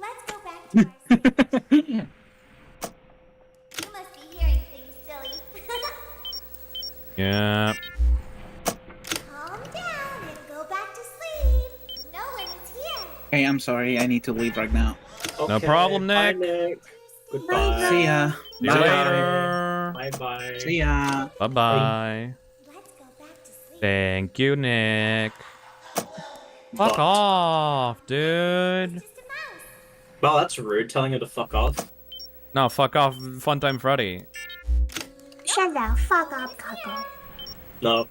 Let's go back to our You must be hearing things, silly. Yeah. Calm down and go back to sleep. No one is here. Hey, I'm sorry. I need to leave right now. No problem, bye, Nick. Nick. Goodbye. See ya. See you Bye. later. Bye bye. See ya. Bye-bye. Let's go back to sleep. Thank you, Nick. Fuck off, dude. Well, that's rude, telling her to fuck off. No, fuck off, Funtime Freddy. Shut the fuck up, Cuckoo. No.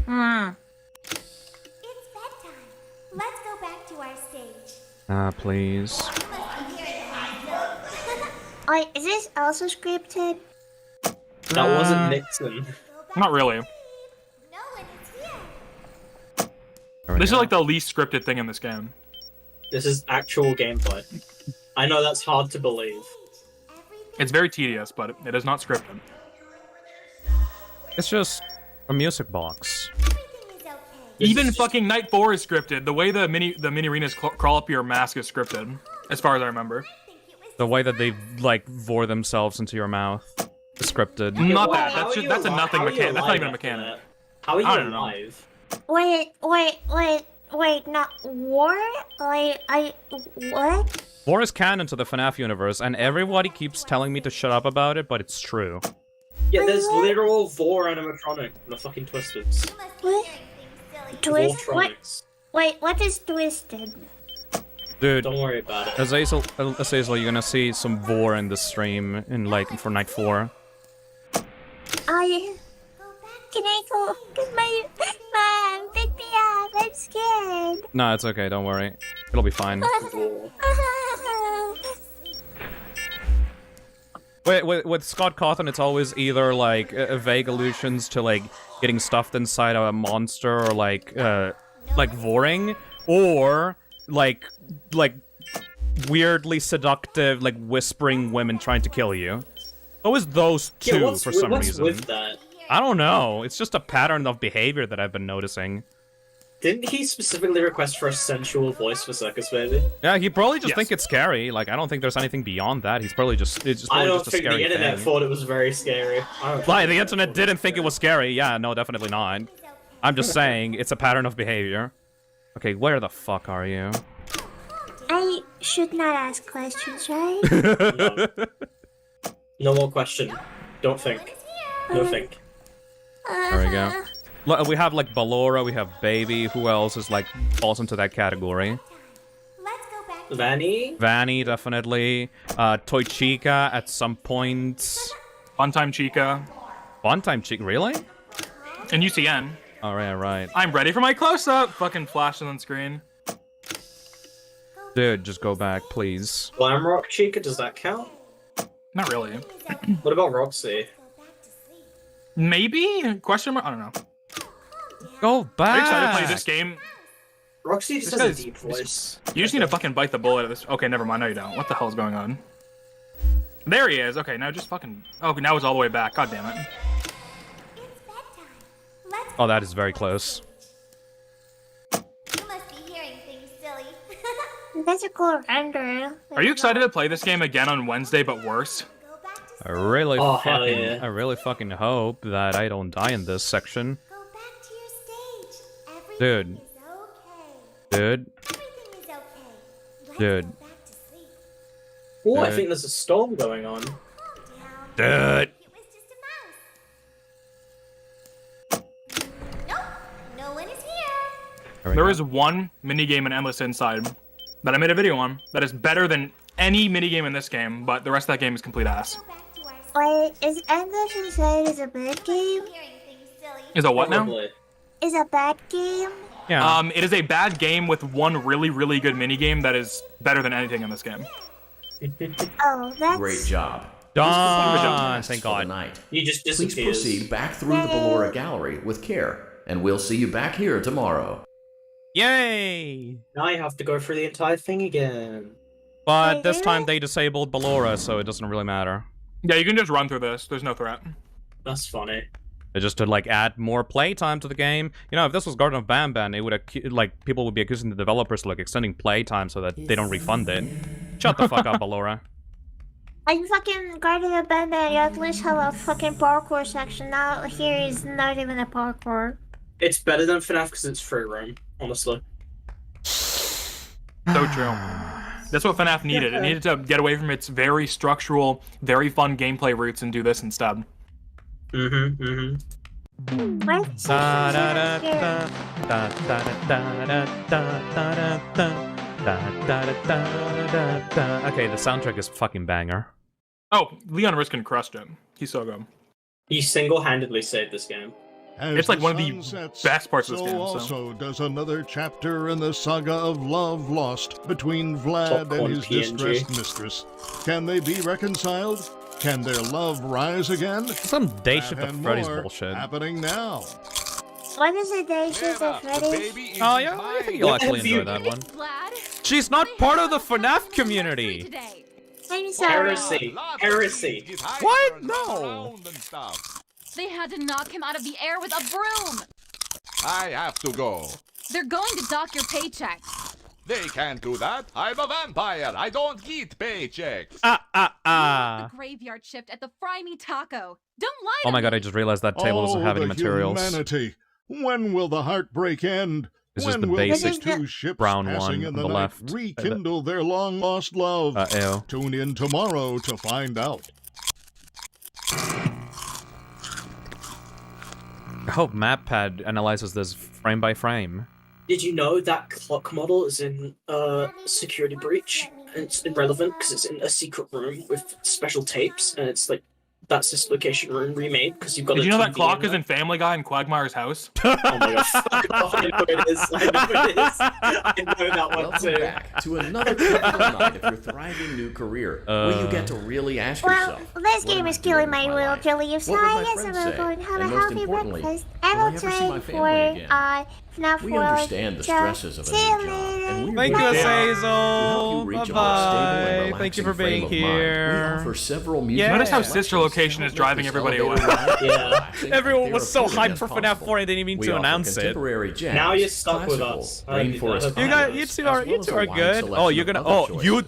Hmm. It's bedtime. Let's go back to our stage. Please. Wait, is this also scripted? That wasn't Nixon. Not really. This is like the least scripted thing in this game. This is actual gameplay. I know that's hard to believe. It's very tedious, but it is not scripted. It's just a music box. Even fucking Night 4 is scripted. The way the mini arenas crawl up your mask is scripted, as far as I remember. The way that they like vor themselves into your mouth is scripted. Not that. That's a nothing mechanic. That's not even a mechanic. How are you I don't know. alive? Wait, not war? What? Vor is canon to the FNAF universe, and everybody keeps telling me to shut up about it, but it's true. Yeah, there's literal Vor animatronic in the fucking Twisteds. What? Twist? What? Vortronics. Wait, what is twisted? Dude, don't worry about it. Azazel, you're gonna see some Vor in this stream for Night 4. Can I go? Cause my mom picked me up. I'm scared. No, it's okay, don't worry. It'll be fine. With Scott Cawthon, it's always either like vague allusions to like getting stuffed inside a monster, or like voring, or like weirdly seductive, like whispering women trying to kill you. Always those two for some reason. What's with that? I don't know. It's just a pattern of behavior that I've been noticing. Didn't he specifically request for a sensual voice for Circus Baby? Yeah, he probably just think it's scary. Like, I don't think there's anything beyond that. He's probably just it's I probably don't just a think scary the internet thing. thought it was very scary. Like, the internet didn't think it was scary. Yeah, no, definitely not. I'm just saying it's a pattern of behavior. Okay, where the fuck are you? I should not ask questions, right? No more question. Don't think. No think. There we go. Look, we have like Ballora, we have Baby. Who else is like falls into that category? Vanny? Vanny, definitely. Toy Chica at some point. Funtime Chica. Funtime Chica, really? And UCN. Alright, right. I'm ready for my close-up. Fucking flashing on screen. Dude, just go back, please. Glamrock Chica, does that count? Not really. What about Roxy? Maybe? Question mark? I don't know. Go back! Are you excited to play this game? Roxy just This has a guy's- deep voice. You just need to fucking bite the bullet of this. Okay, never mind. No, you don't. What the hell is going on? There he is. Okay, now just fucking... Oh, now it's all the way back. God damn it. Oh, that is very close. You must be hearing things, silly. That's a cool render. Are you excited to play this game again on Wednesday, but worse? I really Oh, hell yeah. I really fucking hope that I don't die in this section. Dude. Dude. Dude. Oh, I Dude. think there's a storm going on. Dude. No one is here. There is one minigame in Endless Inside that I made a video on that is better than any minigame in this game, but the rest of that game is complete ass. Wait, is Endless Inside is a bad game? Is a what now? Is a bad game? Yeah. It is a bad game with one really, really good minigame that is better than anything in this game. Oh, that's... Great job. Done. Thank God. Night. He just Please disappears. proceed back through the Ballora Gallery with care, and we'll see you back here tomorrow. Yay! Now I have to go through the entire thing again. But this time they disabled Ballora, so it doesn't really matter. Yeah, you can just run through this. There's no threat. That's funny. It's just to like add more playtime to the game. You know, if this was Garden of Banban, it would like people would be accusing the developers of like extending playtime so that they don't refund it. Shut the fuck up, Ballora. I fucking Guardian of Bandai, you at least have a fucking parkour section. Now here is not even a parkour. It's better than FNAF because it's free roam, honestly. So true. That's what FNAF needed. It needed to get away from its very structural, very fun gameplay roots and do this instead. Mm-hmm. What? Da da da da da da da da da da da da da da da da. Okay, the soundtrack is fucking banger. Oh, Leon Riskin crushed him. He's so good. He single-handedly saved this game. As It's like the one of the sun sets, best parts of this so game. So. also does another chapter in the saga of love lost between Vlad Popcorn and his PNG. distressed mistress. Can they be reconciled? Can their love rise again? Some day That shift of and Freddy's more bullshit. happening now. What is a day shift of Freddy's? Oh yeah, I think you'll actually enjoy that one. She's not part of the FNAF community. I'm sorry. Heresy. Heresy. What? No. They had to knock him out of the air with a broom. I have to go. They're going to dock your paycheck. They can't do that. I'm a vampire. I don't get paychecks. The graveyard shift at the Fry Me Taco. Don't lie to Oh my me. god, I just realized that table doesn't have any the materials. Humanity. When will the heartbreak end? This is when the will basic these two ships brown passing one in on the night left. rekindle their long-lost love? Ew. Tune in tomorrow to find out. I hope MapPad analyzes this frame by frame. Did you know that clock model is in Security Breach? And it's irrelevant because it's in a secret room with special tapes, and it's like that's this location room remade because you've got. Did a you know that TV clock is there. in Family Guy and Quagmire's house? Oh my god! I know it is. I know it is. I know that one Welcome too. back to another critical night of your thriving new career, where you get to really ask Well, yourself, this game is killing my will to leave, so What would I my guess friends I will say? go and have And a most healthy importantly, breakfast. will I I will ever see my train family for again? FNAF We 4. understand the stresses of a new job, and we Thank you, really Azazel. To help you reach a more stable Bye-bye. and Thank you for relaxing frame being of mind, here. We offer several music. Yeah. Notice how Sister Location is driving everybody away. Everyone was so hyped for FNAF 4 and they didn't even need to announce it. Now you're stuck with us. You two are good. Oh, you're gonna. Oh, you.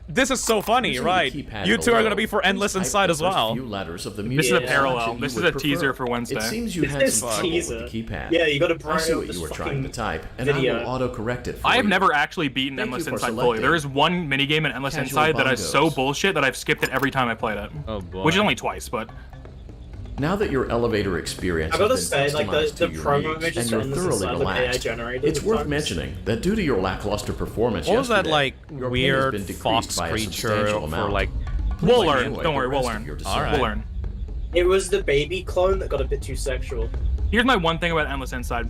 This is so funny, right? You two are gonna be for Endless Inside as well. This is a parallel. This is a teaser for Wednesday. It seems you had some trouble with the keypad. Yeah, you gotta I see brighten what up you were this trying to fucking type, and video. I will auto-correct it for I have you. never actually beaten Thank Endless you for Inside fully. selecting There is one minigame in Endless Casual Inside that is so bongos. bullshit that I've skipped it every time I played it. Oh boy. Which is only twice, but. Now that your elevator experience I gotta has been say, like customized the to your promo needs, images and for you're Endless thoroughly Inside look AI relaxed, generated. it's at worth times. mentioning that due to your lackluster performance What was that yesterday, like your pay has weird been decreased fox by a creature substantial for amount. like? We'll Please learn. enjoy Don't the worry, we'll rest of learn. your All right. We'll learn. It was the baby clone that got a bit too sexual. Here's my one thing about Endless Inside.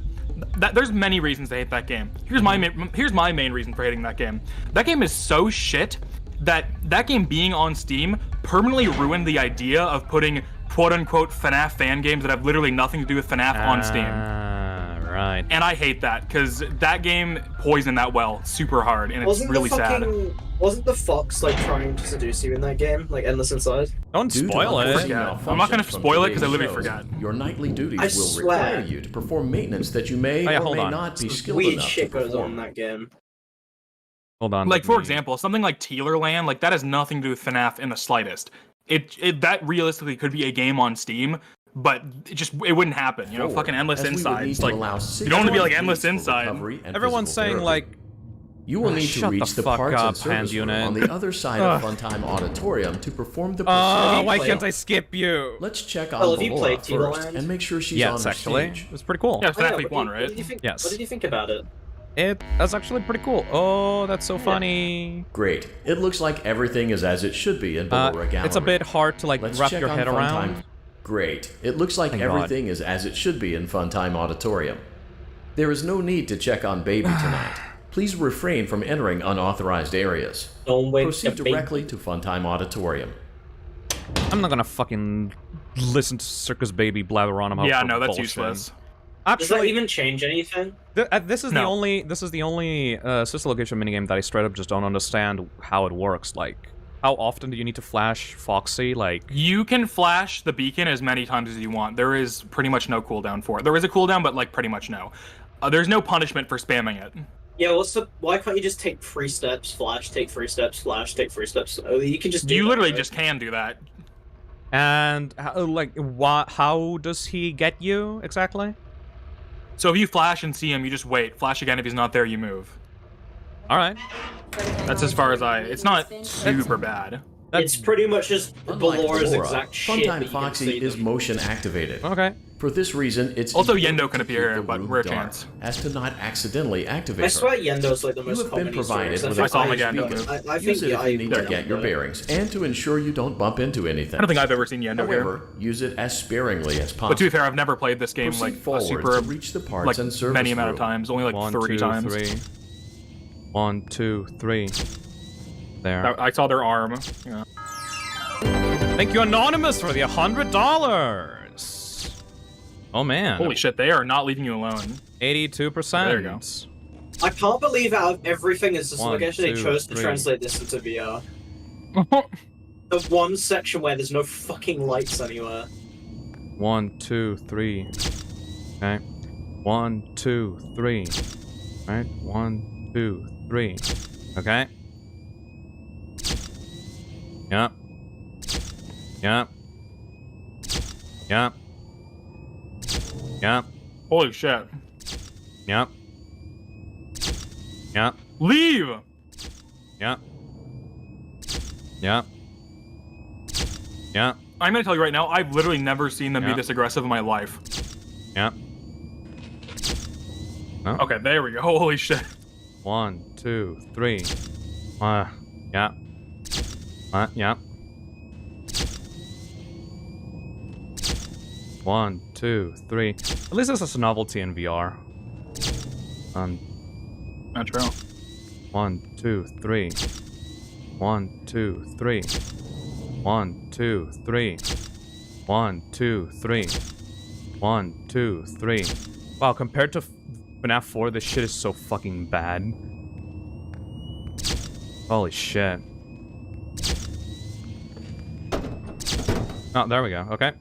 There's many reasons to hate that game. Here's my main reason for hating that game. That game is so shit that game being on Steam permanently ruined the idea of putting quote-unquote FNAF fan games that have literally nothing to do with FNAF on Steam. Right. And I hate that, because that game poisoned that well super hard, and it's Wasn't really the sad. fucking wasn't the fox like trying to seduce you in that game, like Endless Inside? Don't Due to spoil it. unforeseen I'm not gonna malfunctions from spoil it 'cause I today's literally shows, forgot. Your nightly duties I will swear. require you to perform maintenance that you may Oh, yeah, or hold may on. not be skilled Weird enough to shit goes on in perform. that game. Hold on. Like, for example, something like Tealerland, like, that has nothing to do with FNAF in the slightest. That realistically could be a game on Steam, but it wouldn't happen, you know? Forward, Fucking Endless as we would Inside. need It's to like, allow you don't want to be like 6 Endless weeks for Inside. recovery and Everyone's physical saying therapy. like. You will need to Shut reach the fuck parts up, and service room Hand on Unit. the other side of Funtime Auditorium to perform the Oh, procedure. why can't I skip you? Let's check on Well, have you Ballora played first Tealerland? and make sure she's on Yes, her actually. stage. It was pretty cool. Yeah, Oh, yeah, FNAF Week 1, what right? did you think? Yes. What did you think about it? That's actually pretty cool. Oh, that's so funny. Great. It looks like everything is as it should be in Ballora Gallery. It's a bit hard to like Let's wrap check your on head Funtime. around. Great. It looks like Thank God. everything is as it should be in Funtime Auditorium. There is no need to check on Baby tonight. Please refrain from entering unauthorized areas. Don't wait Proceed to baby. directly to Funtime Auditorium. I'm not gonna fucking listen to Circus Baby blather on about. Yeah, for no, that's bullshit. useless. Does that Actually, even change anything? this is the only Sister Location minigame that I straight up just don't understand how it works. Like, how often do you need to flash Foxy? Like, You can flash the beacon as many times as you want. There is pretty much no cooldown for it. There is a cooldown, but like pretty much no. There's no punishment for spamming it. Yeah, why can't you just take 3 steps, flash, take 3 steps, flash, take 3 steps? You can just do You that, literally right? just can do that. and how does he get you exactly? So if you flash and see him, you just wait. Flash again if he's not there, you move. All right. That's as far as it's not super bad. It's pretty much just Unlike Ballora's Ballora, exact shit. that Funtime you can Foxy see is them. motion activated. Okay. For this reason, it's Also, important Yendo can to appear, keep the but room rare dark, chance. as to not accidentally activate I her. swear Yendo's like the most You have common been Easter provided eggs. with I a saw him fire again. beacon. I think Use it if you need to yeah, get your yeah. bearings and to ensure you don't bump into anything. I don't think I've ever seen Yendo here. However, use it as sparingly as possible. But to be fair, I've never played this game Proceed like a forward super to reach the parts like and service many amount of room. times, only like 1, 30 2, times. 3. 1, 2, 3. There. I saw their arm. Yeah. Thank you, Anonymous, for the $100. Oh man. Holy shit, they are not leaving you alone. 82%. There you go. I can't believe out of everything is just 1, like actually 2, chose to 3. translate this into VR. The one section where there's no fucking lights anywhere. 1, 2, 3. Okay. 1, 2, 3. Right. 1, 2, 3. Okay. Yep. Yep. Yep. Yep. Holy shit. Yep. Yep. Leave! Yep. Yep. Yep. I'm gonna tell you right now, I've literally never seen them be Yeah. this aggressive in my life. Yep. Oh. Okay, there we go. Holy shit. 1, 2, 3. Yeah. Yeah. 1, 2, 3. At least this is a novelty in VR. Not true. 1, 2, 3. 1, 2, 3. 1, 2, 3. 1, 2, 3. 1, 2, 3. Wow, compared to FNAF 4, this shit is so fucking bad. Holy shit. Oh, there we go. Okay.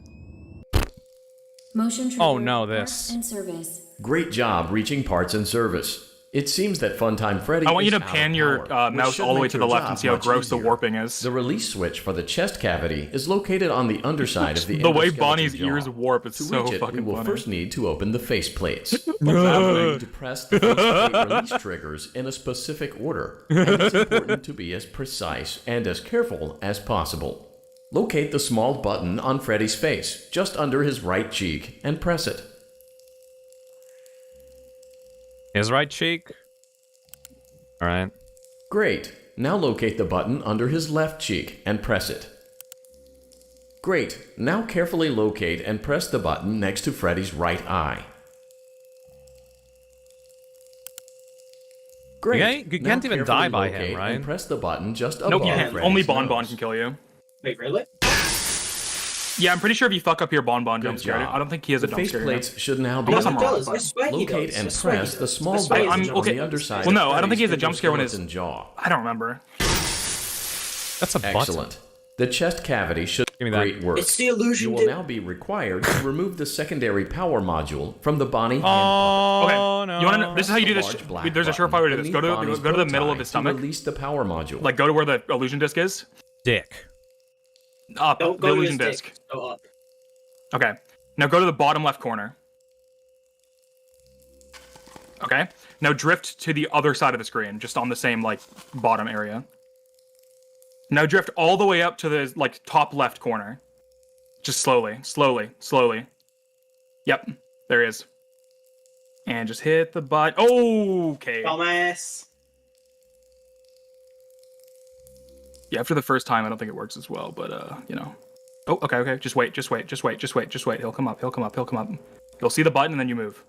Motion Oh trigger, no, parts this. and service. Great job reaching parts and service. It seems that Funtime Freddy I want you is to out of pan your power, which mouse should all the way make to the your left job and see how much gross the easier. warping is. The release switch for the chest cavity is located on the underside of the The way endoskeleton Bonnie's jaw. ears warp is To so reach it, fucking we will funny. first need to open the face plates. happening? We need to press the faceplate release triggers in a specific order, and it's important to be as precise and as careful as possible. Locate the small button on Freddy's face, just under his right cheek, and press it. His right cheek. Alright. Great. Now locate the button under his left cheek and press it. Great. Now carefully locate and press the button next to Freddy's right eye. Great. You Now can't even carefully die by locate him, right? And press the button just above Nope, you can't. Freddy's Only Bon nose. Bon can kill you. Wait, really? Yeah, I'm pretty sure if you fuck up your Bon Bon Good jump scare, job. I don't think he has a The jump scare. faceplates should now be Unless I'm wrong. does. I swear he locate does. and I swear he press the does. small I swear he button does. on the underside. Well, no, of I don't think he has a Freddy's jump scare when his endoskeleton jaw. I don't remember. That's a button. Excellent. The chest cavity should Give me that. great work. It's the illusion. You will now be required to remove the secondary power module from the Bonnie hand Oh, Okay, no. you want to? This is how you do this. Large black There's a button surefire way to do this. Go beneath to Bonnie's go to the bow middle tie of his to stomach. release the power module. Like go to where the illusion disc is. Dick. Up. Don't The go to illusion his disc. dick. Go up. Okay. Now go to the bottom left corner. Okay. Now drift to the other side of the screen, just on the same like bottom area. Now drift all the way up to the like top left corner. Just slowly, slowly, slowly. Yep, there he is. And just hit the button. Okay. Dumbass. Yeah, after the first time, I don't think it works as well, but you know. Oh, okay, okay. Just wait, just wait, just wait, just wait, just wait. He'll come up, he'll come up, he'll come up. You'll see the button and then you move.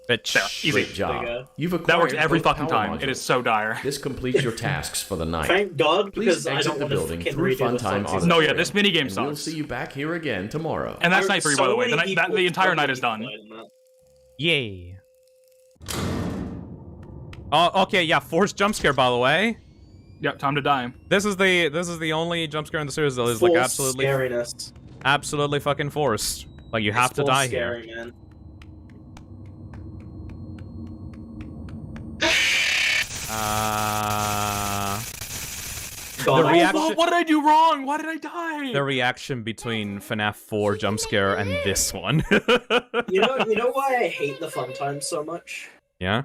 Bitch. There, easy. Great job. You've acquired That works every both fucking power time. It modules. is so dire. This completes your tasks for the night. Thank God, Please because I exit don't the want to building fucking through redo the Funtime fucking Auditorium. No, yeah, this minigame And We'll sucks. see you back here again tomorrow. And that's night for you, by the way. So many The people entire night fucking is done. playing that. Yay. Oh, okay, yeah, forced jump scare, by the way. Yep, time to die. This is the only jump scare in the series that is Full like absolutely scariness. absolutely fucking forced. Like you have It's to full die scary, here. man. God, the reaction what did I do wrong? Why did I die? the reaction between FNAF 4 jump scare and this one. You know why I hate the fun times so much? Yeah?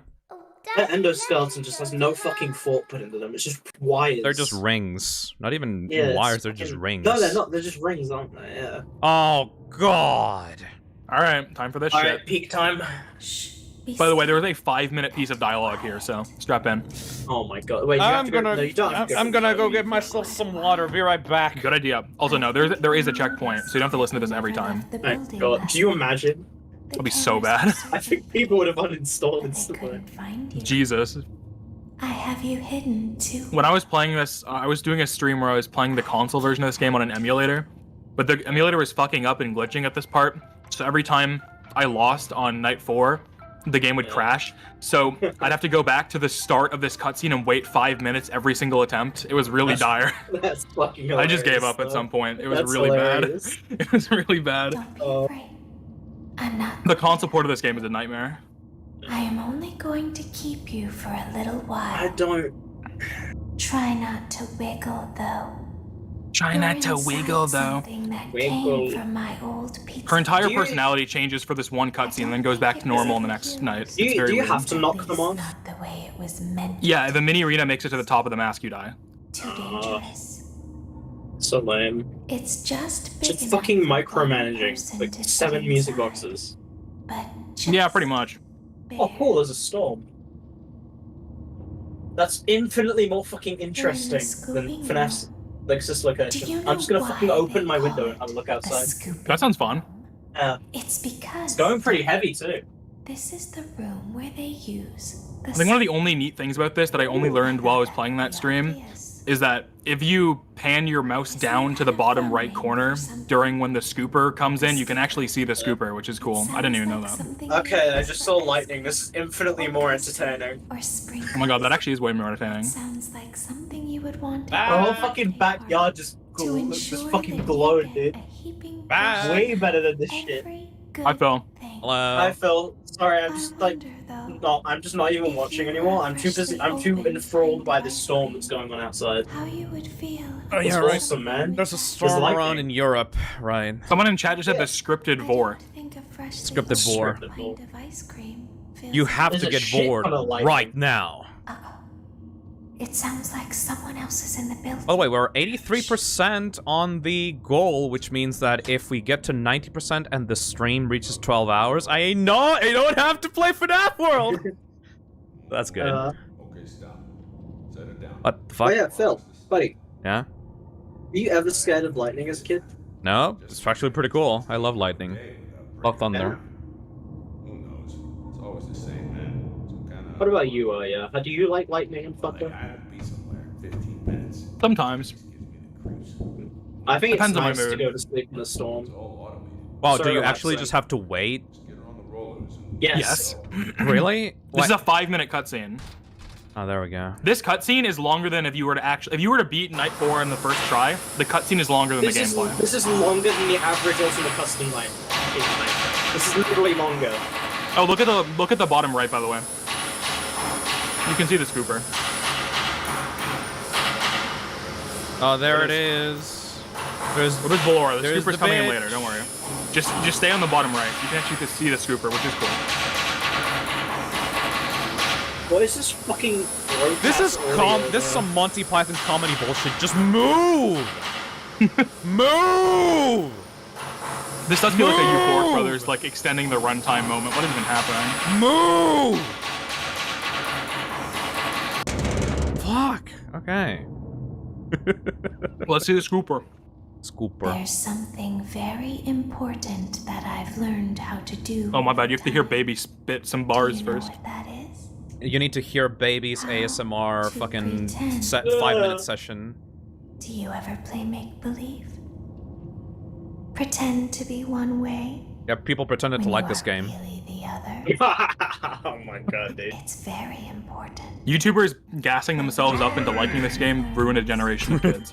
That endoskeleton just has no fucking thought put into them. It's just wires. They're just rings. Not even Yeah, wires, it's they're just fucking- rings. No, they're not. They're just rings, aren't they? Yeah. Oh, God. All right, time for this All shit. right, peak time. By the way, there was a 5-minute piece of dialogue here, so strap in. Oh my god! Wait, you have to go. No, you don't have to go. I'm gonna go get myself some water. Be right back. Good idea. Also, no, there is a checkpoint, so you don't have to listen to this every time. Thank God. Do you imagine? That'll be so bad. I think people would have uninstalled instantly. Jesus. I have you hidden too. When I was playing this, I was doing a stream where I was playing the console version of this game on an emulator, but the emulator was fucking up and glitching at this part, so every time I lost on night 4, the game would crash. So I'd have to go back to the start of this cutscene and wait 5 minutes every single attempt. It was really dire. That's fucking I hilarious. just gave up at though. some point. It was That's really hilarious. bad. It was really bad. The console port of this game is a nightmare. I am only going to keep you for a little while. I don't. Try not to wiggle, though. Try not to wiggle, though. Came from my old pizza. Her entire Do you- personality changes for this one cutscene and then goes back to normal in the next night. Do It's you, very do you weird. have to knock them off? The way it was meant. Yeah, the mini arena makes it to the top of the mask, you die. Too dangerous. So lame. It's just big Just enough fucking for one micromanaging. person Like to 7 fit music inside. boxes. Yeah, pretty much. Oh, cool. There's a storm. That's infinitely more fucking interesting than FNAF's Lexus location. I'm just gonna fucking open my window and have a look outside. That sounds fun. Yeah. It's because It's going pretty heavy too. this is the room where they use the I think one of the only neat things about this that I only learned while I was playing that stream is that if you pan your mouse down to the bottom right corner during when the scooper comes in, you can actually see the scooper, which is cool. I didn't even know that. Okay, I just saw lightning. This is infinitely more entertaining. Oh my god, that actually is way more entertaining. sounds like something you would want. The whole fucking backyard just fucking glowed, dude. Way better than this shit. Hi, Phil. Hello. Hi, Phil. Sorry, I'm just like, no, I'm just not even watching anymore. I'm too busy. I'm too enthralled by this storm that's going on outside. How you would feel. Oh, It's yeah, right. awesome, man. There's a There's storm lightning. around in Europe, right? Someone in chat just said the scripted vor. Scripted vor. Pint of ice cream. You have There's to a get shit bored ton of lightning. right now. It sounds like someone else is in the building. By the way, we're 83% on the goal, which means that if we get to 90% and the stream reaches 12 hours, I don't have to play FNAF World! That's good. Okay, stop. Set it down. What the fuck? Oh yeah, Phil, buddy, Yeah? were you ever scared of lightning as a kid? No? It's actually pretty cool. I love lightning. Love thunder. Who knows? It's always the same, man. Some kind of. What about you, yeah? Do you like lightning and thunder? I have to be somewhere in 15 minutes. Sometimes. I think Depends it's on my nice to mood. go to sleep in a storm. Wow, So do you relaxing. actually just have to wait? Yes. Really? This is a 5-minute cutscene. Oh, there we go. This cutscene is longer than if you were to beat Night 4 in the first try. The cutscene is longer than the gameplay. This is longer than the average Ultimate Custom line. This is literally longer. Oh, look at the bottom right, by the way. You can see the scooper. Oh, there it is. There's Valora. The there's scooper's the coming in bitch. later. Don't worry. Just stay on the bottom right. You can actually see the scooper, which is cool. What is this fucking? This is this is some Monty Python comedy bullshit. Just move! Move! This does feel like a Euphoric Brothers like extending the runtime moment. What is even happening? Move! Fuck. Okay. Let's see the scooper. Scooper. There's something very important that I've learned how to do. Oh my bad. You have to hear baby spit some bars first. You need to hear baby's ASMR fucking 5-minute session. Do you ever play make-believe? Pretend to be one way, Yeah, people pretended to like this game. the other. Oh my god, dude. It's very important. YouTubers gassing themselves up into liking this game ruined a generation of kids.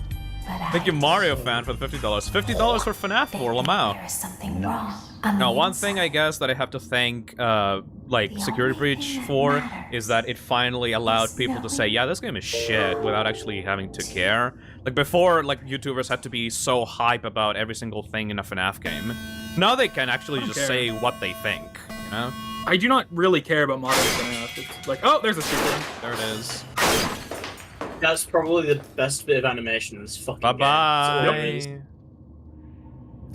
Thank you, Mario fan, for the $50. $50 for FNAF for Lamau. There is something wrong. Now, one thing I guess that I have to thank, like, Security Breach for is that it finally allowed people to say, yeah, this game is shit, without actually having to care. Like, before, like, YouTubers had to be so hype about every single thing in a FNAF game. Now they can actually just care. say what they think, you know? I do not really care about modern FNAF. It's like, oh, there's a secret. There it is. That's probably the best bit of animation in this fucking Bye bye. game.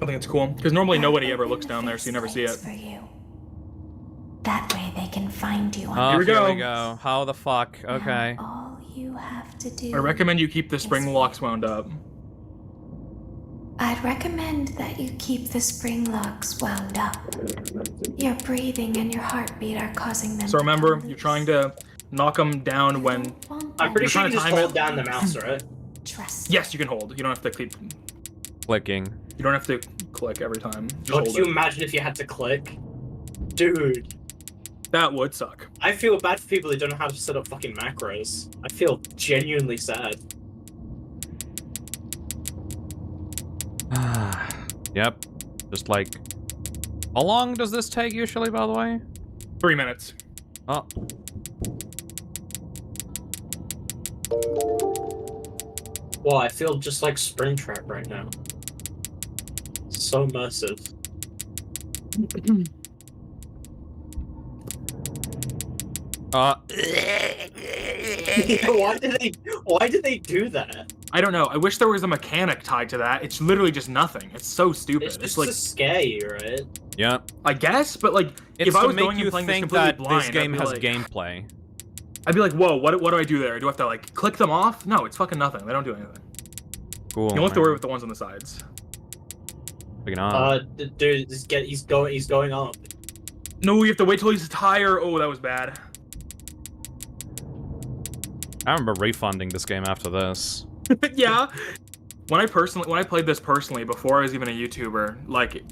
I think it's cool because normally nobody ever looks down there, so you never see it. That way they can find you. Oh, Here we go. How the fuck? Okay. All you have to do. I recommend you keep the spring locks wound up. I'd recommend that you keep the spring locks wound up. Your breathing and your heartbeat are causing them. So remember, you're trying to knock them down when. I'm pretty sure you just time hold it. down the mouse, right? Yes, you can hold. You don't have to keep. Clicking. You don't have to click every time. Just But hold could you it. imagine if you had to click? Dude. That would suck. I feel bad for people who don't know how to set up fucking macros. I feel genuinely sad. Yep. Just like. How long does this take usually, by the way? 3 minutes. Oh. Wow, I feel just like Springtrap right now. So immersive. Why did they do that? I don't know. I wish there was a mechanic tied to that. It's literally just nothing. It's so stupid. It's just like to scare you, right? Yeah. I guess, but like It's if I to was make going you and playing this think completely that blind, this game I'd be has like, gameplay. I'd be like, whoa, what do I do there? Do I have to like click them off? No, it's fucking nothing. They don't do anything. Cool. You don't have to worry with the ones on the sides. Dude, he's going up. No, you have to wait till he's higher. Oh, that was bad. I remember refunding this game after this. Yeah. When I played this personally before I was even a YouTuber, like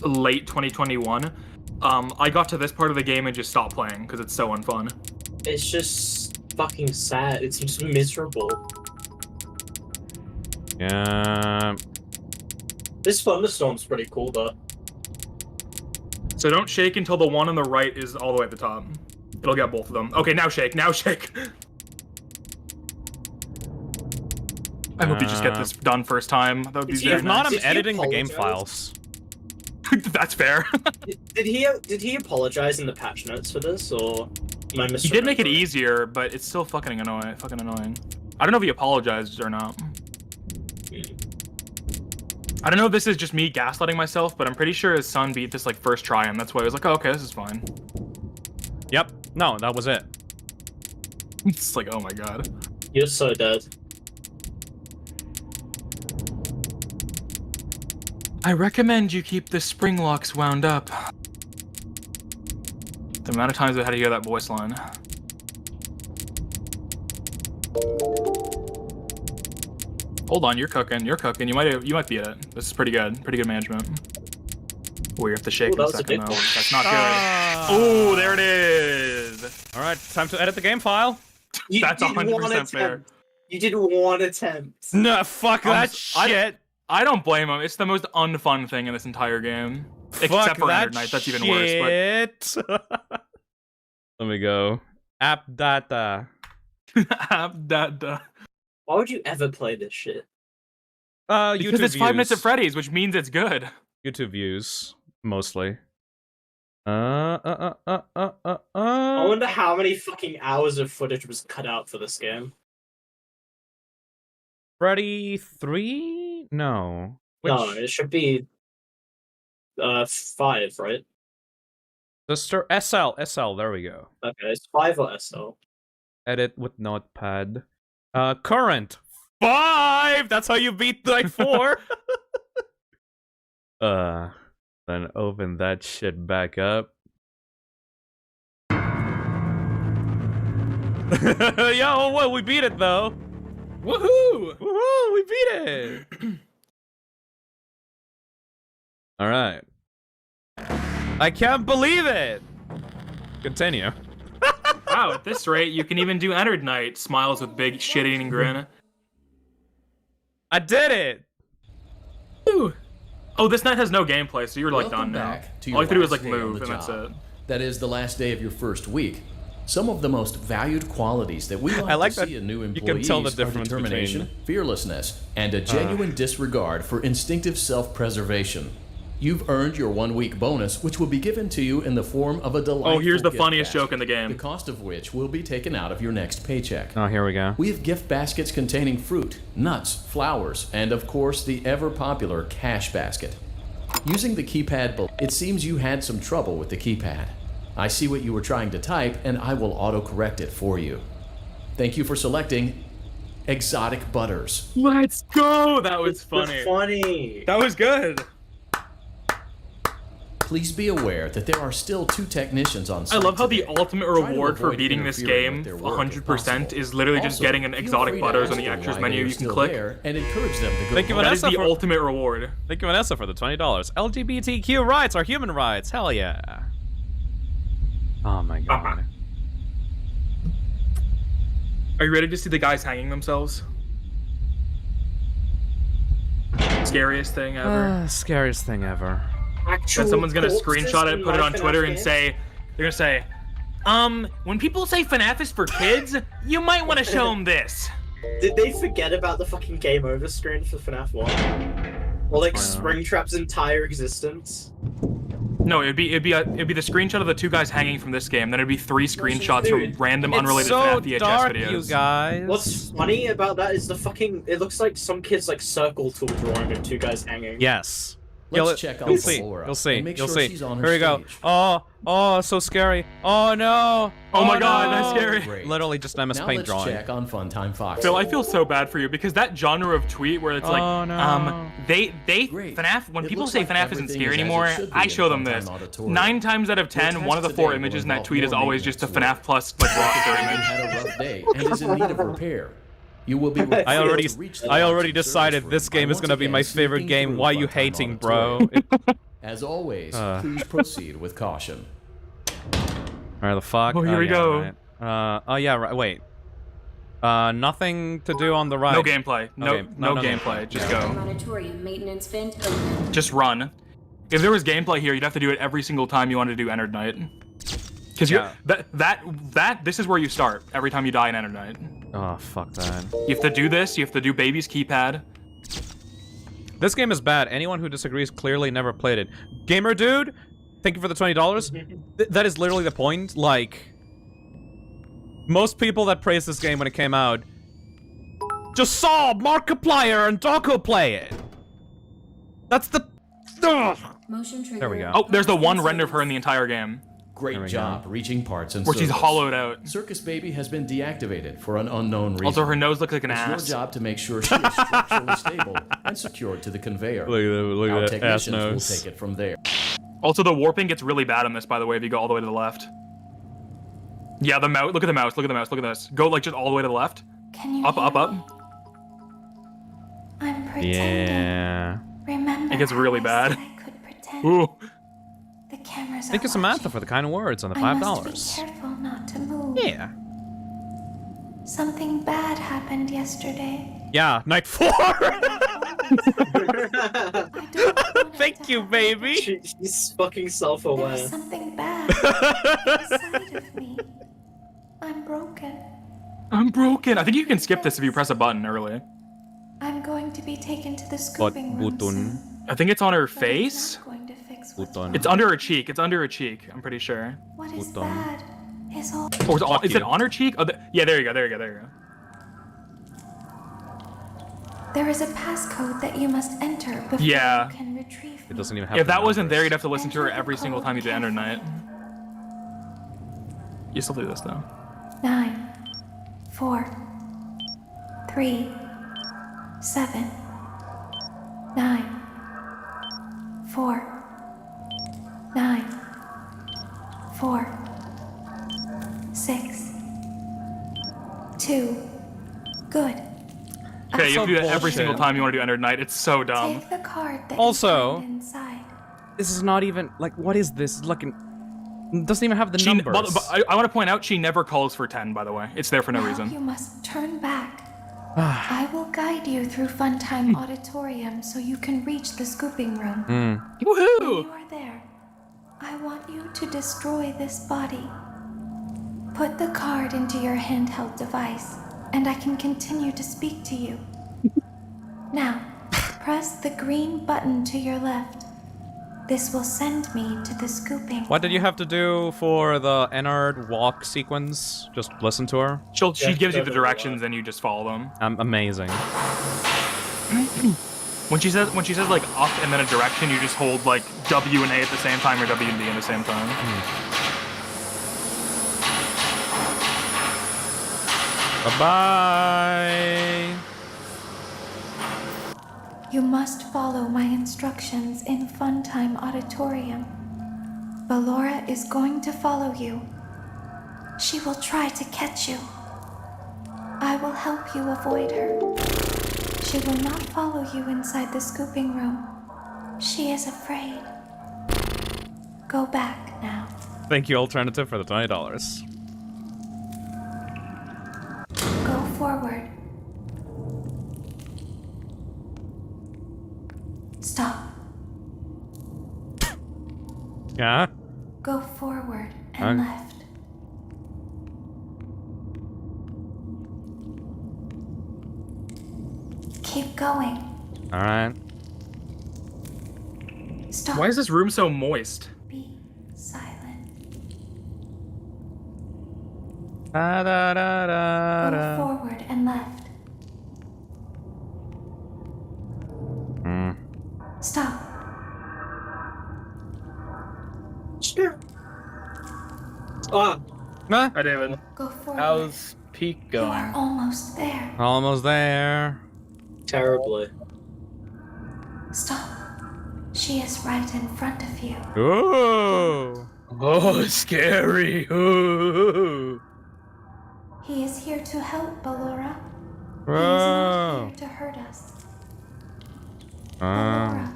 late 2021, I got to this part of the game and just stopped playing because it's so unfun. It's just fucking sad. It's just miserable. Yeah. This thunderstorm's pretty cool though. So don't shake until the one on the right is all the way at the top. It'll get both of them. Okay, now shake. Now shake. I hope you just get this done first time. That would be very If not, nice. I'm editing the game files. That's fair. Did he apologize in the patch notes for this, or am I He did make it easier, but it's still fucking annoying. I don't know if he apologized or not. I don't know if this is just me gaslighting myself, but I'm pretty sure his son beat this like first try, and that's why I was like, oh, okay, this is fine. Yep. No, that was it. It's like, oh my god. You're so dead. I recommend you keep the spring locks wound up. The amount of times I had to hear that voice line. Hold on, you're cooking. You might beat it. This is pretty good. Pretty good management. Oh, you have to shake in a second though. That's not good. Oh, there it is. All right, time to edit the game file. That's 100% fair. You did one attempt. No, fuck that shit. I don't blame him. It's the most unfun thing in this entire game. Except for Ender Knight, that's even worse. But let me go. App data. App data. Why would you ever play this shit? Because YouTube it's 5 Nights views. at Freddy's, which means it's good. YouTube views, mostly. I wonder how many fucking hours of footage was cut out for this game. Freddy 3? No. No, it should be 5, right? Sister SL, there we go. Okay, it's 5 or SL. Edit with notepad. Current 5! That's how you beat like 4. Then open that shit back up. Yo, what? We beat it though. Woohoo! Woohoo! We beat it. All right. I can't believe it. Continue. Wow, at this rate, you can even do Ender Knight. Smiles with big shit-eating grin. I did it. Ooh. Oh, this night has no gameplay, so you're like Welcome done now. back to All you have to do your is like last day on move, the and that's job. it. That is the last day of your first week. Some of the most valued qualities that we like to see in new employees you can tell the are difference determination, fearlessness, and a genuine disregard for instinctive self-preservation. You've earned your 1-week bonus, which will be given to you in the form of a delightful Oh, here's the gift funniest basket, joke in the game. the cost of which will be taken out of your next paycheck. Oh, here we go. We have gift baskets containing fruit, nuts, flowers, and of course the ever-popular cash basket. Using the keypad, it seems you had some trouble with the keypad. I see what you were trying to type, and I will auto-correct it for you. Thank you for selecting Exotic Butters. Let's go! That was funny. That was good. Please be aware that there are still 2 technicians on I site love how today. the ultimate Try to reward for avoid beating this interfering game with their work if 100% is literally just Also, getting an feel exotic free to butters on ask the them extras why menu they're you can still click. there and encourage them to go Thank you, That is Vanessa, the for... ultimate reward. Thank you, Vanessa, for the $20. LGBTQ rights are human rights. Hell yeah. Oh my god. Are you ready to see the guys hanging themselves? Scariest thing ever. Scariest thing ever. Then someone's gonna screenshot it, put it on Twitter, and say, they're gonna say, when people say FNAF is for kids, you might want to show them this. Did they forget about the fucking game over screen for FNAF 1? Or like Springtrap's entire existence? No, it'd be the screenshot of the 2 guys hanging from this game. Then it'd be 3 screenshots from random unrelated FNAF VHS videos. You guys. What's funny about that is the fucking. It looks like some kids like circle tool drawing of 2 guys hanging. Yes. Let's check on You'll see. Laura You'll see. and make You'll sure see. she's on her Here we go. stage. Oh, so scary. Oh no. Oh my god, no. that's scary. Great. Literally just MS Now Paint let's drawing. check on Funtime Fox. Phil, I feel so bad for you because that genre of tweet where it's like, Oh, no. FNAF, when It people looks say like FNAF isn't everything scary is as it anymore, should be I in show them Funtime this. Auditorium. 9 times out of 10, one of the 4 today images in will that tweet is involve always just a maintenance FNAF Plus like roster image. had a rough day and is in need of repair. You will be required I already to reach the decided service this room game by is gonna be once my again favorite sneaking game. through Why you Funtime hating, bro? Auditorium. As always, please proceed with caution. Where the fuck? Oh, here we yeah, go. Right. Oh yeah, right. Wait. Nothing to do on the right. No gameplay. No Okay, gameplay. Just go. Auditorium maintenance vent open. Just run. If there was gameplay here, you'd have to do it every single time you want to do Ender Night. Because this is where you start every time you die in Ender Night. Oh fuck that. You have to do this. You have to do Baby's Keypad. This game is bad. Anyone who disagrees clearly never played it. Gamer dude, thank you for the $20. That is literally the point. Like, most people that praised this game when it came out just saw Markiplier and Dawko play it. That's the. Ugh. Motion trigger. There we go. Oh, there's the one render of her in the entire game. Great job reaching parts and Where she's circuits. hollowed out. Circus Baby has been deactivated for an unknown reason. Also, her nose looks like an it's ass. your job to make sure she is structurally stable and secured to the conveyor. Look Our at that ass technicians will nose. take it from there. Also, the warping gets really bad on this, by the way, if you go all the way to the left. Yeah, the mouse. Look at the mouse. Look at the mouse. Look at this. Go like just all the way to the left. Can you Up, hear up, up. me? I'm pretending. Yeah. Remember It gets really how bad. I said I could pretend? Ooh. The cameras Thank are you, Samantha, watching. for the kind words on the I must be $5. careful not to move. Yeah. Something bad happened yesterday. Yeah, night 4. Thank you, baby. She's fucking self-aware. There's something bad inside of me. I'm broken. I'm broken. I think you can skip this if you press a button early. I'm going to be taken to the scooping room soon. I think it's on her face. Going to fix It's under her cheek. It's under her cheek. I'm pretty sure. what is bad is all. Or is it on her cheek? Oh, yeah, there you go. There you go. There you go. There is a passcode that you must enter before Yeah. you can retrieve. It doesn't even have. If the that wasn't numbers. there, you'd have to listen to her every single time you did Ender Night. You still do this though. 9, 4, 3, 7, 9, 4, 9, 4, 6, 2. Good. Okay, you have to do that every bullshit. single time you want to do Ender Night. It's so dumb. Take the card that Also, you find inside. this is not even like. What is this? Looking. It doesn't even have the She, numbers. but I want to point out she never calls for 10, by the way. It's there for no Now reason. you must turn back. I will guide you through Funtime Auditorium so you can reach the scooping room. When you are there, I want you to destroy this body. Put the card into your handheld device, and I can continue to speak to you. Now, press the green button to your left. This will send me to the scooping. What did you have to do for the Ennard walk sequence? Just listen to her? She gives you the directions and you just follow them. Amazing. When she says like up and then a direction, you just hold like W and A at the same time or W and D at the same time. Bye-bye. You must follow my instructions in Funtime Auditorium. Ballora is going to follow you. She will try to catch you. I will help you avoid her. She will not follow you inside the scooping room. She is afraid. Go back now. Thank you, Alternative, for the $20. Go forward. Stop. Yeah? Go forward and Okay. left. Keep going. Alright. Stop. Why is this room so moist? Be silent. Da-da-da-da-da. Go forward and left. Stop. Ah. Hi, David. Go forward. How's Peak You going? are almost there. Almost there. Terribly. Stop. She is right in front of you. Ooh. Oh, scary. Ooh. He is here to help, Ballora. He is Whoa. not here to hurt us. Oh. Ballora.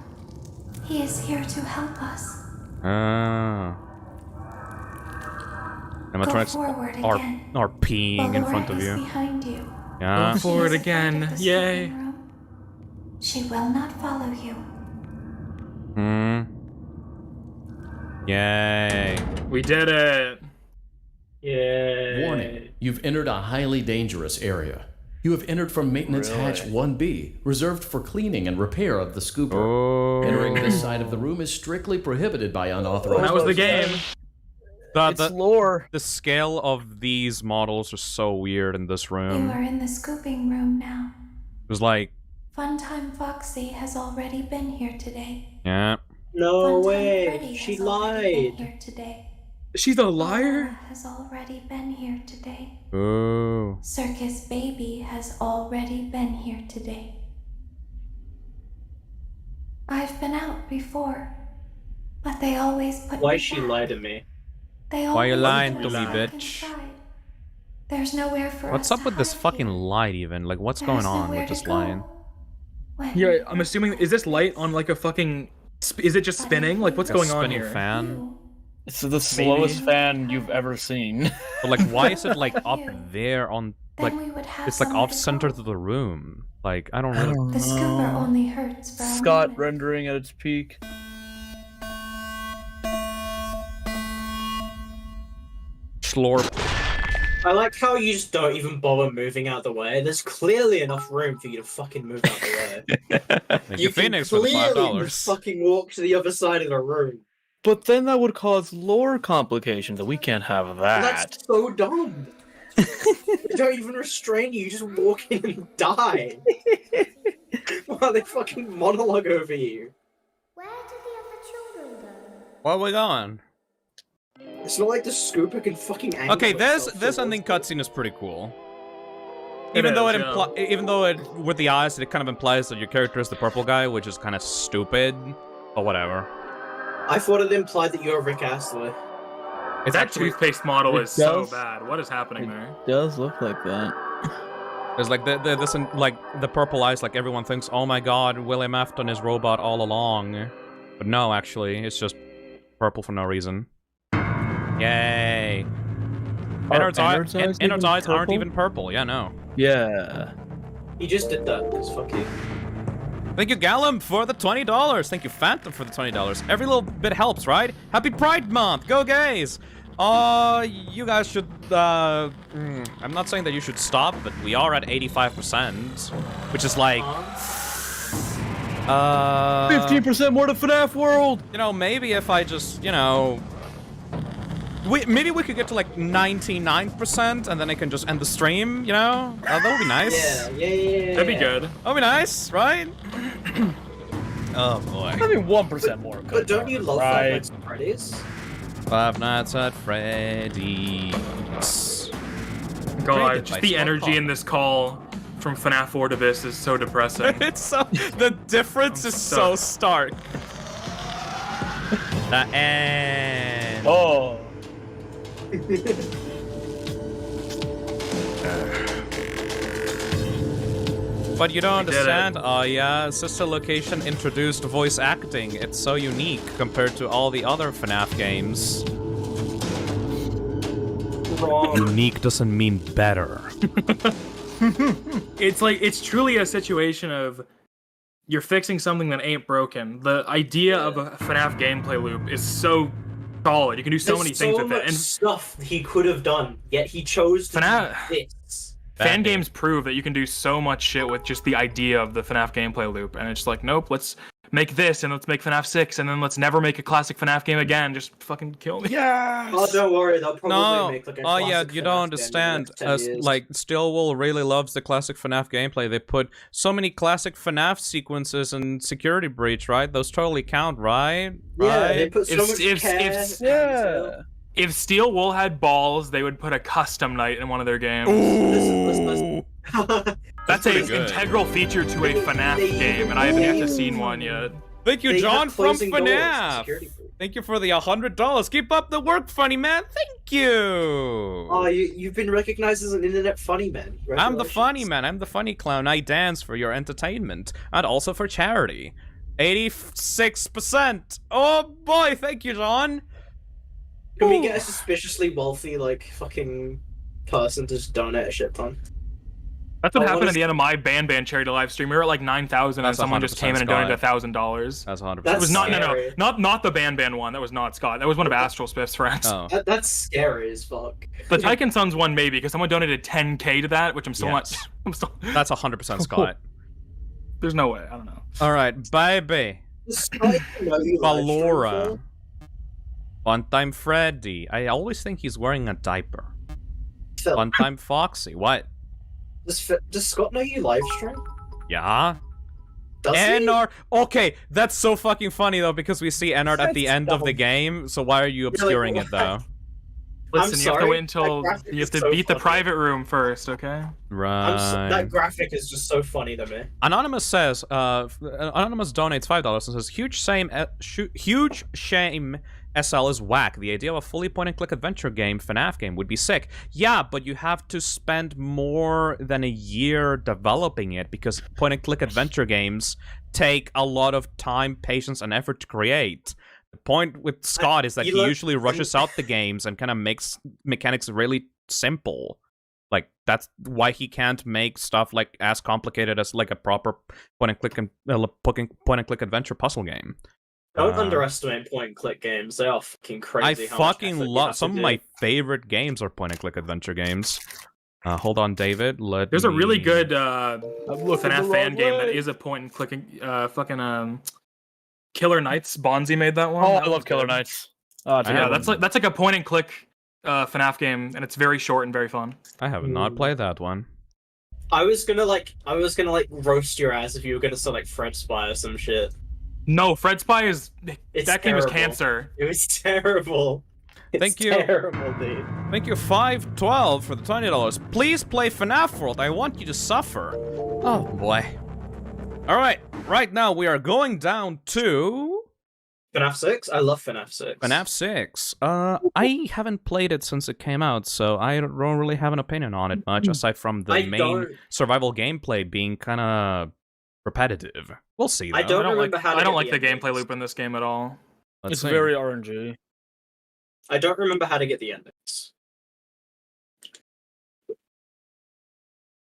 He is here to help us. Oh. Animatronics forward are again. peeing in front of Ballora is you. behind you. Yeah. Go forward She is afraid again. of the Yay. scooping room. She will not follow you. Yay. We did it. Yeah. Warning, you've entered a highly dangerous area. You have entered from Maintenance Hatch 1B, reserved for cleaning and repair of the scooper. Oh. Entering this side of the room is strictly prohibited by unauthorized... That was the game. It's lore. The scale of these models are so weird in this You room. are in the scooping room now. It was like, Funtime Foxy has already been here today. yeah. No Funtime way. Freddy She has already been lied. here today. She's a liar? Ballora has already been here today. Ooh. Circus Baby has already been here today. I've been out before, but they always put Why me she back. lied to me? They Why you always lying put to me, us back bitch? inside. There's nowhere for What's us up to with this hide fucking here. light even? Like, what's There's going on nowhere with to this go. light? Yeah, I'm assuming, is this light on like a fucking, is it just spinning? Like what's Like a going on spinning here? fan? It's the slowest fan you've ever seen. But like, why is it like up there on, like, Then we would have it's like somewhere off to center go. to the room? Like, I don't really... The scooper only hurts for a Scott moment. rendering at its peak. Slorp. I like how you just don't even bother moving out of the way. There's clearly enough room for you to fucking move out of the way. Thank you you, Phoenix, can for the clearly $5. fucking walk to the other side of the room. But then that would cause lore complications, and we can't have that. That's so dumb. They don't even restrain you, you just walk in and die. While they fucking monologue over you. Where did the other children go? Where are we going? It's not like the scooper can fucking angle Okay, this itself ending cutscene is pretty cool. It Even though is, it yeah. even though it with the eyes, it kind of implies that your character is the purple guy, which is kind of stupid. But whatever. I thought it implied that you're Rick Astley. It's That actually toothpaste model It is so does. bad. What is happening there? It does look like that. there's like this like the purple eyes. Like everyone thinks, oh my god, William Afton is robot all along. But no, actually, it's just purple for no reason. Yay! Ennard's Ennard's eyes even eyes aren't purple? even purple. Yeah, no. Yeah. He just did that, because fuck you. Thank you, Gallum, for the $20. Thank you, Phantom, for the $20. Every little bit helps, right? Happy Pride Month! Go gays! You guys should, I'm not saying that you should stop, but we are at 85%, which is like... 15% more to FNAF World! You know, maybe if I just, you know... maybe we could get to like 99% and then I can just end the stream, you know? That would be nice. Yeah. That'd be good. That'd be nice, right? Oh boy. I mean, 1% more. But don't you love Five Nights at Freddy's? Five Nights at Freddy's. God, just the energy in this call from FNAF 4 to this is so depressing. It's so... The difference is so stark. The end. Oh. But you don't understand? Oh yeah, Sister Location introduced voice acting. It's so unique compared to all the other FNAF games. Wrong. Unique doesn't mean better. It's truly a situation of you're fixing something that ain't broken. The idea of a FNAF gameplay loop is so solid. You can do so many things with it. And stuff he could have done, yet he chose to do this. Fan games prove that you can do so much shit with just the idea of the FNAF gameplay loop, and it's like, nope, let's make this, and let's make FNAF 6, and then let's never make a classic FNAF game again. Just fucking kill me. Yeah. Oh, don't worry, they'll probably make like a classic yeah, you don't FNAF understand. game in the next 10 years. Like, Stillwell really loves the classic FNAF gameplay. They put so many classic FNAF sequences in Security Breach, right? Those totally count, right? Yeah, right? they put so much care. If Steel Wool had balls, they would put a custom night in one of their games. That's an integral feature to a FNAF game, and I haven't actually seen one yet. Thank you, They John have from closing doors, FNAF. security. Thank you for the $100. Keep up the work, funny man. Thank you. Oh, you've been recognized as an internet funny man. I'm the funny man. I'm the funny clown. I dance for your entertainment and also for charity. 86%. Oh boy, thank you, John. Can we get a suspiciously wealthy, like, fucking person to just donate a shit ton? That's what happened at the end of my Ban charity live stream. We were at like 9,000, and someone just came in and donated $1,000. That's 100%. It was not scary. not the Ban one. That was not Scott. That was one of Astral Spiff's friends. Oh. That's scary as fuck. The Tycoon Sons one maybe because someone donated 10K to that, which I'm still not. I'm still. That's 100% Scott. There's no way. I don't know. All right, baby. Valora. One Time Freddy. I always think he's wearing a diaper. Phil. One Time Foxy. What? Does Scott know you live stream? Yeah. Does he? Ennard. Okay, that's so fucking funny though because we see Ennard at the end of the game. So why are you obscuring it though? Listen, you have to wait until That graphic you have is to so beat the funny. private room first, okay? Right. That graphic is just so funny to me. Anonymous says, Anonymous donates $5 and says, huge shame SL is whack. The idea of a fully point-and-click adventure game, FNAF game, would be sick. Yeah, but you have to spend more than a year developing it because point-and-click adventure games take a lot of time, patience, and effort to create. The point with Scott is that he usually rushes out the games and kind of makes mechanics really simple. Like, that's why he can't make stuff like as complicated as like a proper point-and-click adventure puzzle game. Don't underestimate point-and-click games. They are fucking crazy. I how much fucking effort you love have to some of do. my favorite games are point-and-click adventure games. Hold on, David. There's a really me- good looking the FNAF fan wrong game that way. is a point-and-clicking fucking Killer Knights. Bonzi made that one. Oh, That I was love Killer good. Knights. Yeah, that's like a point-and-click FNAF game, and it's very short and very fun. I have not played that one. I was gonna roast your ass if you were gonna say like Fred Spy or some shit. No, Fred Spy is It's that game is terrible. cancer. It was terrible. It's Thank you. Terrible, dude. Thank you, 512 for the $20. Please play FNAF World. I want you to suffer. Oh boy. All right. Right now we are going down to FNAF 6? I love FNAF 6. FNAF 6. I haven't played it since it came out, so I don't really have an opinion on it much, aside from the I main don't- survival gameplay being kind of repetitive. We'll see. Though. I don't remember how to I don't get like the endings. gameplay loop in this game at all. Let's It's see. very RNG. I don't remember how to get the endings.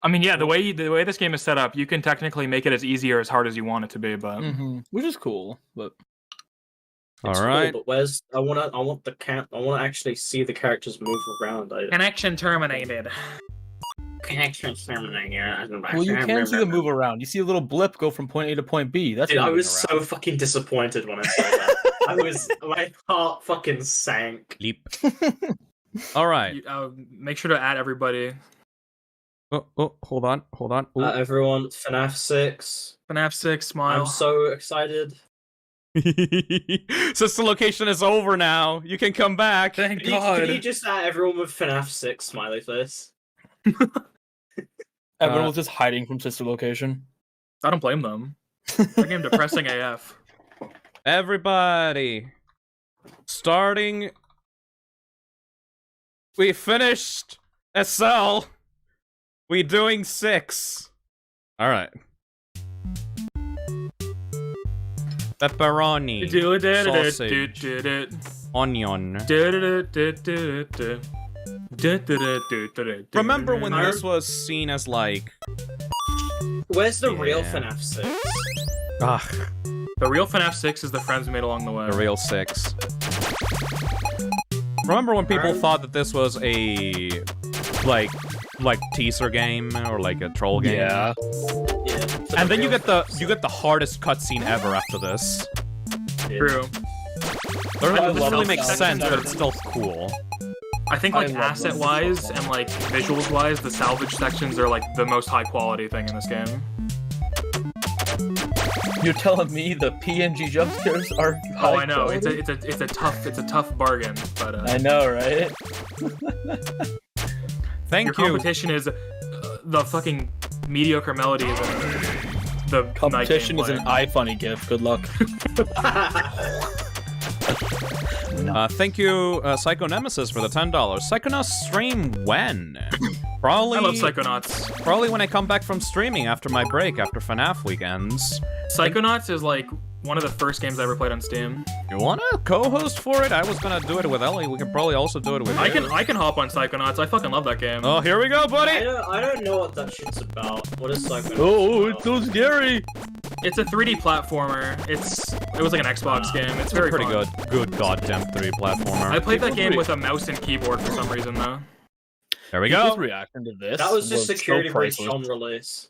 I mean, yeah, the way this game is set up, you can technically make it as easy or as hard as you want it to be, but Which is cool, but It's All right. Cool, but where's I want to actually see the characters move around. connection terminated. connection terminator. Well, you can see them move around. You see a little blip go from point A to point B. That's Dude, I moving was so around. fucking disappointed when I saw that. My heart fucking sank. Leap. All right. Make sure to add everybody. Oh, hold on. Ooh. Everyone, FNAF 6. FNAF 6, smile. I'm so excited. Sister location is over now. You can come back. Thank Can you just add everyone with FNAF 6 smiley face? Everyone was just hiding from sister location. I don't blame them. That game depressing AF. Everybody. Starting. We finished SL. We doing 6. All right. Pepperoni. Sausage. Onion. Remember when this was seen as like... Where's the real FNAF 6? Ugh. The real FNAF 6 is the friends we made along the way. The real 6. Remember when people thought that this was a... like teaser game or like a troll game? Yeah. And then you get the hardest cutscene ever after this. True. It doesn't really make sense, but it's still cool. I think like asset-wise and like visuals-wise, the salvage sections are like the most high-quality thing in this game. You're telling me the PNG jump scares are Oh, I know. It's a tough bargain, but I know, right? Thank your you. competition is the fucking mediocre melodies and the Competition is an iFunny gift. Good luck. Thank you, Psycho Nemesis, for the $10. Psychonauts stream when? Probably. I love Psychonauts. Probably when I come back from streaming after my break, after FNAF weekends. Psychonauts is like one of the first games I ever played on Steam. You wanna co-host for it? I was gonna do it with Ellie. We can probably also do it with I you. can hop on Psychonauts. I fucking love that game. Oh, here we go, buddy. I don't know what that shit's about. What is Psychonauts? Oh, it's so scary. It's a 3D platformer. It was like an Xbox game. It's very pretty fun. good goddamn 3D platformer. I played that game with a mouse and keyboard for some reason though. There we People's go. reaction to this That was just so security breach priceless. on release.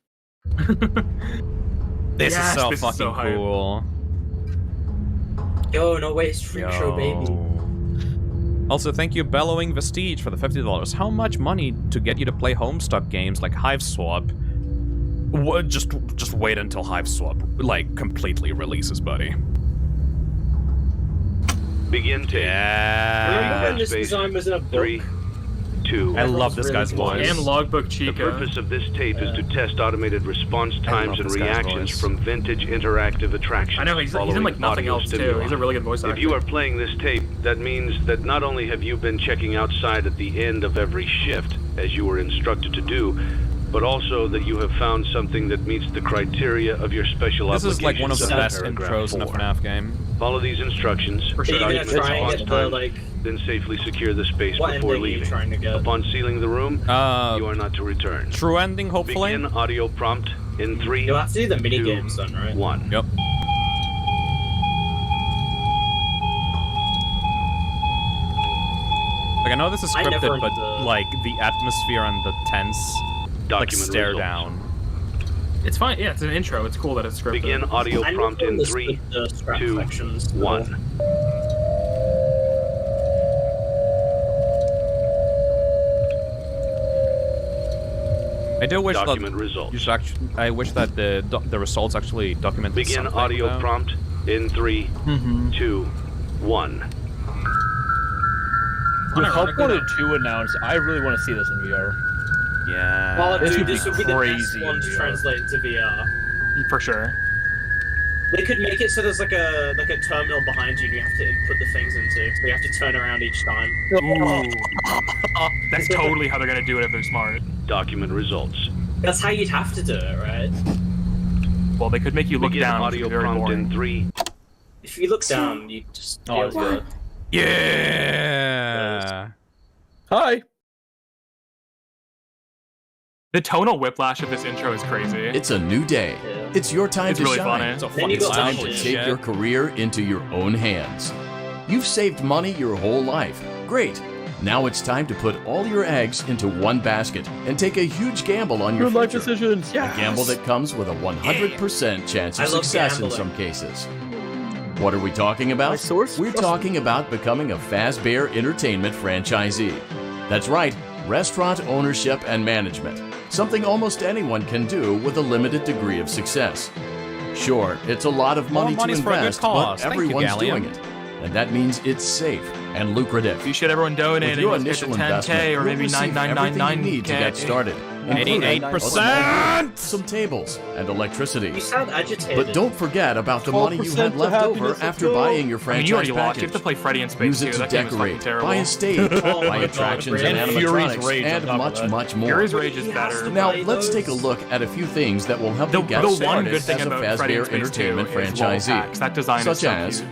This Yes, is so this is fucking so hype. cool. Yo, no way, it's Freak Show, baby. Also, thank you, Bellowing Vestige, for the $50. How much money to get you to play Homestuck games like Hiveswap? Just wait until Hiveswap, like, completely releases, buddy. Begin tape. Remember when this Space design was in a book? 3, 2. I love this guy's voice. And Logbook The Chica. purpose of this tape is to test automated response times and this guy's reactions voice. from vintage interactive attractions. I know, he's in following like nothing audio else too. stimuli. He's a really good voice actor. If you are playing this tape, that means that not only have you been checking outside at the end of every shift, as you were instructed to do, but also that you have found something that meets the criteria of your special This is like one of the obligations best under paragraph intros in a 4. FNAF game. Follow these instructions, For sure. Are you gonna document try and response get the, time, like, then safely secure the space what before ending are you leaving. trying to get? Upon sealing the room, you are not to return. True ending, hopefully? Begin audio prompt in 3, You'll have to do the mini 2, games then, right? 1. Yep. Like, I know this is I never scripted, but, understood. like, the atmosphere and the tense, like, Document stare results. down. It's fine. Yeah, it's an intro. It's cool that it's scripted. Begin audio I prompt never in 3, understood the scrap 2, sections. 1. I do wish Document that results. you should actually, I wish that the results actually documented Begin something, audio though. prompt in 3, 2, 1. With Helpwater 2 announced, I really want to see this in VR. Yeah. Well, This dude, would be this would be the crazy best one to in VR. translate into VR. For sure. They could make it so there's like a terminal behind you and you have to input the things into. So you have to turn around each time. Ooh. That's totally how they're gonna do it if they're smart. Document results. That's how you'd have to do it, right? Well, they could make you look Begin down. Which audio is very prompt boring. in 3. If you look down, you just Oh, feel it's good. Yeah. Hi. The tonal whiplash of this intro is crazy. It's a new day. It's your time It's to really shine. funny. It's a Then you It's got time that to shit. take your career into your own hands. You've saved money your whole life. Great. Now it's time to put all your eggs into one basket and take a huge gamble on your Good life future. decisions. A gamble that comes with a 100% chance I of love success in gambling. some cases. What are we talking about? We're talking about becoming a Fazbear Entertainment franchisee. That's right, restaurant ownership and management. Something almost anyone can do with a limited degree of success. Sure, it's a lot of money to money's for a good invest, cause. but Thank you, everyone's Gallium. doing it. And that means it's safe and lucrative. You should everyone donating. With your Let's get to initial 10K investment, or you'll maybe receive everything you need to 9999K. get started. 88%! Some tables and electricity. You sound agitated. But don't forget about the money you 12% had to left over happiness, after let's go. buying your I mean, franchise you already lost. package. You have to play Freddy in Space Use it too. to That game is fucking decorate, terrible. buy a stage, Oh my buy God, attractions Brandon. and And Fury's animatronics, Rage on and top of much, that. much more. Fury's Rage is better. Now, buy let's those. take a look at a few things that will help The you get one started good thing as a about Freddy in Fazbear Space 2 Entertainment is wall franchisee. hacks. That design is such so as cute.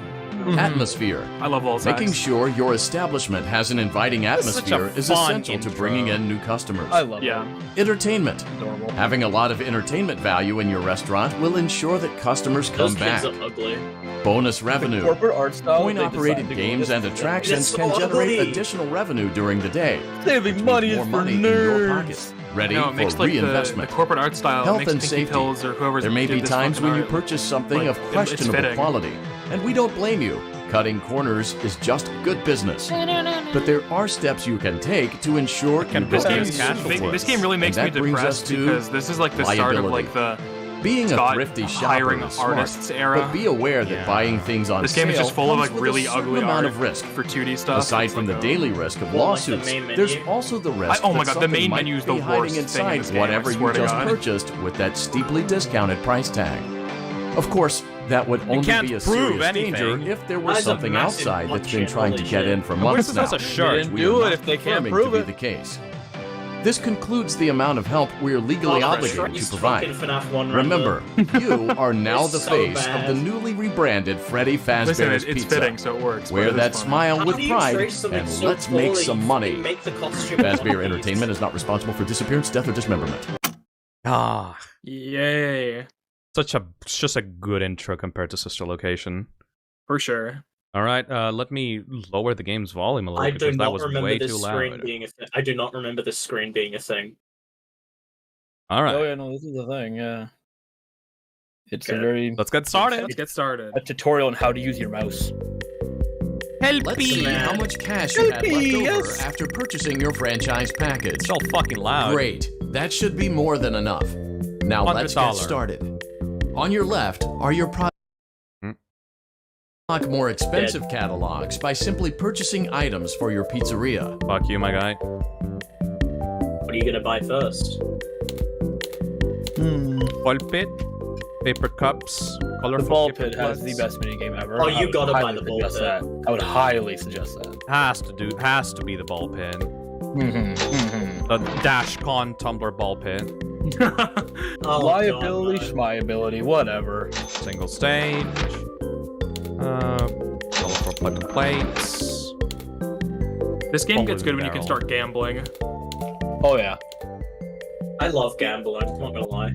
atmosphere. I love wall Making hacks. sure your establishment has an inviting That's such a atmosphere is fun essential to intro. bringing in new customers. I love Yeah. Entertainment. Adorable. Having a lot of entertainment value in your restaurant will ensure that customers Those come kids back. are ugly. Bonus The revenue. corporate art style. they Coin-operated decided to go games with and this. attractions It's can so generate ugly. additional revenue during the day. Saving money is More for money in your nerds. pocket. Ready No, it makes for like the reinvestment. corporate art style. Health it makes and Pinky safety. Pills or whoever's There may did be this times fucking when you art. purchase something Like, of it's questionable fitting. quality, and we don't blame you. Cutting corners is just good business. But there are steps you can take to ensure you This don't game, get casualties. this game really makes me And that brings us depressed to because this is like the start of liability. like the Being a Scott thrifty shopper hiring is smart, artists era. but be aware that buying things on This game is sale just full of comes like with really a certain ugly amount art of risk. for 2D stuff. Aside It's from the like daily risk of What was lawsuits, the main there's menu? also the risk oh my that God, the something main might menu is be the hiding worst thing in inside this game, I whatever swear you to just God. purchased with that steeply discounted price tag. Of course, that would only can't be a prove serious anything. danger if there was That's a something massive outside that's been bullshit, trying to holy get shit. in for But what months if now. this was a shirt? which we Do are it not if they can't confirming prove to it. be the case. This concludes the amount of help we're legally Oh, obligated Christ, to provide. fucking FNAF 1 Remember, you are now It's the so face bad. of the newly rebranded Freddy Listen, Fazbear's it's Pizza. fitting, so it works. but Wear it is that fun. smile How with do you pride, trace something and so let's make poorly? some You money. make the costume Fazbear please. Entertainment is not responsible for disappearance, death, or dismemberment. Ah, Yay. it's just a good intro compared to Sister Location. For sure. All right, let me lower the game's volume a little I bit do because that not was remember way this too screen loud. being a thing. I do not remember this screen being a thing. All right, Oh yeah, no, this is the thing. Yeah, it's a Okay. very let's get started. Let's get started. a tutorial on how to use your mouse. Let's see how much cash you had left over after purchasing your franchise package. It's all fucking loud. Great. That should be more than enough. Now let's get $100. started. On your left are your unlock more expensive catalogs by simply purchasing items for your pizzeria. Fuck you, my guy. What are you gonna buy first? Ball pit, paper cups, The colorful ball paper pit has the clips. best minigame ever. Oh, I you would gotta buy highly the ball suggest pit. that. I would highly suggest that. Has to be the ball pit. Mm-hmm. The Dashcon Tumbler ball pit. Oh, Liability, God, no. schmiability, whatever. Single stage. Colorful plug and plates. This game gets Bowling good when you can barrel. start gambling. Oh yeah. I love gambling. I'm not gonna lie.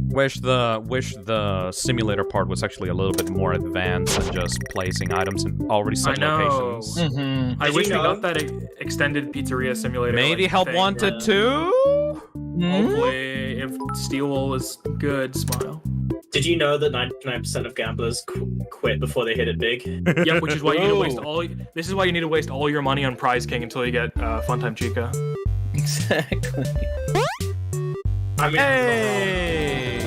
Wish the simulator part was actually a little bit more advanced than just placing items in already set I know. locations. Mm-hmm. I Did wish you we know? got that extended pizzeria simulator. Maybe like, Help thing. Wanted too? Hopefully, if Steel is good, smile. Did you know that 99% of gamblers quit before they hit it big? Yep, which is why you need to waste all. This is why you need to waste all your money on Prize King until you get Funtime Chica. Exactly. I mean, Hey!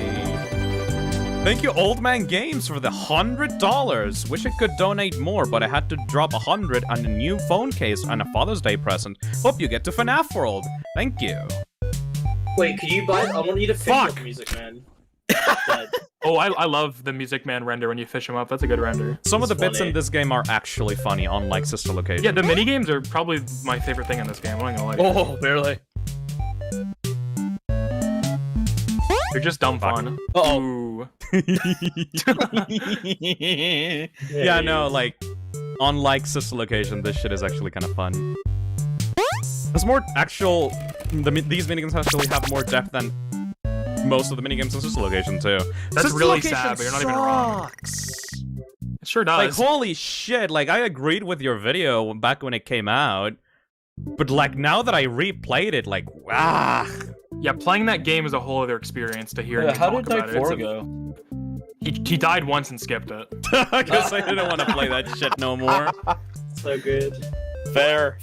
Thank you, Old Man Games, for the $100. Wish I could donate more, but I had to drop $100 on a new phone case and a Father's Day present. Hope you get to FNAF World. Thank you. wait, could you buy? I want you to fish Fuck. up Music Man. Oh, I love the Music Man render when you fish him up. That's a good render. Some of the It's bits funny. in this game are actually funny, unlike Sister Location. Yeah, the mini games are probably my favorite thing in this game. I'm not gonna lie. Oh, barely. They're just dumb fun. Uh-oh. Ooh. Yeah, no, like, unlike Sister Location, this shit is actually kind of fun. There's more actual... these minigames actually have more depth than most of the minigames in Sister Location, too. That's Sister really Location sad, but you're not even wrong. sucks. Sure does. Like, holy shit, like, I agreed with your video back when it came out, but, like, now that I replayed it, like, ah. Yeah, playing that game is a whole other experience to hear. Yeah, you how talk did about Night it. 4 It's a- go? He died once and skipped it. I guess I didn't want to play that shit no more. So good. Fair.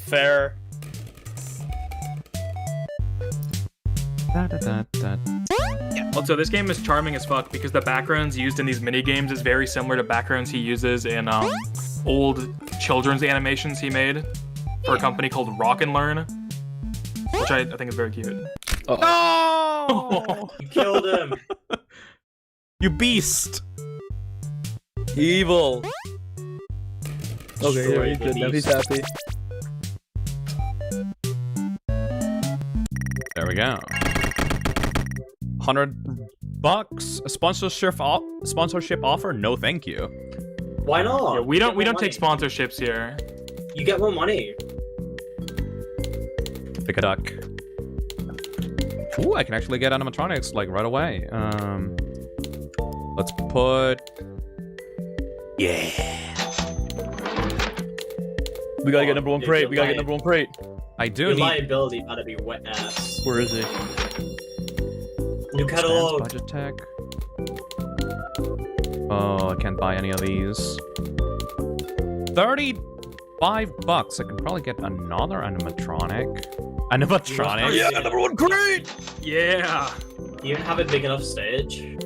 Also, this game is charming as fuck because the backgrounds used in these mini games is very similar to backgrounds he uses in old children's animations he made for a company called Rock and Learn, which I think is very cute. No! You killed him. You beast! Evil. Okay, Destroy yeah, he's the good now. He's beast. happy. There we go. $100. A sponsorship offer? No, thank you. Why not? Yeah, we don't Get more take money. sponsorships here. You get more money. Pick a duck. Ooh, I can actually get animatronics like right away. Let's put. Yeah. We gotta get number one crate. We gotta get number one crate. I do Your need. liability better be wet ass. Where is he? New catalog. Budget tech. Oh, I can't buy any of these. $35. I can probably get another animatronic. Animatronic? Yeah, number one crate! Yeah. Do you have a big enough stage?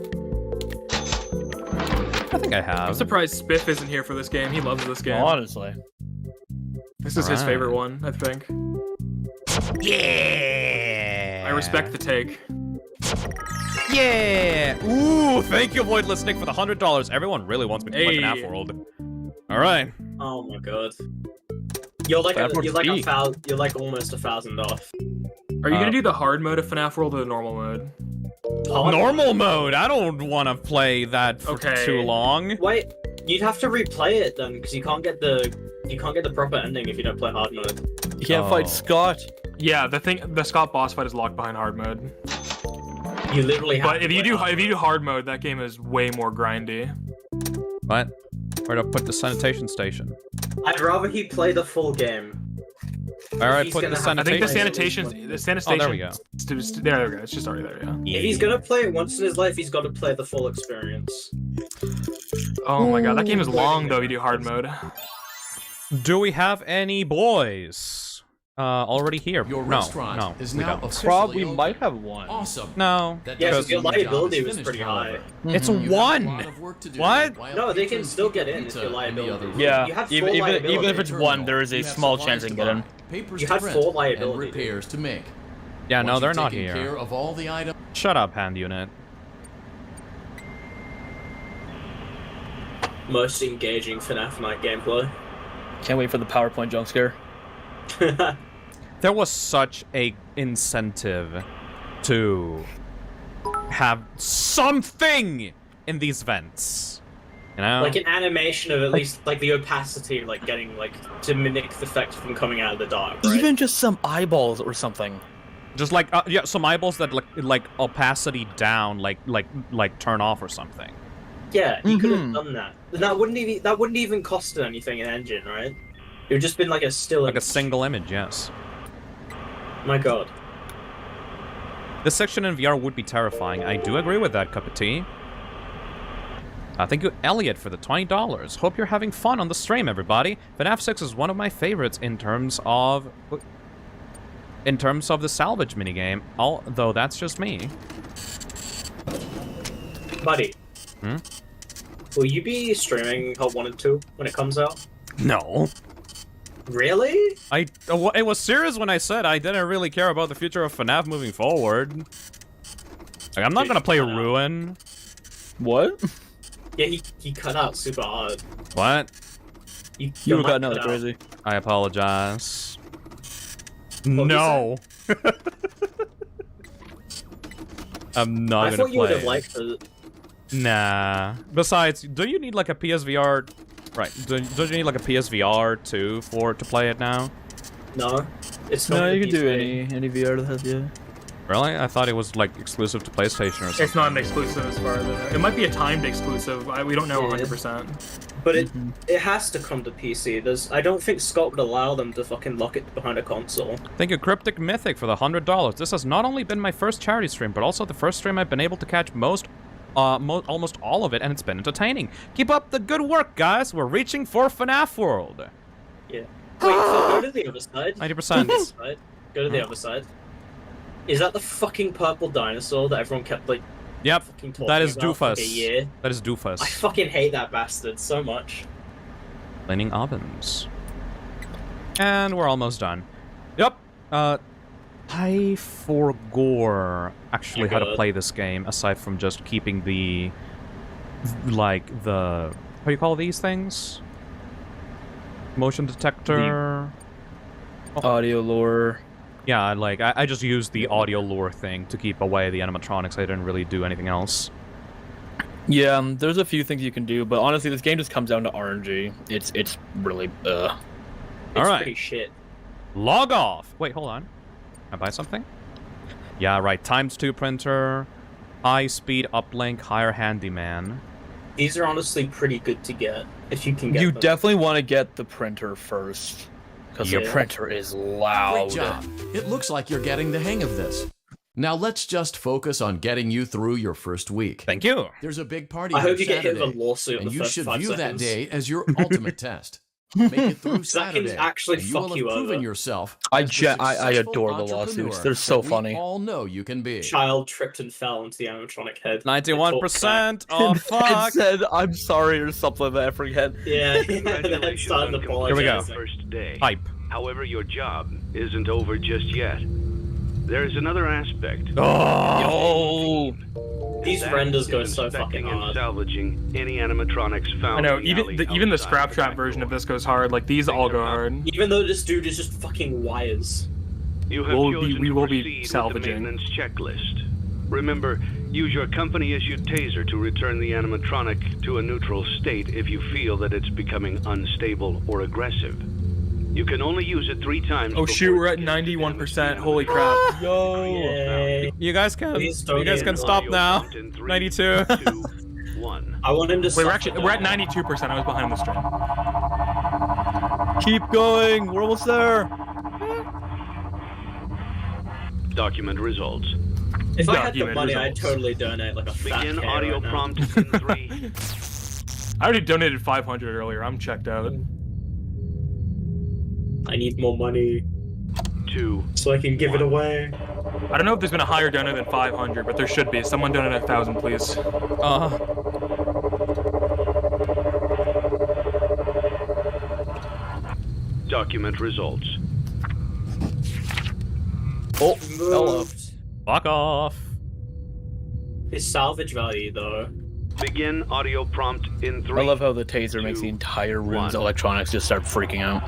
I think I I'm have. surprised Spiff isn't here for this game. He loves this game. Honestly. This is his Alright. favorite one, I think. Yeah. I respect the take. Yeah. Ooh, thank you, Voidless Nick, for the $100. Everyone really wants me to play Hey. FNAF World. All right. Oh my god. You're like That you're like would be. you're like almost 1,000 off. Are you gonna do the hard mode of FNAF World or the normal mode? Normal mode. I don't want to play that for Okay. too long. Wait, you'd have to replay it then, because you can't get the proper ending if you don't play hard mode. You can't Oh. fight Scott. Yeah, the Scott boss fight is locked behind hard mode. You literally have. But if you do hard mode, that game is way more grindy. What? Where to put the sanitation station? I'd rather he play the full game. All right, he's put gonna the have to I think the sanitation. sanitation. Oh, there we go. There we go. It's just already there. Yeah. If he's gonna play it once in his life, he's got to play the full experience. Oh my god, that game is long though. If you do hard mode. Do we have any boys? Already here? Your no, restaurant no, is we now don't. officially Probably open. might have one. Awesome. No. That Yeah, doesn't because your mean the job liability is was finished, pretty high. however. It's You have a one. lot of work to do What? while No, they can patrons still eat get in if pizza your in the liability. other room. Yeah, You had even full if liability. it's one, there is a You have small supplies chance they to can get in. buy, papers You to had print, full liability. and repairs to make. Yeah, no, Once they're you've not taken here. care of all the items. Shut up, hand unit. Most engaging FNAF Night gameplay. Can't wait for the PowerPoint jump scare. There was such a incentive to have something in these vents. You know? Like an animation of at least like the opacity, like getting like to mimic the effect from coming out of the dark. Right? Even just some eyeballs or something. Just like yeah, some eyeballs that like opacity down, like turn off or something. Yeah, you could have done that. And that wouldn't even cost anything in engine, right? It would just been like a still. Like a single image, yes. My god. This section in VR would be terrifying. I do agree with that, cup of tea. Thank you, Elliot, for the $20. Hope you're having fun on the stream, everybody. FNAF 6 is one of my favorites in terms of the salvage minigame, although that's just me. Buddy. Hmm? Will you be streaming Hot 1 and 2 when it comes out? No. Really? It was serious when I said I didn't really care about the future of FNAF moving forward. Like, I'm not gonna play Ruin. What? Yeah, he cut out super hard. What? You were cutting out crazy. I apologize. No. I'm not I gonna thought you would play have it. liked it. Nah. Besides, do you need like a PSVR? Right. Don't you need like a PSVR too to play it now? No. It's not. No, you can do PC. any VR that has, yeah. Really? I thought it was like exclusive to PlayStation or something. It's not an exclusive as far as I know. It might be a timed exclusive. We don't know 100%. But it has to come to PC. I don't think Scott would allow them to fucking lock it behind a console. Thank you, Cryptic Mythic, for the $100. This has not only been my first charity stream, but also the first stream I've been able to catch almost all of it, and it's been entertaining. Keep up the good work, guys. We're reaching for FNAF World. Yeah. Wait, go to the other side. 90%. This side. Go to the other side. Is that the fucking purple dinosaur that everyone kept, like, Yep, fucking talking that is about for like Doofus. a year? That is Doofus. I fucking hate that bastard so much. Cleaning ovens. And we're almost done. Yep. I forgot actually how to play this game, aside from just keeping the... Like, the... How do you call these things? Motion detector... Audio lure. Yeah, like, I just used the audio lure thing to keep away the animatronics. I didn't really do anything else. Yeah, there's a few things you can do, but honestly, this game just comes down to RNG. It's really, All right. Pretty shit. Log off! Wait, hold on. Can I buy something? Yeah, right. ×2 printer, high-speed uplink, higher handyman. These are honestly pretty good to get, if you can get You them. definitely want to get the printer first, because the printer is loud. Great job. It looks like you're getting the hang of this. Now let's just focus on getting you through your first week. Thank you. There's a big party I on hope you get hit with a Saturday, lawsuit in and the you first should 5 view that seconds. day as your ultimate test. Make it through That can Saturday, actually and you fuck will have you proven over. yourself. I as the successful adore the entrepreneur lawsuits. They're so that we funny. all know you can be. Child tripped and fell into the animatronic head. 91%. Oh, It fuck. said, "I'm sorry" or something like that. I forget. Yeah, the head started to fall. Here we go. First day. Hype. However, your job isn't over just yet. There's another aspect. Oh! These That renders is go so inspecting fucking and hard. salvaging any animatronics I found. know, in even the scrap trap version of this goes hard. Like these all go hard. Even though this dude is just fucking wires. You have we chosen will to be proceed salvaging. with the maintenance checklist. Remember, use your company-issued taser to return the animatronic to a neutral state if you feel that it's becoming unstable or aggressive. You can only use it 3 times. Oh shoot, we're at 91%. Holy crap! Yo! You guys can. Please You guys can stop now. 92. 1. I want him to. Wait, we're at 92%. I was behind the stream. Keep going. We're almost there. Document results. If I had the Document money, I'd results. totally donate like a fat Begin K audio right now. prompt in 3. I already donated 500 earlier. I'm checked out. I need more money 2. so I can give it away. I don't know if there's been a higher donor than 500, but there should be. Someone donate 1,000, please. Document results. Oh, hello. Fuck off. His salvage value though. Begin audio prompt in 3. I love how the taser makes the entire room's electronics just start freaking out.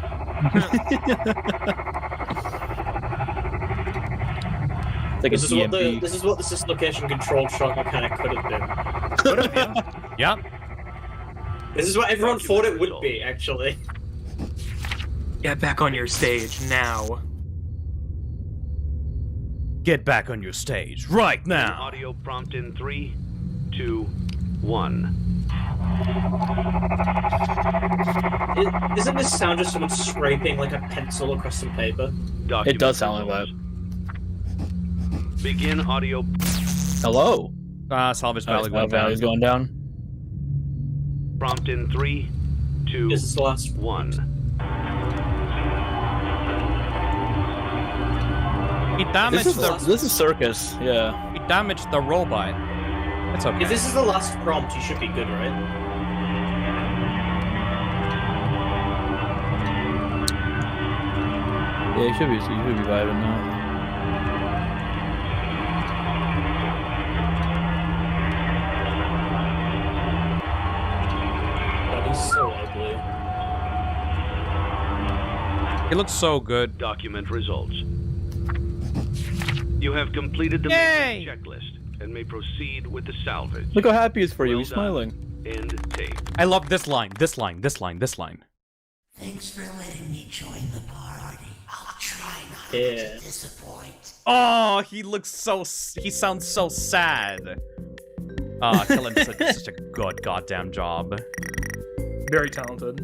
It's like This a is what DMV. this is what the dislocation control shock mechanic could have been. Yep. This is what everyone thought it would be, actually. Get back on your stage now. Get back on your stage right Begin now. audio prompt in 3, 2, 1. Isn't this sound just someone scraping like a pencil across some paper? It does sound like that. Begin audio. Hello. Salvage value going Value's down. going down. Prompt in 3, 2, This is the last 1. He damaged This is circus. Yeah. He damaged the robot. It's okay. If this is the last prompt, you should be good, right? Yeah, you should be vibing now. That is so ugly. He looks so good. Document results. You have completed the Yay! maintenance checklist and may proceed with the salvage. Look how happy he is for you. Well He's done. smiling. End tape. I love this line. This line. This line. This line. Thanks for letting me join the party. I'll try not Yeah. to disappoint. Oh, he looks so. He sounds so sad. Ah, Killen did such a good goddamn job. Very talented.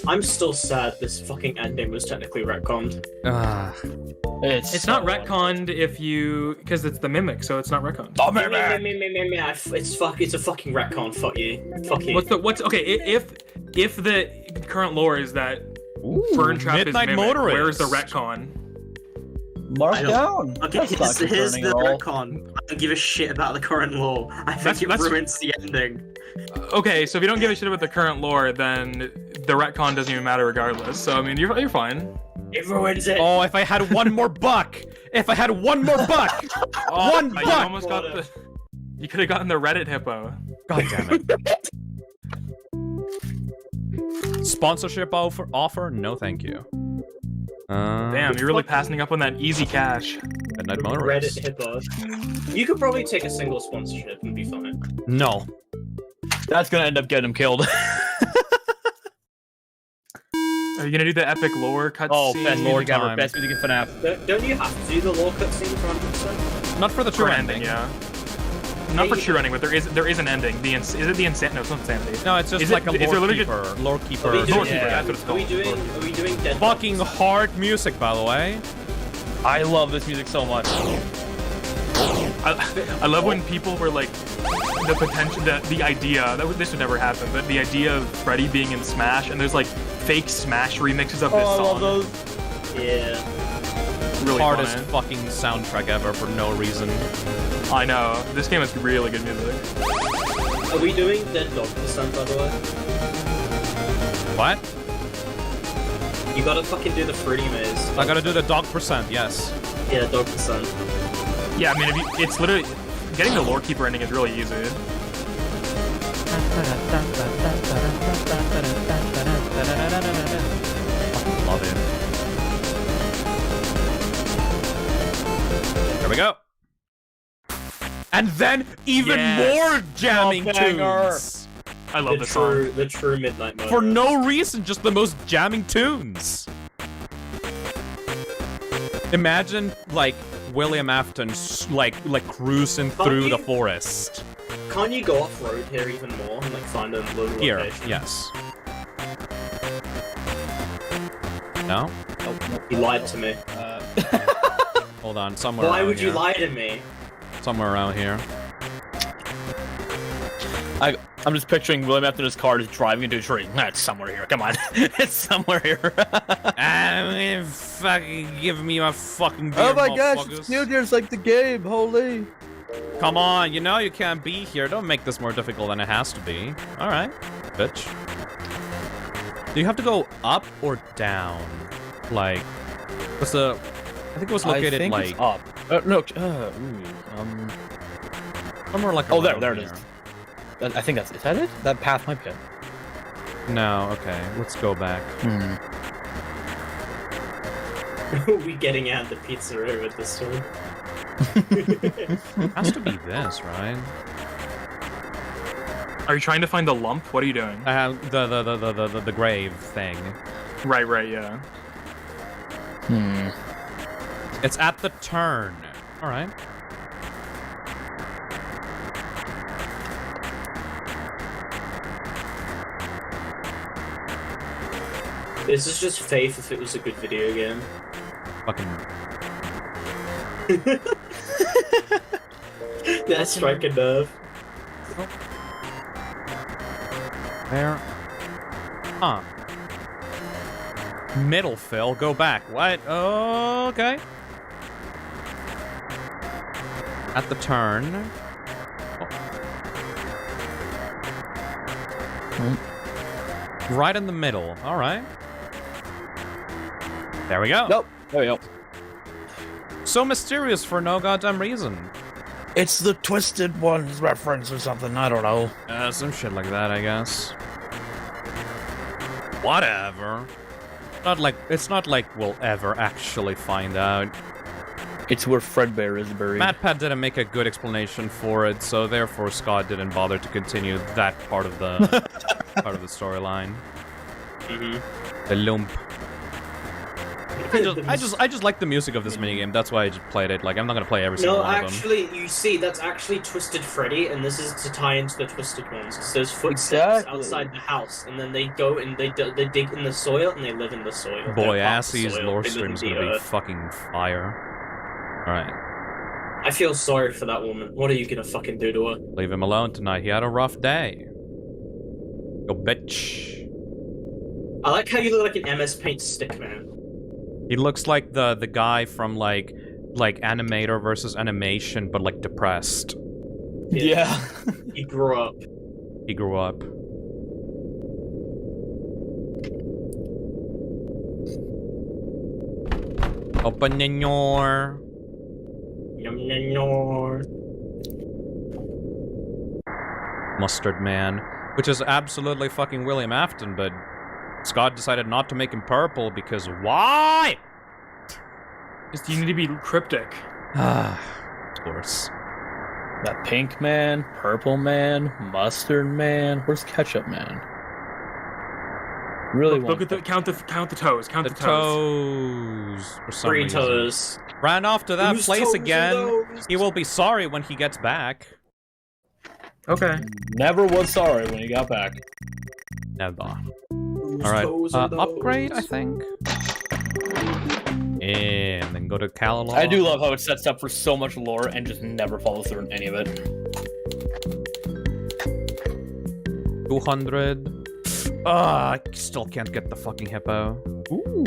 I'm still sad this fucking ending was technically retconned. It's not retconned if you because it's the mimic, so it's not retconned. It's a fucking retcon. Fuck you. Fuck you. What's okay? If the current lore is that Burn Trap Midnight is mimic, Motorist. where's the retcon? Mark down. Okay, here's the retcon. I don't give a shit about the current lore. I think it ruins the ending. Okay, so if you don't give a shit about the current lore, then the retcon doesn't even matter regardless. So I mean, you're fine. It ruins it. Oh, if I had one more buck! If I had one more buck! One You buck! almost got the. You could have gotten the Reddit hippo. God damn it. Sponsorship offer? No, thank you. Damn, you're really passing up on that easy cash. Midnight Motorist. Reddit hippo. You could probably take a single sponsorship and be fine. No. That's gonna end up getting him killed. Are you gonna do the epic lore cutscene? Oh, best music ever. time. Best music in FNAF. Don't you have to do the lore cutscene for 100%? Not for the true ending. Yeah. Not for true ending, but there is an ending. Is it the Insanity? No, it's not Insanity. No, it's just Is like it- a is there lore literally keeper. just- Lore keeper. Are we doing, that's what it's are we called. doing Dead Fucking hard music, by the way. I love this music so much. I love when people were like, the potential, the idea, this would never happen, but the idea of Freddy being in Smash, and there's like fake Smash remixes of this I song. love those. Yeah. Really Hardest fun, eh? fucking soundtrack ever for no reason. I know. This game has really good music. Are we doing Dead Dog Descent, by the way? What? You gotta fucking do the Freddy maze. I gotta do the dog percent, yes. Yeah, Dog Descent. Yeah, I mean, it's literally getting the lore keeper ending is really easy. Love it. There we go. And then even more jamming tunes. I love this song. The true Midnight Motorist. For no reason, just the most jamming tunes. Imagine like William Afton like cruising through the forest. Can't you go off road here even more and like find a little Here, location? yes. No? Oh, you lied to me. Hold on, somewhere Why around would you here. lie to me? Somewhere around here. I'm just picturing William after his car just driving into a tree. It's somewhere here. Come on. It's somewhere here. Fucking give me my fucking beer, Oh my gosh, motherfuckers. it's New Year's like the game, holy. Come on, you know you can't be here. Don't make this more difficult than it has to be. Alright, bitch. Do you have to go up or down? Like, what's the... I think it was located I think like... it's up. No, somewhere like Oh, there around it is. here. I think is that it? That path might be it. No, okay, let's go back. Are we getting out the pizzeria with this one? Has to be this, right? Are you trying to find the lump? What are you doing? The grave thing. Right, yeah. It's at the turn. Alright. This is just Faith if it was a good video game. Fucking... That strike a nerve. There. Huh. Middle fill, go back. What? Okay. At the turn. Right in the middle. Alright. There we go. Nope. There we go. So mysterious for no goddamn reason. It's the Twisted Ones reference or something, I don't know. Some shit like that, I guess. Whatever. It's not like we'll ever actually find out. It's where Fredbear is buried. MatPat didn't make a good explanation for it, so therefore Scott didn't bother to continue that part of the storyline. The lump. I just like the music of this minigame. That's why I just played it. Like, I'm not gonna play every single No, one of them. actually, you see, that's actually Twisted Freddy, and this is to tie into the Twisted ones. Because there's footsteps outside the house, and then they go and they dig in the soil, and they live in the soil. Boy, They're part of the Assie's soil, lore they live stream in is the gonna be earth. fucking fire. Alright. I feel sorry for that woman. What are you gonna fucking do to her? Leave him alone tonight. He had a rough day. Go bitch. I like how you look like an MS Paint stick man. He looks like the guy from like Animator versus Animation, but like depressed. Yeah. He grew up. He grew up. Open the door. Yum, yum, yum. Mustard Man, which is absolutely fucking William Afton, but Scott decided not to make him purple because why? Just you need to be cryptic. Of course. That pink man, purple man, mustard man. Where's ketchup man? Really Look at the count the toes. Count the toes. For some 3 reason. toes. Ran off to that Whose place toes are again. those? He will be sorry when he gets back. Okay. Never was sorry when he got back. Never. Whose Alright, toes are those? upgrade, I think. And then go to Calalon. I do love how it sets up for so much lore and just never follows through in any of it. 200. I still can't get the fucking hippo. Ooh.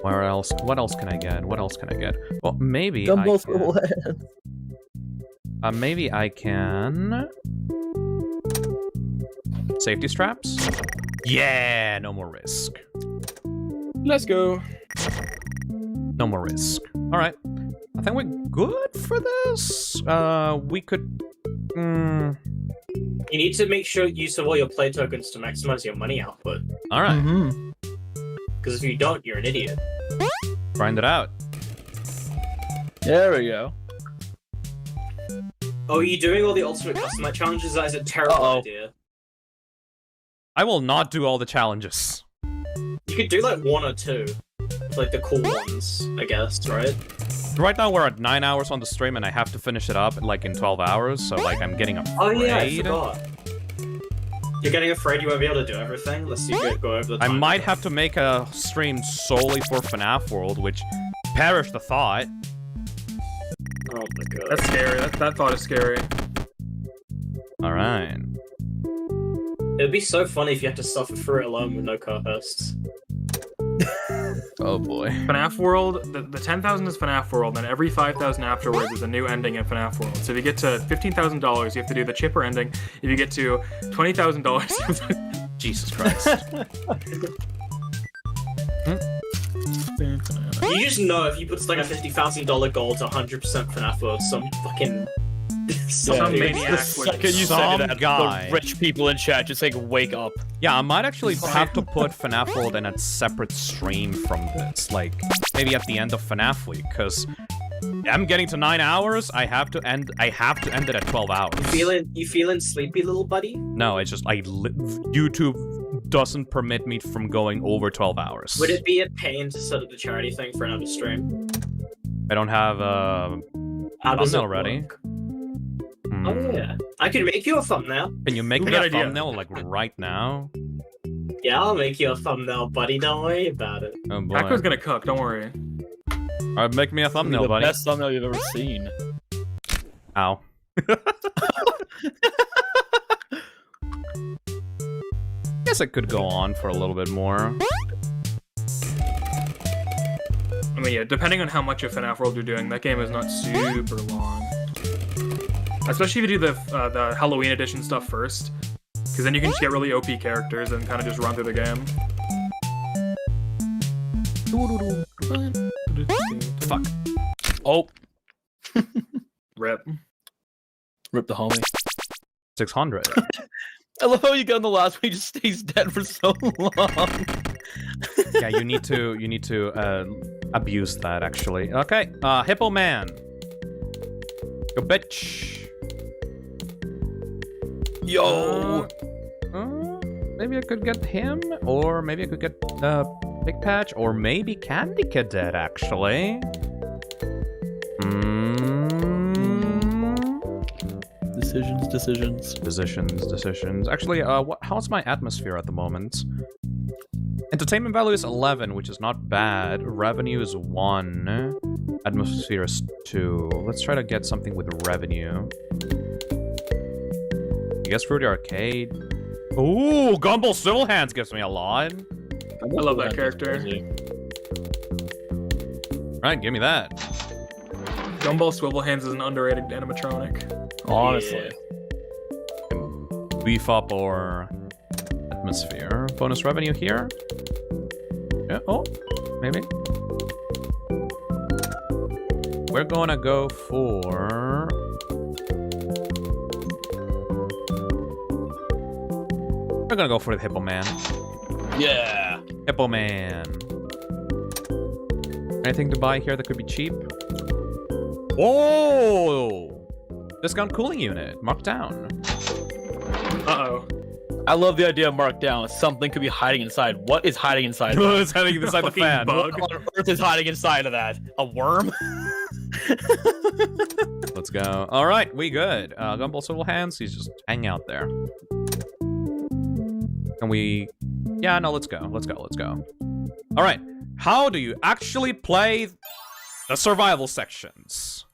Where else? What else can I get? What else can I get? Well, maybe Gumbo I for can. Maybe I can. Safety straps? Yeah, no more risk. Let's go. No more risk. Alright. I think we're good for this. We could... You need to make sure you use all your play tokens to maximize your money output. Alright. Because if you don't, you're an idiot. Grind it out. There we go. Oh, are you doing all the ultimate custom challenges? That is a terrible idea. I will not do all the challenges. You could do like 1 or 2. Like the cool ones, I guess, right? Right now we're at 9 hours on the stream and I have to finish it up like in 12 hours, so like I'm getting afraid. Oh yeah, I forgot. You're getting afraid you won't be able to do everything? Let's see you go over the I time. might have to make a stream solely for FNAF World, which perish the thought. Oh my god. That's scary. That thought is scary. Alright. It'd be so funny if you had to suffer through it alone with no co-hosts. Oh boy. FNAF World, the 10,000 is FNAF World, and every 5,000 afterwards is a new ending in FNAF World. So if you get to $15,000, you have to do the chipper ending. If you get to $20,000, Jesus Christ. You just know if you put like a $50,000 goal to 100% FNAF World, some fucking... Some maniac The second you Some said that, guy. the rich people in chat just like wake up. Yeah, I might actually have to put FNAF World in a separate stream from this. Like, maybe at the end of FNAF Week, because I'm getting to 9 hours, I have to end it at 12 hours. You feeling sleepy, little buddy? No, it's just YouTube doesn't permit me from going over 12 hours. Would it be a pain to set up the charity thing for another stream? I don't have a How does thumbnail it ready. work? Oh yeah, I could make you a thumbnail. Can you make me Good a idea. thumbnail like right now? Yeah, I'll make you a thumbnail, buddy. Don't worry about it. Oh boy. Taco's gonna cook, don't worry. Alright, make me a thumbnail, the buddy. best thumbnail you've ever seen. Ow. Guess I could go on for a little bit more. I mean, yeah, depending on how much of FNAF World you're doing, that game is not super long. Especially if you do the Halloween edition stuff first, because then you can just get really OP characters and kind of just run through the game. Fuck. Oh. Rip. Rip the homie. 600. I love how you got in the last one, he just stays dead for so long. Yeah, you need to abuse that actually. Okay, Hippo Man. Go bitch. Yo. Maybe I could get him, or maybe I could get Big Patch, or maybe Candy Cadet, actually. Decisions. Actually, how's my atmosphere at the moment? Entertainment value is 11, which is not bad. Revenue is 1. Atmosphere is 2. Let's try to get something with revenue. I guess Fruity Arcade. Ooh, Gumball Swivel Hands gives me a lot. I love that character. Right, give me that. Gumball Swivel Hands is an underrated animatronic. Honestly. Beef up or atmosphere. Bonus revenue here. Yeah, oh, maybe. We're gonna go for... We're gonna go for the Hippo Man. Yeah. Hippo Man. Anything to buy here that could be cheap? Whoa! Discount cooling unit. Marked down. Uh-oh. I love the idea of Markdown. Something could be hiding inside. What is hiding inside? What is hiding inside the fan? What on earth is hiding inside of that? A worm? Let's go. All right, we good. Gumball Swivel Hands, he's just hanging out there. Can we... Yeah, no, let's go. Let's go. All right, how do you actually play the survival sections?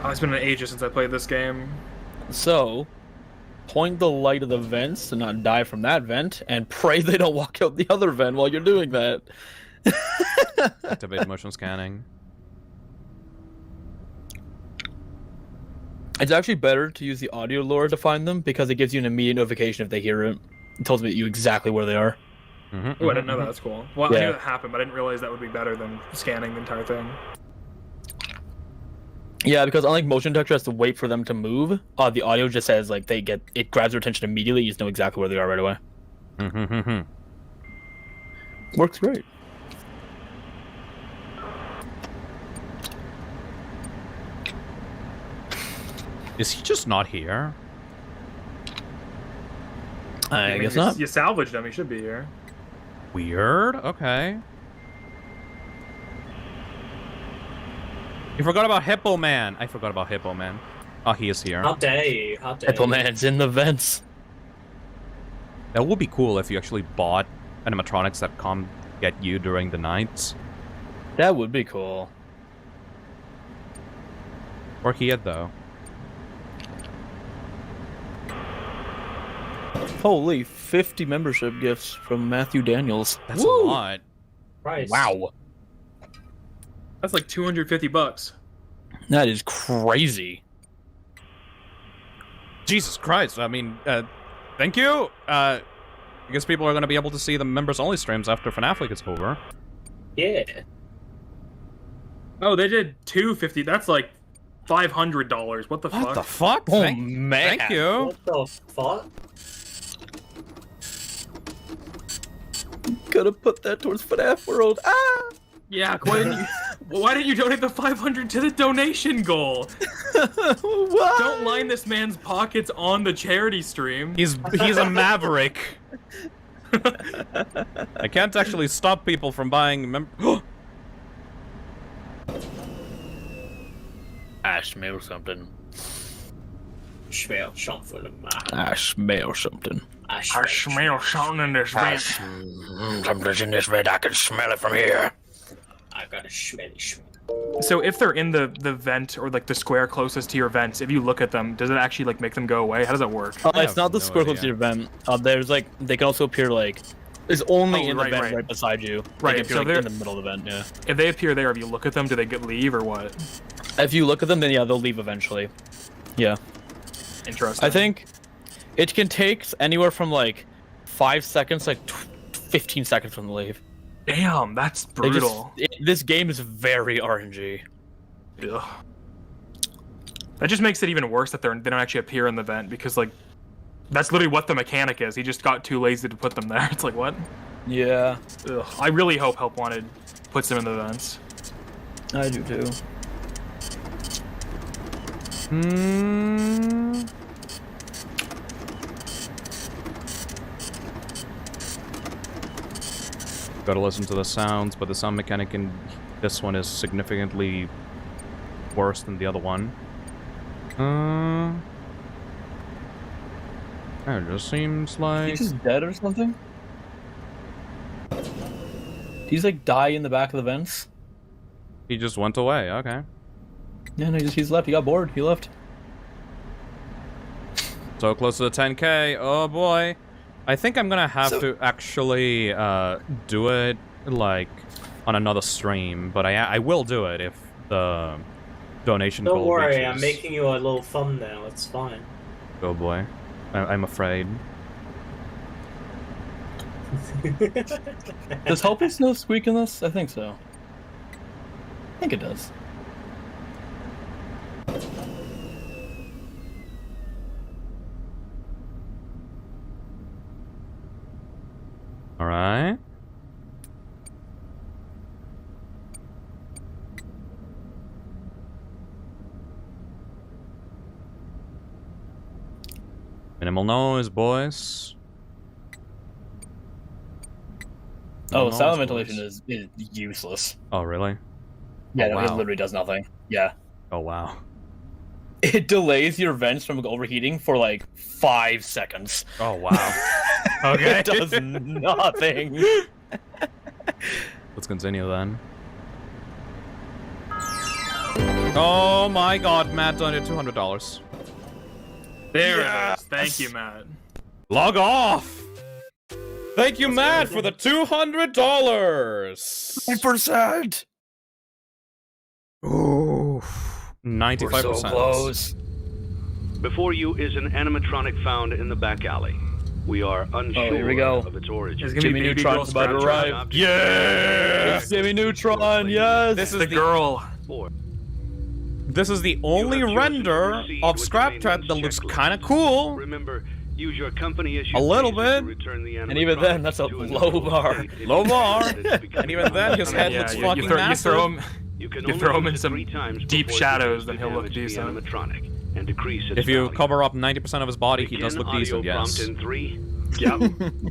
Oh, it's been an ages since I played this game. So, point the light of the vents to not die from that vent, and pray they don't walk out the other vent while you're doing that. Activate motion scanning. It's actually better to use the audio lure to find them because it gives you an immediate notification if they hear it. It tells you exactly where they are. Oh, I didn't know that. That's cool. Well, I knew that happened, but I didn't realize that would be better than scanning the entire thing. Yeah, because unlike motion detector has to wait for them to move, the audio just says like it grabs their attention immediately. You just know exactly where they are right away. Works great. Is he just not here? I guess not. You salvaged him. He should be here. Weird. Okay. You forgot about Hippo Man. I forgot about Hippo Man. Oh, he is here. How dare you? Hippo Man's in the vents. That would be cool if you actually bought animatronics that come get you during the night. That would be cool. Where he at though? Holy 50 membership gifts from Matthew Daniels. That's a lot. Christ. Wow. That's like $250. That is crazy. Jesus Christ. I mean, thank you. I guess people are going to be able to see the members-only streams after FNAF Week is over. Yeah. Oh, they did $250. That's like $500. What the fuck? What the fuck? Oh, man. Thank you. What the fuck? Gotta put that towards FNAF World. Ah! Yeah, why didn't you donate the 500 to the donation goal? Don't line this man's pockets on the charity stream. He's a maverick. I can't actually stop people from buying I smell something. Smell something. I smell something. I smell something in this vent. Something's in this vent. I can smell it from here. I got a smelly smell. So if they're in the vent or like the square closest to your vents, if you look at them, does it actually like make them go away? How does that work? It's not the square closest to your vent. There's like they can also appear like it's only in the vent right beside you. Right, They can so appear, they're like, in the middle of the vent. Yeah. If they appear there, if you look at them, do they leave or what? If you look at them, then yeah, they'll leave eventually. Yeah. Interesting. I think it can take anywhere from like 5 seconds, like 15 seconds from the leave. Damn, that's brutal. This game is very RNG. Ugh. That just makes it even worse that they don't actually appear in the vent because like that's literally what the mechanic is. He just got too lazy to put them there. It's like what? Yeah. Ugh. I really hope Help Wanted puts them in the vents. I do too. Gotta listen to the sounds, but the sound mechanic in this one is significantly worse than the other one. It just seems like... He's just dead or something? He's like die in the back of the vents? He just went away, okay. Yeah, no, he's left. He got bored. He left. So close to the 10k. Oh boy. I think I'm gonna have to actually do it like on another stream, but I will do it if the donation Don't goal worry, reaches. I'm making you a little thumbnail. It's fine. Oh boy. I'm afraid. Does Helpless Snow squeak in this? I think so. I think it does. Alright. Minimal noise, boys. Oh, Minimal silent noise, ventilation boys. is useless. Oh, really? Yeah, Oh, no, wow. it literally does nothing. Yeah. Oh, wow. It delays your vents from overheating for like 5 seconds. Oh, wow. Okay. It does nothing. Let's continue then. Oh my god, Matt donated $200. There it is. Thank you, Matt. Log off! Thank you, Matt, for the $200! 9%! Ooh. 95%. We're so close. Before you is an animatronic found in the back alley. We are unsure here we go. of its origin. It's gonna be Jimmy Baby Neutron's Girl about to Scraptrap. arrive. Yeah! It's Jimmy Neutron, yes! This is The girl. This is the only chosen to render proceed of with the Scraptrap that looks checklist. kind of cool. Remember, use your company as you A little please to bit. return the And even then, that's a animatronic to low normal bar. state if Low you bar. feel that it's becoming And even then, his head Yeah, looks you fucking throw massive. You can You only throw him in use it some 3 times deep before it shadows, begins then to he'll look damage the decent. animatronic and decrease its If you value. cover up 90% of his body, he does Begin look decent, audio yes. prompt in 3,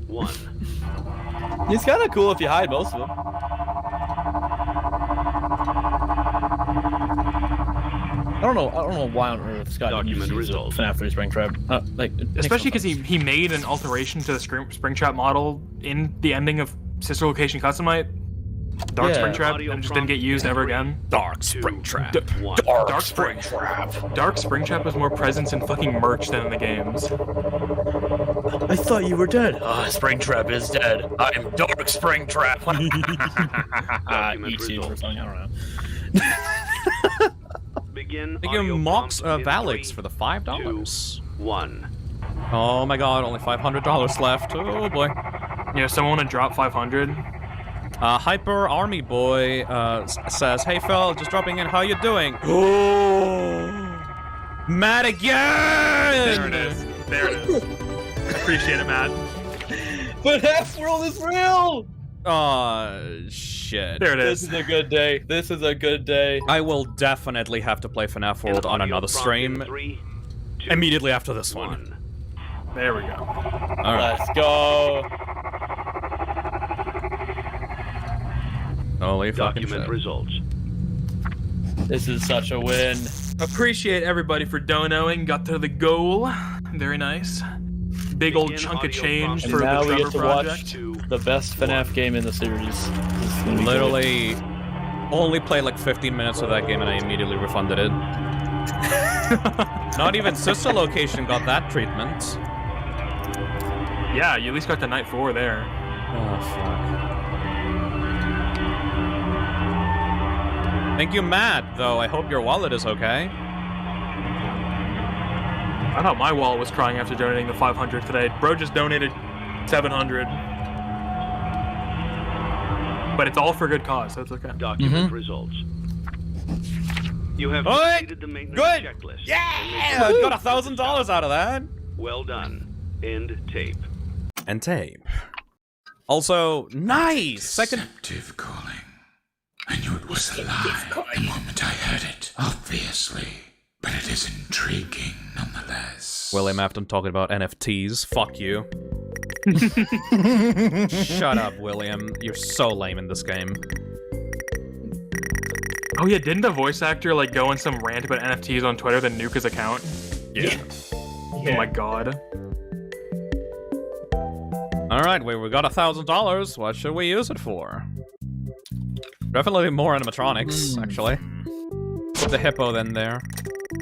1. He's kind of cool if you hide most of them. I don't know why on earth Scott Document uses results. FNAF 3 Springtrap. Especially because he made an alteration to the Springtrap model in the ending of Sister Location Custom Night. Dark Yeah. Springtrap, Audio and it just didn't get used ever again. Dark Springtrap. Dark Springtrap. Dark Springtrap has more presence in fucking merch than in the games. I thought you were dead. Ah, Springtrap is dead. I'm Dark Springtrap. Document Eat seeds or results. something, I don't know. Begin Thank you, audio Mox prompt in Valix 3, for the $5. 1. Oh my god, only $500 left. Oh boy. Yeah, someone want to drop 500. Hyper Army Boy says, "Hey Phil, just dropping in. How you doing?" Oh, Matt again. There it is. There it is. Appreciate it, Matt. But half world is real. Shit. There it This is. is a good day. This is a good day. I will definitely have to play FNAF World on Audio another prompt stream in 3, 2, immediately after this one. 1. There we go. All right. Let's go. Holy fucking Document shit. results. This is such a win. Appreciate everybody for donoing. Got to the goal. Very nice. Big old Begin chunk of audio change prompt And for the now we Trevor get to project. watch the best FNAF game in the series. This is gonna be Literally, only played like 15 minutes of that game and I immediately refunded it. Not even Sister Location got that treatment. Yeah, you at least got the night 4 there. Oh, fuck. Thank you, Matt, though. I hope your wallet is okay. I thought my wallet was crying after donating the 500 today. Bro just donated 700. But it's all for good cause, so it's okay. Document results. You have completed the maintenance Good. checklist. Yeah, I got $1,000 out of that. Well done. End tape. And tape. Also, nice. Second. Deceptive calling. I knew it was a lie the moment I heard it, obviously. But it is intriguing nonetheless. William Afton talking about NFTs. Fuck you. Shut up, William. You're so lame in this game. Oh yeah, didn't the voice actor like go on some rant about NFTs on Twitter then nuke his account? Yeah. Oh my god. Alright, we got $1,000. What should we use it for? Definitely more animatronics, actually. Put the hippo then there.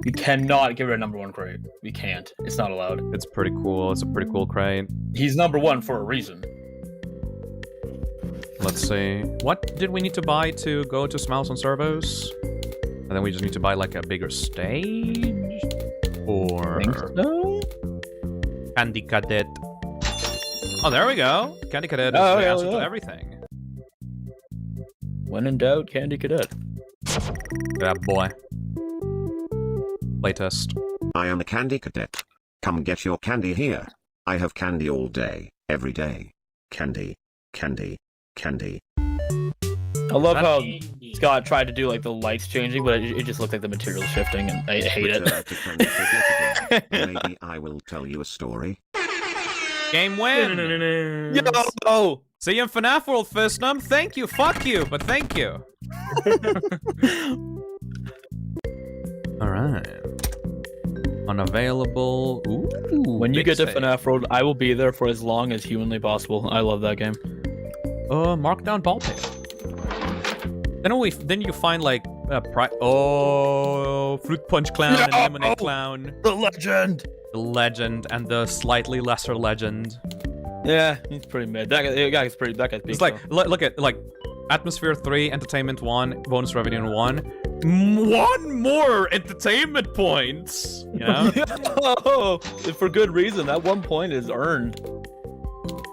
We cannot give it a #1 crate. We can't. It's not allowed. It's pretty cool. It's a pretty cool crate. He's #1 for a reason. Let's see. What did we need to buy to go to Smiles and Servos? And then we just need to buy like a bigger stage? Or... Candy Cadet. Oh, there we go. Candy Cadet is the answer to everything. When in doubt, Candy Cadet. Yeah, boy. Playtest. I am a Candy Cadet. Come get your candy here. I have candy all day, every day. Candy, candy, candy. I love how Scott tried to do like the lights changing, but it just looked like the material shifting, and I hate it. Maybe I will tell you a story. Game win! Yo! See you in FNAF World, Fistnum. Thank you, fuck you, but thank you. Alright. Unavailable. Ooh, when you big get to save. FNAF World, I will be there for as long as humanly possible. I love that game. Markdown ball pit. Then you find like Fruit Punch Clown and Lemonade Clown. The legend! The legend and the slightly lesser legend. Yeah, he's pretty mid. That guy's peak. It's like, look at, like, Atmosphere 3, Entertainment 1, Bonus Revenue 1. One more entertainment points! You know? Oh, for good reason. That 1 point is earned.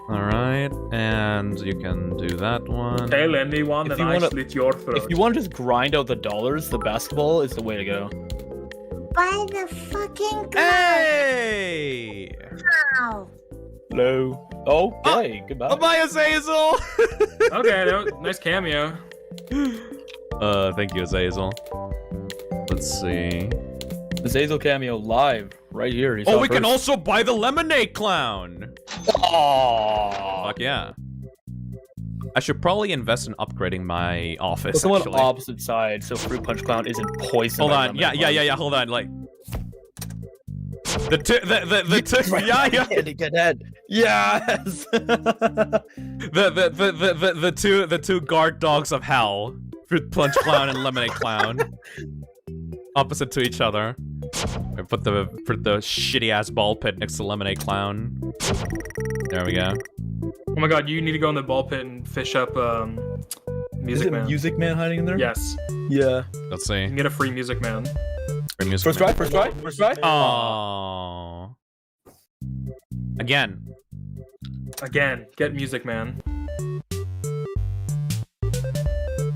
Alright, and you can do that one. Tell anyone and I slit your throat. If you want to just grind out the dollars, the basketball is the way to go. By the fucking god. Hey! Wow. Hello. Oh, hey, goodbye. Bye, Azazel! Okay, nice cameo. Thank you, Azazel. Let's see. Azazel cameo live, right here. Oh, we can also buy the Lemonade Clown! Aww. Fuck yeah. I should probably invest in upgrading my office, Let's go actually. on opposite side, so Fruit Punch Clown isn't poisoned. Hold by on, Lemonade yeah, Clown. hold on, like... The two, yeah. Candy Cadet. Yes. the two guard dogs of hell, Fruit Punch Clown and Lemonade Clown, opposite to each other. I put the shitty ass ball pit next to Lemonade Clown. There we go. Oh my god, you need to go in the ball pit and fish up Music Man. Music Man hiding in there? Yes. Yeah. Let's see. You can get a free Music Man. Free Music First Man. try. Aww. Again, get Music Man.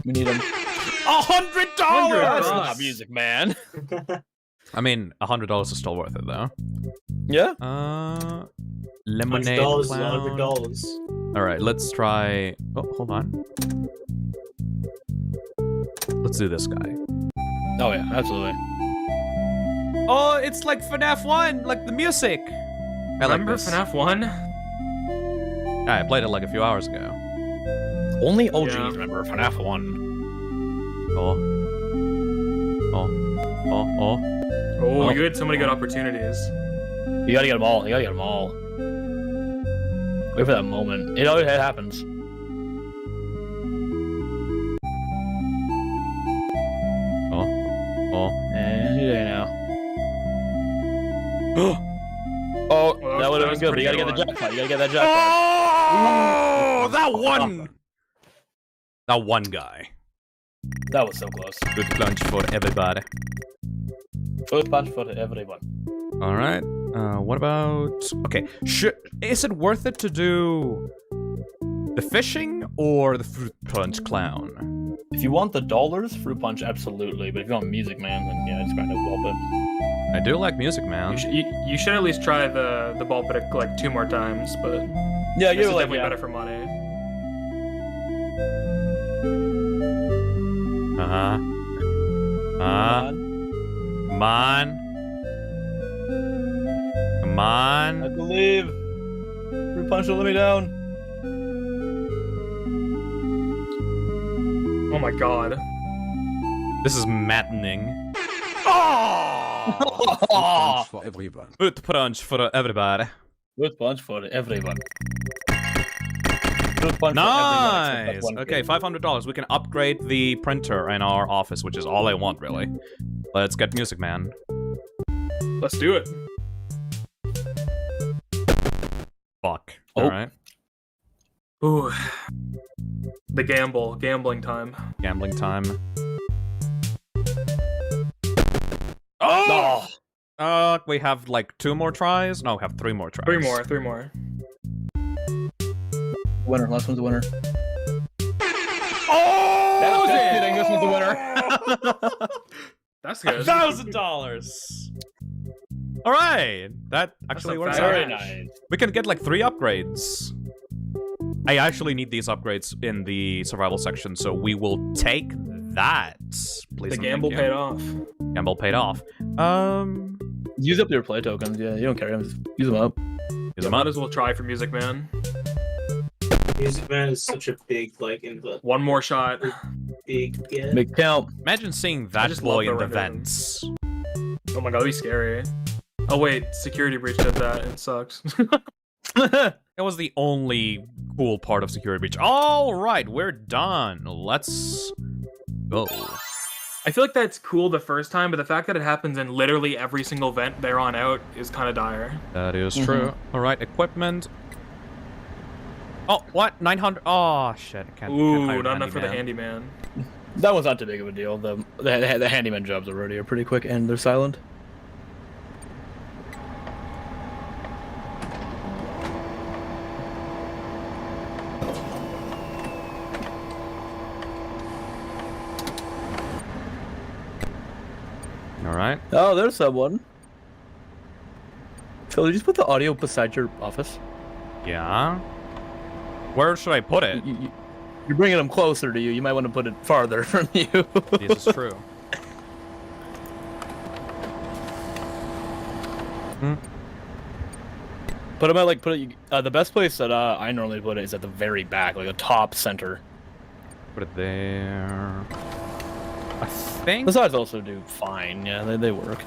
We need him. $100! That's not Music Man. I mean, $100 is still worth it though. Yeah. Lemonade $100 is Clown. $100. All right, let's try. Oh, hold on. Let's do this guy. Oh yeah, absolutely. Oh, it's like FNAF 1, like the music. I like Remember this. FNAF 1? Yeah, I played it like a few hours ago. Only OGs remember FNAF 1. Oh, Oh, you had so many good opportunities. You gotta get them all. Wait for that moment. It always happens. And you're there now. Oh, that would have been good, but you gotta get the jackpot. You gotta get that jackpot. Oh, that one! That one guy. That was so close. Good plunge for everybody. Fruit punch for everyone. Alright. What about... Okay, is it worth it to do the fishing or the Fruit Punch Clown? If you want the dollars, Fruit Punch, absolutely. But if you want Music Man, then yeah, it's kind of a little bit. I do like Music Man. You should at least try the ball pit like 2 more times, but yeah, this you're is like definitely better for money. Come on. I believe. Fruit punch, don't let me down. Oh my god. This is maddening. Oh! For everyone. Fruit punch for everybody. Fruit punch for everyone. Fruit punch Nice! for everyone. Okay, $500. We can upgrade the printer in our office, which is all I want, really. Let's get Music Man. Let's do it. Fuck. Oh. Alright. Ooh. The gambling time. Gambling time. Oh! We have like 2 more tries? No, we have 3 more tries. 3 more. Winner, last one's the winner. Oh! That's just kidding, this one's the winner. That's good. $1,000! Alright! That actually works out. Very nice. We can get like 3 upgrades. I actually need these upgrades in the survival section, so we will take that. Please. The gamble paid off. Gamble paid off. Use up your play tokens, yeah, you don't carry them, just use them up. Use them Might up. as well try for Music Man. Music Man is such a big, like, input. One more shot. Big, yeah. Big count. Imagine seeing I that just boy love in the the renderings. vents. Oh my god, that'd be scary. Oh wait, security breach did that and sucks. That was the only cool part of Security Breach. Alright, we're done. Let's go. I feel like that's cool the first time, but the fact that it happens in literally every single event there on out is kind of dire. That is true. Alright, equipment. Oh, what? 900? Oh, shit. I can't hire Ooh, the not enough for the handyman. handyman. That was not too big of a deal. The handyman jobs already are pretty quick and they're silent. Alright. Oh, there's someone. Phil, did you just put the audio beside your office? Yeah. Where should I put it? You're bringing them closer to you. You might want to put it farther from you. This is true. Put them at like the best place that I normally put it is at the very back, like the top center. Put it there. I think. The sides also do fine. Yeah, they work.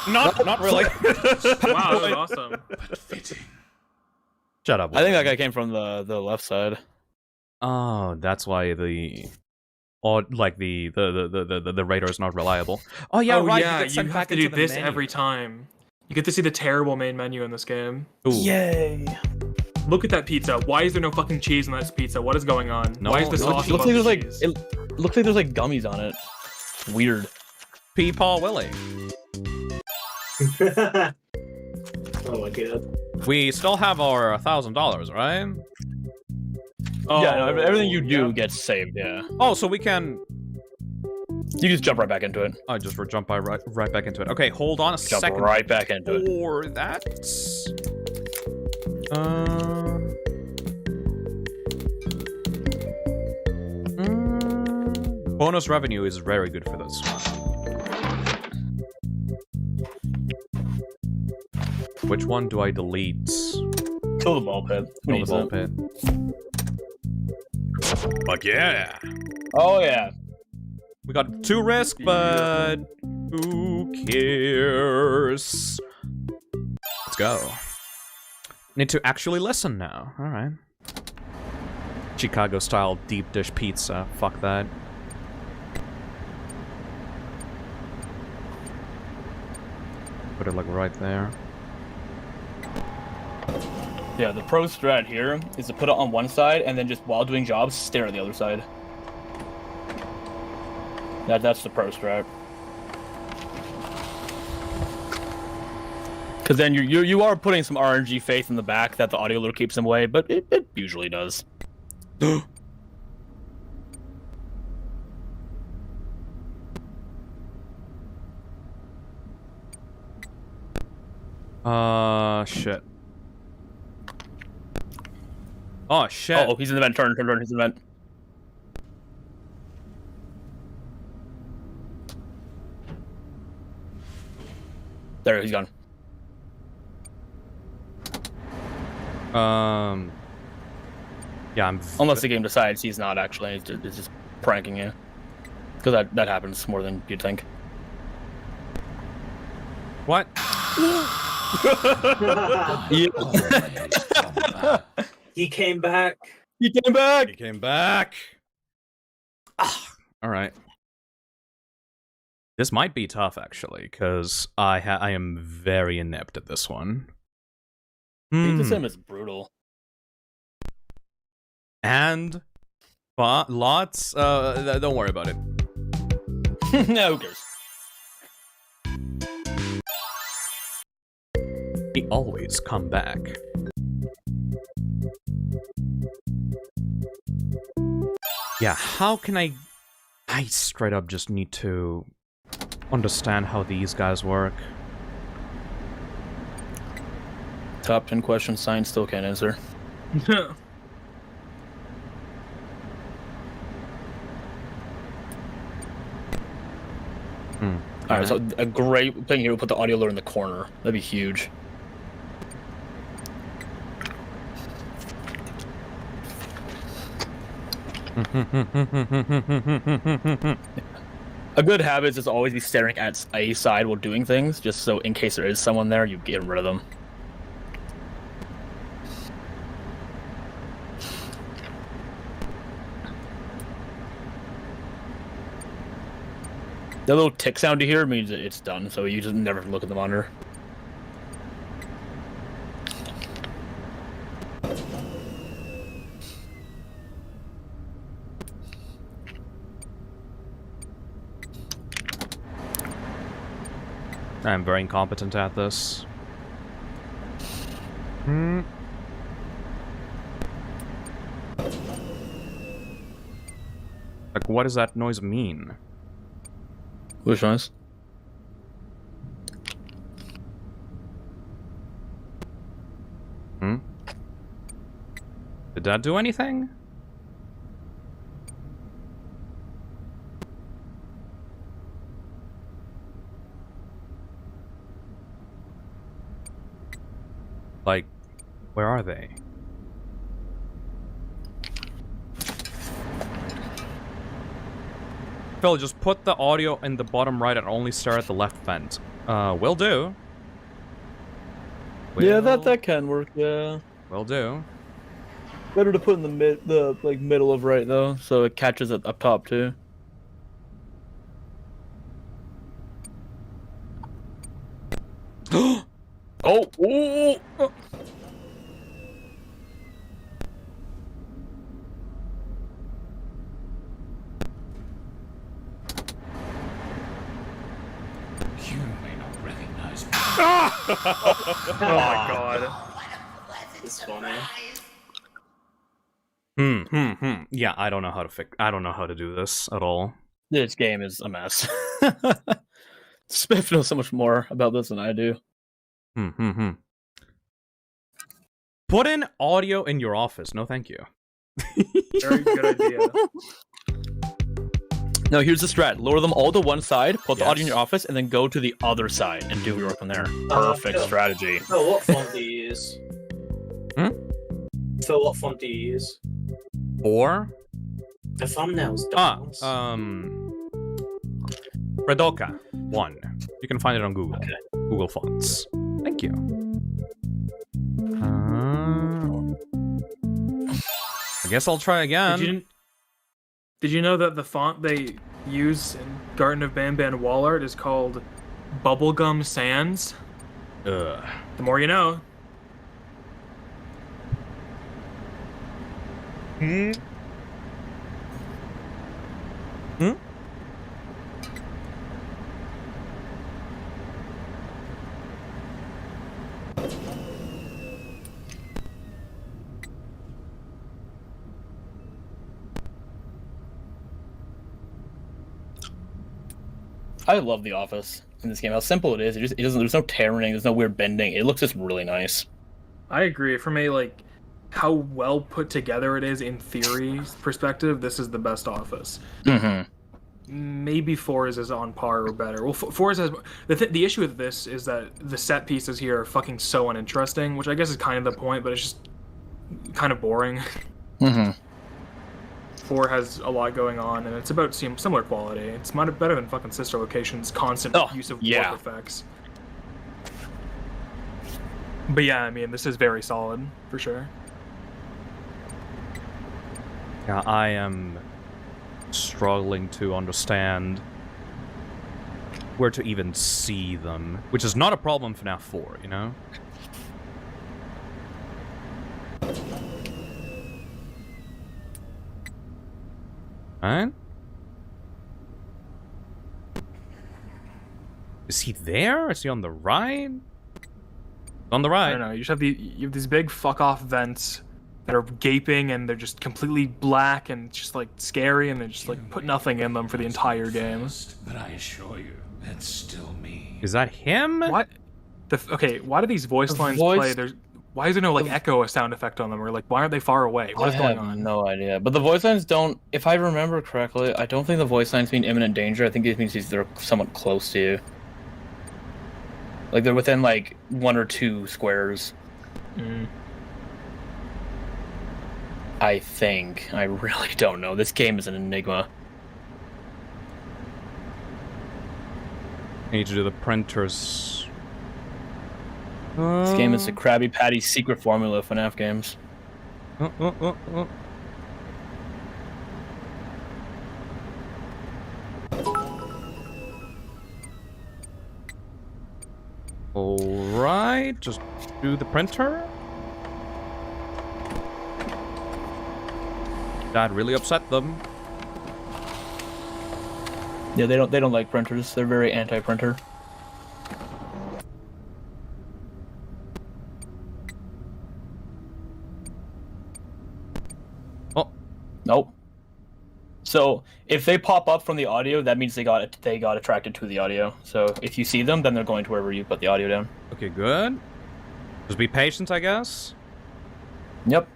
Not really. Wow, that was awesome. But fitting. Shut up. I think that guy came from the left side. Oh, that's why the radar is not reliable. Oh yeah, oh, right. Yeah, you, get sent you back have to into do the this menu. every time. You get to see the terrible main menu in this game. Ooh. Yay! Look at that pizza. Why is there no fucking cheese on that pizza? What is going on? No, Why is the no sauce cheese. above Looks the like cheese? it looks like there's like gummies on it. Weird. P. Paul Willie. Oh my god. We still have our $1,000, right? Oh, Yeah, no, everything you do gets saved. Yeah. Oh, so we can. You just jump right back into it. I just jump right back into it. Okay, hold on a Jump second. right back into it. For that. Bonus revenue is very good for this. Which one do I delete? Kill the ball pit. Who Kill the needs ball it? pit. Fuck yeah! Oh yeah. We got 2 risk, but who cares? Let's go. Need to actually listen now. Alright. Chicago-style deep dish pizza. Fuck that. Put it like right there. Yeah, the pro strat here is to put it on one side and then just while doing jobs, stare at the other side. That's the pro strat. Because then you are putting some RNG faith in the back that the audio loader keeps them away, but it usually does. Shit. Oh, shit. Oh, he's in the vent. Turn, he's in the vent. There, he's gone. Yeah, I'm. Unless the game decides he's not actually, it's just pranking you. Because that happens more than you'd think. What? He came back. He came back. He came back. All right. This might be tough actually, because I am very inept at this one. The sim is brutal. And lots. Don't worry about it. No, who cares? They always come back. Yeah, how can I straight up just need to understand how these guys work. Top 10 questions science still can't answer. Alright, so a great thing here, we'll put the audio loader in the corner. That'd be huge. A good habit is always be staring at a side while doing things, just so in case there is someone there, you get rid of them. The little tick sound you hear means that it's done, so you just never look at the monitor. I'm very incompetent at this. Like, what does that noise mean? Which noise? Did that do anything? Like, where are they? Phil, just put the audio in the bottom right and only stare at the left vent. Will do. Yeah, that can work. Yeah. Will do. Better to put in the middle of right though, so it catches it up top too. Oh! Ooh! You may not recognize me. Oh my god. It's funny. Yeah, I don't know how to I don't know how to do this at all. This game is a mess. Spiff knows so much more about this than I do. Put in audio in your office. No, thank you. Very good idea. No, here's the strat. Lower them all to one side, put the audio in your office, and then go to the other side and do your work from there. Perfect strategy. Oh, what font do you use? Phil, what font do you use? Or? The thumbnails. Redoka 1. You can find it on Google. Okay. Google Fonts. Thank you. I guess I'll try again. Did you know that the font they use in Garden of Banban wall art is called Bubblegum Sans? Ugh. The more you know. I love The Office in this game. How simple it is. It doesn't. There's no tearing. There's no weird bending. It looks just really nice. I agree. From a how well put together it is in theory perspective, this is the best Office. Maybe Fours is on par or better. Well, Fours has the issue with this is that the set pieces here are fucking so uninteresting, which I guess is kind of the point. But it's just kind of boring. Mm-hmm. 4 has a lot going on, and it's about similar quality. It's better than fucking Sister Location's constant use of warp effects. But yeah, I mean, this is very solid, for sure. Yeah, I am struggling to understand where to even see them, which is not a problem for FNAF 4, you know? Alright. Is he there? Is he on the right? On the right. I don't know. You just have you have these big fuck off vents that are gaping, and they're just completely black and just like scary, and they just like put nothing in them for the entire game. But I assure you, that's still me. Is that him? What? Okay, why do these voice lines play? Why is there no like echo sound effect on them, or like why aren't they far away? What's going on? I have no idea. But the voice lines don't, if I remember correctly, I don't think the voice lines mean imminent danger. I think it means they're somewhat close to you. Like they're within like 1 or 2 squares. I think. I really don't know. This game is an enigma. I need to do the printers. This game is the Krabby Patty secret formula of FNAF games. Alright, just do the printer. That really upset them. Yeah, they don't like printers. They're very anti-printer. Oh, nope. So if they pop up from the audio, that means they got attracted to the audio. So if you see them, then they're going to wherever you put the audio down. Okay, good. Just be patient, I guess. Yep.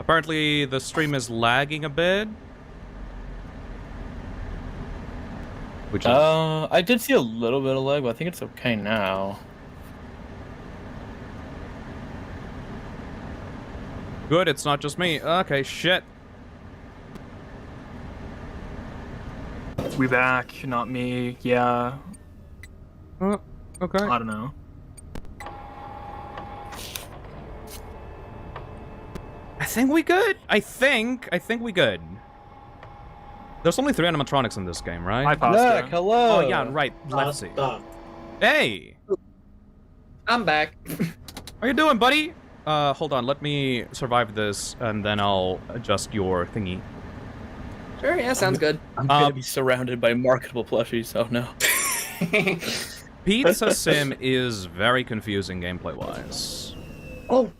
Apparently, the stream is lagging a bit. Which is... I did see a little bit of lag, but I think it's okay now. Good, it's not just me. Okay, shit. We back, not me. Yeah. Okay. I don't know. I think we good. I think we good. There's only 3 animatronics in this game, right? Hi, Pasta. Look, hello. Oh yeah, right. Let's see. Hey. I'm back. How you doing, buddy? Hold on. Let me survive this, and then I'll adjust your thingy. Sure, yeah, sounds good. I'm gonna be surrounded by marketable plushies, oh no. Pizza Sim is very confusing gameplay-wise. Oh,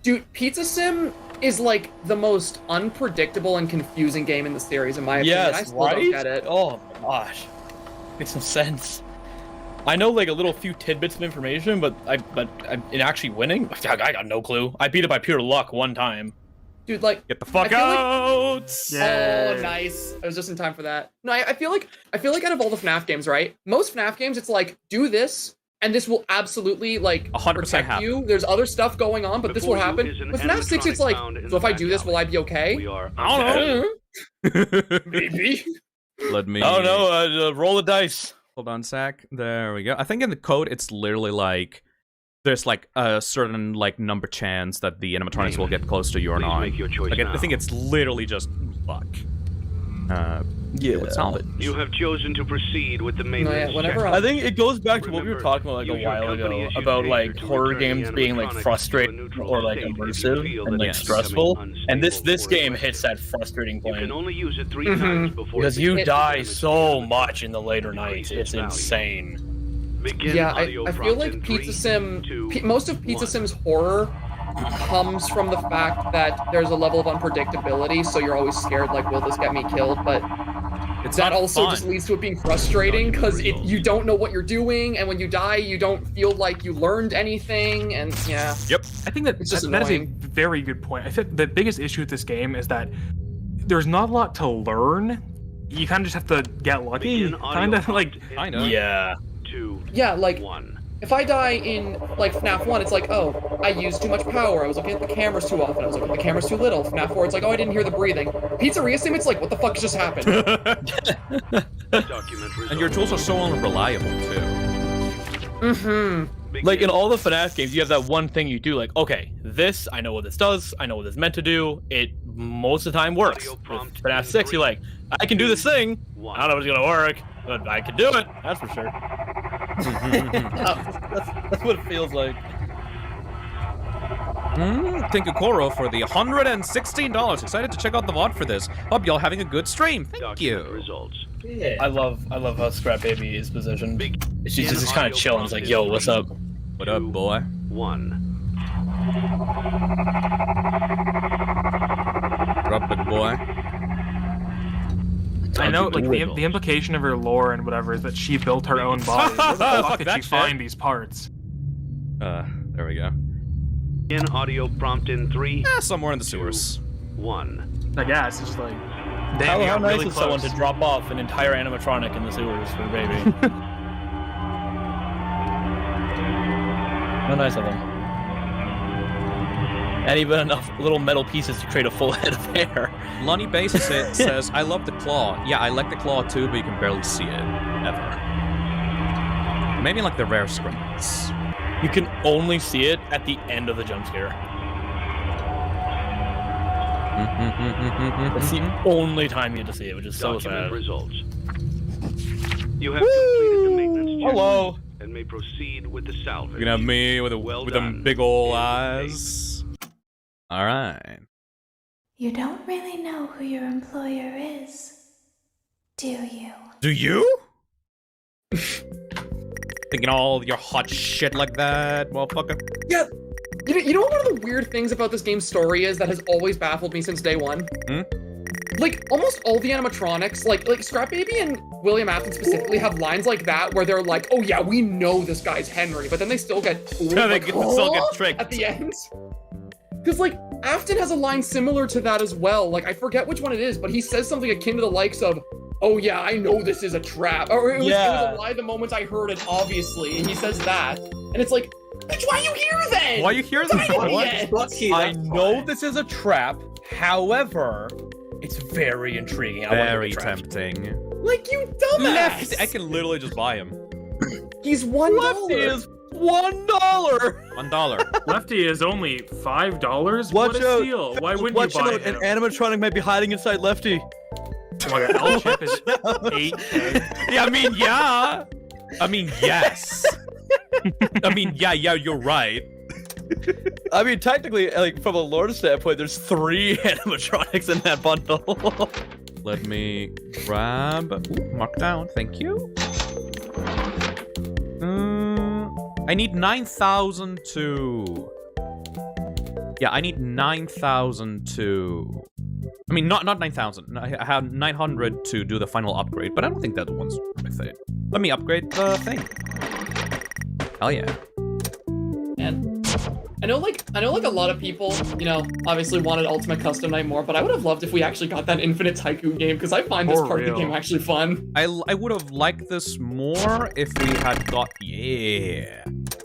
dude, Pizza Sim is like the most unpredictable and confusing game in the series, in my opinion. I Yes, still don't right? get it. Oh my gosh. Makes some sense. I know like a little few tidbits of information, but in actually winning, I got no clue. I beat it by pure luck one time. Dude, like, get the fuck out! Like... Yeah. Oh, nice. I was just in time for that. No, I feel like out of all the FNAF games, right? Most FNAF games, it's like, do this, and this will absolutely like 100% protect happen. you. There's other stuff going on, but this will happen. With FNAF 6, it's like, so if I do this, will I be okay? I don't know. Maybe. Let me. Oh no! Roll the dice. Hold on, Zach. There we go. I think in the code, it's literally like there's like a certain like number chance that the animatronics will get close to you or not. Make your choice Like, I now. think it's literally just luck. Yeah, let's solve it. You have chosen to proceed with the maintenance check. I think it goes back to what we were talking about like a while ago about like horror games being like frustrating or like immersive and like stressful, and this game hits that frustrating point. You can only use it 3 times before Because you die so much in the later nights, it's insane. Yeah, I feel like Pizza Sim, most of Pizza Sim's horror comes from the fact that there's a level of unpredictability, so you're always scared, like, will this get me killed? But that also just leads to it being frustrating, because you don't know what you're doing, and when you die, you don't feel like you learned anything, and yeah. Yep. I think that it's just that is a annoying. very good point. I think the biggest issue with this game is that there's not a lot to learn. You kind of just have to get lucky. Kind of like. I know. Yeah. 2, Yeah, like, if I die in like FNAF 1, it's like, oh, I used too much power. I was looking at the cameras too often. I was looking at the cameras too little. FNAF 4, it's like, oh, I didn't hear the breathing. Pizzeria Sim, it's like, what the fuck just happened? And your tools are so unreliable too. Like in all the FNAF games, you have that one thing you do, like, okay, this, I know what this does, I know what it's meant to do, it most of the time works. With FNAF 6, you're like, I can do this thing, I don't know if it's gonna work, but I can do it, that's for sure. that's what it feels like. Thank you, Koro, for the $116. Excited to check out the VOD for this. Hope y'all having a good stream. Thank you. Yeah. I love how Scrap Baby is positioned. She's just kind of chilling. It's like, yo, what's up? What up, boy? 1. What up, big boy? I know, like, the implication of her lore and whatever is that she built her own body. Where the fuck did she find these parts? There we go. In audio prompt in 3. Somewhere in the sewers. 1. I guess, it's just like... Damn, How nice really is someone to close. drop off an entire animatronic in the sewers for a baby? How nice of them. And even enough little metal pieces to create a full head of hair. Lonnie Base says, I love the claw. Yeah, I like the claw too, but you can barely see it. Ever. Maybe like the rare screens. You can only see it at the end of the jump scare. It's the only time you get to see it, which is so sad. Results. You have completed the maintenance check. Hello. And may proceed with the salvage. You can have me with them big ol' eyes. All right. You don't really know who your employer is, do you? Do you? Thinking all your hot shit like that, motherfucker. Yeah. You know what one of the weird things about this game's story is that has always baffled me since day one? Like, almost all the animatronics, like Scrap Baby and William Afton specifically have lines like that where they're like, oh yeah, we know this guy's Henry, but then they still get fooled. Yeah, they like, still get tricked. At the end. Because, like, Afton has a line similar to that as well. Like, I forget which one it is, but he says something akin to the likes of, oh yeah, I know this is a trap. Or it was a lie the moment I heard it, obviously. And he says that. And it's like, bitch, why are you here then? Why are you here then? I know this is a trap, however, it's very intriguing. Very tempting. Like, you dumbass! I can literally just buy him. He's $1. Lefty is $1. $1. Lefty is only $5? Watch what a out. steal. Why wouldn't you buy him? An animatronic might be hiding inside Lefty. Oh my god, L-Chip is 8K. Yeah, I mean, yeah. I mean, yes. I mean, yeah, you're right. I mean, technically, like, from a lore standpoint, there's 3 animatronics in that bundle. Let me grab... Ooh, mark down, thank you. I need 9,000 to... Yeah, I need 9,000 to... I mean, not 9,000. I have 900 to do the final upgrade, but I don't think that one's worth it. Let me upgrade the thing. Hell yeah. And I know like a lot of people, you know, obviously wanted Ultimate Custom Night more, but I would have loved if we actually got that Infinite Tycoon game, because I find this part of the game actually fun. I would have liked this more if we had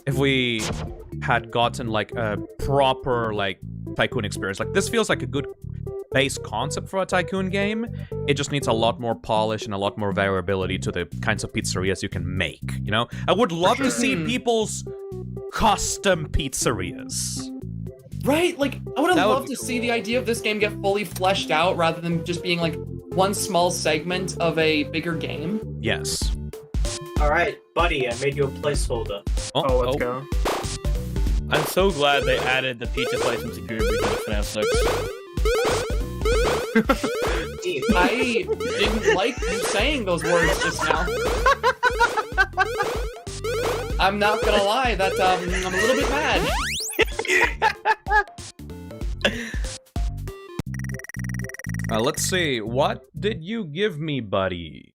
if we had gotten like a proper like Tycoon experience. Like, this feels like a good base concept for a Tycoon game. It just needs a lot more polish and a lot more variability to the kinds of pizzerias you can make, you know? I would love to see people's custom pizzerias. Right? Like, I would have loved to see the idea of this game get fully fleshed out rather than just being like one small segment of a bigger game. Yes. Alright, buddy, I made you a placeholder. Oh, let's go. I'm so glad they added the pizza place and security breach in FNAF 6. I didn't like you saying those words just now. I'm not gonna lie, that I'm a little bit mad. Let's see. What did you give me, buddy?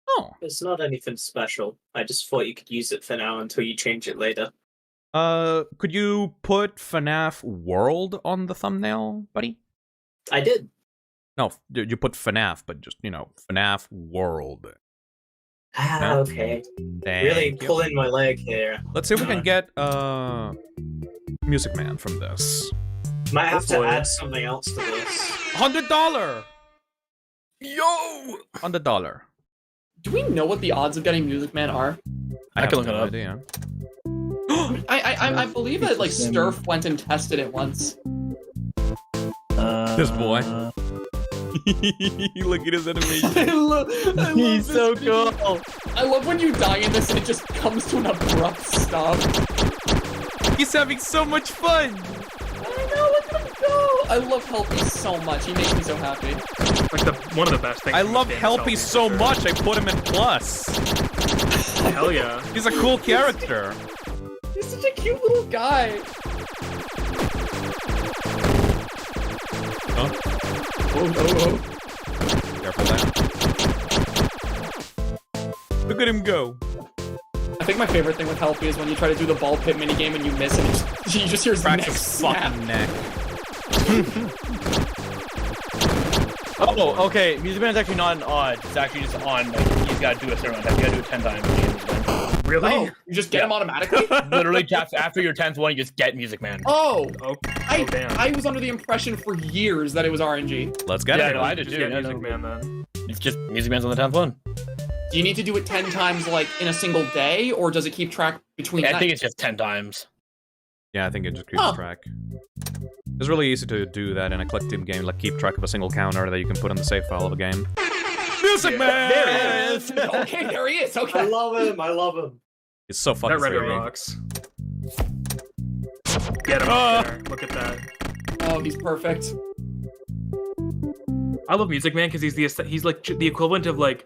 Oh. It's not anything special. I just thought you could use it for now until you change it later. Could you put FNAF World on the thumbnail, buddy? I did. No, you put FNAF, but just, you know, FNAF World. Okay. Thank Really you. pulling my leg here. Let's see if we can get Music Man from this. Might have to add something else to this. $100. Yo. $100. Do we know what the odds of getting Music Man are? I can have look no it up. idea. I believe that like Sturf went and tested it once. This boy. Look at his animation. I love He's this so video. cool. I love when you die in this and it just comes to an abrupt stop. He's having so much fun. I know, look at him go. I love Helpy so much. He makes me so happy. Like one of the best things. I from love this game is Helpy so for much, I put him in plus. sure. Hell yeah. He's a cool character. He's such a cute little guy. Huh? Oh. Careful there. Look at him go. I think my favorite thing with Helpy is when you try to do the ball pit minigame and you miss and you just hear his Cracks neck his snap. fucking neck. Oh, okay. Music Man's actually not an odd. It's actually just on. Like, he's got to do a certain amount. You got to do it 10 times. Really? Oh, you just get him automatically? Literally, after your 10th one, you just get Music Man. Oh, damn. I was under the impression for years that it was RNG. Let's get Yeah, it. no, I did Just too. get Yeah, Music no. Man then. It's just Music Man's on the 10th one. Do you need to do it 10 times like in a single day, or does it keep track between Yeah, I think nights? it's just 10 times. Yeah, I think it just keeps Huh. track. It's really easy to do that in a collective game, like keep track of a single counter that you can put in the save file of a game. Music Man! There it is! Okay, there he is. Okay. I love him. I love him. It's so fucking That Reddit scary. rocks. Get him up there. Look at that. Oh, he's perfect. I love Music Man because he's like the equivalent of like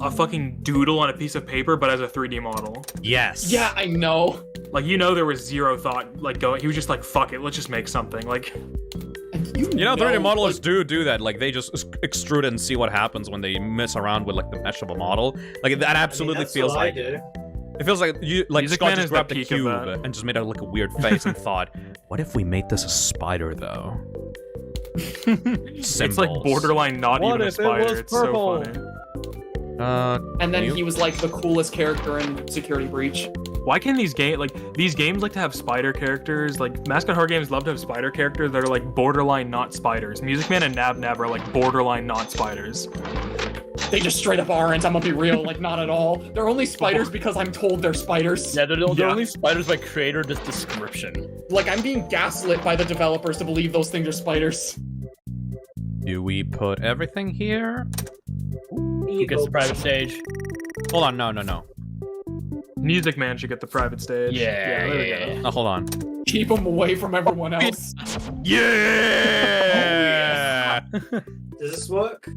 a fucking doodle on a piece of paper, but as a 3D model. Yes. Yeah, I know. Like, you know, there was zero thought like going. He was just like, "Fuck it, let's just make something." Like, You know, 3D modelers do that. Like, they just extrude it and see what happens when they mess around with like the mesh of a model. Like, that absolutely that's feels what I like. do. It feels like Music Scott Man just is the grabbed a peak of cube that. and just made it like a weird face and thought, "What if we made this a spider, though?" it's like borderline not What even a if it spider. was It's purple? so funny. And then you? he was like the coolest character in Security Breach. Why can't these games like to have spider characters? Like mascot horror games love to have spider characters that are like borderline not spiders. Music Man and Nab Nab are like borderline not spiders. They just straight up aren't. I'm gonna be real, like not at all. They're only spiders because I'm told they're spiders. Yeah, they're only spiders by creator description. Like I'm being gaslit by the developers to believe those things are spiders. Do we put everything here? Who gets the private stage? Hold on, no. Music Man should get the private stage. Yeah, there we yeah, go. yeah. Oh, hold on. Keep them away from everyone else. Yeah! Does this work?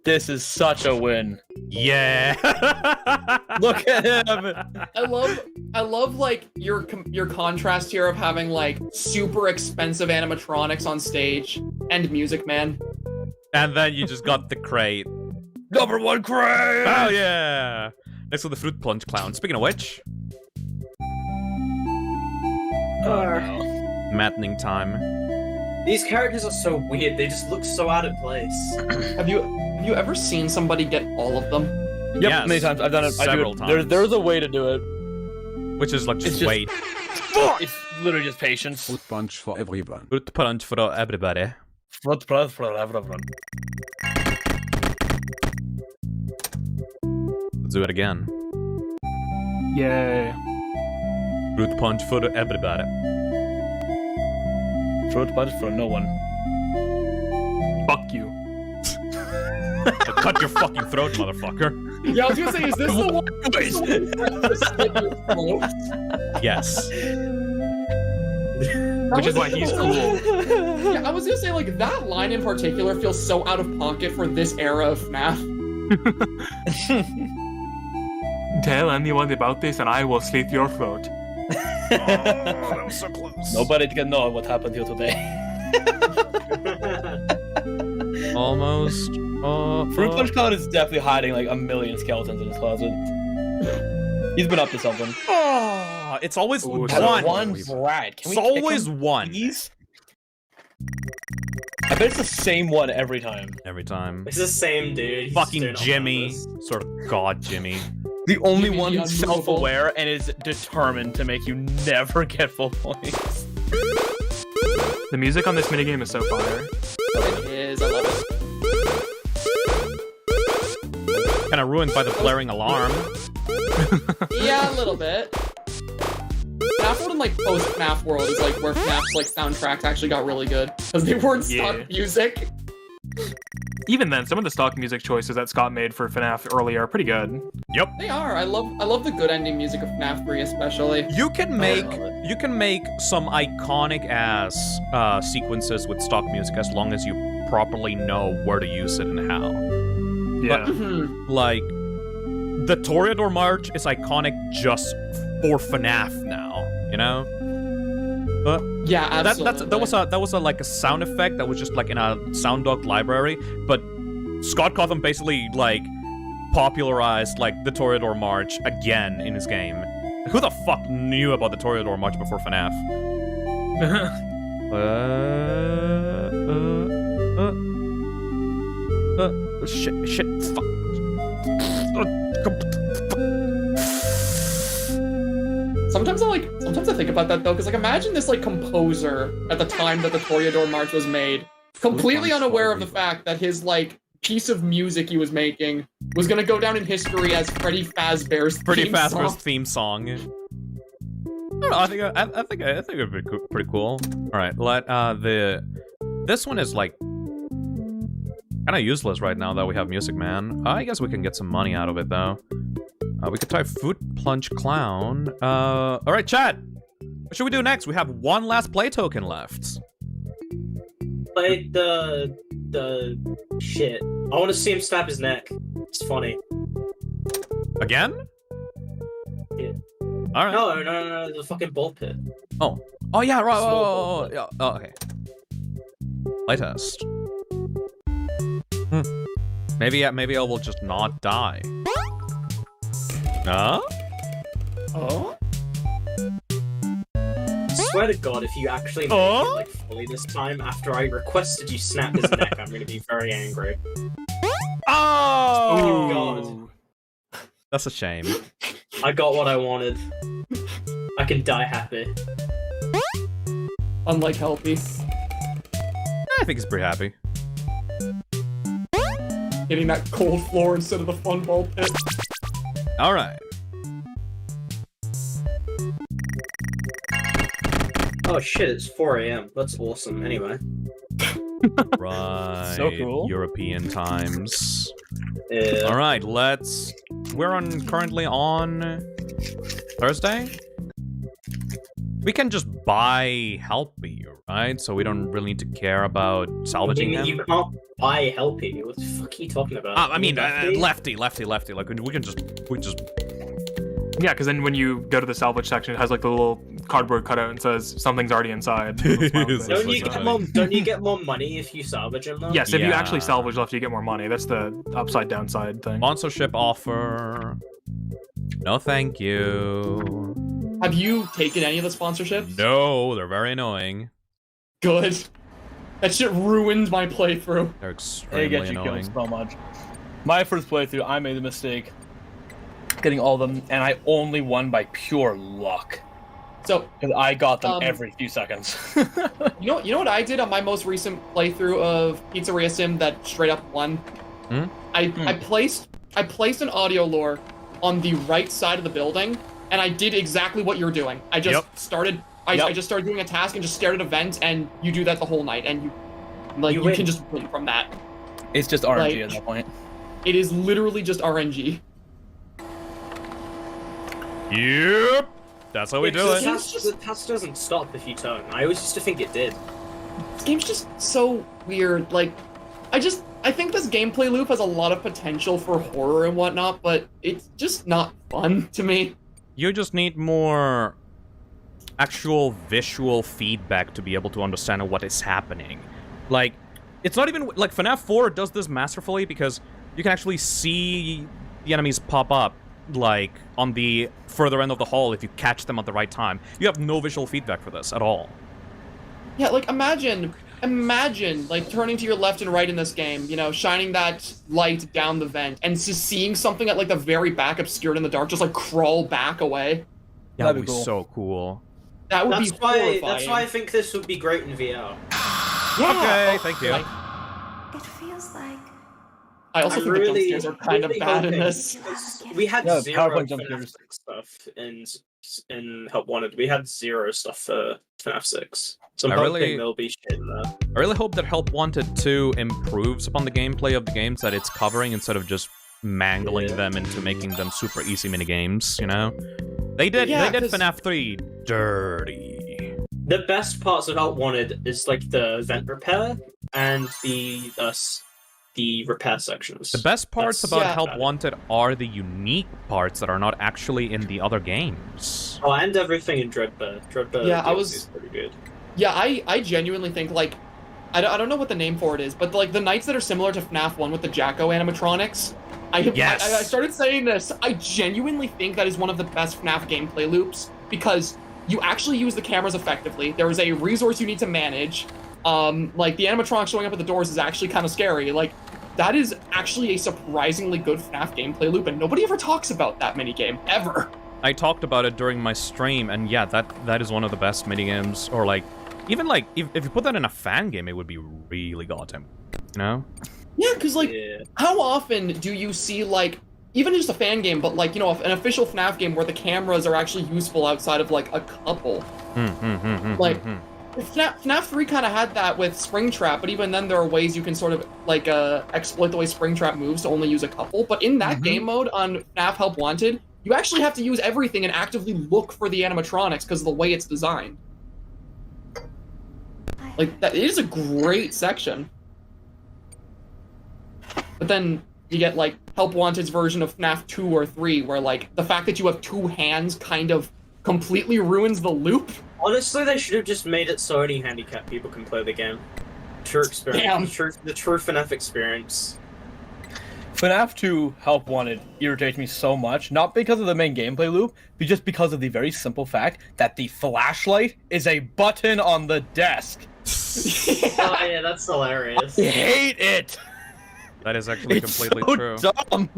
This is such a win. Yeah! Look at him! I love like your contrast here of having like super expensive animatronics on stage and Music Man. And then you just got the crate. Number one crate! Oh yeah! Next to the fruit punch clown. Speaking of which, maddening time. These characters are so weird. They just look so out of place. Have you ever seen somebody get all of them? Yep, Yes, many times. I've done it. several I do it. times. There's a way to do it. Which is like just It's just- wait. It's literally just patience. Fruit punch for everyone. Fruit punch for everybody. Front, front, front, front, front. Let's do it again. Yay. Fruit punch for everybody. Fruit punch for no one. Fuck you. Cut your fucking throat, motherfucker. Yeah, I was gonna say, is this the one? Yes. Which is why he's cool. Yeah, I was gonna say like that line in particular feels so out of pocket for this era of FNAF. Tell anyone about this and I will slit your throat. That was so close. Nobody can know what happened here today. Almost. Fruit Punch Cloud is definitely hiding like a million skeletons in his closet. He's been up to something. Oh, it's always Ooh, one. One Brad. Can It's we kick always him, one. please? I bet it's the same one every time. Every time. It's the same dude. He's Fucking just doing Jimmy. it on purpose. Sort of God Jimmy. The only Jimmy one the who's unmovable. self-aware and is determined to make you never get full points. The music on this minigame is so fire. It is. I love it. Kind of ruined by the blaring alarm. Yeah, a little bit. FNAF World and like post FNAF World is like where FNAF's like soundtracks actually got really good because they weren't stock music. Even then, some of the stock music choices that Scott made for FNAF earlier are pretty good. Yep. They are. I love the good ending music of FNAF 3 especially. You can make some iconic ass sequences with stock music as long as you properly know where to use it and how. Yeah. But, like, the Toreador March is iconic just for FNAF now, you know? Yeah, absolutely. That was a like a sound effect that was just like in a SoundDoc library, but Scott Cawthon basically like popularized like the Toreador March again in his game. Who the fuck knew about the Toreador March before FNAF? Shit, fuck. Sometimes I think about that though, because like imagine this like composer at the time that the Toreador March was made, completely unaware of the fact that his like piece of music he was making was gonna go down in history as Freddy Fazbear's theme song. I don't know, I think it'd be pretty cool. All right, this one is like kind of useless right now that we have Music Man. I guess we can get some money out of it though. We could try Foot Plunge Clown. All right, chat. What should we do next? We have one last play token left. Play the shit. I want to see him snap his neck. It's funny. Again? Yeah. All right. No, the fucking ball pit. Oh yeah, right. Oh, okay. Playtest. Maybe I will just not die. Huh? Oh? Swear to God, if you actually make it like fully this time, after I requested you snap his neck, I'm gonna be very angry. Oh God. That's a shame. I got what I wanted. I can die happy. Unlike Helpy. I think he's pretty happy. Hitting that cold floor instead of the fun ball pit. All right. Oh shit, it's 4 AM. That's awesome. Anyway. Right. So cool. European times. Yeah. All right, we're currently on Thursday. We can just buy Helpy, right? So we don't really need to care about salvaging him. You can't buy Helpy. What the fuck are you talking about? I mean, lefty. Like we can just. Yeah, because then when you go to the salvage section, it has like the little cardboard cutout and says something's already inside. Don't you get more money if you salvage him though? Yes, if you actually salvage left, you get more money. That's the upside downside thing. Sponsorship offer. No, thank you. Have you taken any of the sponsorships? No, they're very annoying. Good. That shit ruined my playthrough. They're extremely They get you annoying. killed so much. My first playthrough, I made the mistake getting all of them, and I only won by pure luck. So, because I got them every few seconds. You know what I did on my most recent playthrough of Pizzeria Sim that straight up won? I placed an audio lure on the right side of the building, and I did exactly what you're doing. I just started doing a task and just stared at a vent, and you do that the whole night, and you can just win from that. It's just RNG at that point. It is literally just RNG. Yep. That's how we do it. The task doesn't stop if you turn. I always used to think it did. This game's just so weird. Like, I think this gameplay loop has a lot of potential for horror and whatnot, but it's just not fun to me. You just need more actual visual feedback to be able to understand what is happening. Like, it's not even like FNAF 4 does this masterfully because you can actually see the enemies pop up like on the further end of the hall if you catch them at the right time. You have no visual feedback for this at all. Yeah, like imagine imagine, like, turning to your left and right in this game, you know, shining that light down the vent, and just seeing something at, like, the very back, obscured in the dark, just, like, crawl back away. Yeah, that'd be so cool. That would That's be why. horrifying. That's why I think this would be great in VR. Yeah. Okay, thank you. It feels like I also think the jump scares are kind of bad in hoping, this. We had Yeah, zero PowerPoint jump FNAF scares. 6 stuff in Help Wanted. We had zero stuff for FNAF 6. So I'm I hoping really- there'll be shit in there. I really hope that Help Wanted 2 improves upon the gameplay of the games that it's covering instead of just mangling them into making them super easy minigames, you know? They did FNAF 3 dirty. The best parts of Help Wanted is like the vent repair and the repair sections. The best parts That's- about yeah. Help Wanted are the unique parts that are not actually in the other games. Oh, and everything in Dreadbear. Dreadbear Yeah, I DLC was- is pretty good. Yeah, I genuinely think, like, I don't know what the name for it is, but, like, the knights that are similar to FNAF 1 with the Jacko animatronics, I started saying this, I genuinely think that is one of the best FNAF gameplay loops, because you actually use the cameras effectively, there is a resource you need to manage, like, the animatronics showing up at the doors is actually kind of scary, like, that is actually a surprisingly good FNAF gameplay loop, and nobody ever talks about that minigame, ever. I talked about it during my stream, and yeah, that is one of the best minigames, or like, even like, if you put that in a fan game, it would be really goddamn, you know? Yeah, because, like, how often do you see, like, even just a fan game, but, like, you know, an official FNAF game where the cameras are actually useful outside of, like, a couple? Like, FNAF 3 kind of had that with Springtrap, but even then there are ways you can sort of, like, exploit the way Springtrap moves to only use a couple. But in that game mode on FNAF Help Wanted, you actually have to use everything and actively look for the animatronics because of the way it's designed. Like, that it is a great section. But then you get, like, Help Wanted's version of FNAF 2 or 3, where, like, the fact that you have two hands kind of completely ruins the loop. Honestly, they should have just made it so only handicapped people can play the game. True experience. The true FNAF experience. FNAF 2 Help Wanted irritates me so much, not because of the main gameplay loop, but just because of the very simple fact that the flashlight is a button on the desk. Oh yeah, that's hilarious. I hate it! That is actually It's completely so true. dumb.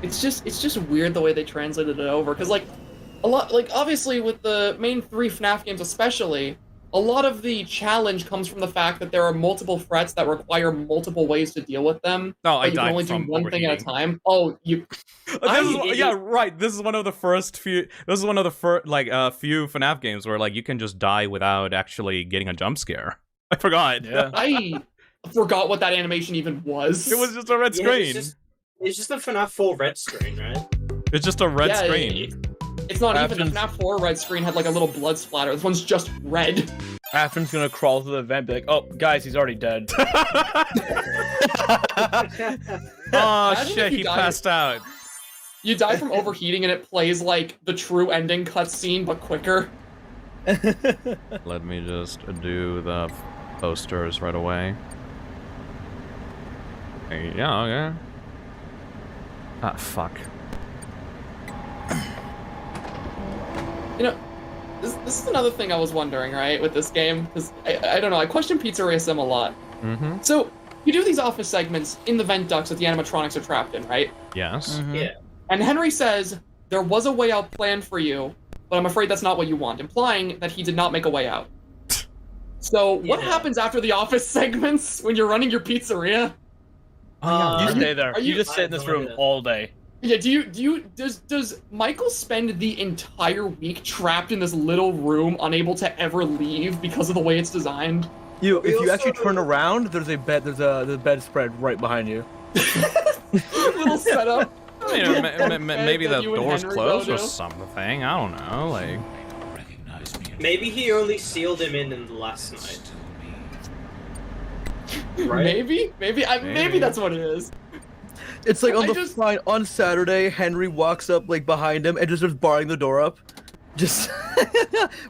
It's just weird the way they translated it over, because, like, a lot, like, obviously with the main 3 FNAF games especially, a lot of the challenge comes from the fact that there are multiple threats that require multiple ways to deal with them. No, I but you can died only do from one thing at a overheating. time. Oh, you... Yeah, right. This is one of the first few. This is one of the first, like, few FNAF games where, like, you can just die without actually getting a jump scare. I forgot. Yeah. I forgot what that animation even was. It was just a red Yeah, screen. It's just a FNAF 4 red screen, right? It's just a red Yeah, screen. It's not even. The FNAF 4 red screen had, like, a little blood splatter. This one's just red. Afton's gonna crawl to the vent, be like, "Oh, guys, he's already dead." Oh Imagine shit, if you he died- passed out. You die from overheating and it plays, like, the true ending cutscene, but quicker. Let me just do the posters right away. Yeah, okay. Ah, fuck. You know, this is another thing I was wondering, right, with this game, because I don't know, I question Pizzeria Sim a lot. Mm-hmm. So, you do these office segments in the vent ducts that the animatronics are trapped in, right? Yes. Yeah. And Henry says, there was a way out planned for you, but I'm afraid that's not what you want, implying that he did not make a way out. So, what happens after the office segments when you're running your pizzeria? You stay there. are You you- just sit in this room all day. Yeah, does Michael spend the entire week trapped in this little room, unable to ever leave because of the way it's designed? If you actually turn around, there's a bedspread right behind you. Little setup. I mean, maybe the that you and door's Henry closed go or to? something. I don't know. Like, Maybe he only sealed him in the last night. Right? Maybe that's what it is. It's like on I the fine on Saturday, Henry walks up like behind him and just starts barring the door up. Just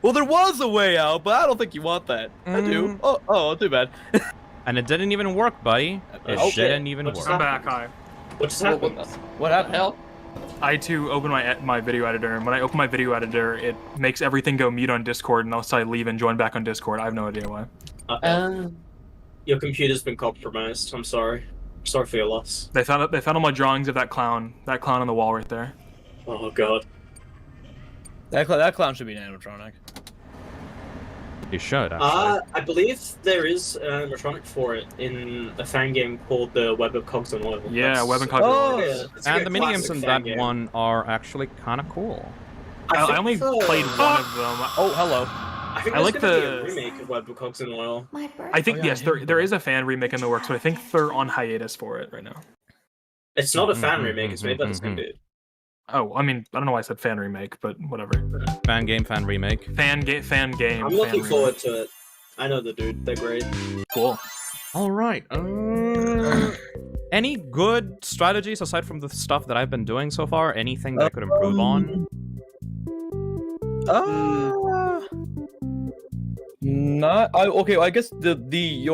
well, there was a way out, but I don't think you want that. I do. Oh, too bad. and it didn't even work, buddy. It Okay. didn't even What's work. I'm back, hi. What just happened? What happened? Hell. I too open my video editor, and when I open my video editor, it makes everything go mute on Discord, and unless I leave and join back on Discord, I have no idea why. Your computer's been compromised. I'm sorry. Sorry for your loss. They found all my drawings of that clown on the wall right there. Oh god. That clown should be an animatronic. You should, actually. I believe there is an animatronic for it in a fan game called the Web of Cogs and Oil. Yeah, Web of Cogs and Oil. Yeah, it's a And the good minigames classic in fan that game. one are actually kind of cool. I only played one of them. Oh, hello. I think I there's like gonna be the. a remake of Web of Cogs and Oil. I think yes, there is a fan remake in the works, but I think they're on hiatus for it right now. It's not a fan remake. It's made by this dude. Oh, I mean, I don't know why I said fan remake, but whatever. Fan game, fan remake. Fan game. I'm looking forward to it. I know the dude. They're great. Cool. All right. Any good strategies aside from the stuff that I've been doing so far? Anything that I could improve on? Not. Okay. I guess let me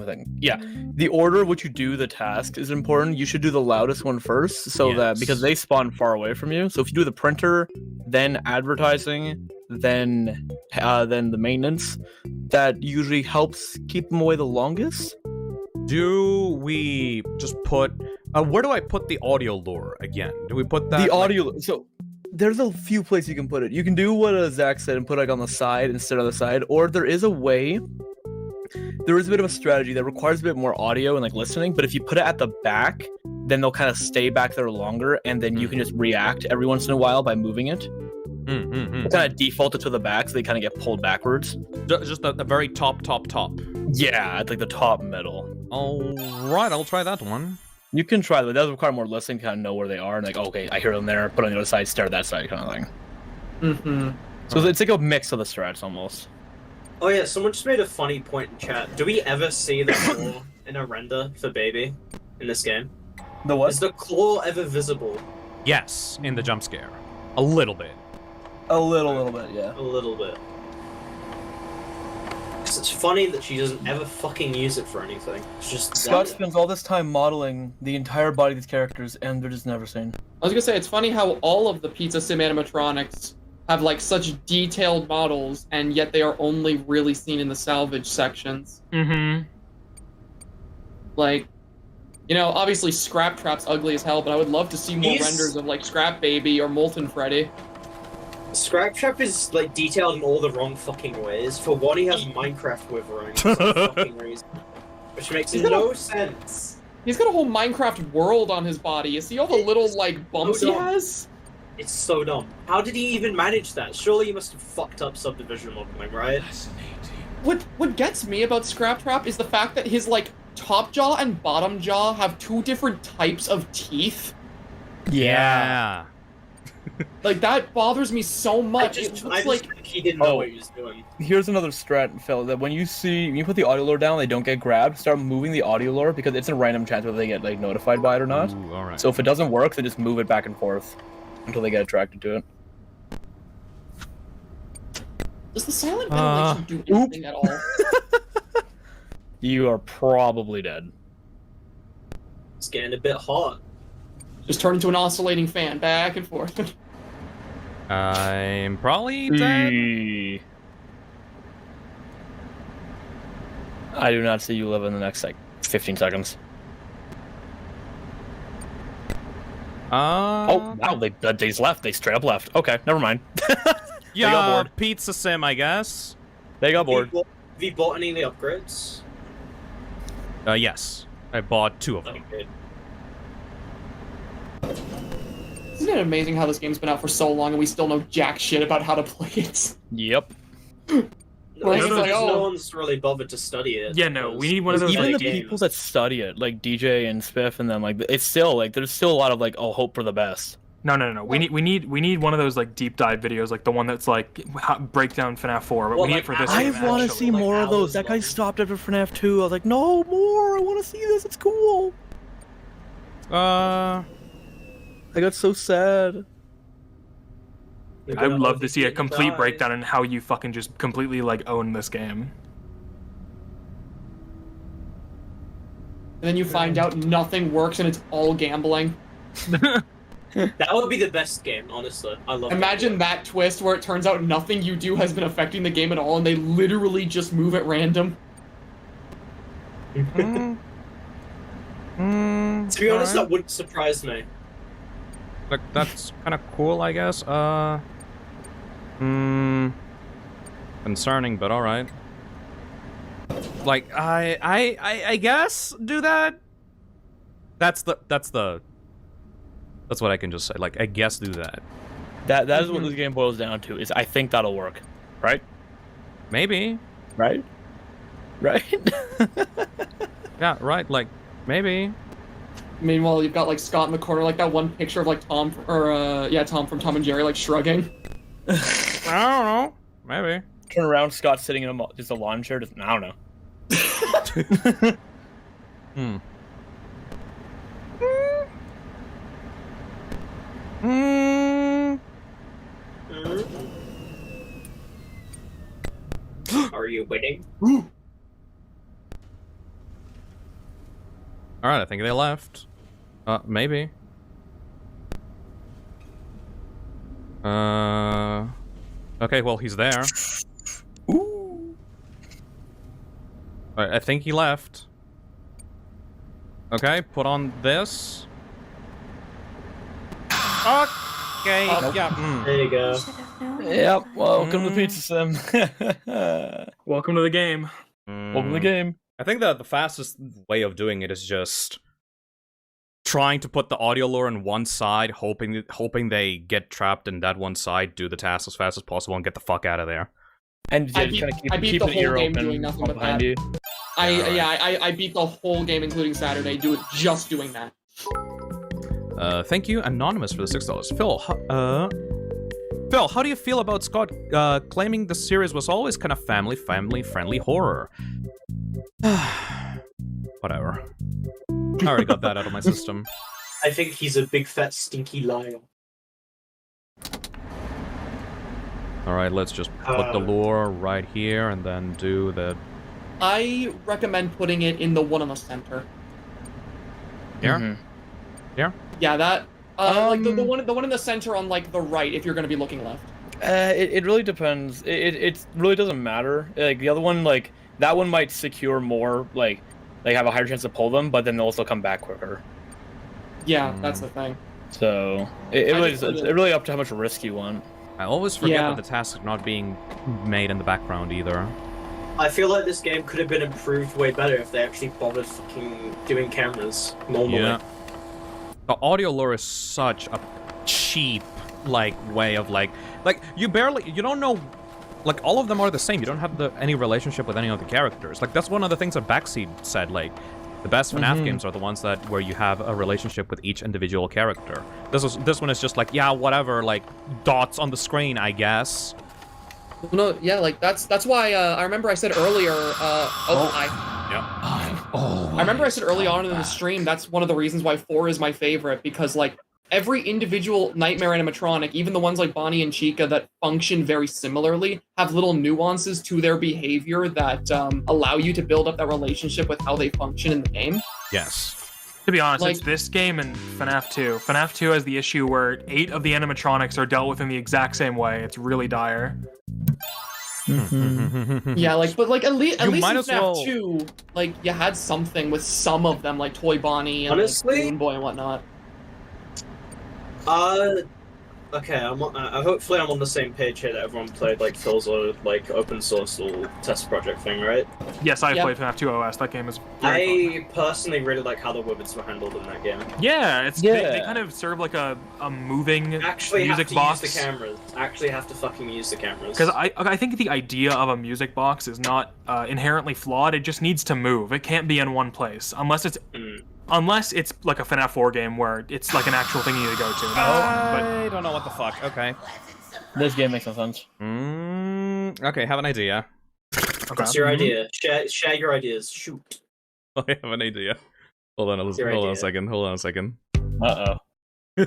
think. Yeah, the order which you do the task is important. You should do the loudest one first, so that because they spawn far away from you. So if you do the printer, then advertising, then the maintenance, that usually helps keep them away the longest. Do we just put? Where do I put the audio lure again? Do we put that? The audio. So there's a few places you can put it. You can do what Zach said and put it on the side instead of the side, or there is a way. There is a bit of a strategy that requires a bit more audio and listening, but if you put it at the back, then they'll kind of stay back there longer, and then you can just react every once in a while by moving it. Kind of default it to the back, so they kind of get pulled backwards. Just the very top. Yeah, at the top middle. All right, I'll try that one. You can try that. It does require more listening to kind of know where they are, and okay, I hear them there. Put on the other side, stare at that side, kind of thing. So it's like a mix of the strats almost. Oh yeah, someone just made a funny point in chat. Do we ever see the claw in a render for baby in this game? The what? Is the claw ever visible? Yes, in the jump scare. A little bit. A little bit, yeah. A little bit. 'Cause it's funny that she doesn't ever fucking use it for anything. It's just Scott spends all this time modeling the entire body of these characters, and they're just never seen. I was gonna say, it's funny how all of the Pizza Sim animatronics have such detailed models, and yet they are only really seen in the salvage sections. Obviously Scrap Trap's ugly as hell, but I would love to see more renders of Scrap Baby or Molten Freddy. Scrap Trap is detailed in all the wrong fucking ways. For one, he has Minecraft withering for some fucking reason, which makes no sense. He's got a whole Minecraft world on his body. You see all the little bumps he has? It's so dumb. How did he even manage that? Surely he must have fucked up subdivision modeling, right? What gets me about Scrap Trap is the fact that his top jaw and bottom jaw have two different types of teeth. Yeah. That bothers me so much. I just think he didn't know what he was doing. Here's another strat, Phil, that when you put the audio lure down, they don't get grabbed, start moving the audio lure, because it's a random chance whether they get notified by it or not. Ooh, all right. So if it doesn't work, they just move it back and forth until they get attracted to it. Does the silent ventilation do anything at all? You are probably dead. It's getting a bit hot. Just turn into an oscillating fan, back and forth. I'm probably dead. I do not see you live in the next 15 seconds. Oh wow, they left. They straight up left. Okay, never mind. Yeah, they got bored. Pizza Sim, I guess. They got bored. Have you bought any of the upgrades? Yes. I bought 2 of them. Okay. Isn't it amazing how this game's been out for so long and we still know jack shit about how to play it? Yep. No one's really bothered to study it. Yeah, no, we need one of those. Even the people that study it, like DJ and Spiff and them, it's still there's still a lot of hope for the best. No. We need one of those deep dive videos, the one that's breakdown FNAF 4. But we need it for this. I want to see more of those. That guy stopped after FNAF 2. I was like, no more. I want to see this. It's cool. I got so sad. I would love to see a complete breakdown on how you fucking just completely own this game. And then you find out nothing works and it's all gambling. That would be the best game, honestly. I love. Imagine that twist where it turns out nothing you do has been affecting the game at all, and they literally just move at random. To be honest, that wouldn't surprise me. Like, that's kind of cool, I guess. Concerning, but alright. Like, I guess do that? That's what I can just say. Like, I guess do that. That is what this game boils down to, is I think that'll work. Right? Maybe. Right? Right? Yeah, right, like, maybe. Meanwhile, you've got like Scott in the corner, like that one picture of like Tom from Tom and Jerry, like shrugging. I don't know. Maybe. Turn around, Scott sitting in just a lawn chair. I don't know. Are you winning? Alright, I think they left. Maybe. Okay, well, he's there. Ooh. Alright, I think he left. Okay, put on this. Okay, yeah. There you go. Yep, welcome to Pizza Sim. Welcome to the game. Welcome to the game. I think that the fastest way of doing it is just trying to put the audio lure on one side, hoping they get trapped in that one side, do the task as fast as possible, and get the fuck out of there. And I just kind of beat keep the the whole ear game open doing nothing but behind that. you. I beat the whole game, including Saturday, just doing that. Thank you, Anonymous, for the $6. Phil, how do you feel about Scott claiming the series was always kind of family-friendly horror? Whatever. I already got that out of my system. I think he's a big fat stinky liar. Alright, let's just put the lure right here and then do the... I recommend putting it in the one on the center. Here? Here? Yeah, that. Like the one in the center on like the right, if you're gonna be looking left. It really depends. It really doesn't matter. Like the other one, like that one might secure more. Like they have a higher chance to pull them, but then they'll also come back quicker. Yeah, that's the thing. So it's really up to how much risk you want. I always forget that the tasks are not being made in the background either. I feel like this game could have been improved way better if they actually bothered fucking doing cameras normally. Yeah. The audio lure is such a cheap, like, way of, like, you don't know, like, all of them are the same. You don't have any relationship with any of the characters. Like, that's one of the things that Backseat said, like, the best FNAF games are the ones where you have a relationship with each individual character. This one is just like, yeah, whatever, like, dots on the screen, I guess. No, yeah, like, that's why, I remember I said earlier, I remember I said early on in the stream, that's one of the reasons why 4 is my favorite, because, like, every individual Nightmare animatronic, even the ones like Bonnie and Chica that function very similarly, have little nuances to their behavior that allow you to build up that relationship with how they function in the game. Yes. To be honest, Like- it's this game and FNAF 2. FNAF 2 has the issue where 8 of the animatronics are dealt with in the exact same way. It's really dire. Yeah, like, but like at least in might as FNAF well- 2, like you had something with some of them, like Toy Bonnie and Honestly? like, Balloon Boy and whatnot. Okay, hopefully I'm on the same page here that everyone played like Phil's like open source little test project thing, right? Yes, I Yeah. played FNAF 2 OS. That game is very fun. I personally really like how the Wizards were handled in that game. Yeah, they kind of serve like a moving Actually music have to box. use the cameras. Actually have to fucking use the cameras. Because I think the idea of a music box is not inherently flawed. It just needs to move. It can't be in one place unless it's like a FNAF 4 game where it's like an actual thing you need to go to. I don't know what the fuck. Okay. This game makes no sense. Okay, have an idea. What's your idea? Share your ideas. Shoot. I have an idea. Hold on a second. Uh-oh. I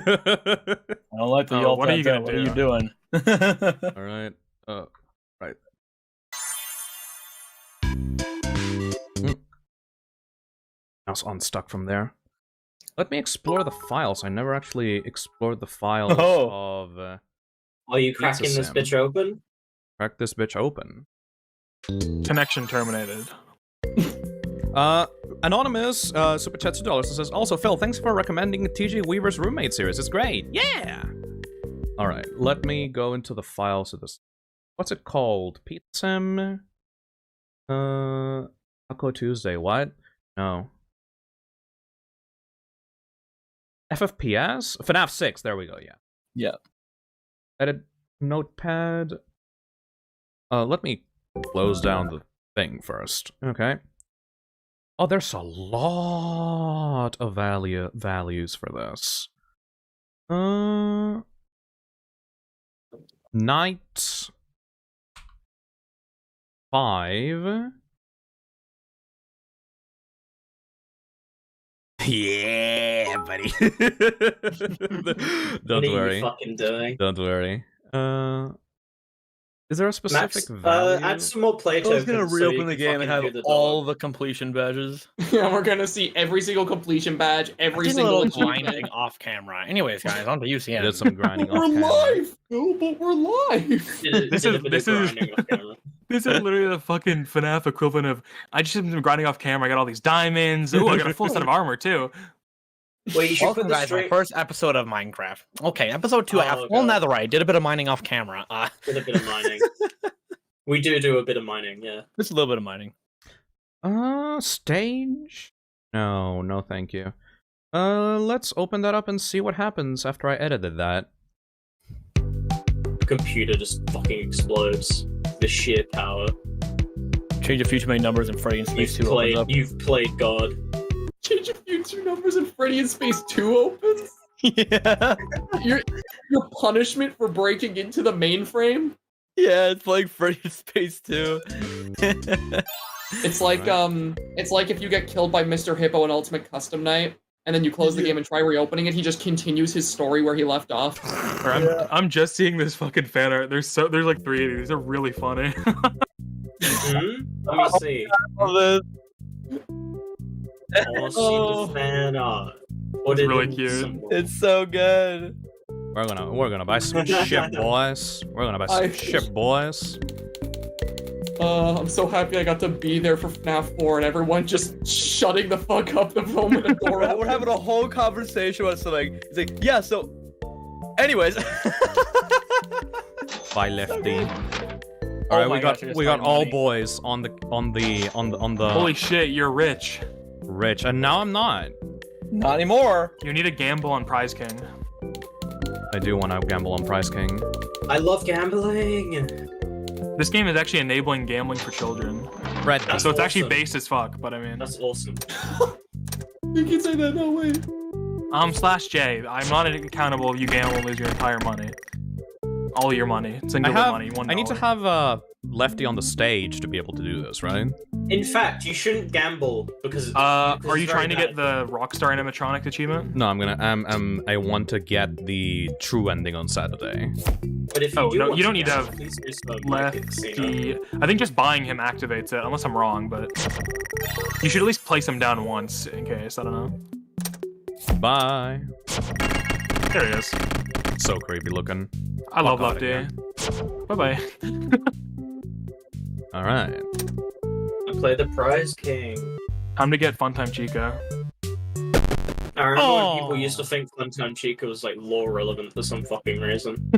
don't like the what are you gonna What do? are you doing? Alright. Right. I was unstuck from there. Let me explore the files. I never actually explored the files of... Are you cracking this bitch open? Crack this bitch open. Connection terminated. Anonymous, Super Chat $2 says, also, Phil, thanks for recommending TJ Weaver's Roommate series. It's great. Yeah! Alright, let me go into the files of this. What's it called? Pizza? Taco Tuesday, what? No. FFPS? FNAF 6, there we go, yeah. Yeah. Edit notepad. Let me close down the thing first. Okay. Oh, there's a lot of values for this. Night 5. Yeah, buddy. Don't worry. What are you fucking doing? Don't worry. Is there a specific value? Add some more play I was gonna tokens so reopen you the can game and fucking have do the all dog. the completion badges. Yeah, we're gonna see every single completion badge, every I did a single little achievement. grinding off camera. Anyways, guys, on to UCM. Did some grinding We're off camera. live, Phil, but we're live. This is literally the fucking FNAF equivalent of I just been grinding off camera. I got all these diamonds. Ooh, I got a full set of armor too. Wait, you should Welcome, put the guys, my first episode of Minecraft. Okay, episode 2, I have full netherite. Did a bit of mining off camera. Did a bit of mining. We do a bit of mining, yeah. Just a little bit of mining. Stage? No, thank you. Let's open that up and see what happens after I edited that. Computer just fucking explodes. The sheer power. Change a few too many numbers in Freddy and Space 2 opens up. You've played God. Change a few 2 numbers and Freddy in Space 2 opens? Yeah. Your punishment for breaking into the mainframe? Yeah, it's like Freddy in Space 2. It's like it's like if you get killed by Mr. Hippo in Ultimate Custom Night, and then you close the game and try reopening it, he just continues his story where he left off. I'm just seeing this fucking fan art. There's like 3 of these. These are really funny. Let me see. I want to see the fan art. It's really cute. It's so good. We're gonna buy some shit, boys. We're gonna buy some shit, boys. I'm so happy I got to be there for FNAF 4 and everyone just shutting the fuck up the moment the door opened. We're having a whole conversation about something. It's like, yeah, so... Anyways. Bye, Lefty. Oh Alright, my gosh, we got all money. boys on the Holy shit, you're rich. Rich, and now I'm not. Not anymore. You need to gamble on Prize King. I do want to gamble on Prize King. I love gambling. This game is actually enabling gambling for children. Red. So it's actually based as fuck, but I mean. That's awesome. You can say that, no way. /J. I'm not accountable if you gamble and lose your entire money. All your money. Singular money. $1. I need to have Lefty on the stage to be able to do this, right? In fact, you shouldn't gamble because. Are you trying to get the Rockstar animatronic achievement? No, I'm gonna. I want to get the true ending on Saturday. But if you don't need to have Lefty. I think just buying him activates it, unless I'm wrong. But you should at least place him down once in case. I don't know. Bye. There he is. So creepy looking. I love Lefty. Bye bye. All right. I play the Prize King. Time to get Funtime Chica. I remember when people used to think Funtime Chica was like lore relevant for some fucking reason.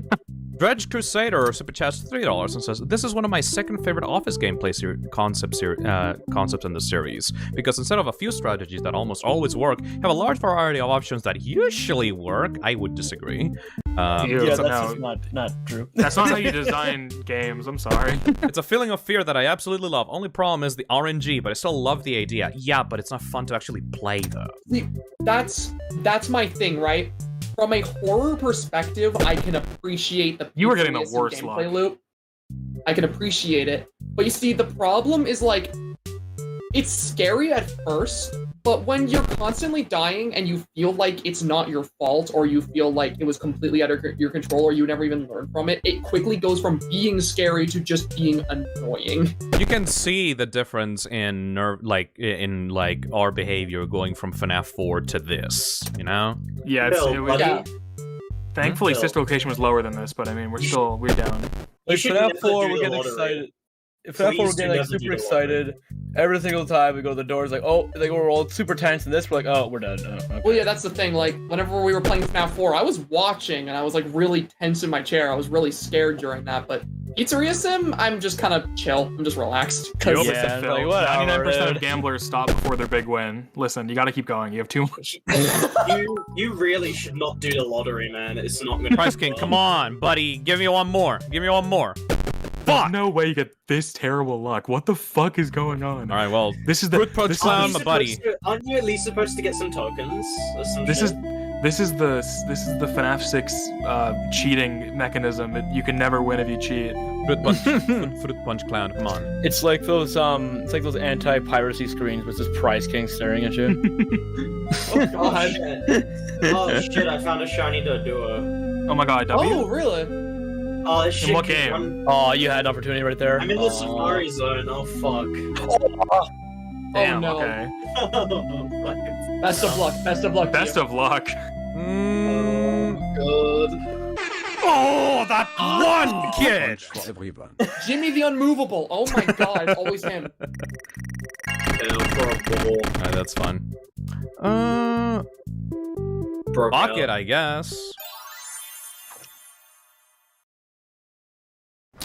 Dredge Crusader super chats $3 and says, "This is one of my second favorite Office gameplay concepts in the series, because instead of a few strategies that almost always work, have a large variety of options that usually work." I would disagree. Yeah, that's just not true. That's not how you design games. I'm sorry. It's a feeling of fear that I absolutely love. Only problem is the RNG, but I still love the idea. Yeah, but it's not fun to actually play though. See, that's my thing, right? From a horror perspective, I can appreciate the You were getting the pieces and worst gameplay luck. loop. I can appreciate it. But you see, the problem is like, it's scary at first, But when you're constantly dying and you feel like it's not your fault, or you feel like it was completely out of your control, or you never even learned from it, it quickly goes from being scary to just being annoying. You can see the difference in our behavior going from FNAF 4 to this, you know? Yeah, it was. Thankfully, sister location was lower than this, but I mean, we're down. Like FNAF 4, we're getting excited. If FNAF 4, we're getting like super excited. Every single time we go to the doors, like, oh, like we're all super tense, and this we're like, oh, we're dead. Okay. Well, yeah, that's the thing. Like, whenever we were playing FNAF 4, I was watching, and I was like really tense in my chair. I was really scared during that. But Pizzeria Sim, I'm just kind of chill. I'm just relaxed. Like 99% of gamblers stop before their big win. Listen, you got to keep going. You have too much. you really should not do the lottery, man. It's not gonna. Price King, come on, buddy. Give me one more. Give me one more. There's no way you get this terrible luck. What the fuck is going on? All right, well, this is the Clown, my buddy. Aren't you at least supposed to get some tokens? Or some This shit? is the FNAF 6 cheating mechanism. You can never win if you cheat. Fruit punch clown, come on. It's like those anti-piracy screens with this Price King staring at you. Oh god. Oh shit! I found a shiny Doduo. Oh my god, W? Oh really? Oh, this shit In what keeps game? running- Oh, you had an opportunity right there. I'm in the Safari Zone. Oh fuck. Damn, no. okay. Best of luck. Best of luck. Best of luck. Good. Oh, that one kid! Jimmy the Unmovable. Oh my god, always him. Alright, that's fun. Pocket, I guess.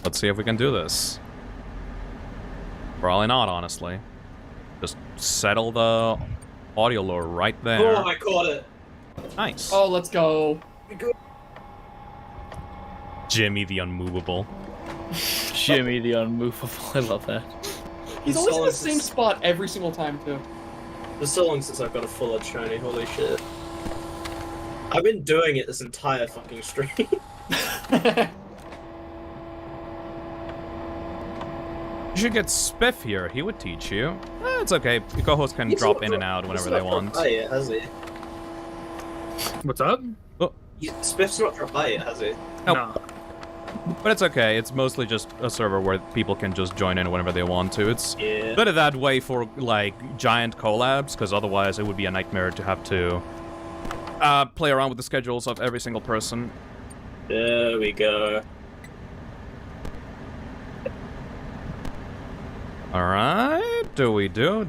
Let's see if we can do this. Probably not, honestly. Just settle the audio lure right there. Oh, I caught it. Nice. Oh, let's go. Jimmy the Unmovable. Jimmy the Unmovable. I love that. He's always in the same spot every single time, too. It's so long since I've got a full edge shiny. Holy shit. I've been doing it this entire fucking stream. You should get Spiff here. He would teach you. It's okay. Your co-host can drop in and out whenever they want. Oh yeah, has he? What's up? Oh. Spiff's not dropped by yet, has he? No. But it's okay. It's mostly just a server where people can just join in whenever they want to. It's better that way for, like, giant collabs, because otherwise it would be a nightmare to have to play around with the schedules of every single person. There we go. Alright, are we doing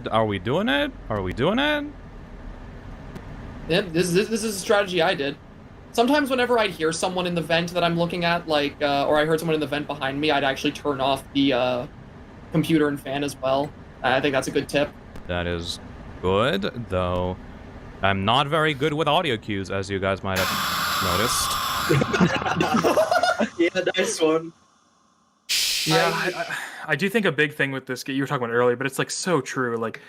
it? Are we doing it? Yep, this is a strategy I did. Sometimes whenever I'd hear someone in the vent that I'm looking at, like, or I heard someone in the vent behind me, I'd actually turn off the computer and fan as well. I think that's a good tip. That is good, though I'm not very good with audio cues, as you guys might have noticed. Yeah, nice one. Yeah, I do think a big thing with this game, you were talking about earlier, but it's like so true. Like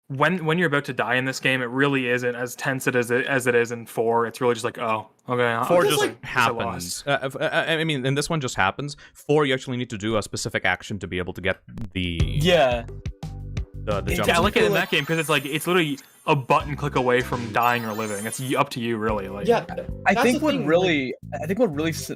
when you're about to die in this game, it really isn't as tense as it is in 4. It's really just like, oh, okay. 4 just like happens. I mean, in this one just happens. 4, you actually need to do a specific action to be able to get the the jump. I like it in that game because it's literally a button click away from dying or living. It's up to you, really. Like, yeah, I think what really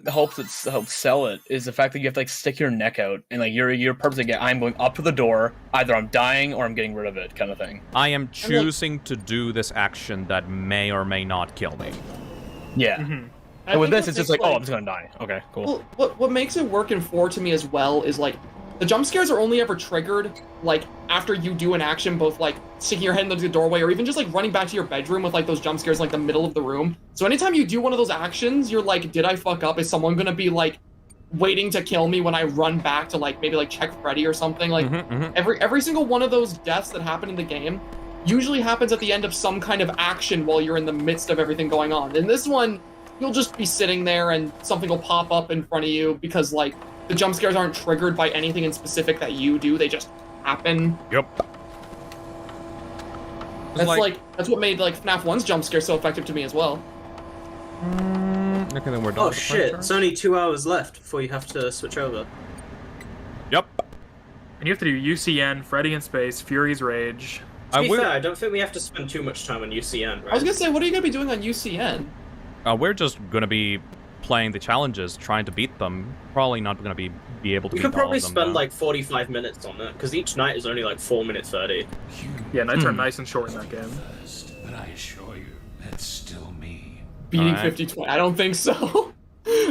helps sell it is the fact that you have to like stick your neck out and like you're purposely I'm going up to the door. Either I'm dying or I'm getting rid of it, kind of thing. I am choosing to do this action that may or may not kill me. Yeah. Mm-hmm. And with this, it's just like, oh, I'm just gonna die. Okay, cool. Well, what makes it work in 4 to me as well is like the jump scares are only ever triggered like after you do an action, both like sticking your head into the doorway or even just like running back to your bedroom with like those jump scares in, like the middle of the room. So anytime you do one of those actions, you're like, did I fuck up? Is someone gonna be like waiting to kill me when I run back to like maybe like check Freddy or something? Like every single one of those deaths that happen in the game usually happens at the end of some kind of action while you're in the midst of everything going on. In this one, you'll just be sitting there and something will pop up in front of you because like the jump scares aren't triggered by anything in specific that you do. They just happen. Yep. That's what made like FNAF 1's jump scare so effective to me as well. Okay, then we're done. Oh with the shit, puncher. it's only 2 hours left before you have to switch over. Yep. And you have to do UCN, Freddy in Space, Fury's Rage, To be fair, I don't think we have to spend too much time on UCN, right? I was gonna say, what are you gonna be doing on UCN? We're just gonna be playing the challenges, trying to beat them. Probably not gonna be able to We beat could all probably of them, spend though. like 45 minutes on that, because each night is only like 4 minutes 30. Yeah, nights are nice and short in that game. But I assure you, that's still me. Beating Alright. 50-20. I don't think so.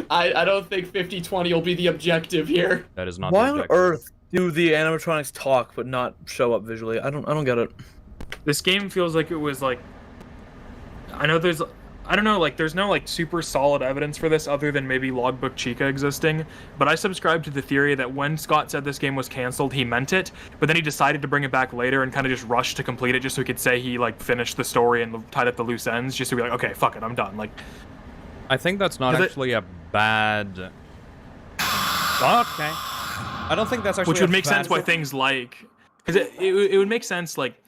I don't think 50-20 will be the objective here. That is not Why the on objective. earth do the animatronics talk but not show up visually? I don't get it. This game feels like it was like, I know there's, I don't know, like there's no like super solid evidence for this other than maybe Logbook Chica existing, but I subscribe to the theory that when Scott said this game was canceled, he meant it, but then he decided to bring it back later and kind of just rushed to complete it just so he could say he like finished the story and tied up the loose ends, just to be like, okay, fuck it, I'm done. Like, I think that's not actually a bad. Okay. I don't think that's actually. which would a make bad sense why things like, because it would make sense like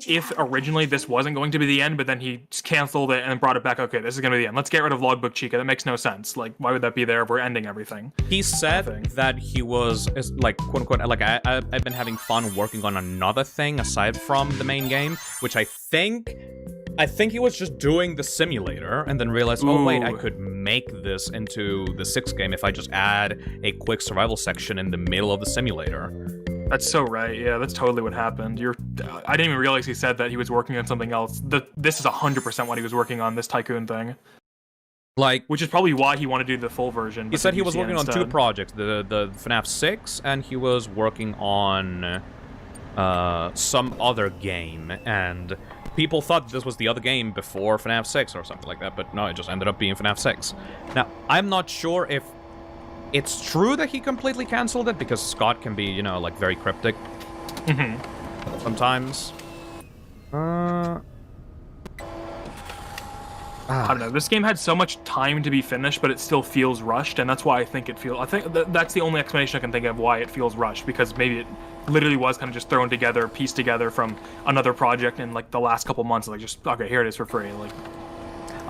if originally this wasn't going to be the end, but then he just canceled it and then brought it back. Okay, this is going to be the end. Let's get rid of Logbook Chica. That makes no sense. Like, why would that be there if we're ending everything? He said that he was like quote unquote like I've been having fun working on another thing aside from the main game, which I think he was just doing the simulator and then realized, oh wait, I could make this into the 6th game if I just add a quick survival section in the middle of the simulator. That's so right. Yeah, that's totally what happened. I didn't even realize he said that he was working on something else. This is 100% what he was working on, this Tycoon thing. Like, which is probably why he wanted to do the full version. He but said then he was UCN working on 2 instead. projects, the FNAF 6, and he was working on some other game, and people thought this was the other game before FNAF 6 or something like that, but no, it just ended up being FNAF 6. Now, I'm not sure if it's true that he completely canceled it, because Scott can be, you know, like, very cryptic. Sometimes. I don't know. This game had so much time to be finished, but it still feels rushed, and that's why I think it feels. I think that's the only explanation I can think of why it feels rushed, because maybe it literally was kind of just thrown together, pieced together from another project in like the last couple months. Like, just okay, here it is for free. Like,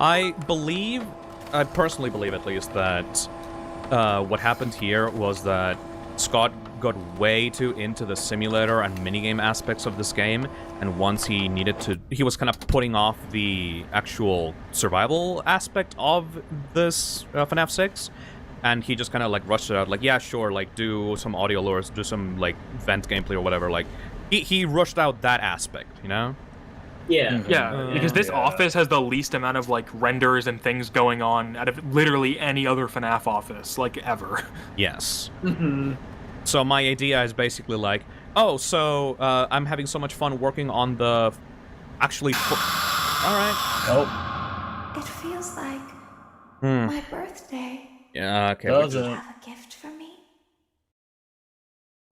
I personally believe at least that what happened here was that Scott got way too into the simulator and minigame aspects of this game, and once he needed to, he was kind of putting off the actual survival aspect of this FNAF 6, and he just kind of like rushed it out, like, yeah, sure, like, do some audio lures, do some like vent gameplay or whatever, like, he rushed out that aspect, you know? Yeah, because this office has the least amount of like renders and things going on out of literally any other FNAF office, like, ever. Yes. So my idea is basically like, oh, so I'm having so much fun working on the actually. All right. It feels like Hmm. my birthday. Yeah. Okay. Do which you is- have a gift for me?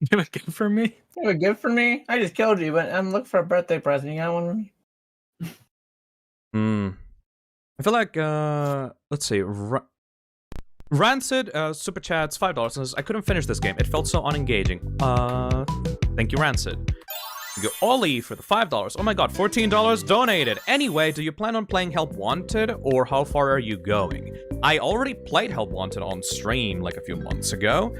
You have a gift for me? You have a gift for me? I just killed you, but I'm looking for a birthday present. You got one for me? I feel like let's see. Rancid super chats $5 says, I couldn't finish this game. It felt so unengaging. Thank you, Rancid. Thank you, Ollie, for the $5. Oh my god, $14 donated. Anyway, do you plan on playing Help Wanted, or how far are you going? I already played Help Wanted on stream like a few months ago.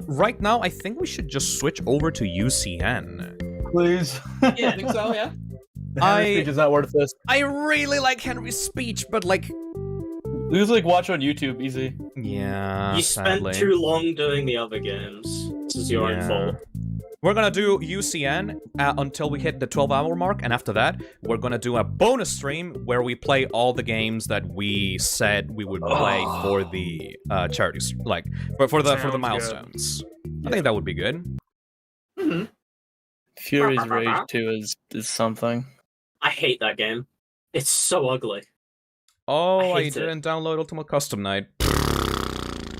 Right now, I think we should just switch over to UCN. Please. Yeah, I think so, yeah. Henry's speech is not worth this. I really like Henry's speech, but like... You just like watch on YouTube, easy. Yeah, You spent sadly. too long doing the other games. This is your own fault. We're gonna do UCN until we hit the 12-hour mark, and after that, we're gonna do a bonus stream where we play all the games that we said we would play for the charities, like for the Sounds milestones. I think that would be good. Fury's Rage 2 is something. I hate that game. It's so ugly. Oh, I hate it. didn't download Ultimate Custom Night.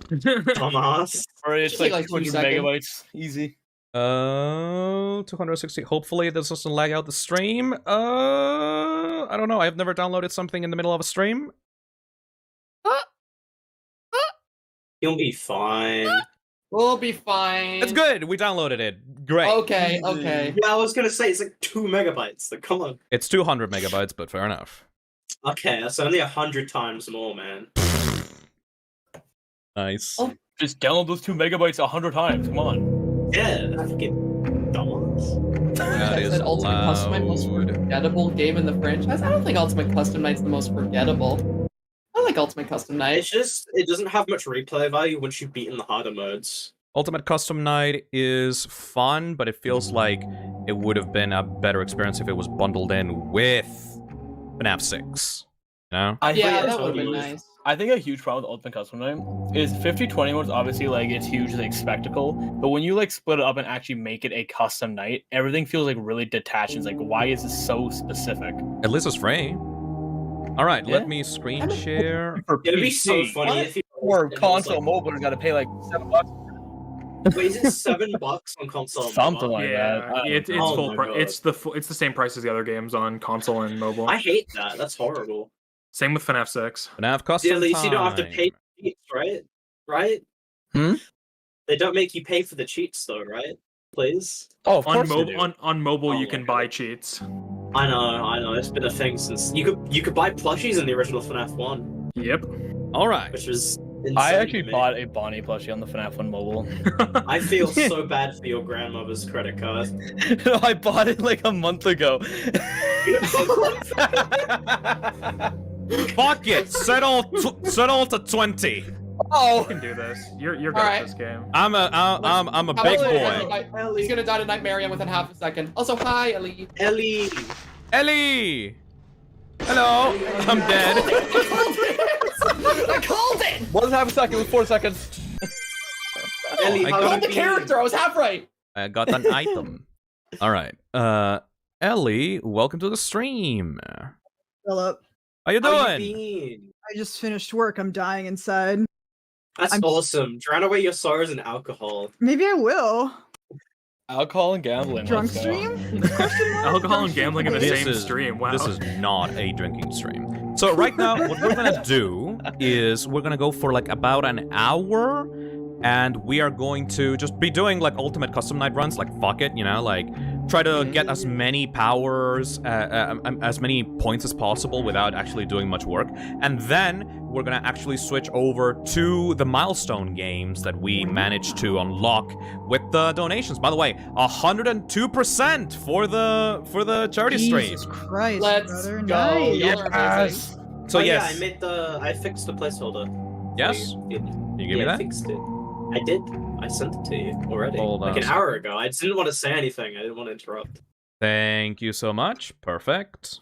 Dumbass. Or it's Take like like 2 200 seconds. megabytes. Easy. 260. Hopefully this doesn't lag out the stream. I don't know. I've never downloaded something in the middle of a stream. You'll be fine. We'll be fine. It's good. We downloaded it. Great. Okay, okay. Yeah, I was gonna say it's like 2 megabytes. Like, come on. It's 200 megabytes, but fair enough. Okay, that's only 100 times more, man. Nice. Just download those 2 megabytes 100 times. Come on. Yeah, fucking dumbass. That is said Ultimate Custom Night most forgettable game in the franchise. I don't think Ultimate Custom Night's the most forgettable. I like Ultimate Custom Night. It's just it doesn't have much replay value once you've beaten the harder modes. Ultimate Custom Night is fun, but it feels like it would have been a better experience if it was bundled in with FNAF 6. You know? Yeah, that would have been nice. I think a huge problem with Ultimate Custom Night is 50/20 mode is obviously like it's huge like spectacle, but when you like split it up and actually make it a custom night, everything feels like really detached. It's like, why is this so specific? At least it's free. All right, Yeah. let me screen share. For It'd be so PC, funny if you or console mobile, you got to pay like $7. Wait, is it $7 on console? and Something mobile? like Yeah, that. it's Oh full my price. God. It's the same price as the other games on console and mobile. I hate that. That's horrible. Same with FNAF 6. FNAF Custom At least you don't have to Time. pay for cheats, right? Right? Hmm? They don't make you pay for the cheats, though, right? Please. Oh, of On course they mobile, do. on mobile, Oh you my can God. buy cheats. I know. It's been a thing since you could buy plushies in the original FNAF 1, Yep. All right. which was insane I to actually me. bought a Bonnie plushie on the FNAF 1 mobile. I feel so bad for your grandmother's credit card. I bought it like a month ago. Fuck it. Settle to 20. You Oh, can do this. You're good Alright. at this game. I'm a How big about boy. He's gonna die tonight, Marianne, within half a second. Also, hi, Ellie. Ellie! Ellie. Hello. I'm dead. I called it! what half a second with 4 seconds? Ellie, I how I got have called the you character. I was half right. I got an item. All right. Ellie, welcome to the stream. Philip, How you been? How you doing? been? I just finished work. I'm dying inside. That's I'm- awesome. Drown away your sorrows in alcohol. Maybe I will. Alcohol and gambling. Drunk let's go. stream? Question mark? Alcohol Drunk and gambling in the stream? same stream. Wow. This is not a drinking stream. So right now, what we're gonna do is we're gonna go for like about an hour, and we are going to just be doing like ultimate custom night runs. Like fuck it, you know, like try to get as many powers, as many points as possible without actually doing much work, and then we're gonna actually switch over to the milestone games that we managed to unlock with the donations. By the way, 102% for the charity stream. Jesus Christ, Let's brother. go. Nice. Y'all are amazing. So Oh, yes, yeah, I fixed the placeholder. yes. For you. Can you give me I that? fixed it. I did. I sent it to you already. Hold like on an a second. hour ago. I just didn't want to say anything. I didn't want to interrupt. Thank you so much. Perfect.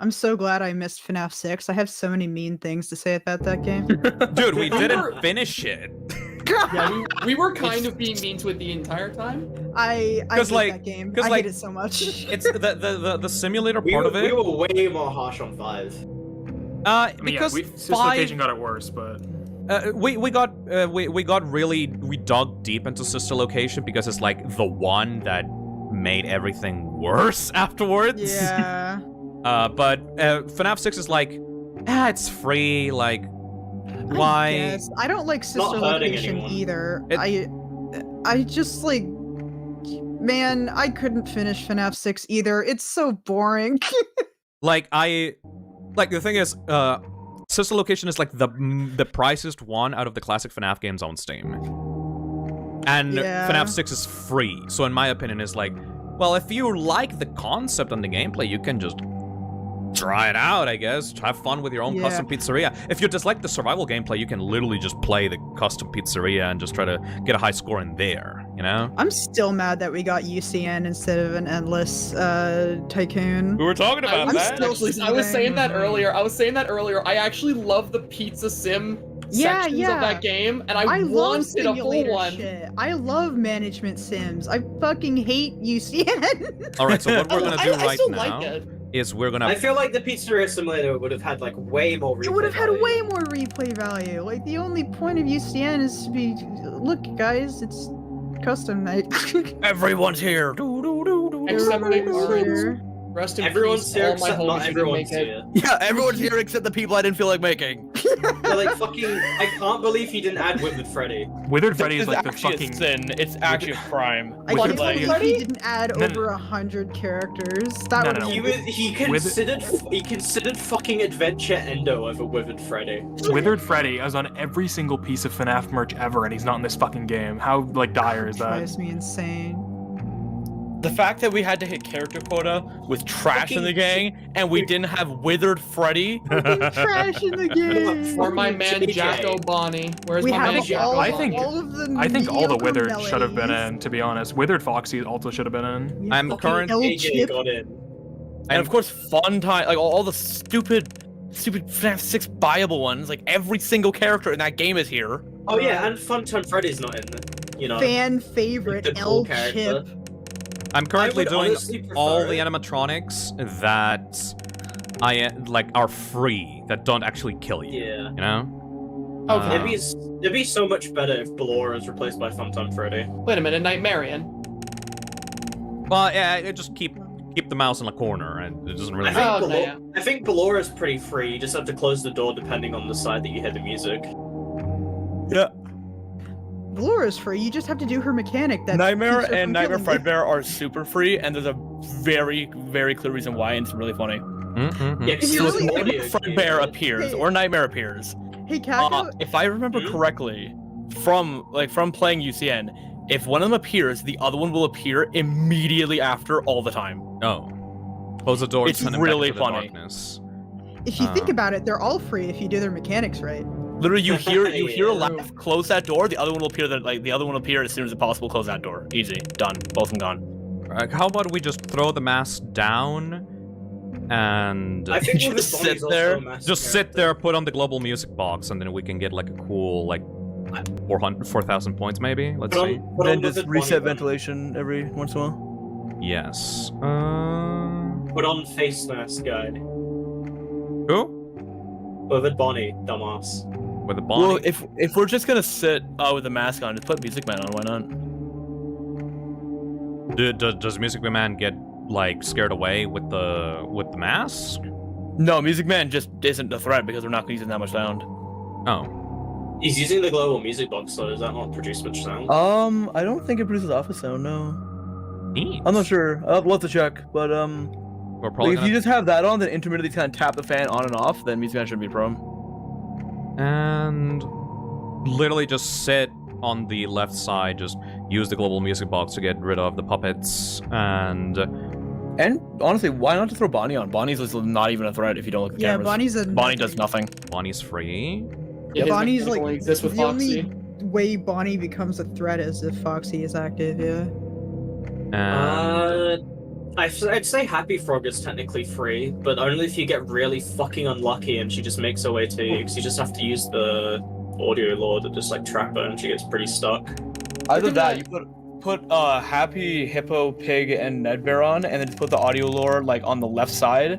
I'm so glad I missed FNAF 6. I have so many mean things to say about that game. Dude, we didn't finish it. Yeah, we were kind of being mean to it the entire time. I hate 'Cause, like- that game. 'cause, I like, hate it so much. It's the simulator We part were, of it. we were way more harsh on 5. I mean, Because yeah, Sister five, Location got it worse, but we got really we dug deep into Sister Location because it's like the one that made everything worse afterwards. Yeah. But FNAF 6 is like, it's free. Like, why? Yes. I don't like Sister Not hurting Location anyone. either. I just like, man, I couldn't finish FNAF 6 either. It's so boring. Like the thing is, Sister Location is like the priciest one out of the classic FNAF games on Steam. And Yeah. FNAF 6 is free. So in my opinion, it's like, well, if you like the concept and the gameplay, you can just try it out, I guess. Have fun with your own Yeah. custom pizzeria. If you dislike the survival gameplay, you can literally just play the custom pizzeria and just try to get a high score in there, you know? I'm still mad that we got UCN instead of an endless tycoon. We were talking I about was, that. I was saying that earlier. I actually love the pizza sim Yeah, sections yeah. of that game, and I love wanted a full simulator one. shit. I love management sims. I fucking hate UCN. All right, so what we're gonna do I right still now like it. is we're gonna I feel like the Pizzeria Simulator would have had like way more replay It would have had value. way more replay value. Like the only point of UCN is to be, look, guys, it's custom night. Everyone's here. Except Nate Lawrence. Rest in Everyone's peace, here all my except homies not who everyone's didn't make here. Yeah, everyone's here except the people I didn't feel like making. They're like fucking. I can't believe he didn't add Withered Freddy. Withered Freddy This is like the actually fucking a sin. It's actually a crime. I Withered can't Freddy believe is- he didn't add No, over 100 characters. That No, would no, have He been was. He considered fucking Adventure Endo over Withered Freddy. Withered Freddy is on every single piece of FNAF merch ever, and he's not in this fucking game. How like dire is that? drives me insane. The fact that we had to hit character quota with trash in the gang, and we didn't have Withered Freddy. Trash in the game. Or my man Jacko Bonnie. Where's We my have man Jacko all- I think all of the I think all the mediocre Withered should have been melodies. in. To be honest, Withered Foxy also should have been in. I'm current. AJ got in. And of course, Fun Time, like all the stupid FNAF 6 buyable ones. Like every single character in that game is here. Oh yeah, and Funtime Freddy's not in there. You know. Fan favorite The cool L character. Chip. I'm currently would doing honestly prefer all the it. animatronics that are free, that don't actually kill you. Yeah. You know? Okay. It'd be so much better if Ballora is replaced by Funtime Freddy. Wait a minute, Nightmarian. Well, yeah, it just keep the mouse in the corner, and it doesn't really I matter. think, I think Ballora's pretty free. You just have to close the door depending on the side that you hear the music. Yeah. Valora's free. You just have to do her mechanic. That Nightmare keeps her and from Nightmare killing you. Fredbear are super free, and there's a very, very clear reason why, and it's really funny. Mm-hmm. Yeah, 'cause you So really- if Nightmare audio Fredbear game. appears, Hey. or Nightmare appears, Hey, Kako. if I remember correctly, from playing UCN, if one of them appears, the other one will appear immediately after all the time. Oh. Close the door. It's send him really back into the funny. darkness. If you think about it, they're all free if you do their mechanics right. Literally, you hear a Yeah. laugh, close that door, the other one will appear. The other one will appear as soon as possible. Close that door. Easy, done. Both of them gone. How about we just throw the mask down and I think Just Withered sit Bonnie's also there. a massive just sit character. there, put on the global music box, and then we can get like a cool 4,000 points maybe. Let's Put on- see. put on Then just Withered reset Bonnie ventilation every once in a while. Yes. Put on face mask guide. Who? Withered Bonnie, dumbass. With the Bonnie? Well, if we're just gonna sit with the mask on, just put Music Man on. Why not? Does Music Man get like scared away with the mask? No, Music Man just isn't a threat because we're not using that much sound. Oh. He's using the global music box, so does that not produce much sound? I don't think it produces office sound. No. Neat. I'm not sure. I'll have to check, but We're probably if you just have that on, then intermittently kind of tap the fan on and off, then Music Man shouldn't be a problem. And literally just sit on the left side, just use the global music box to get rid of the puppets, and honestly, why not just throw Bonnie on? Bonnie's just not even a threat if you don't look at the Yeah, cameras. Bonnie does nothing. Bonnie's free. Yeah, his Bonnie's mechanic like only exists with the Foxy. only way Bonnie becomes a threat is if Foxy is active. Yeah. And I'd say Happy Frog is technically free, but only if you get really fucking unlucky and she just makes her way to you, because you just have to use the audio lore to just like trap her and she gets pretty stuck. Either that, you put Happy, Hippo, Pig, and Nedbear on, and then just put the audio lore like on the left side,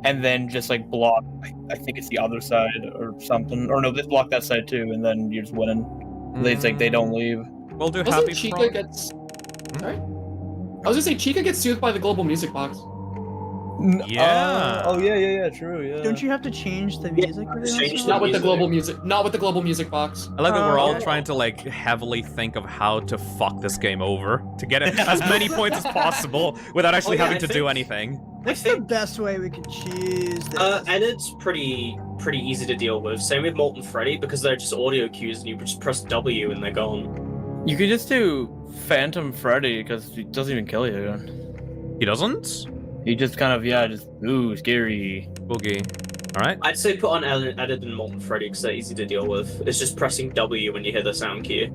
and then just like block. I think it's the other side or something, or no, just block that side too, and then you're just winning. It's like they don't leave. We'll do Wasn't Happy Chica Frog. gets... Sorry? I was gonna say Chica gets soothed by the global music box. Yeah. Oh yeah, true. Yeah. Don't you have to change the music? every once in a change while? Not with the global music. Not with the global music box. I like that we're all okay. trying to like heavily think of how to fuck this game over to get it as many points as possible without actually yeah, having I to do think- anything. What's the best way we could choose this? Edit's pretty easy to deal with. Same with Molten Freddy, because they're just audio cues and you just press W and they're gone. You could just do Phantom Freddy because he doesn't even kill you. He doesn't? He just kind of just ooh scary. Boogie. Alright. I'd say put on Edit and Molten Freddy because they're easy to deal with. It's just pressing W when you hear the sound cue.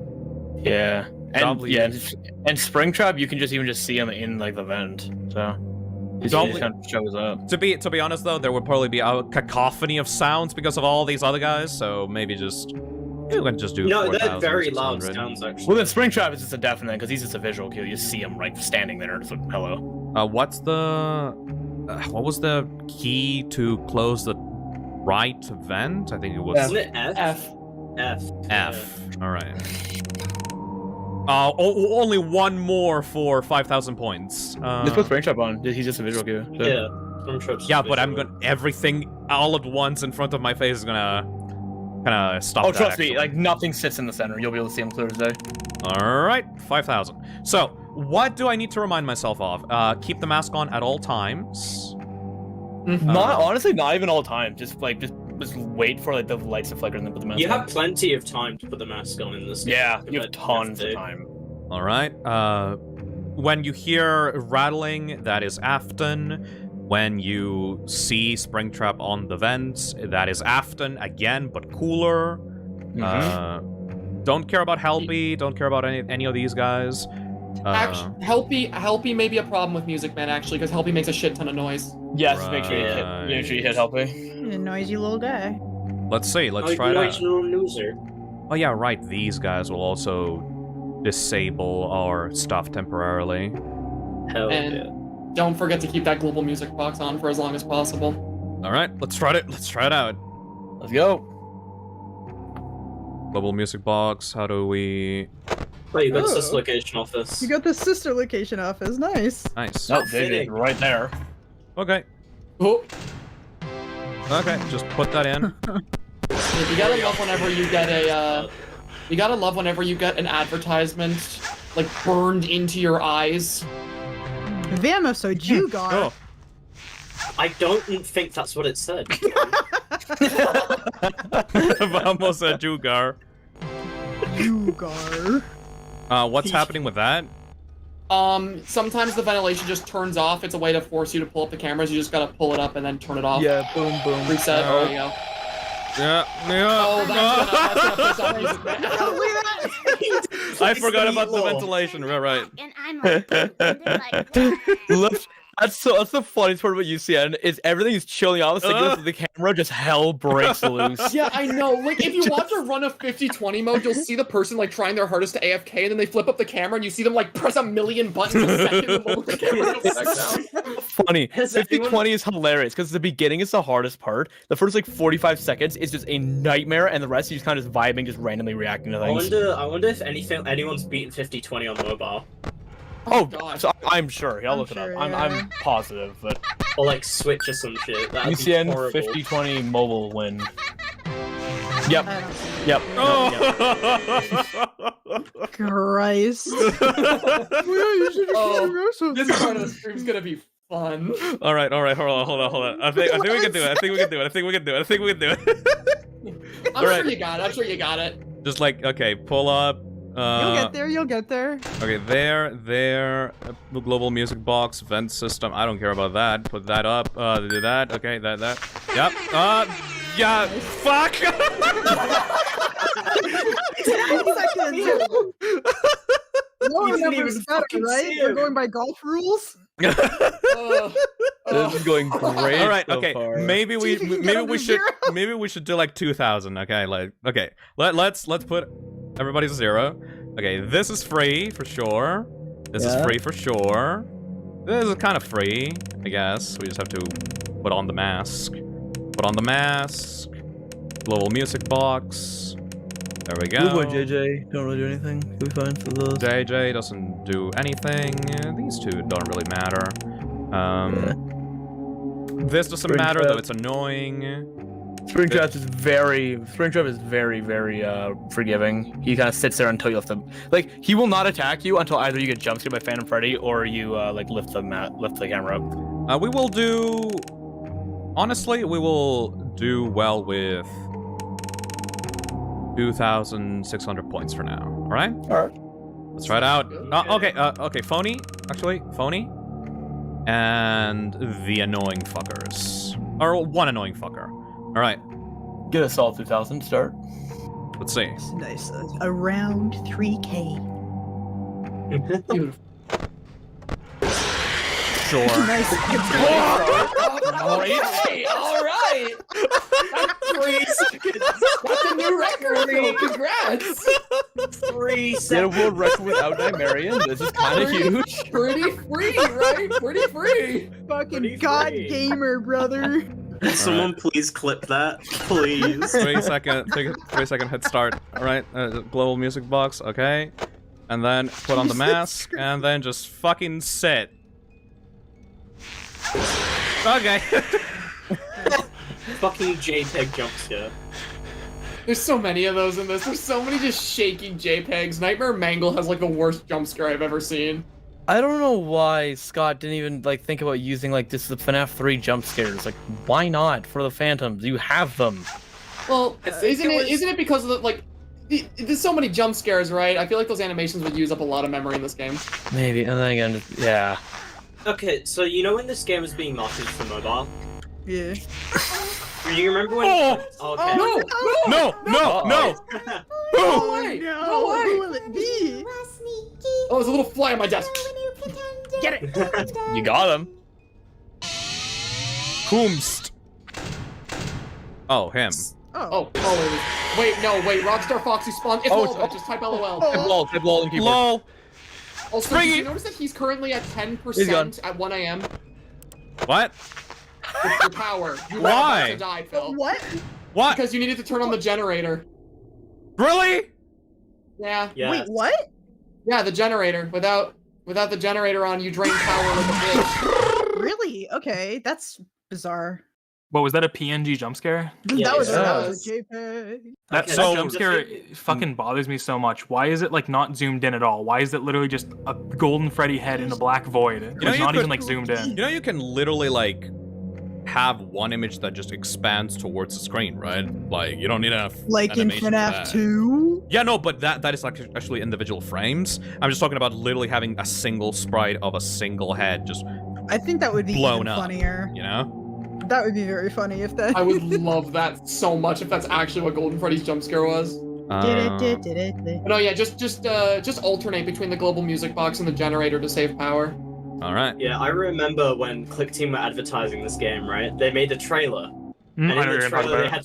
Yeah. And W. yeah, and Springtrap you can just see him in like the vent. So he just kind of shows up. To be honest though, there would probably be a cacophony of sounds because of all these other guys, so maybe just you can just do No, they're 4,600. very loud sounds actually. Well, then Springtrap is just a definite because he's just a visual cue. You see him right standing there. It's like hello. What's the what was the key to close the right vent? I think it was Isn't it F? F. F. All right. Only one more for 5,000 points. Just put Springtrap on. He's just a visual cue. So. Yeah. Springtrap's Yeah, but I'm visual. gonna everything all at once in front of my face is gonna kind of stop. Oh, that, trust actually. me. Like nothing sits in the center. You'll be able to see him clear as day. All right, 5,000. So, what do I need to remind myself of? Keep the mask on at all times. Not honestly, not even all time. Just wait for like the lights to flicker and then put the mask You on. have plenty of time to put the mask on in this game. Yeah, you have compared to tons of F2. time. All right. when you hear rattling, that is Afton. When you see Springtrap on the vents, that is Afton again, but cooler. Don't care about Helpy. Don't care about any of these guys. Actually, Helpy may be a problem with Music Man actually, because Helpy makes a shit ton of noise. Yes, make sure you hit Helpy. A noisy little guy. Let's see. Let's try that. Oh yeah, right. These guys will also disable our stuff temporarily. And don't forget to keep that global music box on for as long as possible. All right, let's try it. Let's try it out. Let's go. Global music box. How do we? Oh, you got this location office. You got the sister location office. Nice. Nice. Oh, right there. Okay. Oh. Okay, just put that in. You gotta love whenever you get a. You gotta love whenever you get an advertisement like burned into your eyes. Vamos o Jugar. Oh. I don't think that's what it said. Vamos a Jugar. Jugar. What's happening with that? Sometimes the ventilation just turns off. It's a way to force you to pull up the cameras. You just gotta pull it up and then turn it off. Yeah, boom, boom. Reset. There you go. Yeah. Oh, that's gonna piss off Music Man. I forgot about the ventilation. Right. And I'm like, That's the funniest part about UCN is everything is chilling out. The camera just hell breaks loose. Yeah, I know. Like, if you watch a run of 50-20 mode, you'll see the person, like, trying their hardest to AFK, and then they flip up the camera, and you see them, like, press a million buttons a second before the camera goes back down. Funny. 50-20 is hilarious, because the beginning is the hardest part. The first, like, 45 seconds is just a nightmare, and the rest, you just kind of just vibing, just randomly reacting to things. I wonder if anyone's beaten 50-20 on mobile. Oh, so I'm sure. I'll look it up. sure, I'm positive, but or like Switch or some shit. That'd be UCN horrible. 50-20 mobile win. Yep. Yep. Oh. Christ. This part of the stream's gonna be fun. All right. Hold on. I think we can do it. I think we can do it. I'm sure you got it. Just like, okay, pull up. You'll get there. Okay, there, global music box, vent system. I don't care about that. Put that up. Do that. Okay, that. Yep. Yeah. Fuck. 10 seconds. No one remembers better, right? We're going by golf rules. This is going great. All right. So Okay. far. Maybe we should do like 2,000. Okay. Like, okay. Let's put everybody to 0. Okay. This is free for sure. This is free for sure. This is kind of free, I guess. We just have to put on the mask. Put on the mask. Global music box. There we go. Blue Boy JJ don't really do anything. You'll be fine for those. JJ doesn't do anything. These two don't really matter. This doesn't matter though. It's annoying. Springtrap is very forgiving. He kind of sits there until you lift him. Like, he will not attack you until either you get jump scared by Phantom Freddy or you like lift the camera up. We will do. Honestly, we will do well with 2,600 points for now. All right. All right. Let's try it out. Okay. Okay. Phony. Actually, phony. And the annoying fuckers, or one annoying fucker. All right. Get us all 2,000. Start. Let's see. Nice. Around 3K. Beautiful. Sure. Nice. All right. That's 3 seconds. That's a new record. Congrats. 3 Get a seconds. world record without Nightmarian. This is kind of huge. Pretty free, right? Pretty free. Fucking god gamer, brother. Someone please clip that, please. 3 second head start. All right. Global music box. Okay. And then put on the mask, and then just fucking sit. Okay. Fucking JPEG jump scare. There's so many of those in this. There's so many just shaking JPEGs. Nightmare Mangle has like the worst jump scare I've ever seen. I don't know why Scott didn't even like think about using like this the FNAF 3 jump scares. Like, why not for the Phantoms? You have them. Well, isn't it because of the like There's so many jump scares, right? I feel like those animations would use up a lot of memory in this game. Maybe, and then again, yeah. Okay, so you know when this game was being marketed for mobile? Yeah. Do you remember when? Oh, okay. No! No way! No, No way! who will it be? Oh, there's a little fly on my desk. Get it! You got him. Kumst. Oh, him. Oh, wait, Rockstar Foxy spawned. It's LOL, just type LOL. Type LOL and keyboard. LOL. Also, did you notice that he's currently at 10% at 1 a.m.? What? With your power. You were Why? about to die, Phil. What? What? Because you needed to turn on the generator. Really? Yeah. Wait, what? Yeah, the generator. Without the generator on, you drain power like a bitch. Really? Okay, that's bizarre. What was that? A PNG jump scare? That was a JPEG. That Okay, so jump scare fucking bothers me so much. Why is it like not zoomed in at all? Why is it literally just a golden Freddy head in a black void? It's not even like zoomed in. You know you can literally like have one image that just expands towards the screen, right? Like you don't need enough Like in animation for FNAF that. 2? Yeah, no, but that is actually individual frames. I'm just talking about literally having a single sprite of a single head just I think that would be blown even up. funnier. You know? That would be very funny if that. I would love that so much if that's actually what Golden Freddy's jump scare was. No, yeah, just alternate between the global music box and the generator to save power. All right. Yeah, I remember when Click Team were advertising this game, right? They made a trailer. And I know in you're the gonna talk trailer, about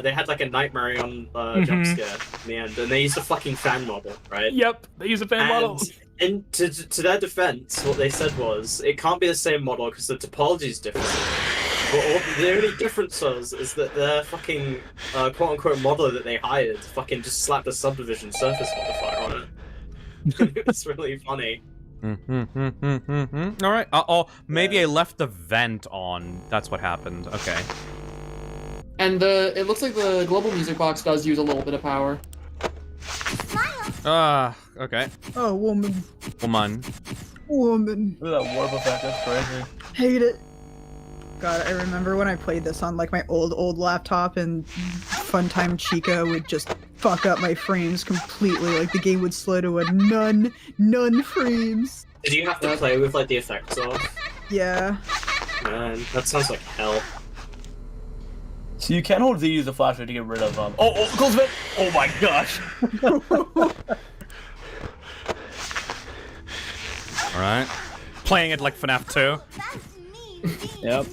they had like a Nightmare on jump scare in the end, and they used a fucking fan model, right? Yep, they use a fan model. And to their defense, what they said was, it can't be the same model because the topology is different. But the only difference is that their fucking quote-unquote modeler that they hired fucking just slapped a subdivision surface modifier on it. It's really funny. All right. Oh, maybe I left the vent on. That's what happened. Okay. And it looks like the global music box does use a little bit of power. Okay. Oh, woman. Woman. Woman. Look at that warp effect, that's crazy. Hate it. God, I remember when I played this on like my old laptop and Funtime Chica would just fuck up my frames completely. Like the game would slow to a none frames. Did you have to play with like the effects off? Yeah. Man, that sounds like hell. So you can hold Z as a flashlight to get rid of them. Oh, close vent! Oh my gosh! All right. Playing it like FNAF 2. Yep.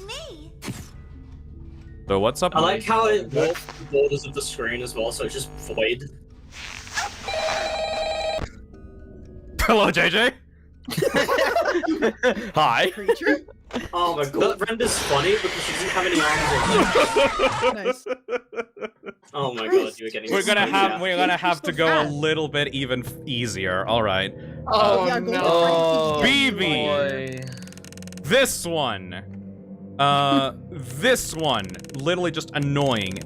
So what's up? I like how it warps the borders of the screen as well, so it's just void. Hello, JJ. Hi. Oh my god, Brenda's funny because she doesn't have any arms. Nice. Oh my god, you were getting. We're gonna have to go a little bit even easier. All right. Oh yeah, no. Oh, BB. This one. This one. Literally just annoying.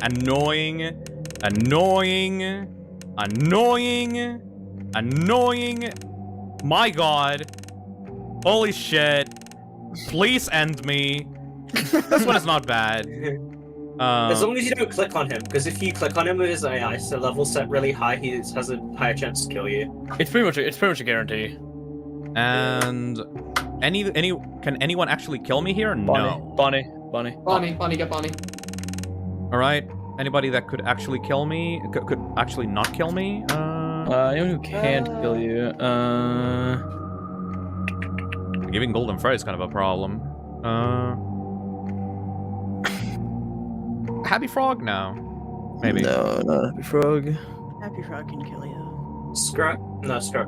My god. Holy shit. Please end me. This one is not bad. As long as you don't click on him, because if you click on him with his AI level set really high, he has a higher chance to kill you. It's pretty much a guarantee. And can anyone actually kill me here? No. Bonnie, get Bonnie. All right. Anybody that could actually kill me could actually not kill me? Anyone who can't kill you. Giving Golden Freddy is kind of a problem. Happy Frog? No. Maybe. No, not Happy Frog. Happy Frog can kill you. Scrap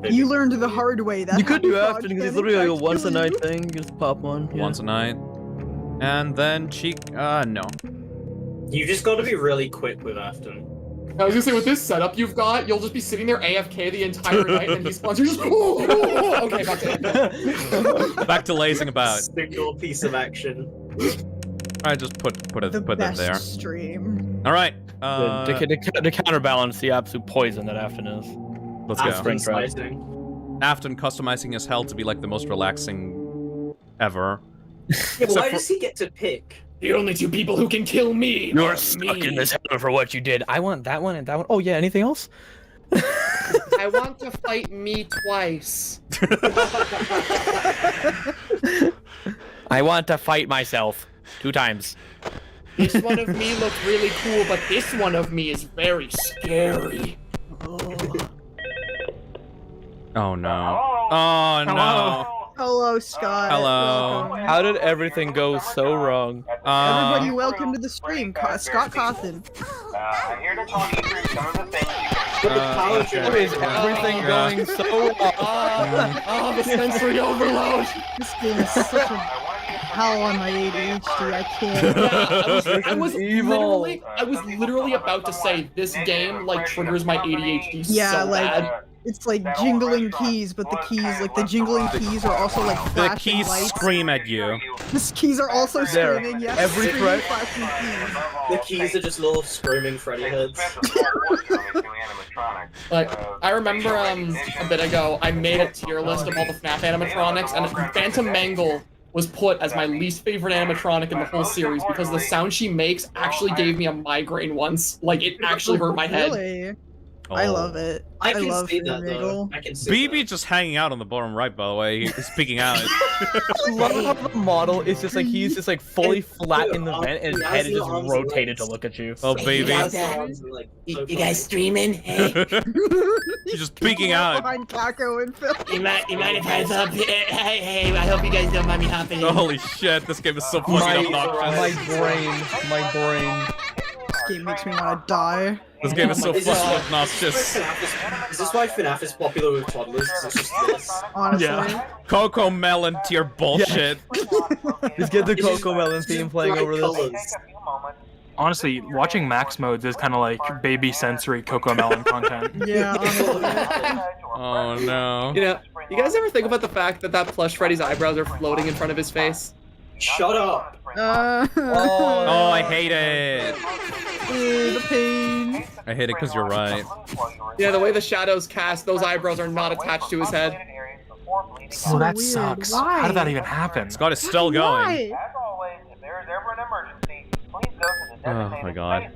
baby. You learned the hard way. That You could do Happy Frog Afton because it's can, literally in like a fact, once a kill night you. thing. Just pop one. Yeah. Once a night. And then Cheek, no. You just got to be really quick with Afton. I was gonna say, with this setup you've got, you'll just be sitting there AFK the entire night, and he spawns. You're just okay, back to Back to lazing about. Single piece of action. I just put it best there. Stream. All right. To counterbalance the absolute poison that Afton is. Let's go. Afton customizing his hell to be like the most relaxing ever. Yeah, but why does he get to pick? The only two people who can kill me. You're stuck in this heaven for what you did. I want that one and that one. Oh yeah, anything else? I want to fight me twice. I want to fight myself 2 times. This one of me looks really cool, but this one of me is very scary. Oh no. Oh no. Hello, Scott. Hello. Welcome. How did everything go so wrong? Everybody, welcome to the stream. Scott Cawthon. I'm here to talk you through some of the things you How is everything going so wrong? Oh, the sensory overload. This game is such a hell on my ADHD. I can't. I was literally about to say this game like triggers my ADHD Yeah, so like bad. it's like jingling keys, but the keys, like the jingling keys, are also like The flashing keys lights. scream at you. The keys are also There. screaming. Yes, Every screaming, threat- flashing keys. The keys are just little screaming Freddy heads. Like, I remember a bit ago, I made a tier list of all the FNAF animatronics, and Phantom Mangle was put as my least favorite animatronic in the whole series because the sound she makes actually gave me a migraine once. Like, it actually hurt my head. Really? I love it. I can love see that Phantom Mangle. though. I can see BB just hanging out on the bottom right, by the way. He's peeking out. I love how the model is just like he's just like fully flat in the vent and his head is just rotated to look at you. Oh baby. You guys streaming? Hey. He's just peeking out. Behind Taco and Phil. You mind if I hop in? Hey, I hope you guys don't mind me hopping in. Holy shit, this game is so fucking obnoxious. My brain. This game makes me want to die. This game is so Is this fucking why- obnoxious. Is this why FNAF is popular with toddlers? 'Cause it's just this. Honestly. Coco Melon tier bullshit. Just get the Coco Melon theme playing over this. Honestly, watching max modes is kind of like baby sensory Coco Melon content. Yeah, honestly. Oh no. You know, you guys ever think about the fact that plush Freddy's eyebrows are floating in front of his face? Shut up! Oh, I hate it. The pain. I hate it because you're right. Yeah, the way the shadows cast, those eyebrows are not attached to his head. So that weird. sucks. Why? How did that even happen? Scott is still going. Why? Oh my god.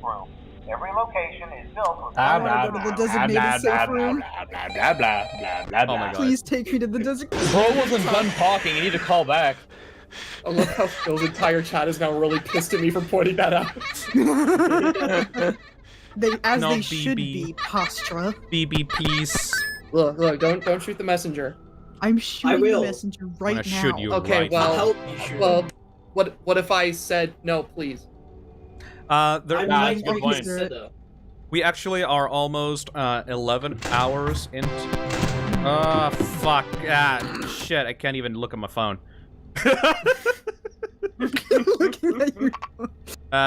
Every location is built with I want to go to the designated safe room. Oh my god. Please take me to the designated. Bro wasn't done talking. You need to call back. I love how Phil's entire chat is now really pissed at me for pointing that out. No, They should BB. be, Postra. BB peace. Look, don't shoot the messenger. I'm shooting will. the messenger right I'm now. gonna shoot you Okay, right well, now. Help you shoot. well, what if I said no, please? There, That's a good I point. consider it. we actually are almost 11 hours into. Fuck. Shit, I can't even look at my phone. Looking at you.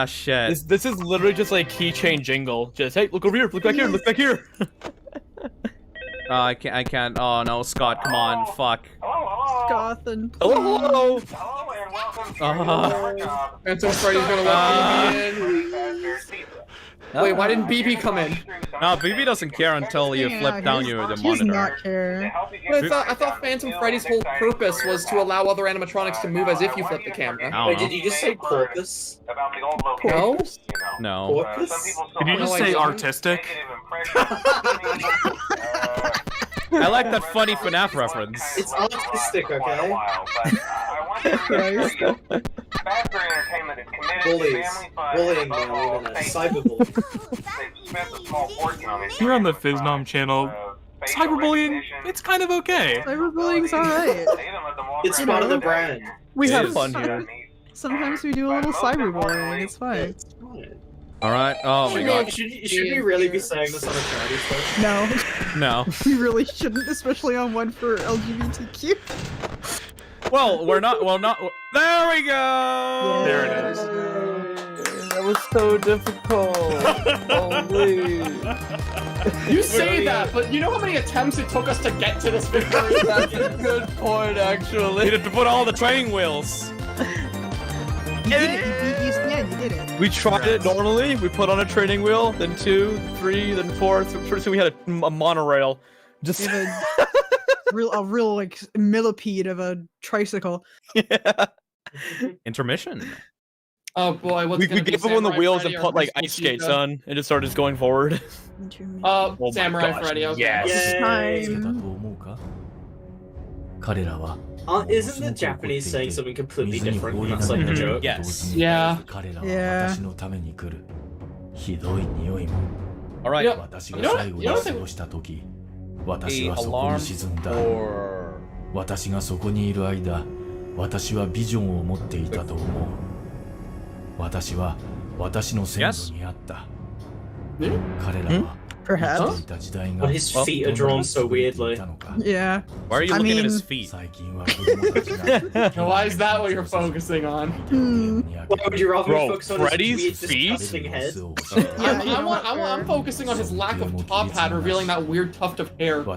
Shit. This is literally just like keychain jingle. Just hey, look over here, look back here, look back here. I can't. Oh no, Scott, come on, fuck. Gotham. Hello. Phantom Freddy's gonna let BB in. Wait, why didn't BB come in? No, BB doesn't care until you flip down the He does monitor. not care. But I thought Phantom Freddy's whole purpose was to allow other animatronics to move as if you flip the camera. I Wait, don't did you just say porpoise? No? know. No. Porpoise? Did you just No, I say didn't. artistic? I like that funny FNAF reference. It's artistic, okay? Bullies. Bullying me on the internet. Cyberbullying. Here on the Fiznom channel, cyberbullying, it's kind of okay. Cyberbullying's alright. It's part of the brand. We It have is. fun here. Sometimes we do a little cyberbullying. It's fine. Alright. Oh my god. Should we really be saying this on a charity show? No, No. we really shouldn't, especially on one for LGBTQ. Well, we're not. Well, not. There we go. There it is. That was so difficult. Holy. You say that, but you know how many attempts it took us to get to this victory? That's a good point, actually. Needed to put all the training wheels. You did it. You did it. We tried it normally. We put on a training wheel, then 2, 3, then 4. So pretty soon we had a monorail. Just You have a real like millipede of a tricycle. Intermission. Oh boy, what's We gonna be gave him on the Samurai wheels Freddy and or put like High ice School skates Chica? on and just started going forward. Oh, my Samurai gosh, Freddy. Okay. yes. Isn't the Japanese saying something completely different and that's like the joke? Yes. Yeah. Yeah. All right. You know what I think? The alarm for 私がそこにいる間、私はビジョンを持っていたと思う。私は私の先祖にあった。彼らは Perhaps. But his feet are drawn so weirdly. Yeah. Why are you I looking mean, at his feet? Why is that what you're focusing on? Why would you rather Bro, focus on Freddy's his weird, feet? disgusting head? I'm focusing on his lack of top hat, revealing that weird tuft of hair. Maybe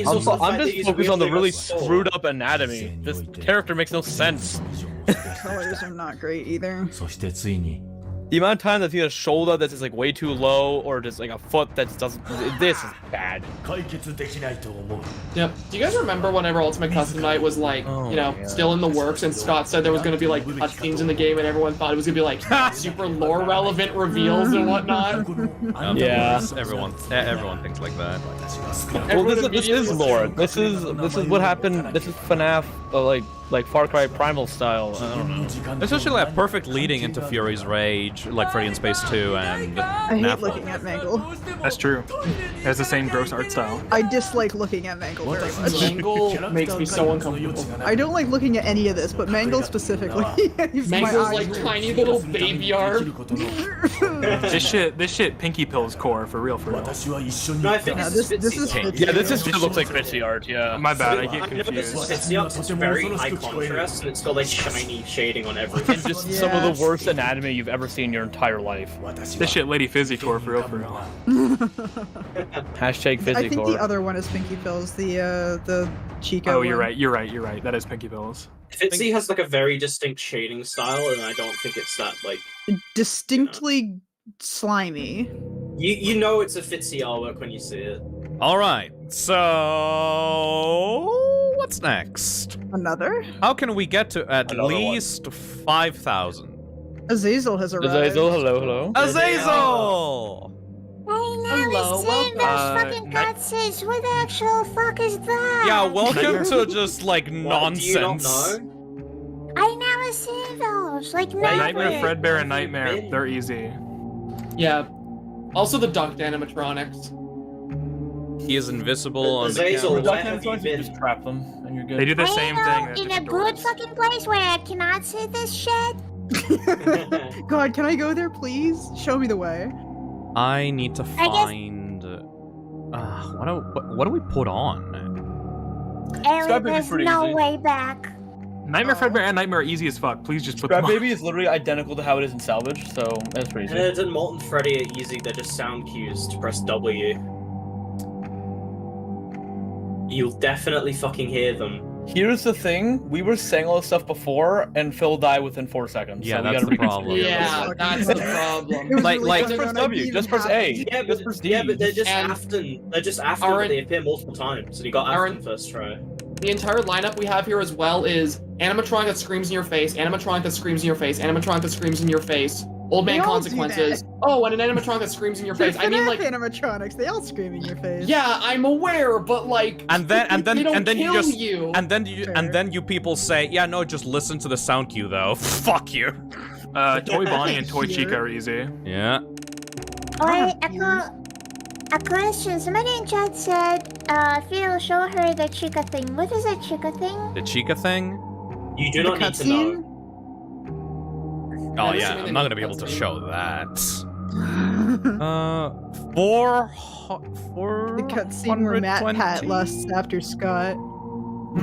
it's Also, also the I'm fact that just he's focused on the wearing really a soul. screwed up anatomy. This character makes no sense. Colors are not great either. そしてついに The amount of time that's either a shoulder that's just like way too low or just like a foot that just doesn't. This is bad. Yep. Do you guys remember whenever Ultimate Custom Night was like, still in the works, and Scott said there was going to be like cutscenes in the game, and everyone thought it was going to be like super lore relevant reveals and whatnot? Yeah. Everyone thinks like that. Well, this is lore. This is what happened. This is FNAF like Far Cry Primal style. I don't know. It's actually like a perfect leading into Fury's Rage, like Freddy in Space 2 and I hate NAFLA. looking at Mangle. That's true. It has the same gross art style. I dislike looking at Mangle very much. Mangle makes me so uncomfortable. I don't like looking at any of this, but Mangle specifically. Mangle's like tiny little baby arm. This shit Pinky Pill's core for real. No, I think Yeah, this this is Yeah, this looks like Fitzy art. Yeah. My bad, I get I know this confused. Fitzy art. It's very high contrast and it's got like shiny shading on everything. And just some of the worst anatomy you've ever seen in your entire life. This shit Lady Fizzy core for real. Hashtag Fizzy I think core. the other one is Pinky Pills, the Chico. Oh, you're one. right. You're right. That is Pinky Pills. Fitzy has like a very distinct shading style, and I don't think it's that like Distinctly slimy. you know it's a Fitzy artwork when you see it. All right, so what's next? Another? How can we get to at Another one. least 5,000? Azazel has arrived. Azazel, hello. Azazel! Hello, those fucking cutscenes. What the actual fuck is that? Yeah, welcome to just like Do you nonsense. not know? I never seen those. Like Nightmare, never. Fredbear, and Nightmare. They're easy. Yeah. Also the ducked animatronics. He is invisible on the Azazel, camera. where have you been? Just trap them and you're good. They do the I same know, thing. in a good fucking place where I cannot see this shit. God, can I go there, please? Show me the way. I need to I guess- find. What do we put on? Eric, Scrap Baby's there's pretty no easy. way back. Nightmare, Fredbear, and Nightmare are easy as fuck. Please just put Scrap them on. Baby is literally identical to how it is in Salvage, so that's pretty easy. Ned and Molten Freddy are easy, they're just sound cues to press W. You'll definitely fucking hear them. Here's the thing: we were saying all this stuff before, and Phil died within 4 seconds. Yeah, so we that's gotta the problem. Yeah, that's the problem. Just press W. Just press A. Yeah, Just press D. but they're just And after. They're just after, Aaron- but they appear multiple times, and you got Aaron- after first try. The entire lineup we have here as well is animatronic that screams in your face, animatronic that screams in your face, animatronic that screams in your face, old man They all do consequences. that. Oh, and an animatronic that screams in your face. I mean, like, animatronics, they all scream in your face. yeah, I'm aware, but like, And then they don't you kill just you. and then you people say, yeah, no, just listen to the sound cue though. Fuck you. Toy Bonnie and Toy Chica are easy. Yeah. Wait, a question. Somebody in chat said, Phil, show her the Chica thing. What is a Chica thing? The Chica thing? You do The not need to cutscene? know. Oh yeah, I'm not gonna be able to show that. 400. The cutscene where Matt Pat lusts after Scott.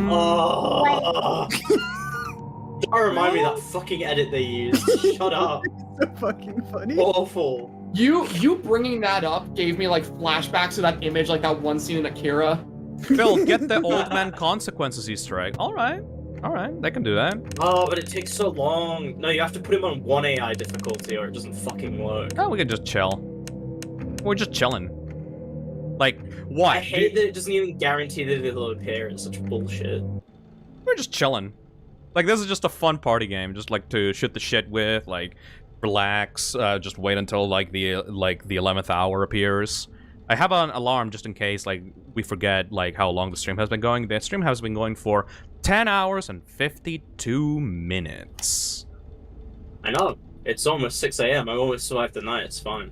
Oh. Don't remind me of that fucking edit they used. Shut up. So fucking funny. Awful. You bringing that up gave me like flashbacks to that image, like that one scene in Akira. Phil, get the old man consequences Easter egg. Alright, they can do that. Oh, but it takes so long. No, you have to put him on 1 AI difficulty or it doesn't fucking work. Oh, we can just chill. We're just chilling. Like, what? I hate that it doesn't even guarantee that it'll appear. It's such bullshit. We're just chilling. Like, this is just a fun party game, just like to shoot the shit with, like, relax, just wait until like the 11th hour appears. I have an alarm just in case, like, we forget, like, how long the stream has been going. The stream has been going for 10 hours and 52 minutes. I know. It's almost 6 a.m. I always survive the night. It's fine.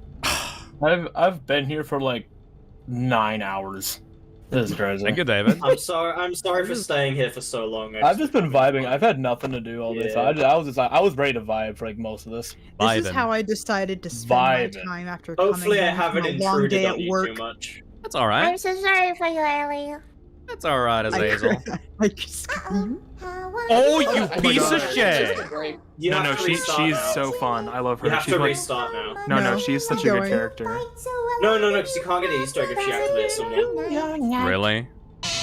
I've been here for like 9 hours. This is crazy. Thank you, David. I'm sorry for staying here for so long. I've just been vibing. I've had nothing to do all day, so I was ready to vibe for like most of this. This is how I decided to spend my time after Hopefully coming I home from haven't a long day intruded at on you work. too much. That's all right. I'm so sorry for you, Ellie. That's all right, Azazel. Oh, Oh, you piece of shit! No, she's so fun. I love her. You have she's to like, restart now. No, she's such a good character. No, because you can't get an Easter egg if she activates someone. Really?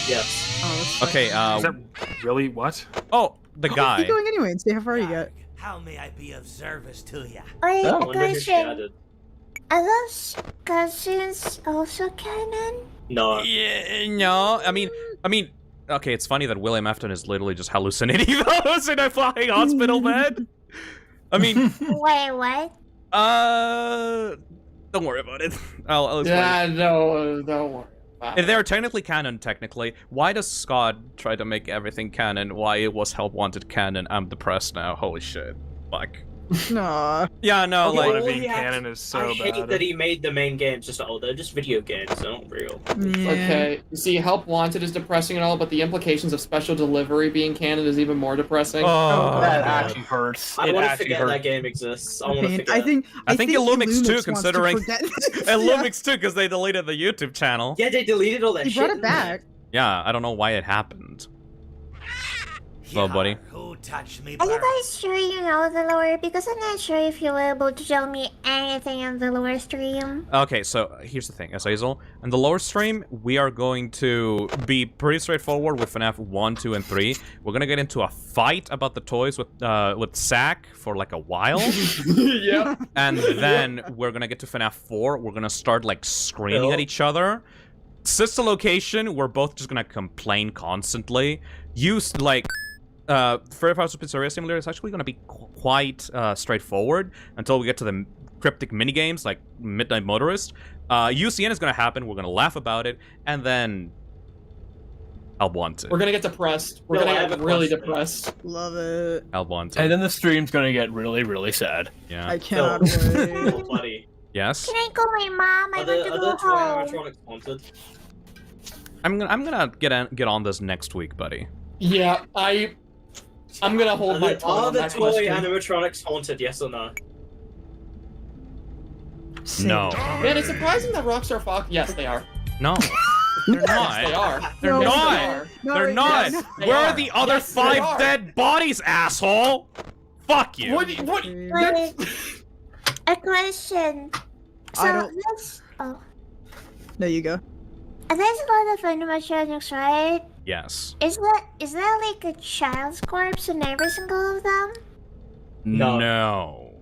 Yes. Okay, Is that really what? Oh, the guy. Keep going anyway and see how far you get. How may I be of service to you? Wait, I wonder who she question. added. Are those cousins also canon? No. Yeah, no. I mean, okay, it's funny that William Afton is literally just hallucinating those in a fucking hospital bed. I mean, Wait, what? don't worry about it. I'll explain. Yeah, no, don't worry. If they're technically canon, why does Scott try to make everything canon? Why it was Help Wanted canon? I'm depressed now. Holy shit. Fuck. Nah. Yeah, no, Okay, like... well, being canon is so I hate bad. that he made the main games just they're just video games, they're not real. Okay, you see, Help Wanted is depressing and all, but the implications of Special Delivery being canon is even more depressing. Oh, that actually hurts. I want to forget that game exists. I want to forget. I think Illumix too, wants to considering... forget this. Illumix too, because they deleted the YouTube channel. Yeah, they deleted all that He shit. brought it back. Yeah, I don't know why it happened. Well, buddy. Who touched me? Are you guys sure you know the lore? Because I'm not sure if you were able to tell me anything on the lore stream. Okay, so here's the thing, Azazel. In the lower stream, we are going to be pretty straightforward with FNAF 1, 2, and 3. We're gonna get into a fight about the toys with Zack for like a while. Yeah. And then we're gonna get to FNAF 4. We're gonna start like screaming at each other. Sister Location, we're both just gonna complain constantly. Use like... Freddy Fazbear's Pizzeria Simulator is actually going to be quite straightforward until we get to the cryptic minigames like Midnight Motorist. UCN is going to happen, we're going to laugh about it, and then I'll want it. We're gonna get depressed. We're gonna get really depressed. Love it. I'll want And it. then the stream's gonna get really, really sad. Yeah. I cannot wait. Buddy. Yes? Can I go, my mom? I want to go toy home. animatronics haunted? I'm gonna get on this next week, buddy. Yeah, I'm gonna hold my tongue Are on the that toy question. animatronics haunted, yes or no? No. Man, it's surprising that Rockstar Fox. Yes, they are. No. They're not. Yes, they are. They're Yes, not. they are. They're not. Yes, they Where are are. the other Yes, they 5 are. dead bodies, asshole? Fuck you. What? Wait, a question. So I don't- There you go. there's a lot of animatronics, right? Yes. Is there like a child's corpse in every single of them? No.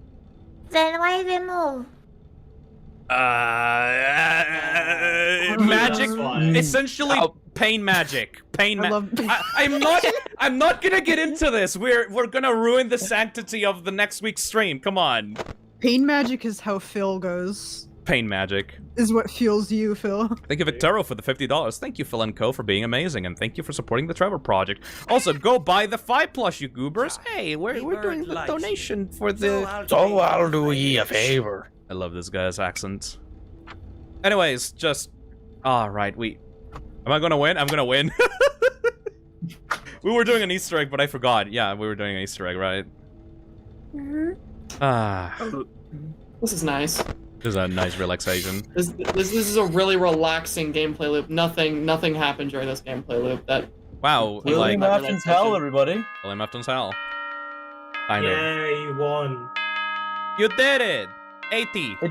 Then why they move? Magic, essentially pain magic. I'm not gonna get into this. We're gonna ruin the sanctity of the next week's stream. Come on. Pain magic is how Phil goes. Pain magic. Is what fuels you, Phil. Thank you, Victoro, for the $50. Thank you, Phil and Co, for being amazing, and thank you for supporting the Trevor Project. Also, go buy the 5+, you goobers. Hey, we're doing the donation for the. So I'll do ye a favor. I love this guy's accent. Anyways, just... Alright, am I gonna win? I'm gonna win. We were doing an Easter egg, but I forgot. Yeah, we were doing an Easter egg, right? This is nice. This is a nice relaxation. This is a really relaxing gameplay loop. Nothing happened during this gameplay loop. Wow, William Afton's hell, everybody. William Afton's hell. Kind of. Yay, you won. You did it! 80! We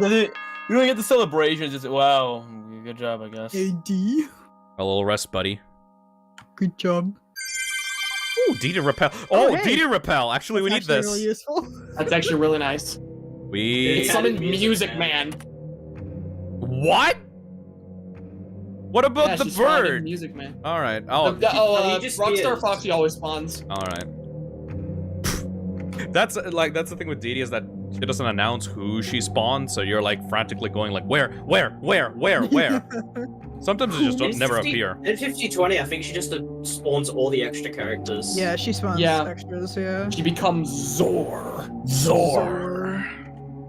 don't get the celebrations, it's wow. Good job, I guess. AD. A little rest, buddy. Good job. Ooh, DD Repel. Oh, hey. DD Repel! Actually, we need Actually this. really useful. That's actually really nice. We... It summoned Music Man. What? What about Yeah, the she spawned in bird? Music Man. Alright. Rockstar is. Foxy always spawns. Alright. That's the thing with Dee Dee, is that she doesn't announce who she spawns, so you're like frantically going like where? Sometimes it just never appear. In 5020, I think she just spawns all the extra characters. Yeah, she spawns extras, yeah. She becomes Zor.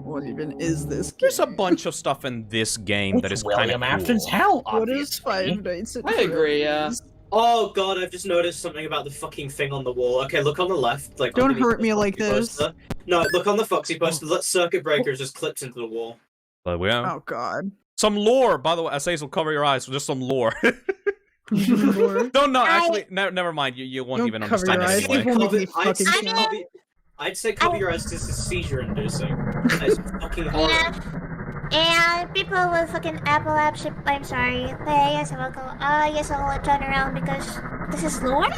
What even is this game? There's a bunch of stuff in this game that is kind of Afton's cool. hell, What is Five Nights at I agree, yeah. Freddy's? Oh god, I've just noticed something about the fucking thing on the wall. Okay, look on the left. Like, Don't underneath hurt the me like Foxy this. poster. No, look on the Foxy poster. That circuit breaker is just clipped into the wall. But we have Oh god. some lore, by the way. I say will cover your eyes, so just some lore. Don't know. Actually, never mind. You won't Don't even cover understand your it eyes. anyway. People make me fucking I'd say cover your eyes because it's seizure inducing. It's fucking horrible. And people with fucking epilepsy, I'm sorry. Yes, I will go. Yes, I will turn around because this is lore.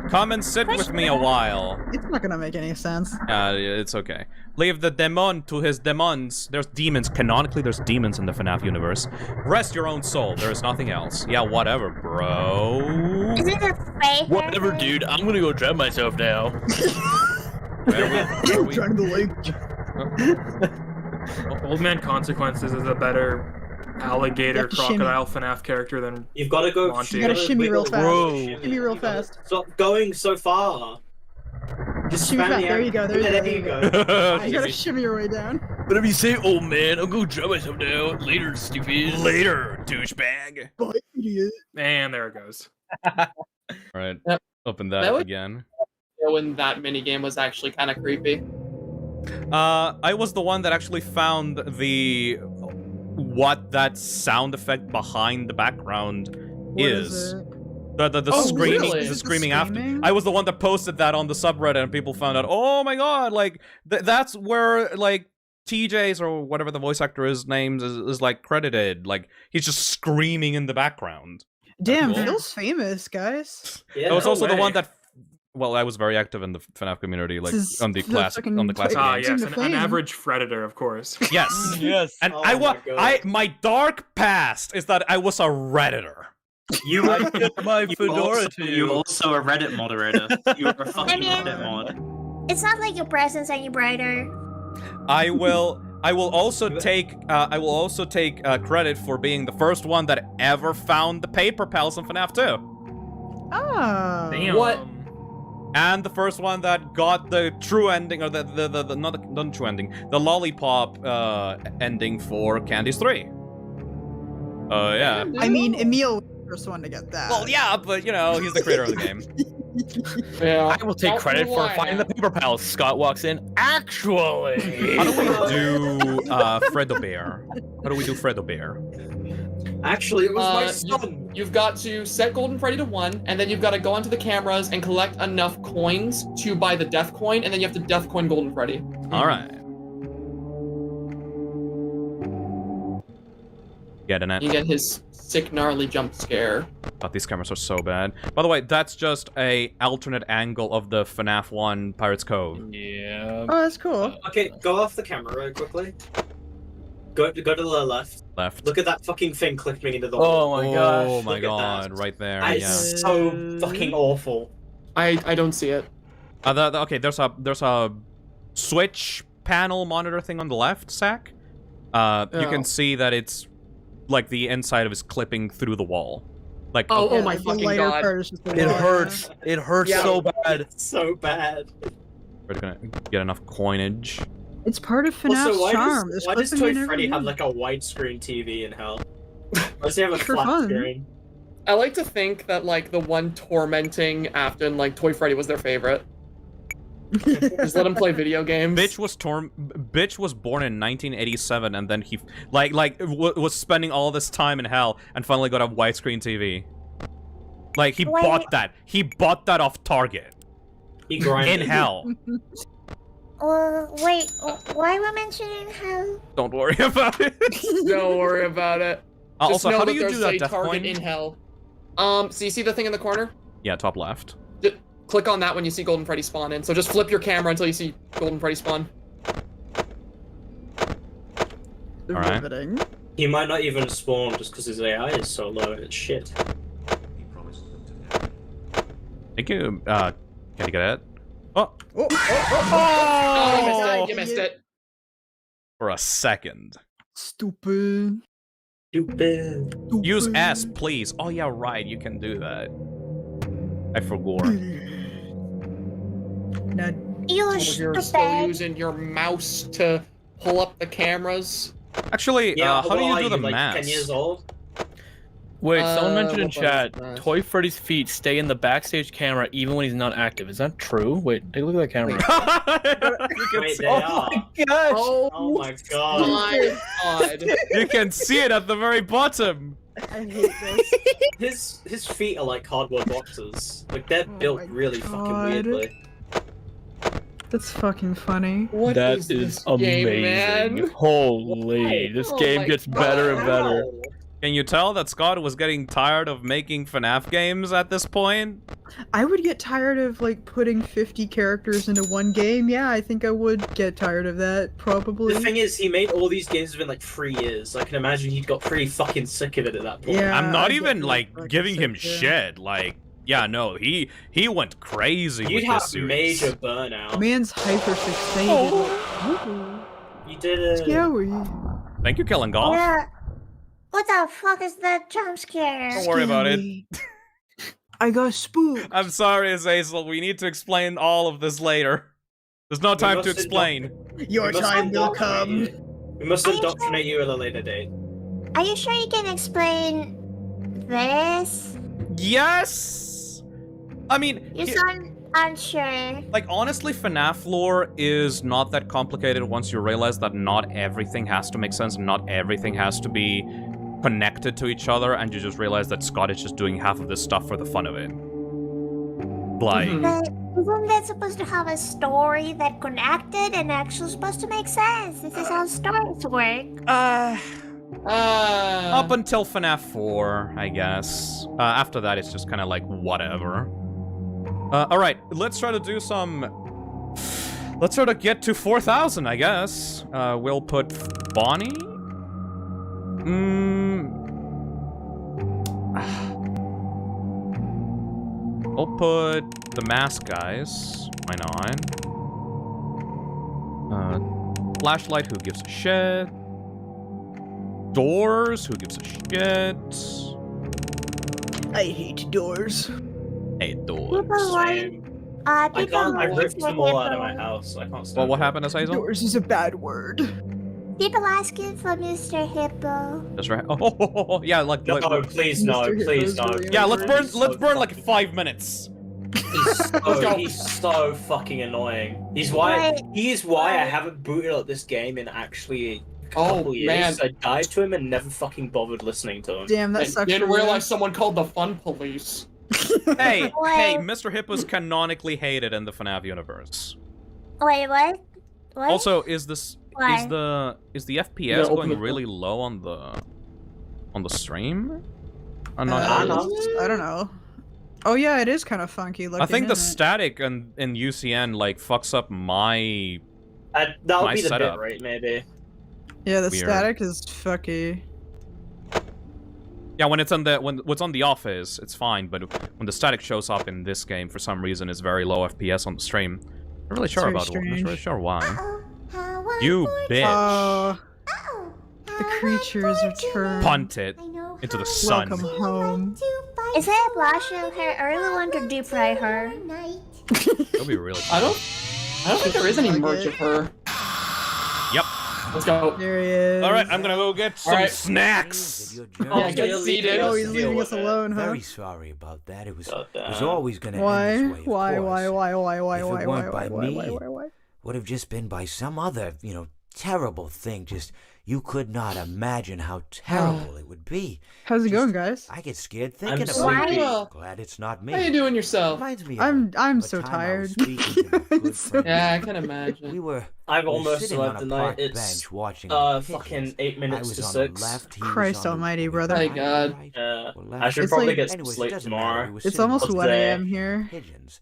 Come and sit with me a while. It's not gonna make any sense. It's okay. Leave the demon to his demons. There's demons. Canonically, there's demons in the FNAF universe. Rest your own soul. There is nothing else. Yeah, whatever, bro. Is it a fake? Whatever, dude. I'm gonna go drown myself now. Where we? Trying to like. Old Man Consequences is a better alligator have to crocodile FNAF character than You've got to go. Monty. You gotta shimmy real fast. Bro. Shimmy real fast. Stop going so far. Just Shimmy spam fast. the There you go. There you go. There you go. You gotta shimmy your way down. Whatever you say, old man, I'll go drown myself now. Later, stupid. Later, douchebag. Bye, idiot. and there it goes. Alright, Yep. open that That up was- again. When that minigame was actually kind of creepy. I was the one that actually found what that sound effect behind the background is. The Oh, screaming, really? the Is it screaming the after. screaming? I was the one that posted that on the subreddit, and people found out. Oh my god! Like that's where like TJ's or whatever the voice actor's name is like credited. Like he's just screaming in the background. Damn, Cool. Phil's famous, guys. Yeah, I was no also the way. one that. Well, I was very active in the FNAF community, like This is on the the classic fucking classic Ah, games. yes, to an fame. average Predator, of course. Yes. Yes. And Oh I my was God. my dark past is that I was a redditor. You I get my fedora to You're you. also a Reddit moderator. You're a fucking mean- Reddit mod. It's not like your presence any brighter. I will also take credit for being the first one that ever found the paper pals in FNAF 2. Oh. Damn. What? And the first one that got the true ending, or the not the true ending, the lollipop ending for Candy's 3. Yeah. I mean, Emil was the first one to get that. Well, yeah, but you know, he's the creator of the game. Yeah. I will take Not credit gonna for lie. finding the paper pals. Scott walks in. Actually. How do we do Fredo Bear? How do we do Fredo Bear? Actually, it was my You, son. you've got to set Golden Freddy to 1, and then you've got to go onto the cameras and collect enough coins to buy the Death Coin, and then you have to Death Coin Golden Freddy. Alright. Get in it. You get his sick, gnarly jump scare. God, these cameras are so bad. By the way, that's just a alternate angle of the FNAF 1 Pirates Cove. Yeah. Oh, that's cool. Okay, go off the camera right quickly. Go to the left. Left. Look at that fucking thing clicking into the Oh wall. my gosh. Oh my Look at god, that. right there. That Yeah. is so fucking awful. I don't see it. Okay, there's a switch panel monitor thing on the left, Zach. You Yeah. can see that it's like the inside of it is clipping through the wall. Like Oh my the fucking lighter god. part is just the It wall, hurts. It hurts Yeah. so bad. So bad. we're gonna get enough coinage. yeah. It's part of FNAF's Also, why charm. does, There's why does clipping Toy in every Freddy have room. like a widescreen TV in hell? Why does he have a For flat fun. screen? I like to think that, like, the one tormenting Afton, like, Toy Freddy was their favorite. Just let him play video games. Bitch was born in 1987, and then he was spending all this time in hell, and finally got a widescreen TV. Like he Wait. bought that. He bought that off Target. He grinded. In hell. Wait, why we're mentioning hell? Don't worry about it. Don't worry about it. Just Also, know how do that you there's do that, a Death target Coin? in hell. So you see the thing in the corner? Yeah, top left. Click on that when you see Golden Freddy spawn in. So just flip your camera until you see Golden Freddy spawn. Alright. Riveting. He might not even spawn just because his AI is so low and it's shit. Thank you, can you get it? Oh. You missed it. For a second. Stupid. Use S, please. Oh yeah, right. You can do that. I forgot. You're still using your mouse to pull up the cameras. Actually, how do you do the like math? 10 years old? Wait, someone mentioned in what chat, was that? Toy Freddy's feet stay in the backstage camera even when he's not active. Is that true? Wait, take a look at that camera. Wait, they are. Gosh. Oh my god. My god. You can see it at the very bottom. I hate this. His feet are like cardboard boxes. Like they're built really fucking weirdly. That's fucking funny. That is amazing. man? Holy, this game gets better and better. Can you tell that Scott was getting tired of making FNAF games at this point? I would get tired of like putting 50 characters into one game. Yeah, I think I would get tired of that, probably. The thing is, he made all these games within like 3 years. I can imagine he got pretty fucking sick of it at that point. Yeah, I'm not I even get like fucking giving him sick, yeah. shit. Like, yeah, no, he went crazy You'd with have this series. major burnout. Man's hyper-fixated. You did it. Scary. Thank you, Killing Golf. Yeah. What the fuck is that jump scare? Don't worry about it. I got spooked. I'm sorry, Azazel. We need to explain all of this later. There's no time to explain. Your time will come. We must indoctrinate you at a later date. Are you sure you can explain this? Yes! I mean, You sound unsure. like, honestly, FNAF lore is not that complicated once you realize that not everything has to make sense and not everything has to be connected to each other, and you just realize that Scott is just doing half of this stuff for the fun of it. Like, But isn't that supposed to have a story that connected and actually supposed to make sense? This is how stories work. up until FNAF 4, I guess. After that, it's just kind of like, whatever. Alright, let's try to do some... Let's try to get to 4,000, I guess. We'll put Bonnie? We'll put the mask guys. Why not? Flashlight, who gives a shit? Doors, who gives a shit? I hate doors. Hate doors. People like, I people can't. I like ripped Mr. them all out of my Hippo. house. I can't stand Well, what it. happened to Azazel? Doors is a bad word. People asking for Mr. Hippo. That's right. Oh, yeah, like... No, like- please no, Mr. please Hippo's no. really yeah, let's burn, He's let's so burn like fucking- 5 minutes. He's so fucking annoying. He's why I haven't booted up this game in actually a couple years. man. I died to him and never fucking bothered listening to him. Damn, that I sucks. didn't for you. realize someone called the fun police. Hey, Well- hey, Mr. Hippo's canonically hated in the FNAF universe. Wait, what? What? Also, is the Why? FPS Yeah, open going the- really low on the stream? I'm I not sure. don't know. Oh yeah, it is kind of funky looking. I think the isn't it? static in UCN like fucks up my That would My be the setup. bit rate, maybe. Yeah, the Weird. static is fucky. yeah when it's on the when what's on the office it's fine, but when the static shows up in this game for some reason it's very low FPS on the stream. I'm not really sure very about it. I'm not really strange. sure why. How was You bitch! Oh, the creatures return. Punt it into the sun. Welcome home. Is that blush in her? I really want to deep fry her. That'll be really. I don't think there is any merch of her. Yep. Let's go. There he is. All right, I'm gonna go get some Alright. snacks. Yeah, get seated. Oh, he's leaving us alone, huh? Very sorry about that. It was Goddamn. always going to Why? end this way. Of Why? course. Why? If it weren't by me, Why? would have just been by some other, terrible thing. Just you could not imagine how terrible it would be. How's it going, guys? I get scared thinking about sleepy. it. Glad it's not me. How you doing yourself? Reminds me of I'm a so time I tired. was speaking to my good friend. Yeah, I can imagine. We were I've almost sitting on survived a the night. park It's bench watching the pigeons. fucking 8 I minutes was to on 6. the left. He was Christ on almighty, the brother. My God. right, Yeah, or left. I should It's probably like- get some Anyways, it sleep doesn't matter. tomorrow. We were It's sitting almost on 1 there. a.m. here. pigeons,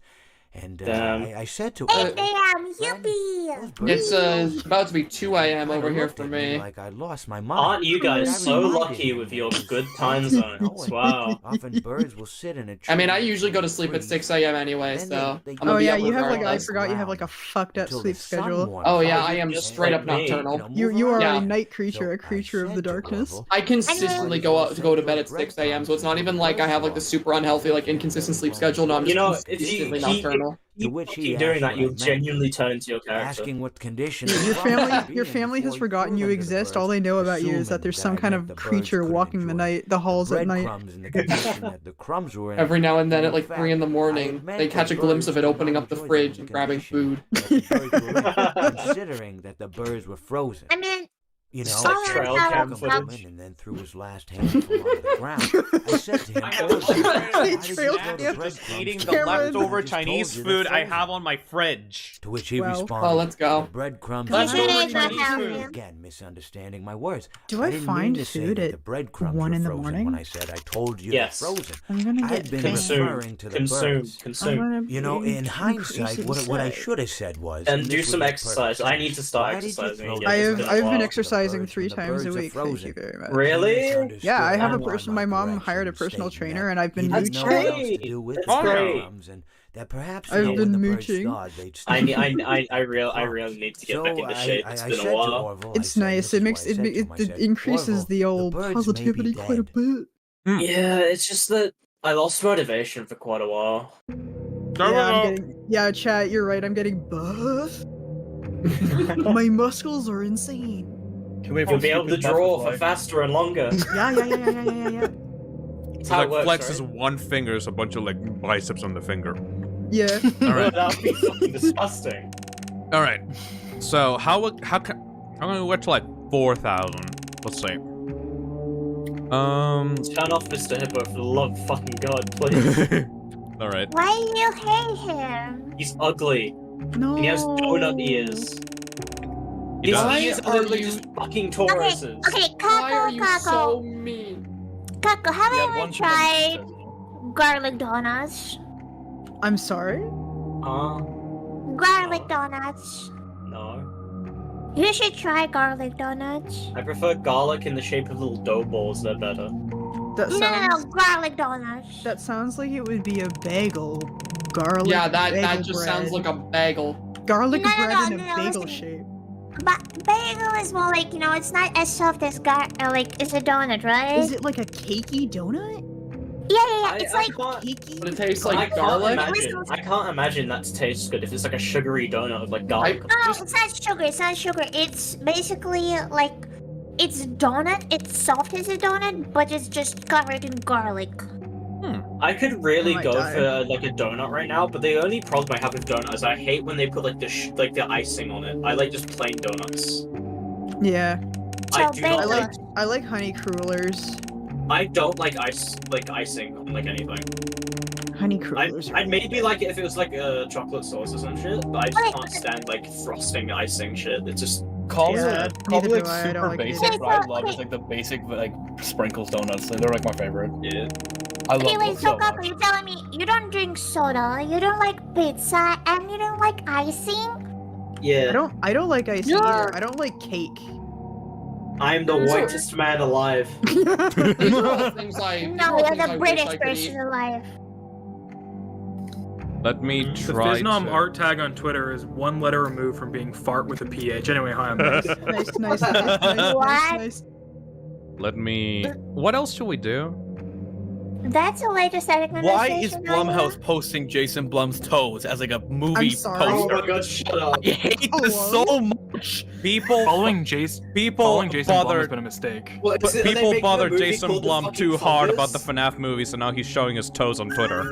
And Damn. I said to 8 a.m. Yippee! It's about to be 2 a.m. over here for me. like I lost my mind. Aren't you guys so lucky with your good time zones? Wow. Often birds will sit in a tree. I mean, I usually go to sleep at 6 a.m. anyway, so. I'm gonna Oh be yeah, up you have like I regardless. forgot you have like a fucked up sleep schedule. Oh yeah, I am Just straight like up me. nocturnal. You are Yeah. a night creature, a creature of the darkness. I consistently go to bed at 6 a.m. So it's not even like I have like the super unhealtly like inconsistent sleep schedule. No, I'm just consistently nocturnal. To which he Keep doing that, asked you'll what I meant, genuinely turn into your character. asking what condition Your family has forgotten you exist. All they know about you is that there's some kind of creature walking the halls at night. the crumbs were in. Every now and then at like 3 in the morning, they catch a glimpse of it opening up the fridge and grabbing food. Considering that the birds were frozen. I mean, You know, Like trail cam footage. and then threw his last handful on the ground. I said to him, just eating the leftover Chinese food I have on my fridge. To which he Well. responded, Oh, let's go. "The breadcrumbs Leftover are Chinese food. Again, misunderstanding my words. Do I didn't find mean to say food that at the breadcrumbs 1 were in the frozen morning? when I said I told you Yes. they're frozen. I'm gonna I'd get been Consume, referring to the consume, birds. consume. You know, in Increase hindsight, what I inside. should have said was, And and do this some was the exercise. purpose, I need to start why did you exercising throw again. the It's birds been a I've been while. exercising birds 3 and the times a birds are week. Thank frozen. you very much. Really? Yeah, I have a Understood person. My mom hired a personal trainer, and I've been He didn't know mooching. what else to do with That's the great. breadcrumbs, and that perhaps I've you know, been when the birds mooching. thawed, they'd I stay really need to get So back into shape. It's been a said to while. Orville, I It's said, nice. this It is makes what I said to him. I it said, increases "Orville, the old birds may be positivity quite a dead." bit. Yeah, it's just that I lost motivation for quite a while. Yeah, chat. You're right. I'm getting buff. My muscles are insane. You'll be able to draw for faster and longer. Yeah. That's He how like it works, flexes right? one finger, there's a bunch of like biceps on the finger. Yeah. All right. That would be fucking disgusting. All right. So how can I'm gonna get to like 4,000. Let's see. Turn off Mr. Hippo for the love of fucking god, please. All right. why do you hate him? He's ugly. No. And he has donut ears. He His does. ears are literally just fucking Okay, Tauruses. okay, Why are you Kako, so mean? Kako, have Yeah, you ever one tried garlic donuts? I'm sorry. Garlic donuts. No. You should try garlic donuts. I prefer garlic in the shape of little dough balls, they're better. That No, sounds. garlic donuts. That sounds like it would be a bagel. Garlic. Yeah, that bagel just bread. sounds like a bagel. Garlic No, bread in a no, bagel listen. shape. But bagel is more like, you know, it's not as soft as like it's a donut, right? Is it like a cakey donut? Yeah. It's like cakey. But it tastes I like can't garlic. imagine. I can't imagine that tastes good if it's like a sugary donut with like garlic. No, it's not sugar. It's not sugar. It's basically like it's donut. It's soft as a donut, but it's just covered in garlic. I could really I might go die. for like a donut right now, but the only problem I have with donut is I hate when they put like the icing on it. I like just plain donuts. Yeah. I do not I like honey crullers. I don't like icing on like anything. Honey crullers. I'd maybe like it if it was like a chocolate sauce or some shit, but I just can't stand like frosting icing shit. It's just Call me Yeah, call me neither like do I don't super like it basic, either. but I love just like the basic like sprinkles donuts. They're like my favorite. Yeah. I love Anyway, them so so Kako, much. you're telling me you don't drink soda, you don't like pizza, and you don't like icing? Yeah. I don't like icing either. I don't like cake. I'm the whitest man alive. These are all things I. these are No, all you're things I the wish British I could eat. person alive. Let me The try Fiznom to... art tag on Twitter is one letter removed from being fart with a PH. Anyway, hi, I'm nice. nice. Let me... What else should we do? That's a way to start a Why is conversation. Blumhouse posting Jason Blum's toes as like a movie I'm sorry. poster? Oh my god, shut up. I hate this so much. People Following Jason Blum has bothered. Been a mistake. What, But is it- are they people making a bothered movie Jason called The Blum Fucking too hard about Fungus? the FNAF movie, so now he's showing his toes on Twitter.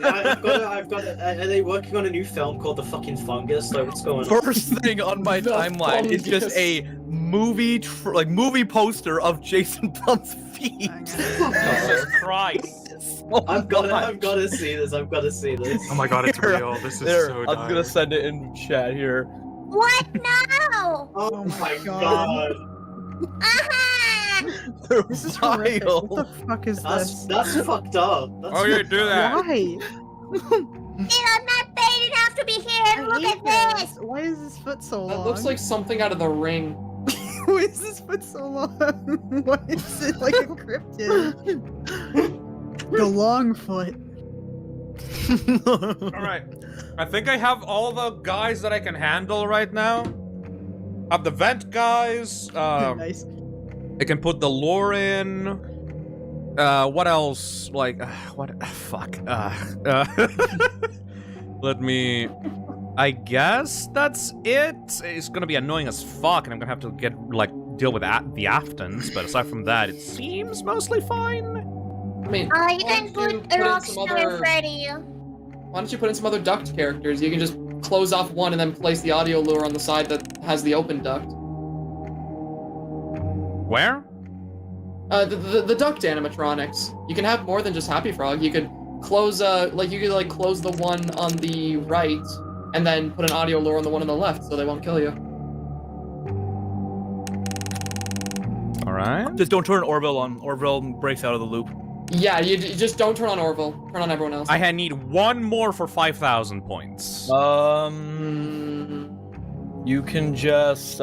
I've got are they working on a new film called The Fucking Fungus? Like, what's going on? First thing on my timeline is just a movie movie poster of Jason Blum's feet. Jesus Christ. I've got to see this. I've got to see this. Oh my god, it's real. This is There, so I'm gonna dire. send it in chat here. What now? Oh my god. They're This is horrific. vile. What the fuck is this? That's fucked up. That's Oh, yeah, do that. Why? I'm not big enough to be here. And look at this. Why is his foot so long? That looks like something out of The Ring. Why is his foot so long? Why is it like a cryptid? The long foot. Alright. I think I have all the guys that I can handle right now. Have the vent guys. Nice. I can put the lore in. What else? Like, what? Fuck. Let me. I guess that's it. It's gonna be annoying as fuck, and I'm gonna have to deal with the Aftons. But aside from that, it seems mostly fine. I mean, you can put a Rockstar Freddy. Why don't you put in some other duct characters? You can just close off one and then place the audio lure on the side that has the open duct. Where? The duct animatronics. You can have more than just Happy Frog. You could close close the one on the right and then put an audio lure on the one on the left so they won't kill you. Alright. Just don't turn Orville on. Orville breaks out of the loop. Yeah, you just don't turn on Orville. Turn on everyone else. I need one more for 5,000 points. You can just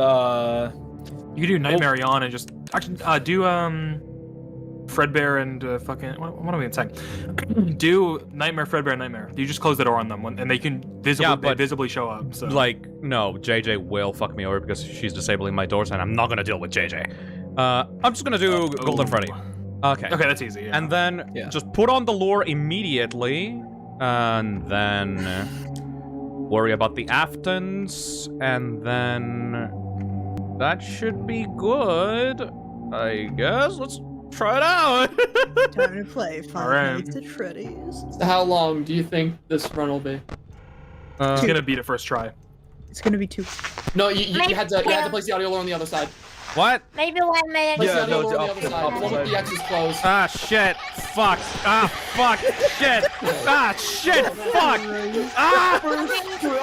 You can do Nightmare on and just actually do Fredbear and fucking what am I even saying? Do Nightmare, Fredbear, Nightmare. You just close the door on them and they can visibly show up. So like, no, JJ will fuck me over because she's disabling my doors, and I'm not gonna deal with JJ. I'm just gonna do Golden Freddy. Okay. Okay, that's easy. Yeah. And then just put on the lure immediately, and then worry about the Aftons, and then that should be good, I guess. Let's try it out. Time to play Five Nights at Freddy's. So how long do you think this run will be? He's gonna beat it first try. It's gonna be 2. No, you had to place the audio lure on the other side. What? Maybe 1 minute. Place the audio lure on the other side. The one with the X is closed. Ah, shit. Fuck. Ah, fuck. Shit. Ah, shit. Fuck. Ah.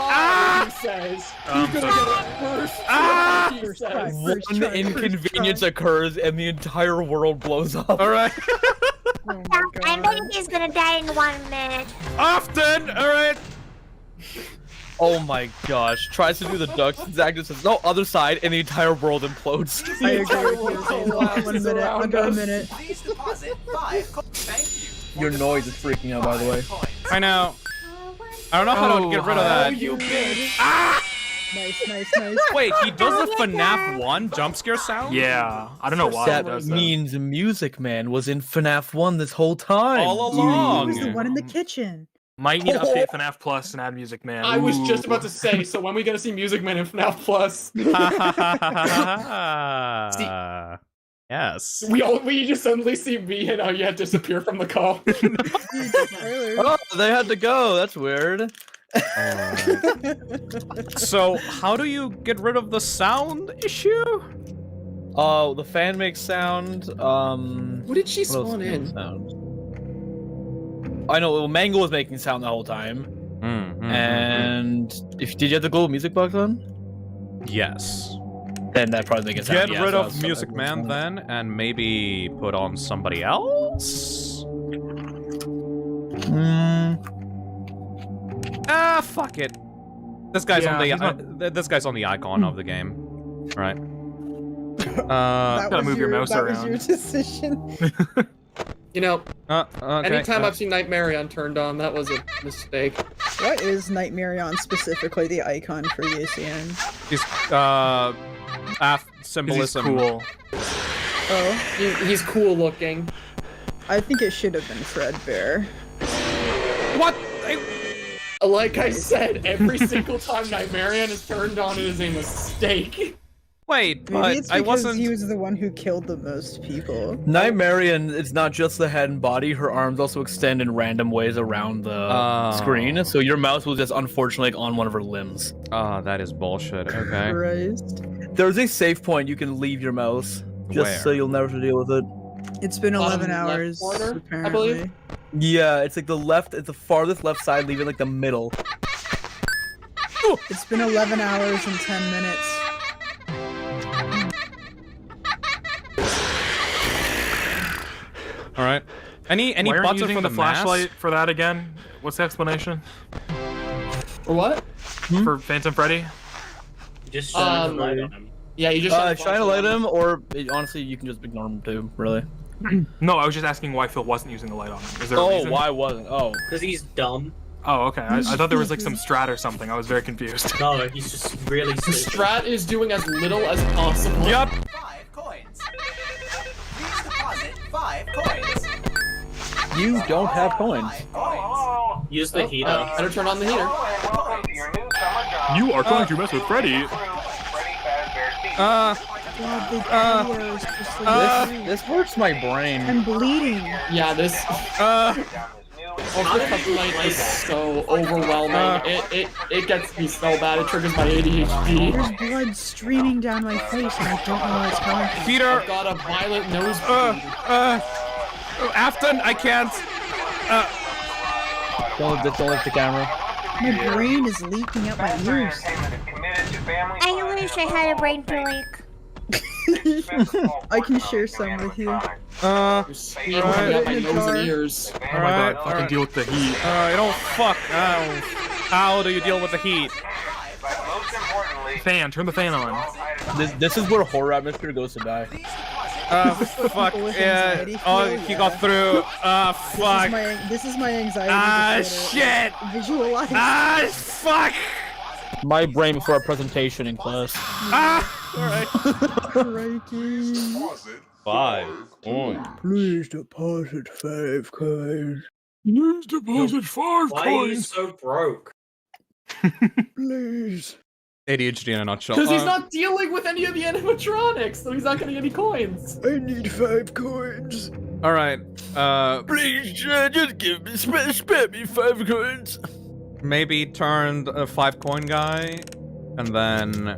Ah. He says. He's gonna get it first. Ah. He says. One inconvenience occurs and the entire world blows up. Alright. I think he's gonna die in 1 minute. Often. Alright. Oh my gosh. Tries to do the ducks. Zach just says, no, other side, and the entire world implodes. I agree with you. 1 minute, under a minute. Please deposit 5. Thank you. Your noise is freaking out, by the way. I know. I don't know how to get rid of that. Oh, you bitch. Ah! Nice. Wait, he does the FNAF 1 jump scare sound? Yeah, I don't know why that he does means Music Man was in FNAF 1 this whole time. All along. He was the one in the kitchen. Might need to update FNAF Plus and add Music Man. I was just about to say, so when are we gonna see Music Man in FNAF Plus? Yes. We just suddenly see me and Aya disappear from the call. Oh, they had to go. That's weird. So, how do you get rid of the sound issue? Oh, the fan makes sound. What did she spawn in? Sound? I know. Well, Mango was making sound the whole time. And did you have the global music box on? Yes. Then that probably makes Get sound. rid of Music Man then, and maybe put on somebody else? Ah, fuck it. This guy's on this guy's on the icon of the game. All right. Gotta move your mouse that around. was your decision. You know, okay, anytime I've seen Nightmarion turned on, that was a mistake. What is Nightmarion specifically the icon for UCN? He's symbolism. He's cool. Oh, he's cool looking. I think it should have been Fredbear. What? Like I said, every single time Nightmarion is turned on, it is a mistake. Wait, Maybe but it's I because wasn't. he was the one who killed the most people. Nightmarion, it's not just the head and body. Her arms also extend in random ways around the screen. So your mouse will just unfortunately on one of her limbs. Oh, that is bullshit. Okay. Christ. There's a safe point you can leave your mouse. Just so you'll never have to deal with it. It's been 11 hours, corner, apparently. I believe. Yeah, it's like it's the farthest left side, leaving like the middle. It's been 11 hours and 10 minutes. All right. Any Why aren't you buttons using for the flashlight mask? for that again? What's the explanation? For what? For Phantom Freddy? Just shine a light on him. Yeah, you just shine a light on him, or honestly, you can just ignore him too. Really. No, I was just asking why Phil wasn't using the light on him. Is there a reason? Why wasn't? Oh, because he's dumb. Oh, okay. I thought there was like some strat or something. I was very confused. No, he's just really. The strat is doing as little as possible. Yep. 5 coins. Please deposit 5 coins. You don't have coins. Use the heater. Better turn on the heater. You are trying to mess with Freddy. This hurts my brain. I'm bleeding. Yeah, this. Overcooked Light is so overwhelming. It gets me so bad. It triggers my ADHD. There's blood streaming down my face, and I don't know where it's coming from. Peter! I've got a violent nosebleed. Afton, I can't. Don't lift the camera. My brain is leaking out my ears. I wish I had a brain to leak. I can share some with you. Speed coming out my nose and ears. Oh my god, fucking deal with the heat. Don't fuck. How do you deal with the heat? Fan, turn the fan on. This is where horror atmosphere goes to die. Fuck. Yeah. Oh, he got through. Fuck. This is my anxiety. Shit. Visualize. Fuck. My brain before a presentation in class. Alright. 5 coins. Please deposit 5 coins. Please deposit 5 Why are you so broke? Please. ADHD in a nutshell. Because he's not dealing with any of the animatronics, so he's not getting any coins. I need 5 coins. Alright. Please, just give me, spare me 5 coins. Maybe turn a 5 coin guy, and then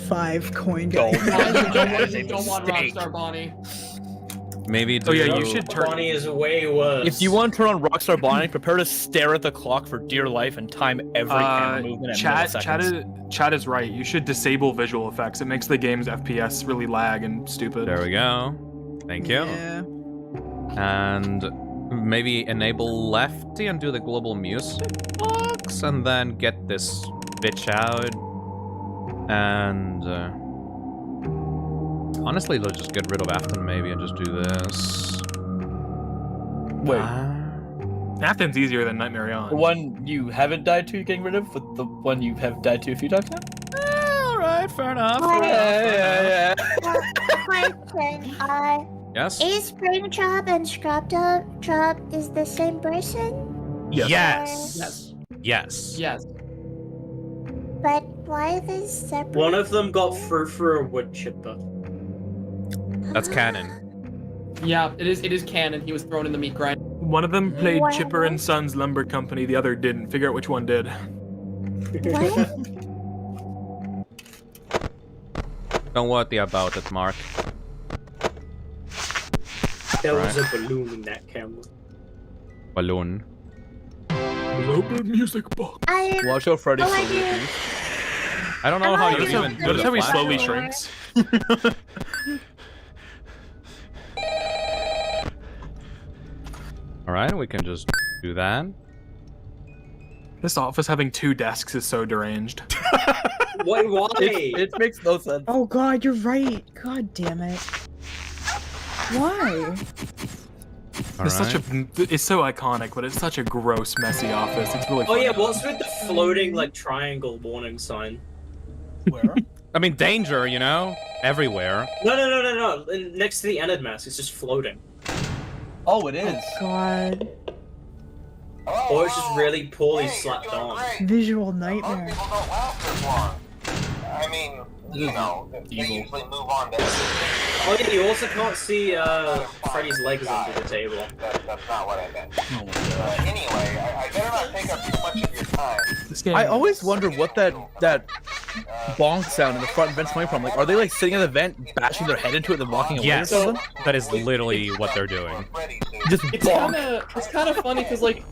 5 coin guy. Don't want Rockstar Bonnie. maybe do. Oh yeah, you should turn. Bonnie is way worse. If you want to turn on Rockstar Bonnie, prepare to stare at the clock for dear life and time every camera movement at milliseconds. Chat is right. You should disable visual effects. It makes the game's FPS really lag and stupid. There we go. Thank you. Yeah. And maybe enable Lefty and do the global music box, and then get this bitch out. And honestly, let's just get rid of Afton maybe and just do this. Wait. Afton's easier than Nightmare On. The one you haven't died to, you're getting rid of, with the one you have died to a few times now? Alright, fair enough. Yeah. Question, Yes? is Springtrap and Scrubtrap is the same person? Yes. Yes. Yes. But why are they separate? One of them got through a wood chipper. That's canon. Yeah, it is canon. He was thrown in the meat grinder. One of them played Chipper and Sons Lumber Company, the other didn't. Figure out which one did. Don't worry about it, Mark. There was a balloon in that camera. Balloon. Global music box. Watch out, Freddy. I don't know how you even do Notice the how he flash slowly roll. shrinks. Alright, we can just do that. This office having 2 desks is so deranged. Wait, why? It makes no sense. Oh god, you're right. God damn it. Why? It's such a, it's so iconic, but it's such a gross, messy office. It's really Oh fun. yeah, what's with the floating like triangle warning sign? Where? I mean, danger, you know? Everywhere. No. Next to the Enid mask, it's just floating. Oh, it is. God. Or it's just really poorly slapped on. Visual nightmare. I mean, you know, they usually move on to Oh yeah, you also can't see Freddy's legs under the table. That's not what I meant. Anyway, I better not take up too much of your time. I always wonder what that bonk sound in the front vent's coming from. Like, are they like sitting in the vent, bashing their head into it, and then walking away? Yes, or something? that is literally what they're doing. Just bonk. It's kind of funny because like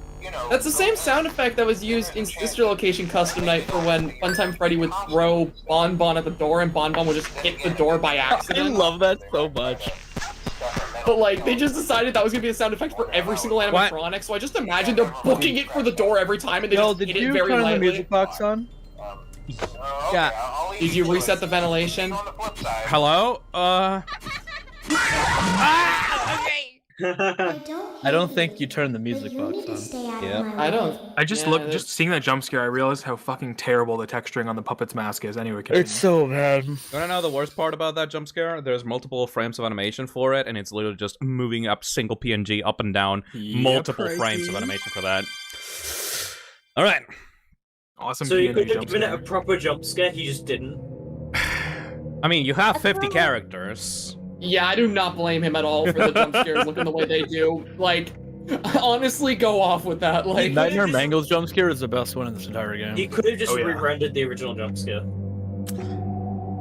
that's the same sound effect that was used in Sister Location Custom Night for when Funtime Freddy would throw Bon Bon at the door and Bon Bon would just hit the door by I accident. love that so much. But like, they just decided that was gonna be a sound effect for every single animatronic. So I just imagine they're booking it for the door every time, and they just hit it very turn the lightly. music box on? Yeah. Did you reset the ventilation? Hello? I don't think you turned the music box on. Yeah. I don't. I just just seeing that jump scare, I realized how fucking terrible the texturing on the puppet's mask is. Anyway, continue. It's so bad. You wanna know the worst part about that jump scare? There's multiple frames of animation for it, and it's literally just moving up single PNG up and down, multiple frames of animation for that. All right. Awesome. So you PNG could have jump given it scare. a proper jump scare, he just didn't. I mean, you have 50 characters. Yeah, I do not blame him at all for the jump scares looking the way they do. Like, honestly, go off with that. Like, Nightmare Mango's jump scare is the best one in this entire game. He could have just Oh, yeah. re-rendered the original jump scare.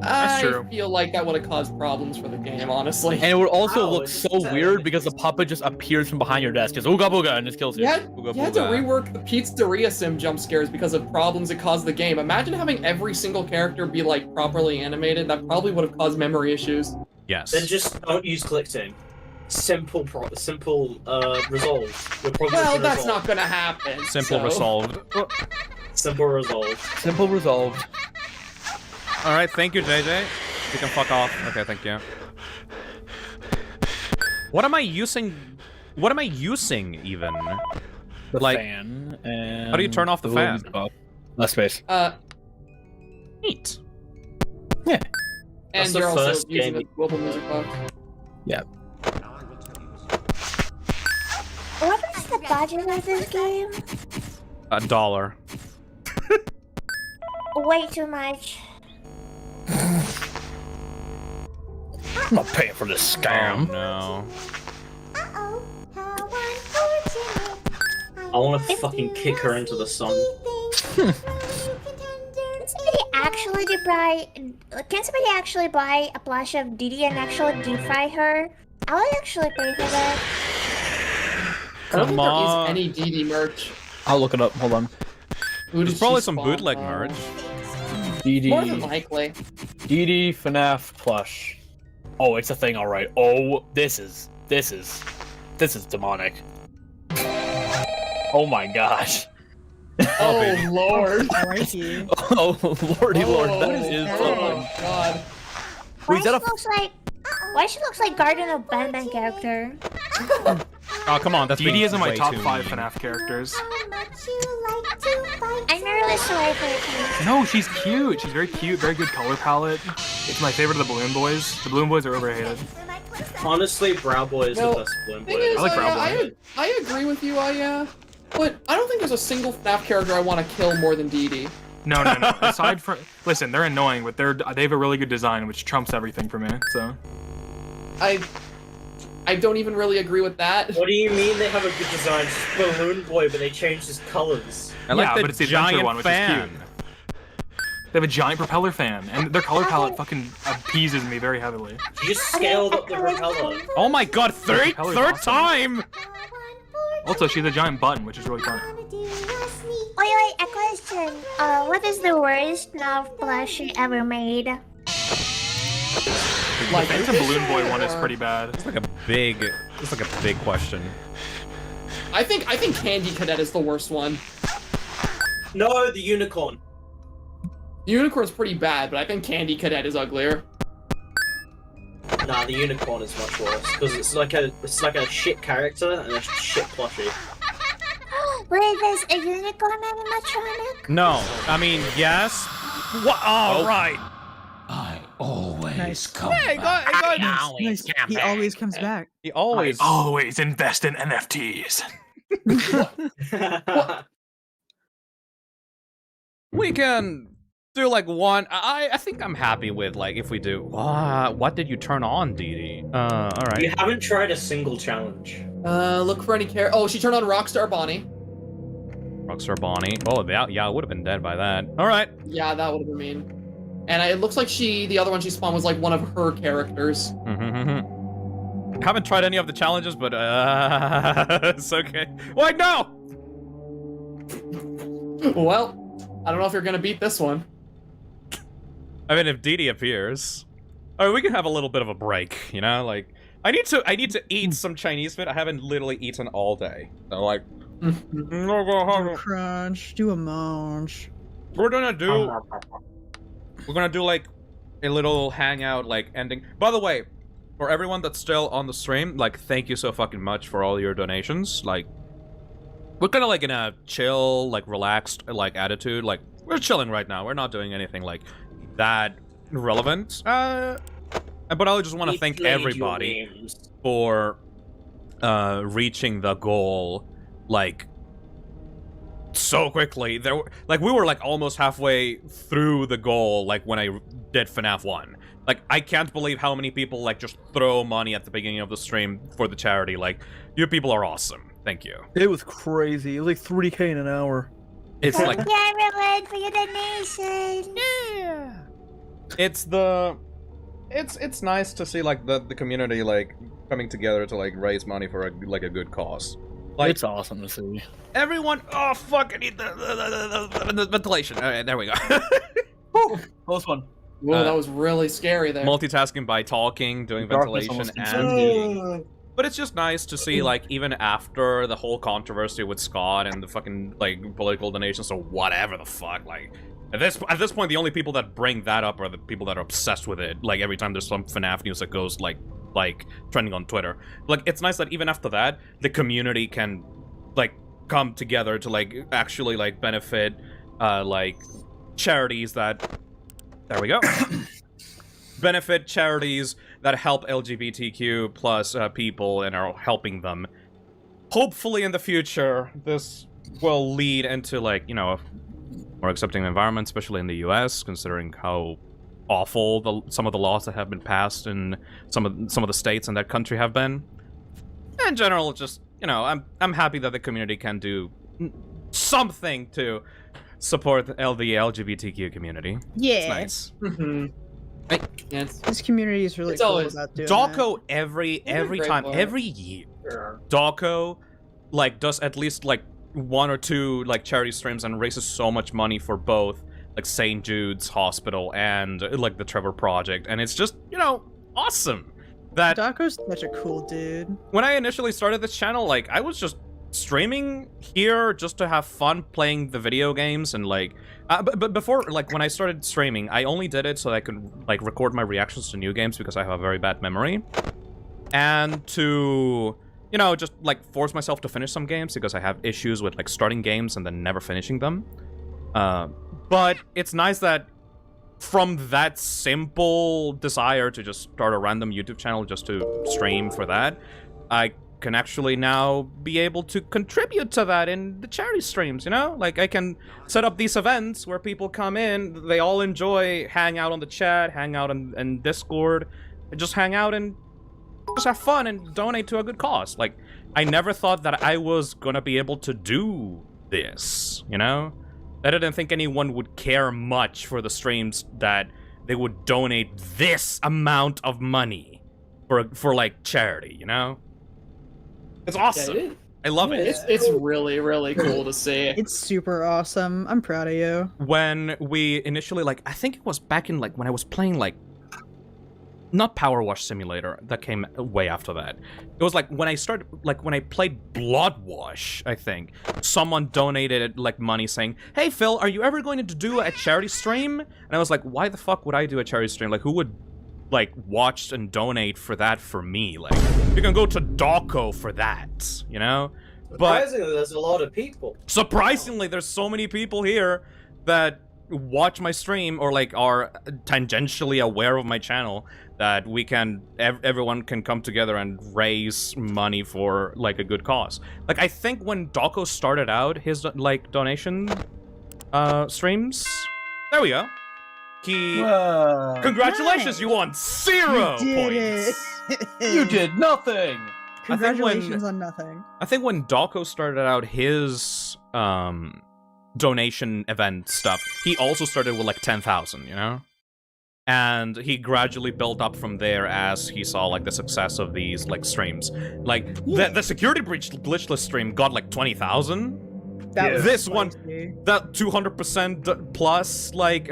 I true. feel like that would have caused problems for the game, honestly. And it would also Ow, look it's so sad. weird because the puppet just appears from behind your desk, just ooga booga, and just kills you. You had to rework the Pizzeria Sim jump scares because of problems it caused the game. Imagine having every single character be like properly animated. That probably would have caused memory issues. Yes. Then just don't use click-ting. Simple resolve. Your problem Well, is that's resolved. not gonna happen. Simple so- resolved. Simple resolved. Simple resolved. All right, thank you, JJ. You can fuck off. Okay, thank you. What am I using? What am I using even? The Like, fan. And how do you turn off the fan? Less space. Neat. Yeah. And That's the you're also first using game. the global music box. Yeah. What is the budget of this game? $1. Way too much. I'm not paying for this scam. No. I want to fucking kick her into the sun. Can somebody actually buy a plush of Didi and actually deep fry her? I would actually pay for that. I don't Come think there on. is any DD merch. I'll look it up. Hold on. Who There's did probably she some spawn? bootleg merch. More than DD. likely. DD FNAF plush. Oh, it's a thing, all right. Oh, this is demonic. Oh my gosh. Oh lord. Crikey. Oh lordy lord, that is Oh my god. Why Wait, is that she looks like? Why she looks like Garden of Batman character? Oh, come on, that's Dee Dee is in my way top too 5 mean. FNAF characters. I'm really sorry for it. No, she's cute. She's very cute, very good color palette. It's my favorite of the Balloon Boys. The Balloon Boys are overhated. Honestly, Brow Boy is No, the best Balloon Boy. Thing is, I like Brown I agree with you, but I don't think there's a single FNAF character I want to kill more than Dee Dee. No. Aside from, listen, they're annoying, but they have a really good design, which trumps everything for me. So I don't even really agree with that. What do you mean they have a good design? It's Balloon Boy, but they changed his colors. I like yeah, the but it's the adventure giant one, which fan. is cute. They have a giant propeller fan, and their color palette fucking appeases me very heavily. You just scaled up the propeller. Oh my god, third Propeller's third awesome. time! Also, she's a giant button, which is really fun. Wait, a question. What is the worst FNAF plush you ever made? The Phantom Balloon Boy one is pretty bad. It's like a big question. I think Candy Cadet is the worst one. No, the unicorn. The Unicorn's pretty bad, but I think Candy Cadet is uglier. Nah, the unicorn is much worse because it's like a shit character and a shit plushie. Wait, there's a unicorn animatronic? No, I mean, yes. What? All right. I always come Hey, back. Nice. He always comes back. He always. Always invest in NFTs. We can do like one. I think I'm happy with like if we do. What did you turn on, Dee Dee? All right. You haven't tried a single challenge. Look for any character. Oh, she turned on Rockstar Bonnie. Rockstar Bonnie. Oh, yeah, I would have been dead by that. All right. Yeah, that would have been mean. And it looks like the other one she spawned was like one of her characters. Haven't tried any of the challenges, but it's okay. Wait, no. Well, I don't know if you're gonna beat this one. I mean, if Dee Dee appears, we can have a little bit of a break, you know, like I need to eat some Chinese food. I haven't literally eaten all day. So like, Do a crunch, do a munch. we're gonna do like a little hangout like ending. By the way, for everyone that's still on the stream, like thank you so fucking much for all your donations. Like, we're kind of like in a chill, like relaxed, like attitude. Like we're chilling right now. We're not doing anything like that relevant. But I just want to thank everybody for reaching the goal like so quickly. There were, like we were like almost halfway through the goal like when I did FNAF 1. Like I can't believe how many people like just throw money at the beginning of the stream for the charity. Like you people are awesome. Thank you. It was crazy. It was like 3K in an hour. It's like everyone for your donation. Yeah. It's nice to see like the community like coming together to like raise money for a good cause. Like it's awesome to see. Everyone, oh fuck! I need the ventilation. All right, there we go. Close one. Whoa, that was really scary there. Multitasking by talking, doing ventilation, and eating. But it's just nice to see, like, even after the whole controversy with Scott and the fucking like political donations or whatever the fuck, like. At this point, the only people that bring that up are the people that are obsessed with it. Like, every time there's some FNAF news that goes, like trending on Twitter. Like, it's nice that even after that, the community can, like, come together to, like, actually, like, benefit, like, charities that... There we go. Benefit charities that help LGBTQ plus people and are helping them. Hopefully, in the future, this will lead into, like, you know... more accepting environment, especially in the US, considering how awful some of the laws that have been passed in some of the states in that country have been. In general, just, you know, I'm happy that the community can do something to support the LGBTQ community. Yeah. It's nice. Mm-hmm. This community is really cool about doing Dawko that. every time, every year, Dawko, like, does at least, like, 1 or 2 like charity streams and raises so much money for both like St. Jude's Hospital and like the Trevor Project, and it's just, you know, awesome that Dawko's such a cool dude. When I initially started this channel, like I was just streaming here just to have fun playing the video games and like but before, like when I started streaming, I only did it so I could like record my reactions to new games because I have a very bad memory, and to, you know, just, like, force myself to finish some games because I have issues with, like, starting games and then never finishing them. But it's nice that from that simple desire to just start a random YouTube channel just to stream for that, I can actually now be able to contribute to that in the charity streams, you know? Like, I can set up these events where people come in, they all enjoy, hang out on the chat, hang out in Discord, and just hang out and just have fun and donate to a good cause. Like, I never thought that I was gonna be able to do this, you know? I didn't think anyone would care much for the streams that they would donate this amount of money for like, charity, you know? It's awesome. Yeah, I love it. It's really, really cool to see. It's super awesome. I'm proud of you. When we initially, like, I think it was back in, like, when I was playing, like, not Power Wash Simulator, that came way after that. It was like when I started, like when I played Blood Wash, I think, someone donated like money saying, "Hey Phil, are you ever going to do a charity stream?" And I was like, why the fuck would I do a charity stream? Like, who would like watch and donate for that for me? Like, you can go to Dawko for that, you know? Surprisingly, there's a lot of people. Surprisingly, there's so many people here that watch my stream or like are tangentially aware of my channel that we can everyone can come together and raise money for like a good cause. Like, I think when Dawko started out his like donation streams, there we go, he congratulations, you won 0 points. You did nothing. Congratulations on nothing. I think when Dawko started out his donation event stuff, he also started with like 10,000, you know? And he gradually built up from there as he saw like the success of these like streams. Like the security breach glitchless stream got like 20,000. This one, that 200% plus like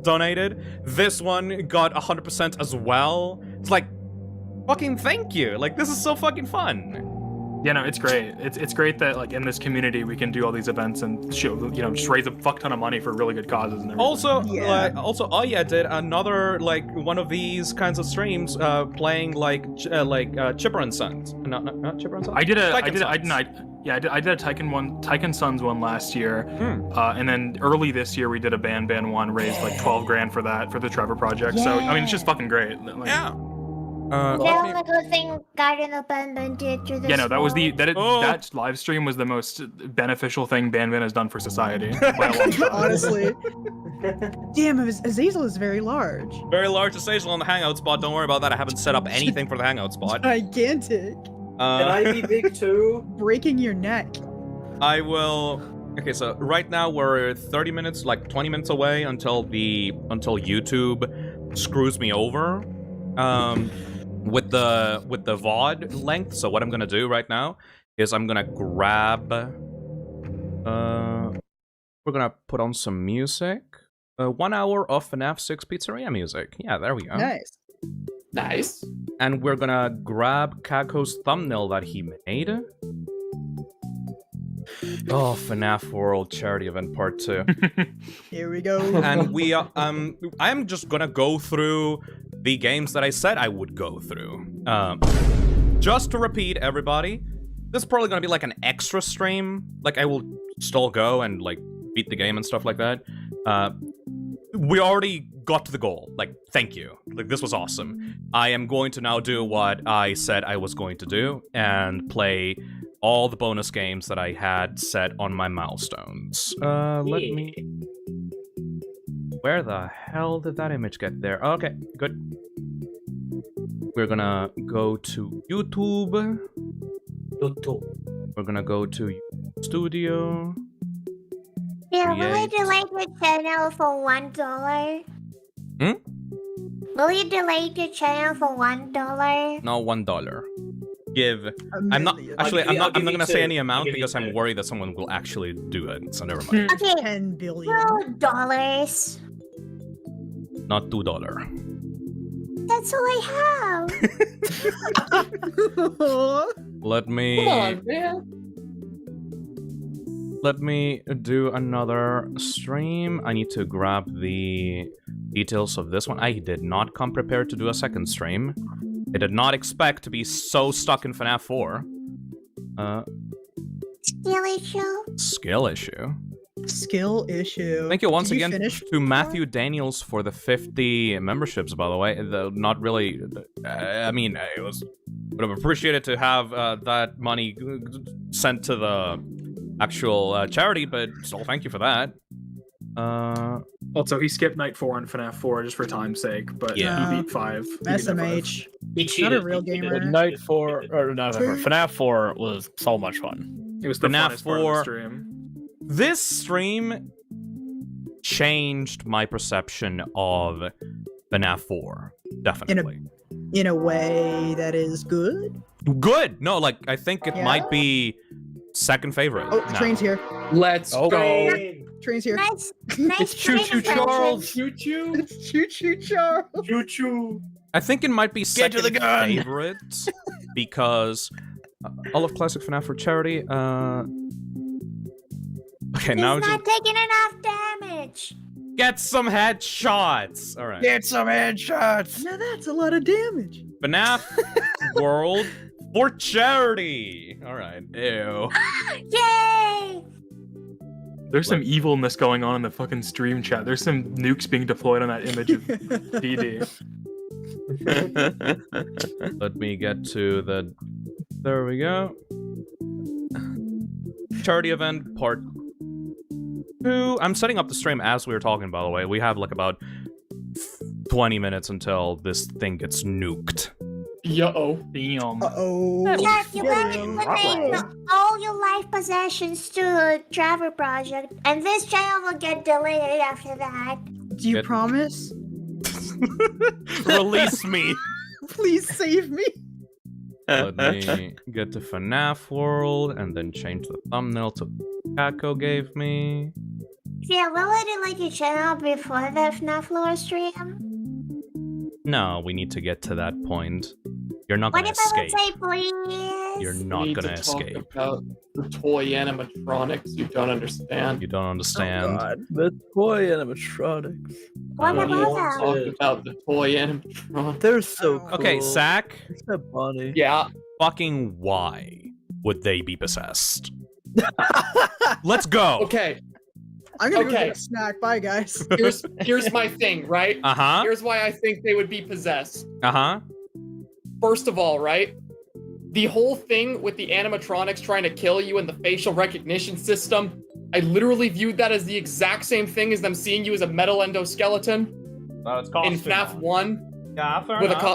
donated. This one got 100% as well. It's like, fucking thank you. Like, this is so fucking fun. Yeah, no, it's great. It's great that like in this community we can do all these events and show, just raise a fuck ton of money for really good causes and everything. Also, Aya did another like one of these kinds of streams, playing like Chipper and Sons. Not Chipper and Sons. I did a Taiken Sons one last year, and then early this year we did a Ban one, raised like 12 grand for that for the Trevor project. So I mean, it's just fucking great. Like, yeah. The only good thing Garden of Banban did to this. Yeah, no, that was that live stream was the most beneficial thing Banban has done for society. By a long shot. Honestly. Damn, Azazel is very large. Very large Azazel on the hangout spot. Don't worry about that. I haven't set up anything for the hangout spot. Gigantic. Can I be big too? Breaking your neck. I will. Okay, so right now we're 30 minutes, like 20 minutes away until YouTube screws me over. With the VOD length. So what I'm gonna do right now is I'm gonna grab we're gonna put on some music. 1 hour of FNAF 6 Pizzeria music. Yeah, there we go. Nice. And we're gonna grab Kako's thumbnail that he made. Oh, FNAF World Charity Event Part 2. Here we go. And we I'm just gonna go through the games that I said I would go through. Just to repeat, everybody, this is probably gonna be like an extra stream. Like, I will still go and like beat the game and stuff like that. We already got to the goal. Like, thank you. Like, this was awesome. I am going to now do what I said I was going to do and play all the bonus games that I had set on my milestones. Let me... Where the hell did that image get there? Okay, good. We're gonna go to YouTube. We're gonna go to Studio. Yeah, will you delete your channel for $1? Will you delete your channel for $1? No, $1. I'm not gonna say any amount because I'm worried that someone will actually do it, so never mind. Okay, $10 billion. $2. Not $2. That's all I have. Let me... Come on, man. Let me do another stream. I need to grab the details of this one. I did not come prepared to do a second stream. I did not expect to be so stuck in FNAF 4. Skill issue. Skill issue. Skill issue. Thank you once Did again finish? to Matthew Daniels for the 50 memberships, by the way. Not really... I mean, it would have appreciated to have that money sent to the actual charity, but still thank you for that. Also, he skipped night 4 on FNAF 4 just for time's sake, but he beat 5. He beat SMH. He cheated. Not a real gamer. Night 4, or not FNAF 4 was so much fun. It was the FNAF funnest part of the stream. This stream changed my perception of FNAF 4. Definitely. In a way that is good. Good! No, like, I think it might be second favorite. Oh, now. train's here. Let's go. Train's here. Nice It's Choo Choo Charles. Choo choo. It's Choo Choo Charles. Choo choo. I think it might be Get to second the gun. favorite because all of Classic FNAF for charity. Okay, now He's not taking enough damage. get some headshots. All right. Get some headshots. Now that's a lot of damage. FNAF World for charity. All right. Ew. Yay! There's some evilness going on in the fucking stream chat. There's some nukes being deployed on that image of DD. Let me get to the... There we go. Charity event part 2. I'm setting up the stream as we were talking, by the way. We have like about 20 minutes until this thing gets nuked. Yo-oh. Damn. Uh-oh. Jack, you gotta donate all your life possessions to the Trevor Project, and this channel will get deleted after that. Do you promise? Release me. Please save me. Let me get to FNAF World and then change the thumbnail to Kako gave me. Yeah, will I delete your channel before the FNAF lore stream? No, we need to get to that point. You're not What gonna if I escape. would say please? You're We not need gonna to talk escape. about the toy animatronics you don't understand. You don't understand. God, the toy animatronics. What We about need to them? talk about the toy animatronics. They're so cool. Okay, Zach. It's that bunny. Yeah. Fucking why would they be possessed? Let's go. Okay. I'm gonna go Okay. get a snack. Bye, guys. Here's my thing, right? Uh-huh. Here's why I think they would be possessed. Uh-huh. First of all, right? The whole thing with the animatronics trying to kill you and the facial recognition system, I literally viewed that as the exact same thing as them seeing you as a metal endoskeleton in FNAF 1 Yeah,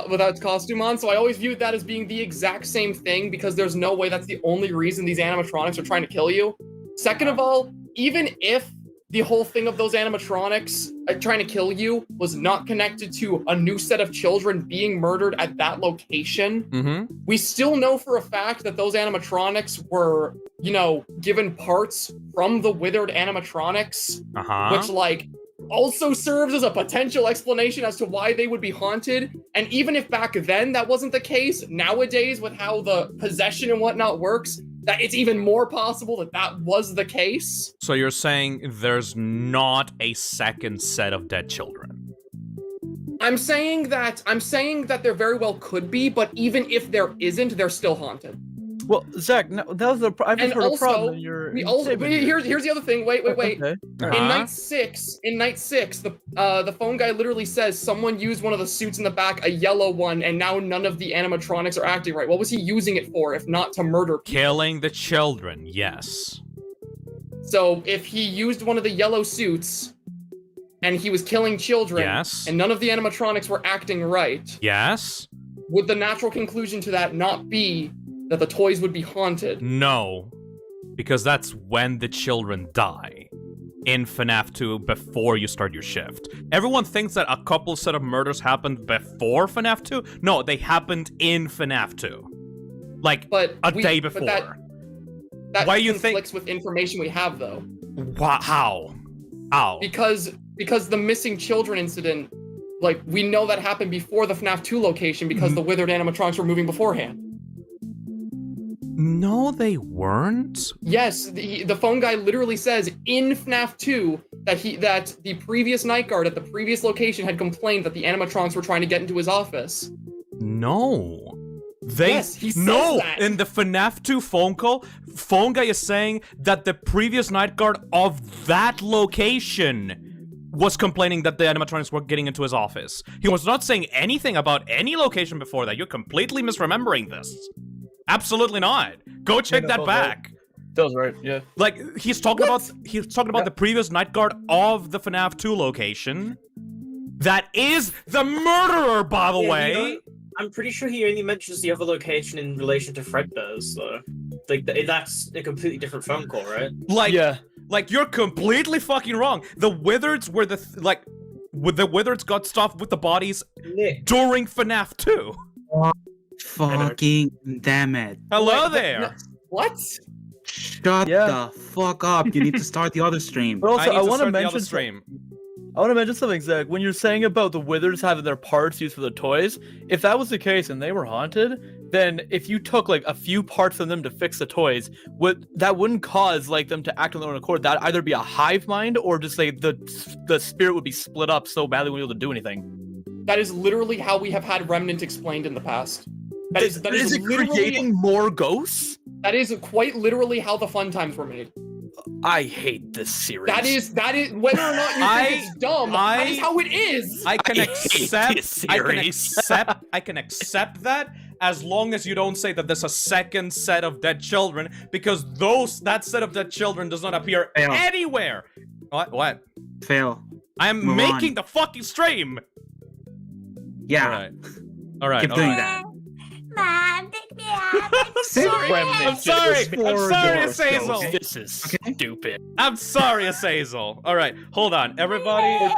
without its costume on. So I always viewed that as being the exact same thing because there's no way that's the only reason these animatronics are trying to kill you. Second of all, even if the whole thing of those animatronics trying to kill you was not connected to a new set of children being murdered at that location, Mm-hmm. we still know for a fact that those animatronics were, you know, given parts from the withered animatronics, Uh-huh. which, like, also serves as a potential explanation as to why they would be haunted. And even if back then that wasn't the case, nowadays with how the possession and whatnot works, that it's even more possible that that was the case. So you're saying there's not a second set of dead children? I'm saying that there very well could be, but even if there isn't, they're still haunted. Well, Zach, no, that was the. I've just And heard a also, problem in your. here's the other thing. Wait. Okay. In night six, the phone guy literally says someone used one of the suits in the back, a yellow one, and now none of the animatronics are acting right. What was he using it for, if not to murder people? Killing the children, yes. So if he used one of the yellow suits and he was killing children, Yes. and none of the animatronics were acting right, Yes? would the natural conclusion to that not be that the toys would be haunted? No. Because that's when the children die. In FNAF 2 before you start your shift. Everyone thinks that a couple set of murders happened before FNAF 2. No, they happened in FNAF 2. Like, a day before. That Why you conflicts with information we have, though. How? How? Because the missing children incident, like, we know that happened before the FNAF 2 location because the withered animatronics were moving beforehand. No, they weren't. Yes, the phone guy literally says in FNAF 2 that the previous night guard at the previous location had complained that the animatronics were trying to get into his office. No. Yes, he says that. In the FNAF 2 phone call, phone guy is saying that the previous night guard of that location was complaining that the animatronics were getting into his office. He was not saying anything about any location before that. You're completely misremembering this. Absolutely not. Go check that back. That was right, yeah. Like, he's talking about the previous night guard of the FNAF 2 location. That is the murderer, by the way. I'm pretty sure he only mentions the other location in relation to Fredbear's, though. Like, that's a completely different phone call, right? Like, you're completely fucking wrong. The Wizards were the Wizards got stuff with the bodies during FNAF 2. Fucking damn it. Hello there. What? Shut the fuck up. You need to start the other stream. But also, I want to the mention other stream. I want to mention something, Zach. When you're saying about the Wizards having their parts used for the toys, if that was the case and they were haunted, then if you took like a few parts from them to fix the toys, that wouldn't cause like them to act on their own accord. That'd either be a hive mind or just like the spirit would be split up so badly we wouldn't be able to do anything. That is literally how we have had Remnant explained in the past. That is it creating more ghosts? That is quite literally how the fun times were made. I hate this series. That is whether or not you think it's dumb, that is how it is. I can accept that as long as you don't say that there's a second set of dead children, because that set of dead children does not appear anywhere. What? Fail. I am Move making on. the fucking stream. Yeah. All right. Keep all doing right. that. Mom, pick me up. I'm sorry, Azazel. This is stupid. I'm sorry, Azazel. All right, hold on, everybody.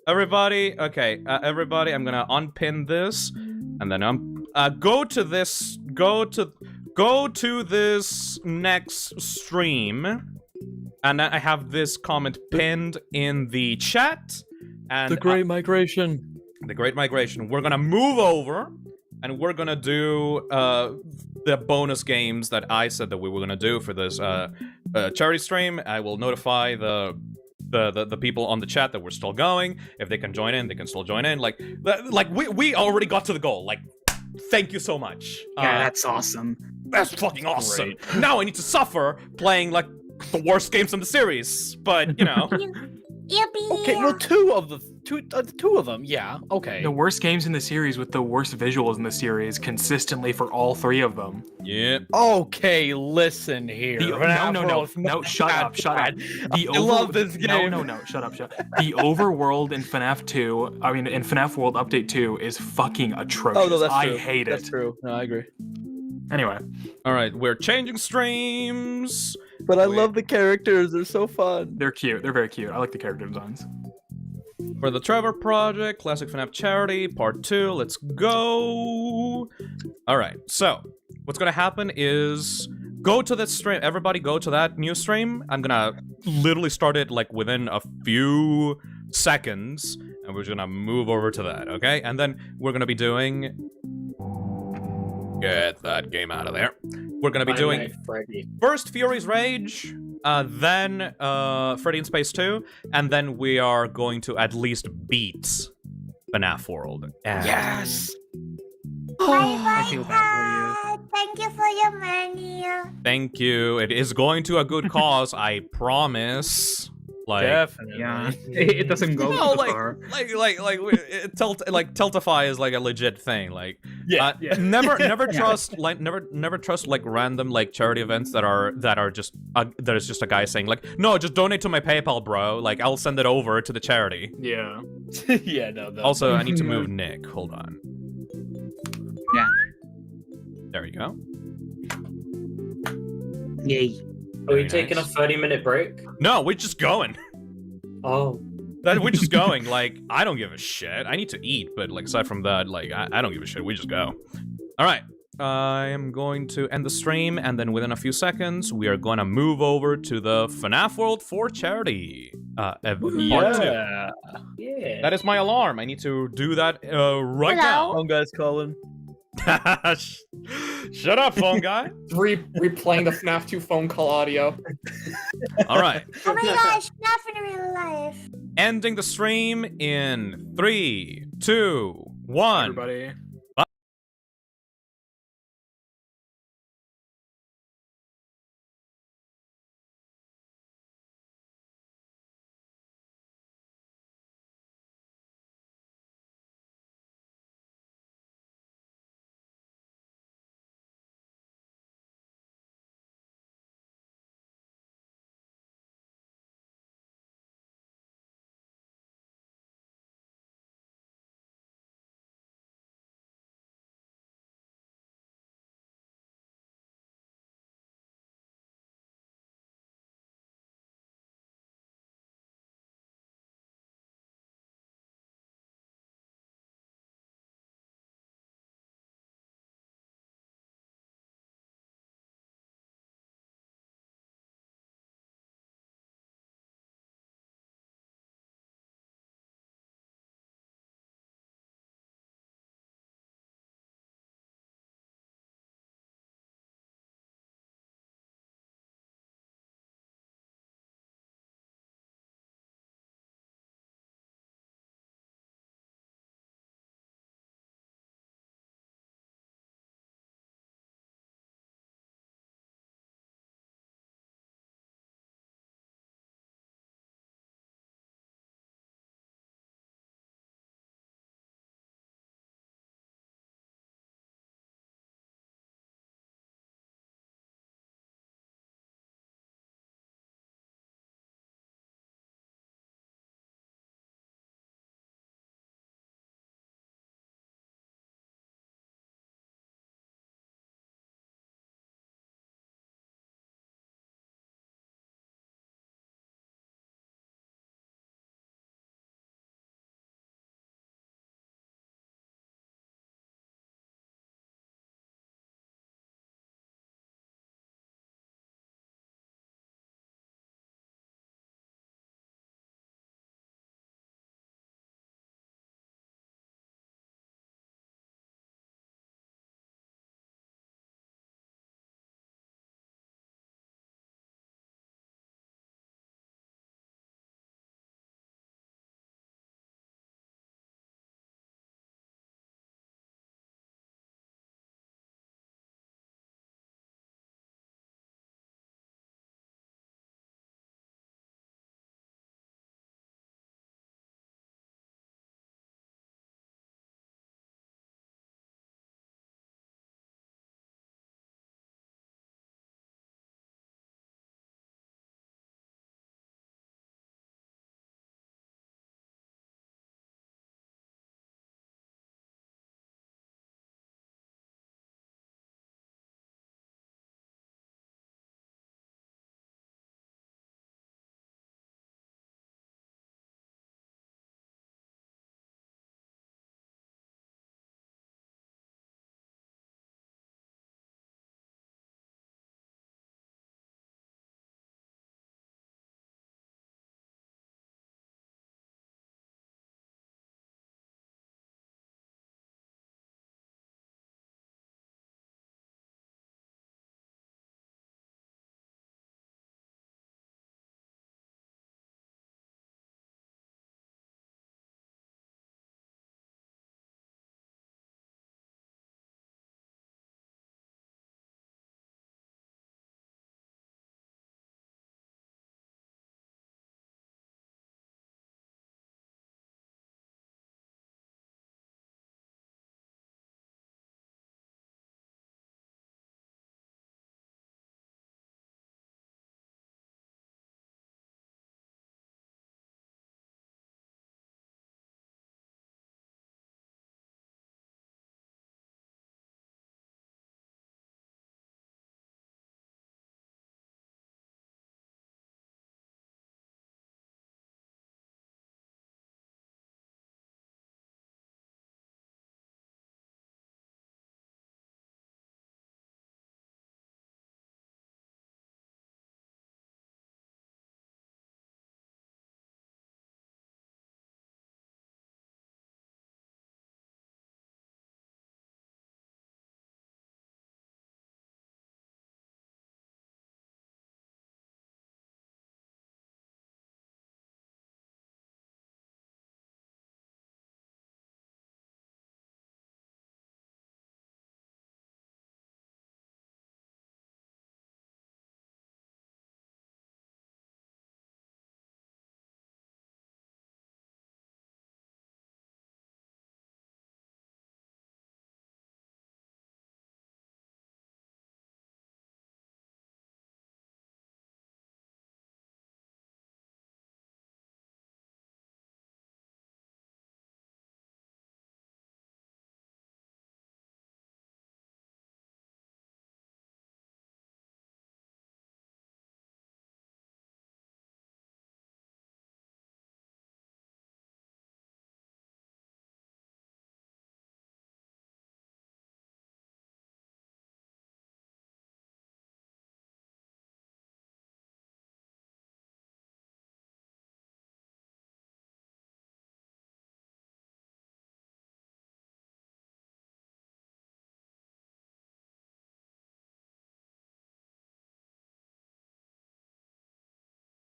Okay, everybody. I'm gonna unpin this, and then go to this next stream, and then I have this comment pinned in the chat. And The Great Migration. The Great Migration. We're gonna move over. and we're gonna do the bonus games that I said that we were gonna do for this charity stream. I will notify the people on the chat that we're still going. If they can join in, they can still join in. Like we already got to the goal. Like, thank you so much. Yeah, that's awesome. That's fucking awesome. Now I need to suffer playing like the worst games in the series, but you know. Okay, well, two of them, yeah, okay. The worst games in the series with the worst visuals in the series consistently for all three of them. Yeah. Okay, listen here. No, shut up. I love this game. No, shut up. The overworld in FNAF 2, I mean, in FNAF World Update 2 is fucking atrocious. Oh, no, that's true. I hate it. That's true. No, I agree. Anyway. Alright, we're changing streams. But I love the characters. They're so fun. They're cute. They're very cute. I like the character designs. For the Trevor Project, Classic FNAF Charity, Part 2, let's go! Alright, so, what's gonna happen is, go to this stream, everybody go to that new stream. I'm gonna literally start it, like, within a few seconds, and we're just gonna move over to that, okay? And then we're gonna be doing... Get that game out of there. We're gonna be doing first Fury's Rage, then Freddy in Space 2, and then we are going to at least beat FNAF World. And yes! I feel bad for you. Thank you for your money. Thank you. It is going to a good cause, I promise. Like, definitely. Yeah, it doesn't go too far. Tiltify is like a legit thing. Like, never trust never trust like random like charity events that are just that is just a guy saying like, no, just donate to my PayPal, bro. Like, I'll send it over to the charity. Yeah. Yeah. No. Also, I need to move Nick. Hold on. Yeah. There you go. Yay. Are we taking a 30-minute break? No, we're just going. Oh. We're just going. Like, I don't give a shit. I need to eat, but like aside from that, like I don't give a shit. We just go. All right. I am going to end the stream, and then within a few seconds, we are going to move over to the FNAF World 4 charity. Part 2. Yeah. That is my alarm. I need to do that right now. Phone guy's calling. Shut up, phone guy. Replaying the FNAF 2 phone call audio. All right. Oh my gosh, FNAF in real life. Ending the stream in 3, 2, 1. Everybody.